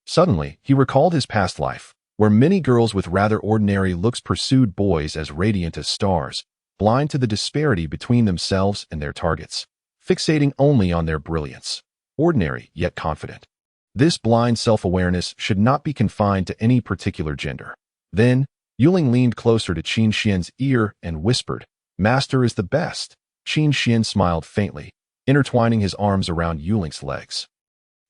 Suddenly, he recalled his past life, where many girls with rather ordinary looks pursued boys as radiant as stars, blind to the disparity between themselves and their targets, fixating only on their brilliance, ordinary yet confident. This blind self-awareness should not be confined to any particular gender. Then, Yuling leaned closer to Qin Xian's ear and whispered, Master is the best. Qin Xian smiled faintly, intertwining his arms around Yuling's legs.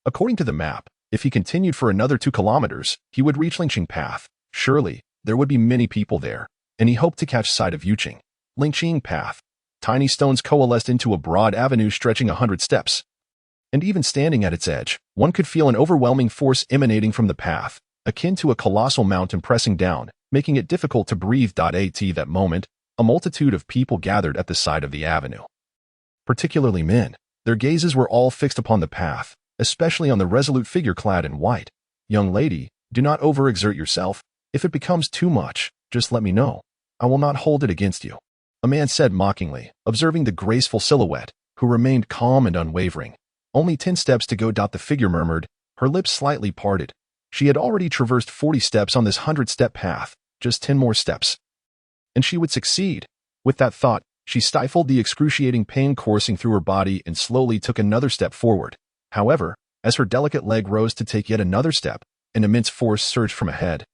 According to the map, if he continued for another 2 kilometers, he would reach Lingqing Path. Surely, there would be many people there, and he hoped to catch sight of Yuqing. Lingqing Path. Tiny stones coalesced into a broad avenue stretching 100 steps. And even standing at its edge, one could feel an overwhelming force emanating from the path, akin to a colossal mountain pressing down, making it difficult to breathe. At that moment, A multitude of people gathered at the side of the avenue. Particularly men. Their gazes were all fixed upon the path, especially on the resolute figure clad in white. Young lady, do not overexert yourself. If it becomes too much, just let me know. I will not hold it against you. A man said mockingly, observing the graceful silhouette, who remained calm and unwavering. Only 10 steps to go. The figure murmured, her lips slightly parted. She had already traversed 40 steps on this 100-step path, just 10 more steps. And she would succeed. With that thought, she stifled the excruciating pain coursing through her body and slowly took another step forward. However, as her delicate leg rose to take yet another step, an immense force surged from ahead,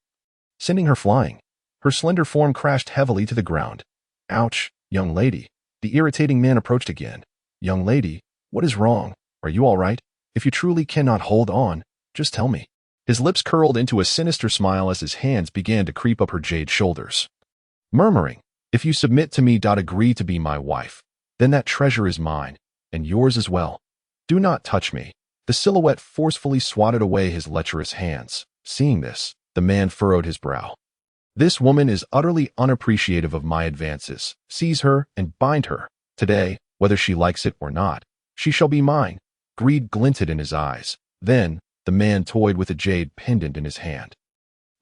sending her flying. Her slender form crashed heavily to the ground. Ouch, young lady. The irritating man approached again. Young lady, what is wrong? Are you all right? If you truly cannot hold on, just tell me. His lips curled into a sinister smile as his hands began to creep up her jade shoulders. Murmuring, if you submit to me, agree to be my wife, then that treasure is mine, and yours as well. Do not touch me. The silhouette forcefully swatted away his lecherous hands. Seeing this, the man furrowed his brow. This woman is utterly unappreciative of my advances. Seize her and bind her. Today, whether she likes it or not, she shall be mine. Greed glinted in his eyes. Then, the man toyed with a jade pendant in his hand.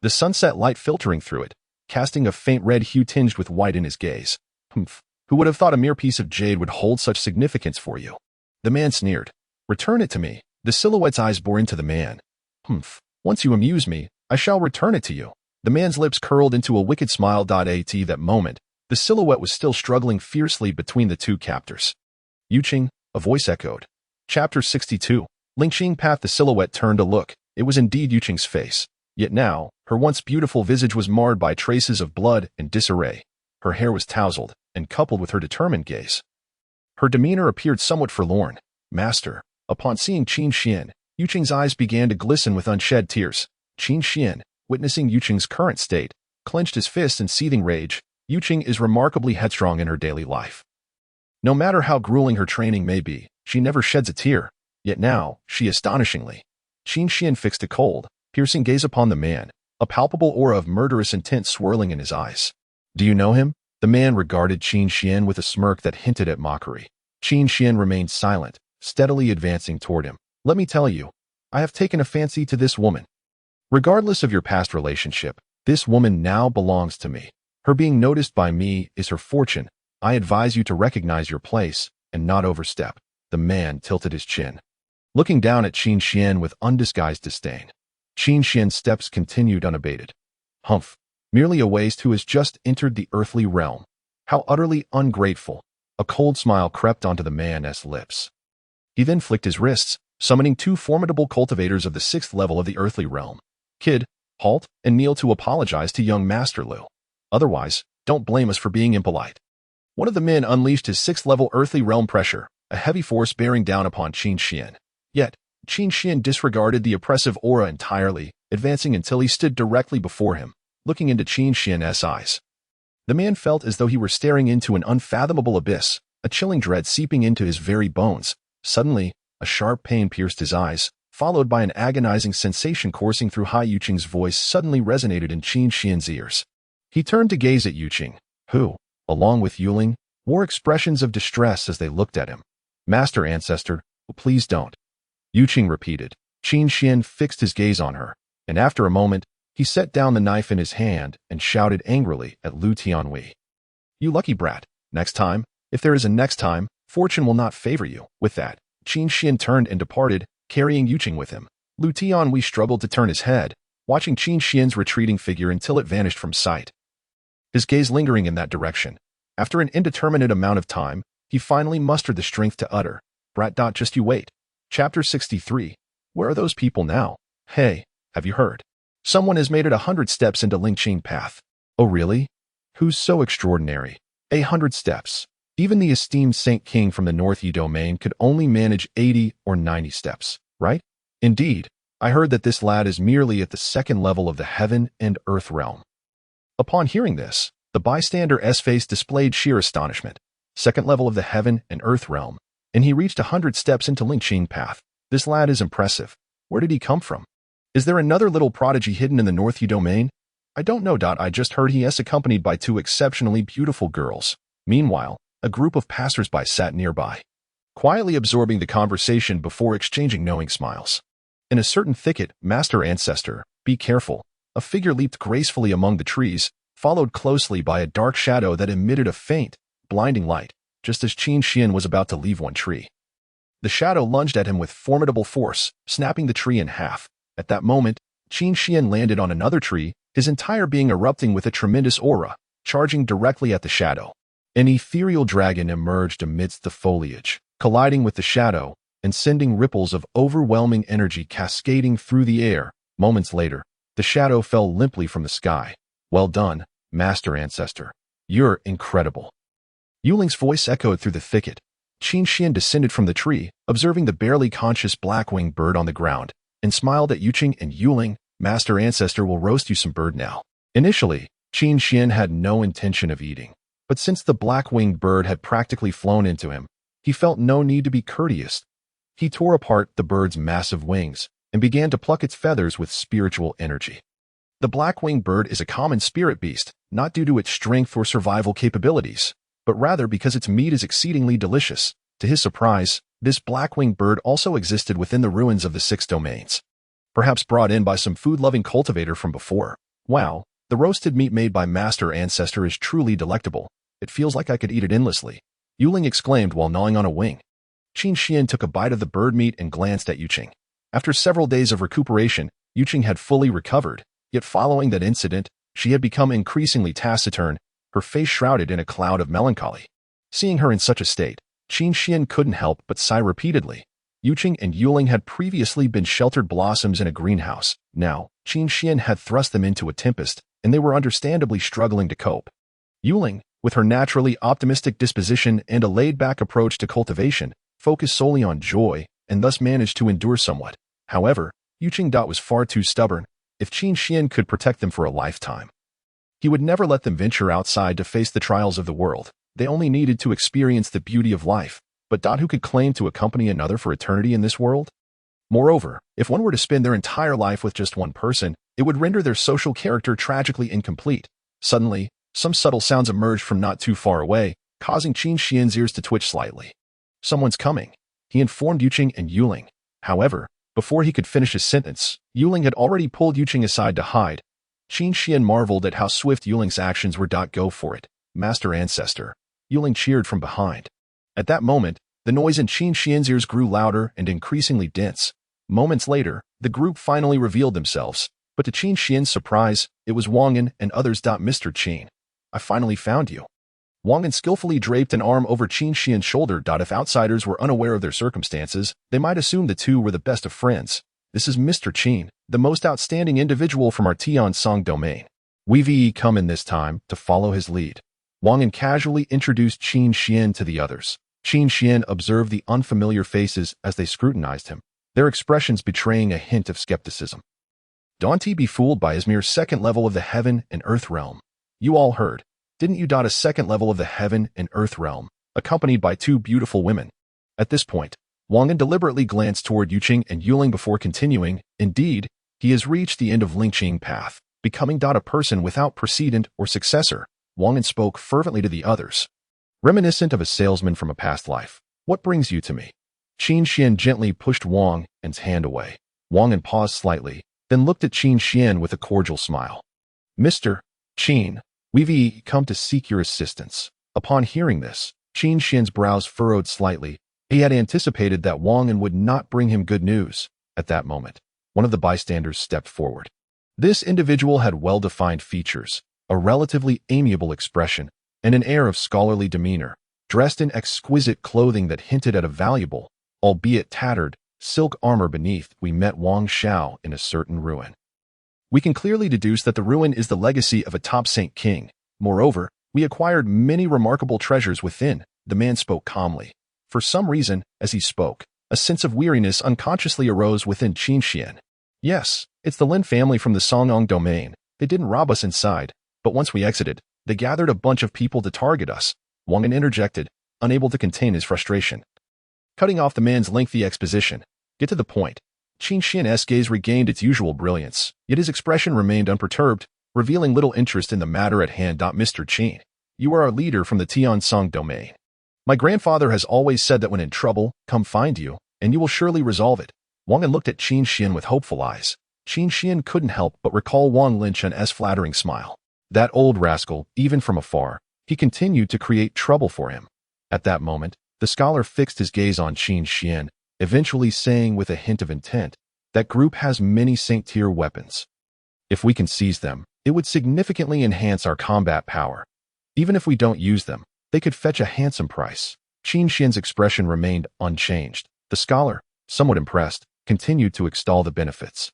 The sunset light filtering through it, casting a faint red hue tinged with white in his gaze. Humph, who would have thought a mere piece of jade would hold such significance for you? The man sneered. Return it to me. The silhouette's eyes bore into the man. Humph, once you amuse me, I shall return it to you. The man's lips curled into a wicked smile. At that moment, the silhouette was still struggling fiercely between the two captors. Yuqing, a voice echoed. Chapter 62. Lingqing Path. The silhouette turned to look. It was indeed Yuqing's face. Yet now, her once beautiful visage was marred by traces of blood and disarray. Her hair was tousled, and coupled with her determined gaze, her demeanor appeared somewhat forlorn. Master. Upon seeing Qin Xian, Yuqing's eyes began to glisten with unshed tears. Qin Xian, witnessing Yuqing's current state, clenched his fists in seething rage. Yuqing is remarkably headstrong in her daily life. No matter how grueling her training may be, she never sheds a tear. Yet now, she astonishingly. Qin Xian fixed a cold, piercing gaze upon the man, a palpable aura of murderous intent swirling in his eyes. Do you know him? The man regarded Qin Xian with a smirk that hinted at mockery. Qin Xian remained silent, steadily advancing toward him. Let me tell you, I have taken a fancy to this woman. Regardless of your past relationship, this woman now belongs to me. Her being noticed by me is her fortune. I advise you to recognize your place and not overstep. The man tilted his chin, looking down at Qin Xian with undisguised disdain. Qin Xian's steps continued unabated. Humph, merely a waste who has just entered the earthly realm. How utterly ungrateful. A cold smile crept onto the man's lips. He then flicked his wrists, summoning 2 formidable cultivators of the 6th level of the earthly realm. Kid, halt and kneel to apologize to young Master Lu. Otherwise, don't blame us for being impolite. One of the men unleashed his 6th level earthly realm pressure, a heavy force bearing down upon Qin Xian. Yet, Qin Xian disregarded the oppressive aura entirely, advancing until he stood directly before him, looking into Qin Xian's eyes. The man felt as though he were staring into an unfathomable abyss, a chilling dread seeping into his very bones. Suddenly, a sharp pain pierced his eyes, followed by an agonizing sensation coursing through Yuqing's voice suddenly resonated in Qin Xian's ears. He turned to gaze at Yuqing, who, along with Yuling, wore expressions of distress as they looked at him. Master Ancestor, please don't. Yuqing repeated. Qin Xian fixed his gaze on her, and after a moment, he set down the knife in his hand and shouted angrily at Lu Tianhui. You lucky brat. Next time, if there is a next time, fortune will not favor you. With that, Qin Xian turned and departed, carrying Yuqing with him. Lu Tianhui struggled to turn his head, watching Qin Xian's retreating figure until it vanished from sight. His gaze lingering in that direction. After an indeterminate amount of time, he finally mustered the strength to utter, Brat. Just you wait. Chapter 63. Where are those people now? Hey, have you heard? Someone has made it 100 steps into Lingqing Path. Oh really? Who's so extraordinary? 100 steps. Even the esteemed Saint King from the North Yi domain could only manage 80 or 90 steps, right? Indeed, I heard that this lad is merely at the 2nd level of the heaven and earth realm. Upon hearing this, the bystander's face displayed sheer astonishment. 2nd level of the heaven and earth realm, and he reached 100 steps into Lingqing Path. This lad is impressive. Where did he come from? Is there another little prodigy hidden in the North Yi domain? I don't know. I just heard he is accompanied by two exceptionally beautiful girls. Meanwhile, a group of passers-by sat nearby, quietly absorbing the conversation before exchanging knowing smiles. In a certain thicket, Master Ancestor, be careful, a figure leaped gracefully among the trees, followed closely by a dark shadow that emitted a faint, blinding light, just as Qin Xian was about to leave one tree. The shadow lunged at him with formidable force, snapping the tree in half. At that moment, Qin Xian landed on another tree, his entire being erupting with a tremendous aura, charging directly at the shadow. An ethereal dragon emerged amidst the foliage, colliding with the shadow and sending ripples of overwhelming energy cascading through the air. Moments later, the shadow fell limply from the sky. Well done, Master Ancestor. You're incredible. Yuling's voice echoed through the thicket. Qin Xian descended from the tree, observing the barely conscious black-winged bird on the ground, and smiled at Yuqing and Yuling. Master Ancestor will roast you some bird now. Initially, Qin Xian had no intention of eating, but since the black-winged bird had practically flown into him, he felt no need to be courteous. He tore apart the bird's massive wings and began to pluck its feathers with spiritual energy. The black-winged bird is a common spirit beast, not due to its strength or survival capabilities, but rather because its meat is exceedingly delicious. To his surprise, this black-winged bird also existed within the ruins of the 6 domains. Perhaps brought in by some food-loving cultivator from before. Wow, the roasted meat made by Master Ancestor is truly delectable. It feels like I could eat it endlessly. Yuling exclaimed while gnawing on a wing. Qin Xian took a bite of the bird meat and glanced at Yuqing. After several days of recuperation, Yuqing had fully recovered, yet following that incident, she had become increasingly taciturn, her face shrouded in a cloud of melancholy. Seeing her in such a state, Qin Xian couldn't help but sigh repeatedly. Yuqing and Yuling had previously been sheltered blossoms in a greenhouse. Now, Qin Xian had thrust them into a tempest, and they were understandably struggling to cope. Yuling, with her naturally optimistic disposition and a laid-back approach to cultivation, focused solely on joy, and thus managed to endure somewhat. However, Yuqing was far too stubborn. If Qin Xian could protect them for a lifetime, he would never let them venture outside to face the trials of the world. They only needed to experience the beauty of life. But who could claim to accompany another for eternity in this world? Moreover, if one were to spend their entire life with just one person, it would render their social character tragically incomplete. Suddenly, some subtle sounds emerged from not too far away, causing Qin Xian's ears to twitch slightly. Someone's coming, he informed Yuqing and Yuling. However, before he could finish his sentence, Yuling had already pulled Yuqing aside to hide. Qin Xian marveled at how swift Yuling's actions were. Go for it, Master Ancestor. Yuling cheered from behind. At that moment, the noise in Qin Xian's ears grew louder and increasingly dense. Moments later, the group finally revealed themselves, but to Qin Xian's surprise, it was Wangan and others. Mr. Qin, I finally found you. Wangan skillfully draped an arm over Qin Xian's shoulder. If outsiders were unaware of their circumstances, they might assume the two were the best of friends. This is Mr. Qin, the most outstanding individual from our Tiansong domain. We've come in this time to follow his lead. Wangan casually introduced Qin Xian to the others. Qin Xian observed the unfamiliar faces as they scrutinized him, their expressions betraying a hint of skepticism. Don't be fooled by his mere second level of the heaven and earth realm. You all heard, didn't you? A second level of the heaven and earth realm, accompanied by two beautiful women. At this point, Wangan deliberately glanced toward Yuqing and Yuling before continuing. Indeed, he has reached the end of Lingqing path, becoming a person without precedent or successor. Wangan spoke fervently to the others. Reminiscent of a salesman from a past life, what brings you to me? Qin Xian gently pushed Wangan's hand away. Wangan paused slightly, then looked at Qin Xian with a cordial smile. Mr. Qin, we've come to seek your assistance. Upon hearing this, Qin Xian's brows furrowed slightly. He had anticipated that Wangan would not bring him good news. At that moment, one of the bystanders stepped forward. This individual had well-defined features, a relatively amiable expression, and an air of scholarly demeanor, dressed in exquisite clothing that hinted at a valuable, albeit tattered, silk armor beneath. We met Wang Xiao in a certain ruin. We can clearly deduce that the ruin is the legacy of a top saint king. Moreover, we acquired many remarkable treasures within. The man spoke calmly. For some reason, as he spoke, a sense of weariness unconsciously arose within Qin Xian. Yes, it's the Lin family from the Songong domain. They didn't rob us inside, but once we exited, they gathered a bunch of people to target us. Wangan interjected, unable to contain his frustration. Cutting off the man's lengthy exposition, get to the point. Qin Xian's gaze regained its usual brilliance, yet his expression remained unperturbed. revealing little interest in the matter at hand. Mr. Qin, you are our leader from the Tiansong domain. My grandfather has always said that when in trouble, come find you, and you will surely resolve it. Wang An looked at Qin Xian with hopeful eyes. Qin Xian couldn't help but recall Wang Linchen's flattering smile. That old rascal, even from afar, he continued to create trouble for him. At that moment, the scholar fixed his gaze on Qin Xian, eventually saying with a hint of intent, that group has many Saint-tier weapons. If we can seize them, it would significantly enhance our combat power. Even if we don't use them, they could fetch a handsome price. Qin Xian's expression remained unchanged. The scholar, somewhat impressed, continued to extol the benefits.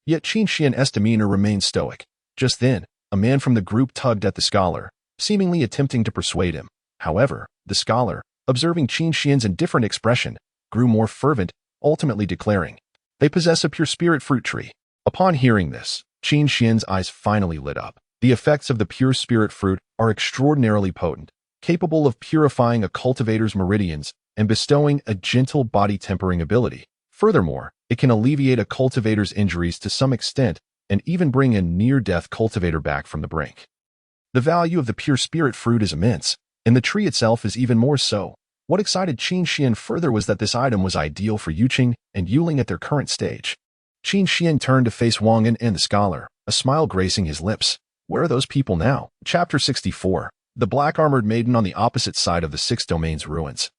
Yet Qin Xian's demeanor remained stoic. Just then, a man from the group tugged at the scholar, seemingly attempting to persuade him. However, the scholar, observing Qin Xian's indifferent expression, grew more fervent, ultimately declaring, "They possess a pure spirit fruit tree." Upon hearing this, Qin Xian's eyes finally lit up. The effects of the pure spirit fruit are extraordinarily potent, capable of purifying a cultivator's meridians and bestowing a gentle body tempering ability. Furthermore, it can alleviate a cultivator's injuries to some extent and even bring a near-death cultivator back from the brink. The value of the pure spirit fruit is immense, and the tree itself is even more so. What excited Qin Xian further was that this item was ideal for Yuqing and Yuling at their current stage. Qin Xian turned to face Wang An and the scholar, a smile gracing his lips. Where are those people now? Chapter 64. The black-armored maiden on the opposite side of the Six Domains ruins.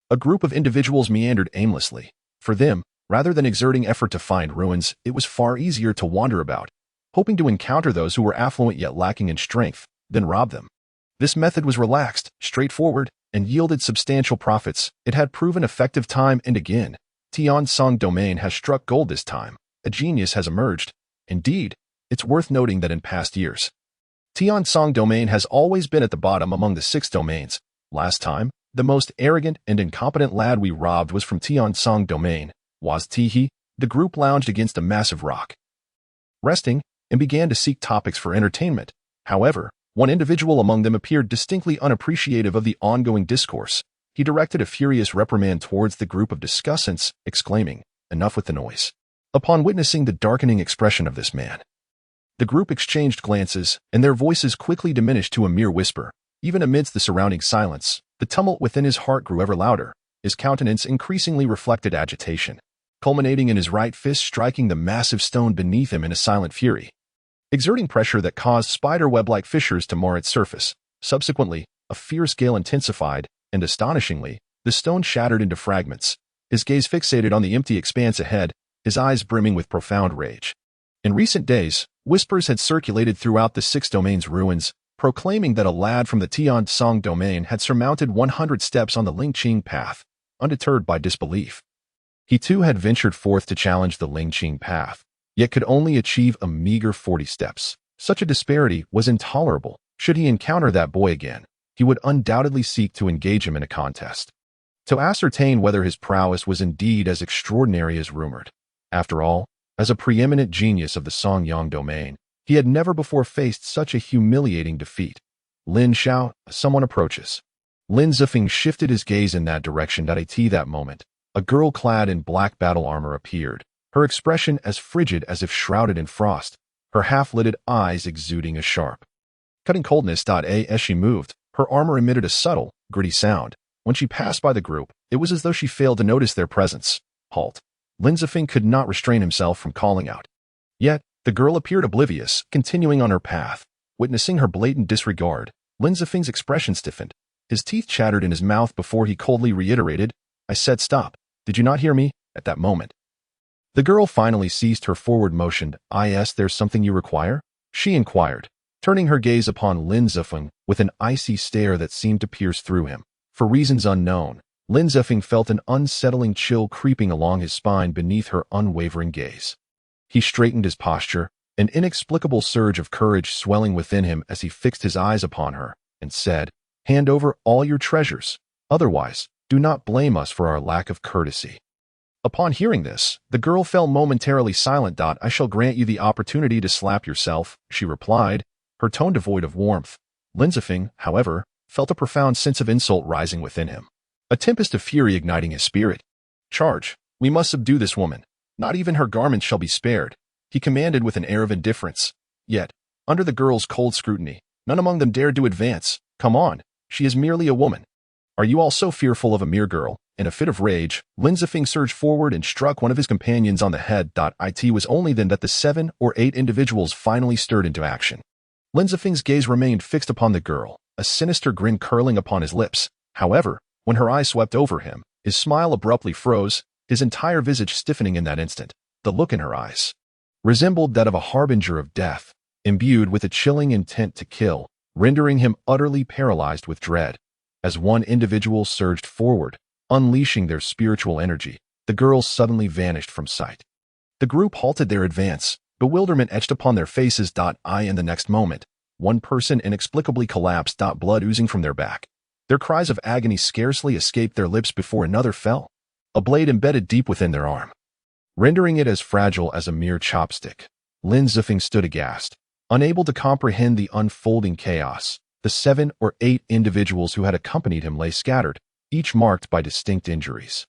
A group of individuals meandered aimlessly. For them, rather than exerting effort to find ruins, it was far easier to wander about, hoping to encounter those who were affluent yet lacking in strength, then rob them. This method was relaxed, straightforward, and yielded substantial profits. It had proven effective time and again. Tiansong domain has struck gold this time. A genius has emerged. Indeed, it's worth noting that in past years, Tiansong domain has always been at the bottom among the 6 domains. Last time, the most arrogant and incompetent lad we robbed was from Tiansong domain. Was Tihi. The group lounged against a massive rock, resting, and began to seek topics for entertainment. However, one individual among them appeared distinctly unappreciative of the ongoing discourse. He directed a furious reprimand towards the group of discussants, exclaiming, "Enough with the noise." Upon witnessing the darkening expression of this man, the group exchanged glances, and their voices quickly diminished to a mere whisper. Even amidst the surrounding silence, the tumult within his heart grew ever louder. His countenance increasingly reflected agitation, culminating in his right fist striking the massive stone beneath him in a silent fury, exerting pressure that caused spider-web-like fissures to mar its surface. Subsequently, a fierce gale intensified, and astonishingly, the stone shattered into fragments. His gaze fixated on the empty expanse ahead, his eyes brimming with profound rage. In recent days, whispers had circulated throughout the 6 domains ruins, proclaiming that a lad from the Tiansong domain had surmounted 100 steps on the Lingqing path. Undeterred by disbelief, he too had ventured forth to challenge the Lingqing path, yet could only achieve a meager 40 steps. Such a disparity was intolerable. Should he encounter that boy again, he would undoubtedly seek to engage him in a contest, to ascertain whether his prowess was indeed as extraordinary as rumored. After all, as a preeminent genius of the Songyang domain, he had never before faced such a humiliating defeat. Lin Xiao, someone approaches. Lin Zifeng shifted his gaze in that direction. At that moment, a girl clad in black battle armor appeared, her expression as frigid as if shrouded in frost, her half-lidded eyes exuding a sharp, cutting coldness. As she moved, her armor emitted a subtle, gritty sound. When she passed by the group, it was as though she failed to notice their presence. Halt. Lin Zifeng could not restrain himself from calling out. Yet, the girl appeared oblivious, continuing on her path. Witnessing her blatant disregard, Lin Zifeng's expression stiffened. His teeth chattered in his mouth before he coldly reiterated, "I said stop. Did you not hear me?" At that moment, the girl finally ceased her forward motion. There's something you require?" she inquired, turning her gaze upon Lin Zifeng with an icy stare that seemed to pierce through him. For reasons unknown, Lin Zifeng felt an unsettling chill creeping along his spine beneath her unwavering gaze. He straightened his posture, an inexplicable surge of courage swelling within him as he fixed his eyes upon her, and said, "Hand over all your treasures. Otherwise, do not blame us for our lack of courtesy." Upon hearing this, the girl fell momentarily silent. "I shall grant you the opportunity to slap yourself," she replied, her tone devoid of warmth. Lin Zifeng, however, felt a profound sense of insult rising within him, a tempest of fury igniting his spirit. "Charge! We must subdue this woman. Not even her garments shall be spared," he commanded with an air of indifference. Yet, Under the girl's cold scrutiny, none among them dared to advance. "Come on, she is merely a woman. Are you all so fearful of a mere girl?" In a fit of rage, Lin Zifeng surged forward and struck one of his companions on the head. It was only then that the 7 or 8 individuals finally stirred into action. Lin Zifeng's gaze remained fixed upon the girl, a sinister grin curling upon his lips. However, when her eyes swept over him, his smile abruptly froze, his entire visage stiffening in that instant. The look in her eyes resembled that of a harbinger of death, imbued with a chilling intent to kill, rendering him utterly paralyzed with dread. As one individual surged forward, unleashing their spiritual energy, the girls suddenly vanished from sight. The group halted their advance, bewilderment etched upon their faces. In the next moment, one person inexplicably collapsed. Blood oozing from their back. Their cries of agony scarcely escaped their lips before another fell, a blade embedded deep within their arm, rendering it as fragile as a mere chopstick. Lin Zifeng stood aghast, unable to comprehend the unfolding chaos. The 7 or 8 individuals who had accompanied him lay scattered, each marked by distinct injuries.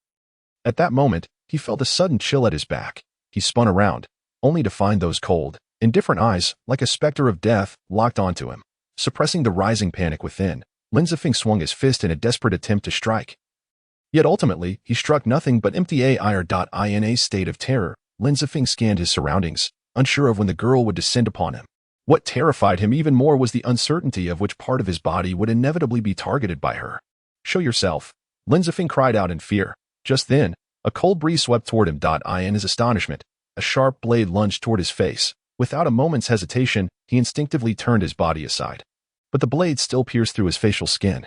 At that moment, he felt a sudden chill at his back. He spun around, only to find those cold, indifferent eyes, like a specter of death, locked onto him. Suppressing the rising panic within, Lin Zifeng swung his fist in a desperate attempt to strike. Yet ultimately, he struck nothing but empty air. In a state of terror, Lin Zifeng scanned his surroundings, unsure of when the girl would descend upon him. What terrified him even more was the uncertainty of which part of his body would inevitably be targeted by her. "Show yourself," Lin Zifeng cried out in fear. Just then, a cold breeze swept toward him. In his astonishment, a sharp blade lunged toward his face. Without a moment's hesitation, he instinctively turned his body aside. But the blade still pierced through his facial skin,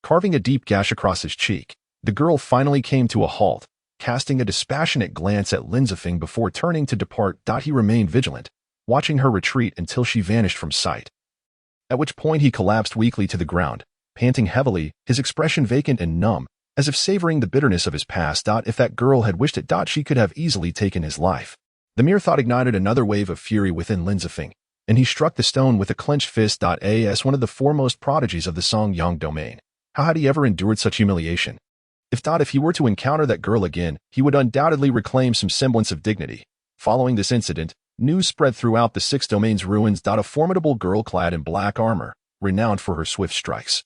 carving a deep gash across his cheek. The girl finally came to a halt, casting a dispassionate glance at Lin Zifeng before turning to depart. He remained vigilant, watching her retreat until she vanished from sight, at which point he collapsed weakly to the ground, panting heavily, his expression vacant and numb, as if savoring the bitterness of his past. If that girl had wished it, she could have easily taken his life. The mere thought ignited another wave of fury within Lin Zifeng, and he struck the stone with a clenched fist. As one of the foremost prodigies of the Songyang domain, how had he ever endured such humiliation? If he were to encounter that girl again, he would undoubtedly reclaim some semblance of dignity. Following this incident, news spread throughout the 6 domain's ruins. A formidable girl clad in black armor, renowned for her swift strikes,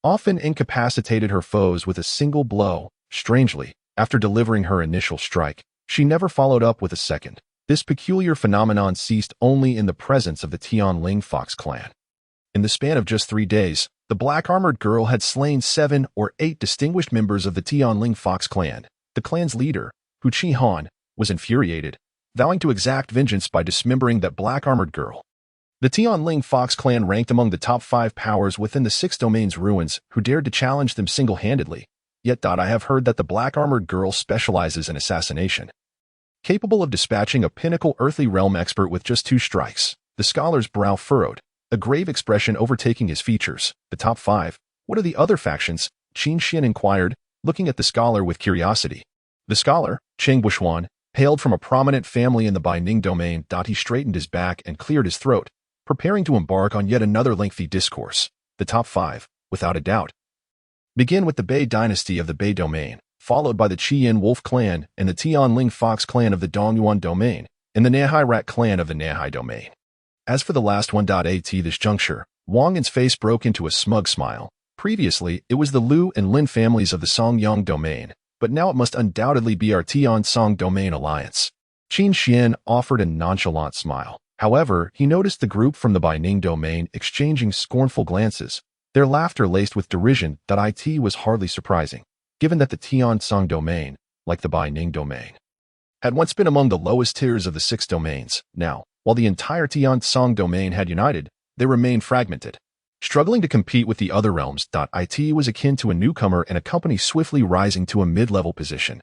often incapacitated her foes with a single blow. Strangely, after delivering her initial strike, she never followed up with a second. This peculiar phenomenon ceased only in the presence of the Tianling Fox clan. In the span of just 3 days, the black-armored girl had slain 7 or 8 distinguished members of the Tianling Fox clan. The clan's leader, Hu Chi-han, was infuriated, vowing to exact vengeance by dismembering that black-armored girl. The Tianling Fox clan ranked among the top 5 powers within the 6 domain's ruins who dared to challenge them single-handedly. Yet I have heard that the black-armored girl specializes in assassination, capable of dispatching a pinnacle earthly realm expert with just 2 strikes. The scholar's brow furrowed, a grave expression overtaking his features. The top 5? What are the other factions? Qin Xian inquired, looking at the scholar with curiosity. The scholar, Cheng Buishuan, hailed from a prominent family in the Baining domain. He straightened his back and cleared his throat, preparing to embark on yet another lengthy discourse. The top 5, without a doubt, begin with the Bei dynasty of the Bei domain, followed by the Qian Wolf clan and the Tianling Fox clan of the Dongyuan domain, and the Nehai Rat clan of the Nehai domain. As for the last one, at this juncture, Wang Yin's face broke into a smug smile. Previously, it was the Lu and Lin families of the Songyang domain, but now it must undoubtedly be our Tian-Song domain alliance. Qin Xian offered a nonchalant smile. However, he noticed the group from the Baining domain exchanging scornful glances, their laughter laced with derision. It was hardly surprising, given that the Tian-Song domain, like the Baining domain, had once been among the lowest tiers of the 6 domains. Now, while the entire Tian-Song domain had united, they remained fragmented, struggling to compete with the other realms. It was akin to a newcomer and a company swiftly rising to a mid-level position,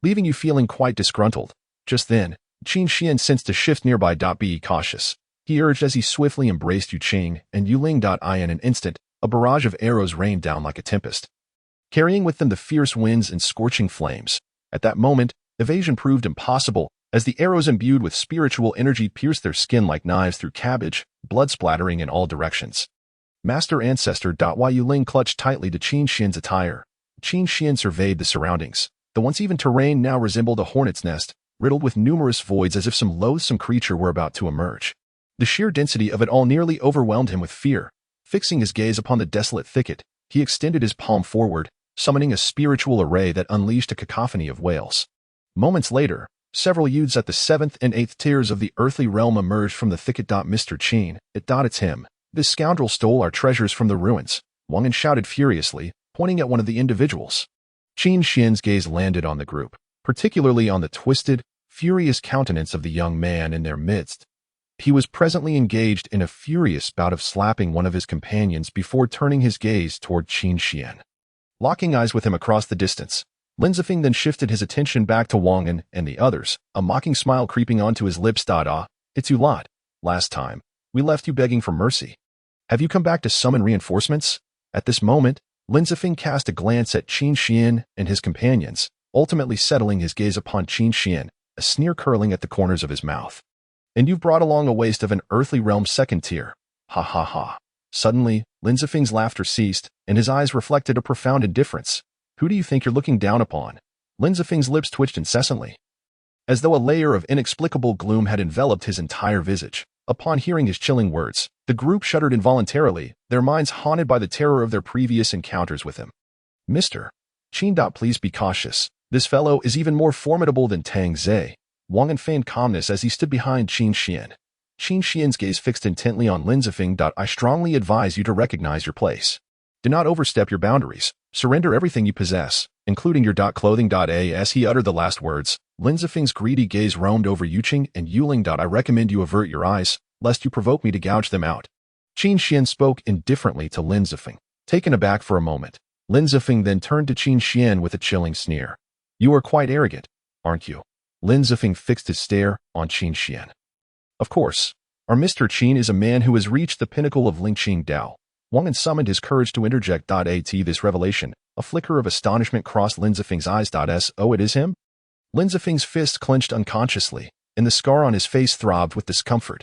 leaving you feeling quite disgruntled. Just then, Qin Xian sensed a shift nearby. Be cautious, he urged as he swiftly embraced Yu Qing and Yu Ling. In an instant, a barrage of arrows rained down like a tempest, carrying with them the fierce winds and scorching flames. At that moment, evasion proved impossible, as the arrows imbued with spiritual energy pierced their skin like knives through cabbage, blood splattering in all directions. Master Ancestor. Yu Ling clutched tightly to Qin Xian's attire. Qin Xian surveyed the surroundings. The once even terrain now resembled a hornet's nest, riddled with numerous voids as if some loathsome creature were about to emerge. The sheer density of it all nearly overwhelmed him with fear. Fixing his gaze upon the desolate thicket, he extended his palm forward, summoning a spiritual array that unleashed a cacophony of wails. Moments later, several youths at the 7th and 8th tiers of the earthly realm emerged from the thicket. Mr. Qin, it's him. This scoundrel stole our treasures from the ruins, Wang An shouted furiously, pointing at one of the individuals. Qin Xian's gaze landed on the group, particularly on the twisted, furious countenance of the young man in their midst. He was presently engaged in a furious bout of slapping one of his companions before turning his gaze toward Qin Xian. Locking eyes with him across the distance, Lin Zifeng then shifted his attention back to Wang An and the others, a mocking smile creeping onto his lips. It's you lot. Last time, we left you begging for mercy. Have you come back to summon reinforcements? At this moment, Lin Zifeng cast a glance at Qin Xian and his companions, ultimately settling his gaze upon Qin Xian, a sneer curling at the corners of his mouth. And you've brought along a waste of an earthly realm 2nd tier. Ha ha ha. Suddenly, Lin Zifeng's laughter ceased, and his eyes reflected a profound indifference. Who do you think you're looking down upon? Lin Zifeng's lips twitched incessantly, as though a layer of inexplicable gloom had enveloped his entire visage. Upon hearing his chilling words, the group shuddered involuntarily, their minds haunted by the terror of their previous encounters with him. Mr. Qin. Please be cautious. This fellow is even more formidable than Tang Zhe. Wang An feigned calmness as he stood behind Qin Xian. Qin Xian's gaze fixed intently on Lin Zifeng. I strongly advise you to recognize your place. Do not overstep your boundaries. Surrender everything you possess, including your clothing. As he uttered the last words, Lin Zifeng's greedy gaze roamed over Yuqing and Yuling. I recommend you avert your eyes, lest you provoke me to gouge them out. Qin Xian spoke indifferently to Lin Zifeng. Taken aback for a moment, Lin Zifeng then turned to Qin Xian with a chilling sneer. You are quite arrogant, aren't you? Lin Zifeng fixed his stare on Qin Xian. Of course, our Mr. Qin is a man who has reached the pinnacle of Lingqing Dao. Wang An summoned his courage to interject. At this revelation, a flicker of astonishment crossed Lin Zifeng's eyes. Oh, it is him? Lin Zifeng's fist clenched unconsciously, and the scar on his face throbbed with discomfort.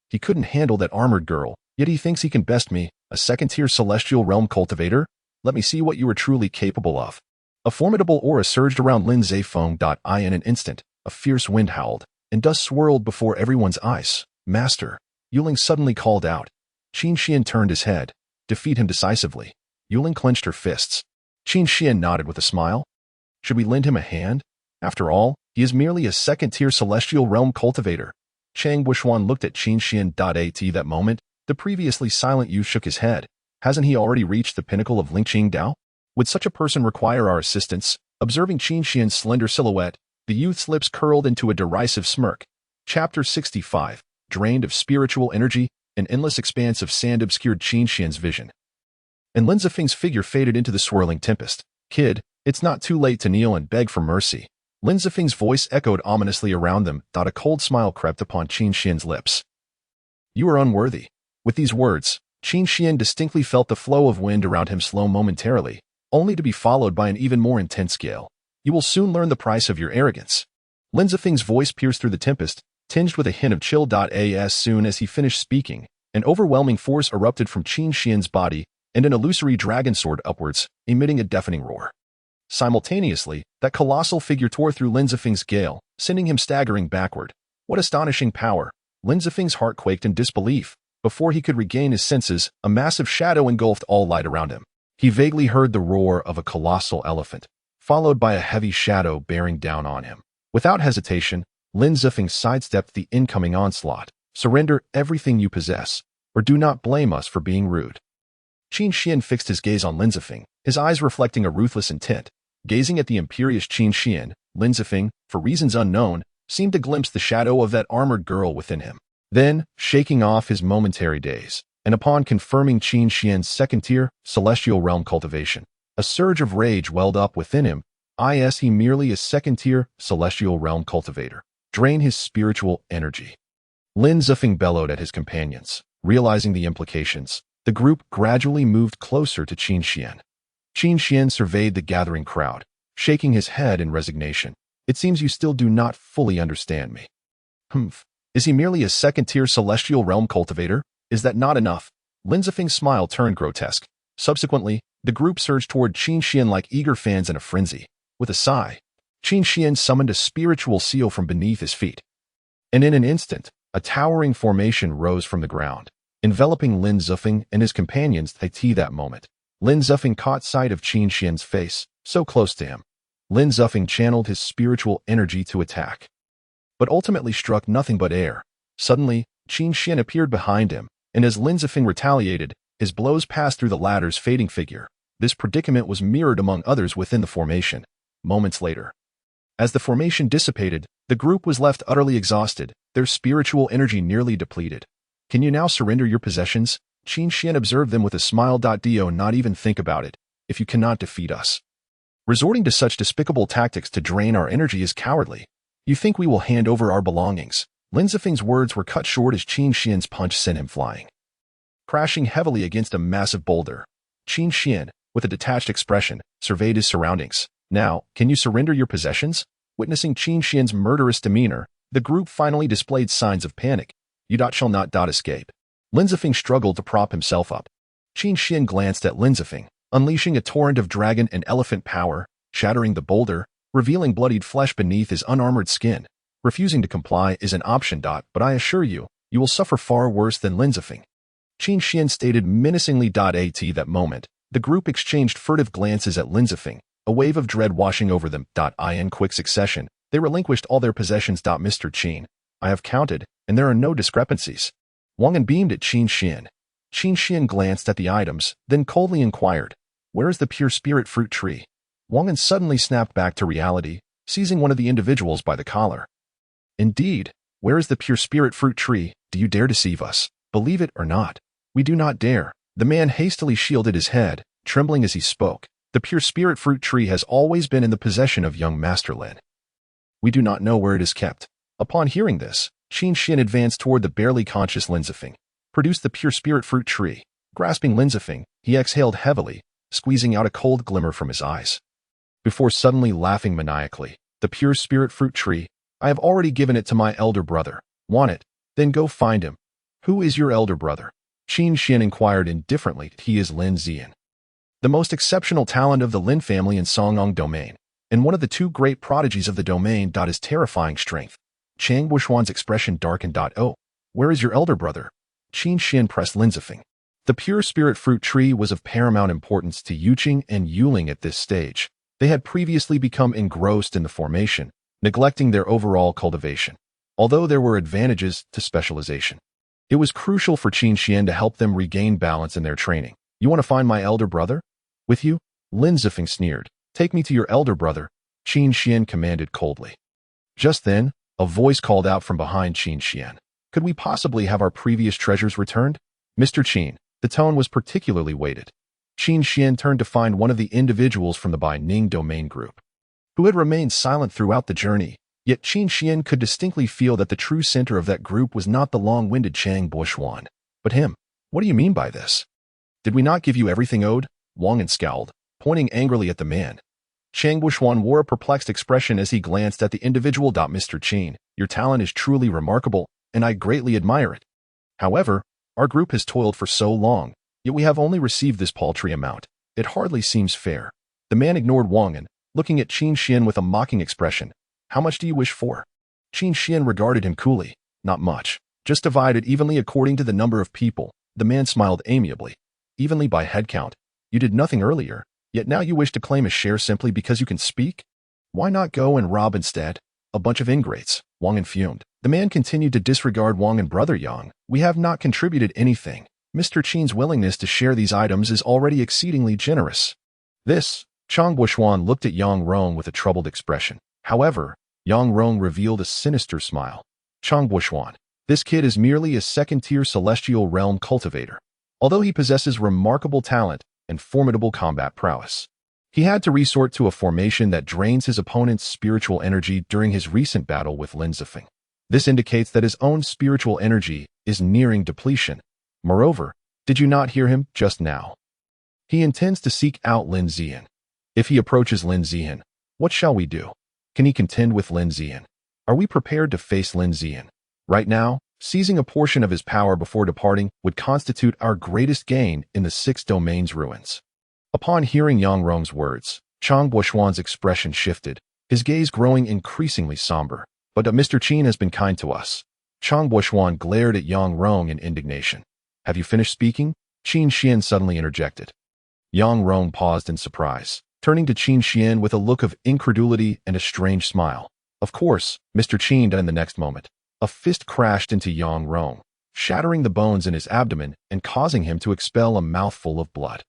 He couldn't handle that armored girl, yet he thinks he can best me, a 2nd-tier celestial realm cultivator? Let me see what you are truly capable of. A formidable aura surged around Lin Zifeng. In an instant, a fierce wind howled, and dust swirled before everyone's eyes. Master, Yuling suddenly called out. Qin Xian turned his head. Defeat him decisively. Yuling clenched her fists. Qin Xian nodded with a smile. Should we lend him a hand? After all, he is merely a 2nd-tier celestial realm cultivator. Chang Wuxuan looked at Qin Xian. At that moment, the previously silent youth shook his head. Hasn't he already reached the pinnacle of Lingqing Dao? Would such a person require our assistance? Observing Qin Xian's slender silhouette, the youth's lips curled into a derisive smirk. Chapter 65. Drained of spiritual energy, an endless expanse of sand obscured Qin Xian's vision. And Lin Zifeng's figure faded into the swirling tempest. Kid, it's not too late to kneel and beg for mercy. Lin Zifeng's voice echoed ominously around them. A cold smile crept upon Qin Xian's lips. You are unworthy. With these words, Qin Xian distinctly felt the flow of wind around him slow momentarily, only to be followed by an even more intense gale. You will soon learn the price of your arrogance. Lin Zifeng's voice pierced through the tempest, tinged with a hint of chill. As soon as he finished speaking, an overwhelming force erupted from Qin Xian's body, and an illusory dragon soared upwards, emitting a deafening roar. Simultaneously, that colossal figure tore through Lin Zifeng's gale, sending him staggering backward. What astonishing power! Lin Zifeng's heart quaked in disbelief. Before he could regain his senses, a massive shadow engulfed all light around him. He vaguely heard the roar of a colossal elephant, followed by a heavy shadow bearing down on him. Without hesitation, Lin Zifeng sidestepped the incoming onslaught. Surrender everything you possess, or do not blame us for being rude. Qin Xian fixed his gaze on Lin Zifeng, his eyes reflecting a ruthless intent. Gazing at the imperious Qin Xian, Lin Zifeng, for reasons unknown, seemed to glimpse the shadow of that armored girl within him. Then, shaking off his momentary daze, and upon confirming Qin Xian's 2nd-tier celestial realm cultivation, a surge of rage welled up within him. He merely a 2nd-tier celestial realm cultivator. Drain his spiritual energy. Lin Zifeng bellowed at his companions. Realizing the implications, the group gradually moved closer to Qin Xian. Qin Xian surveyed the gathering crowd, shaking his head in resignation. It seems you still do not fully understand me. Is he merely a 2nd-tier celestial realm cultivator? Is that not enough? Lin Zifeng's smile turned grotesque. Subsequently, the group surged toward Qin Xian like eager fans in a frenzy. With a sigh, Qin Xian summoned a spiritual seal from beneath his feet. And in an instant, A towering formation rose from the ground, enveloping Lin Zufeng and his companions at that moment. Lin Zufeng caught sight of Qin Xian's face, so close to him. Lin Zufeng channeled his spiritual energy to attack, but ultimately struck nothing but air. Suddenly, Qin Xian appeared behind him, and as Lin Zufeng retaliated, his blows passed through the latter's fading figure. This predicament was mirrored among others within the formation. Moments later, as the formation dissipated, the group was left utterly exhausted, their spiritual energy nearly depleted. Can you now surrender your possessions? Qin Xian observed them with a smile. Do not even think about it, if you cannot defeat us. Resorting to such despicable tactics to drain our energy is cowardly. You think we will hand over our belongings? Lin Zufeng's words were cut short as Qin Xian's punch sent him flying, crashing heavily against a massive boulder. Qin Xian, with a detached expression, surveyed his surroundings. Now, can you surrender your possessions? Witnessing Qin Xian's murderous demeanor, the group finally displayed signs of panic. You shall not escape. Lin Zufeng struggled to prop himself up. Qin Xian glanced at Lin Zufeng, unleashing a torrent of dragon and elephant power, shattering the boulder, revealing bloodied flesh beneath his unarmored skin. Refusing to comply is an option. But I assure you, you will suffer far worse than Lin Zufeng. Qin Xian stated menacingly. At that moment, the group exchanged furtive glances at Lin Zufeng, a wave of dread washing over them. In quick succession, they relinquished all their possessions. Mr. Qin, I have counted, and there are no discrepancies. Wang An beamed at Qin Xian. Qin Xian glanced at the items, then coldly inquired, where is the pure spirit fruit tree? Wang An suddenly snapped back to reality, seizing one of the individuals by the collar. Indeed, where is the pure spirit fruit tree? Do you dare deceive us? Believe it or not, we do not dare. The man hastily shielded his head, trembling as he spoke. The pure spirit fruit tree has always been in the possession of young Master Lin. We do not know where it is kept. Upon hearing this, Qin Xian advanced toward the barely conscious Lin Zufeng, produced the pure spirit fruit tree. Grasping Lin Zufeng, he exhaled heavily, squeezing out a cold glimmer from his eyes, before suddenly laughing maniacally. The pure spirit fruit tree, I have already given it to my elder brother. Want it? Then go find him. Who is your elder brother? Qin Xian inquired indifferently. He is Lin Zian, the most exceptional talent of the Lin family in Songyang domain, and one of the two great prodigies of the domain. His terrifying strength. Chang Wuxuan's expression darkened. Oh, where is your elder brother? Qin Xian pressed Lin Zufeng. The pure spirit fruit tree was of paramount importance to Yuqing and Yuling at this stage. They had previously become engrossed in the formation, neglecting their overall cultivation. Although there were advantages to specialization, it was crucial for Qin Xian to help them regain balance in their training. You want to find my elder brother? With you? Lin Zufeng sneered. Take me to your elder brother, Qin Xian commanded coldly. Just then, a voice called out from behind Qin Xian. Could we possibly have our previous treasures returned? Mr. Qin, the tone was particularly weighted. Qin Xian turned to find one of the individuals from the Bai Ning domain group, who had remained silent throughout the journey, yet Qin Xian could distinctly feel that the true center of that group was not the long-winded Chang Buxuan, but him. What do you mean by this? Did we not give you everything owed? Wang An scowled, pointing angrily at the man. Chang Buxuan wore a perplexed expression as he glanced at the individual. Mr. Qin, your talent is truly remarkable, and I greatly admire it. However, our group has toiled for so long, yet we have only received this paltry amount. It hardly seems fair. The man ignored Wang An, looking at Qin Xian with a mocking expression. How much do you wish for? Qin Xian regarded him coolly. Not much. Just divide it evenly according to the number of people. The man smiled amiably. Evenly by head count. You did nothing earlier, yet now you wish to claim a share simply because you can speak? Why not go and rob instead? A bunch of ingrates. Wang An fumed. The man continued to disregard Wang An. Brother Yang, we have not contributed anything. Mr. Qin's willingness to share these items is already exceedingly generous. This, Chang Buxuan looked at Yang Rong with a troubled expression. However, Yang Rong revealed a sinister smile. Chang Buxuan, this kid is merely a second-tier celestial realm cultivator. Although he possesses remarkable talent and formidable combat prowess, he had to resort to a formation that drains his opponent's spiritual energy during his recent battle with Lin Zufeng. This indicates that his own spiritual energy is nearing depletion. Moreover, did you not hear him just now? He intends to seek out Lin Zian. If he approaches Lin Zian, what shall we do? Can he contend with Lin Zian? Are we prepared to face Lin Zian? Right now, seizing a portion of his power before departing would constitute our greatest gain in the six domains ruins. Upon hearing Yang Rong's words, Chang Buxuan's expression shifted, his gaze growing increasingly somber. But Mr. Qin has been kind to us. Chang Buishuan glared at Yang Rong in indignation. Have you finished speaking? Qin Xian suddenly interjected. Yang Rong paused in surprise, turning to Qin Xian with a look of incredulity and a strange smile. Of course, Mr. Qin. In the next moment, a fist crashed into Yang Rong, shattering the bones in his abdomen and causing him to expel a mouthful of blood.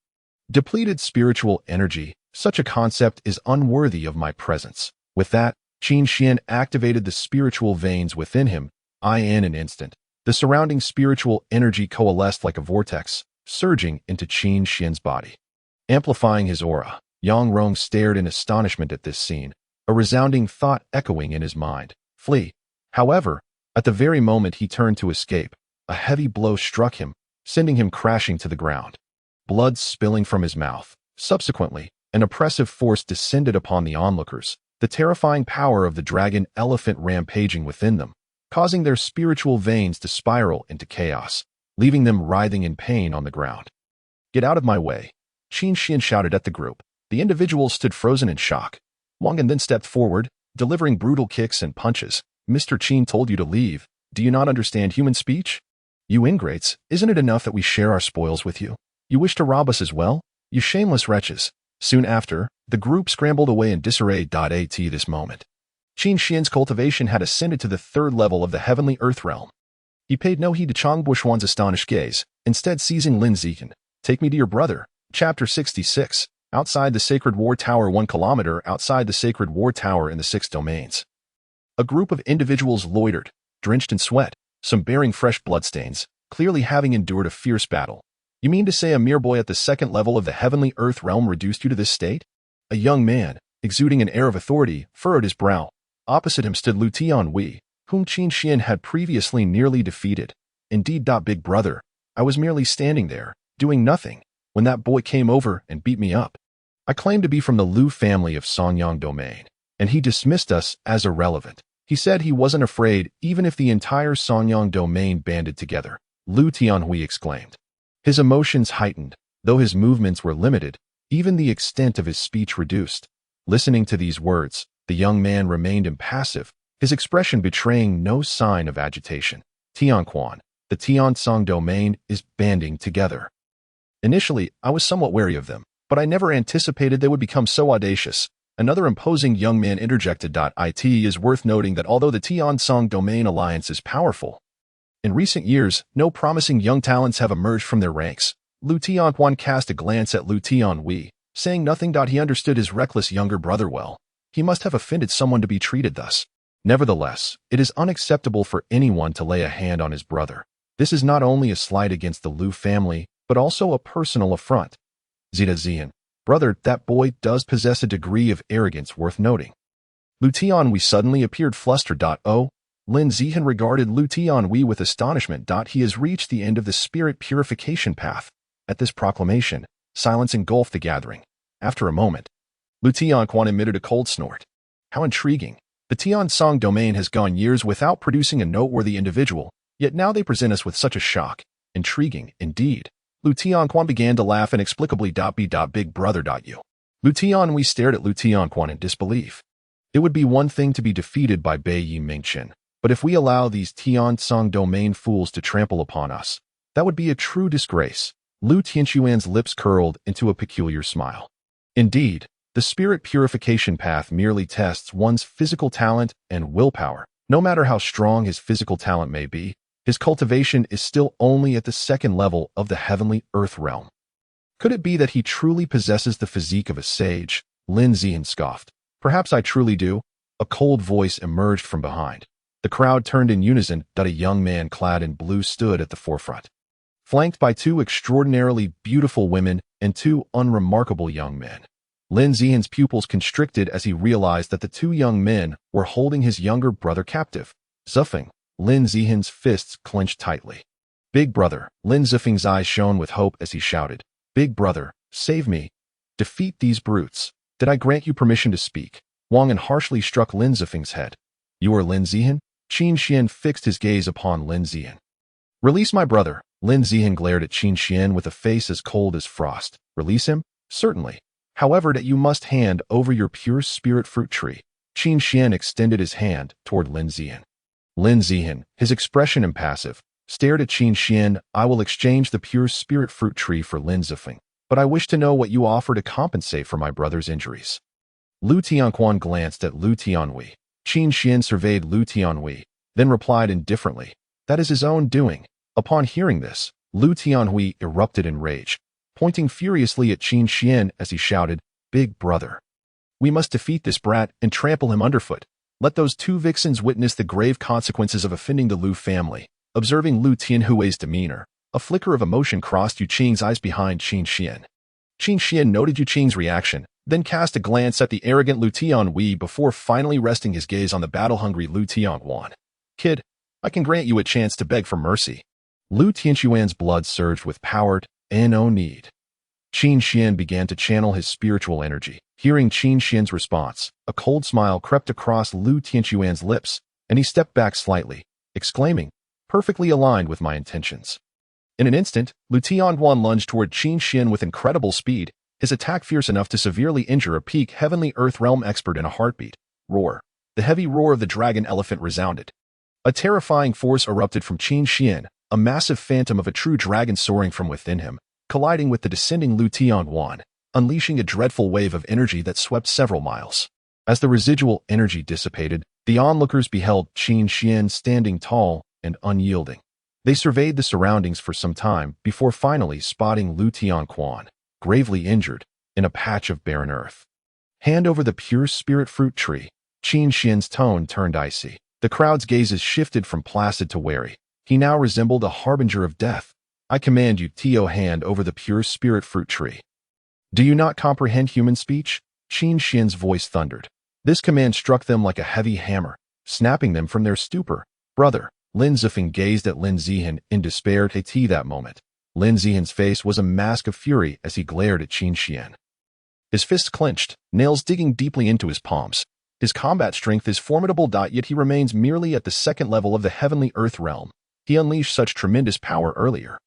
Depleted spiritual energy, such a concept is unworthy of my presence. With that, Qin Xian activated the spiritual veins within him. In an instant, the surrounding spiritual energy coalesced like a vortex, surging into Qin Xian's body. Amplifying his aura, Yang Rong stared in astonishment at this scene, a resounding thought echoing in his mind. Flee. However, at the very moment he turned to escape, a heavy blow struck him, sending him crashing to the ground. Blood spilling from his mouth. Subsequently, an oppressive force descended upon the onlookers, the terrifying power of the dragon elephant rampaging within them, causing their spiritual veins to spiral into chaos, leaving them writhing in pain on the ground. Get out of my way, Qin Xian shouted at the group. The individuals stood frozen in shock. Wang then stepped forward, delivering brutal kicks and punches. Mr. Qin told you to leave. Do you not understand human speech? You ingrates, isn't it enough that we share our spoils with you? You wish to rob us as well? You shameless wretches. Soon after, the group scrambled away in disarray. At this moment, Qin Xian's cultivation had ascended to the 3rd level of the heavenly earth realm. He paid no heed to Chang Buishuan's astonished gaze, instead seizing Lin Zihan. Take me to your brother. Chapter 66. Outside the Sacred War Tower. 1 kilometer outside the Sacred War Tower in the 6 domains. A group of individuals loitered, drenched in sweat, some bearing fresh bloodstains, clearly having endured a fierce battle. You mean to say a mere boy at the 2nd level of the heavenly earth realm reduced you to this state? A young man, exuding an air of authority, furrowed his brow. Opposite him stood Lu Tianhui, whom Qin Xian had previously nearly defeated. Indeed, big brother, I was merely standing there, doing nothing, when that boy came over and beat me up. I claim to be from the Lu family of Songyang domain, and he dismissed us as irrelevant. He said he wasn't afraid even if the entire Songyang domain banded together. Lu Tianhui exclaimed. His emotions heightened, though his movements were limited, even the extent of his speech reduced. Listening to these words, the young man remained impassive, his expression betraying no sign of agitation. Tianquan, the Tiansong domain, is banding together. Initially, I was somewhat wary of them, but I never anticipated they would become so audacious. Another imposing young man interjected. It is worth noting that although the Tiansong domain alliance is powerful, in recent years, no promising young talents have emerged from their ranks. Lu Tianquan cast a glance at Lu Tianhui, saying nothing. He understood his reckless younger brother well. He must have offended someone to be treated thus. Nevertheless, it is unacceptable for anyone to lay a hand on his brother. This is not only a slight against the Lu family, but also a personal affront. Zita Zian, brother, that boy does possess a degree of arrogance worth noting. Lu Tianhui suddenly appeared flustered. Lin Zihan regarded Lu Tianhui with astonishment. He has reached the end of the spirit purification path. At this proclamation, silence engulfed the gathering. After a moment, Lu Tianquan emitted a cold snort. How intriguing. The Tiansong domain has gone years without producing a noteworthy individual, yet now they present us with such a shock. Intriguing, indeed. Lu Tianquan began to laugh inexplicably. Big brother. You. Lu Tianhui stared at Lu Tianquan in disbelief. It would be one thing to be defeated by Bei Yi Mingchen, but if we allow these Tiansong domain fools to trample upon us, that would be a true disgrace. Lu Tianquan's lips curled into a peculiar smile. Indeed, the spirit purification path merely tests one's physical talent and willpower. No matter how strong his physical talent may be, his cultivation is still only at the 2nd level of the heavenly earth realm. Could it be that he truly possesses the physique of a sage? Lin Zihan scoffed. Perhaps I truly do. A cold voice emerged from behind. The crowd turned in unison. A young man clad in blue stood at the forefront, flanked by 2 extraordinarily beautiful women and 2 unremarkable young men. Lin Zihan's pupils constricted as he realized that the 2 young men were holding his younger brother captive. Zifeng, Lin Zihan's fists clenched tightly. Big brother, Lin Zifeng's eyes shone with hope as he shouted, Big brother, save me. Defeat these brutes. Did I grant you permission to speak? Wang An harshly struck Lin Zifeng's head. You are Lin Zihan? Qin Xian fixed his gaze upon Lin Zihan. Release my brother. Lin Zihan glared at Qin Xian with a face as cold as frost. Release him? Certainly. However, that you must hand over your pure spirit fruit tree. Qin Xian extended his hand toward Lin Zihan. Lin Zihan, his expression impassive, stared at Qin Xian. I will exchange the pure spirit fruit tree for Lin Zifeng, but I wish to know what you offer to compensate for my brother's injuries. Lu Tianquan glanced at Lu Tianhui. Qin Xian surveyed Lu Tianhui, then replied indifferently, that is his own doing. Upon hearing this, Lu Tianhui erupted in rage, pointing furiously at Qin Xian as he shouted, Big brother, we must defeat this brat and trample him underfoot. Let those two vixens witness the grave consequences of offending the Lu family. Observing Lu Tianhui's demeanor, a flicker of emotion crossed Yu Qing's eyes behind Qin Xian. Qin Xian noted Yu Qing's reaction, then cast a glance at the arrogant Lu Tianhui before finally resting his gaze on the battle-hungry Lu Tianquan. Kid, I can grant you a chance to beg for mercy. Lu Tianquan's blood surged with power, and no need. Qin Xian began to channel his spiritual energy. Hearing Qin Xian's response, a cold smile crept across Lu Tianquan's lips, and he stepped back slightly, exclaiming, perfectly aligned with my intentions. In an instant, Lu Tianquan lunged toward Qin Xian with incredible speed, his attack fierce enough to severely injure a peak heavenly earth realm expert in a heartbeat. Roar. The heavy roar of the dragon elephant resounded. A terrifying force erupted from Qin Xian, a massive phantom of a true dragon soaring from within him, colliding with the descending Lu Tianquan, unleashing a dreadful wave of energy that swept several miles. As the residual energy dissipated, the onlookers beheld Qin Xian standing tall and unyielding. They surveyed the surroundings for some time before finally spotting Lu Tianquan, gravely injured, in a patch of barren earth. Hand over the pure spirit fruit tree. Qin Xian's tone turned icy. The crowd's gazes shifted from placid to wary. He now resembled a harbinger of death. I command you, Tio, hand over the pure spirit fruit tree. Do you not comprehend human speech? Qin Xian's voice thundered. This command struck them like a heavy hammer, snapping them from their stupor. Brother, Lin Zifeng gazed at Lin Zihan in despair at that moment. Lin Zihan's face was a mask of fury as he glared at Qin Xian. His fists clenched, nails digging deeply into his palms. His combat strength is formidable, yet he remains merely at the second level of the heavenly earth realm. He unleashed such tremendous power earlier.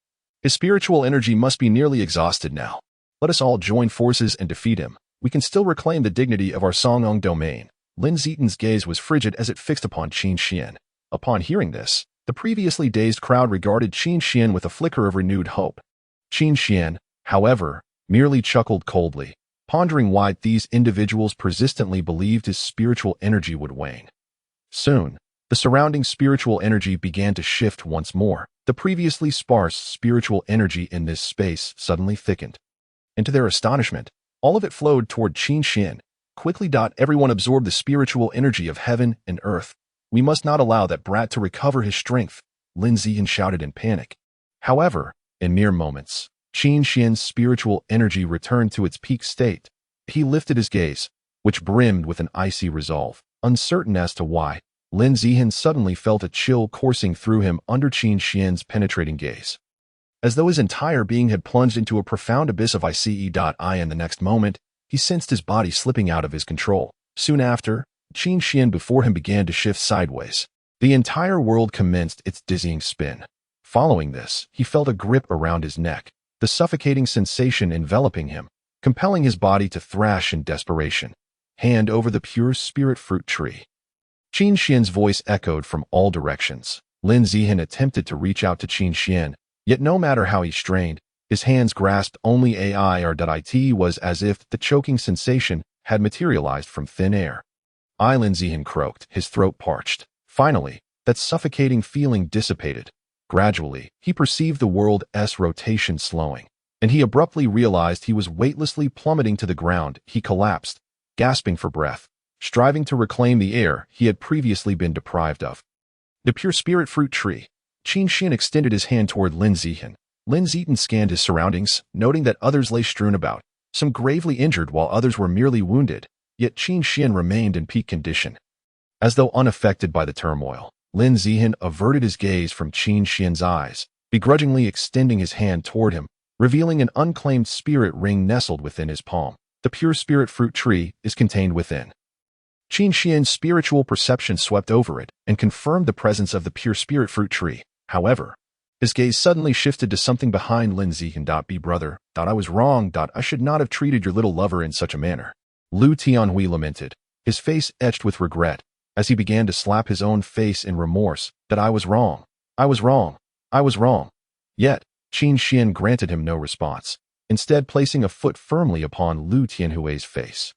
His spiritual energy must be nearly exhausted now. Let us all join forces and defeat him. We can still reclaim the dignity of our Songong domain. Lin Zitan's gaze was frigid as it fixed upon Qin Xian. Upon hearing this, the previously dazed crowd regarded Qin Xian with a flicker of renewed hope. Qin Xian, however, merely chuckled coldly, pondering why these individuals persistently believed his spiritual energy would wane. Soon, the surrounding spiritual energy began to shift once more. The previously sparse spiritual energy in this space suddenly thickened. And to their astonishment, all of it flowed toward Qin Xian. Quickly, everyone absorbed the spiritual energy of heaven and earth. We must not allow that brat to recover his strength, Lin Zihan shouted in panic. However, in mere moments, Qin Xian's spiritual energy returned to its peak state. He lifted his gaze, which brimmed with an icy resolve. Uncertain as to why, Lin Zihan suddenly felt a chill coursing through him under Qin Xian's penetrating gaze. As though his entire being had plunged into a profound abyss of ice. In the next moment, he sensed his body slipping out of his control. Soon after, Qin Xian before him began to shift sideways. The entire world commenced its dizzying spin. Following this, he felt a grip around his neck, the suffocating sensation enveloping him, compelling his body to thrash in desperation. Hand over the pure spirit fruit tree. Qin Xian's voice echoed from all directions. Lin Zihan attempted to reach out to Qin Xian, yet no matter how he strained, his hands grasped only it was as if the choking sensation had materialized from thin air. Lin Zihan croaked, his throat parched. Finally, that suffocating feeling dissipated. Gradually, he perceived the world's rotation slowing, and he abruptly realized he was weightlessly plummeting to the ground. He collapsed, gasping for breath, striving to reclaim the air he had previously been deprived of. The pure spirit fruit tree. Qin Xian extended his hand toward Lin Zihan. Lin Zihan scanned his surroundings, noting that others lay strewn about, some gravely injured while others were merely wounded, yet Qin Xian remained in peak condition. As though unaffected by the turmoil, Lin Zihan averted his gaze from Qin Xian's eyes, begrudgingly extending his hand toward him, revealing an unclaimed spirit ring nestled within his palm. The pure spirit fruit tree is contained within. Qin Xian's spiritual perception swept over it and confirmed the presence of the pure spirit fruit tree. However, his gaze suddenly shifted to something behind Lin Zihan. Be brother, I was wrong. I should not have treated your little lover in such a manner. Lu Tianhui lamented, his face etched with regret. as he began to slap his own face in remorse, that I was wrong. I was wrong. I was wrong. Yet, Qin Xian granted him no response, instead placing a foot firmly upon Lu Tianhui's face.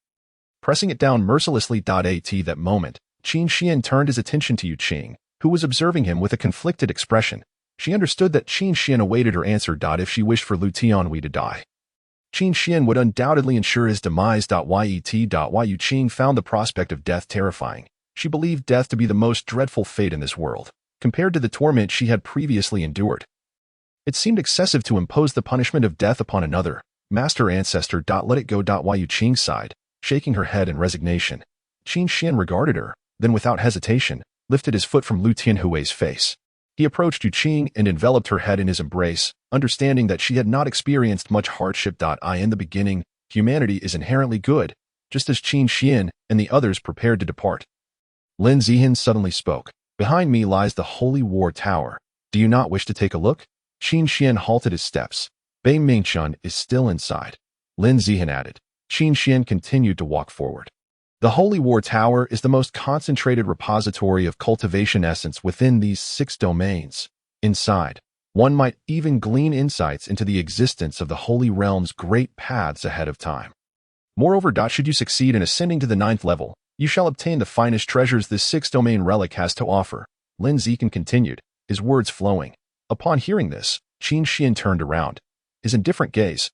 Pressing it down mercilessly. At that moment, Qin Xian turned his attention to Yu Qing, who was observing him with a conflicted expression. She understood that Qin Xian awaited her answer. If she wished for Lu Tianhui to die, Qin Xian would undoubtedly ensure his demise. Yu Qing found the prospect of death terrifying. She believed death to be the most dreadful fate in this world, compared to the torment she had previously endured. It seemed excessive to impose the punishment of death upon another. Master Ancestor. Let it go. Yu Qing sighed, shaking her head in resignation. Qin Xian regarded her, then without hesitation, lifted his foot from Lu Tianhui's face. He approached Yu Qing and enveloped her head in his embrace, understanding that she had not experienced much hardship. In the beginning, humanity is inherently good, just as Qin Xian and the others prepared to depart. Lin Zihan suddenly spoke. Behind me lies the Holy War Tower. Do you not wish to take a look? Qin Xian halted his steps. Bei Mingchun is still inside. Lin Zihan added. Qin Xian continued to walk forward. The Holy War Tower is the most concentrated repository of cultivation essence within these 6 domains. Inside, one might even glean insights into the existence of the Holy Realm's great paths ahead of time. Moreover, should you succeed in ascending to the 9th level, you shall obtain the finest treasures this 6-domain relic has to offer. Lin Zihan continued, his words flowing. Upon hearing this, Qin Xian turned around. His indifferent gaze,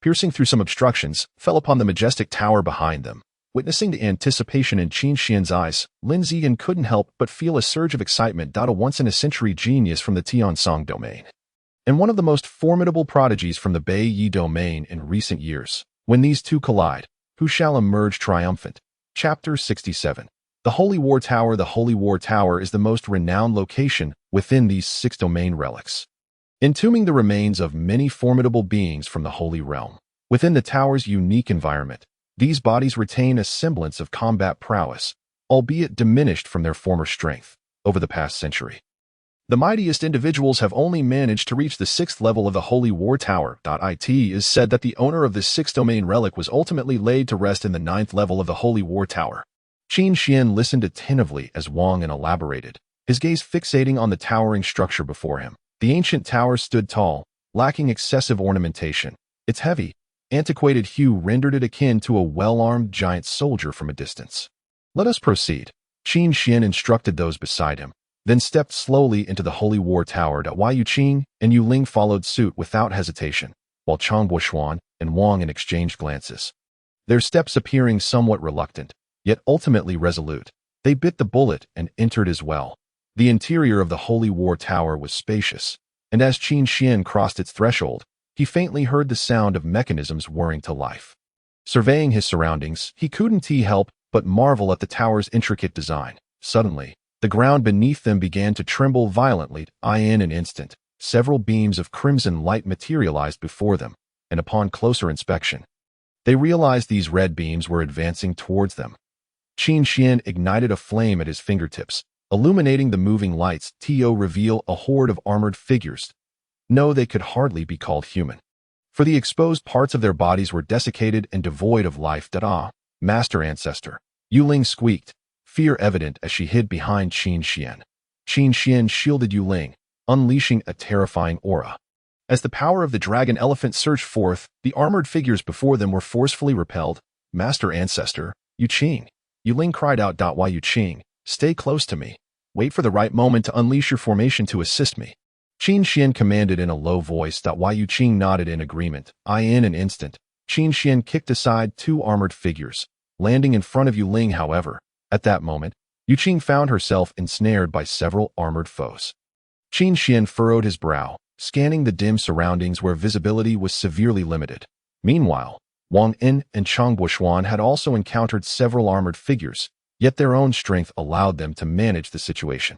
piercing through some obstructions, fell upon the majestic tower behind them. Witnessing the anticipation in Qin Xian's eyes, Lin Zihan couldn't help but feel a surge of excitement. A once-in-a-century genius from the Tiansong domain, and one of the most formidable prodigies from the Bei Yi domain in recent years. When these two collide, who shall emerge triumphant? Chapter 67. The Holy War Tower. The Holy War Tower is the most renowned location within these 6 domain relics, entombing the remains of many formidable beings from the Holy Realm. Within the tower's unique environment, these bodies retain a semblance of combat prowess, albeit diminished from their former strength, over the past century. The mightiest individuals have only managed to reach the 6th level of the Holy War Tower. It is said that the owner of the 6th-domain relic was ultimately laid to rest in the 9th level of the Holy War Tower. Qin Xian listened attentively as Wang An elaborated, his gaze fixating on the towering structure before him. The ancient tower stood tall, lacking excessive ornamentation. Its heavy, antiquated hue rendered it akin to a well-armed giant soldier from a distance. Let us proceed. Qin Xian instructed those beside him, then stepped slowly into the Holy War Tower. Yu Qing and Yu Ling followed suit without hesitation, while Chang Buoxuan and Wang An exchanged glances, their steps appearing somewhat reluctant, yet ultimately resolute. They bit the bullet and entered as well. The interior of the Holy War Tower was spacious, and as Qin Xian crossed its threshold, he faintly heard the sound of mechanisms whirring to life. Surveying his surroundings, he couldn't help but marvel at the tower's intricate design. Suddenly, the ground beneath them began to tremble violently. In an instant, several beams of crimson light materialized before them, and upon closer inspection, they realized these red beams were advancing towards them. Qin Xian ignited a flame at his fingertips, illuminating the moving lights. To reveal a horde of armored figures. No, they could hardly be called human, for the exposed parts of their bodies were desiccated and devoid of life. Master Ancestor. Yu Ling squeaked, fear evident as she hid behind Qin Xian. Qin Xian shielded Yu Ling, unleashing a terrifying aura. As the power of the dragon elephant surged forth, the armored figures before them were forcefully repelled. Master Ancestor, Yu Qing. Yu Ling cried out. Yu Qing, stay close to me. Wait for the right moment to unleash your formation to assist me. Qin Xian commanded in a low voice. Yu Qing nodded in agreement. In an instant, Qin Xian kicked aside 2 armored figures, landing in front of Yu Ling. However, at that moment, Yu Qing found herself ensnared by several armored foes. Qin Xian furrowed his brow, scanning the dim surroundings where visibility was severely limited. Meanwhile, Wang An and Chang Buoxuan had also encountered several armored figures, yet their own strength allowed them to manage the situation.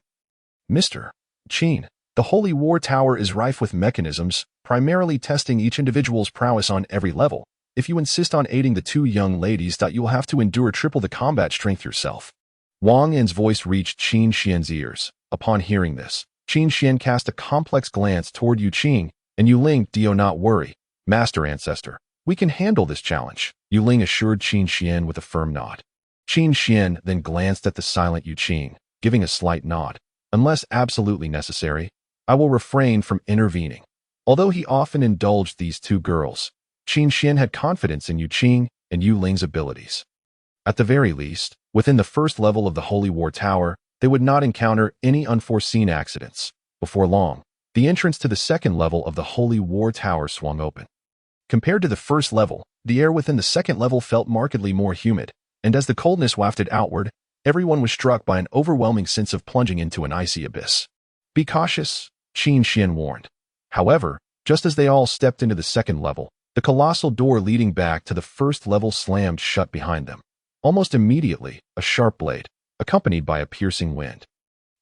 Mr. Qin, the Holy War Tower is rife with mechanisms, primarily testing each individual's prowess on every level. If you insist on aiding the 2 young ladies, you will have to endure triple the combat strength yourself. Wang An's voice reached Qin Xian's ears. Upon hearing this, Qin Xian cast a complex glance toward Yu Qing and Yu Ling. Do not worry, Master Ancestor. We can handle this challenge, Yu Ling assured Qin Xian with a firm nod. Qin Xian then glanced at the silent Yu Qing, giving a slight nod. Unless absolutely necessary, I will refrain from intervening. Although he often indulged these two girls, Qin Xian had confidence in Yu Qing and Yu Ling's abilities. At the very least, within the first level of the Holy War Tower, they would not encounter any unforeseen accidents. Before long, the entrance to the second level of the Holy War Tower swung open. Compared to the first level, the air within the second level felt markedly more humid, and as the coldness wafted outward, everyone was struck by an overwhelming sense of plunging into an icy abyss. "Be cautious," Qin Xian warned. However, just as they all stepped into the second level, the colossal door leading back to the first level slammed shut behind them. Almost immediately, a sharp blade, accompanied by a piercing wind,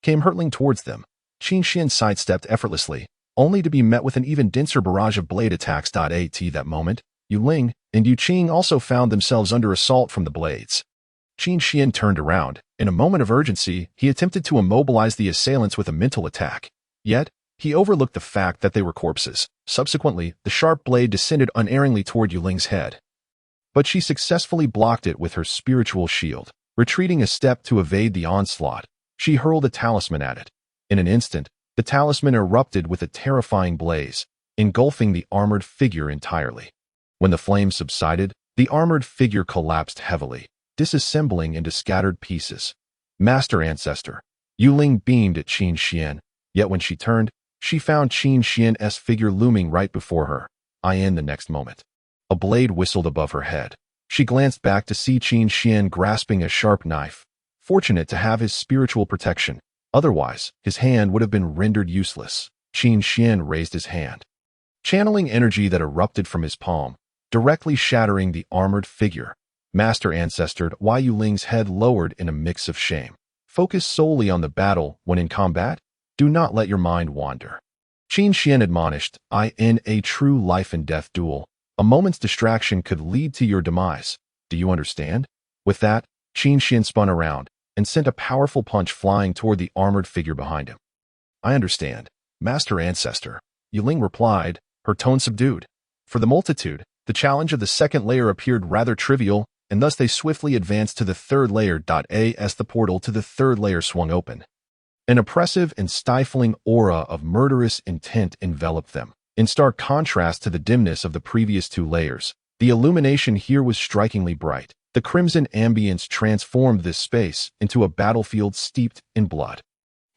came hurtling towards them. Qin Xian sidestepped effortlessly, only to be met with an even denser barrage of blade attacks. At that moment, Yu Ling and Yu Qing also found themselves under assault from the blades. Qin Xian turned around. In a moment of urgency, he attempted to immobilize the assailants with a mental attack. Yet, he overlooked the fact that they were corpses. Subsequently, the sharp blade descended unerringly toward Yu Ling's head. But she successfully blocked it with her spiritual shield. Retreating a step to evade the onslaught, she hurled a talisman at it. In an instant, the talisman erupted with a terrifying blaze, engulfing the armored figure entirely. When the flames subsided, the armored figure collapsed heavily, disassembling into scattered pieces. "Master Ancestor," Yu Ling beamed at Qin Xian, yet when she turned, she found Qin Xian's figure looming right before her. In the next moment, a blade whistled above her head. She glanced back to see Qin Xian grasping a sharp knife. Fortunate to have his spiritual protection. Otherwise, his hand would have been rendered useless. Qin Xian raised his hand, channeling energy that erupted from his palm, directly shattering the armored figure. "Master Ancestor," Yu Ling's head lowered in a mix of shame. "Focus solely on the battle when in combat. Do not let your mind wander." Qin Xian admonished. "In a true life and death duel, a moment's distraction could lead to your demise. Do you understand?" With that, Qin Xian spun around and sent a powerful punch flying toward the armored figure behind him. "I understand, Master Ancestor," Yu Ling replied, her tone subdued. For the multitude, the challenge of the second layer appeared rather trivial, and thus they swiftly advanced to the third layer. As the portal to the third layer swung open, an oppressive and stifling aura of murderous intent enveloped them. In stark contrast to the dimness of the previous two layers, the illumination here was strikingly bright. The crimson ambience transformed this space into a battlefield steeped in blood.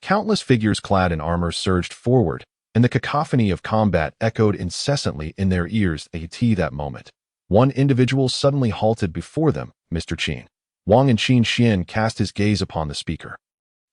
Countless figures clad in armor surged forward, and the cacophony of combat echoed incessantly in their ears. At that moment, one individual suddenly halted before them. "Mr. Qin." Wang and Qin Xian cast his gaze upon the speaker.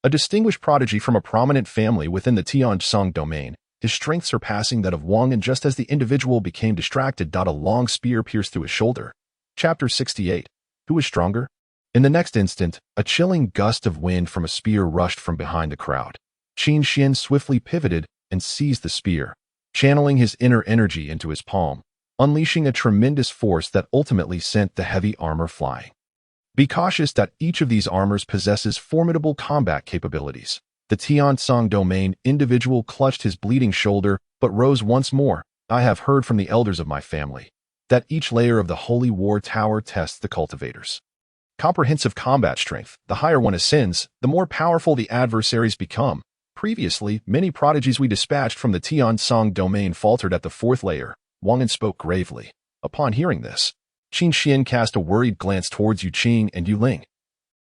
A distinguished prodigy from a prominent family within the Tiansong domain, his strength surpassing that of Wang, and just as the individual became distracted, a long spear pierced through his shoulder. Chapter 68. Who is stronger? In the next instant, a chilling gust of wind from a spear rushed from behind the crowd. Qin Xian swiftly pivoted and seized the spear, channeling his inner energy into his palm, unleashing a tremendous force that ultimately sent the heavy armor flying. Be cautious that each of these armors possesses formidable combat capabilities. The Tiansong domain individual clutched his bleeding shoulder, but rose once more. "I have heard from the elders of my family that each layer of the Holy War Tower tests the cultivators' comprehensive combat strength. The higher one ascends, the more powerful the adversaries become. Previously, many prodigies we dispatched from the Tiansong domain faltered at the fourth layer." Wang spoke gravely. Upon hearing this, Qin Xian cast a worried glance towards Yu Qing and Yu Ling.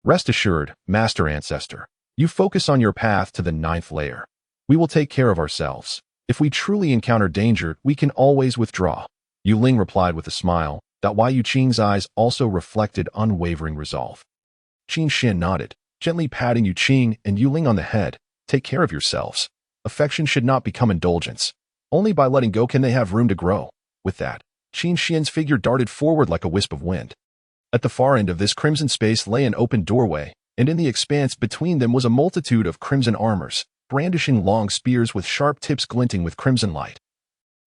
"Rest assured, Master Ancestor, you focus on your path to the ninth layer. We will take care of ourselves. If we truly encounter danger, we can always withdraw." Yu Ling replied with a smile. Yu Qing's eyes also reflected unwavering resolve. Qin Xian nodded, gently patting Yu Qing and Yu Ling on the head. "Take care of yourselves. Affection should not become indulgence. Only by letting go can they have room to grow." With that, Qin Xian's figure darted forward like a wisp of wind. At the far end of this crimson space lay an open doorway, and in the expanse between them was a multitude of crimson armors, brandishing long spears with sharp tips glinting with crimson light.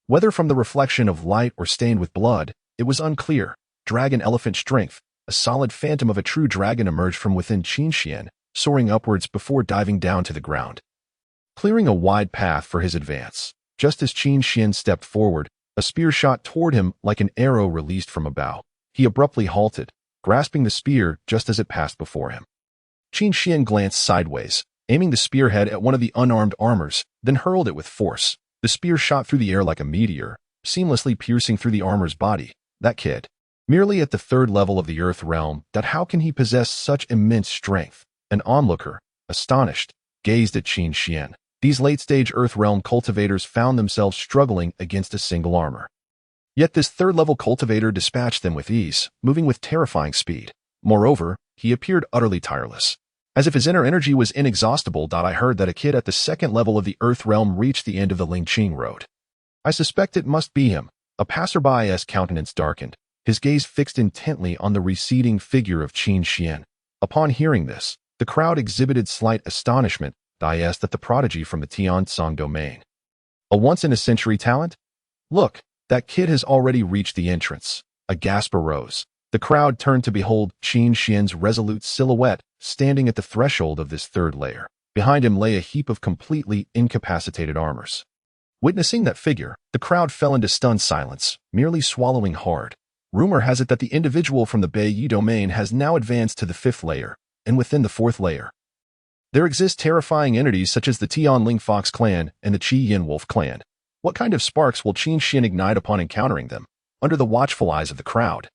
Whether from the reflection of light or stained with blood, it was unclear. Dragon elephant strength, a solid phantom of a true dragon emerged from within Qin Xian, soaring upwards before diving down to the ground, clearing a wide path for his advance. Just as Qin Xian stepped forward, a spear shot toward him like an arrow released from a bow. He abruptly halted, grasping the spear just as it passed before him. Qin Xian glanced sideways, aiming the spearhead at one of the unarmed armors, then hurled it with force. The spear shot through the air like a meteor, seamlessly piercing through the armor's body. That kid, merely at the third level of the Earth realm, that how can he possess such immense strength? An onlooker, astonished, gazed at Qin Xian. These late-stage Earth realm cultivators found themselves struggling against a single armor. Yet this third-level cultivator dispatched them with ease, moving with terrifying speed. Moreover, he appeared utterly tireless, as if his inner energy was inexhaustible. I heard that a kid at the second level of the Earth realm reached the end of the Lingqing Road. I suspect it must be him. A passerby's countenance darkened, his gaze fixed intently on the receding figure of Qin Xian. Upon hearing this, the crowd exhibited slight astonishment. I asked that the prodigy from the Tiansong domain. A once-in-a-century talent? Look, that kid has already reached the entrance. A gasp arose. The crowd turned to behold Qin Xian's resolute silhouette standing at the threshold of this third layer. Behind him lay a heap of completely incapacitated armors. Witnessing that figure, the crowd fell into stunned silence, merely swallowing hard. Rumor has it that the individual from the Beiyi domain has now advanced to the fifth layer, and within the fourth layer, there exist terrifying entities such as the Tianling Fox clan and the Qi Yin Wolf clan. What kind of sparks will Qin Xian ignite upon encountering them? Under the watchful eyes of the crowd,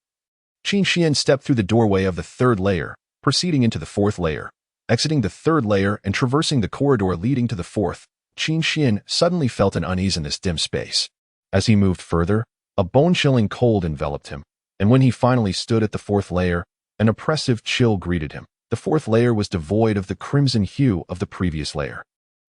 Qin Xian stepped through the doorway of the third layer, proceeding into the fourth layer. Exiting the third layer and traversing the corridor leading to the fourth, Qin Xian suddenly felt an unease in this dim space. As he moved further, a bone-chilling cold enveloped him, and when he finally stood at the fourth layer, an oppressive chill greeted him. The fourth layer was devoid of the crimson hue of the previous layer.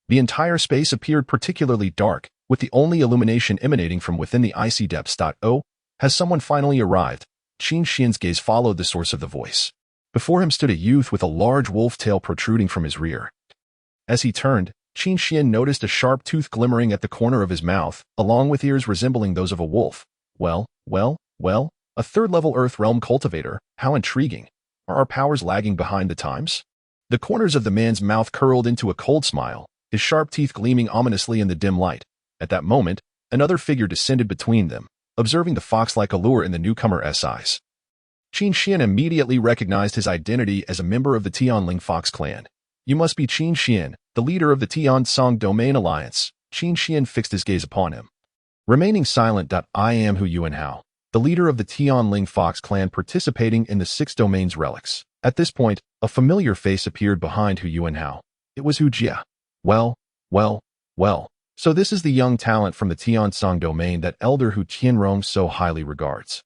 The entire space appeared particularly dark, with the only illumination emanating from within the icy depths. Oh, has someone finally arrived? Qin Xian's gaze followed the source of the voice. Before him stood a youth with a large wolf tail protruding from his rear. As he turned, Qin Xian noticed a sharp tooth glimmering at the corner of his mouth, along with ears resembling those of a wolf. Well, a third-level Earth realm cultivator, how intriguing. Are our powers lagging behind the times? The corners of the man's mouth curled into a cold smile, his sharp teeth gleaming ominously in the dim light. At that moment, another figure descended between them, observing the fox-like allure in the newcomer's eyes. Qin Xian immediately recognized his identity as a member of the Tianling Fox clan. You must be Qin Xian, the leader of the Tiansong Domain Alliance. Qin Xian fixed his gaze upon him. Remaining silent. I am Hu Yuanhao, the leader of the Tianling Fox clan participating in the Six Domains relics. At this point, a familiar face appeared behind Hu Yuanhao. It was Hu Jia. Well. So this is the young talent from the Tiansong domain that Elder Hu Qianrong so highly regards.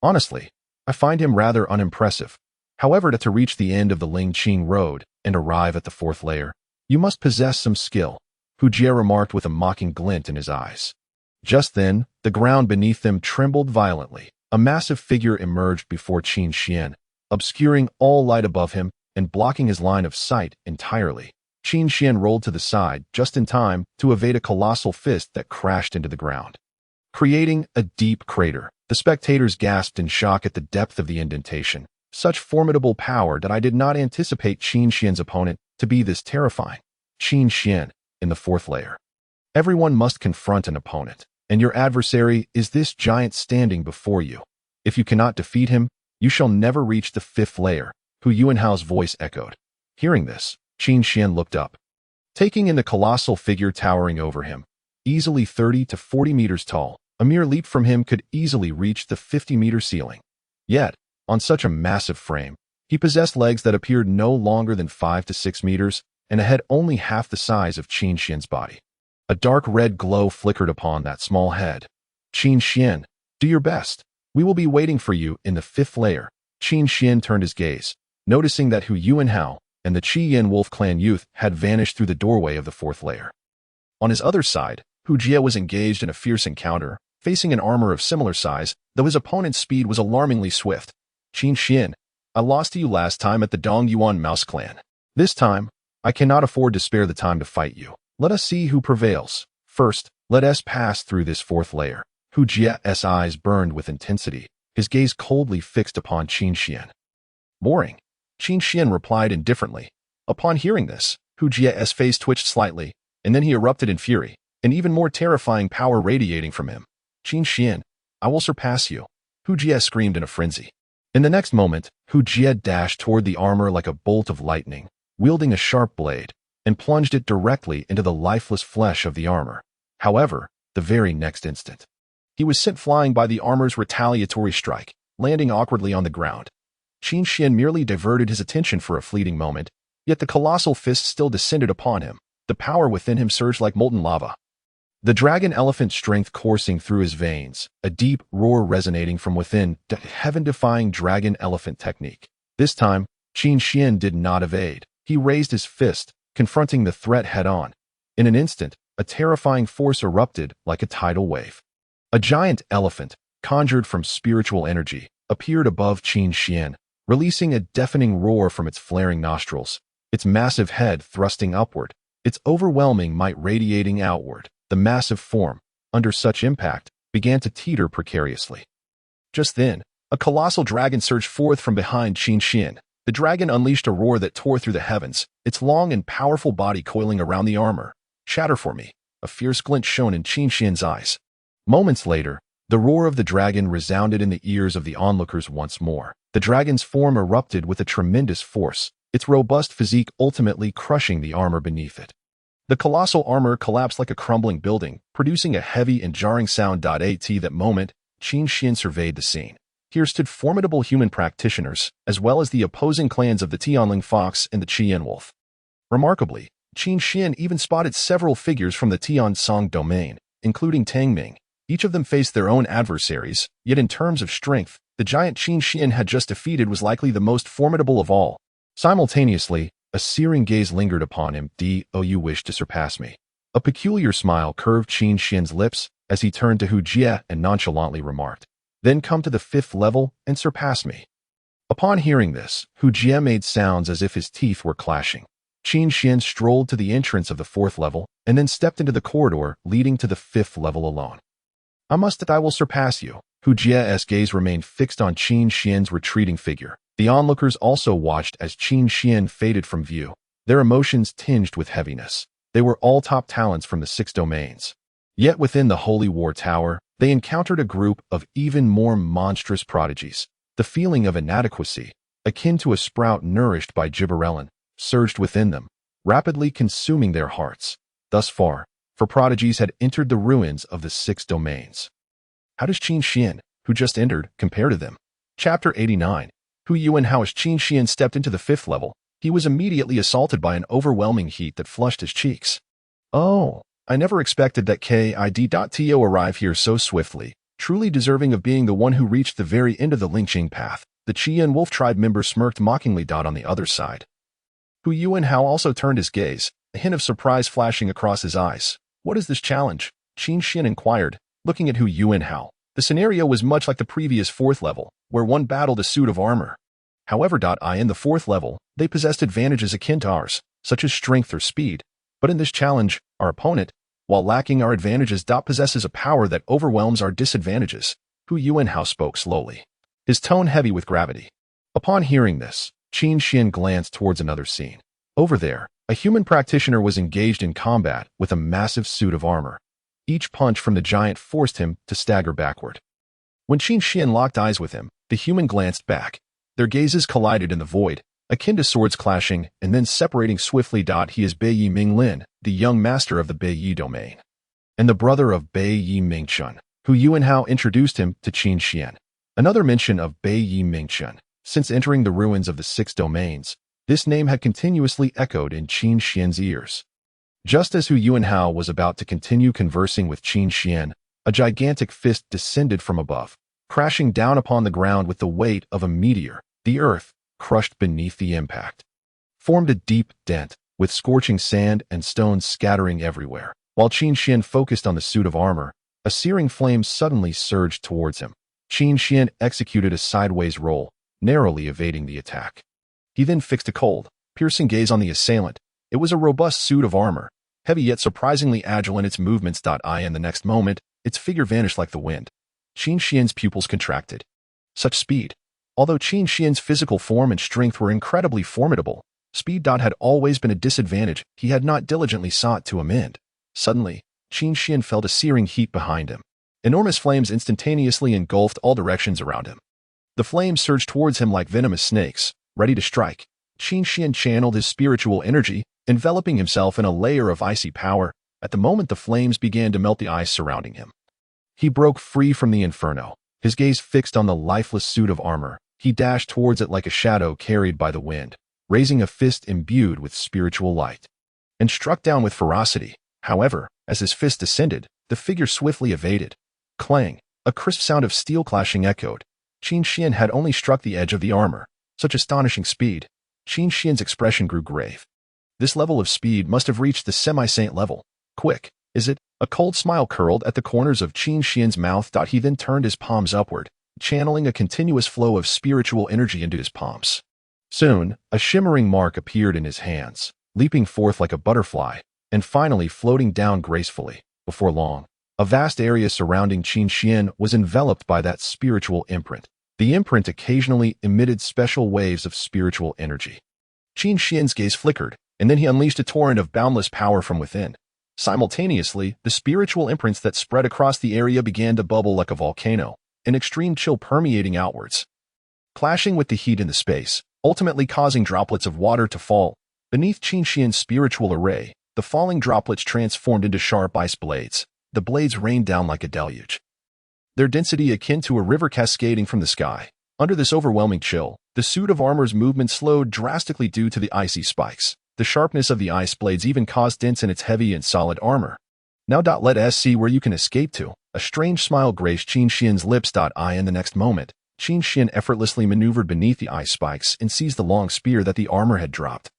Honestly, I find him rather unimpressive. However, to reach the end of the Lingqing Road and arrive at the fourth layer, you must possess some skill, Hu Jia remarked with a mocking glint in his eyes. Just then, the ground beneath them trembled violently. A massive figure emerged before Qin Xian, obscuring all light above him and blocking his line of sight entirely. Qin Xian rolled to the side just in time to evade a colossal fist that crashed into the ground, creating a deep crater. The spectators gasped in shock at the depth of the indentation. Such formidable power that I did not anticipate Qin Xian's opponent to be this terrifying. Qin Xian, in the fourth layer. Everyone must confront an opponent, and your adversary is this giant standing before you. If you cannot defeat him, you shall never reach the fifth layer, Hu Yuanhao's voice echoed. Hearing this, Qin Xian looked up, taking in the colossal figure towering over him, easily 30 to 40 meters tall. A mere leap from him could easily reach the 50-meter ceiling. Yet, on such a massive frame, he possessed legs that appeared no longer than 5 to 6 meters and a head only half the size of Qin Xian's body. A dark red glow flickered upon that small head. Qin Xian, do your best. We will be waiting for you in the fifth layer. Qin Xian turned his gaze, noticing that Hu Yuanhao and the Qi Yin Wolf clan youth had vanished through the doorway of the fourth layer. On his other side, Hu Jia was engaged in a fierce encounter, facing an armor of similar size, though his opponent's speed was alarmingly swift. Qin Xian, I lost to you last time at the Dongyuan Mouse clan. This time, I cannot afford to spare the time to fight you. Let us see who prevails. First, let us pass through this fourth layer. Hu Jia's eyes burned with intensity, his gaze coldly fixed upon Qin Xian. Boring. Qin Xian replied indifferently. Upon hearing this, Hu Jia's face twitched slightly, and then he erupted in fury, an even more terrifying power radiating from him. Qin Xian, I will surpass you. Hu Jia screamed in a frenzy. In the next moment, Hu Jie dashed toward the armor like a bolt of lightning, wielding a sharp blade, and plunged it directly into the lifeless flesh of the armor. However, the very next instant, he was sent flying by the armor's retaliatory strike, landing awkwardly on the ground. Qin Xian merely diverted his attention for a fleeting moment, yet the colossal fist still descended upon him. The power within him surged like molten lava. The dragon elephant strength coursing through his veins, a deep roar resonating from within, heaven-defying dragon elephant technique. This time, Qin Xian did not evade. He raised his fist, confronting the threat head-on. In an instant, a terrifying force erupted like a tidal wave. A giant elephant, conjured from spiritual energy, appeared above Qin Xian, releasing a deafening roar from its flaring nostrils, its massive head thrusting upward, its overwhelming might radiating outward. The massive form, under such impact, began to teeter precariously. Just then, a colossal dragon surged forth from behind Qin Xian. The dragon unleashed a roar that tore through the heavens, its long and powerful body coiling around the armor. "Shatter for me," a fierce glint shone in Qin Xian's eyes. Moments later, the roar of the dragon resounded in the ears of the onlookers once more. The dragon's form erupted with a tremendous force, its robust physique ultimately crushing the armor beneath it. The colossal armor collapsed like a crumbling building, producing a heavy and jarring sound. At that moment, Qin Xian surveyed the scene. Here stood formidable human practitioners, as well as the opposing clans of the Tianling Fox and the Qian Wolf. Remarkably, Qin Xian even spotted several figures from the Tian Song domain, including Tang Ming. Each of them faced their own adversaries, yet in terms of strength, the giant Qin Xian had just defeated was likely the most formidable of all. Simultaneously, a searing gaze lingered upon him. "Oh, you wish to surpass me." A peculiar smile curved Qin Xian's lips as he turned to Hu Jie and nonchalantly remarked, "Then come to the 5th level and surpass me." Upon hearing this, Hu Jie made sounds as if his teeth were clashing. Qin Xian strolled to the entrance of the 4th level and then stepped into the corridor leading to the 5th level alone. I will surpass you." Hu Jie's gaze remained fixed on Qin Xian's retreating figure. The onlookers also watched as Qin Xian faded from view, their emotions tinged with heaviness. They were all top talents from the 6 domains. Yet within the Holy War Tower, they encountered a group of even more monstrous prodigies. The feeling of inadequacy, akin to a sprout nourished by gibberellin, surged within them, rapidly consuming their hearts. Thus far, for prodigies had entered the ruins of the 6 domains. How does Qin Xian, who just entered, compare to them? Chapter 89. Hu Yuan. How as Qin Xian stepped into the 5th level, he was immediately assaulted by an overwhelming heat that flushed his cheeks. "Oh, I never expected that Kid.to arrive here so swiftly, truly deserving of being the one who reached the very end of the Lingqing path." The Qian Wolf tribe member smirked mockingly. On the other side, Hu Yuan also turned his gaze, a hint of surprise flashing across his eyes. "What is this challenge?" Qin Xian inquired, looking at Hu Yuan. The scenario was much like the previous 4th level, where one battled a suit of armor. However, in the 4th level, they possessed advantages akin to ours, such as strength or speed. But in this challenge, our opponent, while lacking our advantages, possesses a power that overwhelms our disadvantages. Hu Yuan spoke slowly, his tone heavy with gravity. Upon hearing this, Qin Xian glanced towards another scene. Over there, a human practitioner was engaged in combat with a massive suit of armor. Each punch from the giant forced him to stagger backward. When Qin Xian locked eyes with him, the human glanced back. Their gazes collided in the void, akin to swords clashing and then separating swiftly. He is Bai Yi Minglin, the young master of the Bai Yi domain, and the brother of Bai Yi Mingchun. Hu Yuan introduced him to Qin Xian. Another mention of Bai Yi Mingchun. Since entering the ruins of the 6 domains, this name had continuously echoed in Qin Xian's ears. Just as Hu Yuan was about to continue conversing with Qin Xian, a gigantic fist descended from above, crashing down upon the ground with the weight of a meteor. The earth, crushed beneath the impact, formed a deep dent, with scorching sand and stones scattering everywhere. While Qin Xian focused on the suit of armor, a searing flame suddenly surged towards him. Qin Xian executed a sideways roll, narrowly evading the attack. He then fixed a cold, piercing gaze on the assailant. It was a robust suit of armor, heavy yet surprisingly agile in its movements. In the next moment, its figure vanished like the wind. Qin Xian's pupils contracted. Such speed. Although Qin Xian's physical form and strength were incredibly formidable, speed had always been a disadvantage he had not diligently sought to amend. Suddenly, Qin Xian felt a searing heat behind him. Enormous flames instantaneously engulfed all directions around him. The flames surged towards him like venomous snakes, ready to strike. Qin Xian channeled his spiritual energy, enveloping himself in a layer of icy power. At the moment the flames began to melt the ice surrounding him. He broke free from the inferno, his gaze fixed on the lifeless suit of armor. He dashed towards it like a shadow carried by the wind, raising a fist imbued with spiritual light, and struck down with ferocity. However, as his fist descended, the figure swiftly evaded. Clang! A crisp sound of steel clashing echoed. Qin Xian had only struck the edge of the armor. Such astonishing speed. Qin Xian's expression grew grave. This level of speed must have reached the semi-saint level. Quick, is it? A cold smile curled at the corners of Qin Xian's mouth. He then turned his palms upward, channeling a continuous flow of spiritual energy into his palms. Soon, a shimmering mark appeared in his hands, leaping forth like a butterfly, and finally floating down gracefully. Before long, a vast area surrounding Qin Xian was enveloped by that spiritual imprint. The imprint occasionally emitted special waves of spiritual energy. Qin Xian's gaze flickered, and then he unleashed a torrent of boundless power from within. Simultaneously, the spiritual imprints that spread across the area began to bubble like a volcano, an extreme chill permeating outwards, clashing with the heat in the space, ultimately causing droplets of water to fall. Beneath Qin Xian's spiritual array, the falling droplets transformed into sharp ice blades. The blades rained down like a deluge, their density akin to a river cascading from the sky. Under this overwhelming chill, the suit of armor's movement slowed drastically due to the icy spikes. The sharpness of the ice blades even caused dents in its heavy and solid armor. Now let us see where you can escape to. A strange smile graced Qin Xian's lips. In the next moment, Qin Xian effortlessly maneuvered beneath the ice spikes and seized the long spear that the armor had dropped.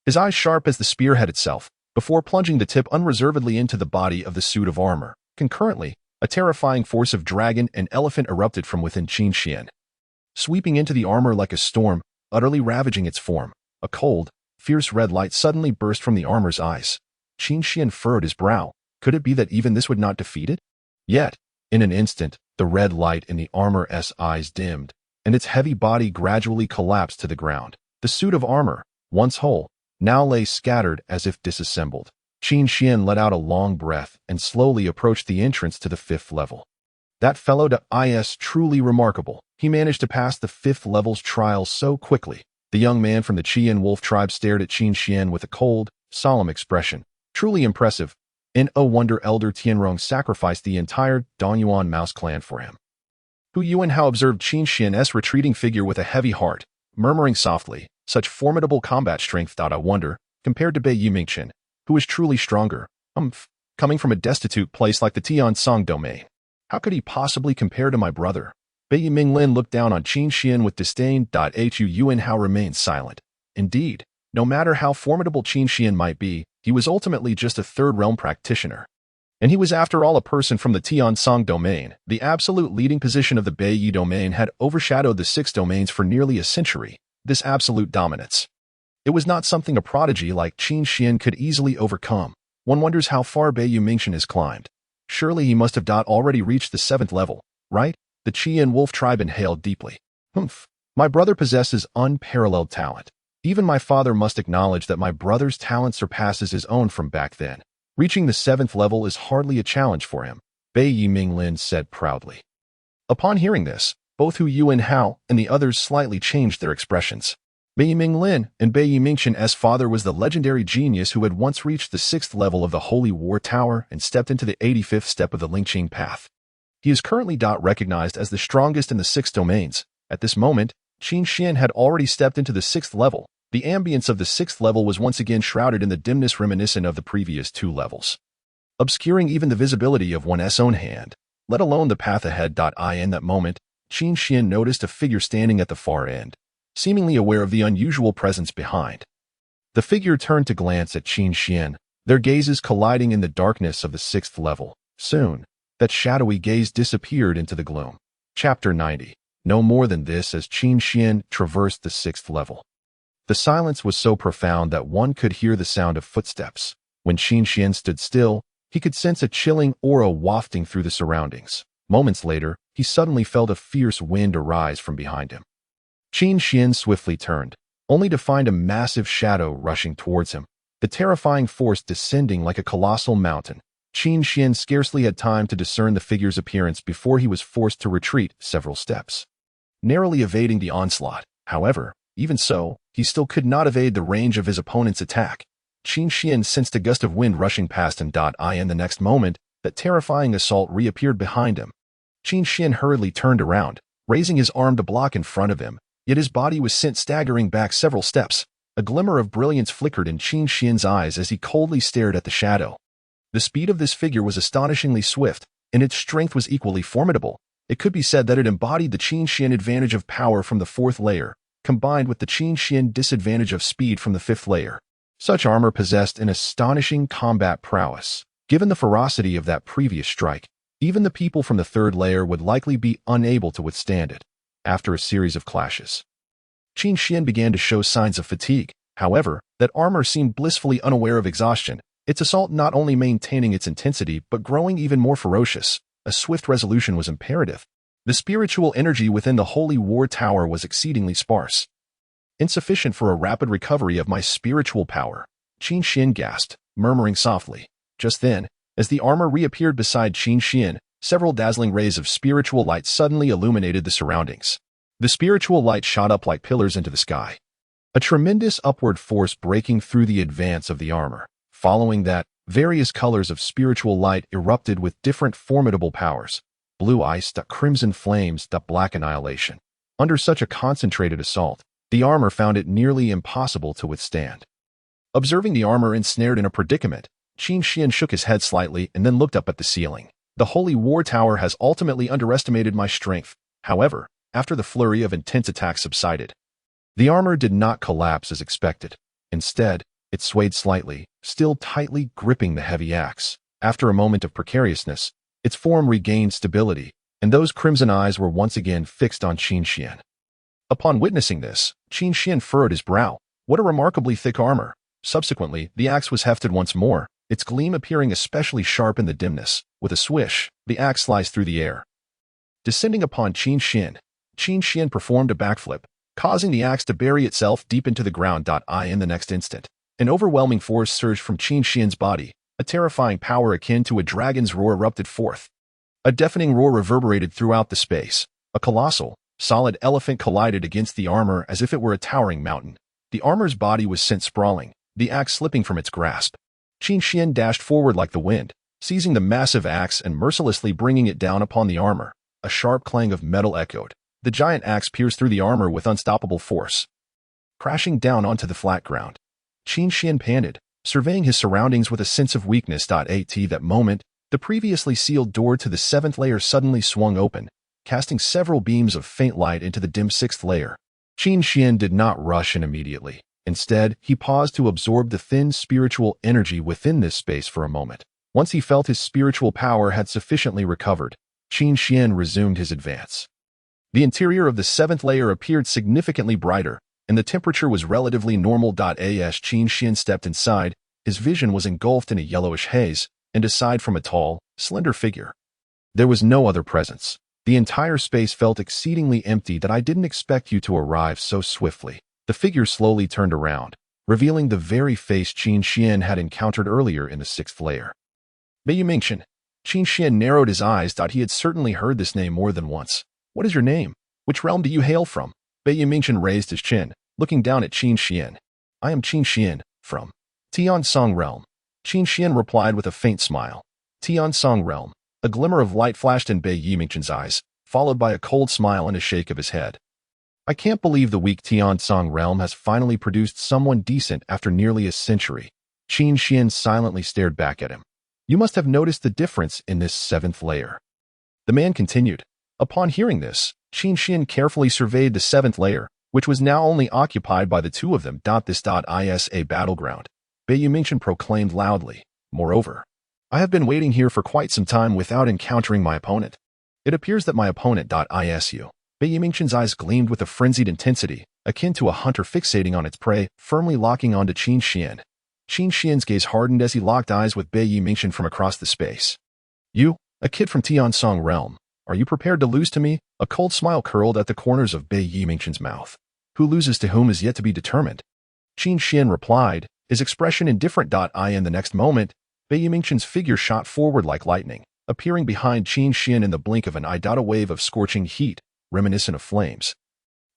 His eyes sharp as the spearhead itself, before plunging the tip unreservedly into the body of the suit of armor. Concurrently, a terrifying force of dragon and elephant erupted from within Qin Xian, sweeping into the armor like a storm, utterly ravaging its form. A cold, fierce red light suddenly burst from the armor's eyes. Qin Xian furrowed his brow. Could it be that even this would not defeat it? Yet, in an instant, the red light in the armor's eyes dimmed, and its heavy body gradually collapsed to the ground. The suit of armor, once whole, now lay scattered as if disassembled. Qin Xian let out a long breath and slowly approached the entrance to the 5th level. That fellow is truly remarkable. He managed to pass the 5th level's trial so quickly. The young man from the Qian wolf tribe stared at Qin Xian with a cold, solemn expression. Truly impressive. No wonder Elder Tianrong sacrificed the entire Dongyuan mouse clan for him. Hu Yuanhao observed Qin Xian's retreating figure with a heavy heart, murmuring softly, such formidable combat strength. I wonder, compared to Bei Yimingchen, who is truly stronger, coming from a destitute place like the Tiansong domain. How could he possibly compare to my brother? Bei Yiminglin looked down on Qin Xian with disdain. Hu Yuanhao remained silent. Indeed, no matter how formidable Qin Xian might be, he was ultimately just a third realm practitioner. And he was after all a person from the Tiansong domain. The absolute leading position of the Bei Yi domain had overshadowed the 6 domains for nearly a century. This absolute dominance, it was not something a prodigy like Qin Xian could easily overcome. One wonders how far Bei Yimingchen has climbed. Surely he must have already reached the 7th level, right? The Qian wolf tribe inhaled deeply. My brother possesses unparalleled talent. Even my father must acknowledge that my brother's talent surpasses his own from back then. Reaching the 7th level is hardly a challenge for him, Bei Yiminglin said proudly. Upon hearing this, both Hu Yuanhao and the others slightly changed their expressions. Bei Yiminglin and Bei Yimingchen's father was the legendary genius who had once reached the 6th level of the Holy War Tower and stepped into the 85th step of the Lingqing path. He is currently recognized as the strongest in the 6 domains. At this moment, Qin Xian had already stepped into the 6th level. The ambience of the 6th level was once again shrouded in the dimness reminiscent of the previous 2 levels, obscuring even the visibility of one's own hand, let alone the path ahead. In that moment, Qin Xian noticed a figure standing at the far end, seemingly aware of the unusual presence behind. The figure turned to glance at Qin Xian, their gazes colliding in the darkness of the 6th level. Soon, that shadowy gaze disappeared into the gloom. Chapter 90. No more than this as Qin Xian traversed the 6th level. The silence was so profound that one could hear the sound of footsteps. When Qin Xian stood still, he could sense a chilling aura wafting through the surroundings. Moments later, he suddenly felt a fierce wind arise from behind him. Qin Xian swiftly turned, only to find a massive shadow rushing towards him, the terrifying force descending like a colossal mountain. Qin Xian scarcely had time to discern the figure's appearance before he was forced to retreat several steps. narrowly evading the onslaught. However, even so, he still could not evade the range of his opponent's attack. Qin Xian sensed a gust of wind rushing past him. In the next moment, that terrifying assault reappeared behind him. Qin Xian hurriedly turned around, raising his arm to block in front of him, yet his body was sent staggering back several steps. A glimmer of brilliance flickered in Qin Xian's eyes as he coldly stared at the shadow. The speed of this figure was astonishingly swift, and its strength was equally formidable. It could be said that it embodied the Qin Xian advantage of power from the fourth layer, combined with the Qin Xian disadvantage of speed from the fifth layer. Such armor possessed an astonishing combat prowess. Given the ferocity of that previous strike, even the people from the third layer would likely be unable to withstand it. After a series of clashes, Qin Xian began to show signs of fatigue. However, that armor seemed blissfully unaware of exhaustion, its assault not only maintaining its intensity but growing even more ferocious. A swift resolution was imperative. The spiritual energy within the Holy War Tower was exceedingly sparse, insufficient for a rapid recovery of my spiritual power. Qin Xian gasped, murmuring softly. Just then, as the armor reappeared beside Qin Xian, several dazzling rays of spiritual light suddenly illuminated the surroundings. The spiritual light shot up like pillars into the sky, a tremendous upward force breaking through the advance of the armor. Following that, various colors of spiritual light erupted with different formidable powers. Blue ice, crimson flames, black annihilation. Under such a concentrated assault, the armor found it nearly impossible to withstand. Observing the armor ensnared in a predicament, Qin Xian shook his head slightly and then looked up at the ceiling. The Holy War Tower has ultimately underestimated my strength. However, after the flurry of intense attacks subsided, the armor did not collapse as expected. Instead, it swayed slightly, still tightly gripping the heavy axe. After a moment of precariousness, its form regained stability, and those crimson eyes were once again fixed on Qin Xian. Upon witnessing this, Qin Xian furrowed his brow. What a remarkably thick armor! Subsequently, the axe was hefted once more, its gleam appearing especially sharp in the dimness. With a swish, the axe sliced through the air. Descending upon Qin Xian performed a backflip, causing the axe to bury itself deep into the ground. In the next instant, an overwhelming force surged from Qin Xian's body. A terrifying power akin to a dragon's roar erupted forth. A deafening roar reverberated throughout the space. A colossal, solid elephant collided against the armor as if it were a towering mountain. The armor's body was sent sprawling, the axe slipping from its grasp. Qin Xian dashed forward like the wind, seizing the massive axe and mercilessly bringing it down upon the armor. A sharp clang of metal echoed. The giant axe pierced through the armor with unstoppable force, crashing down onto the flat ground. Qin Xian panted, surveying his surroundings with a sense of weakness. At that moment, the previously sealed door to the seventh layer suddenly swung open, casting several beams of faint light into the dim sixth layer. Qin Xian did not rush in immediately. Instead, he paused to absorb the thin spiritual energy within this space for a moment. Once he felt his spiritual power had sufficiently recovered, Qin Xian resumed his advance. The interior of the seventh layer appeared significantly brighter, and the temperature was relatively normal. As Qin Xian stepped inside, his vision was engulfed in a yellowish haze, and aside from a tall, slender figure, there was no other presence. The entire space felt exceedingly empty. I didn't expect you to arrive so swiftly. The figure slowly turned around, revealing the very face Qin Xian had encountered earlier in the sixth layer. Bei Mingchen. Qin Xian narrowed his eyes. He had certainly heard this name more than once. What is your name? Which realm do you hail from? Bei Mingchen raised his chin, looking down at Qin Xian. I am Qin Xian, from Tiansong realm. Qin Xian replied with a faint smile. Tiansong realm. A glimmer of light flashed in Bei Mingchen's eyes, followed by a cold smile and a shake of his head. I can't believe the weak Tiansong realm has finally produced someone decent after nearly a century. Qin Xian silently stared back at him. You must have noticed the difference in this seventh layer. The man continued. Upon hearing this, Qin Xian carefully surveyed the seventh layer, which was now only occupied by the two of them. This is a battleground, Bei Mingchen proclaimed loudly. Moreover, I have been waiting here for quite some time without encountering my opponent. It appears that my opponent isu. Bei Mingchen's eyes gleamed with a frenzied intensity, akin to a hunter fixating on its prey, firmly locking onto Qin Xian. Qin Xian's gaze hardened as he locked eyes with Bei Mingchen from across the space. You, a kid from Tiansong realm, are you prepared to lose to me? A cold smile curled at the corners of Bei Mingchen's mouth. Who loses to whom is yet to be determined. Qin Xian replied, his expression indifferent. In the next moment, Bei Mingchen's figure shot forward like lightning, appearing behind Qin Xian in the blink of an eye. A wave of scorching heat, reminiscent of flames,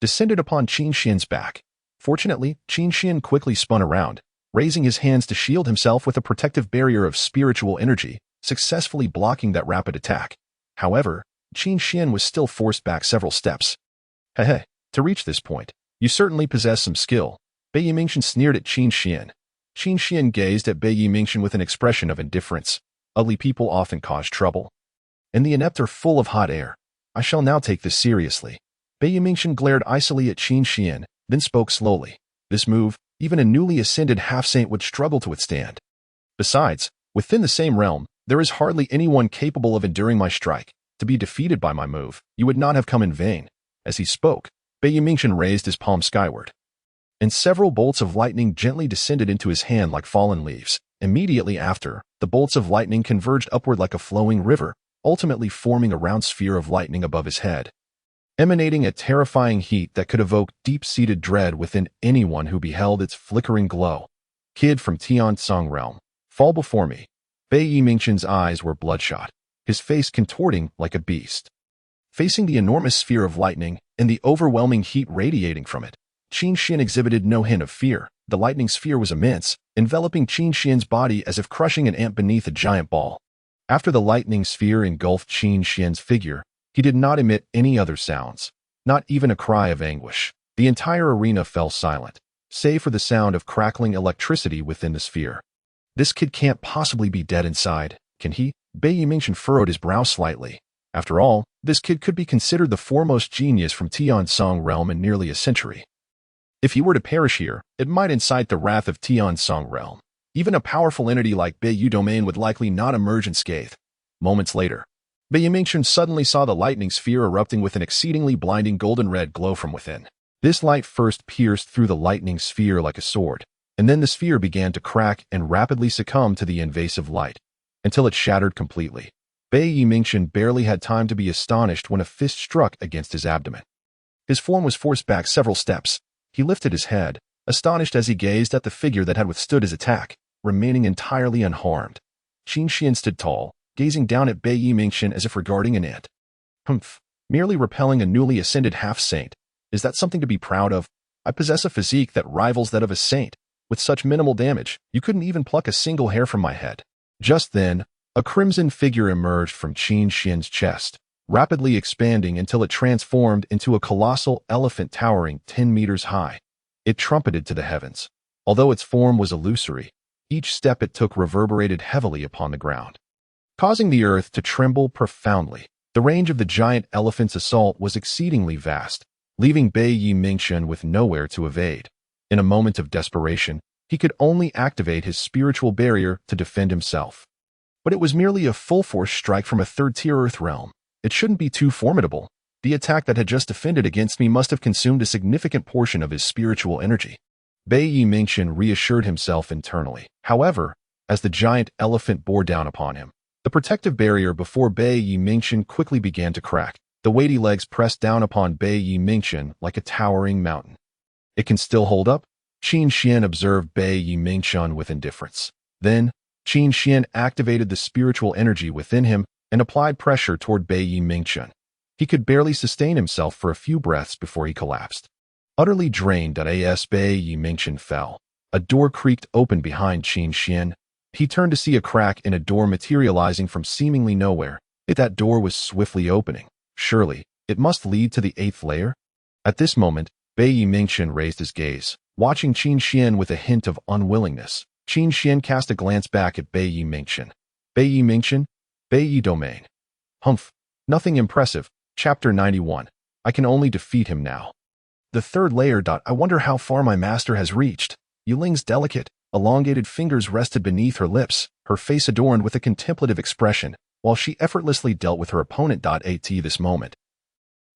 descended upon Qin Xian's back. Fortunately, Qin Xian quickly spun around, raising his hands to shield himself with a protective barrier of spiritual energy, successfully blocking that rapid attack. However, Qin Xian was still forced back several steps. Heh, to reach this point, you certainly possess some skill. Bei Yimingchen sneered at Qin Xian. Qin Xian gazed at Bei Yimingchen with an expression of indifference. Ugly people often cause trouble, and the inept are full of hot air. I shall now take this seriously. Bei Yimingchen glared icily at Qin Xian, then spoke slowly. This move, even a newly ascended half-saint would struggle to withstand. Besides, within the same realm, there is hardly anyone capable of enduring my strike. To be defeated by my move, you would not have come in vain. As he spoke, Bei Yimingchen raised his palm skyward, and several bolts of lightning gently descended into his hand like fallen leaves. Immediately after, the bolts of lightning converged upward like a flowing river, ultimately forming a round sphere of lightning above his head, emanating a terrifying heat that could evoke deep-seated dread within anyone who beheld its flickering glow. Kid from Tiansong realm, fall before me. Bei Yimingchen's eyes were bloodshot, his face contorting like a beast. Facing the enormous sphere of lightning and the overwhelming heat radiating from it, Qin Xian exhibited no hint of fear. The lightning sphere was immense, enveloping Qin Xian's body as if crushing an ant beneath a giant ball. After the lightning sphere engulfed Qin Xian's figure, he did not emit any other sounds, not even a cry of anguish. The entire arena fell silent, save for the sound of crackling electricity within the sphere. This kid can't possibly be dead inside, can he? Bei Yimingchen furrowed his brow slightly. After all, this kid could be considered the foremost genius from Tiansong realm in nearly a century. If he were to perish here, it might incite the wrath of Tiansong realm. Even a powerful entity like Bei Yu domain would likely not emerge unscathed. Moments later, Bei Yimingchen suddenly saw the lightning sphere erupting with an exceedingly blinding golden-red glow from within. This light first pierced through the lightning sphere like a sword, and then the sphere began to crack and rapidly succumb to the invasive light, until it shattered completely. Bei Yimingchen barely had time to be astonished when a fist struck against his abdomen. His form was forced back several steps. He lifted his head, astonished as he gazed at the figure that had withstood his attack, remaining entirely unharmed. Qin Xian stood tall, gazing down at Bei Yimingchen as if regarding an ant. Humph, merely repelling a newly ascended half-saint. Is that something to be proud of? I possess a physique that rivals that of a saint. With such minimal damage, you couldn't even pluck a single hair from my head. Just then, a crimson figure emerged from Qin Xian's chest, rapidly expanding until it transformed into a colossal elephant towering 10 meters high. It trumpeted to the heavens. Although its form was illusory, each step it took reverberated heavily upon the ground, causing the earth to tremble profoundly. The range of the giant elephant's assault was exceedingly vast, leaving Bei Yimingchen with nowhere to evade. In a moment of desperation, he could only activate his spiritual barrier to defend himself. But it was merely a full-force strike from a third-tier Earth realm. It shouldn't be too formidable. The attack that had just defended against me must have consumed a significant portion of his spiritual energy. Bei Yimingchen reassured himself internally. However, as the giant elephant bore down upon him, the protective barrier before Bei Yimingchen quickly began to crack. The weighty legs pressed down upon Bei Yimingchen like a towering mountain. It can still hold up? Qin Xian observed Bei Yimingchen with indifference. Then, Qin Xian activated the spiritual energy within him and applied pressure toward Bei Yimingchen. He could barely sustain himself for a few breaths before he collapsed. Utterly drained, as Bei Yimingchen fell. A door creaked open behind Qin Xian. He turned to see a crack in a door materializing from seemingly nowhere. That door was swiftly opening. Surely, it must lead to the 8th layer? At this moment, Bei Yimingchen raised his gaze, watching Qin Xian with a hint of unwillingness. Qin Xian cast a glance back at Bei Yimingchen. Bei Yimingchen? Bei Yi domain. Humph, nothing impressive. Chapter 91. I can only defeat him now. The 3rd layer. I wonder how far my master has reached. Yuling's delicate, elongated fingers rested beneath her lips, her face adorned with a contemplative expression, while she effortlessly dealt with her opponent. At this moment,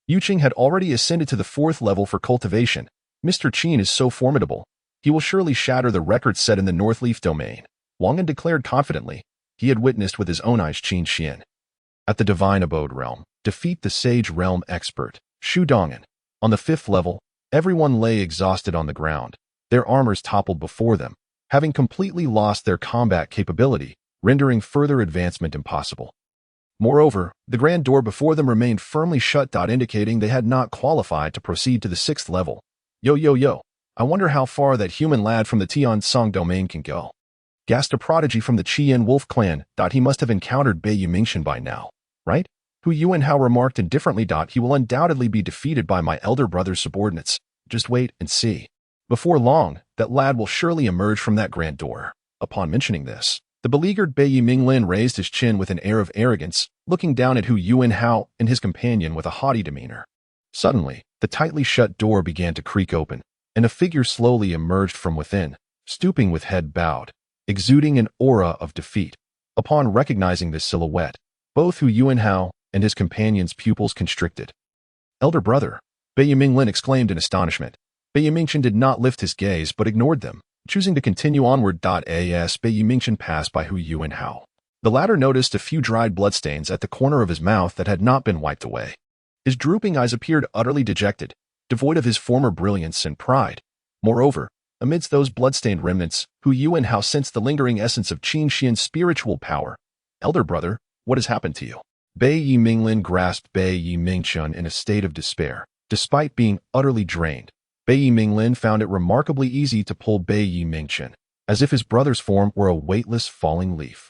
Yuqing had already ascended to the 4th level for cultivation. Mr. Qin is so formidable. He will surely shatter the record set in the North Leaf domain. Wang An declared confidently. He had witnessed with his own eyes Qin Xian, at the Divine Abode realm, defeat the Sage realm expert, Shu Dongan. On the 5th level, everyone lay exhausted on the ground. Their armors toppled before them, having completely lost their combat capability, rendering further advancement impossible. Moreover, the grand door before them remained firmly shut, indicating they had not qualified to proceed to the 6th level. Yo. I wonder how far that human lad from the Tian Song domain can go. Gasped a prodigy from the Qian Wolf clan. He must have encountered Bei Yimingchen by now, right? Hu Yuan Hao remarked indifferently. He will undoubtedly be defeated by my elder brother's subordinates. Just wait and see. Before long, that lad will surely emerge from that grand door. Upon mentioning this, the beleaguered Bei Yimingchen raised his chin with an air of arrogance, looking down at Hu Yuan Hao and his companion with a haughty demeanor. Suddenly, the tightly shut door began to creak open, and a figure slowly emerged from within, stooping with head bowed, exuding an aura of defeat. Upon recognizing this silhouette, both Hu Yuan Hao and his companion's pupils constricted. Elder brother, Bei Yimingchen exclaimed in astonishment. Bei Yimingchen did not lift his gaze but ignored them, choosing to continue onward. As Bei Yimingchen passed by Hu Yuan Hao, the latter noticed a few dried bloodstains at the corner of his mouth that had not been wiped away. His drooping eyes appeared utterly dejected, devoid of his former brilliance and pride. Moreover, amidst those bloodstained remnants, Hu Yuan Hao sensed the lingering essence of Qin Xian's spiritual power. Elder brother, what has happened to you? Bei Yimingchen grasped Bei Yimingchen in a state of despair. Despite being utterly drained, Bei Yimingchen found it remarkably easy to pull Bei Yimingchen, as if his brother's form were a weightless falling leaf.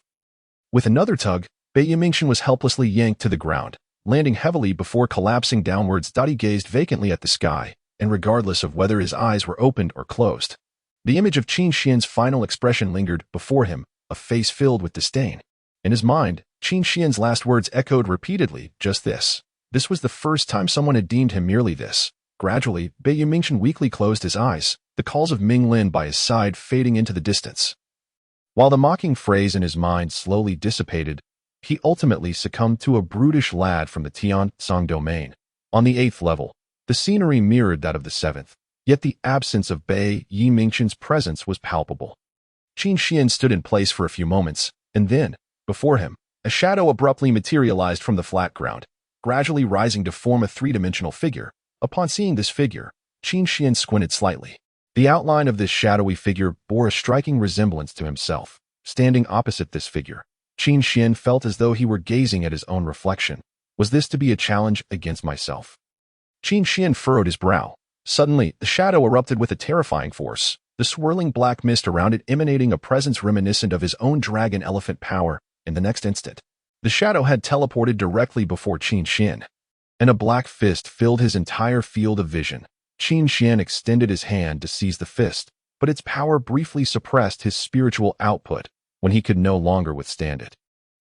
With another tug, Bei Yimingchen was helplessly yanked to the ground, landing heavily before collapsing downwards. He gazed vacantly at the sky, and regardless of whether his eyes were opened or closed, the image of Qin Xian's final expression lingered before him, a face filled with disdain. In his mind, Qin Xian's last words echoed repeatedly, just this. This was the first time someone had deemed him merely this. Gradually, Bei Yimingchen weakly closed his eyes, the calls of Ming Lin by his side fading into the distance. While the mocking phrase in his mind slowly dissipated, he ultimately succumbed to a brutish lad from the Tian Song domain. On the 8th level, the scenery mirrored that of the 7th, yet the absence of Bei Yimingchen's presence was palpable. Qin Xian stood in place for a few moments, and then, before him, a shadow abruptly materialized from the flat ground, gradually rising to form a three-dimensional figure. Upon seeing this figure, Qin Xian squinted slightly. The outline of this shadowy figure bore a striking resemblance to himself. Standing opposite this figure, Qin Xian felt as though he were gazing at his own reflection. Was this to be a challenge against myself? Qin Xian furrowed his brow. Suddenly, the shadow erupted with a terrifying force, the swirling black mist around it emanating a presence reminiscent of his own dragon-elephant power. In the next instant, the shadow had teleported directly before Qin Xian, and a black fist filled his entire field of vision. Qin Xian extended his hand to seize the fist, but its power briefly suppressed his spiritual output when he could no longer withstand it.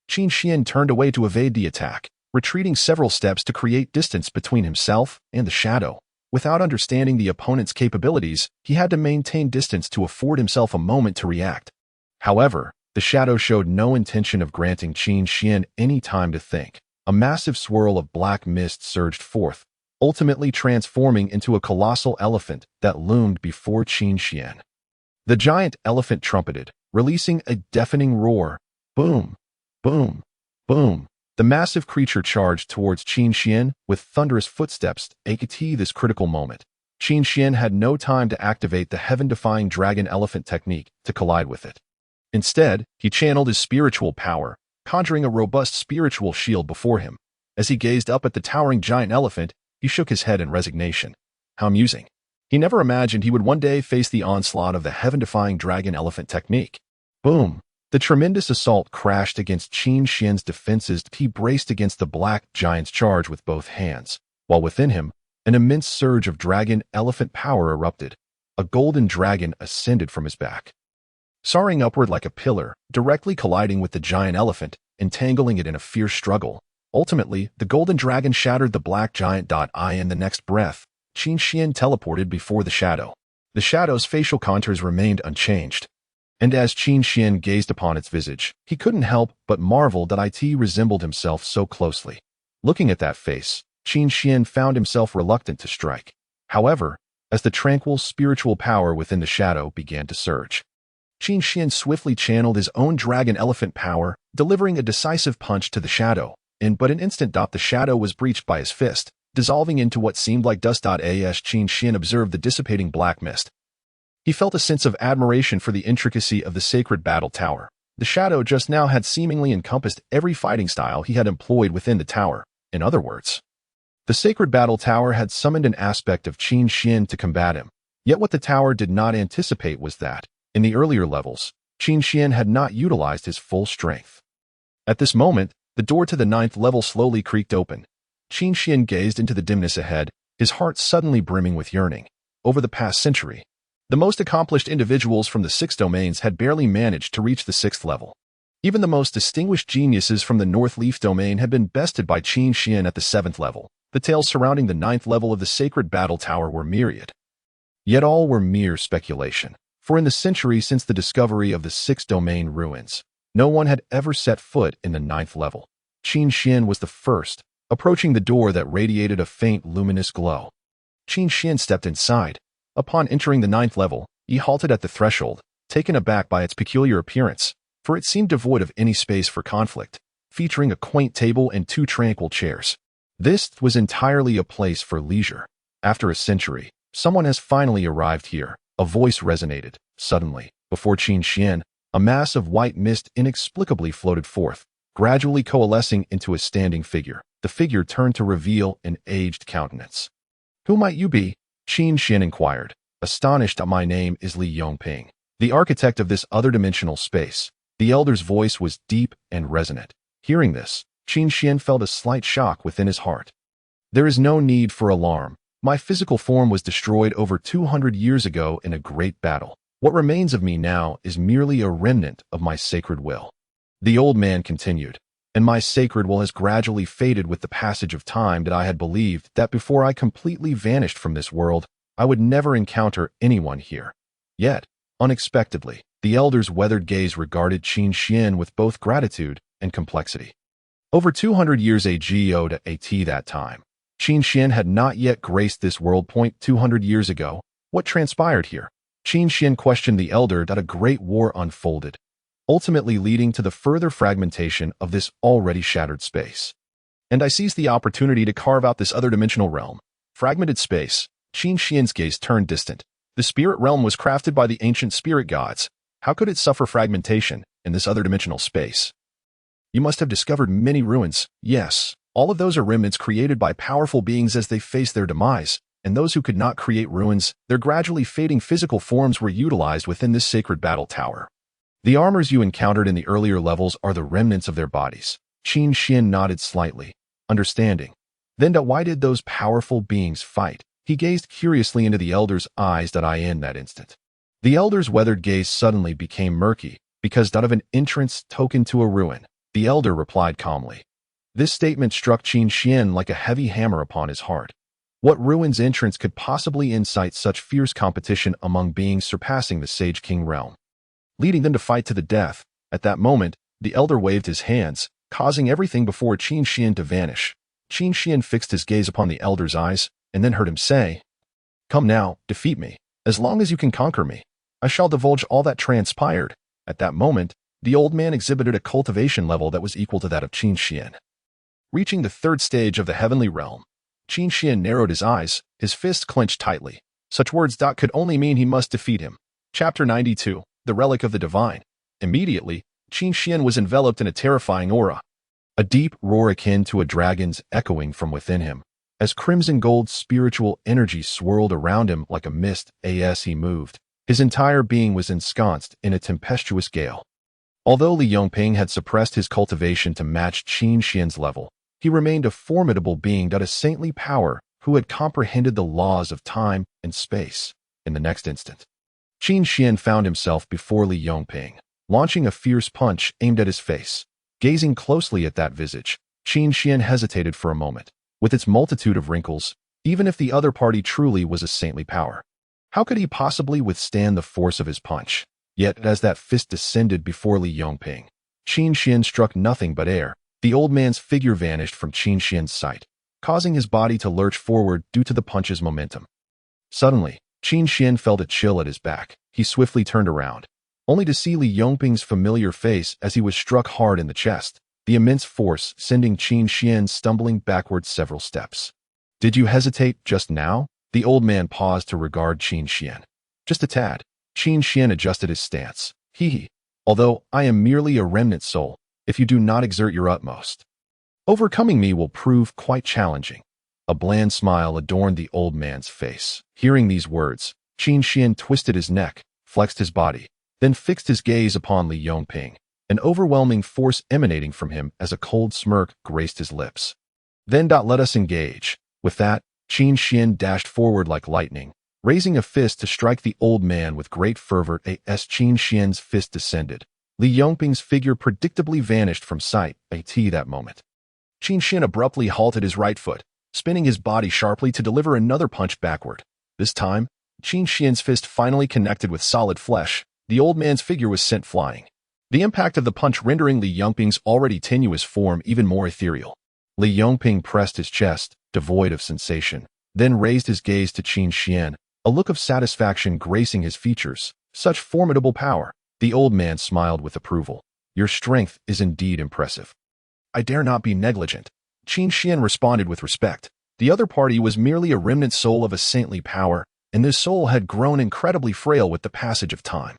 Qin Xian turned away to evade the attack, retreating several steps to create distance between himself and the shadow. Without understanding the opponent's capabilities, he had to maintain distance to afford himself a moment to react. However, the shadow showed no intention of granting Qin Xian any time to think. A massive swirl of black mist surged forth, ultimately transforming into a colossal elephant that loomed before Qin Xian. The giant elephant trumpeted, releasing a deafening roar. Boom, boom, boom. The massive creature charged towards Qin Xian with thunderous footsteps. At this critical moment, Qin Xian had no time to activate the heaven-defying dragon elephant technique to collide with it. Instead, he channeled his spiritual power, conjuring a robust spiritual shield before him. As he gazed up at the towering giant elephant, he shook his head in resignation. How amusing. He never imagined he would one day face the onslaught of the heaven-defying dragon elephant technique. Boom! The tremendous assault crashed against Qin Xian's defenses. He braced against the black giant's charge with both hands, while within him, an immense surge of dragon elephant power erupted. A golden dragon ascended from his back, soaring upward like a pillar, directly colliding with the giant elephant, entangling it in a fierce struggle. Ultimately, the golden dragon shattered the black giant. In the next breath, Qin Xian teleported before the shadow. The shadow's facial contours remained unchanged, and as Qin Xian gazed upon its visage, he couldn't help but marvel that it resembled himself so closely. Looking at that face, Qin Xian found himself reluctant to strike. However, as the tranquil spiritual power within the shadow began to surge, Qin Xian swiftly channeled his own dragon elephant power, delivering a decisive punch to the shadow. In but an instant, the shadow was breached by his fist, dissolving into what seemed like dust. As Qin Xian observed the dissipating black mist, he felt a sense of admiration for the intricacy of the sacred battle tower. The shadow just now had seemingly encompassed every fighting style he had employed within the tower. In other words, the sacred battle tower had summoned an aspect of Qin Xian to combat him. Yet what the tower did not anticipate was that, in the earlier levels, Qin Xian had not utilized his full strength. At this moment, the door to the 9th level slowly creaked open. Qin Xian gazed into the dimness ahead, his heart suddenly brimming with yearning. Over the past century, the most accomplished individuals from the 6 domains had barely managed to reach the 6th level. Even the most distinguished geniuses from the North Leaf domain had been bested by Qin Xian at the 7th level. The tales surrounding the 9th level of the sacred battle tower were myriad. Yet all were mere speculation, for in the century since the discovery of the 6 domain ruins, no one had ever set foot in the 9th level. Qin Xian was the first, approaching the door that radiated a faint luminous glow. Qin Xian stepped inside. Upon entering the 9th level, he halted at the threshold, taken aback by its peculiar appearance, for it seemed devoid of any space for conflict, featuring a quaint table and 2 tranquil chairs. This was entirely a place for leisure. After a century, someone has finally arrived here, a voice resonated. Suddenly, before Qin Xian, a mass of white mist inexplicably floated forth, gradually coalescing into a standing figure. The figure turned to reveal an aged countenance. "Who might you be?" Qin Xian inquired, astonished. "My name is Li Yongping, the architect of this other-dimensional space." The elder's voice was deep and resonant. Hearing this, Qin Xian felt a slight shock within his heart. "There is no need for alarm. My physical form was destroyed over 200 years ago in a great battle. What remains of me now is merely a remnant of my sacred will." The old man continued, "And my sacred will has gradually faded with the passage of time. That I had believed that before I completely vanished from this world, I would never encounter anyone here. Yet, unexpectedly, the elder's weathered gaze regarded Qin Xian with both gratitude and complexity. Over 200 years ago to at that time, Qin Xian had not yet graced this world. 200 years ago, what transpired here? Qin Xian questioned the elder. That a great war unfolded, ultimately leading to the further fragmentation of this already shattered space. And I seized the opportunity to carve out this other dimensional realm. Fragmented space. Qin Xian's gaze turned distant. The spirit realm was crafted by the ancient spirit gods. How could it suffer fragmentation in this other dimensional space? You must have discovered many ruins. Yes, all of those are remnants created by powerful beings as they face their demise, and those who could not create ruins, their gradually fading physical forms were utilized within this sacred battle tower. The armors you encountered in the earlier levels are the remnants of their bodies. Qin Xian nodded slightly, understanding. Then why did those powerful beings fight? He gazed curiously into the elder's eyes. In that instant, the elder's weathered gaze suddenly became murky, because of an entrance token to a ruin. The elder replied calmly. This statement struck Qin Xian like a heavy hammer upon his heart. What ruin's entrance could possibly incite such fierce competition among beings surpassing the Sage King realm, leading them to fight to the death? At that moment, the elder waved his hands, causing everything before Qin Xian to vanish. Qin Xian fixed his gaze upon the elder's eyes, and then heard him say, "Come now, defeat me. As long as you can conquer me, I shall divulge all that transpired." At that moment, the old man exhibited a cultivation level that was equal to that of Qin Xian. Reaching the 3rd stage of the heavenly realm, Qin Xian narrowed his eyes, his fist clenched tightly. Such words could only mean he must defeat him. Chapter 92, The Relic of the Divine. Immediately, Qin Xian was enveloped in a terrifying aura. A deep roar akin to a dragon's echoing from within him, as crimson gold spiritual energy swirled around him like a mist as he moved. His entire being was ensconced in a tempestuous gale. Although Li Yongping had suppressed his cultivation to match Qin Xian's level, he remained a formidable being, a saintly power who had comprehended the laws of time and space. In the next instant, Qin Xian found himself before Li Yongping, launching a fierce punch aimed at his face. Gazing closely at that visage, Qin Xian hesitated for a moment. With its multitude of wrinkles, even if the other party truly was a saintly power, how could he possibly withstand the force of his punch? Yet, as that fist descended before Li Yongping, Qin Xian struck nothing but air. The old man's figure vanished from Qin Xian's sight, causing his body to lurch forward due to the punch's momentum. Suddenly, Qin Xian felt a chill at his back. He swiftly turned around, only to see Li Yongping's familiar face as he was struck hard in the chest, the immense force sending Qin Xian stumbling backward several steps. "Did you hesitate just now?" The old man paused to regard Qin Xian. "Just a tad." Qin Xian adjusted his stance. He although I am merely a remnant soul if you do not exert your utmost. Overcoming me will prove quite challenging." A bland smile adorned the old man's face. Hearing these words, Qin Xian twisted his neck, flexed his body, then fixed his gaze upon Li Yongping, an overwhelming force emanating from him as a cold smirk graced his lips. "Then let us engage." With that, Qin Xian dashed forward like lightning, raising a fist to strike the old man with great fervor. As Qin Xian's fist descended, Li Yongping's figure predictably vanished from sight. That moment, Qin Xian abruptly halted his right foot, spinning his body sharply to deliver another punch backward. This time, Qin Xian's fist finally connected with solid flesh. The old man's figure was sent flying, the impact of the punch rendering Li Yongping's already tenuous form even more ethereal. Li Yongping pressed his chest, devoid of sensation, then raised his gaze to Qin Xian, a look of satisfaction gracing his features. "Such formidable power." The old man smiled with approval. "Your strength is indeed impressive." "I dare not be negligent," Qin Xian responded with respect. The other party was merely a remnant soul of a saintly power, and this soul had grown incredibly frail with the passage of time.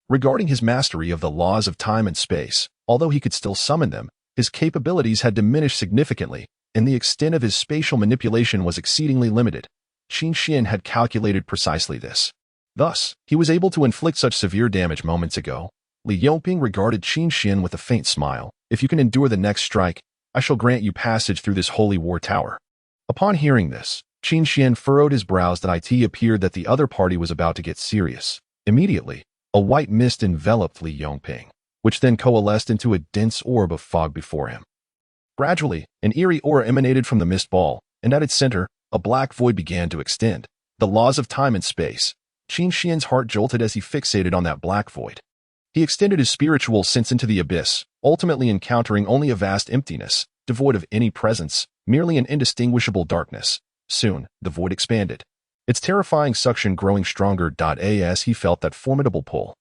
Regarding his mastery of the laws of time and space, although he could still summon them, his capabilities had diminished significantly, and the extent of his spatial manipulation was exceedingly limited. Qin Xian had calculated precisely this. Thus, he was able to inflict such severe damage moments ago. Li Yongping regarded Qin Xian with a faint smile. "If you can endure the next strike, I shall grant you passage through this holy war tower." Upon hearing this, Qin Xian furrowed his brows. It appeared that the other party was about to get serious. Immediately, a white mist enveloped Li Yongping, which then coalesced into a dense orb of fog before him. Gradually, an eerie aura emanated from the mist ball, and at its center, a black void began to extend. The laws of time and space. Qin Xian's heart jolted as he fixated on that black void. He extended his spiritual sense into the abyss, ultimately encountering only a vast emptiness, devoid of any presence, merely an indistinguishable darkness. Soon, the void expanded, its terrifying suction growing stronger. As he felt that formidable pull,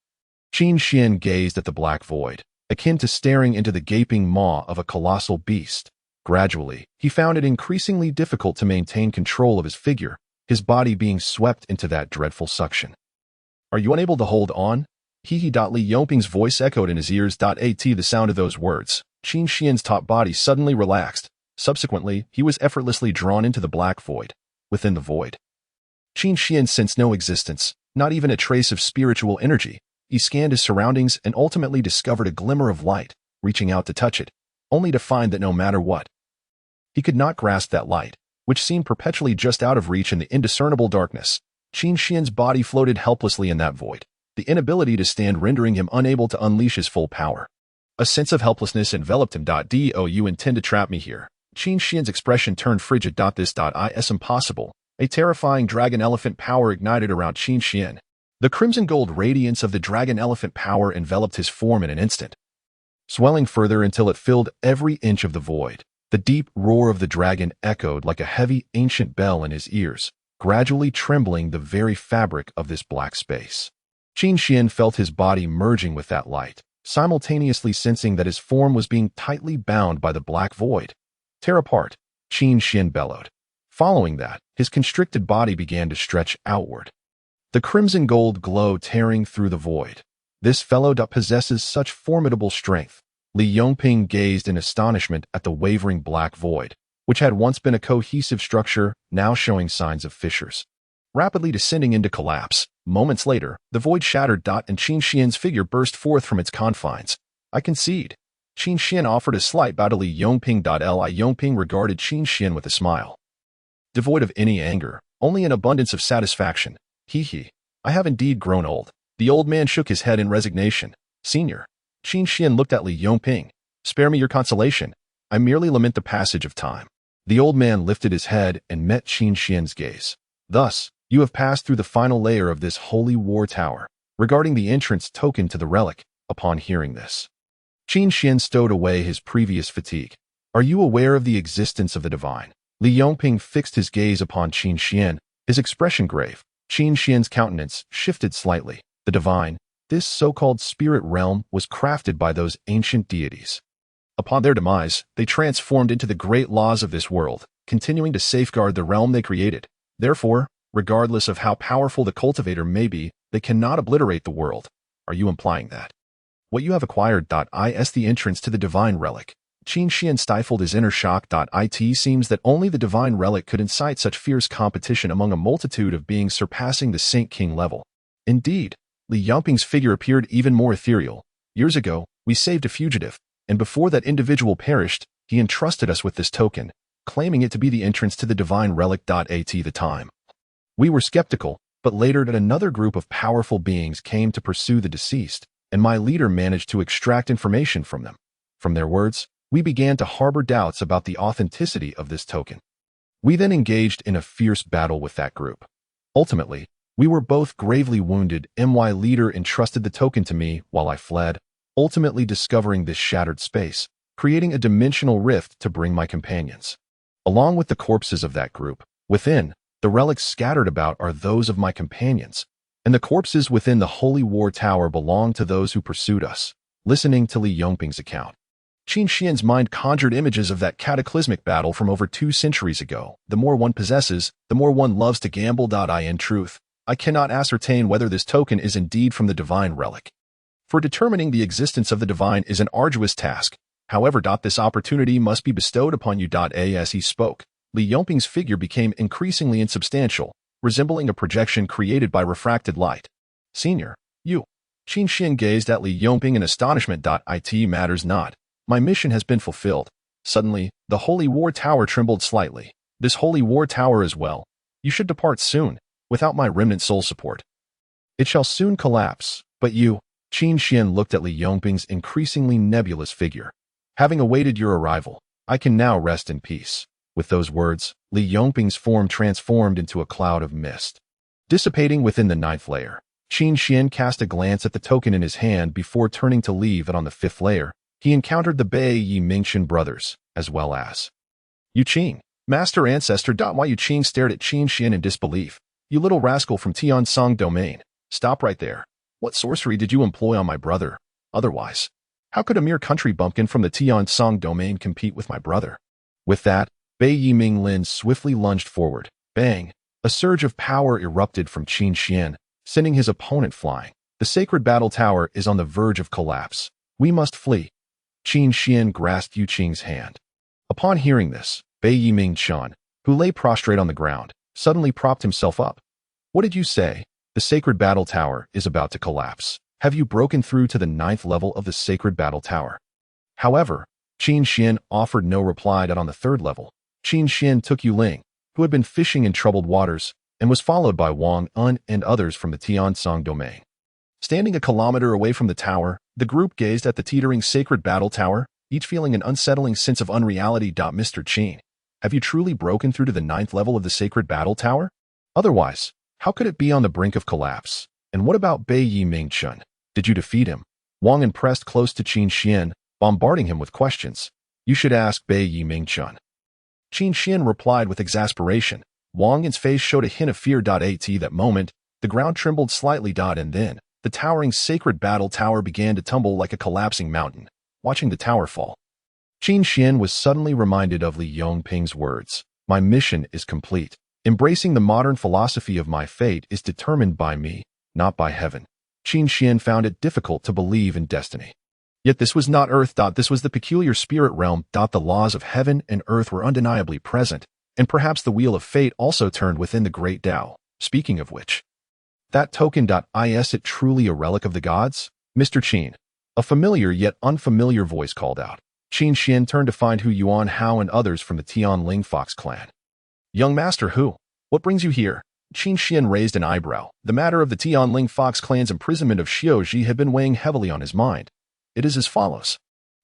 Qin Xian gazed at the black void, akin to staring into the gaping maw of a colossal beast. Gradually, he found it increasingly difficult to maintain control of his figure, his body being swept into that dreadful suction. "Are you unable to hold on?" Li Yongping's voice echoed in his ears. The sound of those words, Qin Xian's top body suddenly relaxed. Subsequently, he was effortlessly drawn into the black void. Within the void, Qin Xian sensed no existence, not even a trace of spiritual energy. He scanned his surroundings and ultimately discovered a glimmer of light, reaching out to touch it, only to find that no matter what, he could not grasp that light, which seemed perpetually just out of reach in the indiscernible darkness. Qin Xian's body floated helplessly in that void, the inability to stand rendering him unable to unleash his full power. A sense of helplessness enveloped him. "Do you intend to trap me here?" Qin Xian's expression turned frigid. This is impossible. A terrifying dragon elephant power ignited around Qin Xian. The crimson gold radiance of the dragon elephant power enveloped his form in an instant, swelling further until it filled every inch of the void. The deep roar of the dragon echoed like a heavy, ancient bell in his ears, gradually trembling the very fabric of this black space. Qin Xian felt his body merging with that light, simultaneously sensing that his form was being tightly bound by the black void. "Tear apart," Qin Xian bellowed. Following that, his constricted body began to stretch outward, the crimson gold glow tearing through the void. "This fellow possesses such formidable strength." Li Yongping gazed in astonishment at the wavering black void, which had once been a cohesive structure, now showing signs of fissures, rapidly descending into collapse. Moments later, the void shattered. And Qin Xian's figure burst forth from its confines. "I concede." Qin Xian offered a slight bow to Li Yongping. Li Yongping regarded Qin Xian with a smile, devoid of any anger, only an abundance of satisfaction. "I have indeed grown old." The old man shook his head in resignation. "Senior." Qin Xian looked at Li Yongping. "Spare me your consolation. I merely lament the passage of time." The old man lifted his head and met Qin Xian's gaze. "Thus, you have passed through the final layer of this holy war tower." Regarding the entrance token to the relic, upon hearing this, Qin Xian stowed away his previous fatigue. "Are you aware of the existence of the divine?" Li Yongping fixed his gaze upon Qin Xian, his expression grave. Qin Xian's countenance shifted slightly. The divine, this so-called spirit realm, was crafted by those ancient deities. Upon their demise, they transformed into the great laws of this world, continuing to safeguard the realm they created. Therefore, regardless of how powerful the cultivator may be, they cannot obliterate the world. Are you implying that What you have acquired. Is the entrance to the divine relic. Qin Xian stifled his inner shock. It seems that only the divine relic could incite such fierce competition among a multitude of beings surpassing the Saint King level. Indeed, Li Yangping's figure appeared even more ethereal. Years ago, we saved a fugitive, and before that individual perished, he entrusted us with this token, claiming it to be the entrance to the divine relic. At the time, we were skeptical, but later another group of powerful beings came to pursue the deceased, and my leader managed to extract information from them. From their words, we began to harbor doubts about the authenticity of this token. We then engaged in a fierce battle with that group. Ultimately, we were both gravely wounded. My leader entrusted the token to me while I fled, ultimately discovering this shattered space, creating a dimensional rift to bring my companions. Along with the corpses of that group, within, the relics scattered about are those of my companions, and the corpses within the Holy War Tower belong to those who pursued us. Listening to Li Yangping's account, Qin Xian's mind conjured images of that cataclysmic battle from over 2 centuries ago. The more one possesses, the more one loves to gamble. In truth, I cannot ascertain whether this token is indeed from the divine relic. For determining the existence of the divine is an arduous task. However, this opportunity must be bestowed upon you. As he spoke, Li Yangping's figure became increasingly insubstantial, resembling a projection created by refracted light. Senior, you. Qin Xian gazed at Li Yangping in astonishment. It matters not. My mission has been fulfilled. Suddenly, the Holy War Tower trembled slightly. This Holy War Tower as well. You should depart soon, without my remnant soul support. It shall soon collapse, but you. Qin Xian looked at Li Yangping's increasingly nebulous figure. Having awaited your arrival, I can now rest in peace. With those words, Li Yangping's form transformed into a cloud of mist. Dissipating within the 9th layer, Qin Xian cast a glance at the token in his hand before turning to leave it on the 5th layer. He encountered the Bei Yi Mingchen brothers, as well as Yu Qing, master ancestor. Yu Qing stared at Qin Xian in disbelief. You little rascal from Tiansong domain. Stop right there. What sorcery did you employ on my brother? Otherwise, how could a mere country bumpkin from the Tiansong domain compete with my brother? With that, Bei Yi Minglin swiftly lunged forward. Bang! A surge of power erupted from Qin Xian, sending his opponent flying. The sacred battle tower is on the verge of collapse. We must flee. Qin Xian grasped Yu Qing's hand. Upon hearing this, Bei Yi Mingchen, who lay prostrate on the ground, suddenly propped himself up. What did you say? The sacred battle tower is about to collapse. Have you broken through to the 9th level of the sacred battle tower? However, Qin Xian offered no reply. On the 3rd level, Qin Xian took Yu Ling, who had been fishing in troubled waters, and was followed by Wang Un and others from the Tiansong domain. Standing a kilometer away from the tower, the group gazed at the teetering sacred battle tower, each feeling an unsettling sense of unreality. Mr. Qin, have you truly broken through to the 9th level of the sacred battle tower? Otherwise, how could it be on the brink of collapse? And what about Bei Yi Mingchen? Did you defeat him? Wang Un pressed close to Qin Xian, bombarding him with questions. You should ask Bei Yi Mingchen. Qin Xian replied with exasperation. Wang Un's face showed a hint of fear. At that moment, the ground trembled slightly. And then, the towering sacred battle tower began to tumble like a collapsing mountain. Watching the tower fall, Qin Xian was suddenly reminded of Li Yangping's words. My mission is complete. Embracing the modern philosophy of my fate is determined by me, not by heaven. Qin Xian found it difficult to believe in destiny. Yet this was not earth. This was the peculiar spirit realm. The laws of heaven and earth were undeniably present, and perhaps the wheel of fate also turned within the great Tao. Speaking of which, that token. Is it truly a relic of the gods? Mr. Qin, a familiar yet unfamiliar voice called out. Qin Xian turned to find Hu Yuan Hao and others from the Tianling Fox clan. Young master Hu, what brings you here? Qin Xian raised an eyebrow. The matter of the Tianling Fox clan's imprisonment of Xiaozhi had been weighing heavily on his mind. It is as follows.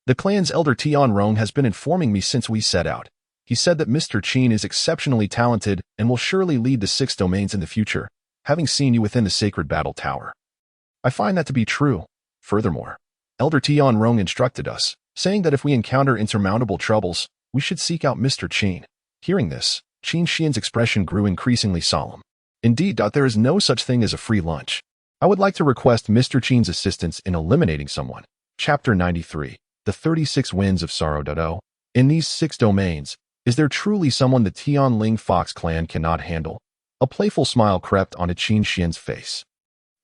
The clan's elder Tianrong has been informing me since we set out. He said that Mr. Qin is exceptionally talented and will surely lead the 6 domains in the future, having seen you within the sacred battle tower. I find that to be true. Furthermore, Elder Tianrong instructed us, saying that if we encounter insurmountable troubles, we should seek out Mr. Qin. Hearing this, Qin Xian's expression grew increasingly solemn. Indeed, there is no such thing as a free lunch. I would like to request Mr. Qin's assistance in eliminating someone. Chapter 93. The 36 Winds of Sorrow. In these 6 domains, is there truly someone the Tianling Fox clan cannot handle? A playful smile crept onto Qin Xian's face.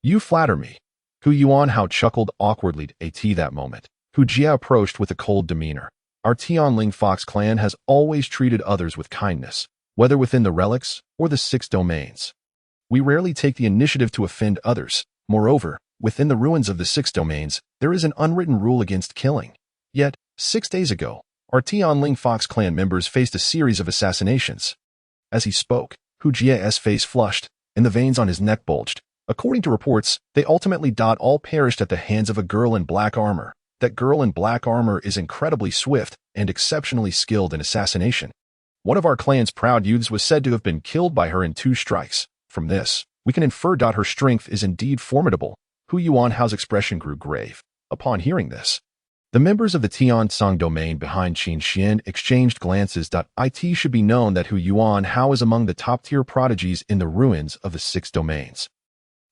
You flatter me. Hu Yuanhao chuckled awkwardly at that moment. Hu Jia approached with a cold demeanor. Our Tianling Fox clan has always treated others with kindness, whether within the relics or the 6 domains. We rarely take the initiative to offend others. Moreover, within the ruins of the 6 domains, there is an unwritten rule against killing. Yet, 6 days ago, our Tianling Fox clan members faced a series of assassinations. As he spoke, Hu Jia's face flushed, and the veins on his neck bulged. According to reports, they ultimately all perished at the hands of a girl in black armor. That girl in black armor is incredibly swift and exceptionally skilled in assassination. One of our clan's proud youths was said to have been killed by her in 2 strikes. From this, we can infer her strength is indeed formidable. Hu Yuanhao's expression grew grave. Upon hearing this, the members of the Tiansong domain behind Qin Xian exchanged glances. It should be known that Hu Yuanhao is among the top-tier prodigies in the ruins of the 6 domains,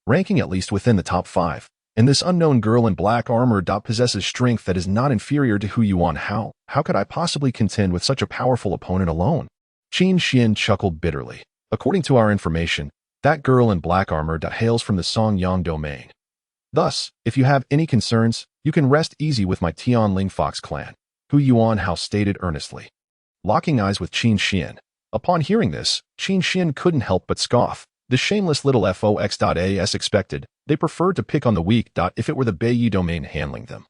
ranking at least within the top 5. And this unknown girl in black armor possesses strength that is not inferior to Hu Yuanhao. How could I possibly contend with such a powerful opponent alone? Qin Xian chuckled bitterly. According to our information, that girl in black armor hails from the Songyang domain. Thus, if you have any concerns, you can rest easy with my Tianling Fox clan, Hu Yuanhao stated earnestly. Locking eyes with Qin Xian. Upon hearing this, Qin Xian couldn't help but scoff. The shameless little fox. As expected, they preferred to pick on the weak. If it were the Beiyi domain handling them,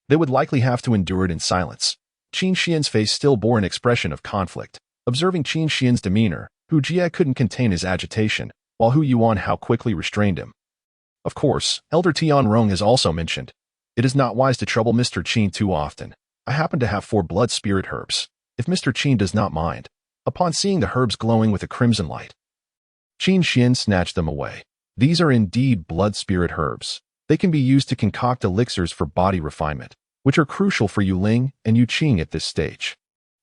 they would likely have to endure it in silence. Qin Xian's face still bore an expression of conflict. Observing Qin Xian's demeanor, Hu Jia couldn't contain his agitation, while Hu Yuanhao quickly restrained him. Of course, Elder Tianrong has also mentioned, it is not wise to trouble Mr. Qin too often. I happen to have 4 blood spirit herbs, if Mr. Qin does not mind. Upon seeing the herbs glowing with a crimson light, Qin Xian snatched them away. These are indeed blood spirit herbs. They can be used to concoct elixirs for body refinement, which are crucial for Yuling and Yuqing at this stage.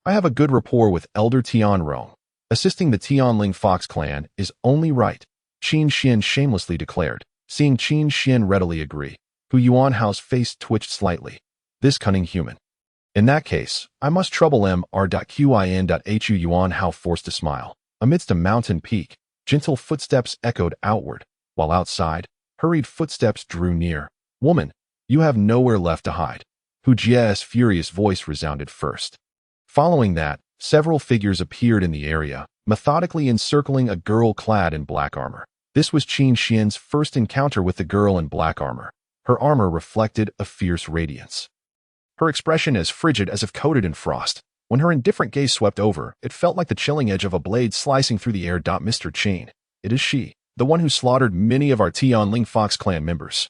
I have a good rapport with Elder Tianrong. Assisting the Tianling Fox clan is only right, Qin Xian shamelessly declared. Seeing Qin Xian readily agree, Hu Yuanhao's face twitched slightly. This cunning human. In that case, I must trouble him. Hu Yuanhao forced a smile. Amidst a mountain peak, gentle footsteps echoed outward, while outside, hurried footsteps drew near. Woman, you have nowhere left to hide. Hu Jia's furious voice resounded first. Following that, several figures appeared in the area, methodically encircling a girl clad in black armor. This was Qin Xian's first encounter with the girl in black armor. Her armor reflected a fierce radiance, her expression as frigid as if coated in frost. When her indifferent gaze swept over, it felt like the chilling edge of a blade slicing through the air. Mr. Qin, it is she, the one who slaughtered many of our Tianling Fox clan members.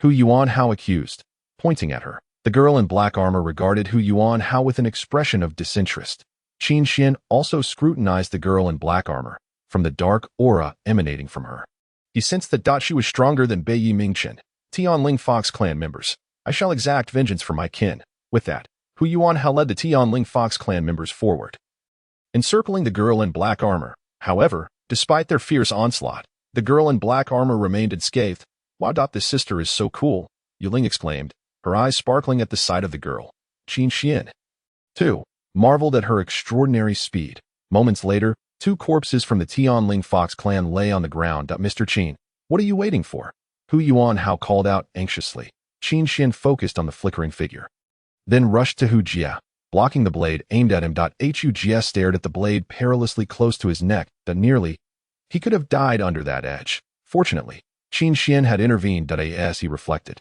Hu Yuanhao accused, pointing at her. The girl in black armor regarded Hu Yuanhao with an expression of disinterest. Qin Xian also scrutinized the girl in black armor, from the dark aura emanating from her. He sensed that she was stronger than Beiyi Mingchen. Tianling Fox clan members, I shall exact vengeance for my kin. With that, Hu Yuanhao led the Tianling Fox clan members forward, encircling the girl in black armor. However, despite their fierce onslaught, the girl in black armor remained unscathed. Wow, this sister is so cool, Yuling exclaimed, her eyes sparkling at the sight of the girl. Qin Xian, too, marveled at her extraordinary speed. Moments later, 2 corpses from the Tianling Fox clan lay on the ground. Mr. Qin, what are you waiting for? Hu Yuanhao called out anxiously. Qin Xian focused on the flickering figure, then rushed to Hu Jia, blocking the blade aimed at him. Hu Jia stared at the blade perilously close to his neck. Nearly, he could have died under that edge. Fortunately, Qin Xian had intervened. As he reflected,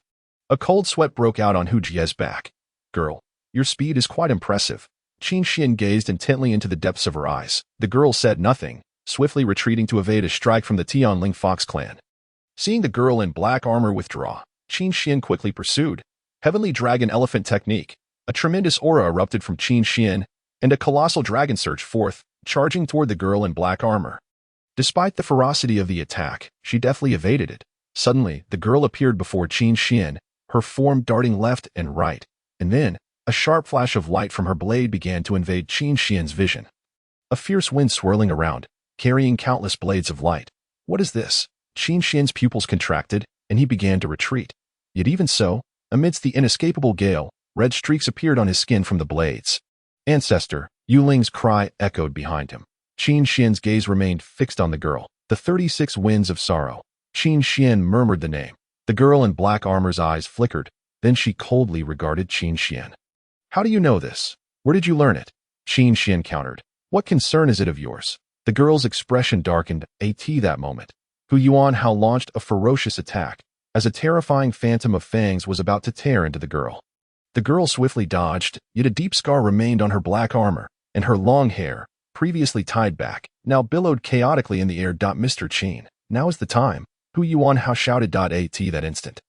a cold sweat broke out on Hu Jia's back. Girl, your speed is quite impressive. Qin Xian gazed intently into the depths of her eyes. The girl said nothing, swiftly retreating to evade a strike from the Tianling Fox clan. Seeing the girl in black armor withdraw, Qin Xian quickly pursued. Heavenly Dragon Elephant Technique. A tremendous aura erupted from Qin Xian, and a colossal dragon surged forth, charging toward the girl in black armor. Despite the ferocity of the attack, she deftly evaded it. Suddenly, the girl appeared before Qin Xian, her form darting left and right, and then, a sharp flash of light from her blade began to invade Qin Xian's vision. A fierce wind swirling around, carrying countless blades of light. What is this? Qin Xian's pupils contracted, and he began to retreat. Yet even so, amidst the inescapable gale, red streaks appeared on his skin from the blades. Ancestor, Yuling's cry echoed behind him. Qin Xian's gaze remained fixed on the girl. The 36 winds of sorrow. Qin Xian murmured the name. The girl in black armor's eyes flickered, then she coldly regarded Qin Xian. How do you know this? Where did you learn it? Qin Xian countered. What concern is it of yours? The girl's expression darkened. At that moment, Hu Yuanhao launched a ferocious attack, as a terrifying phantom of fangs was about to tear into the girl. The girl swiftly dodged, yet a deep scar remained on her black armor, and her long hair, previously tied back, now billowed chaotically in the air. Mr. Qin, now is the time, Hu Yuanhao shouted. At that instant,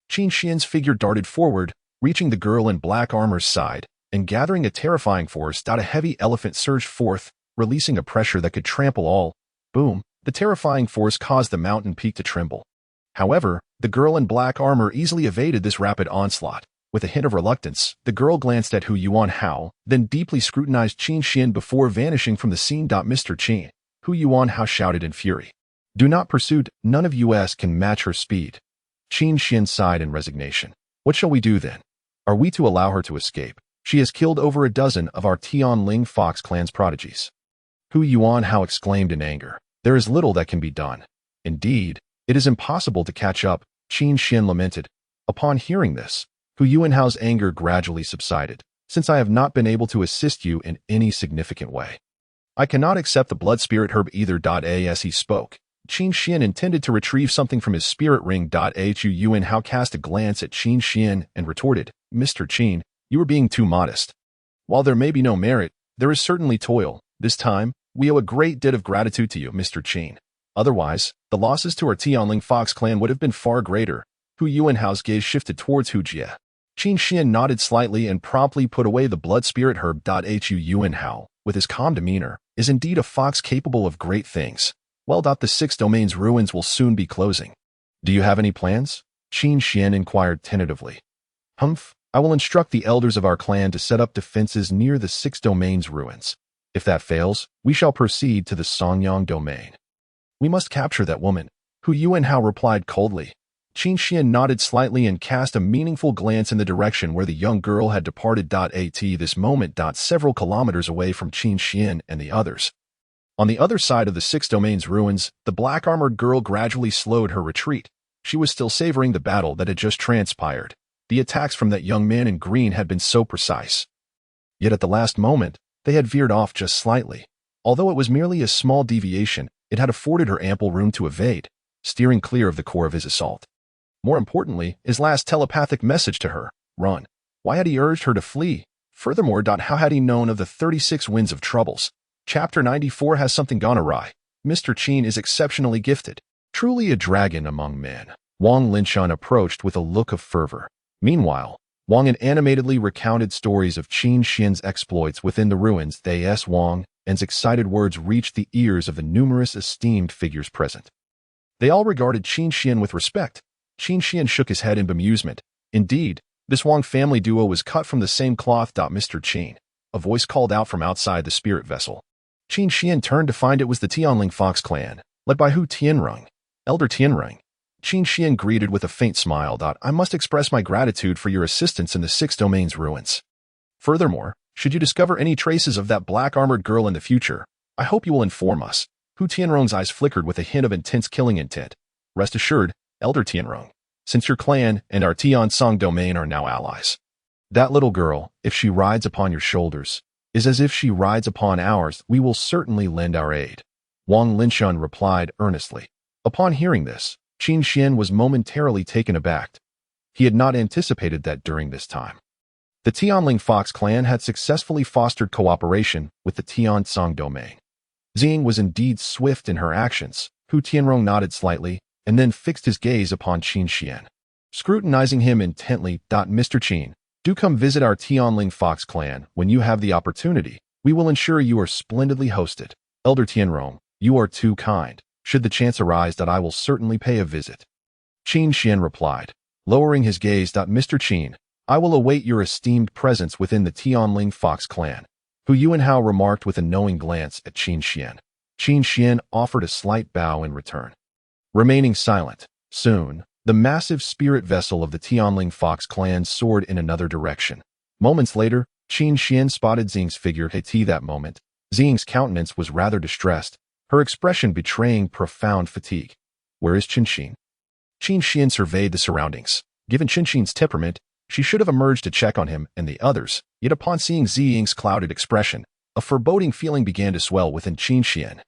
Qin Xian's figure darted forward, reaching the girl in black armor's side, and gathering a terrifying force. A heavy elephant surged forth, releasing a pressure that could trample all. Boom, the terrifying force caused the mountain peak to tremble. However, the girl in black armor easily evaded this rapid onslaught. With a hint of reluctance, the girl glanced at Hu Yuanhao, then deeply scrutinized Qin Xian before vanishing from the scene. Mr. Qin, Hu Yuanhao shouted in fury. Do not pursue. None of us can match her speed. Qin Xian sighed in resignation. What shall we do then? Are we to allow her to escape? She has killed over a dozen of our Tianling Fox clan's prodigies. Hu Yuanhao exclaimed in anger. There is little that can be done. Indeed, it is impossible to catch up, Qin Xian lamented. Upon hearing this, Hu Yuanhao's anger gradually subsided, since I have not been able to assist you in any significant way. I cannot accept the blood spirit herb either. As he spoke, Qin Xian intended to retrieve something from his spirit ring. Hu Yuanhao cast a glance at Qin Xian and retorted, Mr. Qin, you are being too modest. While there may be no merit, there is certainly toil. This time, we owe a great debt of gratitude to you, Mr. Qin. Otherwise, the losses to our Tianling Fox clan would have been far greater. Hu Yuanhao's gaze shifted towards Hu Jie. Qin Xian nodded slightly and promptly put away the blood spirit herb. Hu Yuanhao, with his calm demeanor, is indeed a fox capable of great things. Well, the 6 domain's ruins will soon be closing. Do you have any plans? Qin Xian inquired tentatively. Humph, I will instruct the elders of our clan to set up defenses near the 6 domain's ruins. If that fails, we shall proceed to the Songyang domain. We must capture that woman, Hu Yuanhao replied coldly. Qin Xian nodded slightly and cast a meaningful glance in the direction where the young girl had departed. At this moment, several kilometers away from Qin Xian and the others. On the other side of the 6 domain's ruins, the black-armored girl gradually slowed her retreat. She was still savoring the battle that had just transpired. The attacks from that young man in green had been so precise. Yet at the last moment, they had veered off just slightly. Although it was merely a small deviation, it had afforded her ample room to evade, steering clear of the core of his assault. More importantly, his last telepathic message to her, run. Why had he urged her to flee? Furthermore, how had he known of the 36 winds of troubles? Chapter 94 has something gone awry. Mr. Qin is exceptionally gifted. Truly a dragon among men. Wang Linshan approached with a look of fervor. Meanwhile, Wang animatedly recounted stories of Qin Xian's exploits within the ruins. Wang and's excited words reached the ears of the numerous esteemed figures present. They all regarded Qin Xian with respect. Qin Xian shook his head in bemusement. Indeed, this Wang family duo was cut from the same cloth. Mr. Qin, a voice called out from outside the spirit vessel. Qin Xian turned to find it was the Tianling Fox clan, led by Hu Tianrong, Elder Tianrong. Qin Xian greeted with a faint smile. I must express my gratitude for your assistance in the 6 domain's ruins. Furthermore, should you discover any traces of that black-armored girl in the future, I hope you will inform us. Hu Tianrong's eyes flickered with a hint of intense killing intent. Rest assured, Elder Tianrong, since your clan and our Tiansong domain are now allies. That little girl, if she rides upon your shoulders, is as if she rides upon ours. We will certainly lend our aid. Wang Linshan replied earnestly. Upon hearing this, Qin Xian was momentarily taken aback. He had not anticipated that during this time. The Tianling Fox clan had successfully fostered cooperation with the Tiansong domain. Xing was indeed swift in her actions. Hu Tianrong nodded slightly and then fixed his gaze upon Qin Xian, scrutinizing him intently. Mr. Qin, do come visit our Tianling Fox clan when you have the opportunity. We will ensure you are splendidly hosted. Elder Tianrong, you are too kind. Should the chance arise, I will certainly pay a visit. Qin Xian replied, lowering his gaze. Mr. Qin, I will await your esteemed presence within the Tianling Fox clan. Hu Yuanhao remarked with a knowing glance at Qin Xian. Qin Xian offered a slight bow in return. Remaining silent, soon, the massive spirit vessel of the Tianling Fox clan soared in another direction. Moments later, Qin Xian spotted Xing's figure. At that moment, Xing's countenance was rather distressed, her expression betraying profound fatigue. Where is Qin Xian? Qin Xian surveyed the surroundings. Given Qin Xian's temperament, she should have emerged to check on him and the others, yet upon seeing Ziying's clouded expression, a foreboding feeling began to swell within Qin Xian.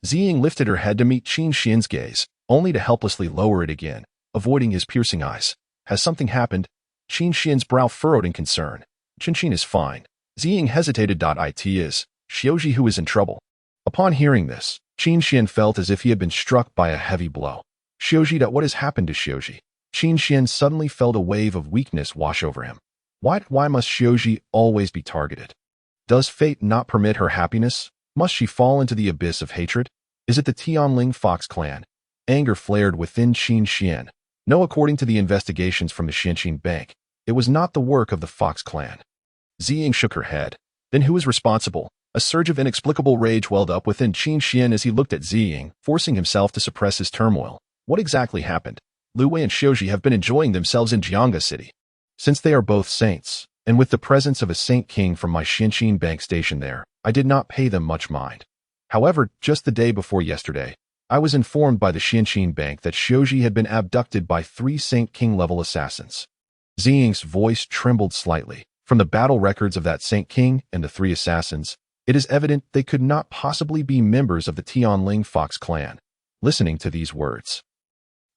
Ziying lifted her head to meet Qin Xian's gaze, only to helplessly lower it again, avoiding his piercing eyes. Has something happened? Qin Xian's brow furrowed in concern. Qin Xian is fine. Ziying hesitated. It is Xiaoji who is in trouble. Upon hearing this, Qin Xian felt as if he had been struck by a heavy blow. Xiaoji, what has happened to Xiaoji? Qin Xian suddenly felt a wave of weakness wash over him. Why must Xiaoji always be targeted? Does fate not permit her happiness? Must she fall into the abyss of hatred? Is it the Tianling Fox clan? Anger flared within Qin Xian. No, according to the investigations from the Xianqin Bank, it was not the work of the Fox clan. Ziying shook her head. Then who is responsible? A surge of inexplicable rage welled up within Qin Xian as he looked at Ziying, forcing himself to suppress his turmoil. What exactly happened? Lu Wei and Xiaoji have been enjoying themselves in Jiangga City. Since they are both saints, and with the presence of a Saint King from my Xianqin Bank station there, I did not pay them much mind. However, just the day before yesterday, I was informed by the Xianqin Bank that Xiaoji had been abducted by 3 Saint King-level assassins. Ziying's voice trembled slightly. From the battle records of that Saint King and the 3 assassins, it is evident they could not possibly be members of the Tianling Fox clan. Listening to these words,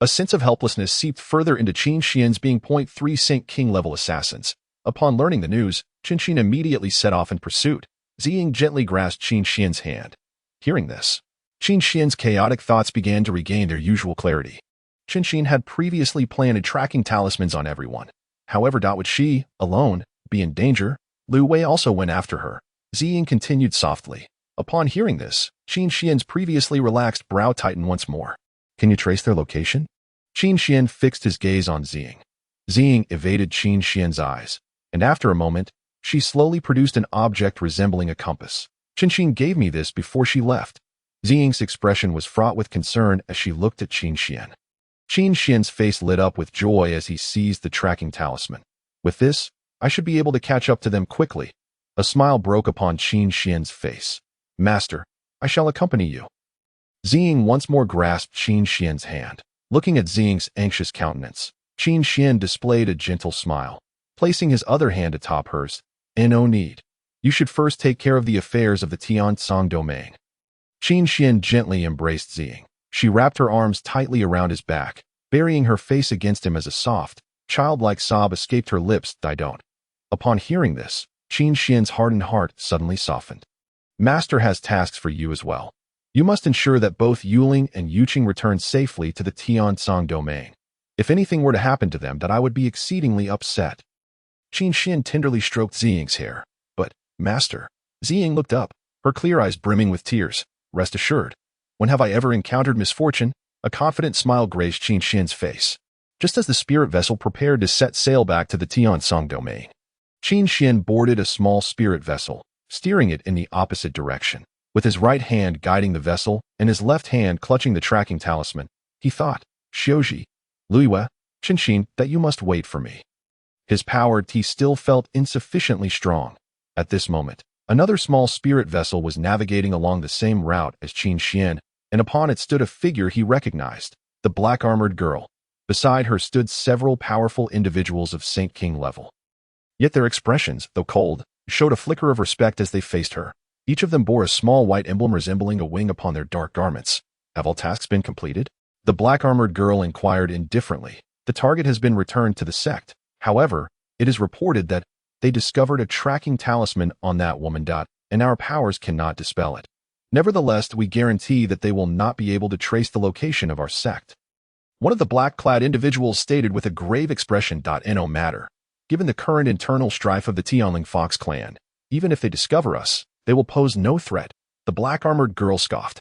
a sense of helplessness seeped further into Qin Xian's being 3 Saint King-level assassins. Upon learning the news, Qin Xian immediately set off in pursuit. Ziying gently grasped Qin Xian's hand. Hearing this, Qin Xian's chaotic thoughts began to regain their usual clarity. Qin Xian had previously planted tracking talismans on everyone. However, would she, alone, be in danger? Lu Wei also went after her. Ziying continued softly. Upon hearing this, Qin Xian's previously relaxed brow tightened once more. Can you trace their location? Qin Xian fixed his gaze on Ziying. Ziying evaded Qin Xian's eyes, and after a moment, she slowly produced an object resembling a compass. Qin Xian gave me this before she left. Ziying's expression was fraught with concern as she looked at Qin Xian. Qin Xian's face lit up with joy as he seized the tracking talisman. With this, I should be able to catch up to them quickly. A smile broke upon Qin Xian's face. Master, I shall accompany you. Ziying once more grasped Qin Xian's hand. Looking at Ziying's anxious countenance, Qin Xian displayed a gentle smile. Placing his other hand atop hers, no need. You should first take care of the affairs of the Tiansong domain. Qin Xian gently embraced Ziying. She wrapped her arms tightly around his back, burying her face against him as a soft, childlike sob escaped her lips. I don't. Upon hearing this, Qin Xian's hardened heart suddenly softened. Master has tasks for you as well. You must ensure that both Yuling and Yuqing return safely to the Tiansong domain. If anything were to happen to them, I would be exceedingly upset. Qin Xian tenderly stroked Ziying's hair. But, Master, Ziying looked up, her clear eyes brimming with tears. Rest assured, when have I ever encountered misfortune? A confident smile graced Qin Xian's face. Just as the spirit vessel prepared to set sail back to the Tiansong domain, Qin Xian boarded a small spirit vessel, steering it in the opposite direction. With his right hand guiding the vessel and his left hand clutching the tracking talisman, he thought, Xiaoji, Luiyue, Qin Xian, that you must wait for me. His power still felt insufficiently strong. At this moment, another small spirit vessel was navigating along the same route as Qin Xian, and upon it stood a figure he recognized, the black-armored girl. Beside her stood several powerful individuals of Saint King level. Yet their expressions, though cold, showed a flicker of respect as they faced her. Each of them bore a small white emblem resembling a wing upon their dark garments. Have all tasks been completed? The black-armored girl inquired indifferently. The target has been returned to the sect. However, it is reported that they discovered a tracking talisman on that woman. And our powers cannot dispel it. Nevertheless, we guarantee that they will not be able to trace the location of our sect. One of the black-clad individuals stated with a grave expression. No matter. Given the current internal strife of the Tianling Fox clan, even if they discover us, they will pose no threat. The black-armored girl scoffed.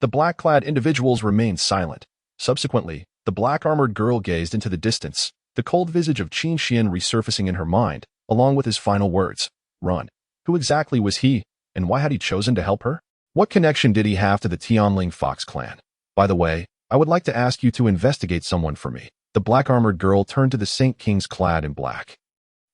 The black-clad individuals remained silent. Subsequently, the black-armored girl gazed into the distance, the cold visage of Qin Xian resurfacing in her mind, along with his final words. Run. Who exactly was he, and why had he chosen to help her? What connection did he have to the Tianling Fox clan? By the way, I would like to ask you to investigate someone for me. The black-armored girl turned to the Saint Kings clad in black.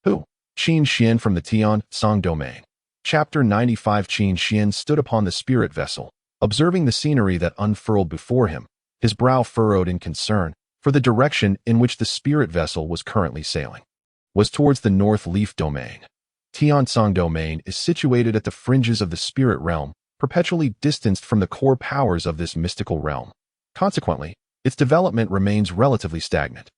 Who? Qin Xian from the Tiansong domain. Chapter 95. Qin Xian stood upon the spirit vessel, observing the scenery that unfurled before him. His brow furrowed in concern, for the direction in which the spirit vessel was currently sailing was towards the North Leaf Domain. Tiansong Domain is situated at the fringes of the spirit realm, perpetually distanced from the core powers of this mystical realm. Consequently, its development remains relatively stagnant.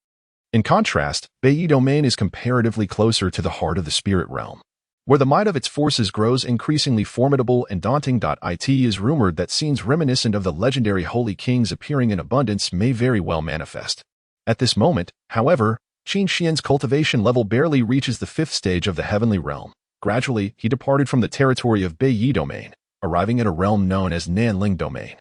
In contrast, Beiyi Domain is comparatively closer to the heart of the spirit realm, where the might of its forces grows increasingly formidable and daunting. It is rumored that scenes reminiscent of the legendary Holy Kings appearing in abundance may very well manifest. At this moment, however, Qin Xian's cultivation level barely reaches the 5th stage of the heavenly realm. Gradually, he departed from the territory of Beiyi Domain, arriving at a realm known as Nanling Domain.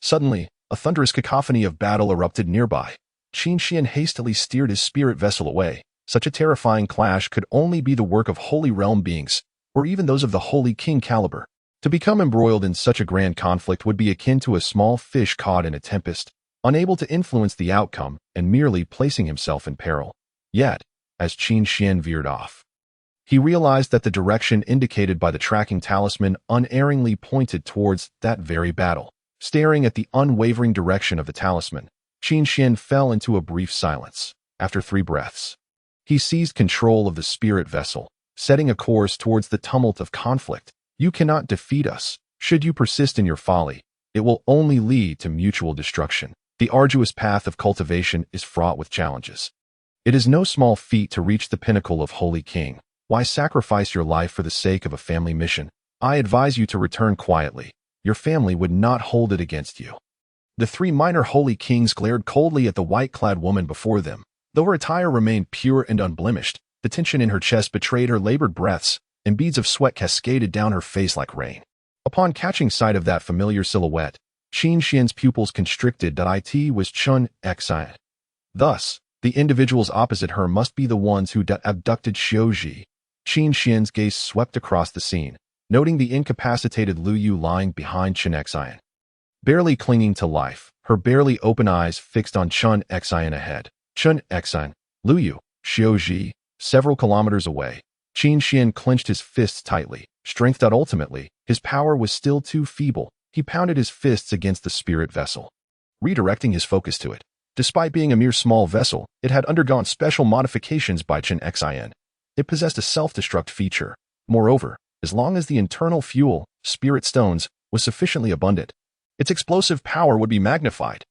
Suddenly, a thunderous cacophony of battle erupted nearby. Qin Xian hastily steered his spirit vessel away. Such a terrifying clash could only be the work of holy realm beings, or even those of the Holy King caliber. To become embroiled in such a grand conflict would be akin to a small fish caught in a tempest, unable to influence the outcome and merely placing himself in peril. Yet, as Qin Xian veered off, he realized that the direction indicated by the tracking talisman unerringly pointed towards that very battle. Staring at the unwavering direction of the talisman, Qin Xian fell into a brief silence. After 3 breaths, he seized control of the spirit vessel, setting a course towards the tumult of conflict. You cannot defeat us. Should you persist in your folly, it will only lead to mutual destruction. The arduous path of cultivation is fraught with challenges. It is no small feat to reach the pinnacle of Holy King. Why sacrifice your life for the sake of a family mission? I advise you to return quietly. Your family would not hold it against you. The 3 minor Holy Kings glared coldly at the white-clad woman before them. Though her attire remained pure and unblemished, the tension in her chest betrayed her labored breaths, and beads of sweat cascaded down her face like rain. Upon catching sight of that familiar silhouette, Qin Xian's pupils constricted. It was Chun Xian. Thus, the individuals opposite her must be the ones who abducted Xiaozhi. Qin Xian's gaze swept across the scene, noting the incapacitated Lu Yu lying behind Chun Xian. Barely clinging to life, her barely open eyes fixed on Chun Xian ahead. Chun Xian, Lu Yu, Xiaozhi, several kilometers away. Qin Xian clenched his fists tightly. Strength. Ultimately, his power was still too feeble. He pounded his fists against the spirit vessel, redirecting his focus to it. Despite being a mere small vessel, it had undergone special modifications by Chun Xian. It possessed a self-destruct feature. Moreover, as long as the internal fuel, spirit stones, was sufficiently abundant, its explosive power would be magnified.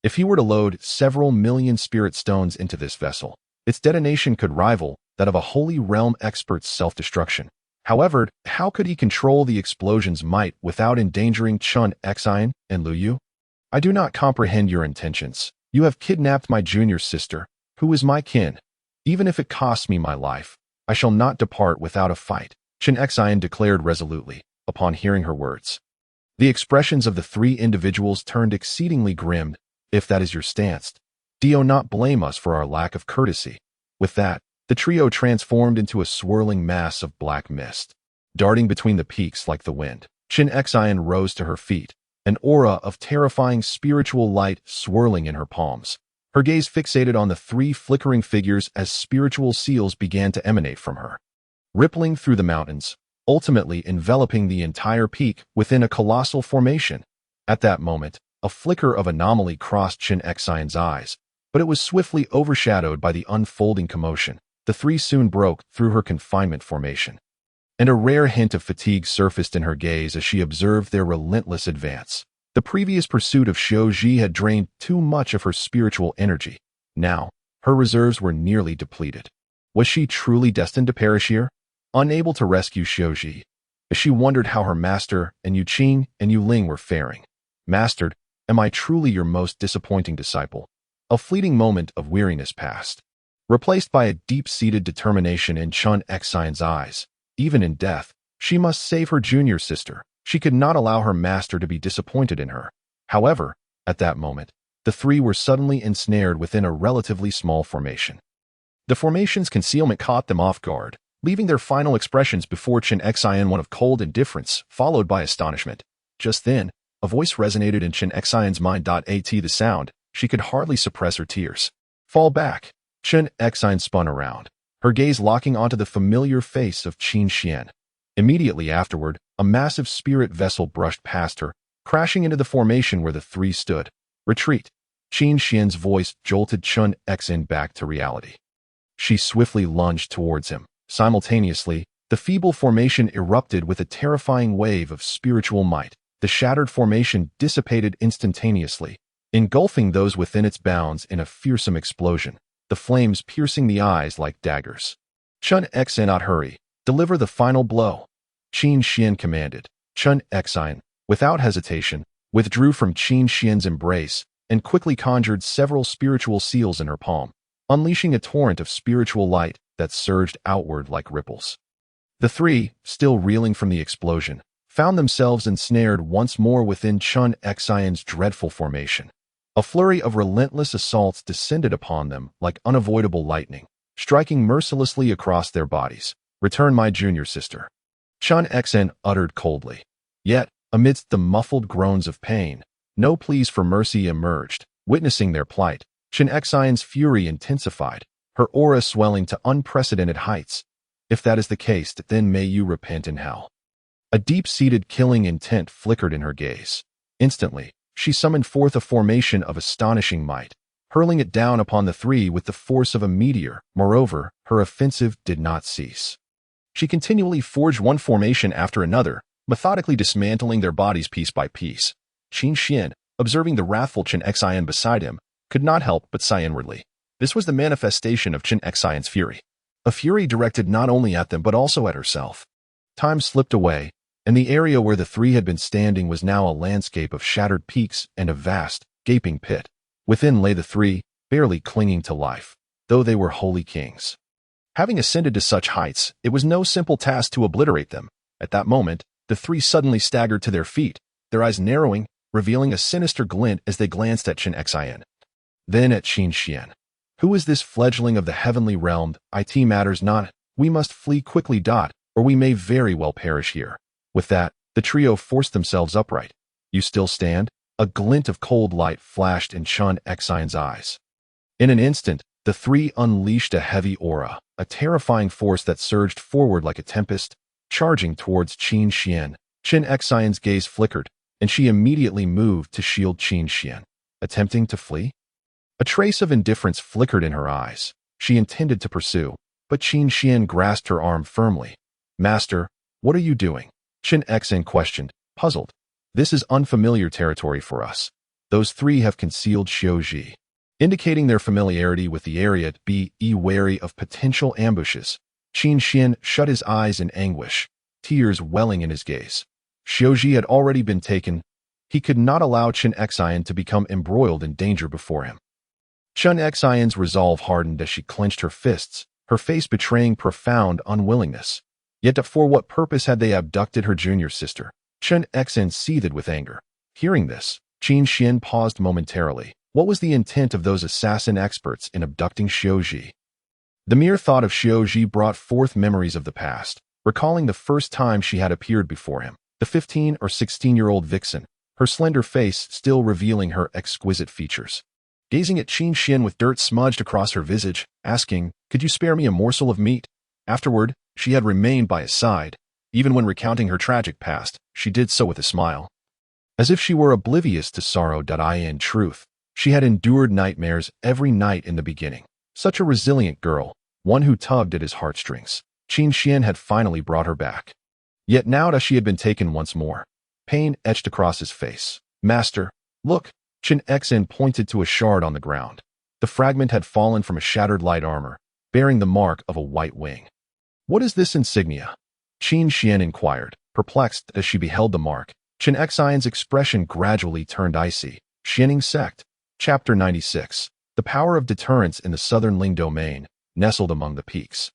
If he were to load several million spirit stones into this vessel, its detonation could rival that of a holy realm expert's self-destruction. However, how could he control the explosion's might without endangering Chun Xian and Lu Yu? I do not comprehend your intentions. You have kidnapped my junior sister, who is my kin. Even if it costs me my life, I shall not depart without a fight, Chun Xian declared resolutely, upon hearing her words. The expressions of the 3 individuals turned exceedingly grim. If that is your stance, do not blame us for our lack of courtesy. With that, the trio transformed into a swirling mass of black mist, darting between the peaks like the wind. Chun Xian rose to her feet, an aura of terrifying spiritual light swirling in her palms. Her gaze fixated on the 3 flickering figures as spiritual seals began to emanate from her, rippling through the mountains, ultimately enveloping the entire peak within a colossal formation. At that moment, a flicker of anomaly crossed Chun Xian's eyes, but it was swiftly overshadowed by the unfolding commotion. The 3 soon broke through her confinement formation, and a rare hint of fatigue surfaced in her gaze as she observed their relentless advance. The previous pursuit of Xiaozhi had drained too much of her spiritual energy. Now, her reserves were nearly depleted. Was she truly destined to perish here? Unable to rescue Xiaozhi, she wondered how her master and Yu Qing and Yu Ling were faring. Mastered, am I truly your most disappointing disciple? A fleeting moment of weariness passed, replaced by a deep-seated determination in Chun Xian's eyes. Even in death, she must save her junior sister. She could not allow her master to be disappointed in her. However, at that moment, the 3 were suddenly ensnared within a relatively small formation. The formation's concealment caught them off guard, leaving their final expressions before Chun Xian one of cold indifference, followed by astonishment. Just then, a voice resonated in Chun Xian's mind. The sound, she could hardly suppress her tears. Fall back. Chun Xian spun around, her gaze locking onto the familiar face of Qin Xian. Immediately afterward, a massive spirit vessel brushed past her, crashing into the formation where the 3 stood. Retreat. Qin Xian's voice jolted Chun Xin back to reality. She swiftly lunged towards him. Simultaneously, the feeble formation erupted with a terrifying wave of spiritual might. The shattered formation dissipated instantaneously, engulfing those within its bounds in a fearsome explosion, the flames piercing the eyes like daggers. Chun Xin, not hurry. Deliver the final blow. Qin Xian commanded. Chun Xin, without hesitation, withdrew from Qin Xian's embrace and quickly conjured several spiritual seals in her palm, unleashing a torrent of spiritual light that surged outward like ripples. The three, still reeling from the explosion, found themselves ensnared once more within Chun Xin's dreadful formation. A flurry of relentless assaults descended upon them like unavoidable lightning, striking mercilessly across their bodies. Return my junior sister. Chun Xin uttered coldly. Yet, amidst the muffled groans of pain, no pleas for mercy emerged. Witnessing their plight, Chun Xin's fury intensified, her aura swelling to unprecedented heights. If that is the case, then may you repent in hell. A deep-seated killing intent flickered in her gaze. Instantly, she summoned forth a formation of astonishing might, hurling it down upon the three with the force of a meteor. Moreover, her offensive did not cease. She continually forged one formation after another, methodically dismantling their bodies piece by piece. Qin Xian, observing the wrathful Chun Xin beside him, could not help but sigh inwardly. This was the manifestation of Chun Xin's fury. A fury directed not only at them but also at herself. Time slipped away, and the area where the three had been standing was now a landscape of shattered peaks and a vast, gaping pit. Within lay the three, barely clinging to life, though they were holy kings. Having ascended to such heights, it was no simple task to obliterate them. At that moment, the three suddenly staggered to their feet, their eyes narrowing, revealing a sinister glint as they glanced at Chun Xin. Then at Qin Xian. Who is this fledgling of the heavenly realm? It matters not. We must flee quickly, or we may very well perish here. With that, the trio forced themselves upright. You still stand? A glint of cold light flashed in Chun Xin's eyes. In an instant, the three unleashed a heavy aura, a terrifying force that surged forward like a tempest, charging towards Qin Xian. Chun Xin's gaze flickered, and she immediately moved to shield Qin Xian. Attempting to flee? A trace of indifference flickered in her eyes. She intended to pursue, but Qin Xian grasped her arm firmly. Master, what are you doing? Chun Xin questioned, puzzled. This is unfamiliar territory for us. Those three have concealed Xiaoji, indicating their familiarity with the area. Be wary of potential ambushes. Qin Xian shut his eyes in anguish, tears welling in his gaze. Xiaoji had already been taken. He could not allow Chun Xin to become embroiled in danger before him. Chun Xin's resolve hardened as she clenched her fists, her face betraying profound unwillingness. Yet for what purpose had they abducted her junior sister? Chun Xin seethed with anger. Hearing this, Qin Xian paused momentarily. What was the intent of those assassin experts in abducting Xiaoji? The mere thought of Xiaoji brought forth memories of the past, recalling the first time she had appeared before him. The 15 or 16-year-old vixen, her slender face still revealing her exquisite features. Gazing at Qin Xian with dirt smudged across her visage, asking, could you spare me a morsel of meat? Afterward, she had remained by his side. Even when recounting her tragic past, she did so with a smile. As if she were oblivious to sorrow. In truth, she had endured nightmares every night in the beginning. Such a resilient girl, one who tugged at his heartstrings. Qin Xian had finally brought her back. Yet now she had been taken once more. Pain etched across his face. Master, look! Chun Xin pointed to a shard on the ground. The fragment had fallen from a shattered light armor, bearing the mark of a white wing. What is this insignia? Qin Xian inquired, perplexed as she beheld the mark. Chun Xin's expression gradually turned icy. Xianing Sect. Chapter 96. The power of deterrence in the southern Ling domain, nestled among the peaks.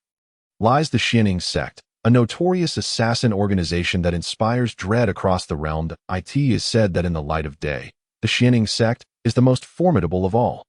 Lies the Xianing Sect, a notorious assassin organization that inspires dread across the realm. It is said that in the light of day, the Xianing Sect is the most formidable of all.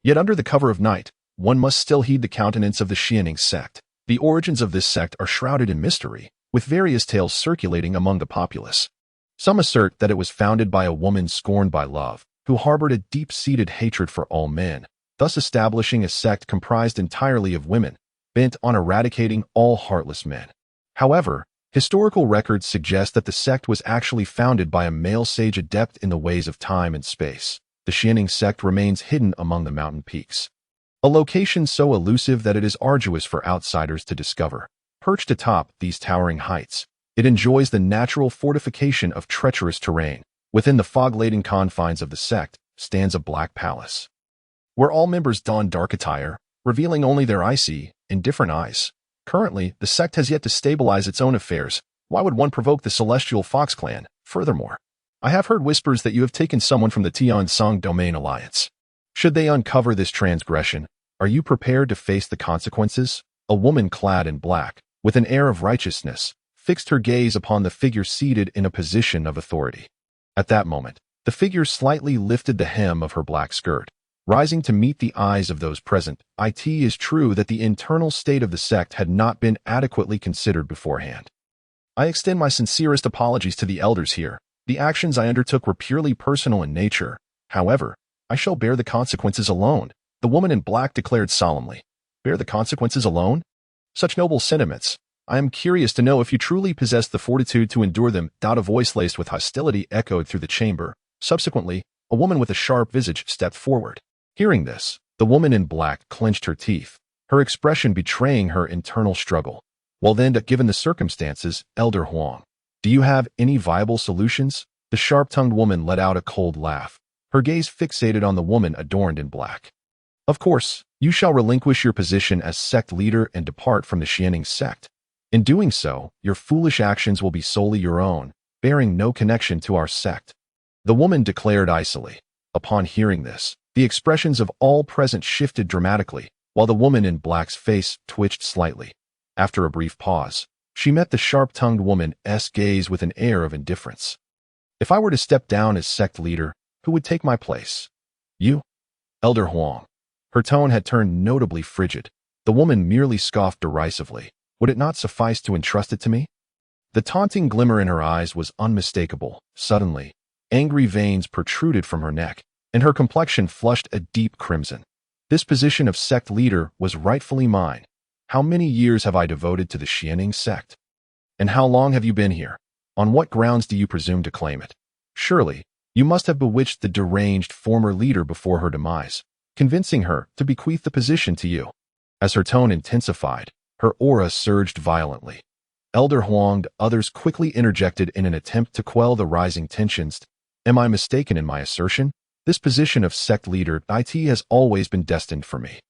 Yet under the cover of night, one must still heed the countenance of the Xianing Sect. The origins of this sect are shrouded in mystery, with various tales circulating among the populace. Some assert that it was founded by a woman scorned by love, who harbored a deep-seated hatred for all men, thus establishing a sect comprised entirely of women, bent on eradicating all heartless men. However, historical records suggest that the sect was actually founded by a male sage adept in the ways of time and space. The the Xianing sect remains hidden among the mountain peaks. A location so elusive that it is arduous for outsiders to discover. Perched atop these towering heights, it enjoys the natural fortification of treacherous terrain. Within the fog-laden confines of the sect stands a black palace, where all members don dark attire, revealing only their icy, indifferent eyes. Currently, the sect has yet to stabilize its own affairs. Why would one provoke the celestial Fox clan? Furthermore, I have heard whispers that you have taken someone from the Tiansong Domain Alliance. Should they uncover this transgression, are you prepared to face the consequences? A woman clad in black, with an air of righteousness, fixed her gaze upon the figure seated in a position of authority. At that moment, the figure slightly lifted the hem of her black skirt, rising to meet the eyes of those present. It is true that the internal state of the sect had not been adequately considered beforehand. I extend my sincerest apologies to the elders here. The actions I undertook were purely personal in nature. However, I shall bear the consequences alone, the woman in black declared solemnly. Bear the consequences alone? Such noble sentiments. I am curious to know if you truly possess the fortitude to endure them. A voice laced with hostility echoed through the chamber. Subsequently, a woman with a sharp visage stepped forward. Hearing this, the woman in black clenched her teeth, her expression betraying her internal struggle. Well then, given the circumstances, Elder Huang, do you have any viable solutions? The sharp-tongued woman let out a cold laugh, her gaze fixated on the woman adorned in black. Of course, you shall relinquish your position as sect leader and depart from the Xianing sect. In doing so, your foolish actions will be solely your own, bearing no connection to our sect. The woman declared icily. Upon hearing this, the expressions of all present shifted dramatically, while the woman in black's face twitched slightly. After a brief pause, she met the sharp-tongued woman's gaze with an air of indifference. If I were to step down as sect leader, who would take my place? You? Elder Huang. Her tone had turned notably frigid. The woman merely scoffed derisively. Would it not suffice to entrust it to me? The taunting glimmer in her eyes was unmistakable. Suddenly, angry veins protruded from her neck, and her complexion flushed a deep crimson. This position of sect leader was rightfully mine. How many years have I devoted to the Xianing sect? And how long have you been here? On what grounds do you presume to claim it? Surely, you must have bewitched the deranged former leader before her demise, convincing her to bequeath the position to you. As her tone intensified, her aura surged violently. Elder Huang and others quickly interjected in an attempt to quell the rising tensions. Am I mistaken in my assertion? This position of sect leader has always been destined for me.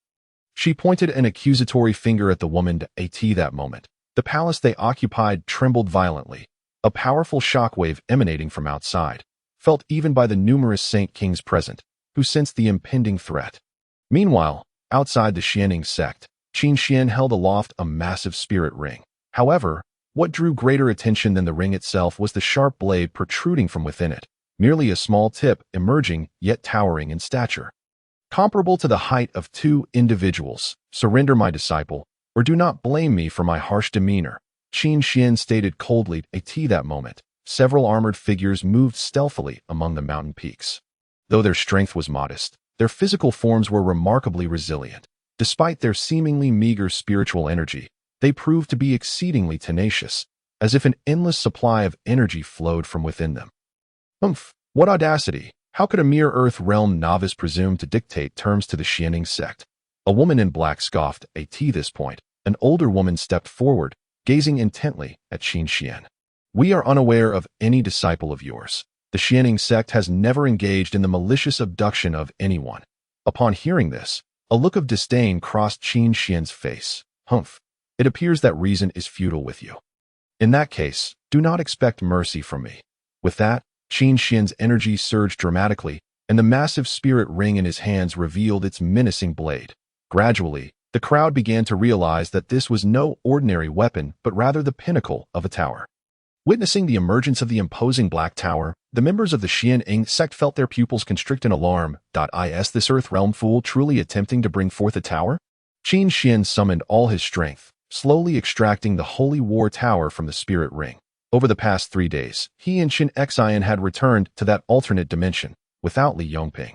She pointed an accusatory finger at the woman at that moment. The palace they occupied trembled violently, a powerful shockwave emanating from outside, felt even by the numerous Saint Kings present, who sensed the impending threat. Meanwhile, outside the Xianing sect, Qin Xian held aloft a massive spirit ring. However, what drew greater attention than the ring itself was the sharp blade protruding from within it, merely a small tip emerging yet towering in stature. Comparable to the height of two individuals. Surrender, my disciple, or do not blame me for my harsh demeanor, Qin Xian stated coldly. At that moment, several armored figures moved stealthily among the mountain peaks. Though their strength was modest, their physical forms were remarkably resilient. Despite their seemingly meager spiritual energy, they proved to be exceedingly tenacious, as if an endless supply of energy flowed from within them. What audacity! How could a mere Earth Realm novice presume to dictate terms to the Xianing sect? A woman in black scoffed. At this point, an older woman stepped forward, gazing intently at Qin Xian. We are unaware of any disciple of yours. The Xianing sect has never engaged in the malicious abduction of anyone. Upon hearing this, a look of disdain crossed Qin Xian's face. It appears that reason is futile with you. In that case, do not expect mercy from me. With that, Qin Xian's energy surged dramatically, and the massive spirit ring in his hands revealed its menacing blade. Gradually, the crowd began to realize that this was no ordinary weapon, but rather the pinnacle of a tower. Witnessing the emergence of the imposing black tower, the members of the Xianing sect felt their pupils constrict in alarm. Is this Earth Realm fool truly attempting to bring forth a tower? Qin Xian summoned all his strength, slowly extracting the holy war tower from the spirit ring. Over the past 3 days, he and Qin Xian had returned to that alternate dimension, without Li Yongping.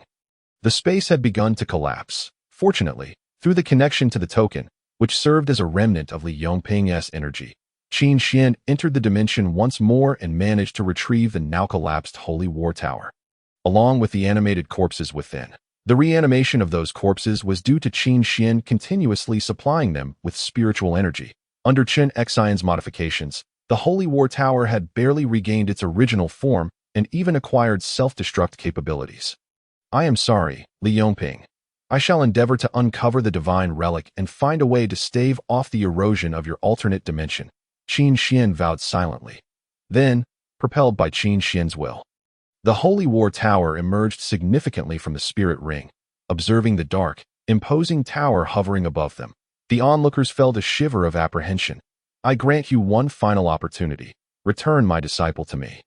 The space had begun to collapse. Fortunately, through the connection to the token, which served as a remnant of Li Yongping's energy, Qin Xian entered the dimension once more and managed to retrieve the now collapsed Holy War Tower. along with the animated corpses within. The reanimation of those corpses was due to Qin Xian continuously supplying them with spiritual energy. Under Qin Xian's modifications, the Holy War Tower had barely regained its original form and even acquired self-destruct capabilities. I am sorry, Li Yongping. I shall endeavor to uncover the divine relic and find a way to stave off the erosion of your alternate dimension, Qin Xian vowed silently. Then, propelled by Qin Xian's will, the Holy War Tower emerged significantly from the spirit ring. Observing the dark, imposing tower hovering above them, the onlookers felt a shiver of apprehension. I grant you one final opportunity. Return my disciple to me.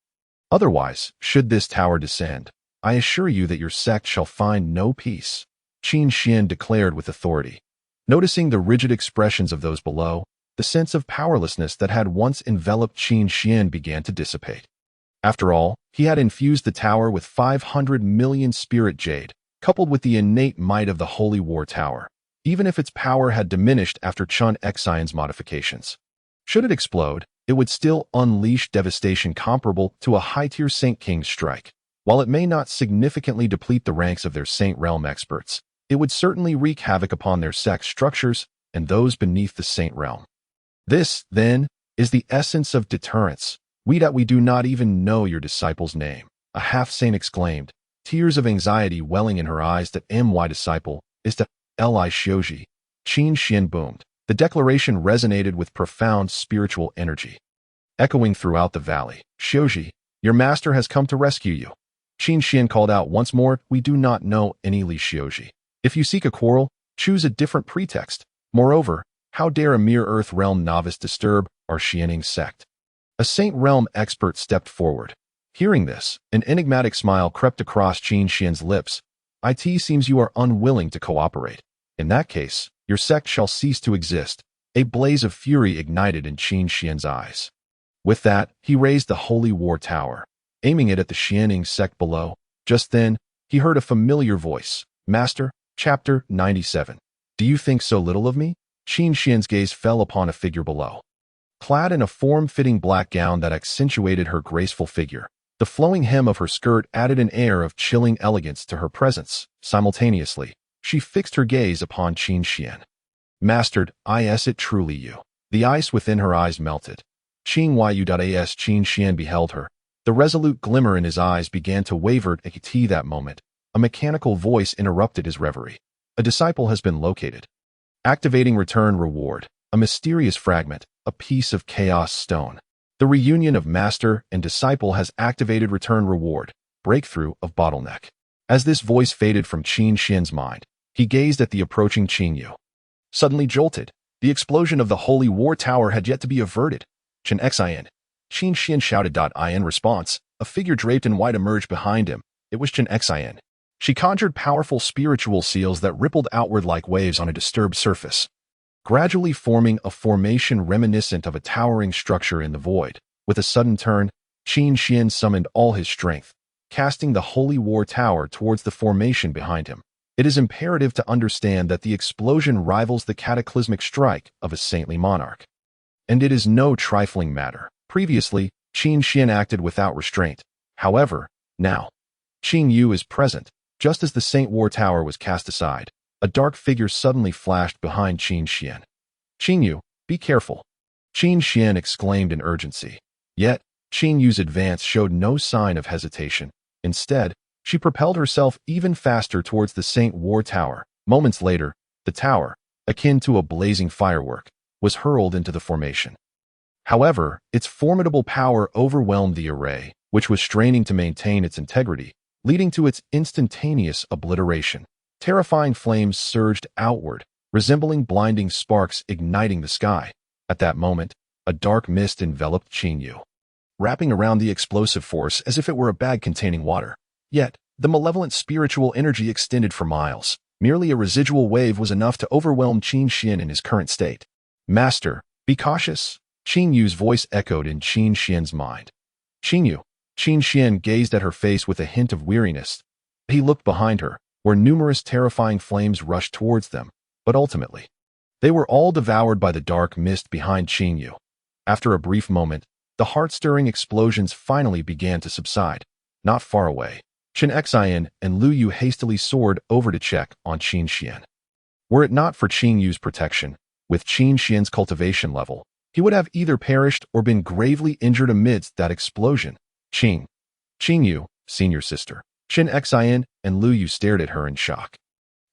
Otherwise, should this tower descend, I assure you that your sect shall find no peace, Qin Xian declared with authority. Noticing the rigid expressions of those below, the sense of powerlessness that had once enveloped Qin Xian began to dissipate. After all, he had infused the tower with 500 million spirit jade, coupled with the innate might of the Holy War Tower, even if its power had diminished after Qin Xian's modifications. Should it explode, it would still unleash devastation comparable to a high-tier Saint King's strike. While it may not significantly deplete the ranks of their Saint Realm experts, it would certainly wreak havoc upon their sect structures and those beneath the Saint Realm. This, then, is the essence of deterrence. We do not even know your disciple's name, a half-saint exclaimed, tears of anxiety welling in her eyes. That my disciple is to Li Xiuji. Qin Xian boomed. The declaration resonated with profound spiritual energy. Echoing throughout the valley, Xiuji, your master has come to rescue you. Qin Xian called out once more, we do not know any Li Xiuji. If you seek a quarrel, choose a different pretext. Moreover, how dare a mere Earth Realm novice disturb our Xianing sect? A Saint Realm expert stepped forward. Hearing this, an enigmatic smile crept across Qin Xian's lips. It seems you are unwilling to cooperate. In that case, your sect shall cease to exist. A blaze of fury ignited in Qin Xian's eyes. With that, he raised the Holy War Tower, aiming it at the Xianing sect below. Just then, he heard a familiar voice. Master, Chapter 97. Do you think so little of me? Qin Xian's gaze fell upon a figure below. Clad in a form-fitting black gown that accentuated her graceful figure, the flowing hem of her skirt added an air of chilling elegance to her presence. Simultaneously, she fixed her gaze upon Qin Xian. Mastered, is it truly you? The ice within her eyes melted. Qin Xian beheld her. The resolute glimmer in his eyes began to waver at that moment. A mechanical voice interrupted his reverie. A disciple has been located. Activating return reward. A mysterious fragment, a piece of chaos stone. The reunion of master and disciple has activated return reward. Breakthrough of bottleneck. As this voice faded from Qin Xian's mind, he gazed at the approaching Qin Yu. Suddenly jolted, the explosion of the Holy War Tower had yet to be averted. Qin Xian. Qin Xian shouted. In response, a figure draped in white emerged behind him. It was Qin Xian. She conjured powerful spiritual seals that rippled outward like waves on a disturbed surface, gradually forming a formation reminiscent of a towering structure in the void. With a sudden turn, Qin Xian summoned all his strength, casting the Holy War Tower towards the formation behind him. It is imperative to understand that the explosion rivals the cataclysmic strike of a saintly monarch. And it is no trifling matter. Previously, Qin Xian acted without restraint. However, now, Qin Yu is present. Just as the Saint War Tower was cast aside, a dark figure suddenly flashed behind Qin Xian. Qin Yu, be careful. Qin Xian exclaimed in urgency. Yet, Qin Yu's advance showed no sign of hesitation. Instead, she propelled herself even faster towards the Saint War Tower. Moments later, the tower, akin to a blazing firework, was hurled into the formation. However, its formidable power overwhelmed the array, which was straining to maintain its integrity, leading to its instantaneous obliteration. Terrifying flames surged outward, resembling blinding sparks igniting the sky. At that moment, a dark mist enveloped Qin Yu, wrapping around the explosive force as if it were a bag containing water. Yet, the malevolent spiritual energy extended for miles. Merely a residual wave was enough to overwhelm Qin Xian in his current state. Master, be cautious. Qin Yu's voice echoed in Qin Xian's mind. Qin Yu. Qin Xian gazed at her face with a hint of weariness. He looked behind her, where numerous terrifying flames rushed towards them, but ultimately, they were all devoured by the dark mist behind Qin Yu. After a brief moment, the heart-stirring explosions finally began to subside. Not far away, Chen Xian and Lu Yu hastily soared over to check on Qin Xian. Were it not for Qin Yu's protection, with Qin Xian's cultivation level, he would have either perished or been gravely injured amidst that explosion. Qin Yu, senior sister. Chen Xian and Lu Yu stared at her in shock.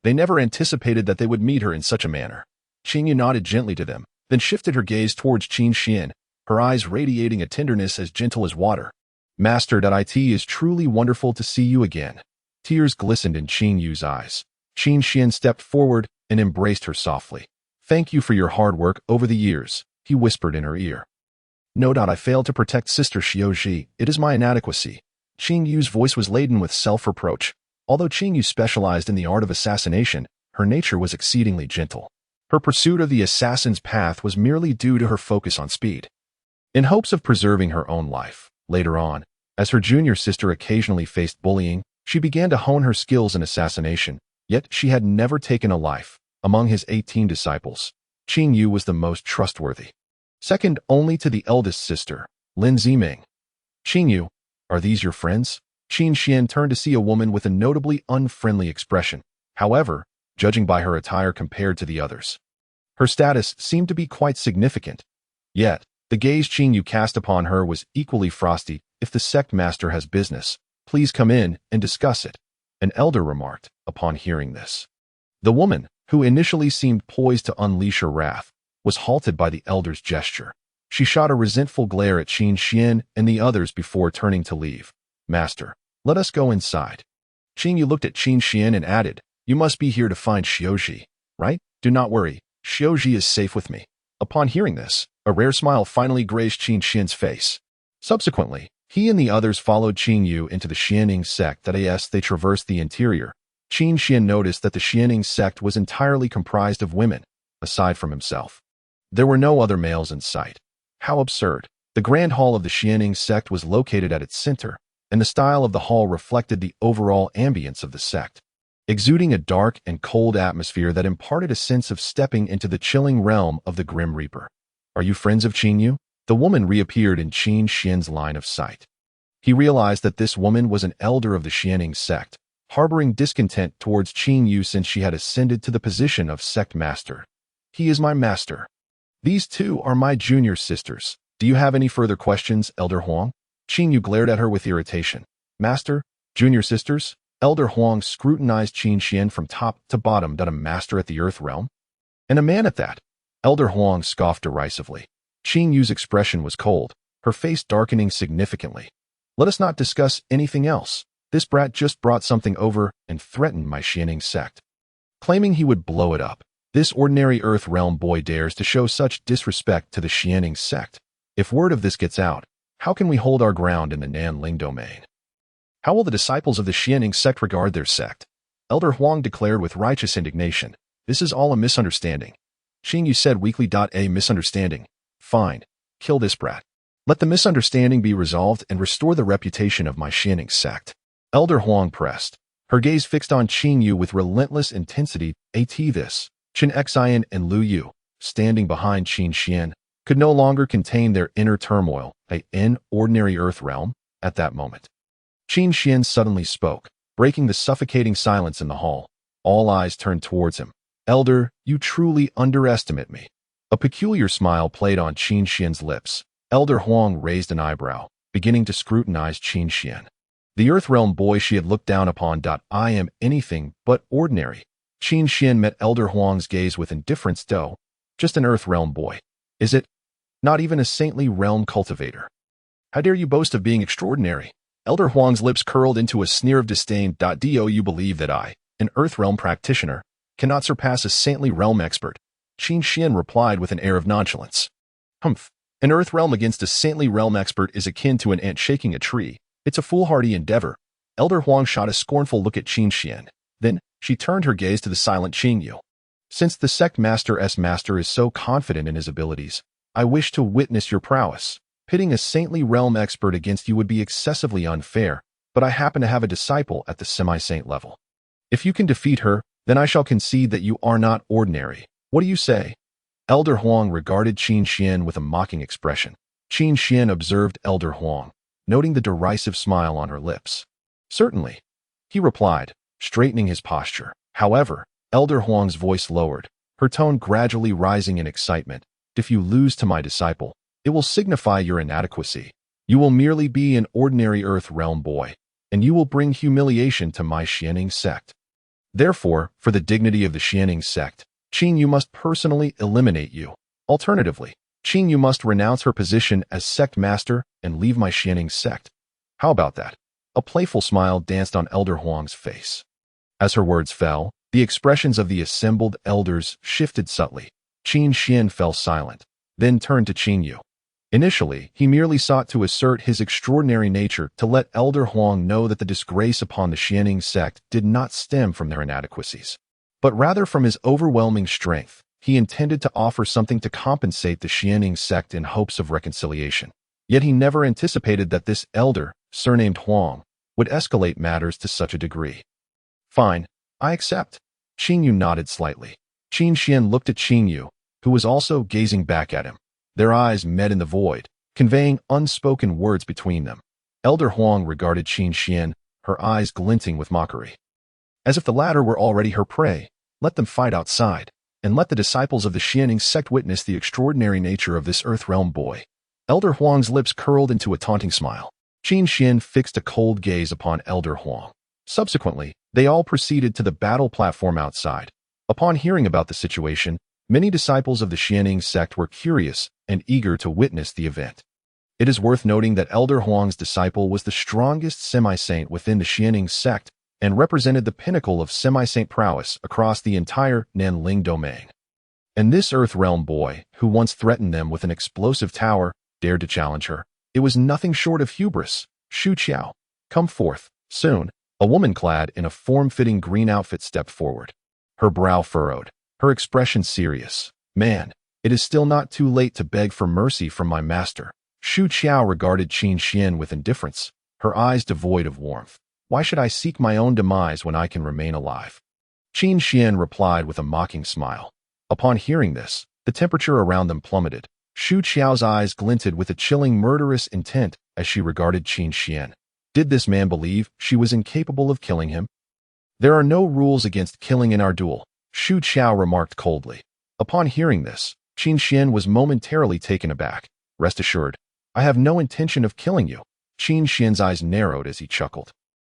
They never anticipated that they would meet her in such a manner. Qin Yu nodded gently to them, then shifted her gaze towards Qin Xian, her eyes radiating a tenderness as gentle as water. Master, it is truly wonderful to see you again. Tears glistened in Qin Yu's eyes. Qin Xian stepped forward and embraced her softly. Thank you for your hard work over the years, he whispered in her ear. No doubt I failed to protect Sister Xiaozhi. It is my inadequacy. Qin Yu's voice was laden with self-reproach. Although Qin Yu specialized in the art of assassination, her nature was exceedingly gentle. Her pursuit of the assassin's path was merely due to her focus on speed. In hopes of preserving her own life, later on, as her junior sister occasionally faced bullying, she began to hone her skills in assassination, yet she had never taken a life. Among his 18 disciples, Qin Yu was the most trustworthy. Second only to the eldest sister, Lin Ziming. Qin Yu, are these your friends? Qin Xian turned to see a woman with a notably unfriendly expression. However, judging by her attire compared to the others, her status seemed to be quite significant. Yet, the gaze Qin Yu cast upon her was equally frosty. If the sect master has business, please come in and discuss it, an elder remarked upon hearing this. The woman, who initially seemed poised to unleash her wrath, was halted by the elder's gesture. She shot a resentful glare at Qin Xian and the others before turning to leave. Master, let us go inside. Qin Yu looked at Qin Xian and added, you must be here to find Xiaozhi, right? Do not worry, Xiaozhi is safe with me. Upon hearing this, a rare smile finally graced Qin Xian's face. Subsequently, he and the others followed Qin Yu into the Xianing sect. As they traversed the interior, Qin Xian noticed that the Xianing sect was entirely comprised of women, aside from himself. There were no other males in sight. How absurd. The grand hall of the Xianing sect was located at its center, and the style of the hall reflected the overall ambience of the sect, exuding a dark and cold atmosphere that imparted a sense of stepping into the chilling realm of the Grim Reaper. Are you friends of Qin Yu? The woman reappeared in Qin Xian's line of sight. He realized that this woman was an elder of the Xianing sect, harboring discontent towards Qin Yu since she had ascended to the position of sect master. He is my master. These two are my junior sisters. Do you have any further questions, Elder Huang? Qin Yu glared at her with irritation. Master? Junior sisters? Elder Huang scrutinized Qin Xian from top to bottom. A master at the Earth Realm? And a man at that? Elder Huang scoffed derisively. Qin Yu's expression was cold, her face darkening significantly. Let us not discuss anything else. This brat just brought something over and threatened my Xianing sect, claiming he would blow it up. This ordinary Earth Realm boy dares to show such disrespect to the Xianing sect. If word of this gets out, how can we hold our ground in the Nanling domain? How will the disciples of the Xianing sect regard their sect? Elder Huang declared with righteous indignation. This is all a misunderstanding. Qin Yu said weakly. A misunderstanding. Fine. Kill this brat. Let the misunderstanding be resolved and restore the reputation of my Xianing sect. Elder Huang pressed, her gaze fixed on Qin Yu with relentless intensity. This. Chen Xian and Lu Yu, standing behind Qin Xian, could no longer contain their inner turmoil. In ordinary Earth Realm, at that moment, Qin Xian suddenly spoke, breaking the suffocating silence in the hall. All eyes turned towards him. Elder, you truly underestimate me. A peculiar smile played on Qin Xian's lips. Elder Huang raised an eyebrow, beginning to scrutinize Qin Xian. The Earth Realm boy she had looked down upon. I am anything but ordinary. Qin Xian met Elder Huang's gaze with indifference. Just an Earth Realm boy. Is it? Not even a saintly realm cultivator. How dare you boast of being extraordinary? Elder Huang's lips curled into a sneer of disdain. Do you believe that I, an Earth Realm practitioner, cannot surpass a saintly realm expert? Qin Xian replied with an air of nonchalance. Humph. An Earth Realm against a saintly realm expert is akin to an ant shaking a tree. It's a foolhardy endeavor. Elder Huang shot a scornful look at Qin Xian. Then, she turned her gaze to the silent Qin Yu. Since the sect master's master is so confident in his abilities, I wish to witness your prowess. Pitting a saintly realm expert against you would be excessively unfair, but I happen to have a disciple at the semi-saint level. If you can defeat her, then I shall concede that you are not ordinary. What do you say? Elder Huang regarded Qin Xian with a mocking expression. Qin Xian observed Elder Huang, noting the derisive smile on her lips. Certainly, he replied, straightening his posture. However, Elder Huang's voice lowered, her tone gradually rising in excitement. If you lose to my disciple, it will signify your inadequacy. You will merely be an ordinary Earth Realm boy, and you will bring humiliation to my Xianing sect. Therefore, for the dignity of the Xianing sect, Qin Yu must personally eliminate you. Alternatively, Qin Yu must renounce her position as sect master and leave my Xianing sect. How about that? A playful smile danced on Elder Huang's face. As her words fell, the expressions of the assembled elders shifted subtly. Qin Xian fell silent, then turned to Qin Yu. Initially, he merely sought to assert his extraordinary nature to let Elder Huang know that the disgrace upon the Xianing sect did not stem from their inadequacies, but rather from his overwhelming strength. He intended to offer something to compensate the Xianing sect in hopes of reconciliation. Yet he never anticipated that this elder, surnamed Huang, would escalate matters to such a degree. Fine, I accept. Qin Yu nodded slightly. Qin Xian looked at Qin Yu, who was also gazing back at him. Their eyes met in the void, conveying unspoken words between them. Elder Huang regarded Qin Xian, her eyes glinting with mockery. As if the latter were already her prey, let them fight outside, and let the disciples of the Xianing sect witness the extraordinary nature of this Earth Realm boy. Elder Huang's lips curled into a taunting smile. Qin Xian fixed a cold gaze upon Elder Huang. Subsequently, they all proceeded to the battle platform outside. Upon hearing about the situation, many disciples of the Xianing sect were curious and eager to witness the event. It is worth noting that Elder Huang's disciple was the strongest semi-saint within the Xianing sect and represented the pinnacle of semi-saint prowess across the entire Nanling domain. And this Earth Realm boy, who once threatened them with an explosive tower, dared to challenge her. It was nothing short of hubris. Shu Qiao, come forth. Soon, a woman clad in a form-fitting green outfit stepped forward. Her brow furrowed, her expression serious. Man, it is still not too late to beg for mercy from my master. Shu Qiao regarded Qin Xian with indifference, her eyes devoid of warmth. Why should I seek my own demise when I can remain alive? Qin Xian replied with a mocking smile. Upon hearing this, the temperature around them plummeted. Shu Qiao's eyes glinted with a chilling murderous intent as she regarded Qin Xian. Did this man believe she was incapable of killing him? There are no rules against killing in our duel, Shu Qiao remarked coldly. Upon hearing this, Qin Xian was momentarily taken aback. Rest assured, I have no intention of killing you. Qin Xian's eyes narrowed as he chuckled.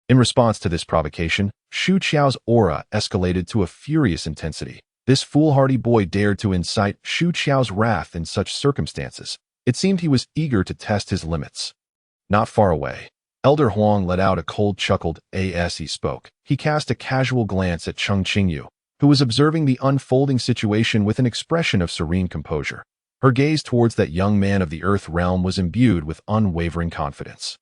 In response to this provocation, Shu Qiao's aura escalated to a furious intensity. This foolhardy boy dared to incite Shu Qiao's wrath in such circumstances. It seemed he was eager to test his limits. Not far away, Elder Huang let out a cold chuckle as he spoke. He cast a casual glance at Cheng Qingyu, who was observing the unfolding situation with an expression of serene composure. Her gaze towards that young man of the Earth Realm was imbued with unwavering confidence.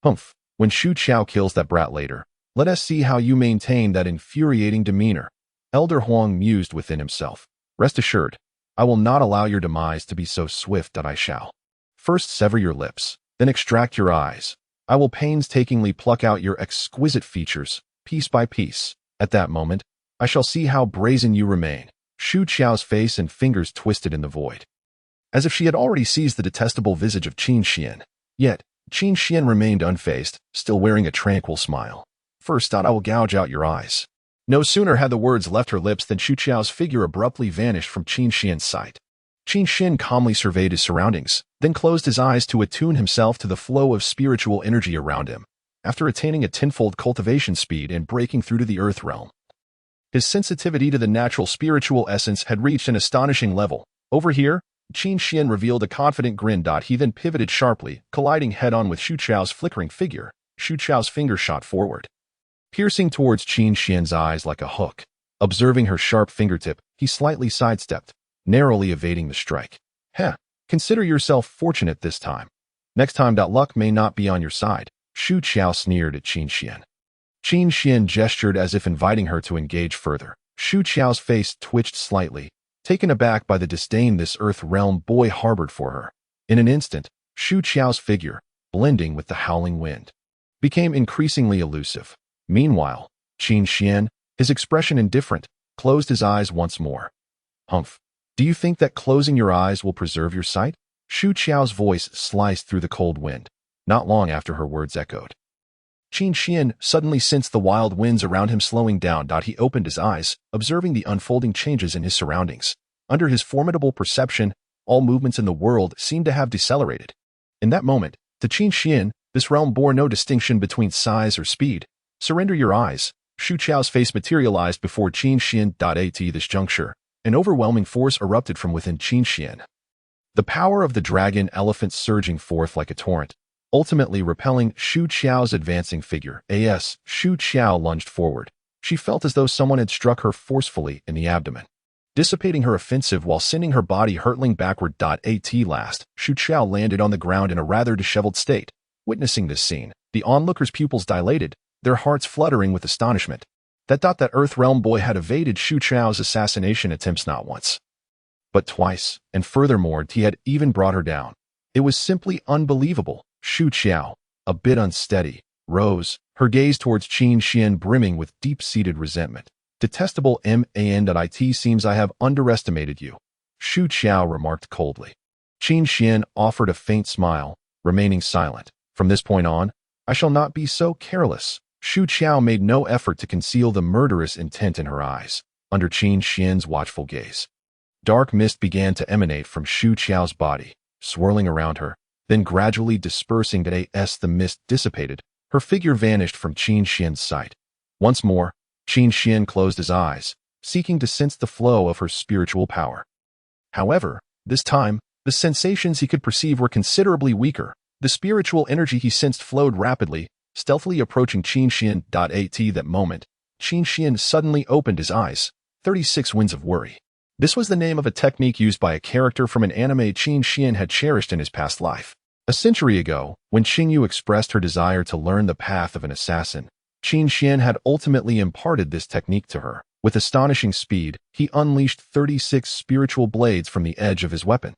Humph, when Shu Qiao kills that brat later, let us see how you maintain that infuriating demeanor. Elder Huang mused within himself. Rest assured, I will not allow your demise to be so swift that I shall. First sever your lips, then extract your eyes. I will painstakingly pluck out your exquisite features, piece by piece. At that moment, I shall see how brazen you remain. Shu Qiao's face and fingers twisted in the void, as if she had already seized the detestable visage of Qin Xian. Yet, Qin Xian remained unfazed, still wearing a tranquil smile. First I will gouge out your eyes. No sooner had the words left her lips than Shu Qiao's figure abruptly vanished from Qin Xian's sight. Qin Xian calmly surveyed his surroundings, then closed his eyes to attune himself to the flow of spiritual energy around him. After attaining a tenfold cultivation speed and breaking through to the Earth Realm, his sensitivity to the natural spiritual essence had reached an astonishing level. Over here, Qin Xian revealed a confident grin. He then pivoted sharply, colliding head-on with Shu Qiao's flickering figure. Shu Qiao's finger shot forward, piercing towards Qin Xian's eyes like a hook. Observing her sharp fingertip, he slightly sidestepped, narrowly evading the strike. Heh, consider yourself fortunate this time. Next time luck may not be on your side. Shu Qiao sneered at Qin Xian. Qin Xian gestured as if inviting her to engage further. Shu Qiao's face twitched slightly, taken aback by the disdain this Earth Realm boy harbored for her. In an instant, Shu Qiao's figure, blending with the howling wind, became increasingly elusive. Meanwhile, Qin Xian, his expression indifferent, closed his eyes once more. Humph. Do you think that closing your eyes will preserve your sight? Shu Qiao's voice sliced through the cold wind, not long after her words echoed. Qin Xian suddenly sensed the wild winds around him slowing down. He opened his eyes, observing the unfolding changes in his surroundings. Under his formidable perception, all movements in the world seemed to have decelerated. In that moment, to Qin Xian, this realm bore no distinction between size or speed. Surrender your eyes. Shu Qiao's face materialized before Qin Xian. At this juncture, an overwhelming force erupted from within Qin Xian. The power of the dragon elephant surging forth like a torrent, ultimately repelling Shu Qiao's advancing figure. Shu Qiao lunged forward. She felt as though someone had struck her forcefully in the abdomen, dissipating her offensive while sending her body hurtling backward. At last, Shu Qiao landed on the ground in a rather disheveled state. Witnessing this scene, the onlookers' pupils dilated, their hearts fluttering with astonishment. That Earth Realm boy had evaded Shu Qiao's assassination attempts not once, but twice, and furthermore, he had even brought her down. It was simply unbelievable. Shu Qiao, a bit unsteady, rose, her gaze towards Qin Xian brimming with deep-seated resentment. Detestable man, it seems I have underestimated you, Shu Qiao remarked coldly. Qin Xian offered a faint smile, remaining silent. From this point on, I shall not be so careless. Shu Qiao made no effort to conceal the murderous intent in her eyes, under Qin Xian's watchful gaze. Dark mist began to emanate from Shu Qiao's body, swirling around her, then gradually dispersing. As the mist dissipated, her figure vanished from Qin Xian's sight. Once more, Qin Xian closed his eyes, seeking to sense the flow of her spiritual power. However, this time, the sensations he could perceive were considerably weaker. The spiritual energy he sensed flowed rapidly, stealthily approaching Qin Xian. At that moment, Qin Xian suddenly opened his eyes. 36 Winds of Worry. This was the name of a technique used by a character from an anime Qin Xian had cherished in his past life. A century ago, when Qingyu expressed her desire to learn the path of an assassin, Qin Xian had ultimately imparted this technique to her. With astonishing speed, he unleashed 36 spiritual blades from the edge of his weapon.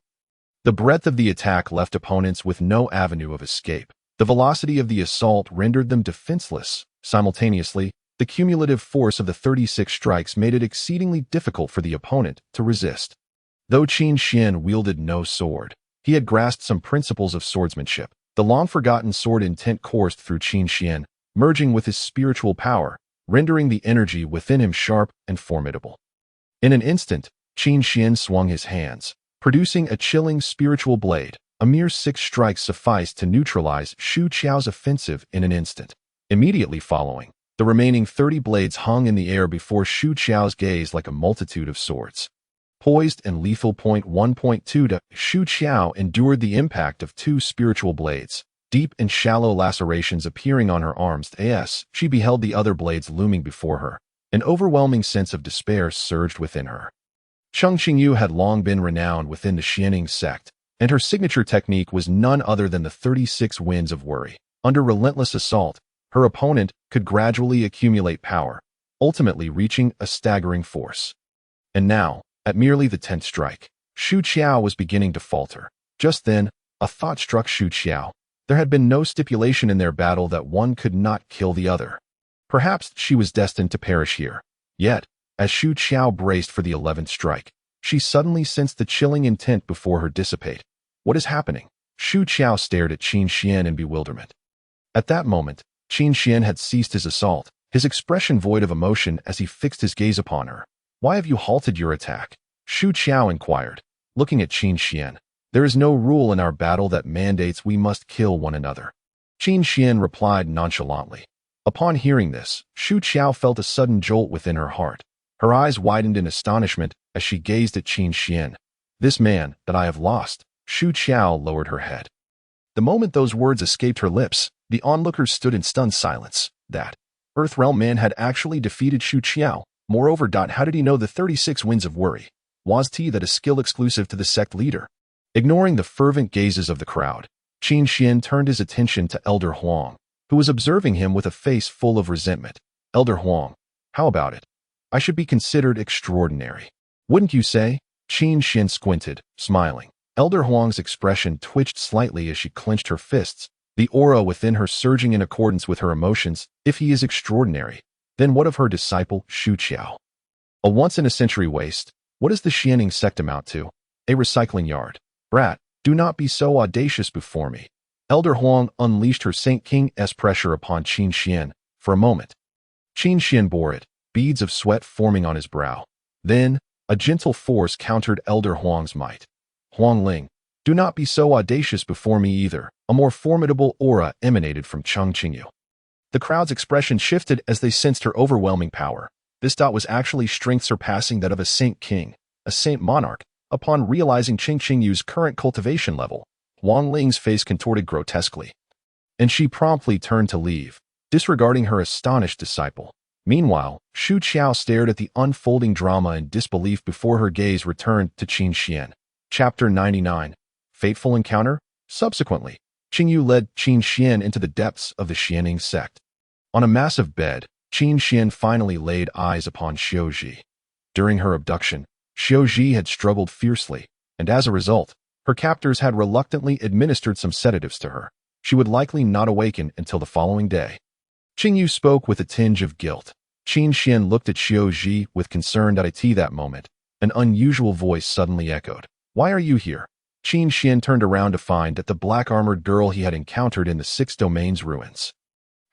The breadth of the attack left opponents with no avenue of escape. The velocity of the assault rendered them defenseless. Simultaneously, the cumulative force of the 36 strikes made it exceedingly difficult for the opponent to resist. Though Qin Xian wielded no sword, he had grasped some principles of swordsmanship. The long-forgotten sword intent coursed through Qin Xian, merging with his spiritual power, rendering the energy within him sharp and formidable. In an instant, Qin Xian swung his hands, producing a chilling spiritual blade. A mere 6 strikes sufficed to neutralize Shu Qiao's offensive in an instant. Immediately following, the remaining 30 blades hung in the air before Shu Qiao's gaze like a multitude of swords, poised and lethal. 1.2 Shu Qiao endured the impact of 2 spiritual blades, deep and shallow lacerations appearing on her arms. As she beheld the other blades looming before her, an overwhelming sense of despair surged within her. Cheng Qingyu had long been renowned within the Xianing sect, and her signature technique was none other than the 36 Winds of Worry. Under relentless assault, her opponent could gradually accumulate power, ultimately reaching a staggering force. And now, at merely the 10th strike, Shu Qiao was beginning to falter. Just then, a thought struck Shu Qiao. There had been no stipulation in their battle that one could not kill the other. Perhaps she was destined to perish here. Yet, as Shu Qiao braced for the 11th strike, she suddenly sensed the chilling intent before her dissipate. What is happening? Shu Qiao stared at Qin Xian in bewilderment. At that moment, Qin Xian had ceased his assault, his expression void of emotion as he fixed his gaze upon her. Why have you halted your attack? Shu Qiao inquired, looking at Qin Xian. There is no rule in our battle that mandates we must kill one another. Qin Xian replied nonchalantly. Upon hearing this, Shu Qiao felt a sudden jolt within her heart. Her eyes widened in astonishment as she gazed at Qin Xian. This man that I have lost. Shu Qiao lowered her head. The moment those words escaped her lips, the onlookers stood in stunned silence. That Earth Realm man had actually defeated Shu Qiao. Moreover, how did he know the 36 Winds of Worry? Was that a skill exclusive to the sect leader? Ignoring the fervent gazes of the crowd, Qin Xian turned his attention to Elder Huang, who was observing him with a face full of resentment. Elder Huang, how about it? I should be considered extraordinary. Wouldn't you say? Qin Xian squinted, smiling. Elder Huang's expression twitched slightly as she clenched her fists, the aura within her surging in accordance with her emotions. If he is extraordinary, then what of her disciple, Shu Qiao? A once-in-a-century waste. What does the Xianing sect amount to? A recycling yard. Brat, do not be so audacious before me. Elder Huang unleashed her Saint King's pressure upon Qin Xian for a moment. Qin Xian bore it, beads of sweat forming on his brow. Then, a gentle force countered Elder Huang's might. Huang Ling, do not be so audacious before me either. A more formidable aura emanated from Cheng Qingyu. The crowd's expression shifted as they sensed her overwhelming power. This dot was actually strength surpassing that of a Saint King, a Saint Monarch. Upon realizing Cheng Qingyu's current cultivation level, Huang Ling's face contorted grotesquely, and she promptly turned to leave, disregarding her astonished disciple. Meanwhile, Xu Qiao stared at the unfolding drama in disbelief before her gaze returned to Qin Xian. Chapter 99. Fateful Encounter. Subsequently, Qingyu led Qin Xian into the depths of the Xianing sect. On a massive bed, Qin Xian finally laid eyes upon Xiuji. During her abduction, Xiuji had struggled fiercely, and as a result, her captors had reluctantly administered some sedatives to her. She would likely not awaken until the following day. Qingyu spoke with a tinge of guilt. Qin Xian looked at Xiuji with concern. At that moment, an unusual voice suddenly echoed. "Why are you here?" Qin Xian turned around to find that the black-armored girl he had encountered in the Six Domains ruins.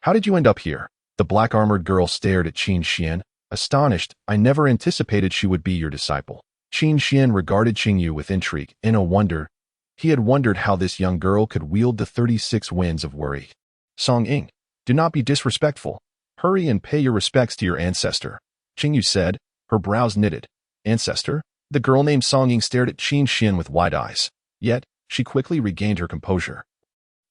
"How did you end up here?" The black-armored girl stared at Qin Xian, astonished. "I never anticipated she would be your disciple." Qin Xian regarded Qingyu with intrigue and a wonder. He had wondered how this young girl could wield the 36 winds of worry. "Song Ying, do not be disrespectful. Hurry and pay your respects to your ancestor," Qingyu said, her brows knitted. "Ancestor?" The girl named Song Ying stared at Qin Xian with wide eyes. Yet, she quickly regained her composure.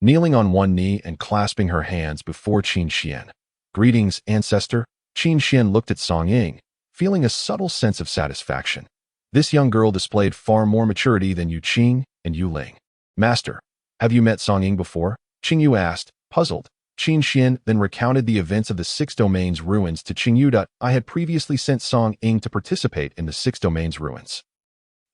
Kneeling on one knee and clasping her hands before Qin Xian. "Greetings, ancestor." Qin Xian looked at Song Ying, feeling a subtle sense of satisfaction. This young girl displayed far more maturity than Yu Qing and Yu Ling. "Master, have you met Song Ying before?" Qingyu asked, puzzled. Qin Xian then recounted the events of the Six Domains ruins to Qingyu. "I had previously sent Song Ying to participate in the Six Domains ruins,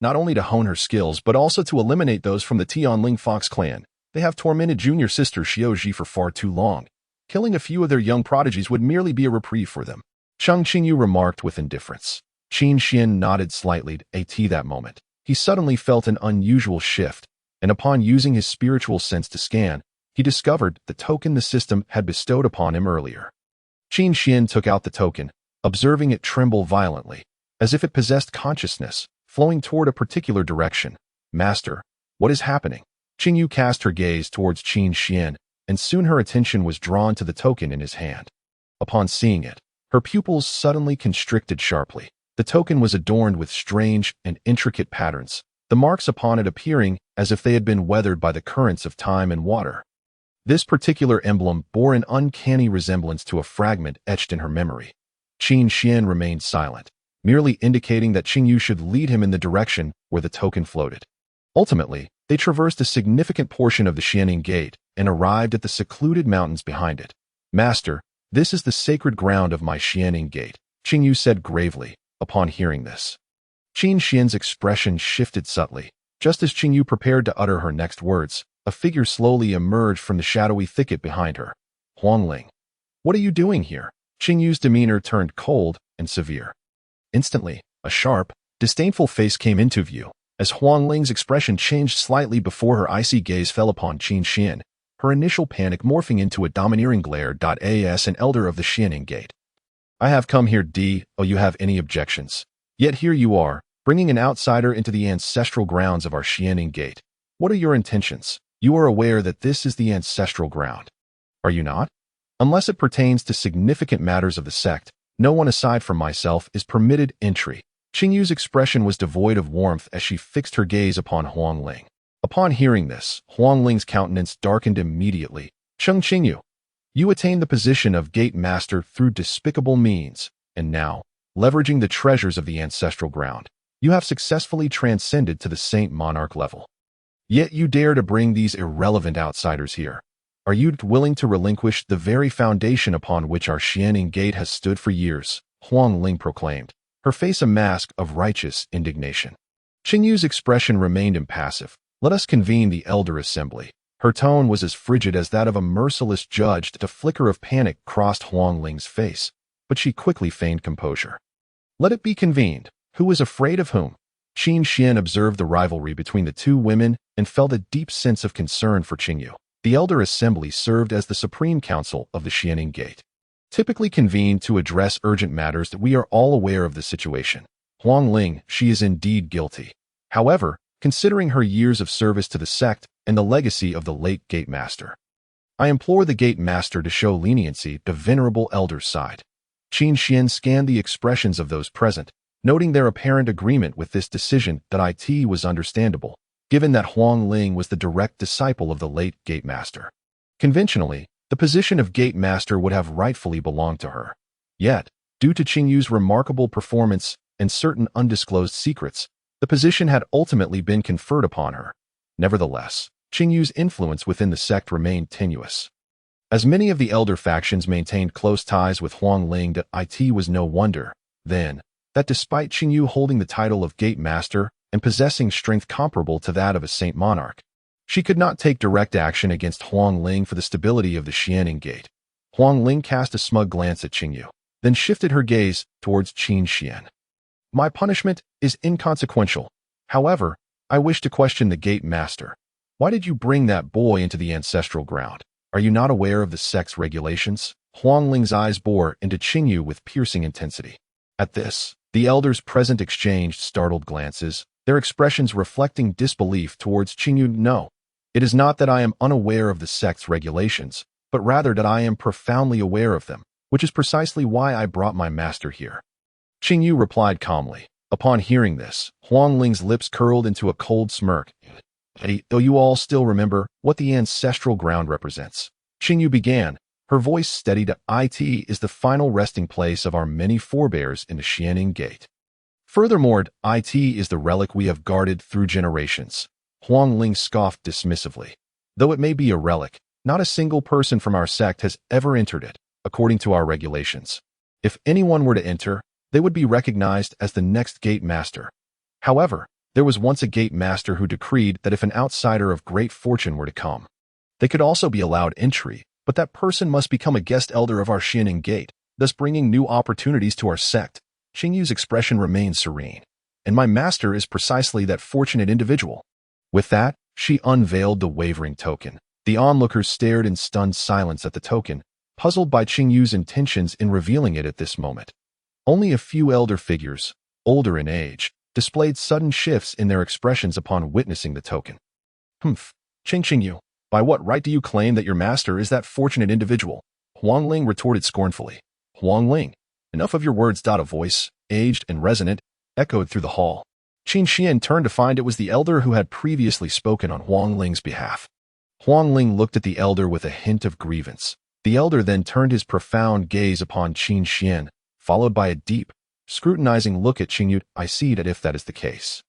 not only to hone her skills, but also to eliminate those from the Tianling Fox clan. They have tormented junior sister Xiuji for far too long. Killing a few of their young prodigies would merely be a reprieve for them." Cheng Qingyu remarked with indifference. Qin Xian nodded slightly at that moment. He suddenly felt an unusual shift, and upon using his spiritual sense to scan, he discovered the token the system had bestowed upon him earlier. Qin Xian took out the token, observing it tremble violently, as if it possessed consciousness, flowing toward a particular direction. "Master, what is happening?" Qingyu cast her gaze towards Qin Xian, and soon her attention was drawn to the token in his hand. Upon seeing it, her pupils suddenly constricted sharply. The token was adorned with strange and intricate patterns, the marks upon it appearing as if they had been weathered by the currents of time and water. This particular emblem bore an uncanny resemblance to a fragment etched in her memory. Qin Xian remained silent, merely indicating that Qingyu should lead him in the direction where the token floated. Ultimately, they traversed a significant portion of the Xianing Gate and arrived at the secluded mountains behind it. "Master, this is the sacred ground of my Xianing Gate," Qingyu said gravely, upon hearing this. Qin Xian's expression shifted subtly. Just as Qingyu prepared to utter her next words, a figure slowly emerged from the shadowy thicket behind her. "Huang Ling, what are you doing here?" Qingyu's demeanor turned cold and severe. Instantly, a sharp, disdainful face came into view, as Huang Ling's expression changed slightly before her icy gaze fell upon Qin Xian, her initial panic morphing into a domineering glare. "As an elder of the Xianing Gate, I have come here. You have any objections? Yet here you are, bringing an outsider into the ancestral grounds of our Xianing Gate. What are your intentions? You are aware that this is the ancestral ground, are you not? Unless it pertains to significant matters of the sect, no one aside from myself is permitted entry." Qingyu's expression was devoid of warmth as she fixed her gaze upon Huang Ling. Upon hearing this, Huang Ling's countenance darkened immediately. "Cheng Qingyu, you attained the position of Gate Master through despicable means, and now, leveraging the treasures of the ancestral ground, you have successfully transcended to the Saint Monarch level. Yet you dare to bring these irrelevant outsiders here. Are you willing to relinquish the very foundation upon which our Xianing Gate has stood for years?" Huang Ling proclaimed, her face a mask of righteous indignation. Qingyu's expression remained impassive. "Let us convene the Elder Assembly." Her tone was as frigid as that of a merciless judge. A flicker of panic crossed Huang Ling's face, but she quickly feigned composure. "Let it be convened. Who is afraid of whom?" Qin Xian observed the rivalry between the two women and felt a deep sense of concern for Qingyu. The Elder Assembly served as the Supreme Council of the Xianing Gate, typically convened to address urgent matters that we are all aware of the situation. Huang Ling, she is indeed guilty. However, considering her years of service to the sect and the legacy of the late Gate Master, I implore the Gate Master to show leniency to venerable Elder's side. Qin Xian scanned the expressions of those present, noting their apparent agreement with this decision that it was understandable, given that Huang Ling was the direct disciple of the late Gate Master. Conventionally, the position of Gate Master would have rightfully belonged to her. Yet, due to Qingyu's remarkable performance and certain undisclosed secrets, the position had ultimately been conferred upon her. Nevertheless, Qingyu's influence within the sect remained tenuous. As many of the elder factions maintained close ties with Huang Ling, that it was no wonder, then, that despite Qingyu holding the title of Gate Master and possessing strength comparable to that of a Saint Monarch, she could not take direct action against Huang Ling for the stability of the Xianing Gate. Huang Ling cast a smug glance at Qingyu, then shifted her gaze towards Qin Xian. My punishment is inconsequential. However, I wish to question the Gate Master. Why did you bring that boy into the ancestral ground? Are you not aware of the sect's regulations? Huang Ling's eyes bore into Qingyu with piercing intensity. At this, the elders present exchanged startled glances, their expressions reflecting disbelief towards Qingyu. No, it is not that I am unaware of the sect's regulations, but rather that I am profoundly aware of them, which is precisely why I brought my master here. Qingyu replied calmly. Upon hearing this, Huang Ling's lips curled into a cold smirk. Though you all still remember what the ancestral ground represents, Qingyu began, her voice steady to it is the final resting place of our many forebears in the Xianing Gate. Furthermore, it is the relic we have guarded through generations. Huang Ling scoffed dismissively. Though it may be a relic, not a single person from our sect has ever entered it, according to our regulations. If anyone were to enter, they would be recognized as the next Gate Master. However, there was once a Gate Master who decreed that if an outsider of great fortune were to come, they could also be allowed entry, but that person must become a guest elder of our Xianing Gate, thus bringing new opportunities to our sect. Qingyu's expression remained serene, and my master is precisely that fortunate individual. With that, she unveiled the wavering token. The onlookers stared in stunned silence at the token, puzzled by Qingyu's intentions in revealing it at this moment. Only a few elder figures, older in age, displayed sudden shifts in their expressions upon witnessing the token. Qingyu, by what right do you claim that your master is that fortunate individual? Huang Ling retorted scornfully. Huang Ling, enough of your words. A voice, aged and resonant, echoed through the hall. Qin Xian turned to find it was the elder who had previously spoken on Huang Ling's behalf. Huang Ling looked at the elder with a hint of grievance. The elder then turned his profound gaze upon Qin Xian, followed by a deep, scrutinizing look at Qingyu. I see that if that is the case,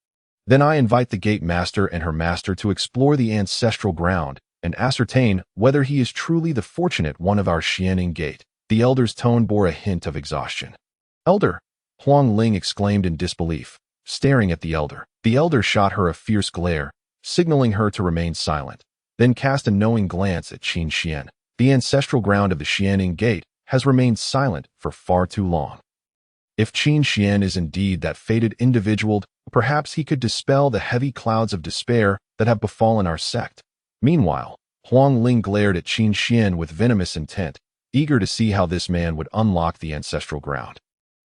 then I invite the Gate Master and her master to explore the ancestral ground and ascertain whether he is truly the fortunate one of our Xianing Gate. The elder's tone bore a hint of exhaustion. Elder! Huang Ling exclaimed in disbelief, staring at the elder. The elder shot her a fierce glare, signaling her to remain silent, then cast a knowing glance at Qin Xian. The ancestral ground of the Xianing Gate has remained silent for far too long. If Qin Xian is indeed that fated individual, perhaps he could dispel the heavy clouds of despair that have befallen our sect. Meanwhile, Huang Ling glared at Qin Xian with venomous intent, eager to see how this man would unlock the ancestral ground.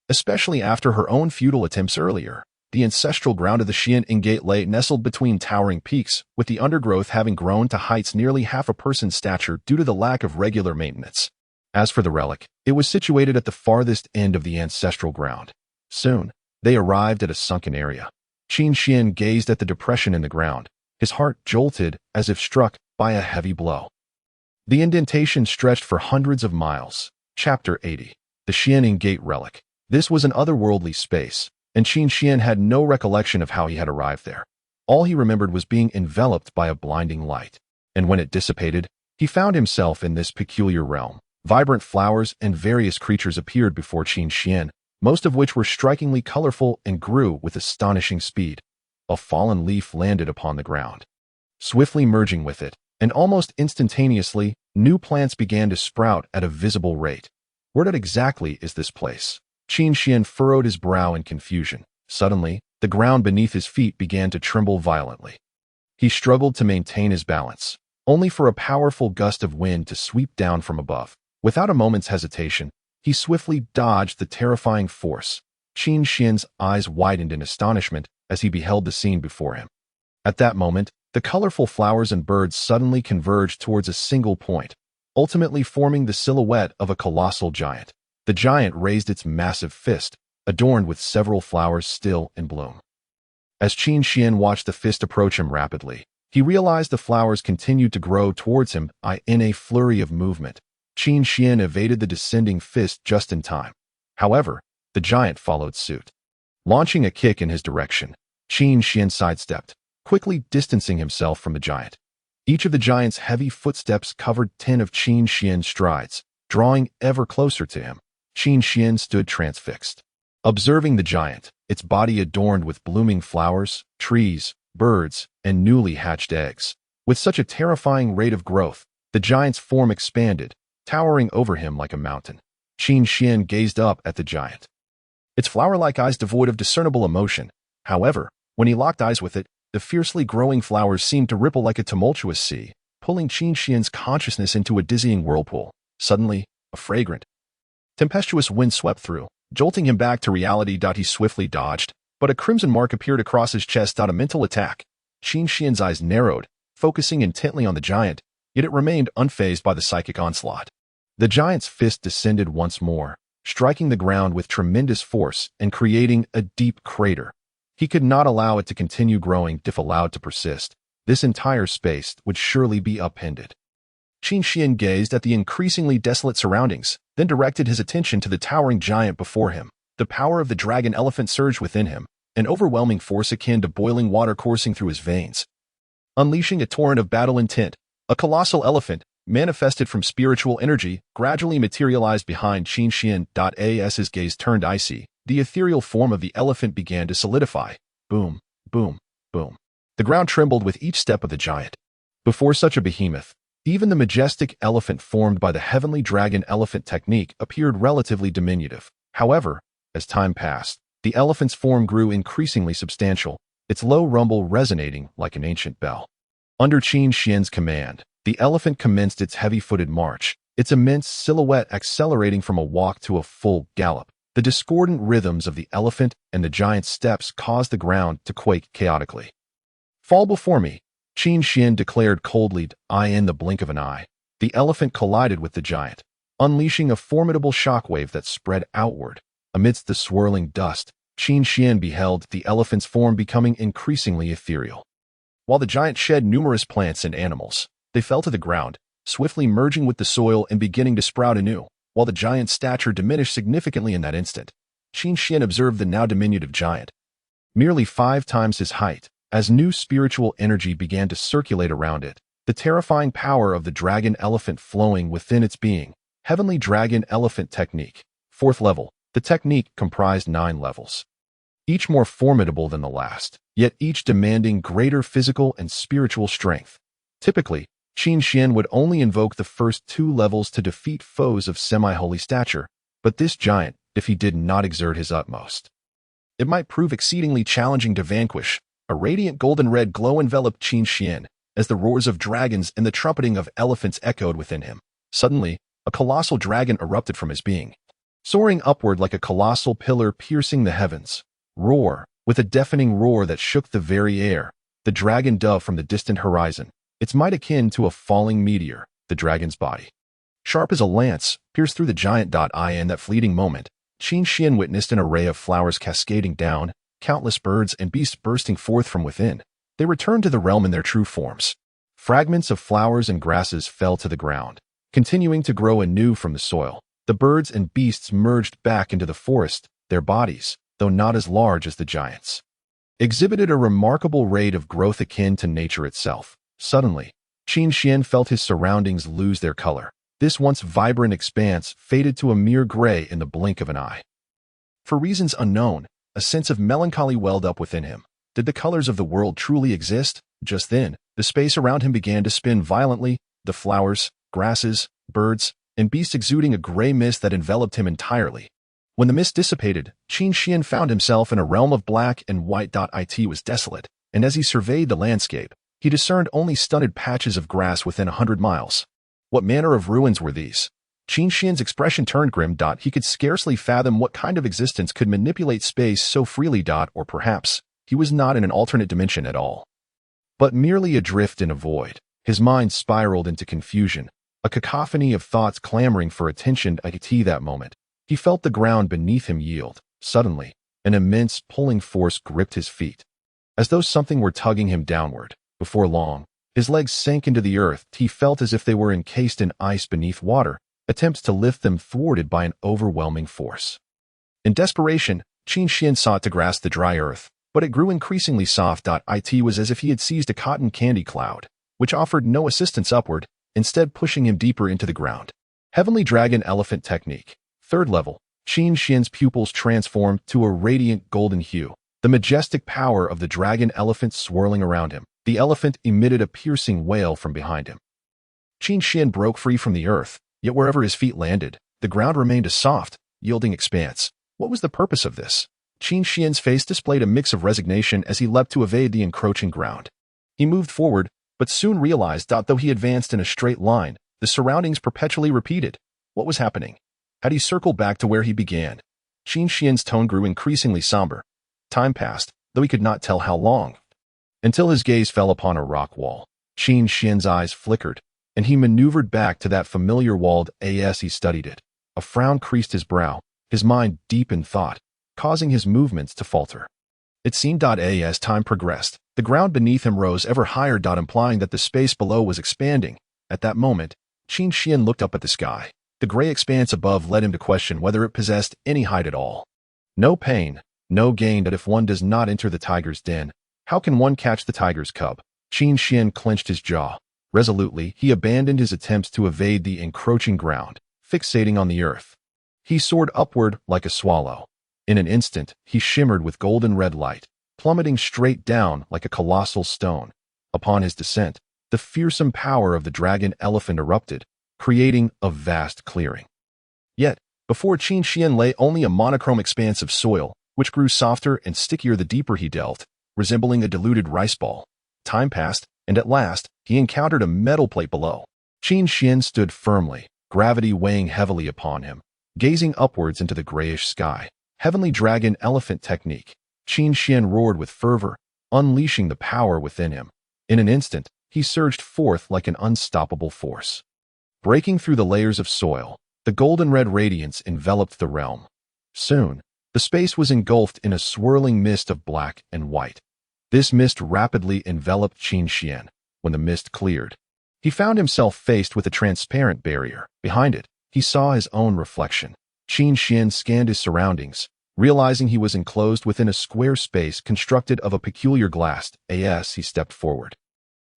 Especially after her own futile attempts earlier, the ancestral ground of the Xianing Gate lay nestled between towering peaks, with the undergrowth having grown to heights nearly half a person's stature due to the lack of regular maintenance. As for the relic, it was situated at the farthest end of the ancestral ground. Soon, they arrived at a sunken area. Qin Xian gazed at the depression in the ground, his heart jolted as if struck by a heavy blow. The indentation stretched for hundreds of miles. Chapter 80. The Xianing Gate Relic. This was an otherworldly space, and Qin Xian had no recollection of how he had arrived there. All he remembered was being enveloped by a blinding light, and when it dissipated, he found himself in this peculiar realm. Vibrant flowers and various creatures appeared before Qin Xian, most of which were strikingly colorful and grew with astonishing speed. A fallen leaf landed upon the ground. Swiftly merging with it, and almost instantaneously, new plants began to sprout at a visible rate. Where exactly is this place? Qin Xian furrowed his brow in confusion. Suddenly, the ground beneath his feet began to tremble violently. He struggled to maintain his balance. only for a powerful gust of wind to sweep down from above. Without a moment's hesitation, he swiftly dodged the terrifying force. Qin Xian's eyes widened in astonishment as he beheld the scene before him. At that moment, the colorful flowers and birds suddenly converged towards a single point, ultimately forming the silhouette of a colossal giant. The giant raised its massive fist, adorned with several flowers still in bloom. As Qin Xian watched the fist approach him rapidly, he realized the flowers continued to grow towards him in a flurry of movement. Qin Xian evaded the descending fist just in time. However, the giant followed suit. Launching a kick in his direction, Qin Xian sidestepped, quickly distancing himself from the giant. Each of the giant's heavy footsteps covered 10 of Qin Xian's strides, drawing ever closer to him. Qin Xian stood transfixed, observing the giant, its body adorned with blooming flowers, trees, birds, and newly hatched eggs. With such a terrifying rate of growth, the giant's form expanded, towering over him like a mountain. Qin Xian gazed up at the giant, its flower-like eyes devoid of discernible emotion. However, when he locked eyes with it, the fiercely growing flowers seemed to ripple like a tumultuous sea, pulling Qin Xian's consciousness into a dizzying whirlpool. Suddenly, a fragrant, tempestuous wind swept through, jolting him back to reality. He swiftly dodged, but a crimson mark appeared across his chest. A mental attack. Qin Xian's eyes narrowed, focusing intently on the giant, yet it remained unfazed by the psychic onslaught. The giant's fist descended once more, striking the ground with tremendous force and creating a deep crater. He could not allow it to continue growing. If allowed to persist, this entire space would surely be upended. Qin Xian gazed at the increasingly desolate surroundings, then directed his attention to the towering giant before him. The power of the dragon elephant surged within him, an overwhelming force akin to boiling water coursing through his veins. Unleashing a torrent of battle intent, a colossal elephant, manifested from spiritual energy, gradually materialized behind Qin Xian. As his gaze turned icy, the ethereal form of the elephant began to solidify. Boom, boom, boom. The ground trembled with each step of the giant. Before such a behemoth, even the majestic elephant formed by the heavenly dragon elephant technique appeared relatively diminutive. However, as time passed, the elephant's form grew increasingly substantial, its low rumble resonating like an ancient bell. Under Qin Xian's command, the elephant commenced its heavy-footed march, its immense silhouette accelerating from a walk to a full gallop. The discordant rhythms of the elephant and the giant's steps caused the ground to quake chaotically. "Fall before me," Qin Xian declared coldly. In the blink of an eye, the elephant collided with the giant, unleashing a formidable shockwave that spread outward. Amidst the swirling dust, Qin Xian beheld the elephant's form becoming increasingly ethereal. While the giant shed numerous plants and animals, they fell to the ground, swiftly merging with the soil and beginning to sprout anew. While the giant's stature diminished significantly in that instant, Qin Xian observed the now diminutive giant, merely 5 times his height, as new spiritual energy began to circulate around it, the terrifying power of the dragon elephant flowing within its being. Heavenly Dragon Elephant Technique. 4th level. The technique comprised 9 levels, each more formidable than the last, yet each demanding greater physical and spiritual strength. Typically, Qin Xian would only invoke the first 2 levels to defeat foes of semi-holy stature, but this giant, if he did not exert his utmost, it might prove exceedingly challenging to vanquish. A radiant golden red glow enveloped Qin Xian, as the roars of dragons and the trumpeting of elephants echoed within him. Suddenly, a colossal dragon erupted from his being, soaring upward like a colossal pillar piercing the heavens. Roar, with a deafening roar that shook the very air, the dragon dove from the distant horizon, its might akin to a falling meteor. The dragon's body, sharp as a lance, pierced through the giant. In that fleeting moment, Qin Xian witnessed an array of flowers cascading down, countless birds and beasts bursting forth from within. They returned to the realm in their true forms. Fragments of flowers and grasses fell to the ground, continuing to grow anew from the soil. The birds and beasts merged back into the forest. Their bodies, though not as large as the giant's, exhibited a remarkable rate of growth akin to nature itself. Suddenly, Qin Xian felt his surroundings lose their color. This once vibrant expanse faded to a mere gray in the blink of an eye. For reasons unknown, a sense of melancholy welled up within him. Did the colors of the world truly exist? Just then, the space around him began to spin violently, the flowers, grasses, birds, and beasts exuding a gray mist that enveloped him entirely. When the mist dissipated, Qin Xian found himself in a realm of black and white. It was desolate, and as he surveyed the landscape, He discerned only stunted patches of grass within 100 miles. What manner of ruins were these? Qin Xian's expression turned grim. He could scarcely fathom what kind of existence could manipulate space so freely. Or perhaps he was not in an alternate dimension at all, but merely adrift in a void. His mind spiraled into confusion, a cacophony of thoughts clamoring for attention. At that moment, he felt the ground beneath him yield. Suddenly, an immense pulling force gripped his feet, as though something were tugging him downward. Before long, his legs sank into the earth. He felt as if they were encased in ice beneath water, attempts to lift them thwarted by an overwhelming force. In desperation, Qin Xian sought to grasp the dry earth, but it grew increasingly soft. It was as if he had seized a cotton candy cloud, which offered no assistance upward, instead pushing him deeper into the ground. Heavenly Dragon Elephant Technique. Third level. Qin Xian's pupils transformed to a radiant golden hue, the majestic power of the dragon elephant swirling around him. The elephant emitted a piercing wail from behind him. Qin Xian broke free from the earth, yet wherever his feet landed, the ground remained a soft, yielding expanse. What was the purpose of this? Qin Xian's face displayed a mix of resignation as he leapt to evade the encroaching ground. He moved forward, but soon realized that though he advanced in a straight line, the surroundings perpetually repeated. What was happening? Had he circled back to where he began? Qin Xian's tone grew increasingly somber. Time passed, though he could not tell how long, until his gaze fell upon a rock wall. Qin Xian's eyes flickered, and he maneuvered back to that familiar wall as he studied it. A frown creased his brow, his mind deep in thought, causing his movements to falter. It seemed as time progressed, the ground beneath him rose ever higher, implying that the space below was expanding. At that moment, Qin Xian looked up at the sky. The gray expanse above led him to question whether it possessed any height at all. No pain, no gain. That if one does not enter the tiger's den, how can one catch the tiger's cub? Qin Xian clenched his jaw. Resolutely, he abandoned his attempts to evade the encroaching ground, fixating on the earth. He soared upward like a swallow. In an instant, he shimmered with golden red light, plummeting straight down like a colossal stone. Upon his descent, the fearsome power of the dragon elephant erupted, creating a vast clearing. Yet, before Qin Xian lay only a monochrome expanse of soil, which grew softer and stickier the deeper he delved, resembling a diluted rice ball. Time passed, and at last, he encountered a metal plate below. Qin Xian stood firmly, gravity weighing heavily upon him, gazing upwards into the grayish sky. Heavenly Dragon Elephant Technique. Qin Xian roared with fervor, unleashing the power within him. In an instant, he surged forth like an unstoppable force. Breaking through the layers of soil, the golden red radiance enveloped the realm. Soon, the space was engulfed in a swirling mist of black and white. This mist rapidly enveloped Qin Xian. When the mist cleared, he found himself faced with a transparent barrier. Behind it, he saw his own reflection. Qin Xian scanned his surroundings, realizing he was enclosed within a square space constructed of a peculiar glass. As he stepped forward,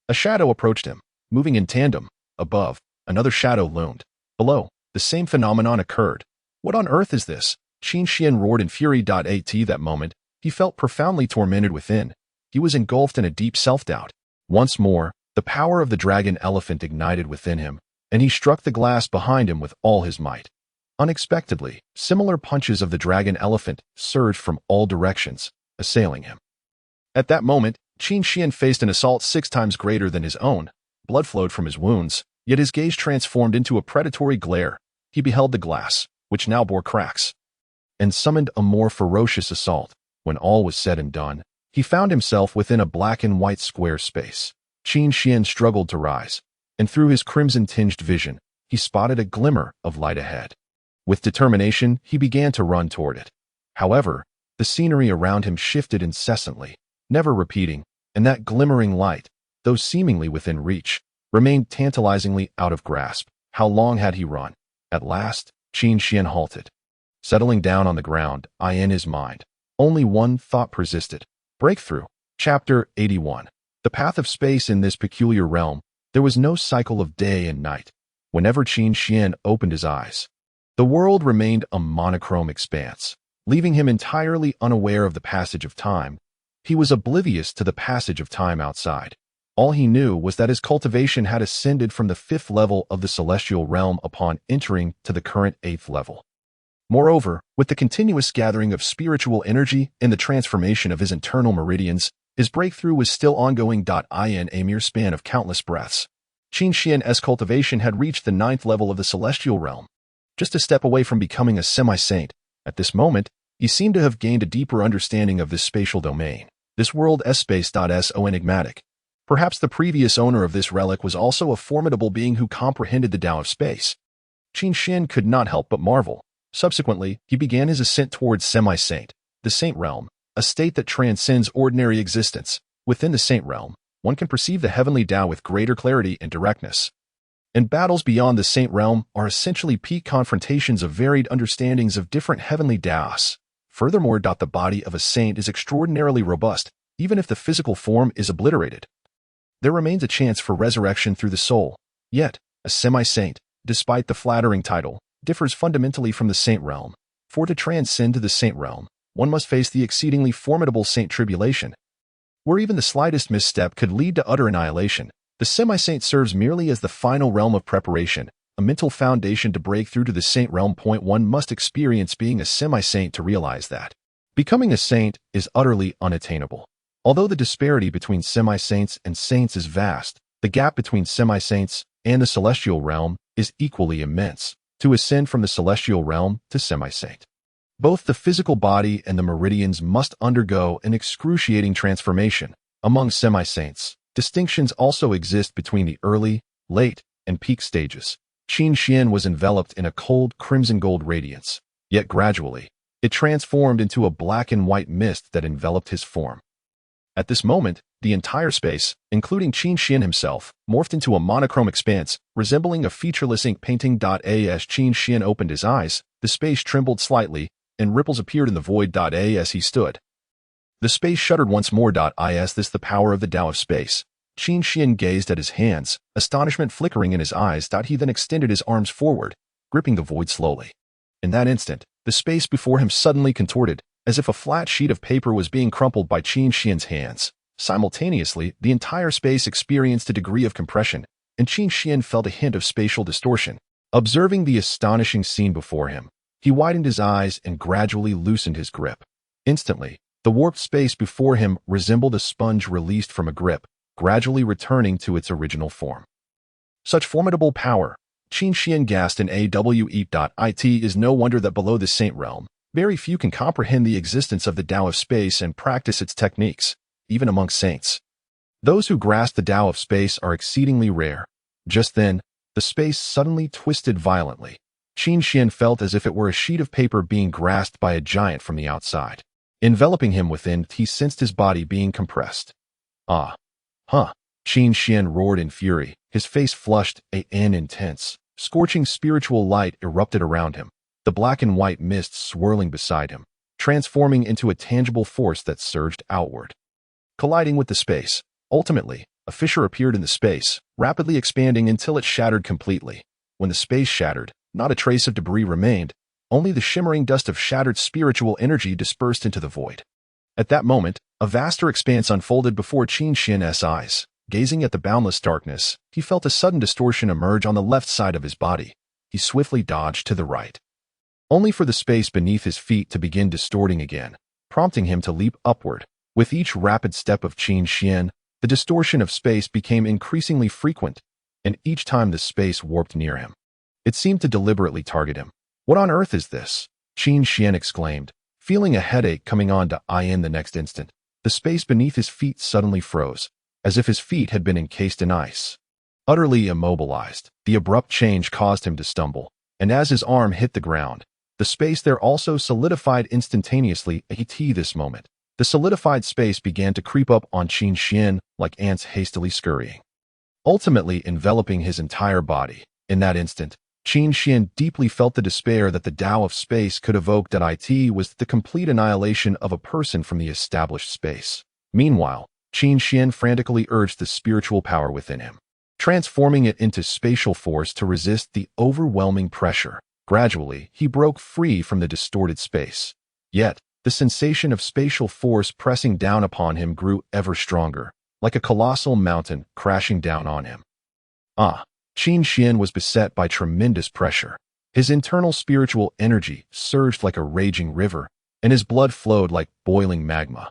a shadow approached him, moving in tandem. Above, another shadow loomed. Below, the same phenomenon occurred. What on earth is this? Qin Xian roared in fury. At that moment, he felt profoundly tormented within. He was engulfed in a deep self-doubt. Once more, the power of the dragon elephant ignited within him, and he struck the glass behind him with all his might. Unexpectedly, similar punches of the dragon elephant surged from all directions, assailing him. At that moment, Qin Xian faced an assault 6 times greater than his own. Blood flowed from his wounds, yet his gaze transformed into a predatory glare. He beheld the glass, which now bore cracks, and summoned a more ferocious assault. When all was said and done, he found himself within a black and white square space. Qin Xian struggled to rise, and through his crimson-tinged vision, he spotted a glimmer of light ahead. With determination, he began to run toward it. However, the scenery around him shifted incessantly, never repeating, and that glimmering light, though seemingly within reach, remained tantalizingly out of grasp. How long had he run? At last, Qin Xian halted. Settling down on the ground, in his mind, only one thought persisted. Breakthrough. Chapter 81. The path of space. In this peculiar realm, there was no cycle of day and night. Whenever Qin Xian opened his eyes, the world remained a monochrome expanse, leaving him entirely unaware of the passage of time. He was oblivious to the passage of time outside. All he knew was that his cultivation had ascended from the 5th level of the celestial realm upon entering to the current 8th level. Moreover, with the continuous gathering of spiritual energy and the transformation of his internal meridians, His breakthrough was still ongoing. In a mere span of countless breaths, Qin Xian's cultivation had reached the 9th level of the celestial realm, just a step away from becoming a semi-saint. At this moment, he seemed to have gained a deeper understanding of this spatial domain. This world space. So enigmatic. Perhaps the previous owner of this relic was also a formidable being who comprehended the Tao of space. Qin Xian could not help but marvel. Subsequently, he began his ascent towards semi-saint, the saint realm, a state that transcends ordinary existence. Within the saint realm, one can perceive the heavenly Tao with greater clarity and directness. And battles beyond the saint realm are essentially peak confrontations of varied understandings of different heavenly Taos. Furthermore, the body of a saint is extraordinarily robust, even if the physical form is obliterated. There remains a chance for resurrection through the soul. Yet, a semi-saint, despite the flattering title, differs fundamentally from the saint realm. For to transcend to the saint realm, one must face the exceedingly formidable saint tribulation, where even the slightest misstep could lead to utter annihilation. The semi-saint serves merely as the final realm of preparation, a mental foundation to break through to the saint realm. One must experience being a semi-saint to realize that becoming a saint is utterly unattainable. Although the disparity between semi-saints and saints is vast, the gap between semi-saints and the celestial realm is equally immense. To ascend from the celestial realm to semi-saint, both the physical body and the meridians must undergo an excruciating transformation. Among semi-saints, distinctions also exist between the early, late, and peak stages. Qin Xian was enveloped in a cold crimson-gold radiance, yet gradually, it transformed into a black and white mist that enveloped his form. At this moment, the entire space, including Qin Xian himself, morphed into a monochrome expanse, resembling a featureless ink painting. As Qin Xian opened his eyes, the space trembled slightly, and ripples appeared in the void. As he stood, the space shuddered once more. Is this the power of the Tao of space? Qin Xian gazed at his hands, astonishment flickering in his eyes. He then extended his arms forward, gripping the void slowly. In that instant, the space before him suddenly contorted, as if a flat sheet of paper was being crumpled by Qin Xian's hands. Simultaneously, the entire space experienced a degree of compression, and Qin Xian felt a hint of spatial distortion. Observing the astonishing scene before him, he widened his eyes and gradually loosened his grip. Instantly, the warped space before him resembled a sponge released from a grip, gradually returning to its original form. Such formidable power, Qin Xian gasped in it is no wonder that below the saint realm, very few can comprehend the existence of the Tao of space and practice its techniques, even among saints. Those who grasp the Tao of space are exceedingly rare. Just then, the space suddenly twisted violently. Qin Xian felt as if it were a sheet of paper being grasped by a giant from the outside. Enveloping him within, he sensed his body being compressed. Ah. Huh. Qin Xian roared in fury, his face flushed, an intense, scorching spiritual light erupted around him, the black and white mist swirling beside him, transforming into a tangible force that surged outward. Colliding with the space, ultimately, a fissure appeared in the space, rapidly expanding until it shattered completely. When the space shattered, not a trace of debris remained, only the shimmering dust of shattered spiritual energy dispersed into the void. At that moment, a vaster expanse unfolded before Qin Xian's eyes. Gazing at the boundless darkness, he felt a sudden distortion emerge on the left side of his body. He swiftly dodged to the right, only for the space beneath his feet to begin distorting again, prompting him to leap upward. With each rapid step of Qin Xian, the distortion of space became increasingly frequent, and each time the space warped near him, it seemed to deliberately target him. What on earth is this? Qin Xian exclaimed, feeling a headache coming on in the next instant. The space beneath his feet suddenly froze, as if his feet had been encased in ice. Utterly immobilized, the abrupt change caused him to stumble, and as his arm hit the ground, the space there also solidified instantaneously. This moment, the solidified space began to creep up on Qin Xian like ants hastily scurrying, ultimately enveloping his entire body. In that instant, Qin Xian deeply felt the despair that the Tao of space could evoke. It was the complete annihilation of a person from the established space. Meanwhile, Qin Xian frantically urged the spiritual power within him, transforming it into spatial force to resist the overwhelming pressure. Gradually, he broke free from the distorted space. Yet, the sensation of spatial force pressing down upon him grew ever stronger, like a colossal mountain crashing down on him. Qin Xian was beset by tremendous pressure. His internal spiritual energy surged like a raging river, and his blood flowed like boiling magma.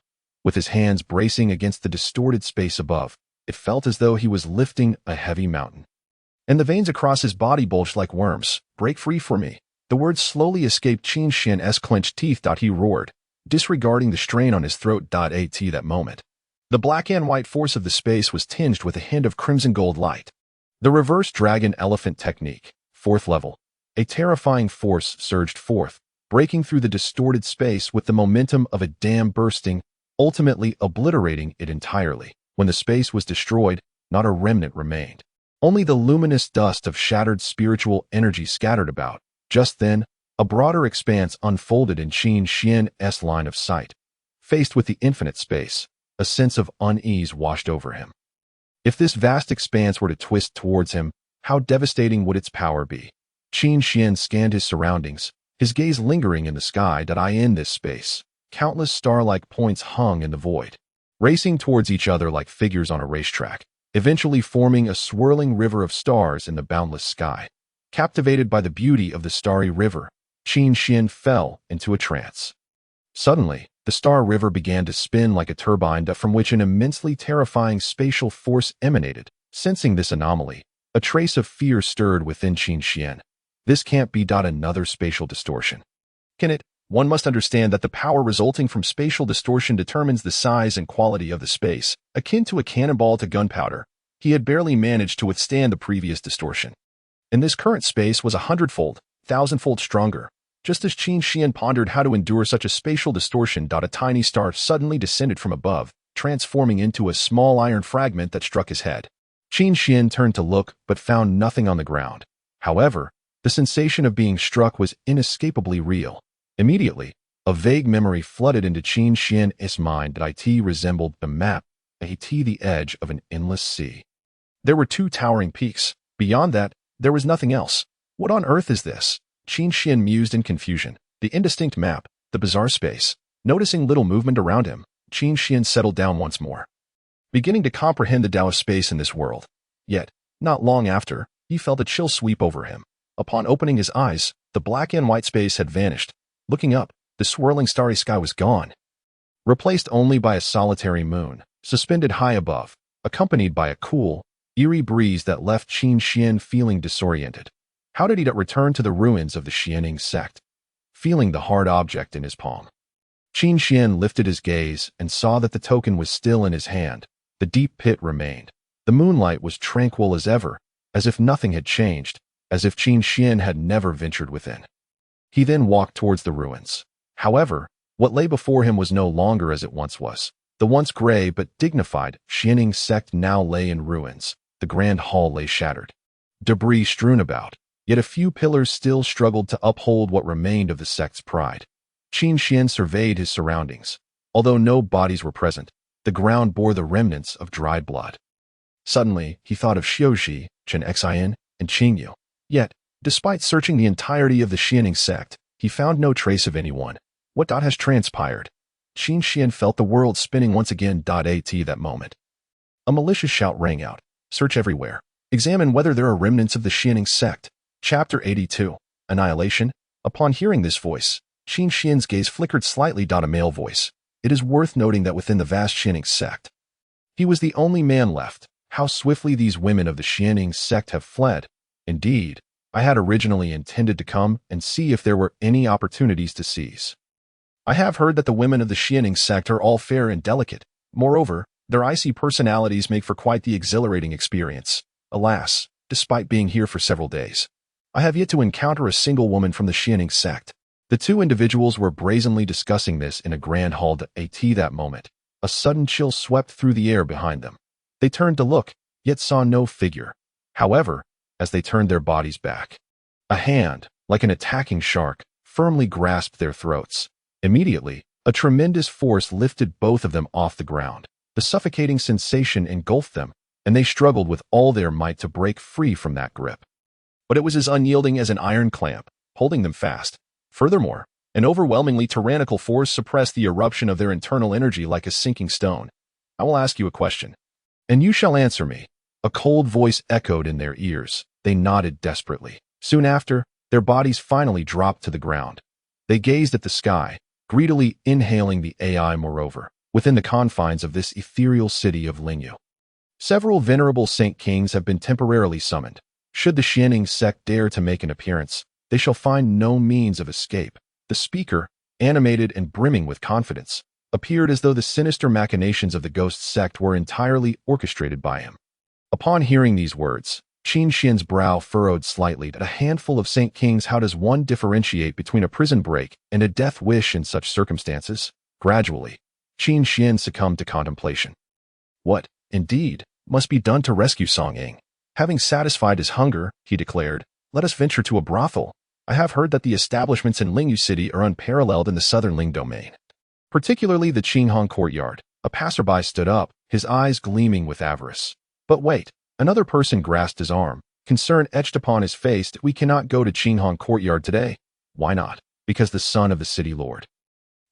with his hands bracing against the distorted space above. It felt as though he was lifting a heavy mountain. And the veins across his body bulged like worms. "Break free for me." The words slowly escaped Qin Xian's clenched teeth. He roared, disregarding the strain on his throat. At that moment, the black and white force of the space was tinged with a hint of crimson gold light. The reverse dragon elephant technique, 4th level. A terrifying force surged forth, breaking through the distorted space with the momentum of a dam bursting, ultimately obliterating it entirely. When the space was destroyed, not a remnant remained. Only the luminous dust of shattered spiritual energy scattered about. Just then, a broader expanse unfolded in Qin Xian's line of sight. Faced with the infinite space, a sense of unease washed over him. If this vast expanse were to twist towards him, how devastating would its power be? Qin Xian scanned his surroundings, his gaze lingering in the sky. In this space, countless star-like points hung in the void, racing towards each other like figures on a racetrack, eventually forming a swirling river of stars in the boundless sky. Captivated by the beauty of the starry river, Qin Xian fell into a trance. Suddenly, the star river began to spin like a turbine from which an immensely terrifying spatial force emanated. Sensing this anomaly, a trace of fear stirred within Qin Xian. This can't be. Another spatial distortion. Can it? One must understand that the power resulting from spatial distortion determines the size and quality of the space, akin to a cannonball to gunpowder. He had barely managed to withstand the previous distortion. And this current space was 100-fold, 1,000-fold stronger. Just as Qin Xian pondered how to endure such a spatial distortion, a tiny star suddenly descended from above, transforming into a small iron fragment that struck his head. Qin Xian turned to look, but found nothing on the ground. However, the sensation of being struck was inescapably real. Immediately, a vague memory flooded into Qin Xian's mind that it resembled a map, the edge of an endless sea. There were 2 towering peaks. Beyond that, there was nothing else. What on earth is this? Qin Xian mused in confusion. The indistinct map, the bizarre space. Noticing little movement around him, Qin Xian settled down once more, beginning to comprehend the Tao of space in this world. Yet, not long after, he felt a chill sweep over him. Upon opening his eyes, the black and white space had vanished. Looking up, the swirling starry sky was gone, replaced only by a solitary moon, suspended high above, accompanied by a cool, eerie breeze that left Qin Xian feeling disoriented. How did he return to the ruins of the Xianing sect? Feeling the hard object in his palm, Qin Xian lifted his gaze and saw that the token was still in his hand. The deep pit remained. The moonlight was tranquil as ever, as if nothing had changed, as if Qin Xian had never ventured within. He then walked towards the ruins. However, what lay before him was no longer as it once was. The once gray but dignified Xianing sect now lay in ruins. The grand hall lay shattered, debris strewn about, yet a few pillars still struggled to uphold what remained of the sect's pride. Qin Xian surveyed his surroundings. Although no bodies were present, the ground bore the remnants of dried blood. Suddenly, he thought of Xiuxi, Chen Xian, and Qingyu. Yet, despite searching the entirety of the Xianing sect, he found no trace of anyone. What has transpired? Qin Xian felt the world spinning once again. At that moment, a malicious shout rang out. Search everywhere. Examine whether there are remnants of the Xianing sect. Chapter 82. Annihilation. Upon hearing this voice, Qin Xian's gaze flickered slightly. A male voice. It is worth noting that within the vast Xianing sect, he was the only man left. How swiftly these women of the Xianing sect have fled. Indeed, I had originally intended to come and see if there were any opportunities to seize. I have heard that the women of the Xianing sect are all fair and delicate. Moreover, their icy personalities make for quite the exhilarating experience. Alas, despite being here for several days, I have yet to encounter a single woman from the Xianing sect. The 2 individuals were brazenly discussing this in a grand hall. At that moment, a sudden chill swept through the air behind them. They turned to look, yet saw no figure. However, as they turned their bodies back, a hand, like an attacking shark, firmly grasped their throats. Immediately, a tremendous force lifted both of them off the ground. The suffocating sensation engulfed them, and they struggled with all their might to break free from that grip. But it was as unyielding as an iron clamp, holding them fast. Furthermore, an overwhelmingly tyrannical force suppressed the eruption of their internal energy like a sinking stone. I will ask you a question, and you shall answer me. A cold voice echoed in their ears. They nodded desperately. Soon after, their bodies finally dropped to the ground. They gazed at the sky, greedily inhaling the AI. Moreover, within the confines of this ethereal city of Lingyu. Several venerable saint kings have been temporarily summoned. Should the Xianing sect dare to make an appearance, they shall find no means of escape. The speaker, animated and brimming with confidence, appeared as though the sinister machinations of the ghost sect were entirely orchestrated by him. Upon hearing these words, Qin Xian's brow furrowed slightly. At a handful of saint kings, how does one differentiate between a prison break and a death wish in such circumstances? Gradually, Qin Xian succumbed to contemplation. What, indeed, must be done to rescue Song Ying? Having satisfied his hunger, he declared, let us venture to a brothel. I have heard that the establishments in Lingyu City are unparalleled in the southern Ling domain, particularly the Qinghong courtyard. A passerby stood up, his eyes gleaming with avarice. But wait, another person grasped his arm, concern etched upon his face. That we cannot go to Qinghong courtyard today. Why not? Because the son of the city lord,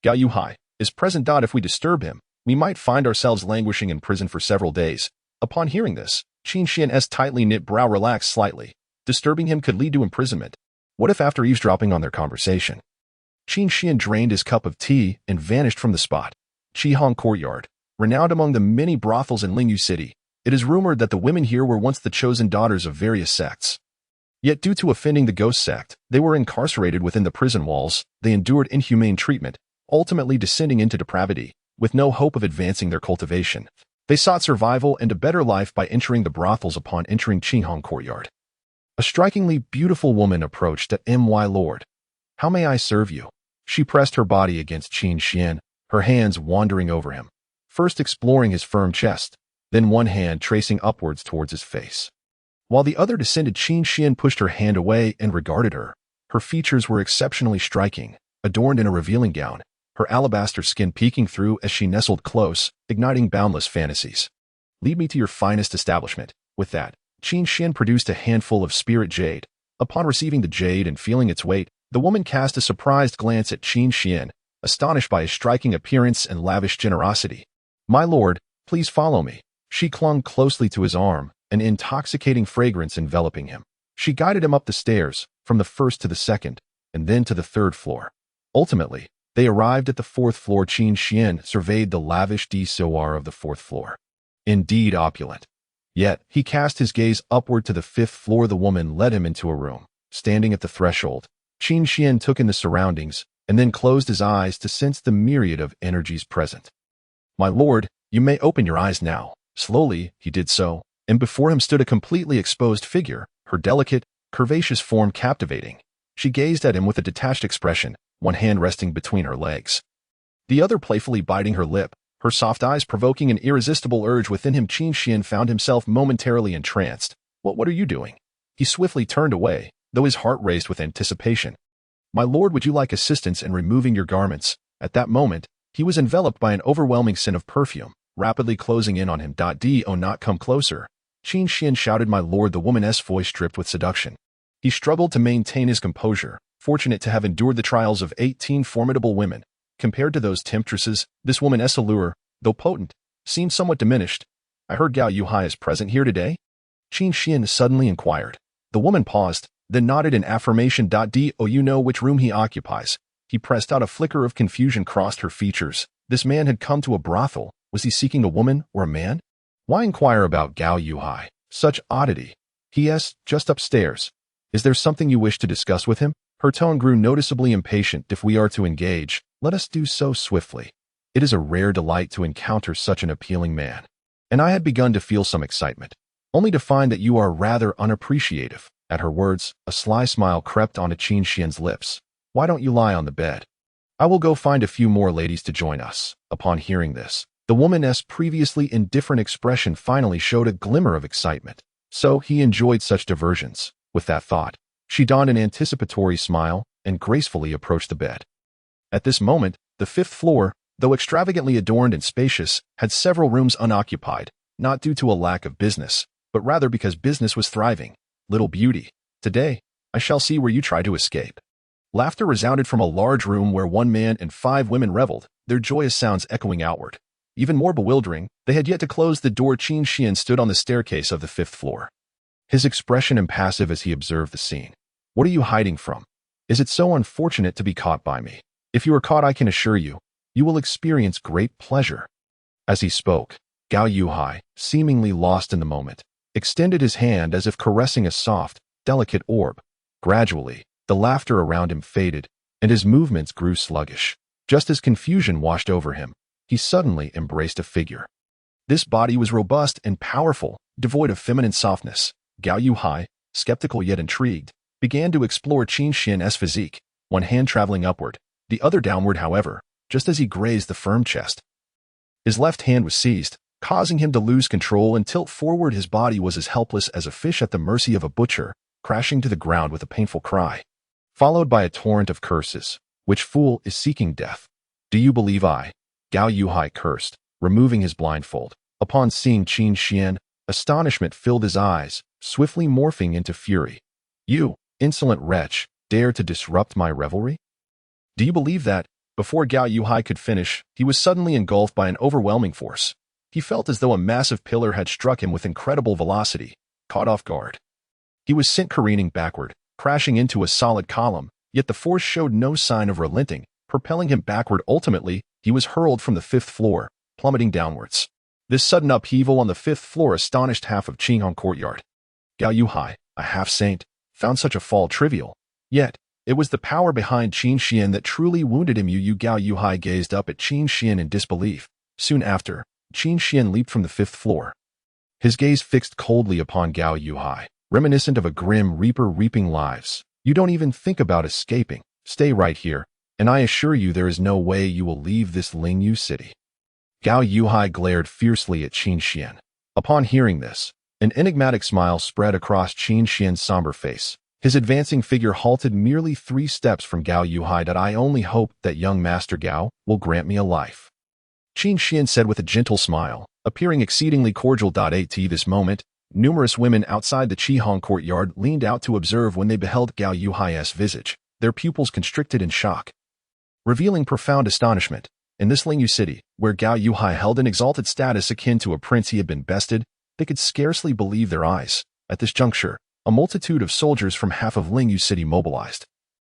Gao Yuhai, is present. If we disturb him, we might find ourselves languishing in prison for several days. Upon hearing this, Qin Xian's tightly knit brow relaxed slightly. Disturbing him could lead to imprisonment. What if after eavesdropping on their conversation? Qin Xian drained his cup of tea and vanished from the spot. Qinghong courtyard, renowned among the many brothels in Lingyu City, it is rumored that the women here were once the chosen daughters of various sects. Yet due to offending the ghost sect, they were incarcerated within the prison walls. They endured inhumane treatment, ultimately descending into depravity, with no hope of advancing their cultivation. They sought survival and a better life by entering the brothels. Upon entering Qinghong courtyard, a strikingly beautiful woman approached. My lord, how may I serve you? She pressed her body against Qin Xian, her hands wandering over him, first exploring his firm chest, then one hand tracing upwards towards his face. While the other descended, Qin Xian pushed her hand away and regarded her. Her features were exceptionally striking, adorned in a revealing gown, her alabaster skin peeking through as she nestled close, igniting boundless fantasies. Lead me to your finest establishment. With that, Qin Xian produced a handful of spirit jade. Upon receiving the jade and feeling its weight, the woman cast a surprised glance at Qin Xian, astonished by his striking appearance and lavish generosity. My lord, please follow me. She clung closely to his arm, an intoxicating fragrance enveloping him. She guided him up the stairs, from the first to the second, and then to the third floor. Ultimately, they arrived at the fourth floor. Qin Xian surveyed the lavish decor of the fourth floor. Indeed opulent. Yet, he cast his gaze upward to the fifth floor. The woman led him into a room. Standing at the threshold, Qin Xian took in the surroundings, and then closed his eyes to sense the myriad of energies present. My lord, you may open your eyes now. Slowly, he did so, and before him stood a completely exposed figure, her delicate, curvaceous form captivating. She gazed at him with a detached expression, one hand resting between her legs, the other playfully biting her lip, her soft eyes provoking an irresistible urge within him. Qin Xian found himself momentarily entranced. What are you doing? He swiftly turned away, though his heart raced with anticipation. My lord, would you like assistance in removing your garments? At that moment, he was enveloped by an overwhelming scent of perfume, rapidly closing in on him. Do not come closer. Qin Xian shouted. My lord, the woman's voice dripped with seduction. He struggled to maintain his composure, fortunate to have endured the trials of 18 formidable women. Compared to those temptresses, this woman's allure, though potent, seemed somewhat diminished. I heard Gao Yuhai is present here today? Qin Xian suddenly inquired. The woman paused, then nodded in affirmation. Do you know which room he occupies? He pressed out. A flicker of confusion crossed her features. This man had come to a brothel. Was he seeking a woman or a man? Why inquire about Gao Yuhai? Such oddity. He is just upstairs. Is there something you wish to discuss with him? Her tone grew noticeably impatient. If we are to engage, let us do so swiftly. It is a rare delight to encounter such an appealing man. And I had begun to feel some excitement, only to find that you are rather unappreciative. At her words, a sly smile crept onto Qin Xian's lips. Why don't you lie on the bed? I will go find a few more ladies to join us. Upon hearing this, the woman's previously indifferent expression finally showed a glimmer of excitement. So he enjoyed such diversions. With that thought, she donned an anticipatory smile and gracefully approached the bed. At this moment, the fifth floor, though extravagantly adorned and spacious, had several rooms unoccupied, not due to a lack of business, but rather because business was thriving. Little beauty, today, I shall see where you try to escape. Laughter resounded from a large room where 1 man and 5 women reveled, their joyous sounds echoing outward. Even more bewildering, they had yet to close the door. Qin Xian stood on the staircase of the 5th floor, his expression impassive as he observed the scene. What are you hiding from? Is it so unfortunate to be caught by me? If you are caught, I can assure you, you will experience great pleasure." As he spoke, Gao Yuhai, seemingly lost in the moment, extended his hand as if caressing a soft, delicate orb. Gradually, the laughter around him faded, and his movements grew sluggish. Just as confusion washed over him, he suddenly embraced a figure. This body was robust and powerful, devoid of feminine softness. Gao Yuhai, skeptical yet intrigued, began to explore Qin Xian's physique, one hand traveling upward, the other downward however, just as he grazed the firm chest. His left hand was seized, causing him to lose control and tilt forward. His body was as helpless as a fish at the mercy of a butcher, crashing to the ground with a painful cry, followed by a torrent of curses. "Which fool is seeking death? Do you believe I?" Gao Yuhai cursed, removing his blindfold. Upon seeing Qin Xian, astonishment filled his eyes, swiftly morphing into fury. "You, insolent wretch, dare to disrupt my revelry? Do you believe that?" Before Gao Yuhai could finish, he was suddenly engulfed by an overwhelming force. He felt as though a massive pillar had struck him with incredible velocity, caught off guard. He was sent careening backward, crashing into a solid column, yet the force showed no sign of relenting, propelling him backward. Ultimately, he was hurled from the 5th floor, plummeting downwards. This sudden upheaval on the 5th floor astonished half of Qinghong Courtyard. Gao Yuhai, a half-saint, found such a fall trivial. Yet, it was the power behind Qin Xian that truly wounded him. Gao Yuhai gazed up at Qin Xian in disbelief. Soon after, Qin Xian leaped from the 5th floor. His gaze fixed coldly upon Gao Yuhai, reminiscent of a grim reaper reaping lives. "You don't even think about escaping. Stay right here, and I assure you there is no way you will leave this Lingyu city." Gao Yuhai glared fiercely at Qin Xian. Upon hearing this, an enigmatic smile spread across Qin Xian's somber face. His advancing figure halted merely 3 steps from Gao Yuhai. "That I only hope that young Master Gao will grant me a life," Qin Xian said with a gentle smile, appearing exceedingly cordial. At this moment, numerous women outside the Qihong courtyard leaned out to observe. When they beheld Gao Yuhai's visage, their pupils constricted in shock, revealing profound astonishment. In this Lingyu city, where Gao Yuhai held an exalted status akin to a prince, he had been bested. They could scarcely believe their eyes. At this juncture, a multitude of soldiers from half of Lingyu city mobilized.